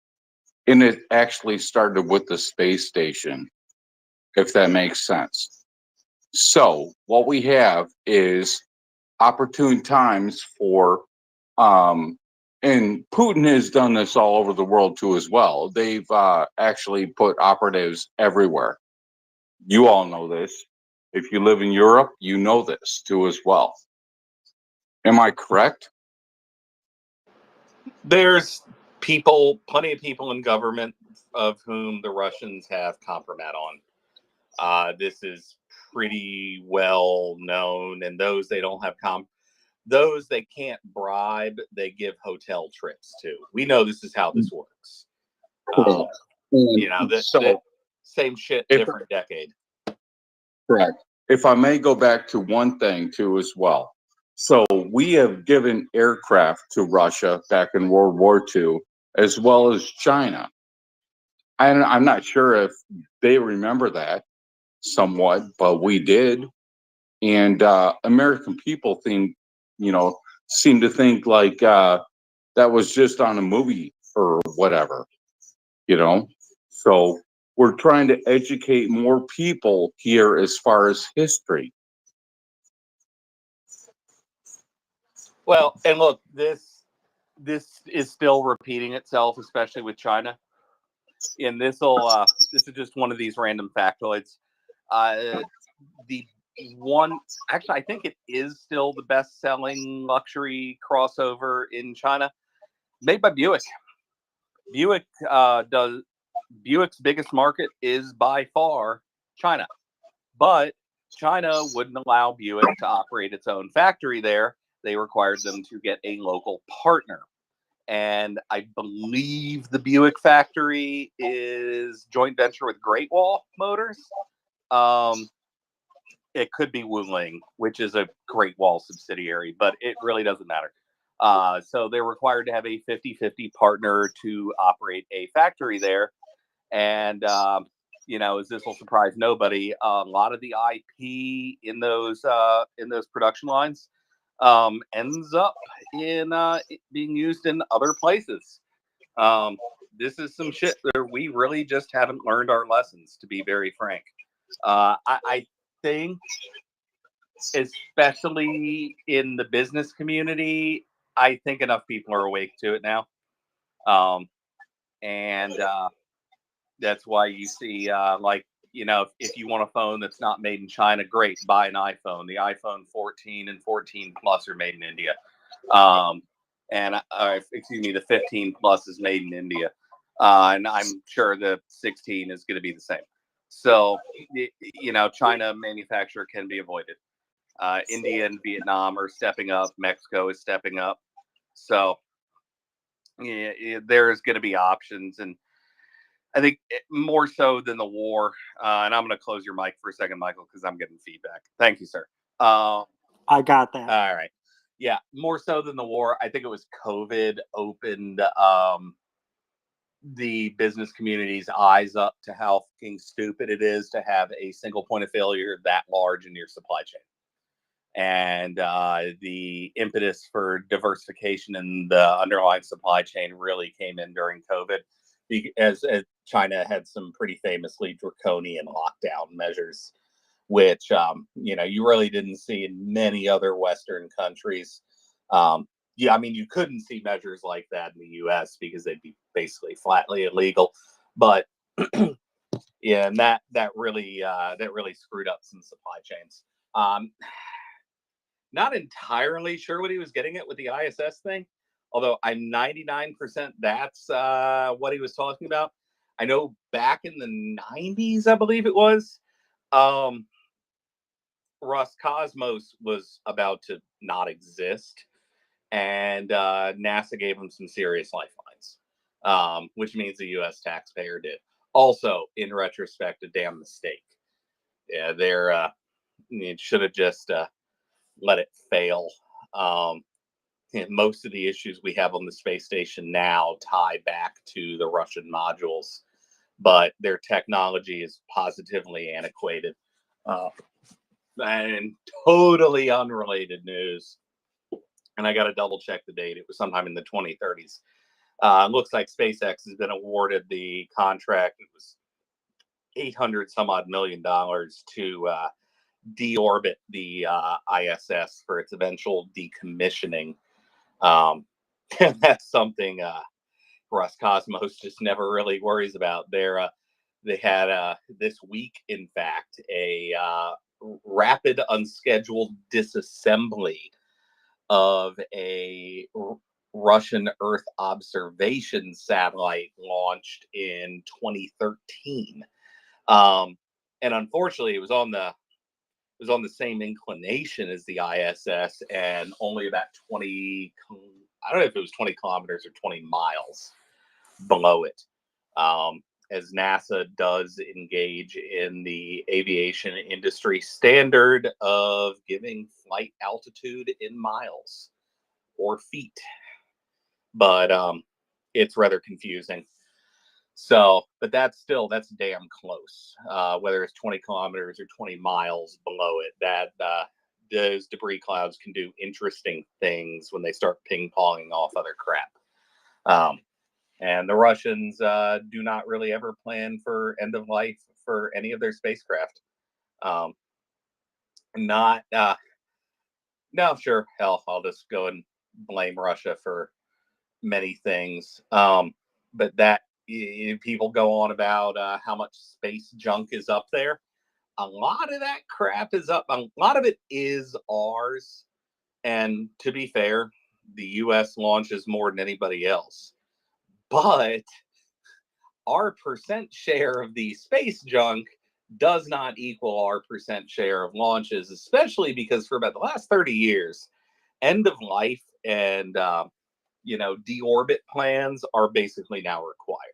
And it actually started with the space station, if that makes sense. So what we have is opportune times for, and Putin has done this all over the world too as well. They've actually put operatives everywhere. You all know this. If you live in Europe, you know this too as well. Am I correct? There's plenty of people in government of whom the Russians have compromat on. This is pretty well known, and those they don't have those they can't bribe, they give hotel trips to. We know this is how this works. The same shit, different decade. Correct. If I may go back to one thing too as well. So we have given aircraft to Russia back in World War II, as well as China. I'm not sure if they remember that somewhat, but we did. And American people seem to think like that was just on a movie or whatever, So we're trying to educate more people here as far as history. Well, and look, this is still repeating itself, especially with China. And this is just one of these random factoids. The one, actually, I think it is still the best-selling luxury crossover in China, made by Buick. Buick's biggest market is by far China, but China wouldn't allow Buick to operate its own factory there. They required them to get a local partner. And I believe the Buick factory is joint venture with Great Wall Motors. It could be Wuling, which is a Great Wall subsidiary, but it really doesn't matter. So they're required to have a 50-50 partner to operate a factory there. And, as this will surprise nobody, a lot of the IP in those production lines ends up in being used in other places. This is some shit that we really just haven't learned our lessons, to be very frank. I think, especially in the business community, I think enough people are awake to it now. And that's why you see, if you want a phone that's not made in China, great, buy an iPhone. The iPhone 14 and 14 Plus are made in India. The 15 Plus is made in India. And I'm sure the 16 is going to be the same. So, China manufacturer can be avoided. India and Vietnam are stepping up. Mexico is stepping up. So, there's going to be options. And I think more so than the war, and I'm going to close your mic for a second, Michael, because I'm getting feedback. Thank you, sir. I got that. All right. Yeah, more so than the war, I think it was COVID opened the business community's eyes up to how fucking stupid it is to have a single point of failure that large in your supply chain. And the impetus for diversification in the underlying supply chain really came in during COVID, as China had some pretty famously draconian lockdown measures, which you really didn't see in many other Western countries. You couldn't see measures like that in the U.S. because they'd be basically flatly illegal. But yeah, and that really screwed up some supply chains. Not entirely sure what he was getting at with the ISS thing, although I'm 99% that's what he was talking about. I know back in the 90s, I believe it was, Roscosmos was about to not exist, and NASA gave them some serious lifelines, which means the U.S. taxpayer did. Also, in retrospect, a damn mistake. Yeah, it should have just let it fail. Most of the issues we have on the space station now tie back to the Russian modules, but their technology is positively antiquated. And totally unrelated news, and I got to double check the date. It was sometime in the 2030s. Looks like SpaceX has been awarded the contract. It was $800 some odd million to deorbit the ISS for its eventual decommissioning. And that's something Roscosmos just never really worries about. They had this week, in fact, a rapid unscheduled disassembly of a Russian Earth observation satellite launched in 2013. And unfortunately, it was on the same inclination as the ISS and only about 20, I don't know if it was 20 kilometers or 20 miles below it. As NASA does engage in the aviation industry standard of giving flight altitude in miles or feet. But it's rather confusing. So, but that's damn close. Whether it's 20 kilometers or 20 miles below it, those debris clouds can do interesting things when they start ping-ponging off other crap. And the Russians do not really ever plan for end of life for any of their spacecraft. No, sure, hell, I'll just go and blame Russia for many things. But people go on about how much space junk is up there. A lot of that crap is up. A lot of it is ours. And to be fair, the U.S. launches more than anybody else. But our percent share of the space junk does not equal our percent share of launches, especially because for about the last 30 years, end of life and deorbit plans are basically now required.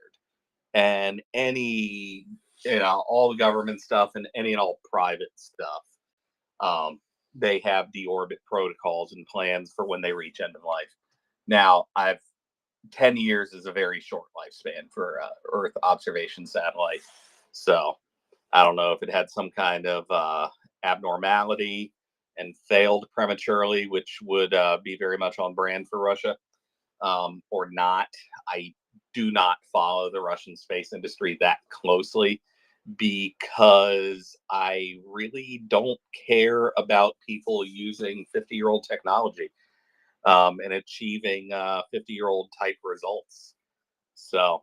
And any, all the government stuff and any and all private stuff, they have deorbit protocols and plans for when they reach end of life. Now, 10 years is a very short lifespan for Earth observation satellite. So I don't know if it had some kind of abnormality and failed prematurely, which would be very much on brand for Russia, or not. I do not follow the Russian space industry that closely because I really don't care about people using 50-year-old technology and achieving 50-year-old type results. So,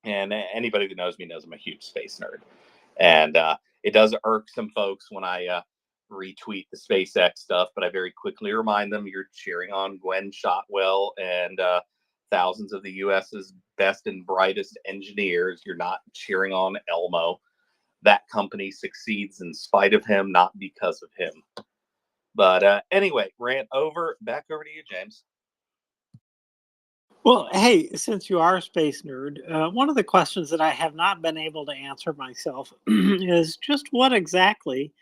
and anybody that knows me knows I'm a huge space nerd. And it does irk some folks when I retweet the SpaceX stuff, but I very quickly remind them you're cheering on Gwen Shotwell and thousands of the US's best and brightest engineers. You're not cheering on Elmo. That company succeeds in spite of him, not because of him. But anyway, rant over. Back over to you, James. Well, hey, since you are a space nerd, one of the questions that I have not been able to answer myself is just what exactly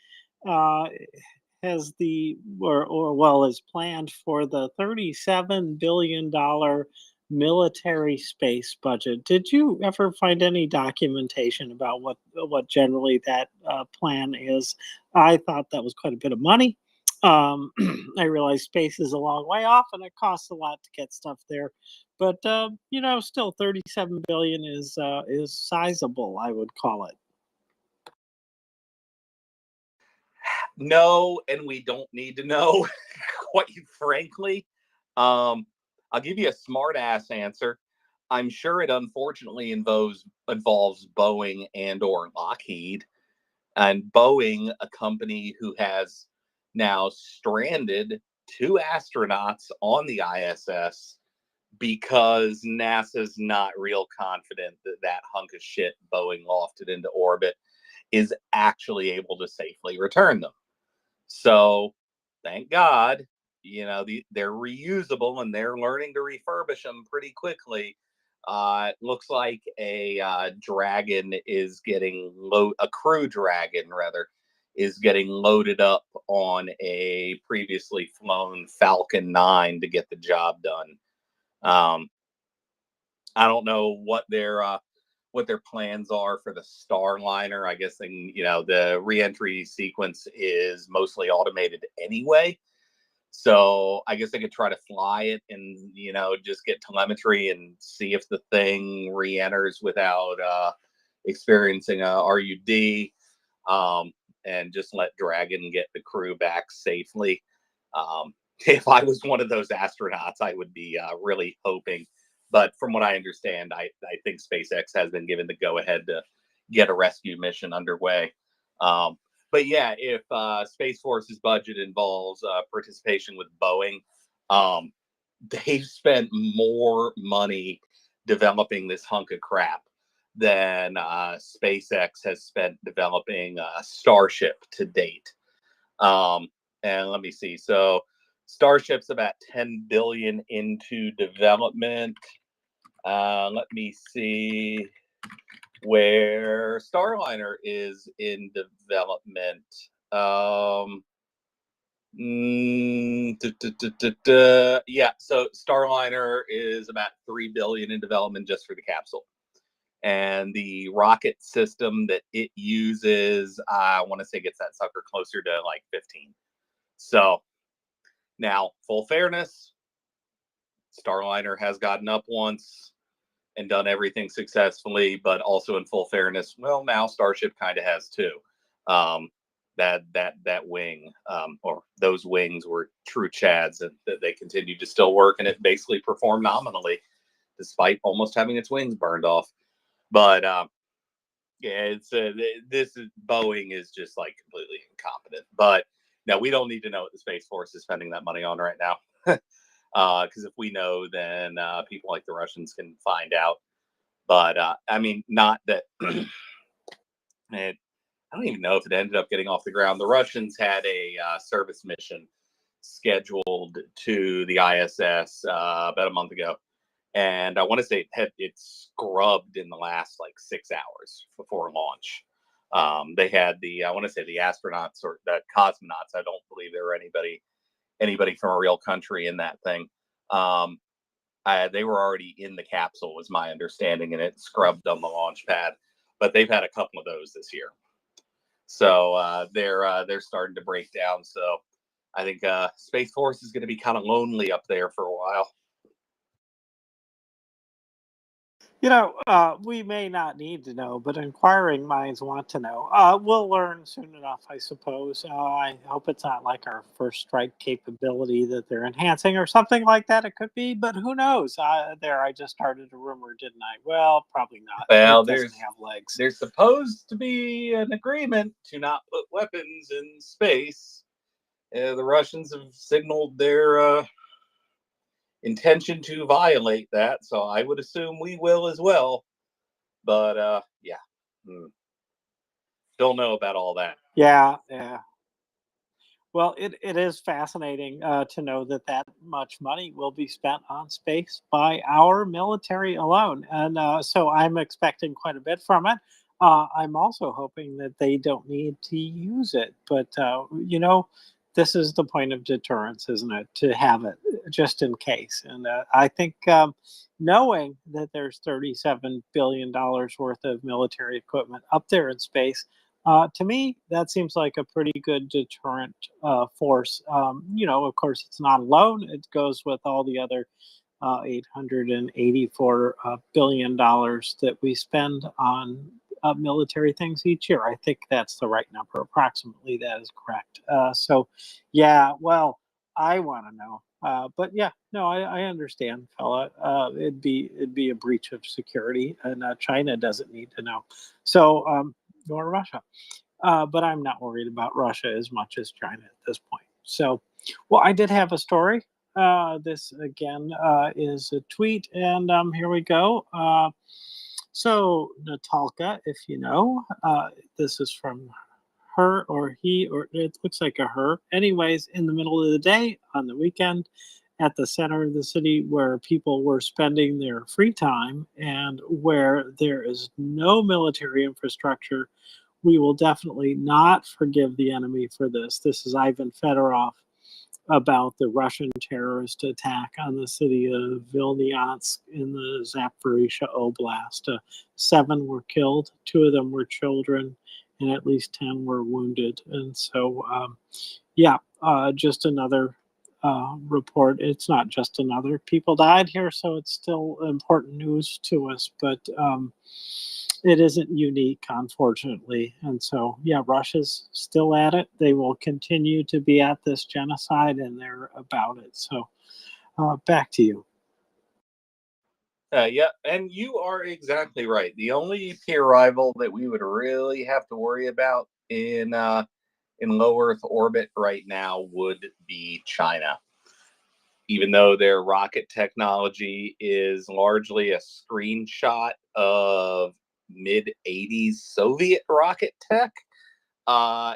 has is planned for the $37 billion military space budget. Did you ever find any documentation about what generally that plan is? I thought that was quite a bit of money. I realize space is a long way off and it costs a lot to get stuff there, but still 37 billion is sizable, I would call it. No, and we don't need to know, quite frankly. I'll give you a smart ass answer. I'm sure it unfortunately involves Boeing and or Lockheed. And Boeing, a company who has now stranded 2 astronauts on the ISS because NASA's not real confident that that hunk of shit Boeing lofted into orbit is actually able to safely return them. So thank God, they're reusable and they're learning to refurbish them pretty quickly. It looks like a Dragon is a Crew Dragon rather, is getting loaded up on a previously flown Falcon 9 to get the job done. I don't know what their plans are for the Starliner. I guess the reentry sequence is mostly automated anyway. So I guess they could try to fly it and, just get telemetry and see if the thing re-enters without experiencing a RUD, and just let Dragon get the crew back safely. If I was one of those astronauts, I would be really hoping. But from what I understand, I think SpaceX has been given the go-ahead to get a rescue mission underway. But yeah, if Space Force's budget involves participation with Boeing, they've spent more money developing this hunk of crap than SpaceX has spent developing Starship to date. And let me see. So Starship's about 10 billion into development. Let me see where Starliner is in development. Yeah, so Starliner is about 3 billion in development just for the capsule. And the rocket system that it uses, I want to say gets that sucker closer to like 15. So now, full fairness, Starliner has gotten up once and done everything successfully, but also in full fairness, well, now Starship kind of has too. That wing, or those wings were true chads, and that they continued to still work, and it basically performed nominally, despite almost having its wings burned off. But yeah, Boeing is just like completely incompetent. But no, we don't need to know what the Space Force is spending that money on right now. Because if we know, then people like the Russians can find out. But I mean, not that I don't even know if it ended up getting off the ground. The Russians had a service mission scheduled to the ISS about a month ago. And I want to say it scrubbed in the last like 6 hours before launch. They had I want to say the astronauts or the cosmonauts. I don't believe there were anybody from a real country in that thing. They were already in the capsule, was my understanding, and it scrubbed on the launch pad. But they've had a couple of those this year, so they're starting to break down. So I think Space Force is going to be kind of lonely up there for a while. We may not need to know, but inquiring minds want to know. We'll learn soon enough, I suppose. I hope it's not like our first strike capability that they're enhancing or something like that. It could be, but who knows? I just started a rumor, didn't I? Well, probably not. Well, it doesn't have legs. There's supposed to be an agreement to not put weapons in space. The Russians have signaled their intention to violate that, so I would assume we will as well. But yeah, don't know about all that. Yeah. Well, it is fascinating to know that much money will be spent on space by our military alone. And so I'm expecting quite a bit from it. I'm also hoping that they don't need to use it. But, this is the point of deterrence, isn't it? To have it just in case. And I think knowing that there's $37 billion worth of military equipment up there in space, to me, that seems like a pretty good deterrent force. Of course, it's not alone. It goes with all the other $884 billion that we spend on military things each year. I think that's the right number. Approximately, that is correct. So, yeah, well, I want to know. But yeah, no, I understand, fella. It'd be a breach of security, and China doesn't need to know. So, nor Russia. But I'm not worried about Russia as much as China at this point. So, well, I did have a story. This again is a tweet, and here we go. So, Natalka, if you know, this is from her or he, or it looks like a her. Anyways, in the middle of the day on the weekend, at the center of the city where people were spending their free time and where there is no military infrastructure, we will definitely not forgive the enemy for this. This is Ivan Fedorov about the Russian terrorist attack on the city of Vilniansk in the Zaporizhia Oblast. 7 were killed, 2 of them were children, and at least 10 were wounded. And so, just another report. It's not just another. People died here, so it's still important news to us, but it isn't unique, unfortunately. And so, yeah, Russia's still at it. They will continue to be at this genocide, and they're about it. So, back to you. Yeah, and you are exactly right. The only peer rival that we would really have to worry about in low Earth orbit right now would be China. Even though their rocket technology is largely a screenshot of mid-'80s Soviet rocket tech,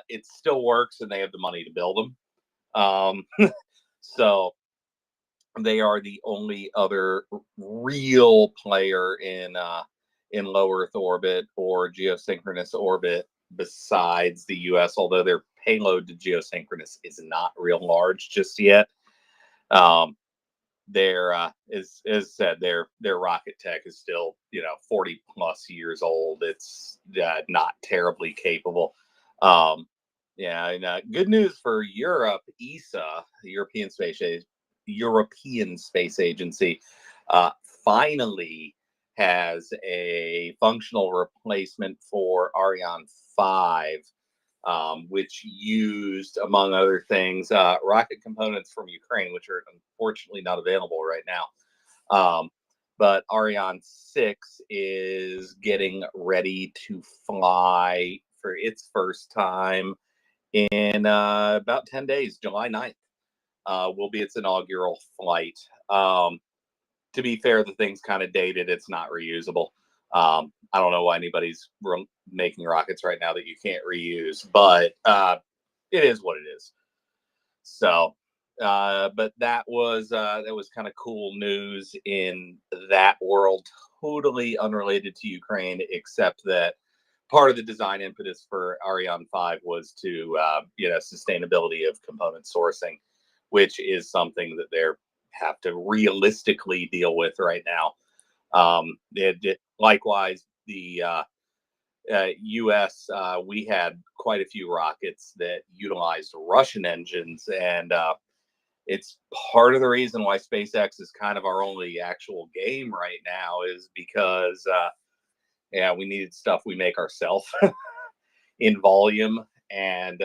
it still works and they have the money to build them. So they are the only other real player in low Earth orbit or geosynchronous orbit besides the U.S., although their payload to geosynchronous is not real large just yet. As said, their rocket tech is still 40 plus years old. It's not terribly capable. Good news for Europe. ESA, the European Space Agency, finally has a functional replacement for Ariane 5. Which used, among other things, rocket components from Ukraine, which are unfortunately not available right now. But Ariane 6 is getting ready to fly for its first time in about 10 days. July 9th will be its inaugural flight. To be fair, the thing's kind of dated. It's not reusable. I don't know why anybody's making rockets right now that you can't reuse, but it is what it is. So, but that was kind of cool news in that world, totally unrelated to Ukraine, except that part of the design impetus for Ariane 5 was to sustainability of component sourcing, which is something that they have to realistically deal with right now. Likewise, the U.S. We had quite a few rockets that utilized Russian engines, and it's part of the reason why SpaceX is kind of our only actual game right now, is because we needed stuff we make ourselves in volume, and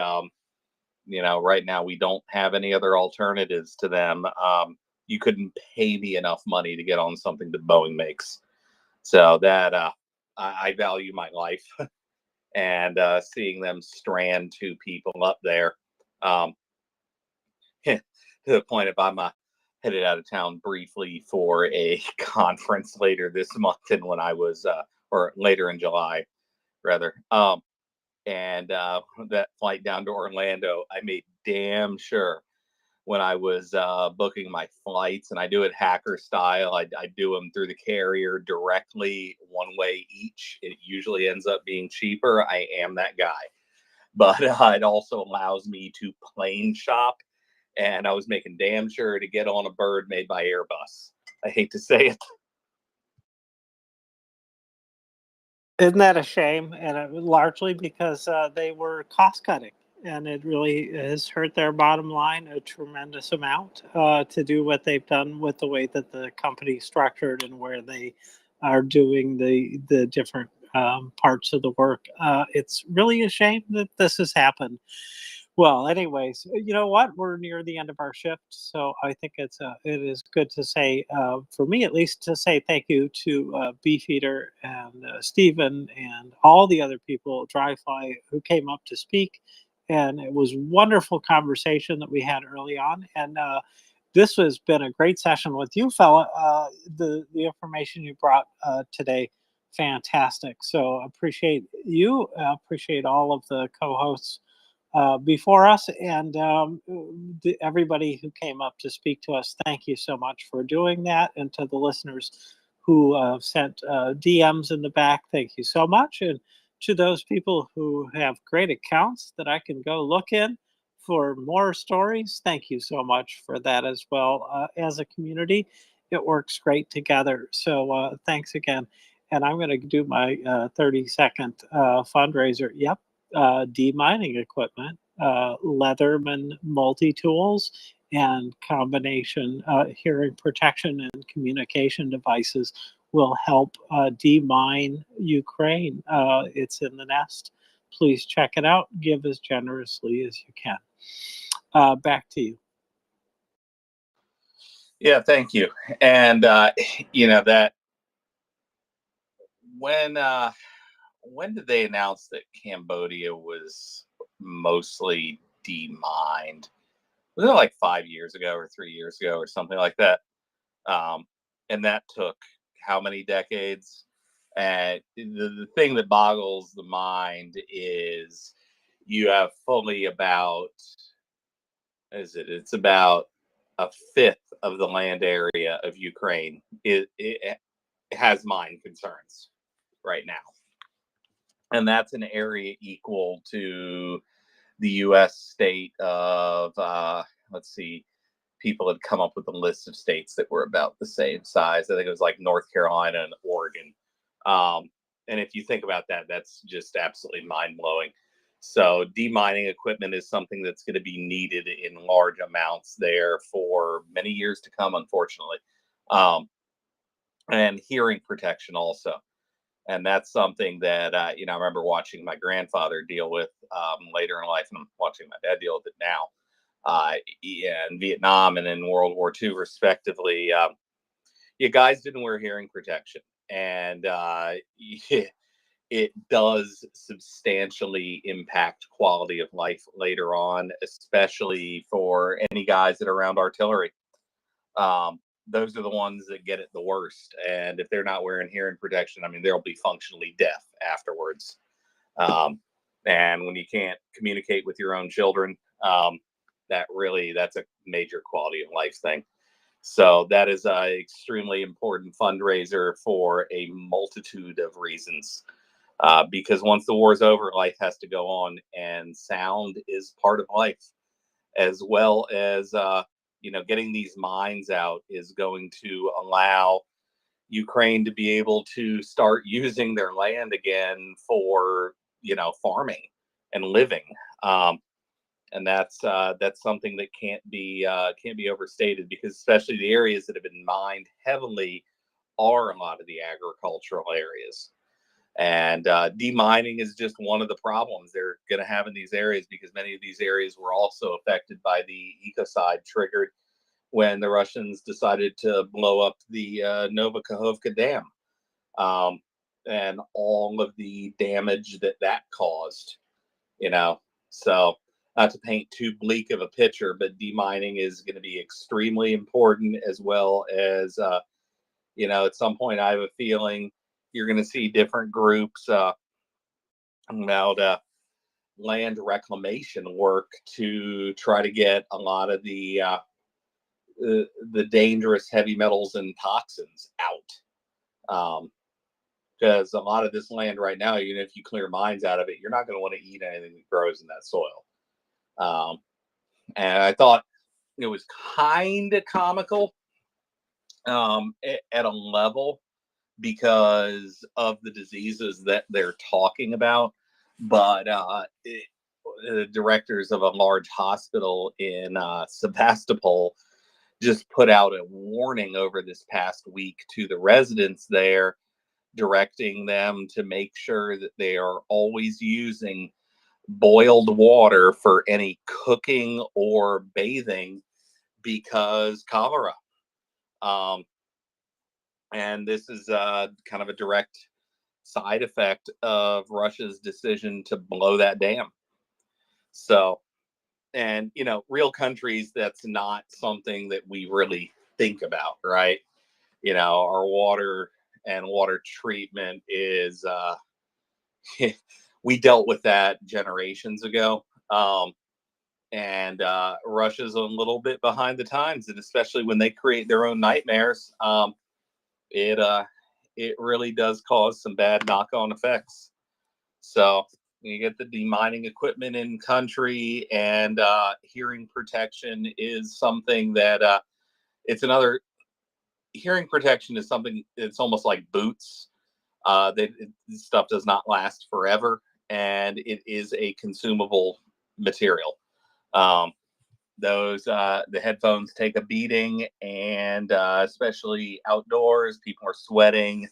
right now we don't have any other alternatives to them. You couldn't pay me enough money to get on something that Boeing makes, so that I value my life. And seeing them strand 2 people up there, to the point if I'm headed out of town briefly for a conference later this month, and when I was, or later in July, rather, and that flight down to Orlando, I made damn sure when I was booking my flights, and I do it hacker style. I do them through the carrier directly, one way each. It usually ends up being cheaper. I am that guy, but it also allows me to plane shop. And I was making damn sure to get on a bird made by Airbus. I hate to say it. Isn't that a shame? And largely because they were cost cutting, and it really has hurt their bottom line a tremendous amount to do what they've done with the way that the company's structured and where they are doing the different parts of the work. It's really a shame that this has happened. Well, anyways, you know what? We're near the end of our shift, so I think it is good to say, for me at least, to say thank you to Beefeater and Stephen and all the other people, Dryfly, who came up to speak, and it was wonderful conversation that we had early on, and this has been a great session with you, fella. The information you brought today, fantastic. So appreciate you. Appreciate all of the co-hosts before us, and everybody who came up to speak to us. Thank you so much for doing that, and to the listeners who sent DMs in the back, thank you so much. And to those people who have great accounts that I can go look in for more stories, thank you so much for that as well. As a community, it works great together. So thanks again. And I'm going to do my 30-second fundraiser. Yep. Demining equipment, Leatherman multi-tools, and combination hearing protection and communication devices will help demine Ukraine. It's in the nest. Please check it out. Give as generously as you can. Back to you. Yeah, thank you. And that when did they announce that Cambodia was mostly demined? Was it like 5 years ago or 3 years ago or something like that? And that took how many decades? And the thing that boggles the mind is you have fully about, it's about a fifth of the land area of Ukraine. It has mine concerns right now. And that's an area equal to the U.S. state of, let's see, people had come up with a list of states that were about the same size. I think it was like North Carolina and Oregon. And if you think about that, that's just absolutely mind-blowing. So demining equipment is something that's going to be needed in large amounts there for many years to come, unfortunately. And hearing protection also. And that's something that, I remember watching my grandfather deal with later in life, and I'm watching my dad deal with it now. In Vietnam and in World War II, respectively, you guys didn't wear hearing protection. And it does substantially impact quality of life later on, especially for any guys that are around artillery. those are the ones that get it the worst. And if they're not wearing hearing protection, I mean, they'll be functionally deaf afterwards. And when you can't communicate with your own children, that's a major quality of life thing. So that is an extremely important fundraiser for a multitude of reasons. Because once the war is over, life has to go on, and sound is part of life, as well as getting these mines out is going to allow Ukraine to be able to start using their land again for farming and living. And that's something that can't be overstated, because especially the areas that have been mined heavily are a lot of the agricultural areas. And demining is just one of the problems they're going to have in these areas, because many of these areas were also affected by the ecocide triggered when the Russians decided to blow up the Novakhovka Dam, and all of the damage that caused. So not to paint too bleak of a picture, but demining is going to be extremely important, as well as at some point I have a feeling you're going to see different groups about land reclamation work to try to get a lot of the dangerous heavy metals and toxins out. Because a lot of this land right now, even if you clear mines out of it, you're not going to want to eat anything that grows in that soil. And I thought it was kind of comical at a level, because of the diseases that they're talking about. But the directors of a large hospital in Sebastopol just put out a warning over this past week to the residents there, directing them to make sure that they are always using boiled water for any cooking or bathing, because cholera. And this is kind of a direct side effect of Russia's decision to blow that dam. So, and real countries, that's not something that we really think about, right? Our water and water treatment is we dealt with that generations ago. And Russia's a little bit behind the times, and especially when they create their own nightmares, it really does cause some bad knock-on effects. So you get the demining equipment in country, and hearing protection is something that hearing protection is something. It's almost like boots. This stuff does not last forever, and it is a consumable material. The headphones take a beating, and especially outdoors, people are sweating.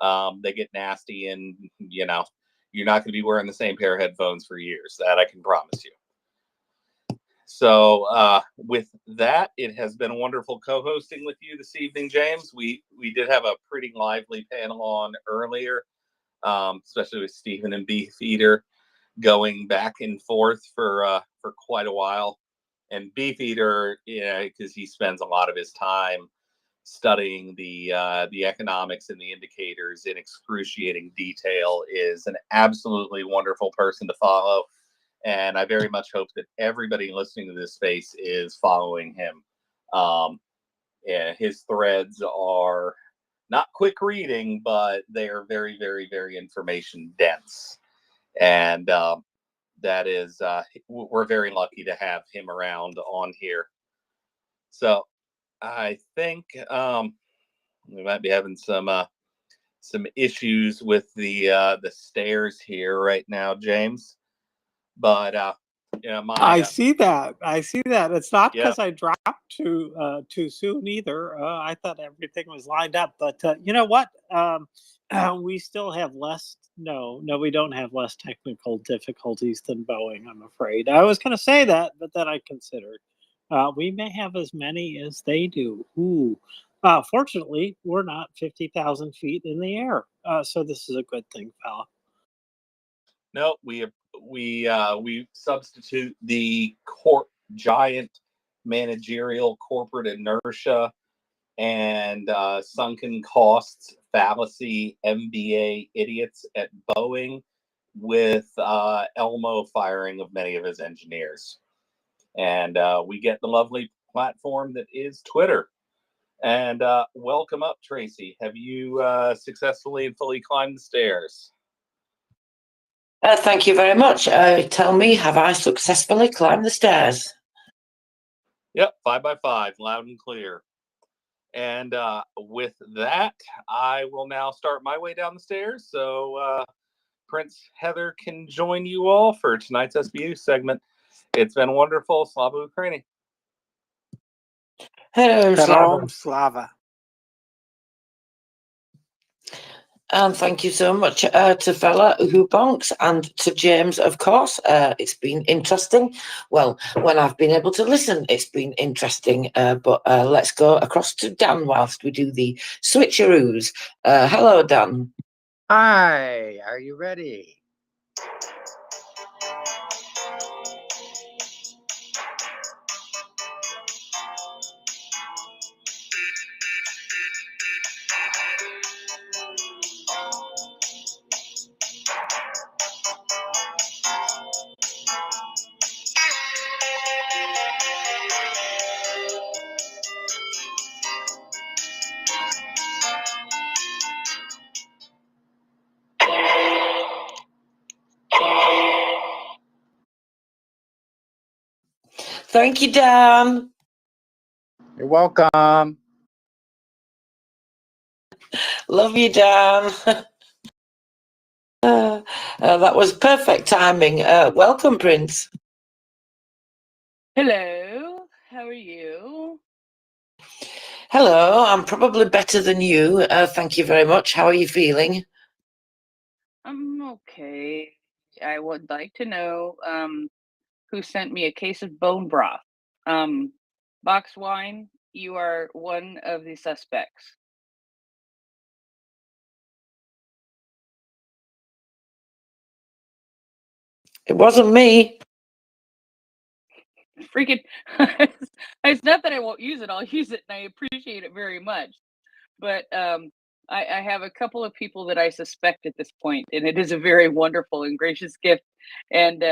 They get nasty, and you're not going to be wearing the same pair of headphones for years. That I can promise you. So with that, it has been wonderful co-hosting with you this evening, James. We did have a pretty lively panel on earlier, especially with Stephen and Beefeater going back and forth for quite a while. And Beefeater, because he spends a lot of his time studying the economics and the indicators in excruciating detail, is an absolutely wonderful person to follow. And I very much hope that everybody listening to this space is following him. His threads are not quick reading, but they are very, very, very information dense. And that is, we're very lucky to have him around on here. So I think we might be having some issues with the stairs here right now, James. But I see that. It's not Yeah. because I dropped too soon either. I thought everything was lined up, but you know what? We still have less. No, we don't have less technical difficulties than Boeing, I'm afraid. I was going to say that, but then I considered we may have as many as they do. Ooh. Fortunately, we're not 50,000 feet in the air, so this is a good thing, fella. No, we substitute the giant managerial corporate inertia and sunken costs fallacy MBA idiots at Boeing with Elmo firing of many of his engineers. And we get the lovely platform that is Twitter. And welcome up, Tracy. Have you successfully and fully climbed the stairs? Thank you very much. Tell me, have I successfully climbed the stairs? Yep, 5 by 5, loud and clear. And with that, I will now start my way down the stairs. So Prince Heather can join you all for tonight's SBU segment. It's been wonderful. Slava Ukraini. Hello, Hello, Slava. Slava. And thank you so much to Fella who bonks and to James, of course. It's been interesting. Well, when I've been able to listen, it's been interesting. But let's go across to Dan whilst we do the switcheroos. Hello, Dan. Hi, are you ready? Thank you, Dan. You're welcome. Love you, Dan. That was perfect timing. Welcome, Prince. Hello, how are you? Hello, I'm probably better than you. Thank you very much. How are you feeling? I'm okay. I would like to know who sent me a case of bone broth. Box wine, you are one of the suspects. It wasn't me. Freaking, it's not that I won't use it. I'll use it, and I appreciate it very much. But I have a couple of people that I suspect at this point, and it is a very wonderful and gracious gift. And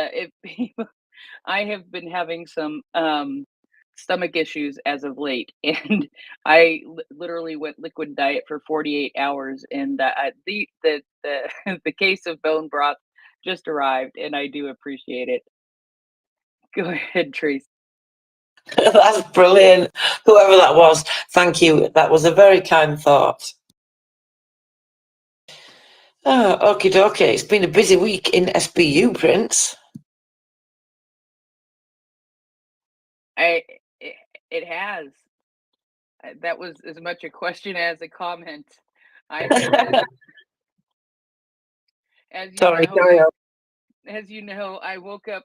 I have been having some stomach issues as of late, and I literally went liquid diet for 48 hours. And the the case of bone broth just arrived, and I do appreciate it. Go ahead, Trace. That's brilliant. Whoever that was, thank you. That was a very kind thought. Oh, okie dokie. It's been a busy week in SBU, Prince. It has. That was as much a question as a comment. I've been busy. As you know, I woke up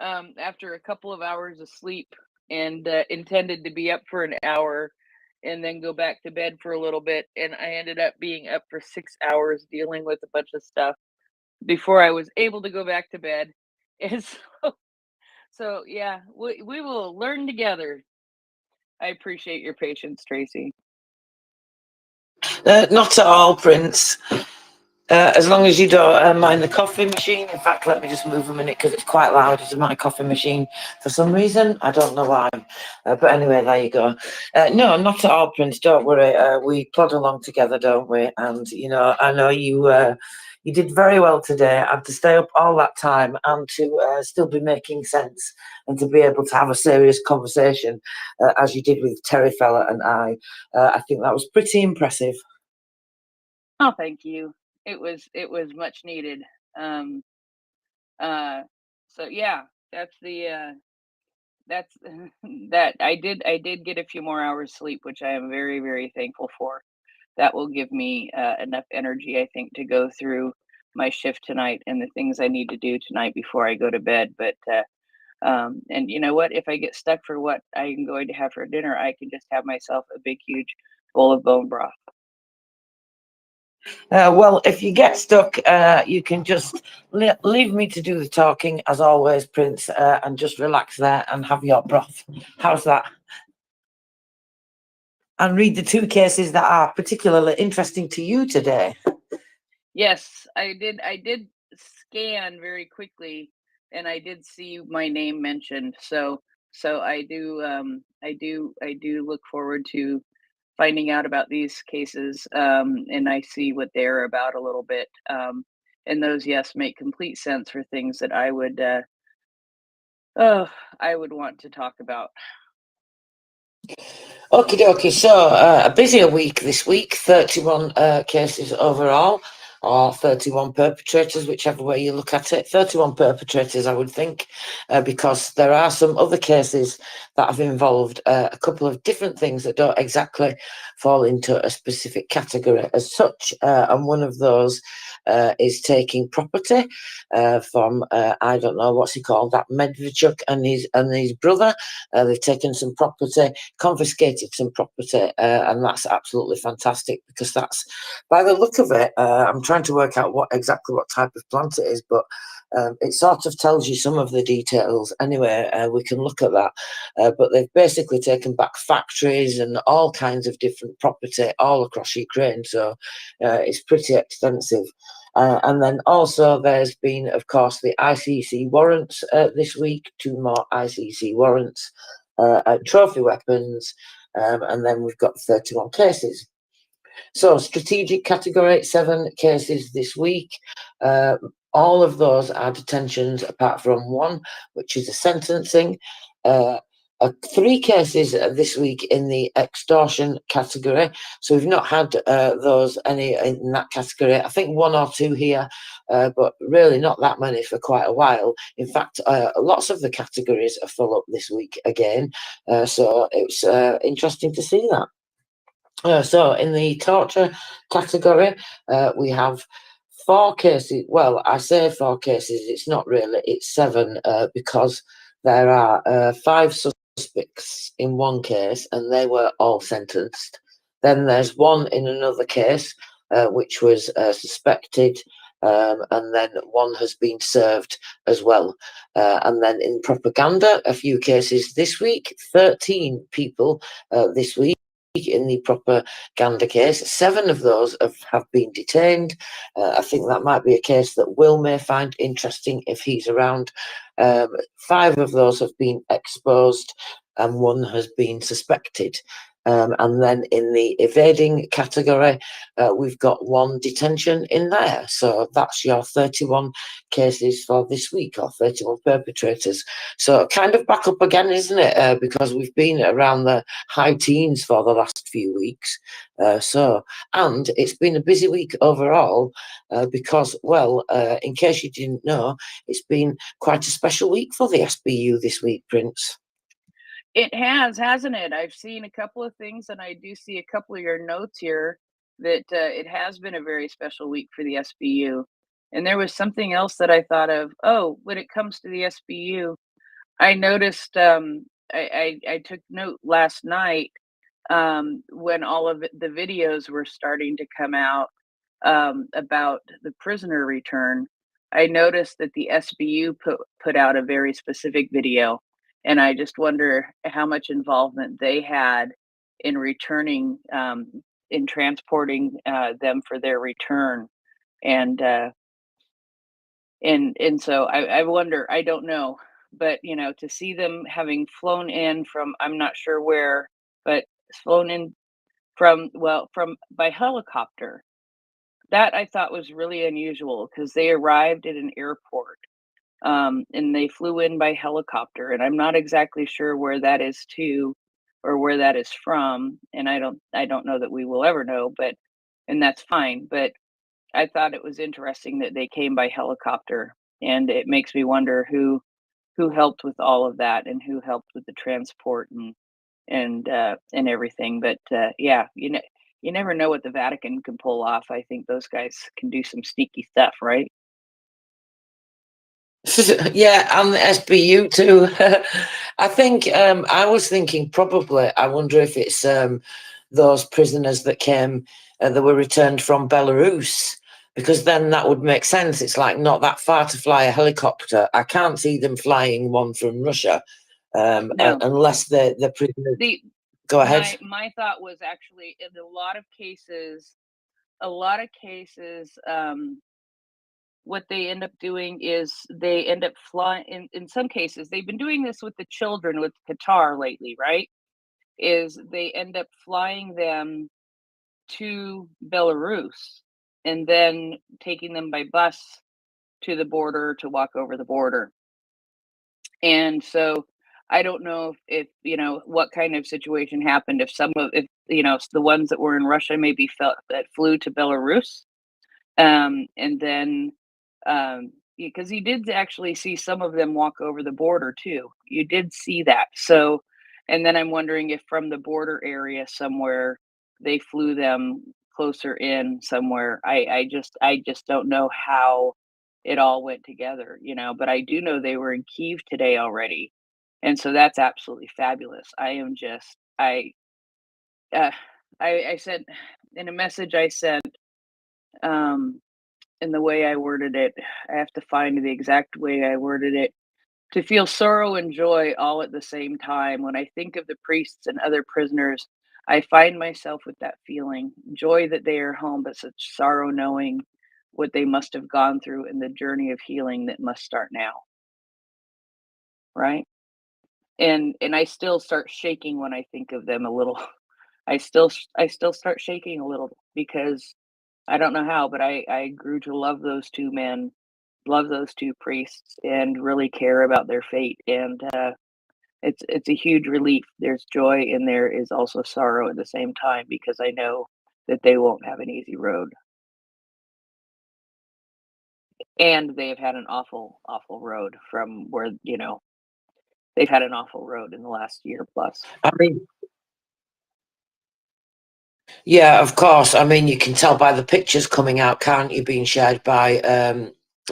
after a couple of hours of sleep and intended to be up for an hour and then go back to bed for a little bit. And I ended up being up for 6 hours dealing with a bunch of stuff before I was able to go back to bed. And so yeah, we will learn together. I appreciate your patience, Tracy. Not at all, Prince. As long as you don't mind the coffee machine. In fact, let me just move a minute because it's quite loud. It's my coffee machine for some reason. I don't know why. But anyway, there you go. No, not at all, Prince. Don't worry. We plod along together, don't we? And, you know, I know you did very well today, and to stay up all that time and to still be making sense and to be able to have a serious conversation as you did with Terry Fella and I think that was pretty impressive. Oh, thank you. It was much needed. So yeah, that's that I did get a few more hours sleep, which I am very, very thankful for. That will give me enough energy, I think, to go through my shift tonight and the things I need to do tonight before I go to bed. But and you know what? If I get stuck for what I'm going to have for dinner, I can just have myself a big, huge bowl of bone broth. Well, if you get stuck, you can just leave me to do the talking, as always, Prince, and just relax there and have your broth. How's that? and read the two cases that are particularly interesting to you today. Yes, I did. I did scan very quickly, and I did see my name mentioned. So I do. I do look forward to finding out about these cases, and I see what they're about a little bit. And those, yes, make complete sense for things that I would want to talk about. Okie dokie, so a busier week this week, 31 cases overall, or 31 perpetrators, whichever way you look at it. 31 perpetrators, I would think, because there are some other cases that have involved a couple of different things that don't exactly fall into a specific category as such, and one of those is taking property from, I don't know, what's he called, that Medvedchuk and his brother. They've taken some property, confiscated some property, and that's absolutely fantastic, because that's, by the look of it, I'm trying to work out exactly what type of plant it is, but it sort of tells you some of the details. Anyway, we can look at that, but they've basically taken back factories and all kinds of different property all across Ukraine, so it's pretty extensive. And then also there's been, of course, the ICC warrants this week, 2 more ICC warrants, trophy weapons, and then we've got 31 cases. So strategic category, 7 cases this week. All of those are detentions apart from one, which is a sentencing. 3 cases this week in the extortion category. So we've not had those any in that category. I think 1 or 2 here, but really not that many for quite a while. In fact, lots of the categories are full up this week again. So it's interesting to see that. So in the torture category, we have 4 cases. Well, I say 4 cases, it's not really, it's 7, because there are 5 suspects in one case, and they were all sentenced. Then there's 1 in another case, which was suspected, and then 1 has been served as well. And then in propaganda, a few cases this week, 13 people this week in the propaganda case. 7 of those have been detained. I think that might be a case that Will may find interesting if he's around. 5 of those have been exposed and 1 has been suspected. And then in the evading category, we've got 1 detention in there. So that's your 31 cases for this week, or 31 perpetrators. So kind of back up again, isn't it? Because we've been around the high teens for the last few weeks. And it's been a busy week overall, because, well, in case you didn't know, it's been quite a special week for the SBU this week, Prince. It has, hasn't it? I've seen a couple of things, and I do see a couple of your notes here that it has been a very special week for the SBU. And there was something else that I thought of. Oh, when it comes to the SBU, I noticed, I took note last night, when all of the videos were starting to come out, about the prisoner return. I noticed that the SBU put out a very specific video, and I just wonder how much involvement they had in returning, in transporting them for their return. And so I wonder, I don't know, but to see them having flown in from, I'm not sure where, but flown in from by helicopter, that I thought was really unusual, because they arrived at an airport, and they flew in by helicopter, and I'm not exactly sure where that is to, or where that is from, and I don't know that we will ever know, and that's fine. But I thought it was interesting that they came by helicopter, and it makes me wonder who helped with all of that, and who helped with the transport and everything. But yeah, you never know what the Vatican can pull off. I think those guys can do some sneaky stuff, right? Yeah, and the SBU too. I think I was thinking probably, I wonder if it's those prisoners that came, that were returned from Belarus, because then that would make sense. It's like not that far to fly a helicopter. I can't see them flying one from Russia, No. unless the prisoners. Go ahead. My thought was actually in a lot of cases, what they end up doing is they end up flying. In some cases, they've been doing this with the children with Qatar lately, right? Is they end up flying them to Belarus and then taking them by bus to the border to walk over the border. And so I don't know if you know what kind of situation happened, if you know the ones that were in Russia maybe felt that flew to Belarus, and then because you did actually see some of them walk over the border too. You did see that. So, and then I'm wondering if from the border area somewhere they flew them closer in somewhere. I just don't know how it all went together, you know, but I do know they were in Kyiv today already. And so that's absolutely fabulous. I am just uh, I said in a message I sent, um in the way I worded it, I have to find the exact way I worded it. To feel sorrow and joy all at the same time. When I think of the priests and other prisoners, I find myself with that feeling joy that they are home, but such sorrow knowing what they must have gone through in the journey of healing that must start now. Right? And I still start shaking when I think of them a little. I still start shaking a little because I don't know how, but I grew to love those two men, love those two priests, and really care about their fate. And it's a huge relief. There's joy, and there is also sorrow at the same time because I know that they won't have an easy road, and they have had an awful, awful road from where you know they've had an awful road in the last year plus. I mean, yeah, of course. I mean, you can tell by the pictures coming out, can't you, being shared by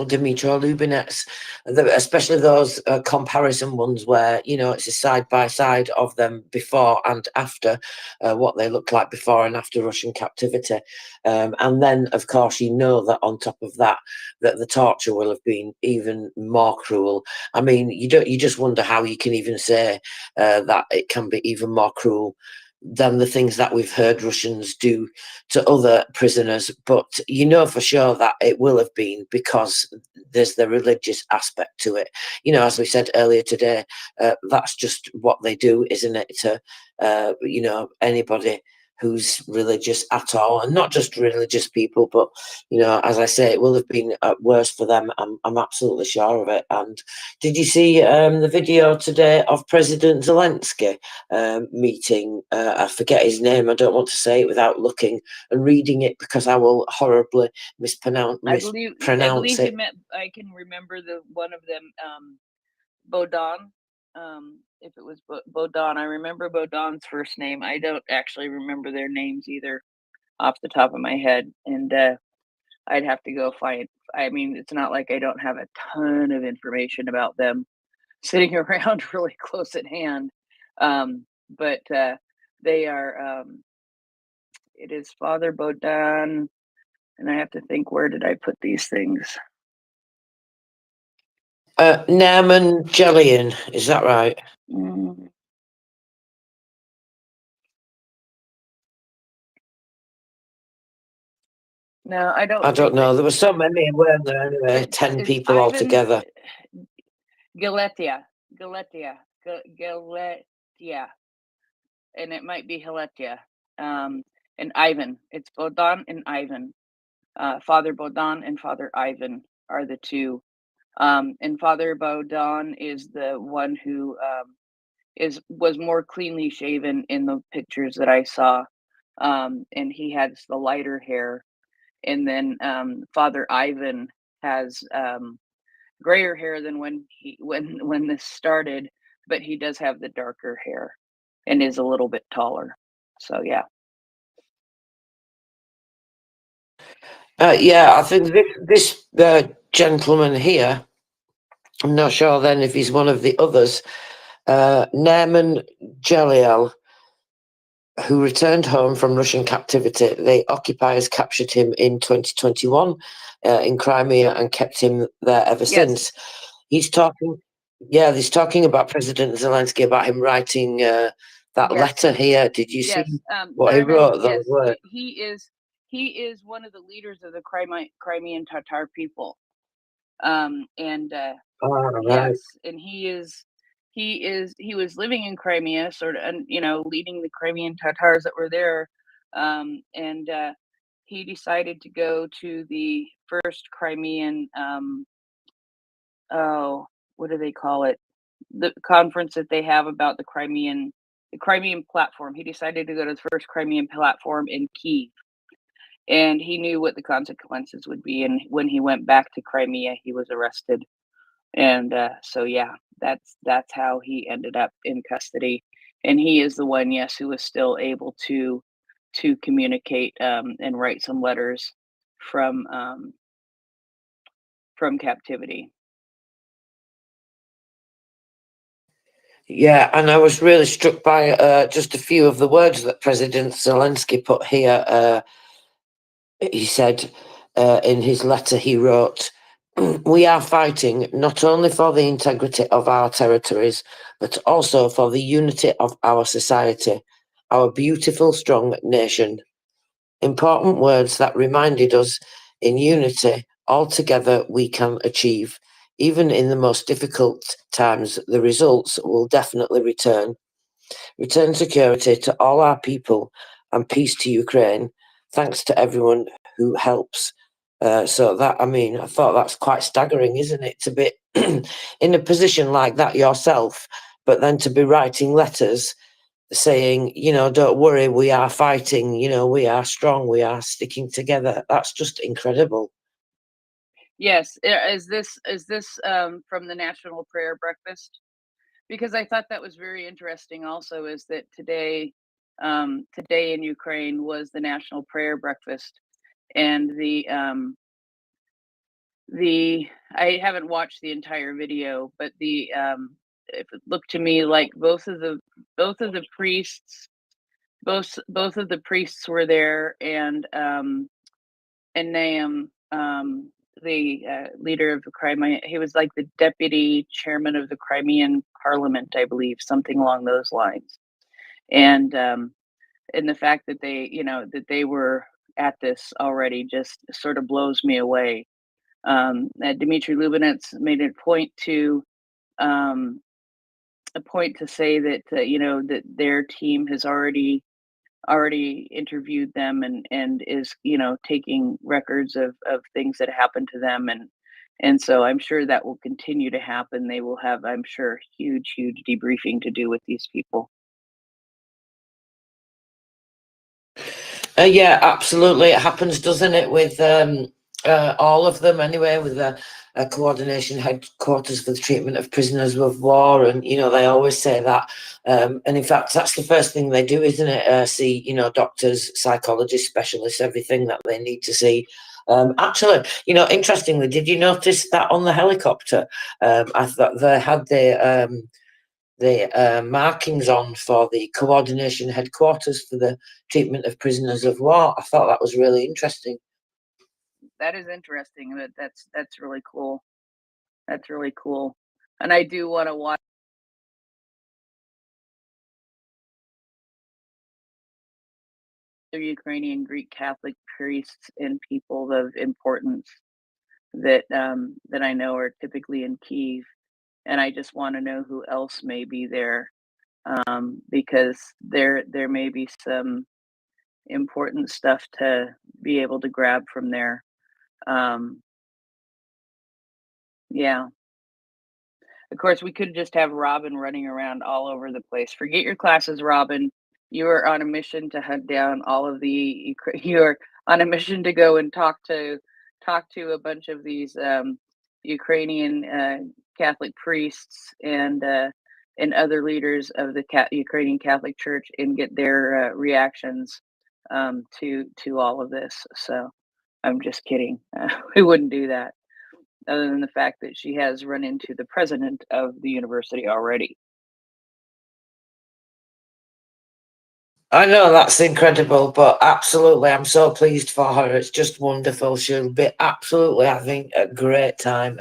Dimitri Lubinets, especially those comparison ones where, you know, it's a side by side of them before and after, what they looked like before and after Russian captivity. And then, of course, you know that on top of that, that the torture will have been even more cruel. I mean, you just wonder how you can even say that it can be even more cruel than the things that we've heard Russians do to other prisoners. But you know for sure that it will have been because there's the religious aspect to it. You know, as we said earlier today, that's just what they do, isn't it? To, you know, anybody who's religious at all, and not just religious people, but, you know, as I say, it will have been worse for them. I'm absolutely sure of it. And did you see the video today of President Zelensky meeting? I forget his name. I don't want to say it without looking and reading it because I will horribly mispronounce I believe he it. meant I can remember the one of them, Bodan. If it was Bodan, I remember Bodan's first name. I don't actually remember their names either off the top of my head, and I'd have to go find. I mean, it's not like I don't have a ton of information about them sitting around really close at hand, but they are. It is Father Bodan, and I have to think, where did I put these things? Naaman Jelian, is that right? Mm. No, I don't. I don't know. There were so many, weren't there? Anyway, 10 people altogether. Galetia, and it might be Heletia, and Ivan. It's Bodan and Ivan. Father Bodan and Father Ivan are the two. And Father Bodan is the one who was more cleanly shaven in the pictures that I saw, and he has the lighter hair. And then Father Ivan has grayer hair than when this started, but he does have the darker hair and is a little bit taller. So yeah. Yeah, I think this gentleman here, I'm not sure then if he's one of the others, Naaman Jelial, who returned home from Russian captivity. The occupiers captured him in 2021 in Crimea and kept him there ever since. He's talking about President Zelensky, about him writing that Yes. letter here. Did you Yes. see what he Darren, wrote? yes, Those words. he is one of the leaders of the Crimean Tatar people. And Oh, right. yes, and he was living in Crimea, sort of, and leading the Crimean Tatars that were there. And he decided to go to the first Crimean, oh, what do they call it? The conference that they have about the Crimean platform. He decided to go to the first Crimean platform in Kyiv, and he knew what the consequences would be. And when he went back to Crimea, he was arrested. And so yeah, that's how he ended up in custody. And he is the one, yes, who was still able to communicate and write some letters from captivity. Yeah, and I was really struck by just a few of the words that President Zelensky put here. He said in his letter he wrote, "We are fighting not only for the integrity of our territories, but also for the unity of our society, our beautiful, strong nation." Important words that reminded us in unity, all together we can achieve. Even in the most difficult times, the results will definitely return. Return security to all our people and peace to Ukraine. Thanks to everyone who helps. So that, I mean, I thought that's quite staggering, isn't it? To be in a position like that yourself, but then to be writing letters saying, don't worry, we are fighting, we are strong, we are sticking together. That's just incredible. Yes, is this from the National Prayer Breakfast? Because I thought that was very interesting. Also, is that today in Ukraine was the National Prayer Breakfast, and I haven't watched the entire video, but it looked to me like both of the priests, both of the priests were there, and Nahum, the leader of the Crimea, he was like the deputy chairman of the Crimean Parliament, I believe, something along those lines. And the fact that they were at this already just sort of blows me away. Dmitry Lubinets made a point to say that that their team has already interviewed them and is taking records of things that happened to them, and so I'm sure that will continue to happen. They will have, I'm sure, huge debriefing to do with these people. Yeah, absolutely. It happens, doesn't it, with all of them anyway, with the coordination headquarters for the treatment of prisoners of war. And, they always say that. And in fact, that's the first thing they do, isn't it? See, doctors, psychologists, specialists, everything that they need to see. Actually, interestingly, did you notice that on the helicopter? I thought they had the markings on for the coordination headquarters for the treatment of prisoners of war. I thought that was really interesting. That is interesting. That's really cool. That's really cool. And I do want to watch the Ukrainian Greek Catholic priests and people of importance that I know are typically in Kyiv, and I just want to know who else may be there, because there may be some important stuff to be able to grab from there. Yeah. Of course, we could just have Robin running around all over the place. Forget your classes, Robin. You are on a mission to hunt down all of the. You're on a mission to go and talk to a bunch of these Ukrainian Catholic priests and other leaders of the Ukrainian Catholic Church and get their reactions to all of this. So I'm just kidding. We wouldn't do that, other than the fact that she has run into the president of the university already. I know that's incredible, but absolutely, I'm so pleased for her. It's just wonderful. She'll be absolutely having a great time.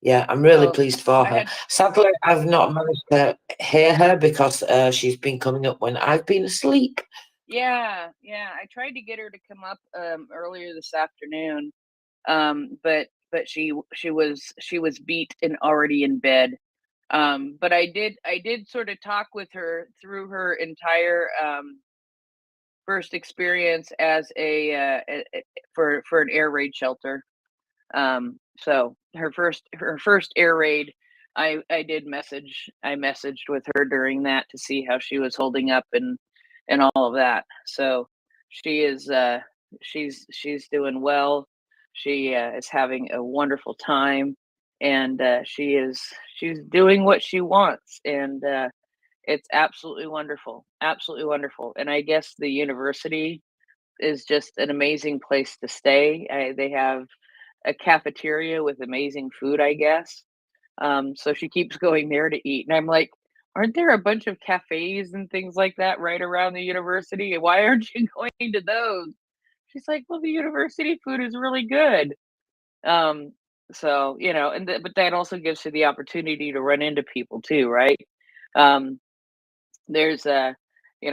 Yeah, I'm really So pleased for I her. had, Sadly, I've not managed to hear her because she's been coming up when I've been asleep. yeah, I tried to get her to come up earlier this afternoon, but she was beat and already in bed. But I did sort of talk with her through her entire first experience as for an air raid shelter. So her first air raid, I messaged with her during that to see how she was holding up and all of that. So she is she's doing well. She is having a wonderful time, and she's doing what she wants, and it's absolutely wonderful. And I guess the university is just an amazing place to stay. They have a cafeteria with amazing food, I guess. So she keeps going there to eat. And I'm like, aren't there a bunch of cafes and things like that right around the university? Why aren't you going to those? She's like, well, the university food is really good. Um, so, but that also gives her the opportunity to run into people too, right? Um, there's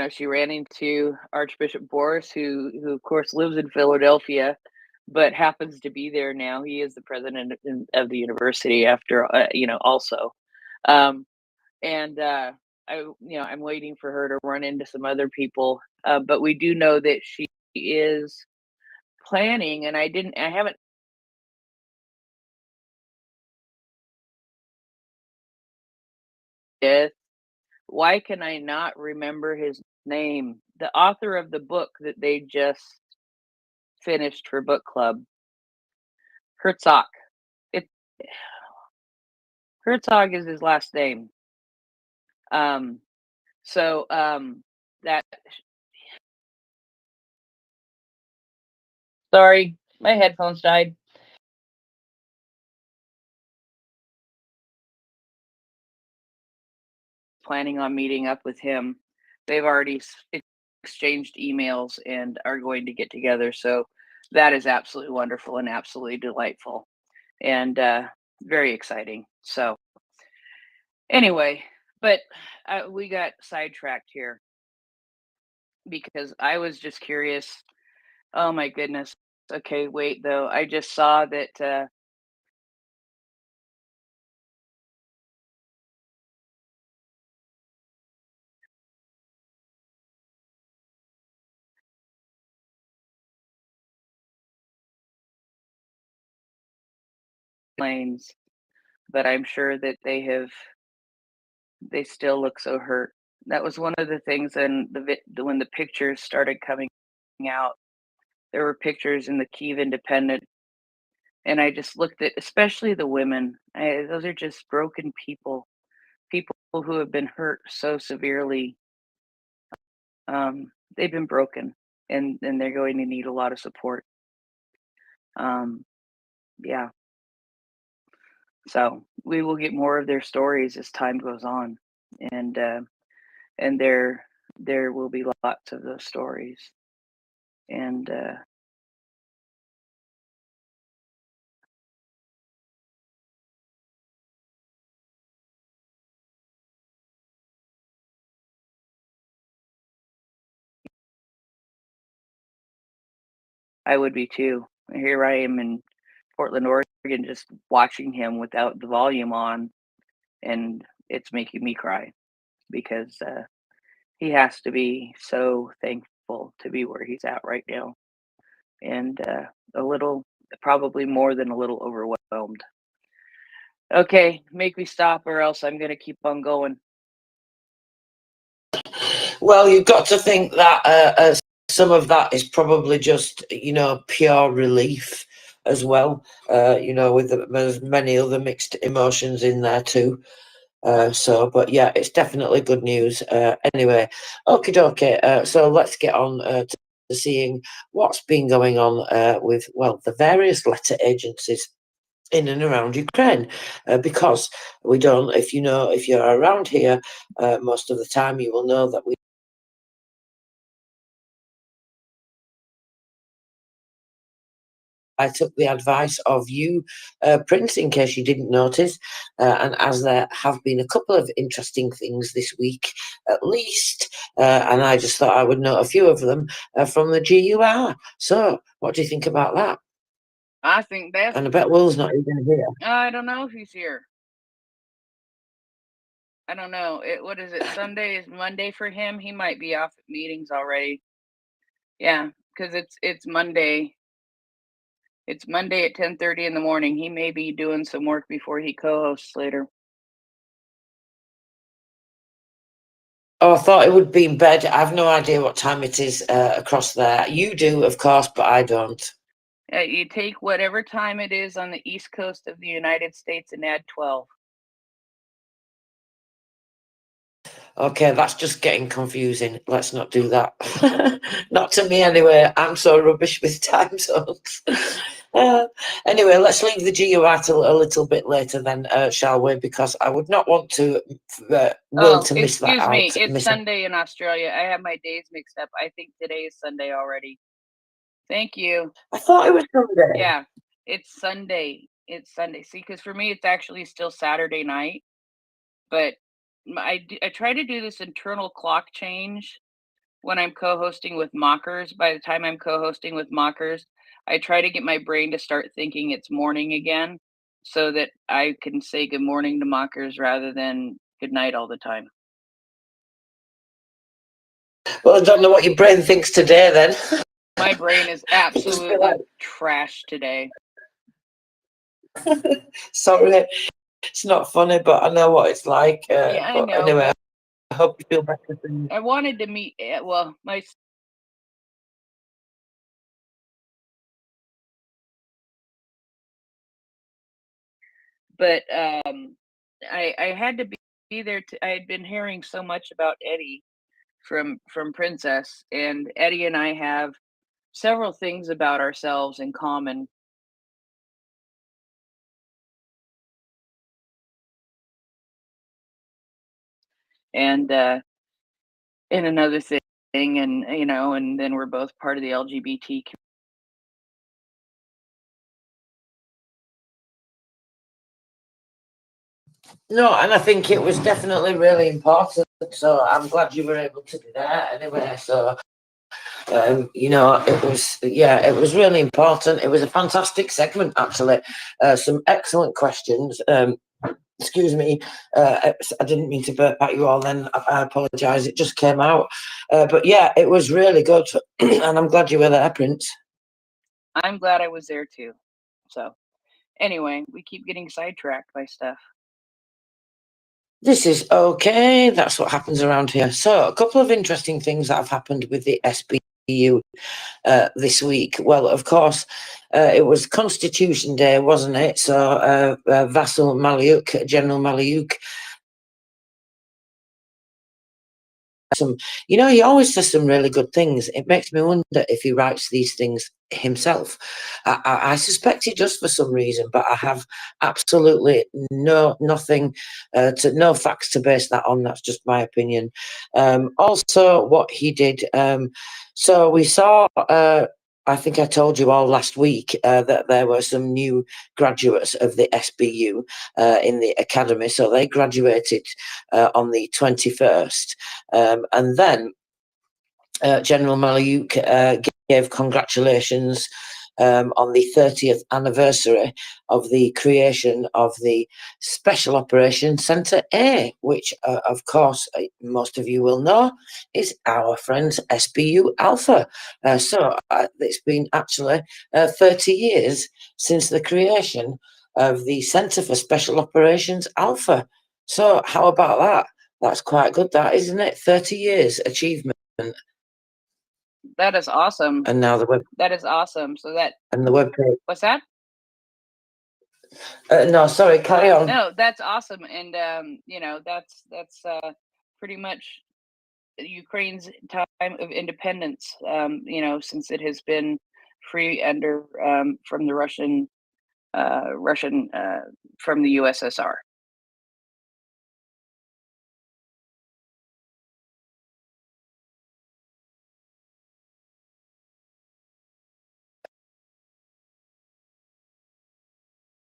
she ran into Archbishop Boris, who of course lives in Philadelphia, but happens to be there now. He is the president of the university after also. And I'm waiting for her to run into some other people, but we do know that she is planning, and I haven't yet. Why can I not remember his name? The author of the book that they just finished for book club, Herzog. It Herzog is his last name. Um, that sorry, my headphones died. Planning on meeting up with him. They've already exchanged emails and are going to get together. So that is absolutely wonderful and absolutely delightful and very exciting. So anyway, but we got sidetracked here because I was just curious. Oh my goodness. Okay, wait though. I just saw that lanes, but I'm sure that they still look so hurt. That was one of the things in when the pictures started coming out. There were pictures in the Kiev Independent, and I just looked at, especially the women. Those are just broken people, people who have been hurt so severely. They've been broken, and they're going to need a lot of support. Yeah. So we will get more of their stories as time goes on, and there will be lots of those stories, and I would be too. Here I am in Portland, Oregon, just watching him without the volume on, and it's making me cry because he has to be so thankful to be where he's at right now, and a little, probably more than a little overwhelmed. Okay, make me stop, or else I'm gonna keep on going. Well, you've got to think that some of that is probably just, pure relief as well, with there's many other mixed emotions in there too. But yeah, it's definitely good news. Anyway, okie dokie. So let's get on to seeing what's been going on with, the various letter agencies in and around Ukraine, because we don't, if you're around here, most of the time you will know that we I took the advice of you, Prince, in case you didn't notice. And as there have been a couple of interesting things this week, at least, and I just thought I would note a few of them from the GUR. So, what do you think about that? I think that's. And I bet Will's not even here. I don't know if he's here. I don't know. What is it? Sunday is Monday for him. He might be off at meetings already. Yeah, because it's Monday. It's Monday at 10:30 in the morning. He may be doing some work before he co-hosts later. Oh, I thought it would be in bed. I have no idea what time it is across there. You do, of course, but I don't. You take whatever time it is on the east coast of the United States and add 12. Okay, that's just getting confusing. Let's not do that. Not to me anyway. I'm so rubbish with time zones. Anyway, let's leave the GUI till a little bit later then, shall we? Because I would not want to Will to miss that Excuse out. me. It's Sunday in Australia. I have my days mixed up. I think today is Sunday already. Thank you. I thought it was Sunday. Yeah, it's Sunday. It's Sunday. See, because for me, it's actually still Saturday night. But I try to do this internal clock change when I'm co-hosting with mockers. By the time I'm co-hosting with mockers, I try to get my brain to start thinking it's morning again so that I can say good morning to mockers rather than good night all the time. Well, I don't know what your brain thinks today then. My brain is absolutely trash today. Sorry, it's not funny, but I know what it's like. Yeah, I but know. anyway, I hope you feel better soon. I wanted to meet, well, but I had to be there. I had been hearing so much about Eddie from Princess, and Eddie and I have several things about ourselves in common. And another thing, and and then we're both part of the LGBT. No, and I think it was definitely really important. So I'm glad you were able to do that anyway. So, it was really important. It was a fantastic segment, actually. Some excellent questions. Excuse me, I didn't mean to burp at you all then. I apologise. It just came out. But yeah, it was really good. And I'm glad you were there, Prince. I'm glad I was there too. So, anyway, we keep getting sidetracked by stuff. This is okay. That's what happens around here. So, a couple of interesting things that have happened with the SBU this week. Well, of course, it was Constitution Day, wasn't it? So, Vassal Maliuk, General Maliuk, he always says some really good things. It makes me wonder if he writes these things himself. I suspect he does for some reason, but I have absolutely no facts to base that on. That's just my opinion. Also, what he did. So we saw. I think I told you all last week that there were some new graduates of the SBU in the academy. So they graduated on the 21st. And then General Maliuk gave congratulations on the 30th anniversary of the creation of the Special Operations Centre A, which, of course, most of you will know, is our friends SBU Alpha. So it's been actually 30 years since the creation of the Centre for Special Operations Alpha. So how about that? That's quite good, that, isn't it? 30 years achievement. That is awesome. And now the web. That is awesome. So that. And the webpage. What's that? No, sorry, carry on. No, that's awesome. And, that's pretty much Ukraine's time of independence, since it has been free under from the Russian from the USSR.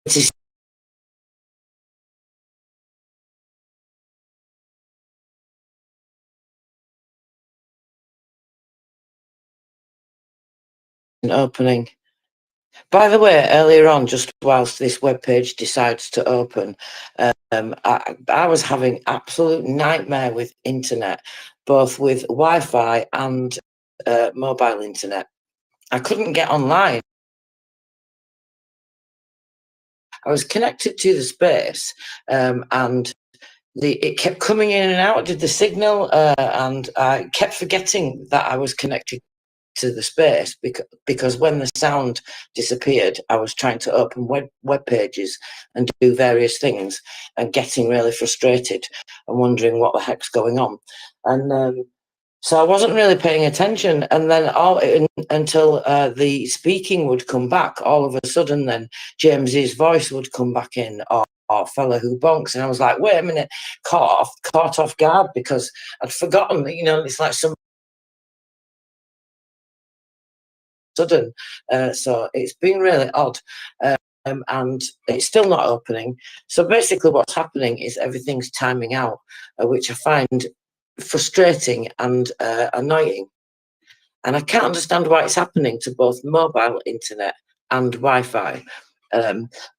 is opening. By the way, earlier on, just whilst this web page decides to open, I was having absolute nightmare with internet, both with Wi-Fi and mobile internet. I couldn't get online. I was connected to the space, and it kept coming in and out of the signal, and I kept forgetting that I was connected to the space because when the sound disappeared, I was trying to open web pages and do various things and getting really frustrated and wondering what the heck's going on. And so I wasn't really paying attention, and then until the speaking would come back, all of a sudden then James's voice would come back in, or fella who bonks, and I was like, wait a minute, caught off guard because I'd forgotten that, it's like some sudden. So it's been really odd, and it's still not opening. So basically what's happening is everything's timing out, which I find frustrating and annoying. And I can't understand why it's happening to both mobile internet and Wi-Fi.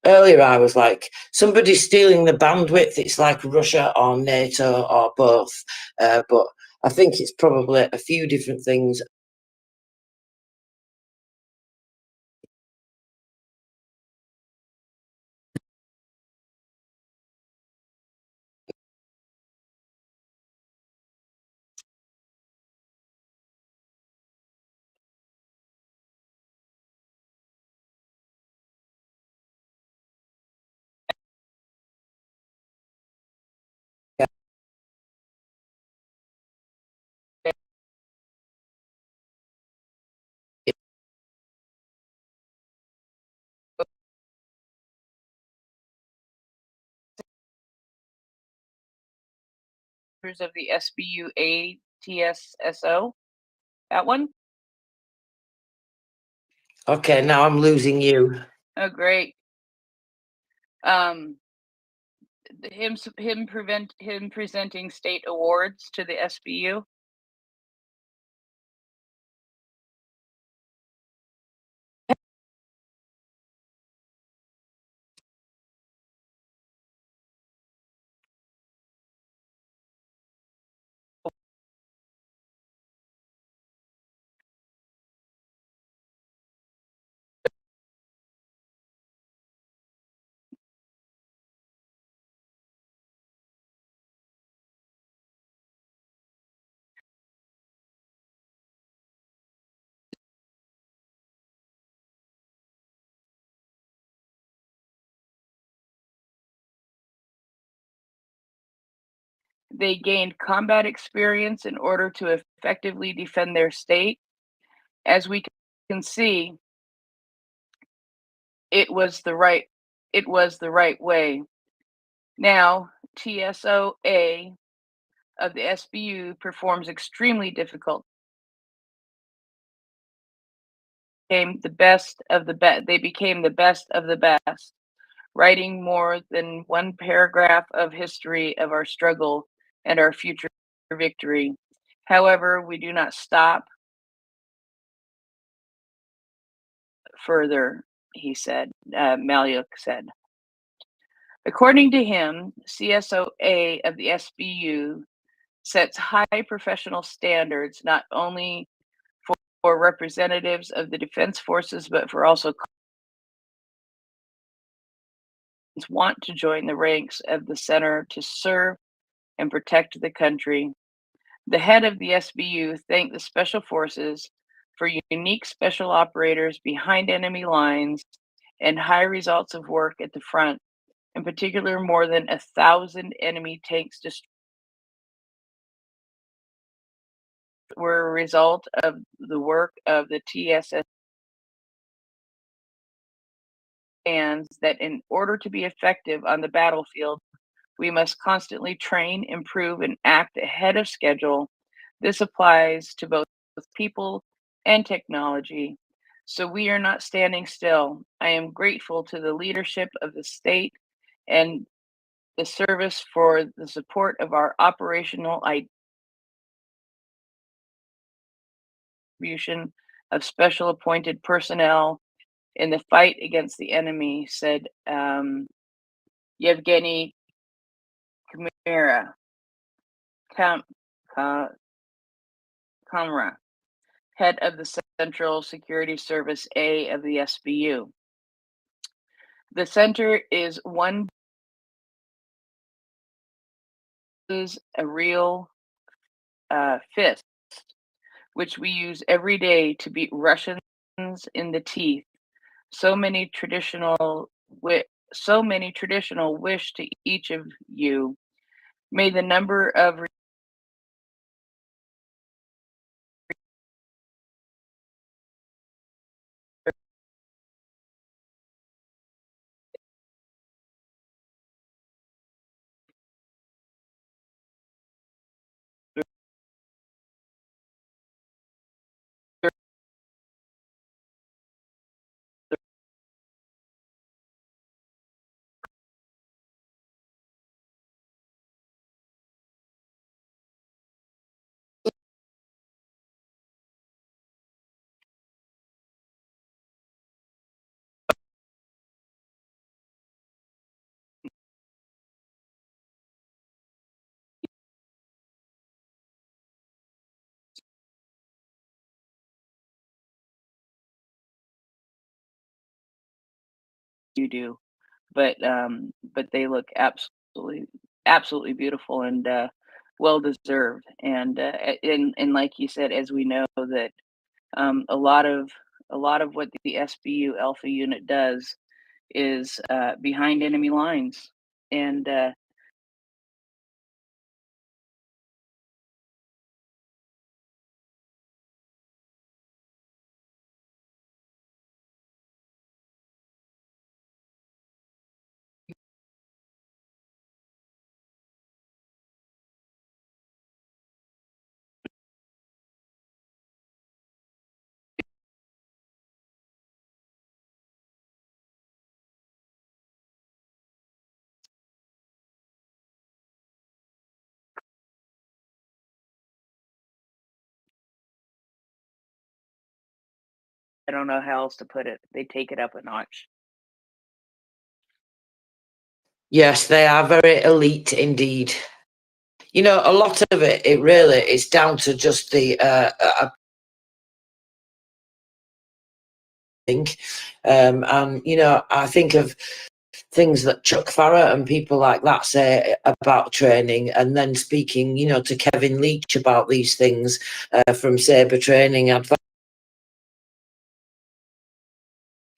Earlier I was like, somebody's stealing the bandwidth, it's like Russia or NATO or both. But I think it's probably a few different things. Of the SBU ATSSO, that one. Okay, now I'm losing you. Oh, great. Him presenting state awards to the SBU. They gained combat experience in order to effectively defend their state. As we can see, it was the right way. Now, TSOA of the SBU performs extremely difficult. They became the best of the best, writing more than one paragraph of history of our struggle and our future victory. However, we do not stop further, he said, Malyuk said. According to him, CSOA of the SBU sets high professional standards not only for representatives of the defense forces, but for also want to join the ranks of the center to serve and protect the country. The head of the SBU thanked the special forces for unique special operators behind enemy lines and high results of work at the front. In particular, more than 1,000 enemy tanks were a result of the work of the TSS. And that in order to be effective on the battlefield, we must constantly train, improve, and act ahead of schedule. This applies to both people and technology. So we are not standing still. I am grateful to the leadership of the state and the service for the support of our operational distribution of special appointed personnel in the fight against the enemy, said Yevgeny Kamara, Kamra, head of the Central Security Service A of the SBU. The center is a real fist, which we use every day to beat Russians in the teeth. So many traditional wish to each of you. May the number of you do, but they look absolutely beautiful and well deserved. And like you said, as we know that a lot of what the SBU Alpha unit does is behind enemy lines, and I don't know how else to put it. They take it up a notch. Yes, they are very elite indeed. You know, a lot of it really is down to just the think. And you know, I think of things that Chuck Farrer and people like that say about training, and then speaking, you know, to Kevin Leach about these things from Sabre Training Advice.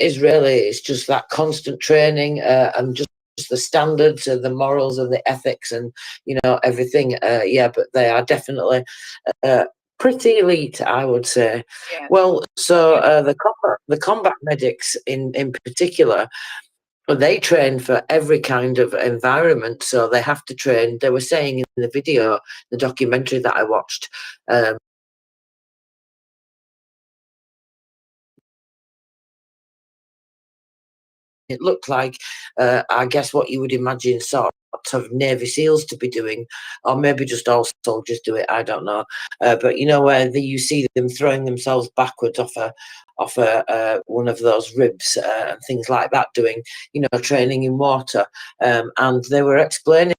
Is really, it's just that constant training and just the standards and the morals and the ethics and, you know, everything. Yeah, but they are definitely pretty elite, I would say. Yeah. Well, so the combat medics in particular, they train for every kind of environment, so they have to train. They were saying in the video, the documentary that I watched, it looked like, I guess, what you would imagine sort of Navy SEALs to be doing, or maybe just all soldiers do it. I don't know, but you know where you see them throwing themselves backwards off one of those ribs and things like that, doing, you know, training in water, and they were explaining.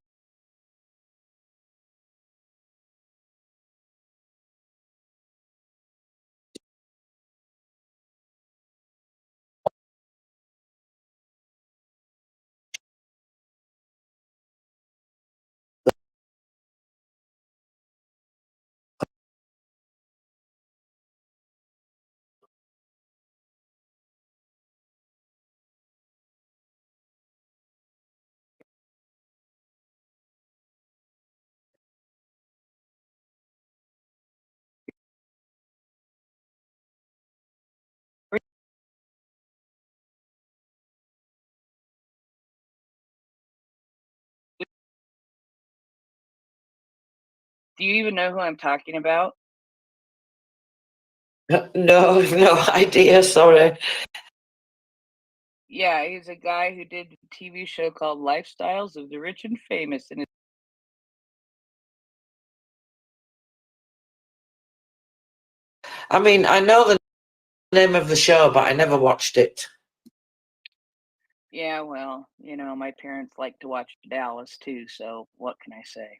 Do you even know who I'm talking about? No, no idea. Sorry. Yeah, he's a guy who did a TV show called Lifestyles of the Rich and Famous, and I mean, I know the name of the show, but I never watched it. yeah, well, you know, my parents like to watch Dallas too, so what can I say?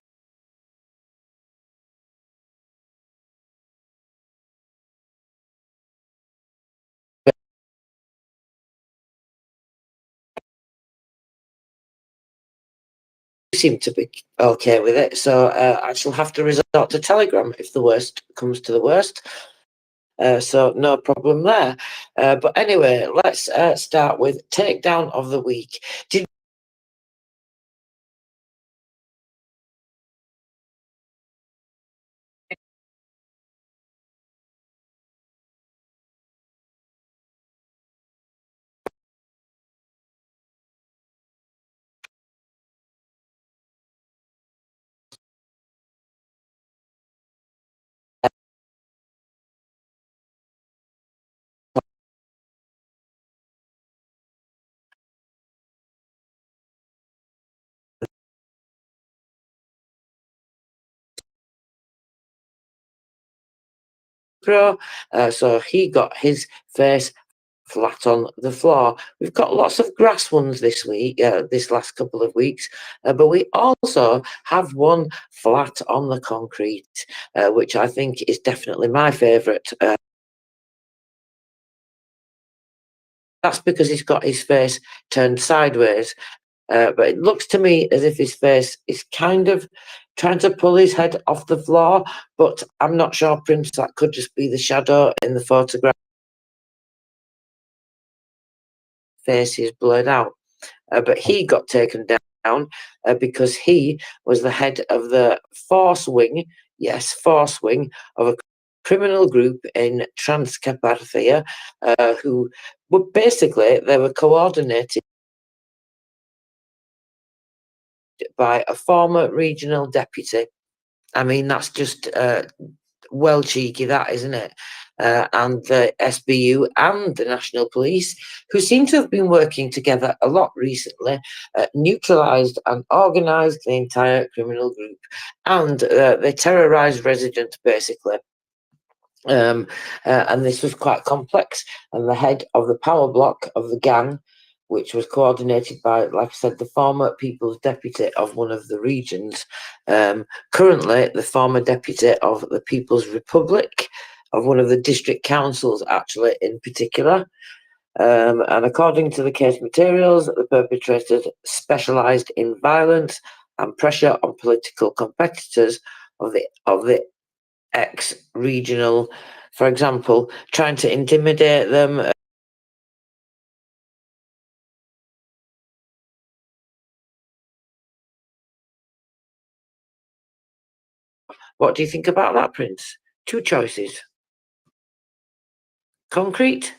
Seem to be okay with it, so I shall have to resort to Telegram if the worst comes to the worst. So no problem there. But anyway, let's start with takedown of the week. Did Pro? So he got his face flat on the floor. We've got lots of grass ones this week, this last couple of weeks, but we also have one flat on the concrete, which I think is definitely my favourite. That's because he's got his face turned sideways, but it looks to me as if his face is kind of trying to pull his head off the floor, but I'm not sure, Prince, that could just be the shadow in the photograph. Face is blurred out. But he got taken down because he was the head of the force wing, yes, force wing of a criminal group in Transcarpathia, who were basically, they were coordinated by a former regional deputy. I mean, that's just well cheeky, that, isn't it? And the SBU and the National Police, who seem to have been working together a lot recently, neutralised and organised the entire criminal group, and they terrorised residents basically. And this was quite complex. And the head of the power block of the gang, which was coordinated by, like I said, the former People's Deputy of one of the regions, currently the former Deputy of the People's Republic, of one of the district councils, actually, in particular. And according to the case materials, the perpetrators specialised in violence and pressure on political competitors of the ex-regional, for example, trying to intimidate them. What do you think about that, Prince? Two choices. Concrete?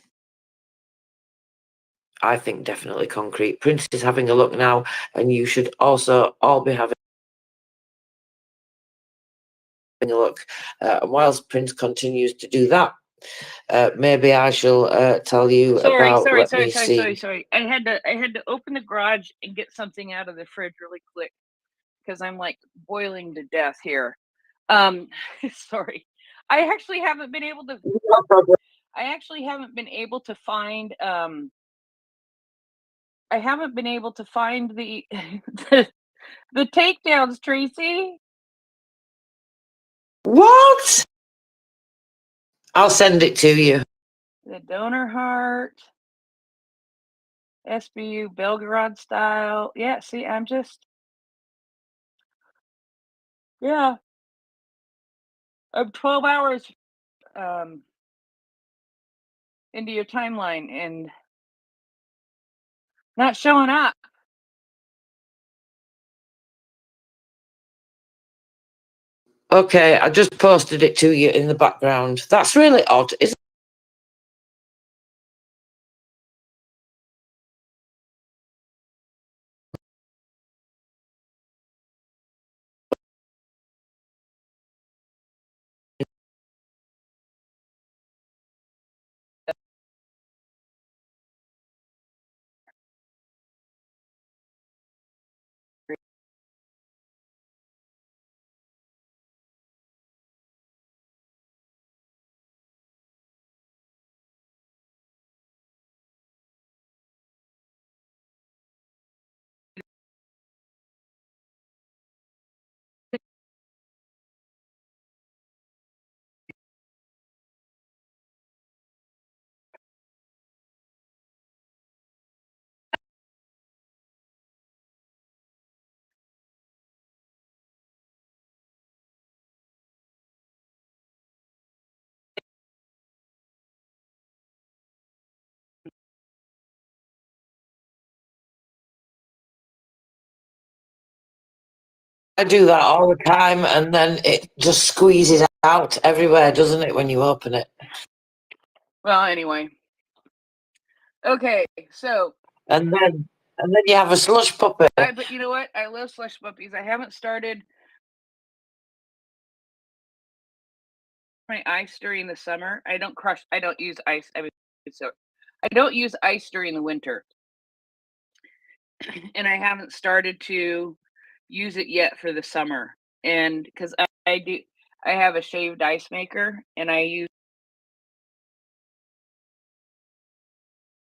I think definitely concrete. Prince is having a look now, and you should also all be having a look. Whilst Prince continues to do that, maybe I shall tell you Sorry, about, sorry, let sorry, me sorry, see. sorry, sorry. I had to open the garage and get something out of the fridge really quick because I'm like boiling to death here. Um, sorry. I actually haven't been able to No problem. I actually haven't been able to find I haven't been able to find the the takedowns, Tracy. What? I'll send it to you. The donor heart, SBU Belgorod style. Yeah, see, I'm just yeah. I'm 12 hours into your timeline and not showing up. Okay, I just posted it to you in the background. That's really odd, isn't I do that all the time, and then it just squeezes out everywhere, doesn't it, when you open it? Well, anyway. Okay, so. And then you have a slush puppy. But you know what? I love slush puppies. I haven't started my ice during the summer. I don't use ice. I don't use ice during the winter. And I haven't started to use it yet for the summer. And because I have a shaved ice maker, and I use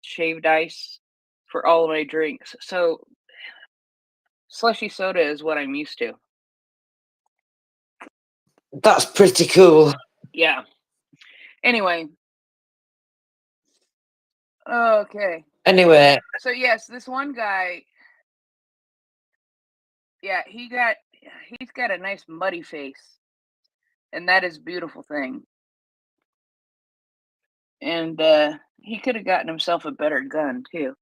shaved ice for all of my drinks. So slushy soda is what I'm used to. That's pretty cool. Yeah. Anyway. Okay. Anyway. So yes, this one guy. Yeah, he's got a nice muddy face, and that is a beautiful thing. And he could have gotten himself a better gun too.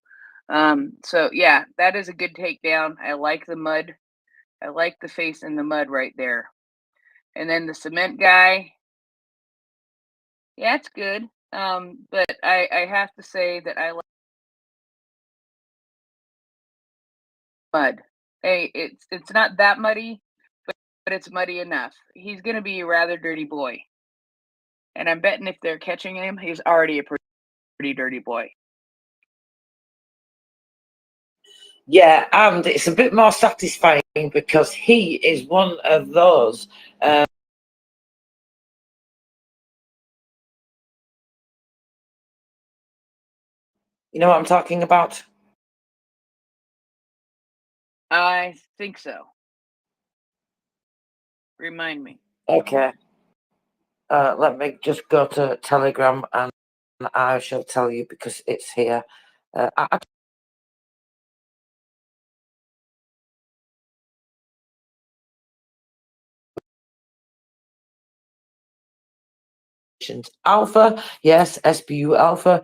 So yeah, that is a good takedown. I like the mud. I like the face in the mud right there. And then the cement guy. Yeah, it's good. But I have to say that I like mud. Hey, it's not that muddy, but it's muddy enough. He's gonna be a rather dirty boy. And I'm betting if they're catching him, he's already a pretty dirty boy. Yeah, and it's a bit more satisfying because he is one of those. You know what I'm talking about? I think so. Remind me. Okay. Let me just go to Telegram and I shall tell you because it's here. Alpha, yes, SBU Alpha,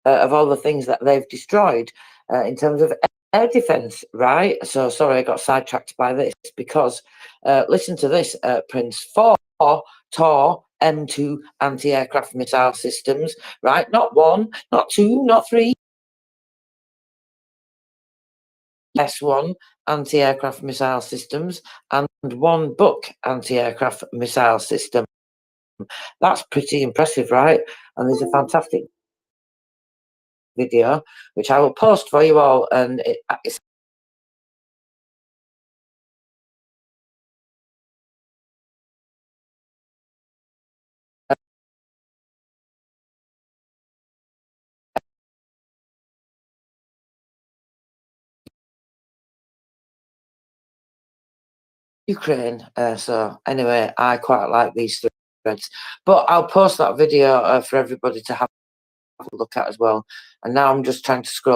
of all the things that they've destroyed in terms of air defense, right? So sorry, I got sidetracked by this because listen to this, Prince. 4 Tor M2 anti-aircraft missile systems, right? Not 1, not 2, not 3. S1 anti-aircraft missile systems and 1 Buck anti-aircraft missile system. That's pretty impressive, right? And there's a fantastic video which I will post for you all, and it's Ukraine. So anyway, I quite like these threads, but I'll post that video for everybody to have a look at as well. And now I'm just trying to scroll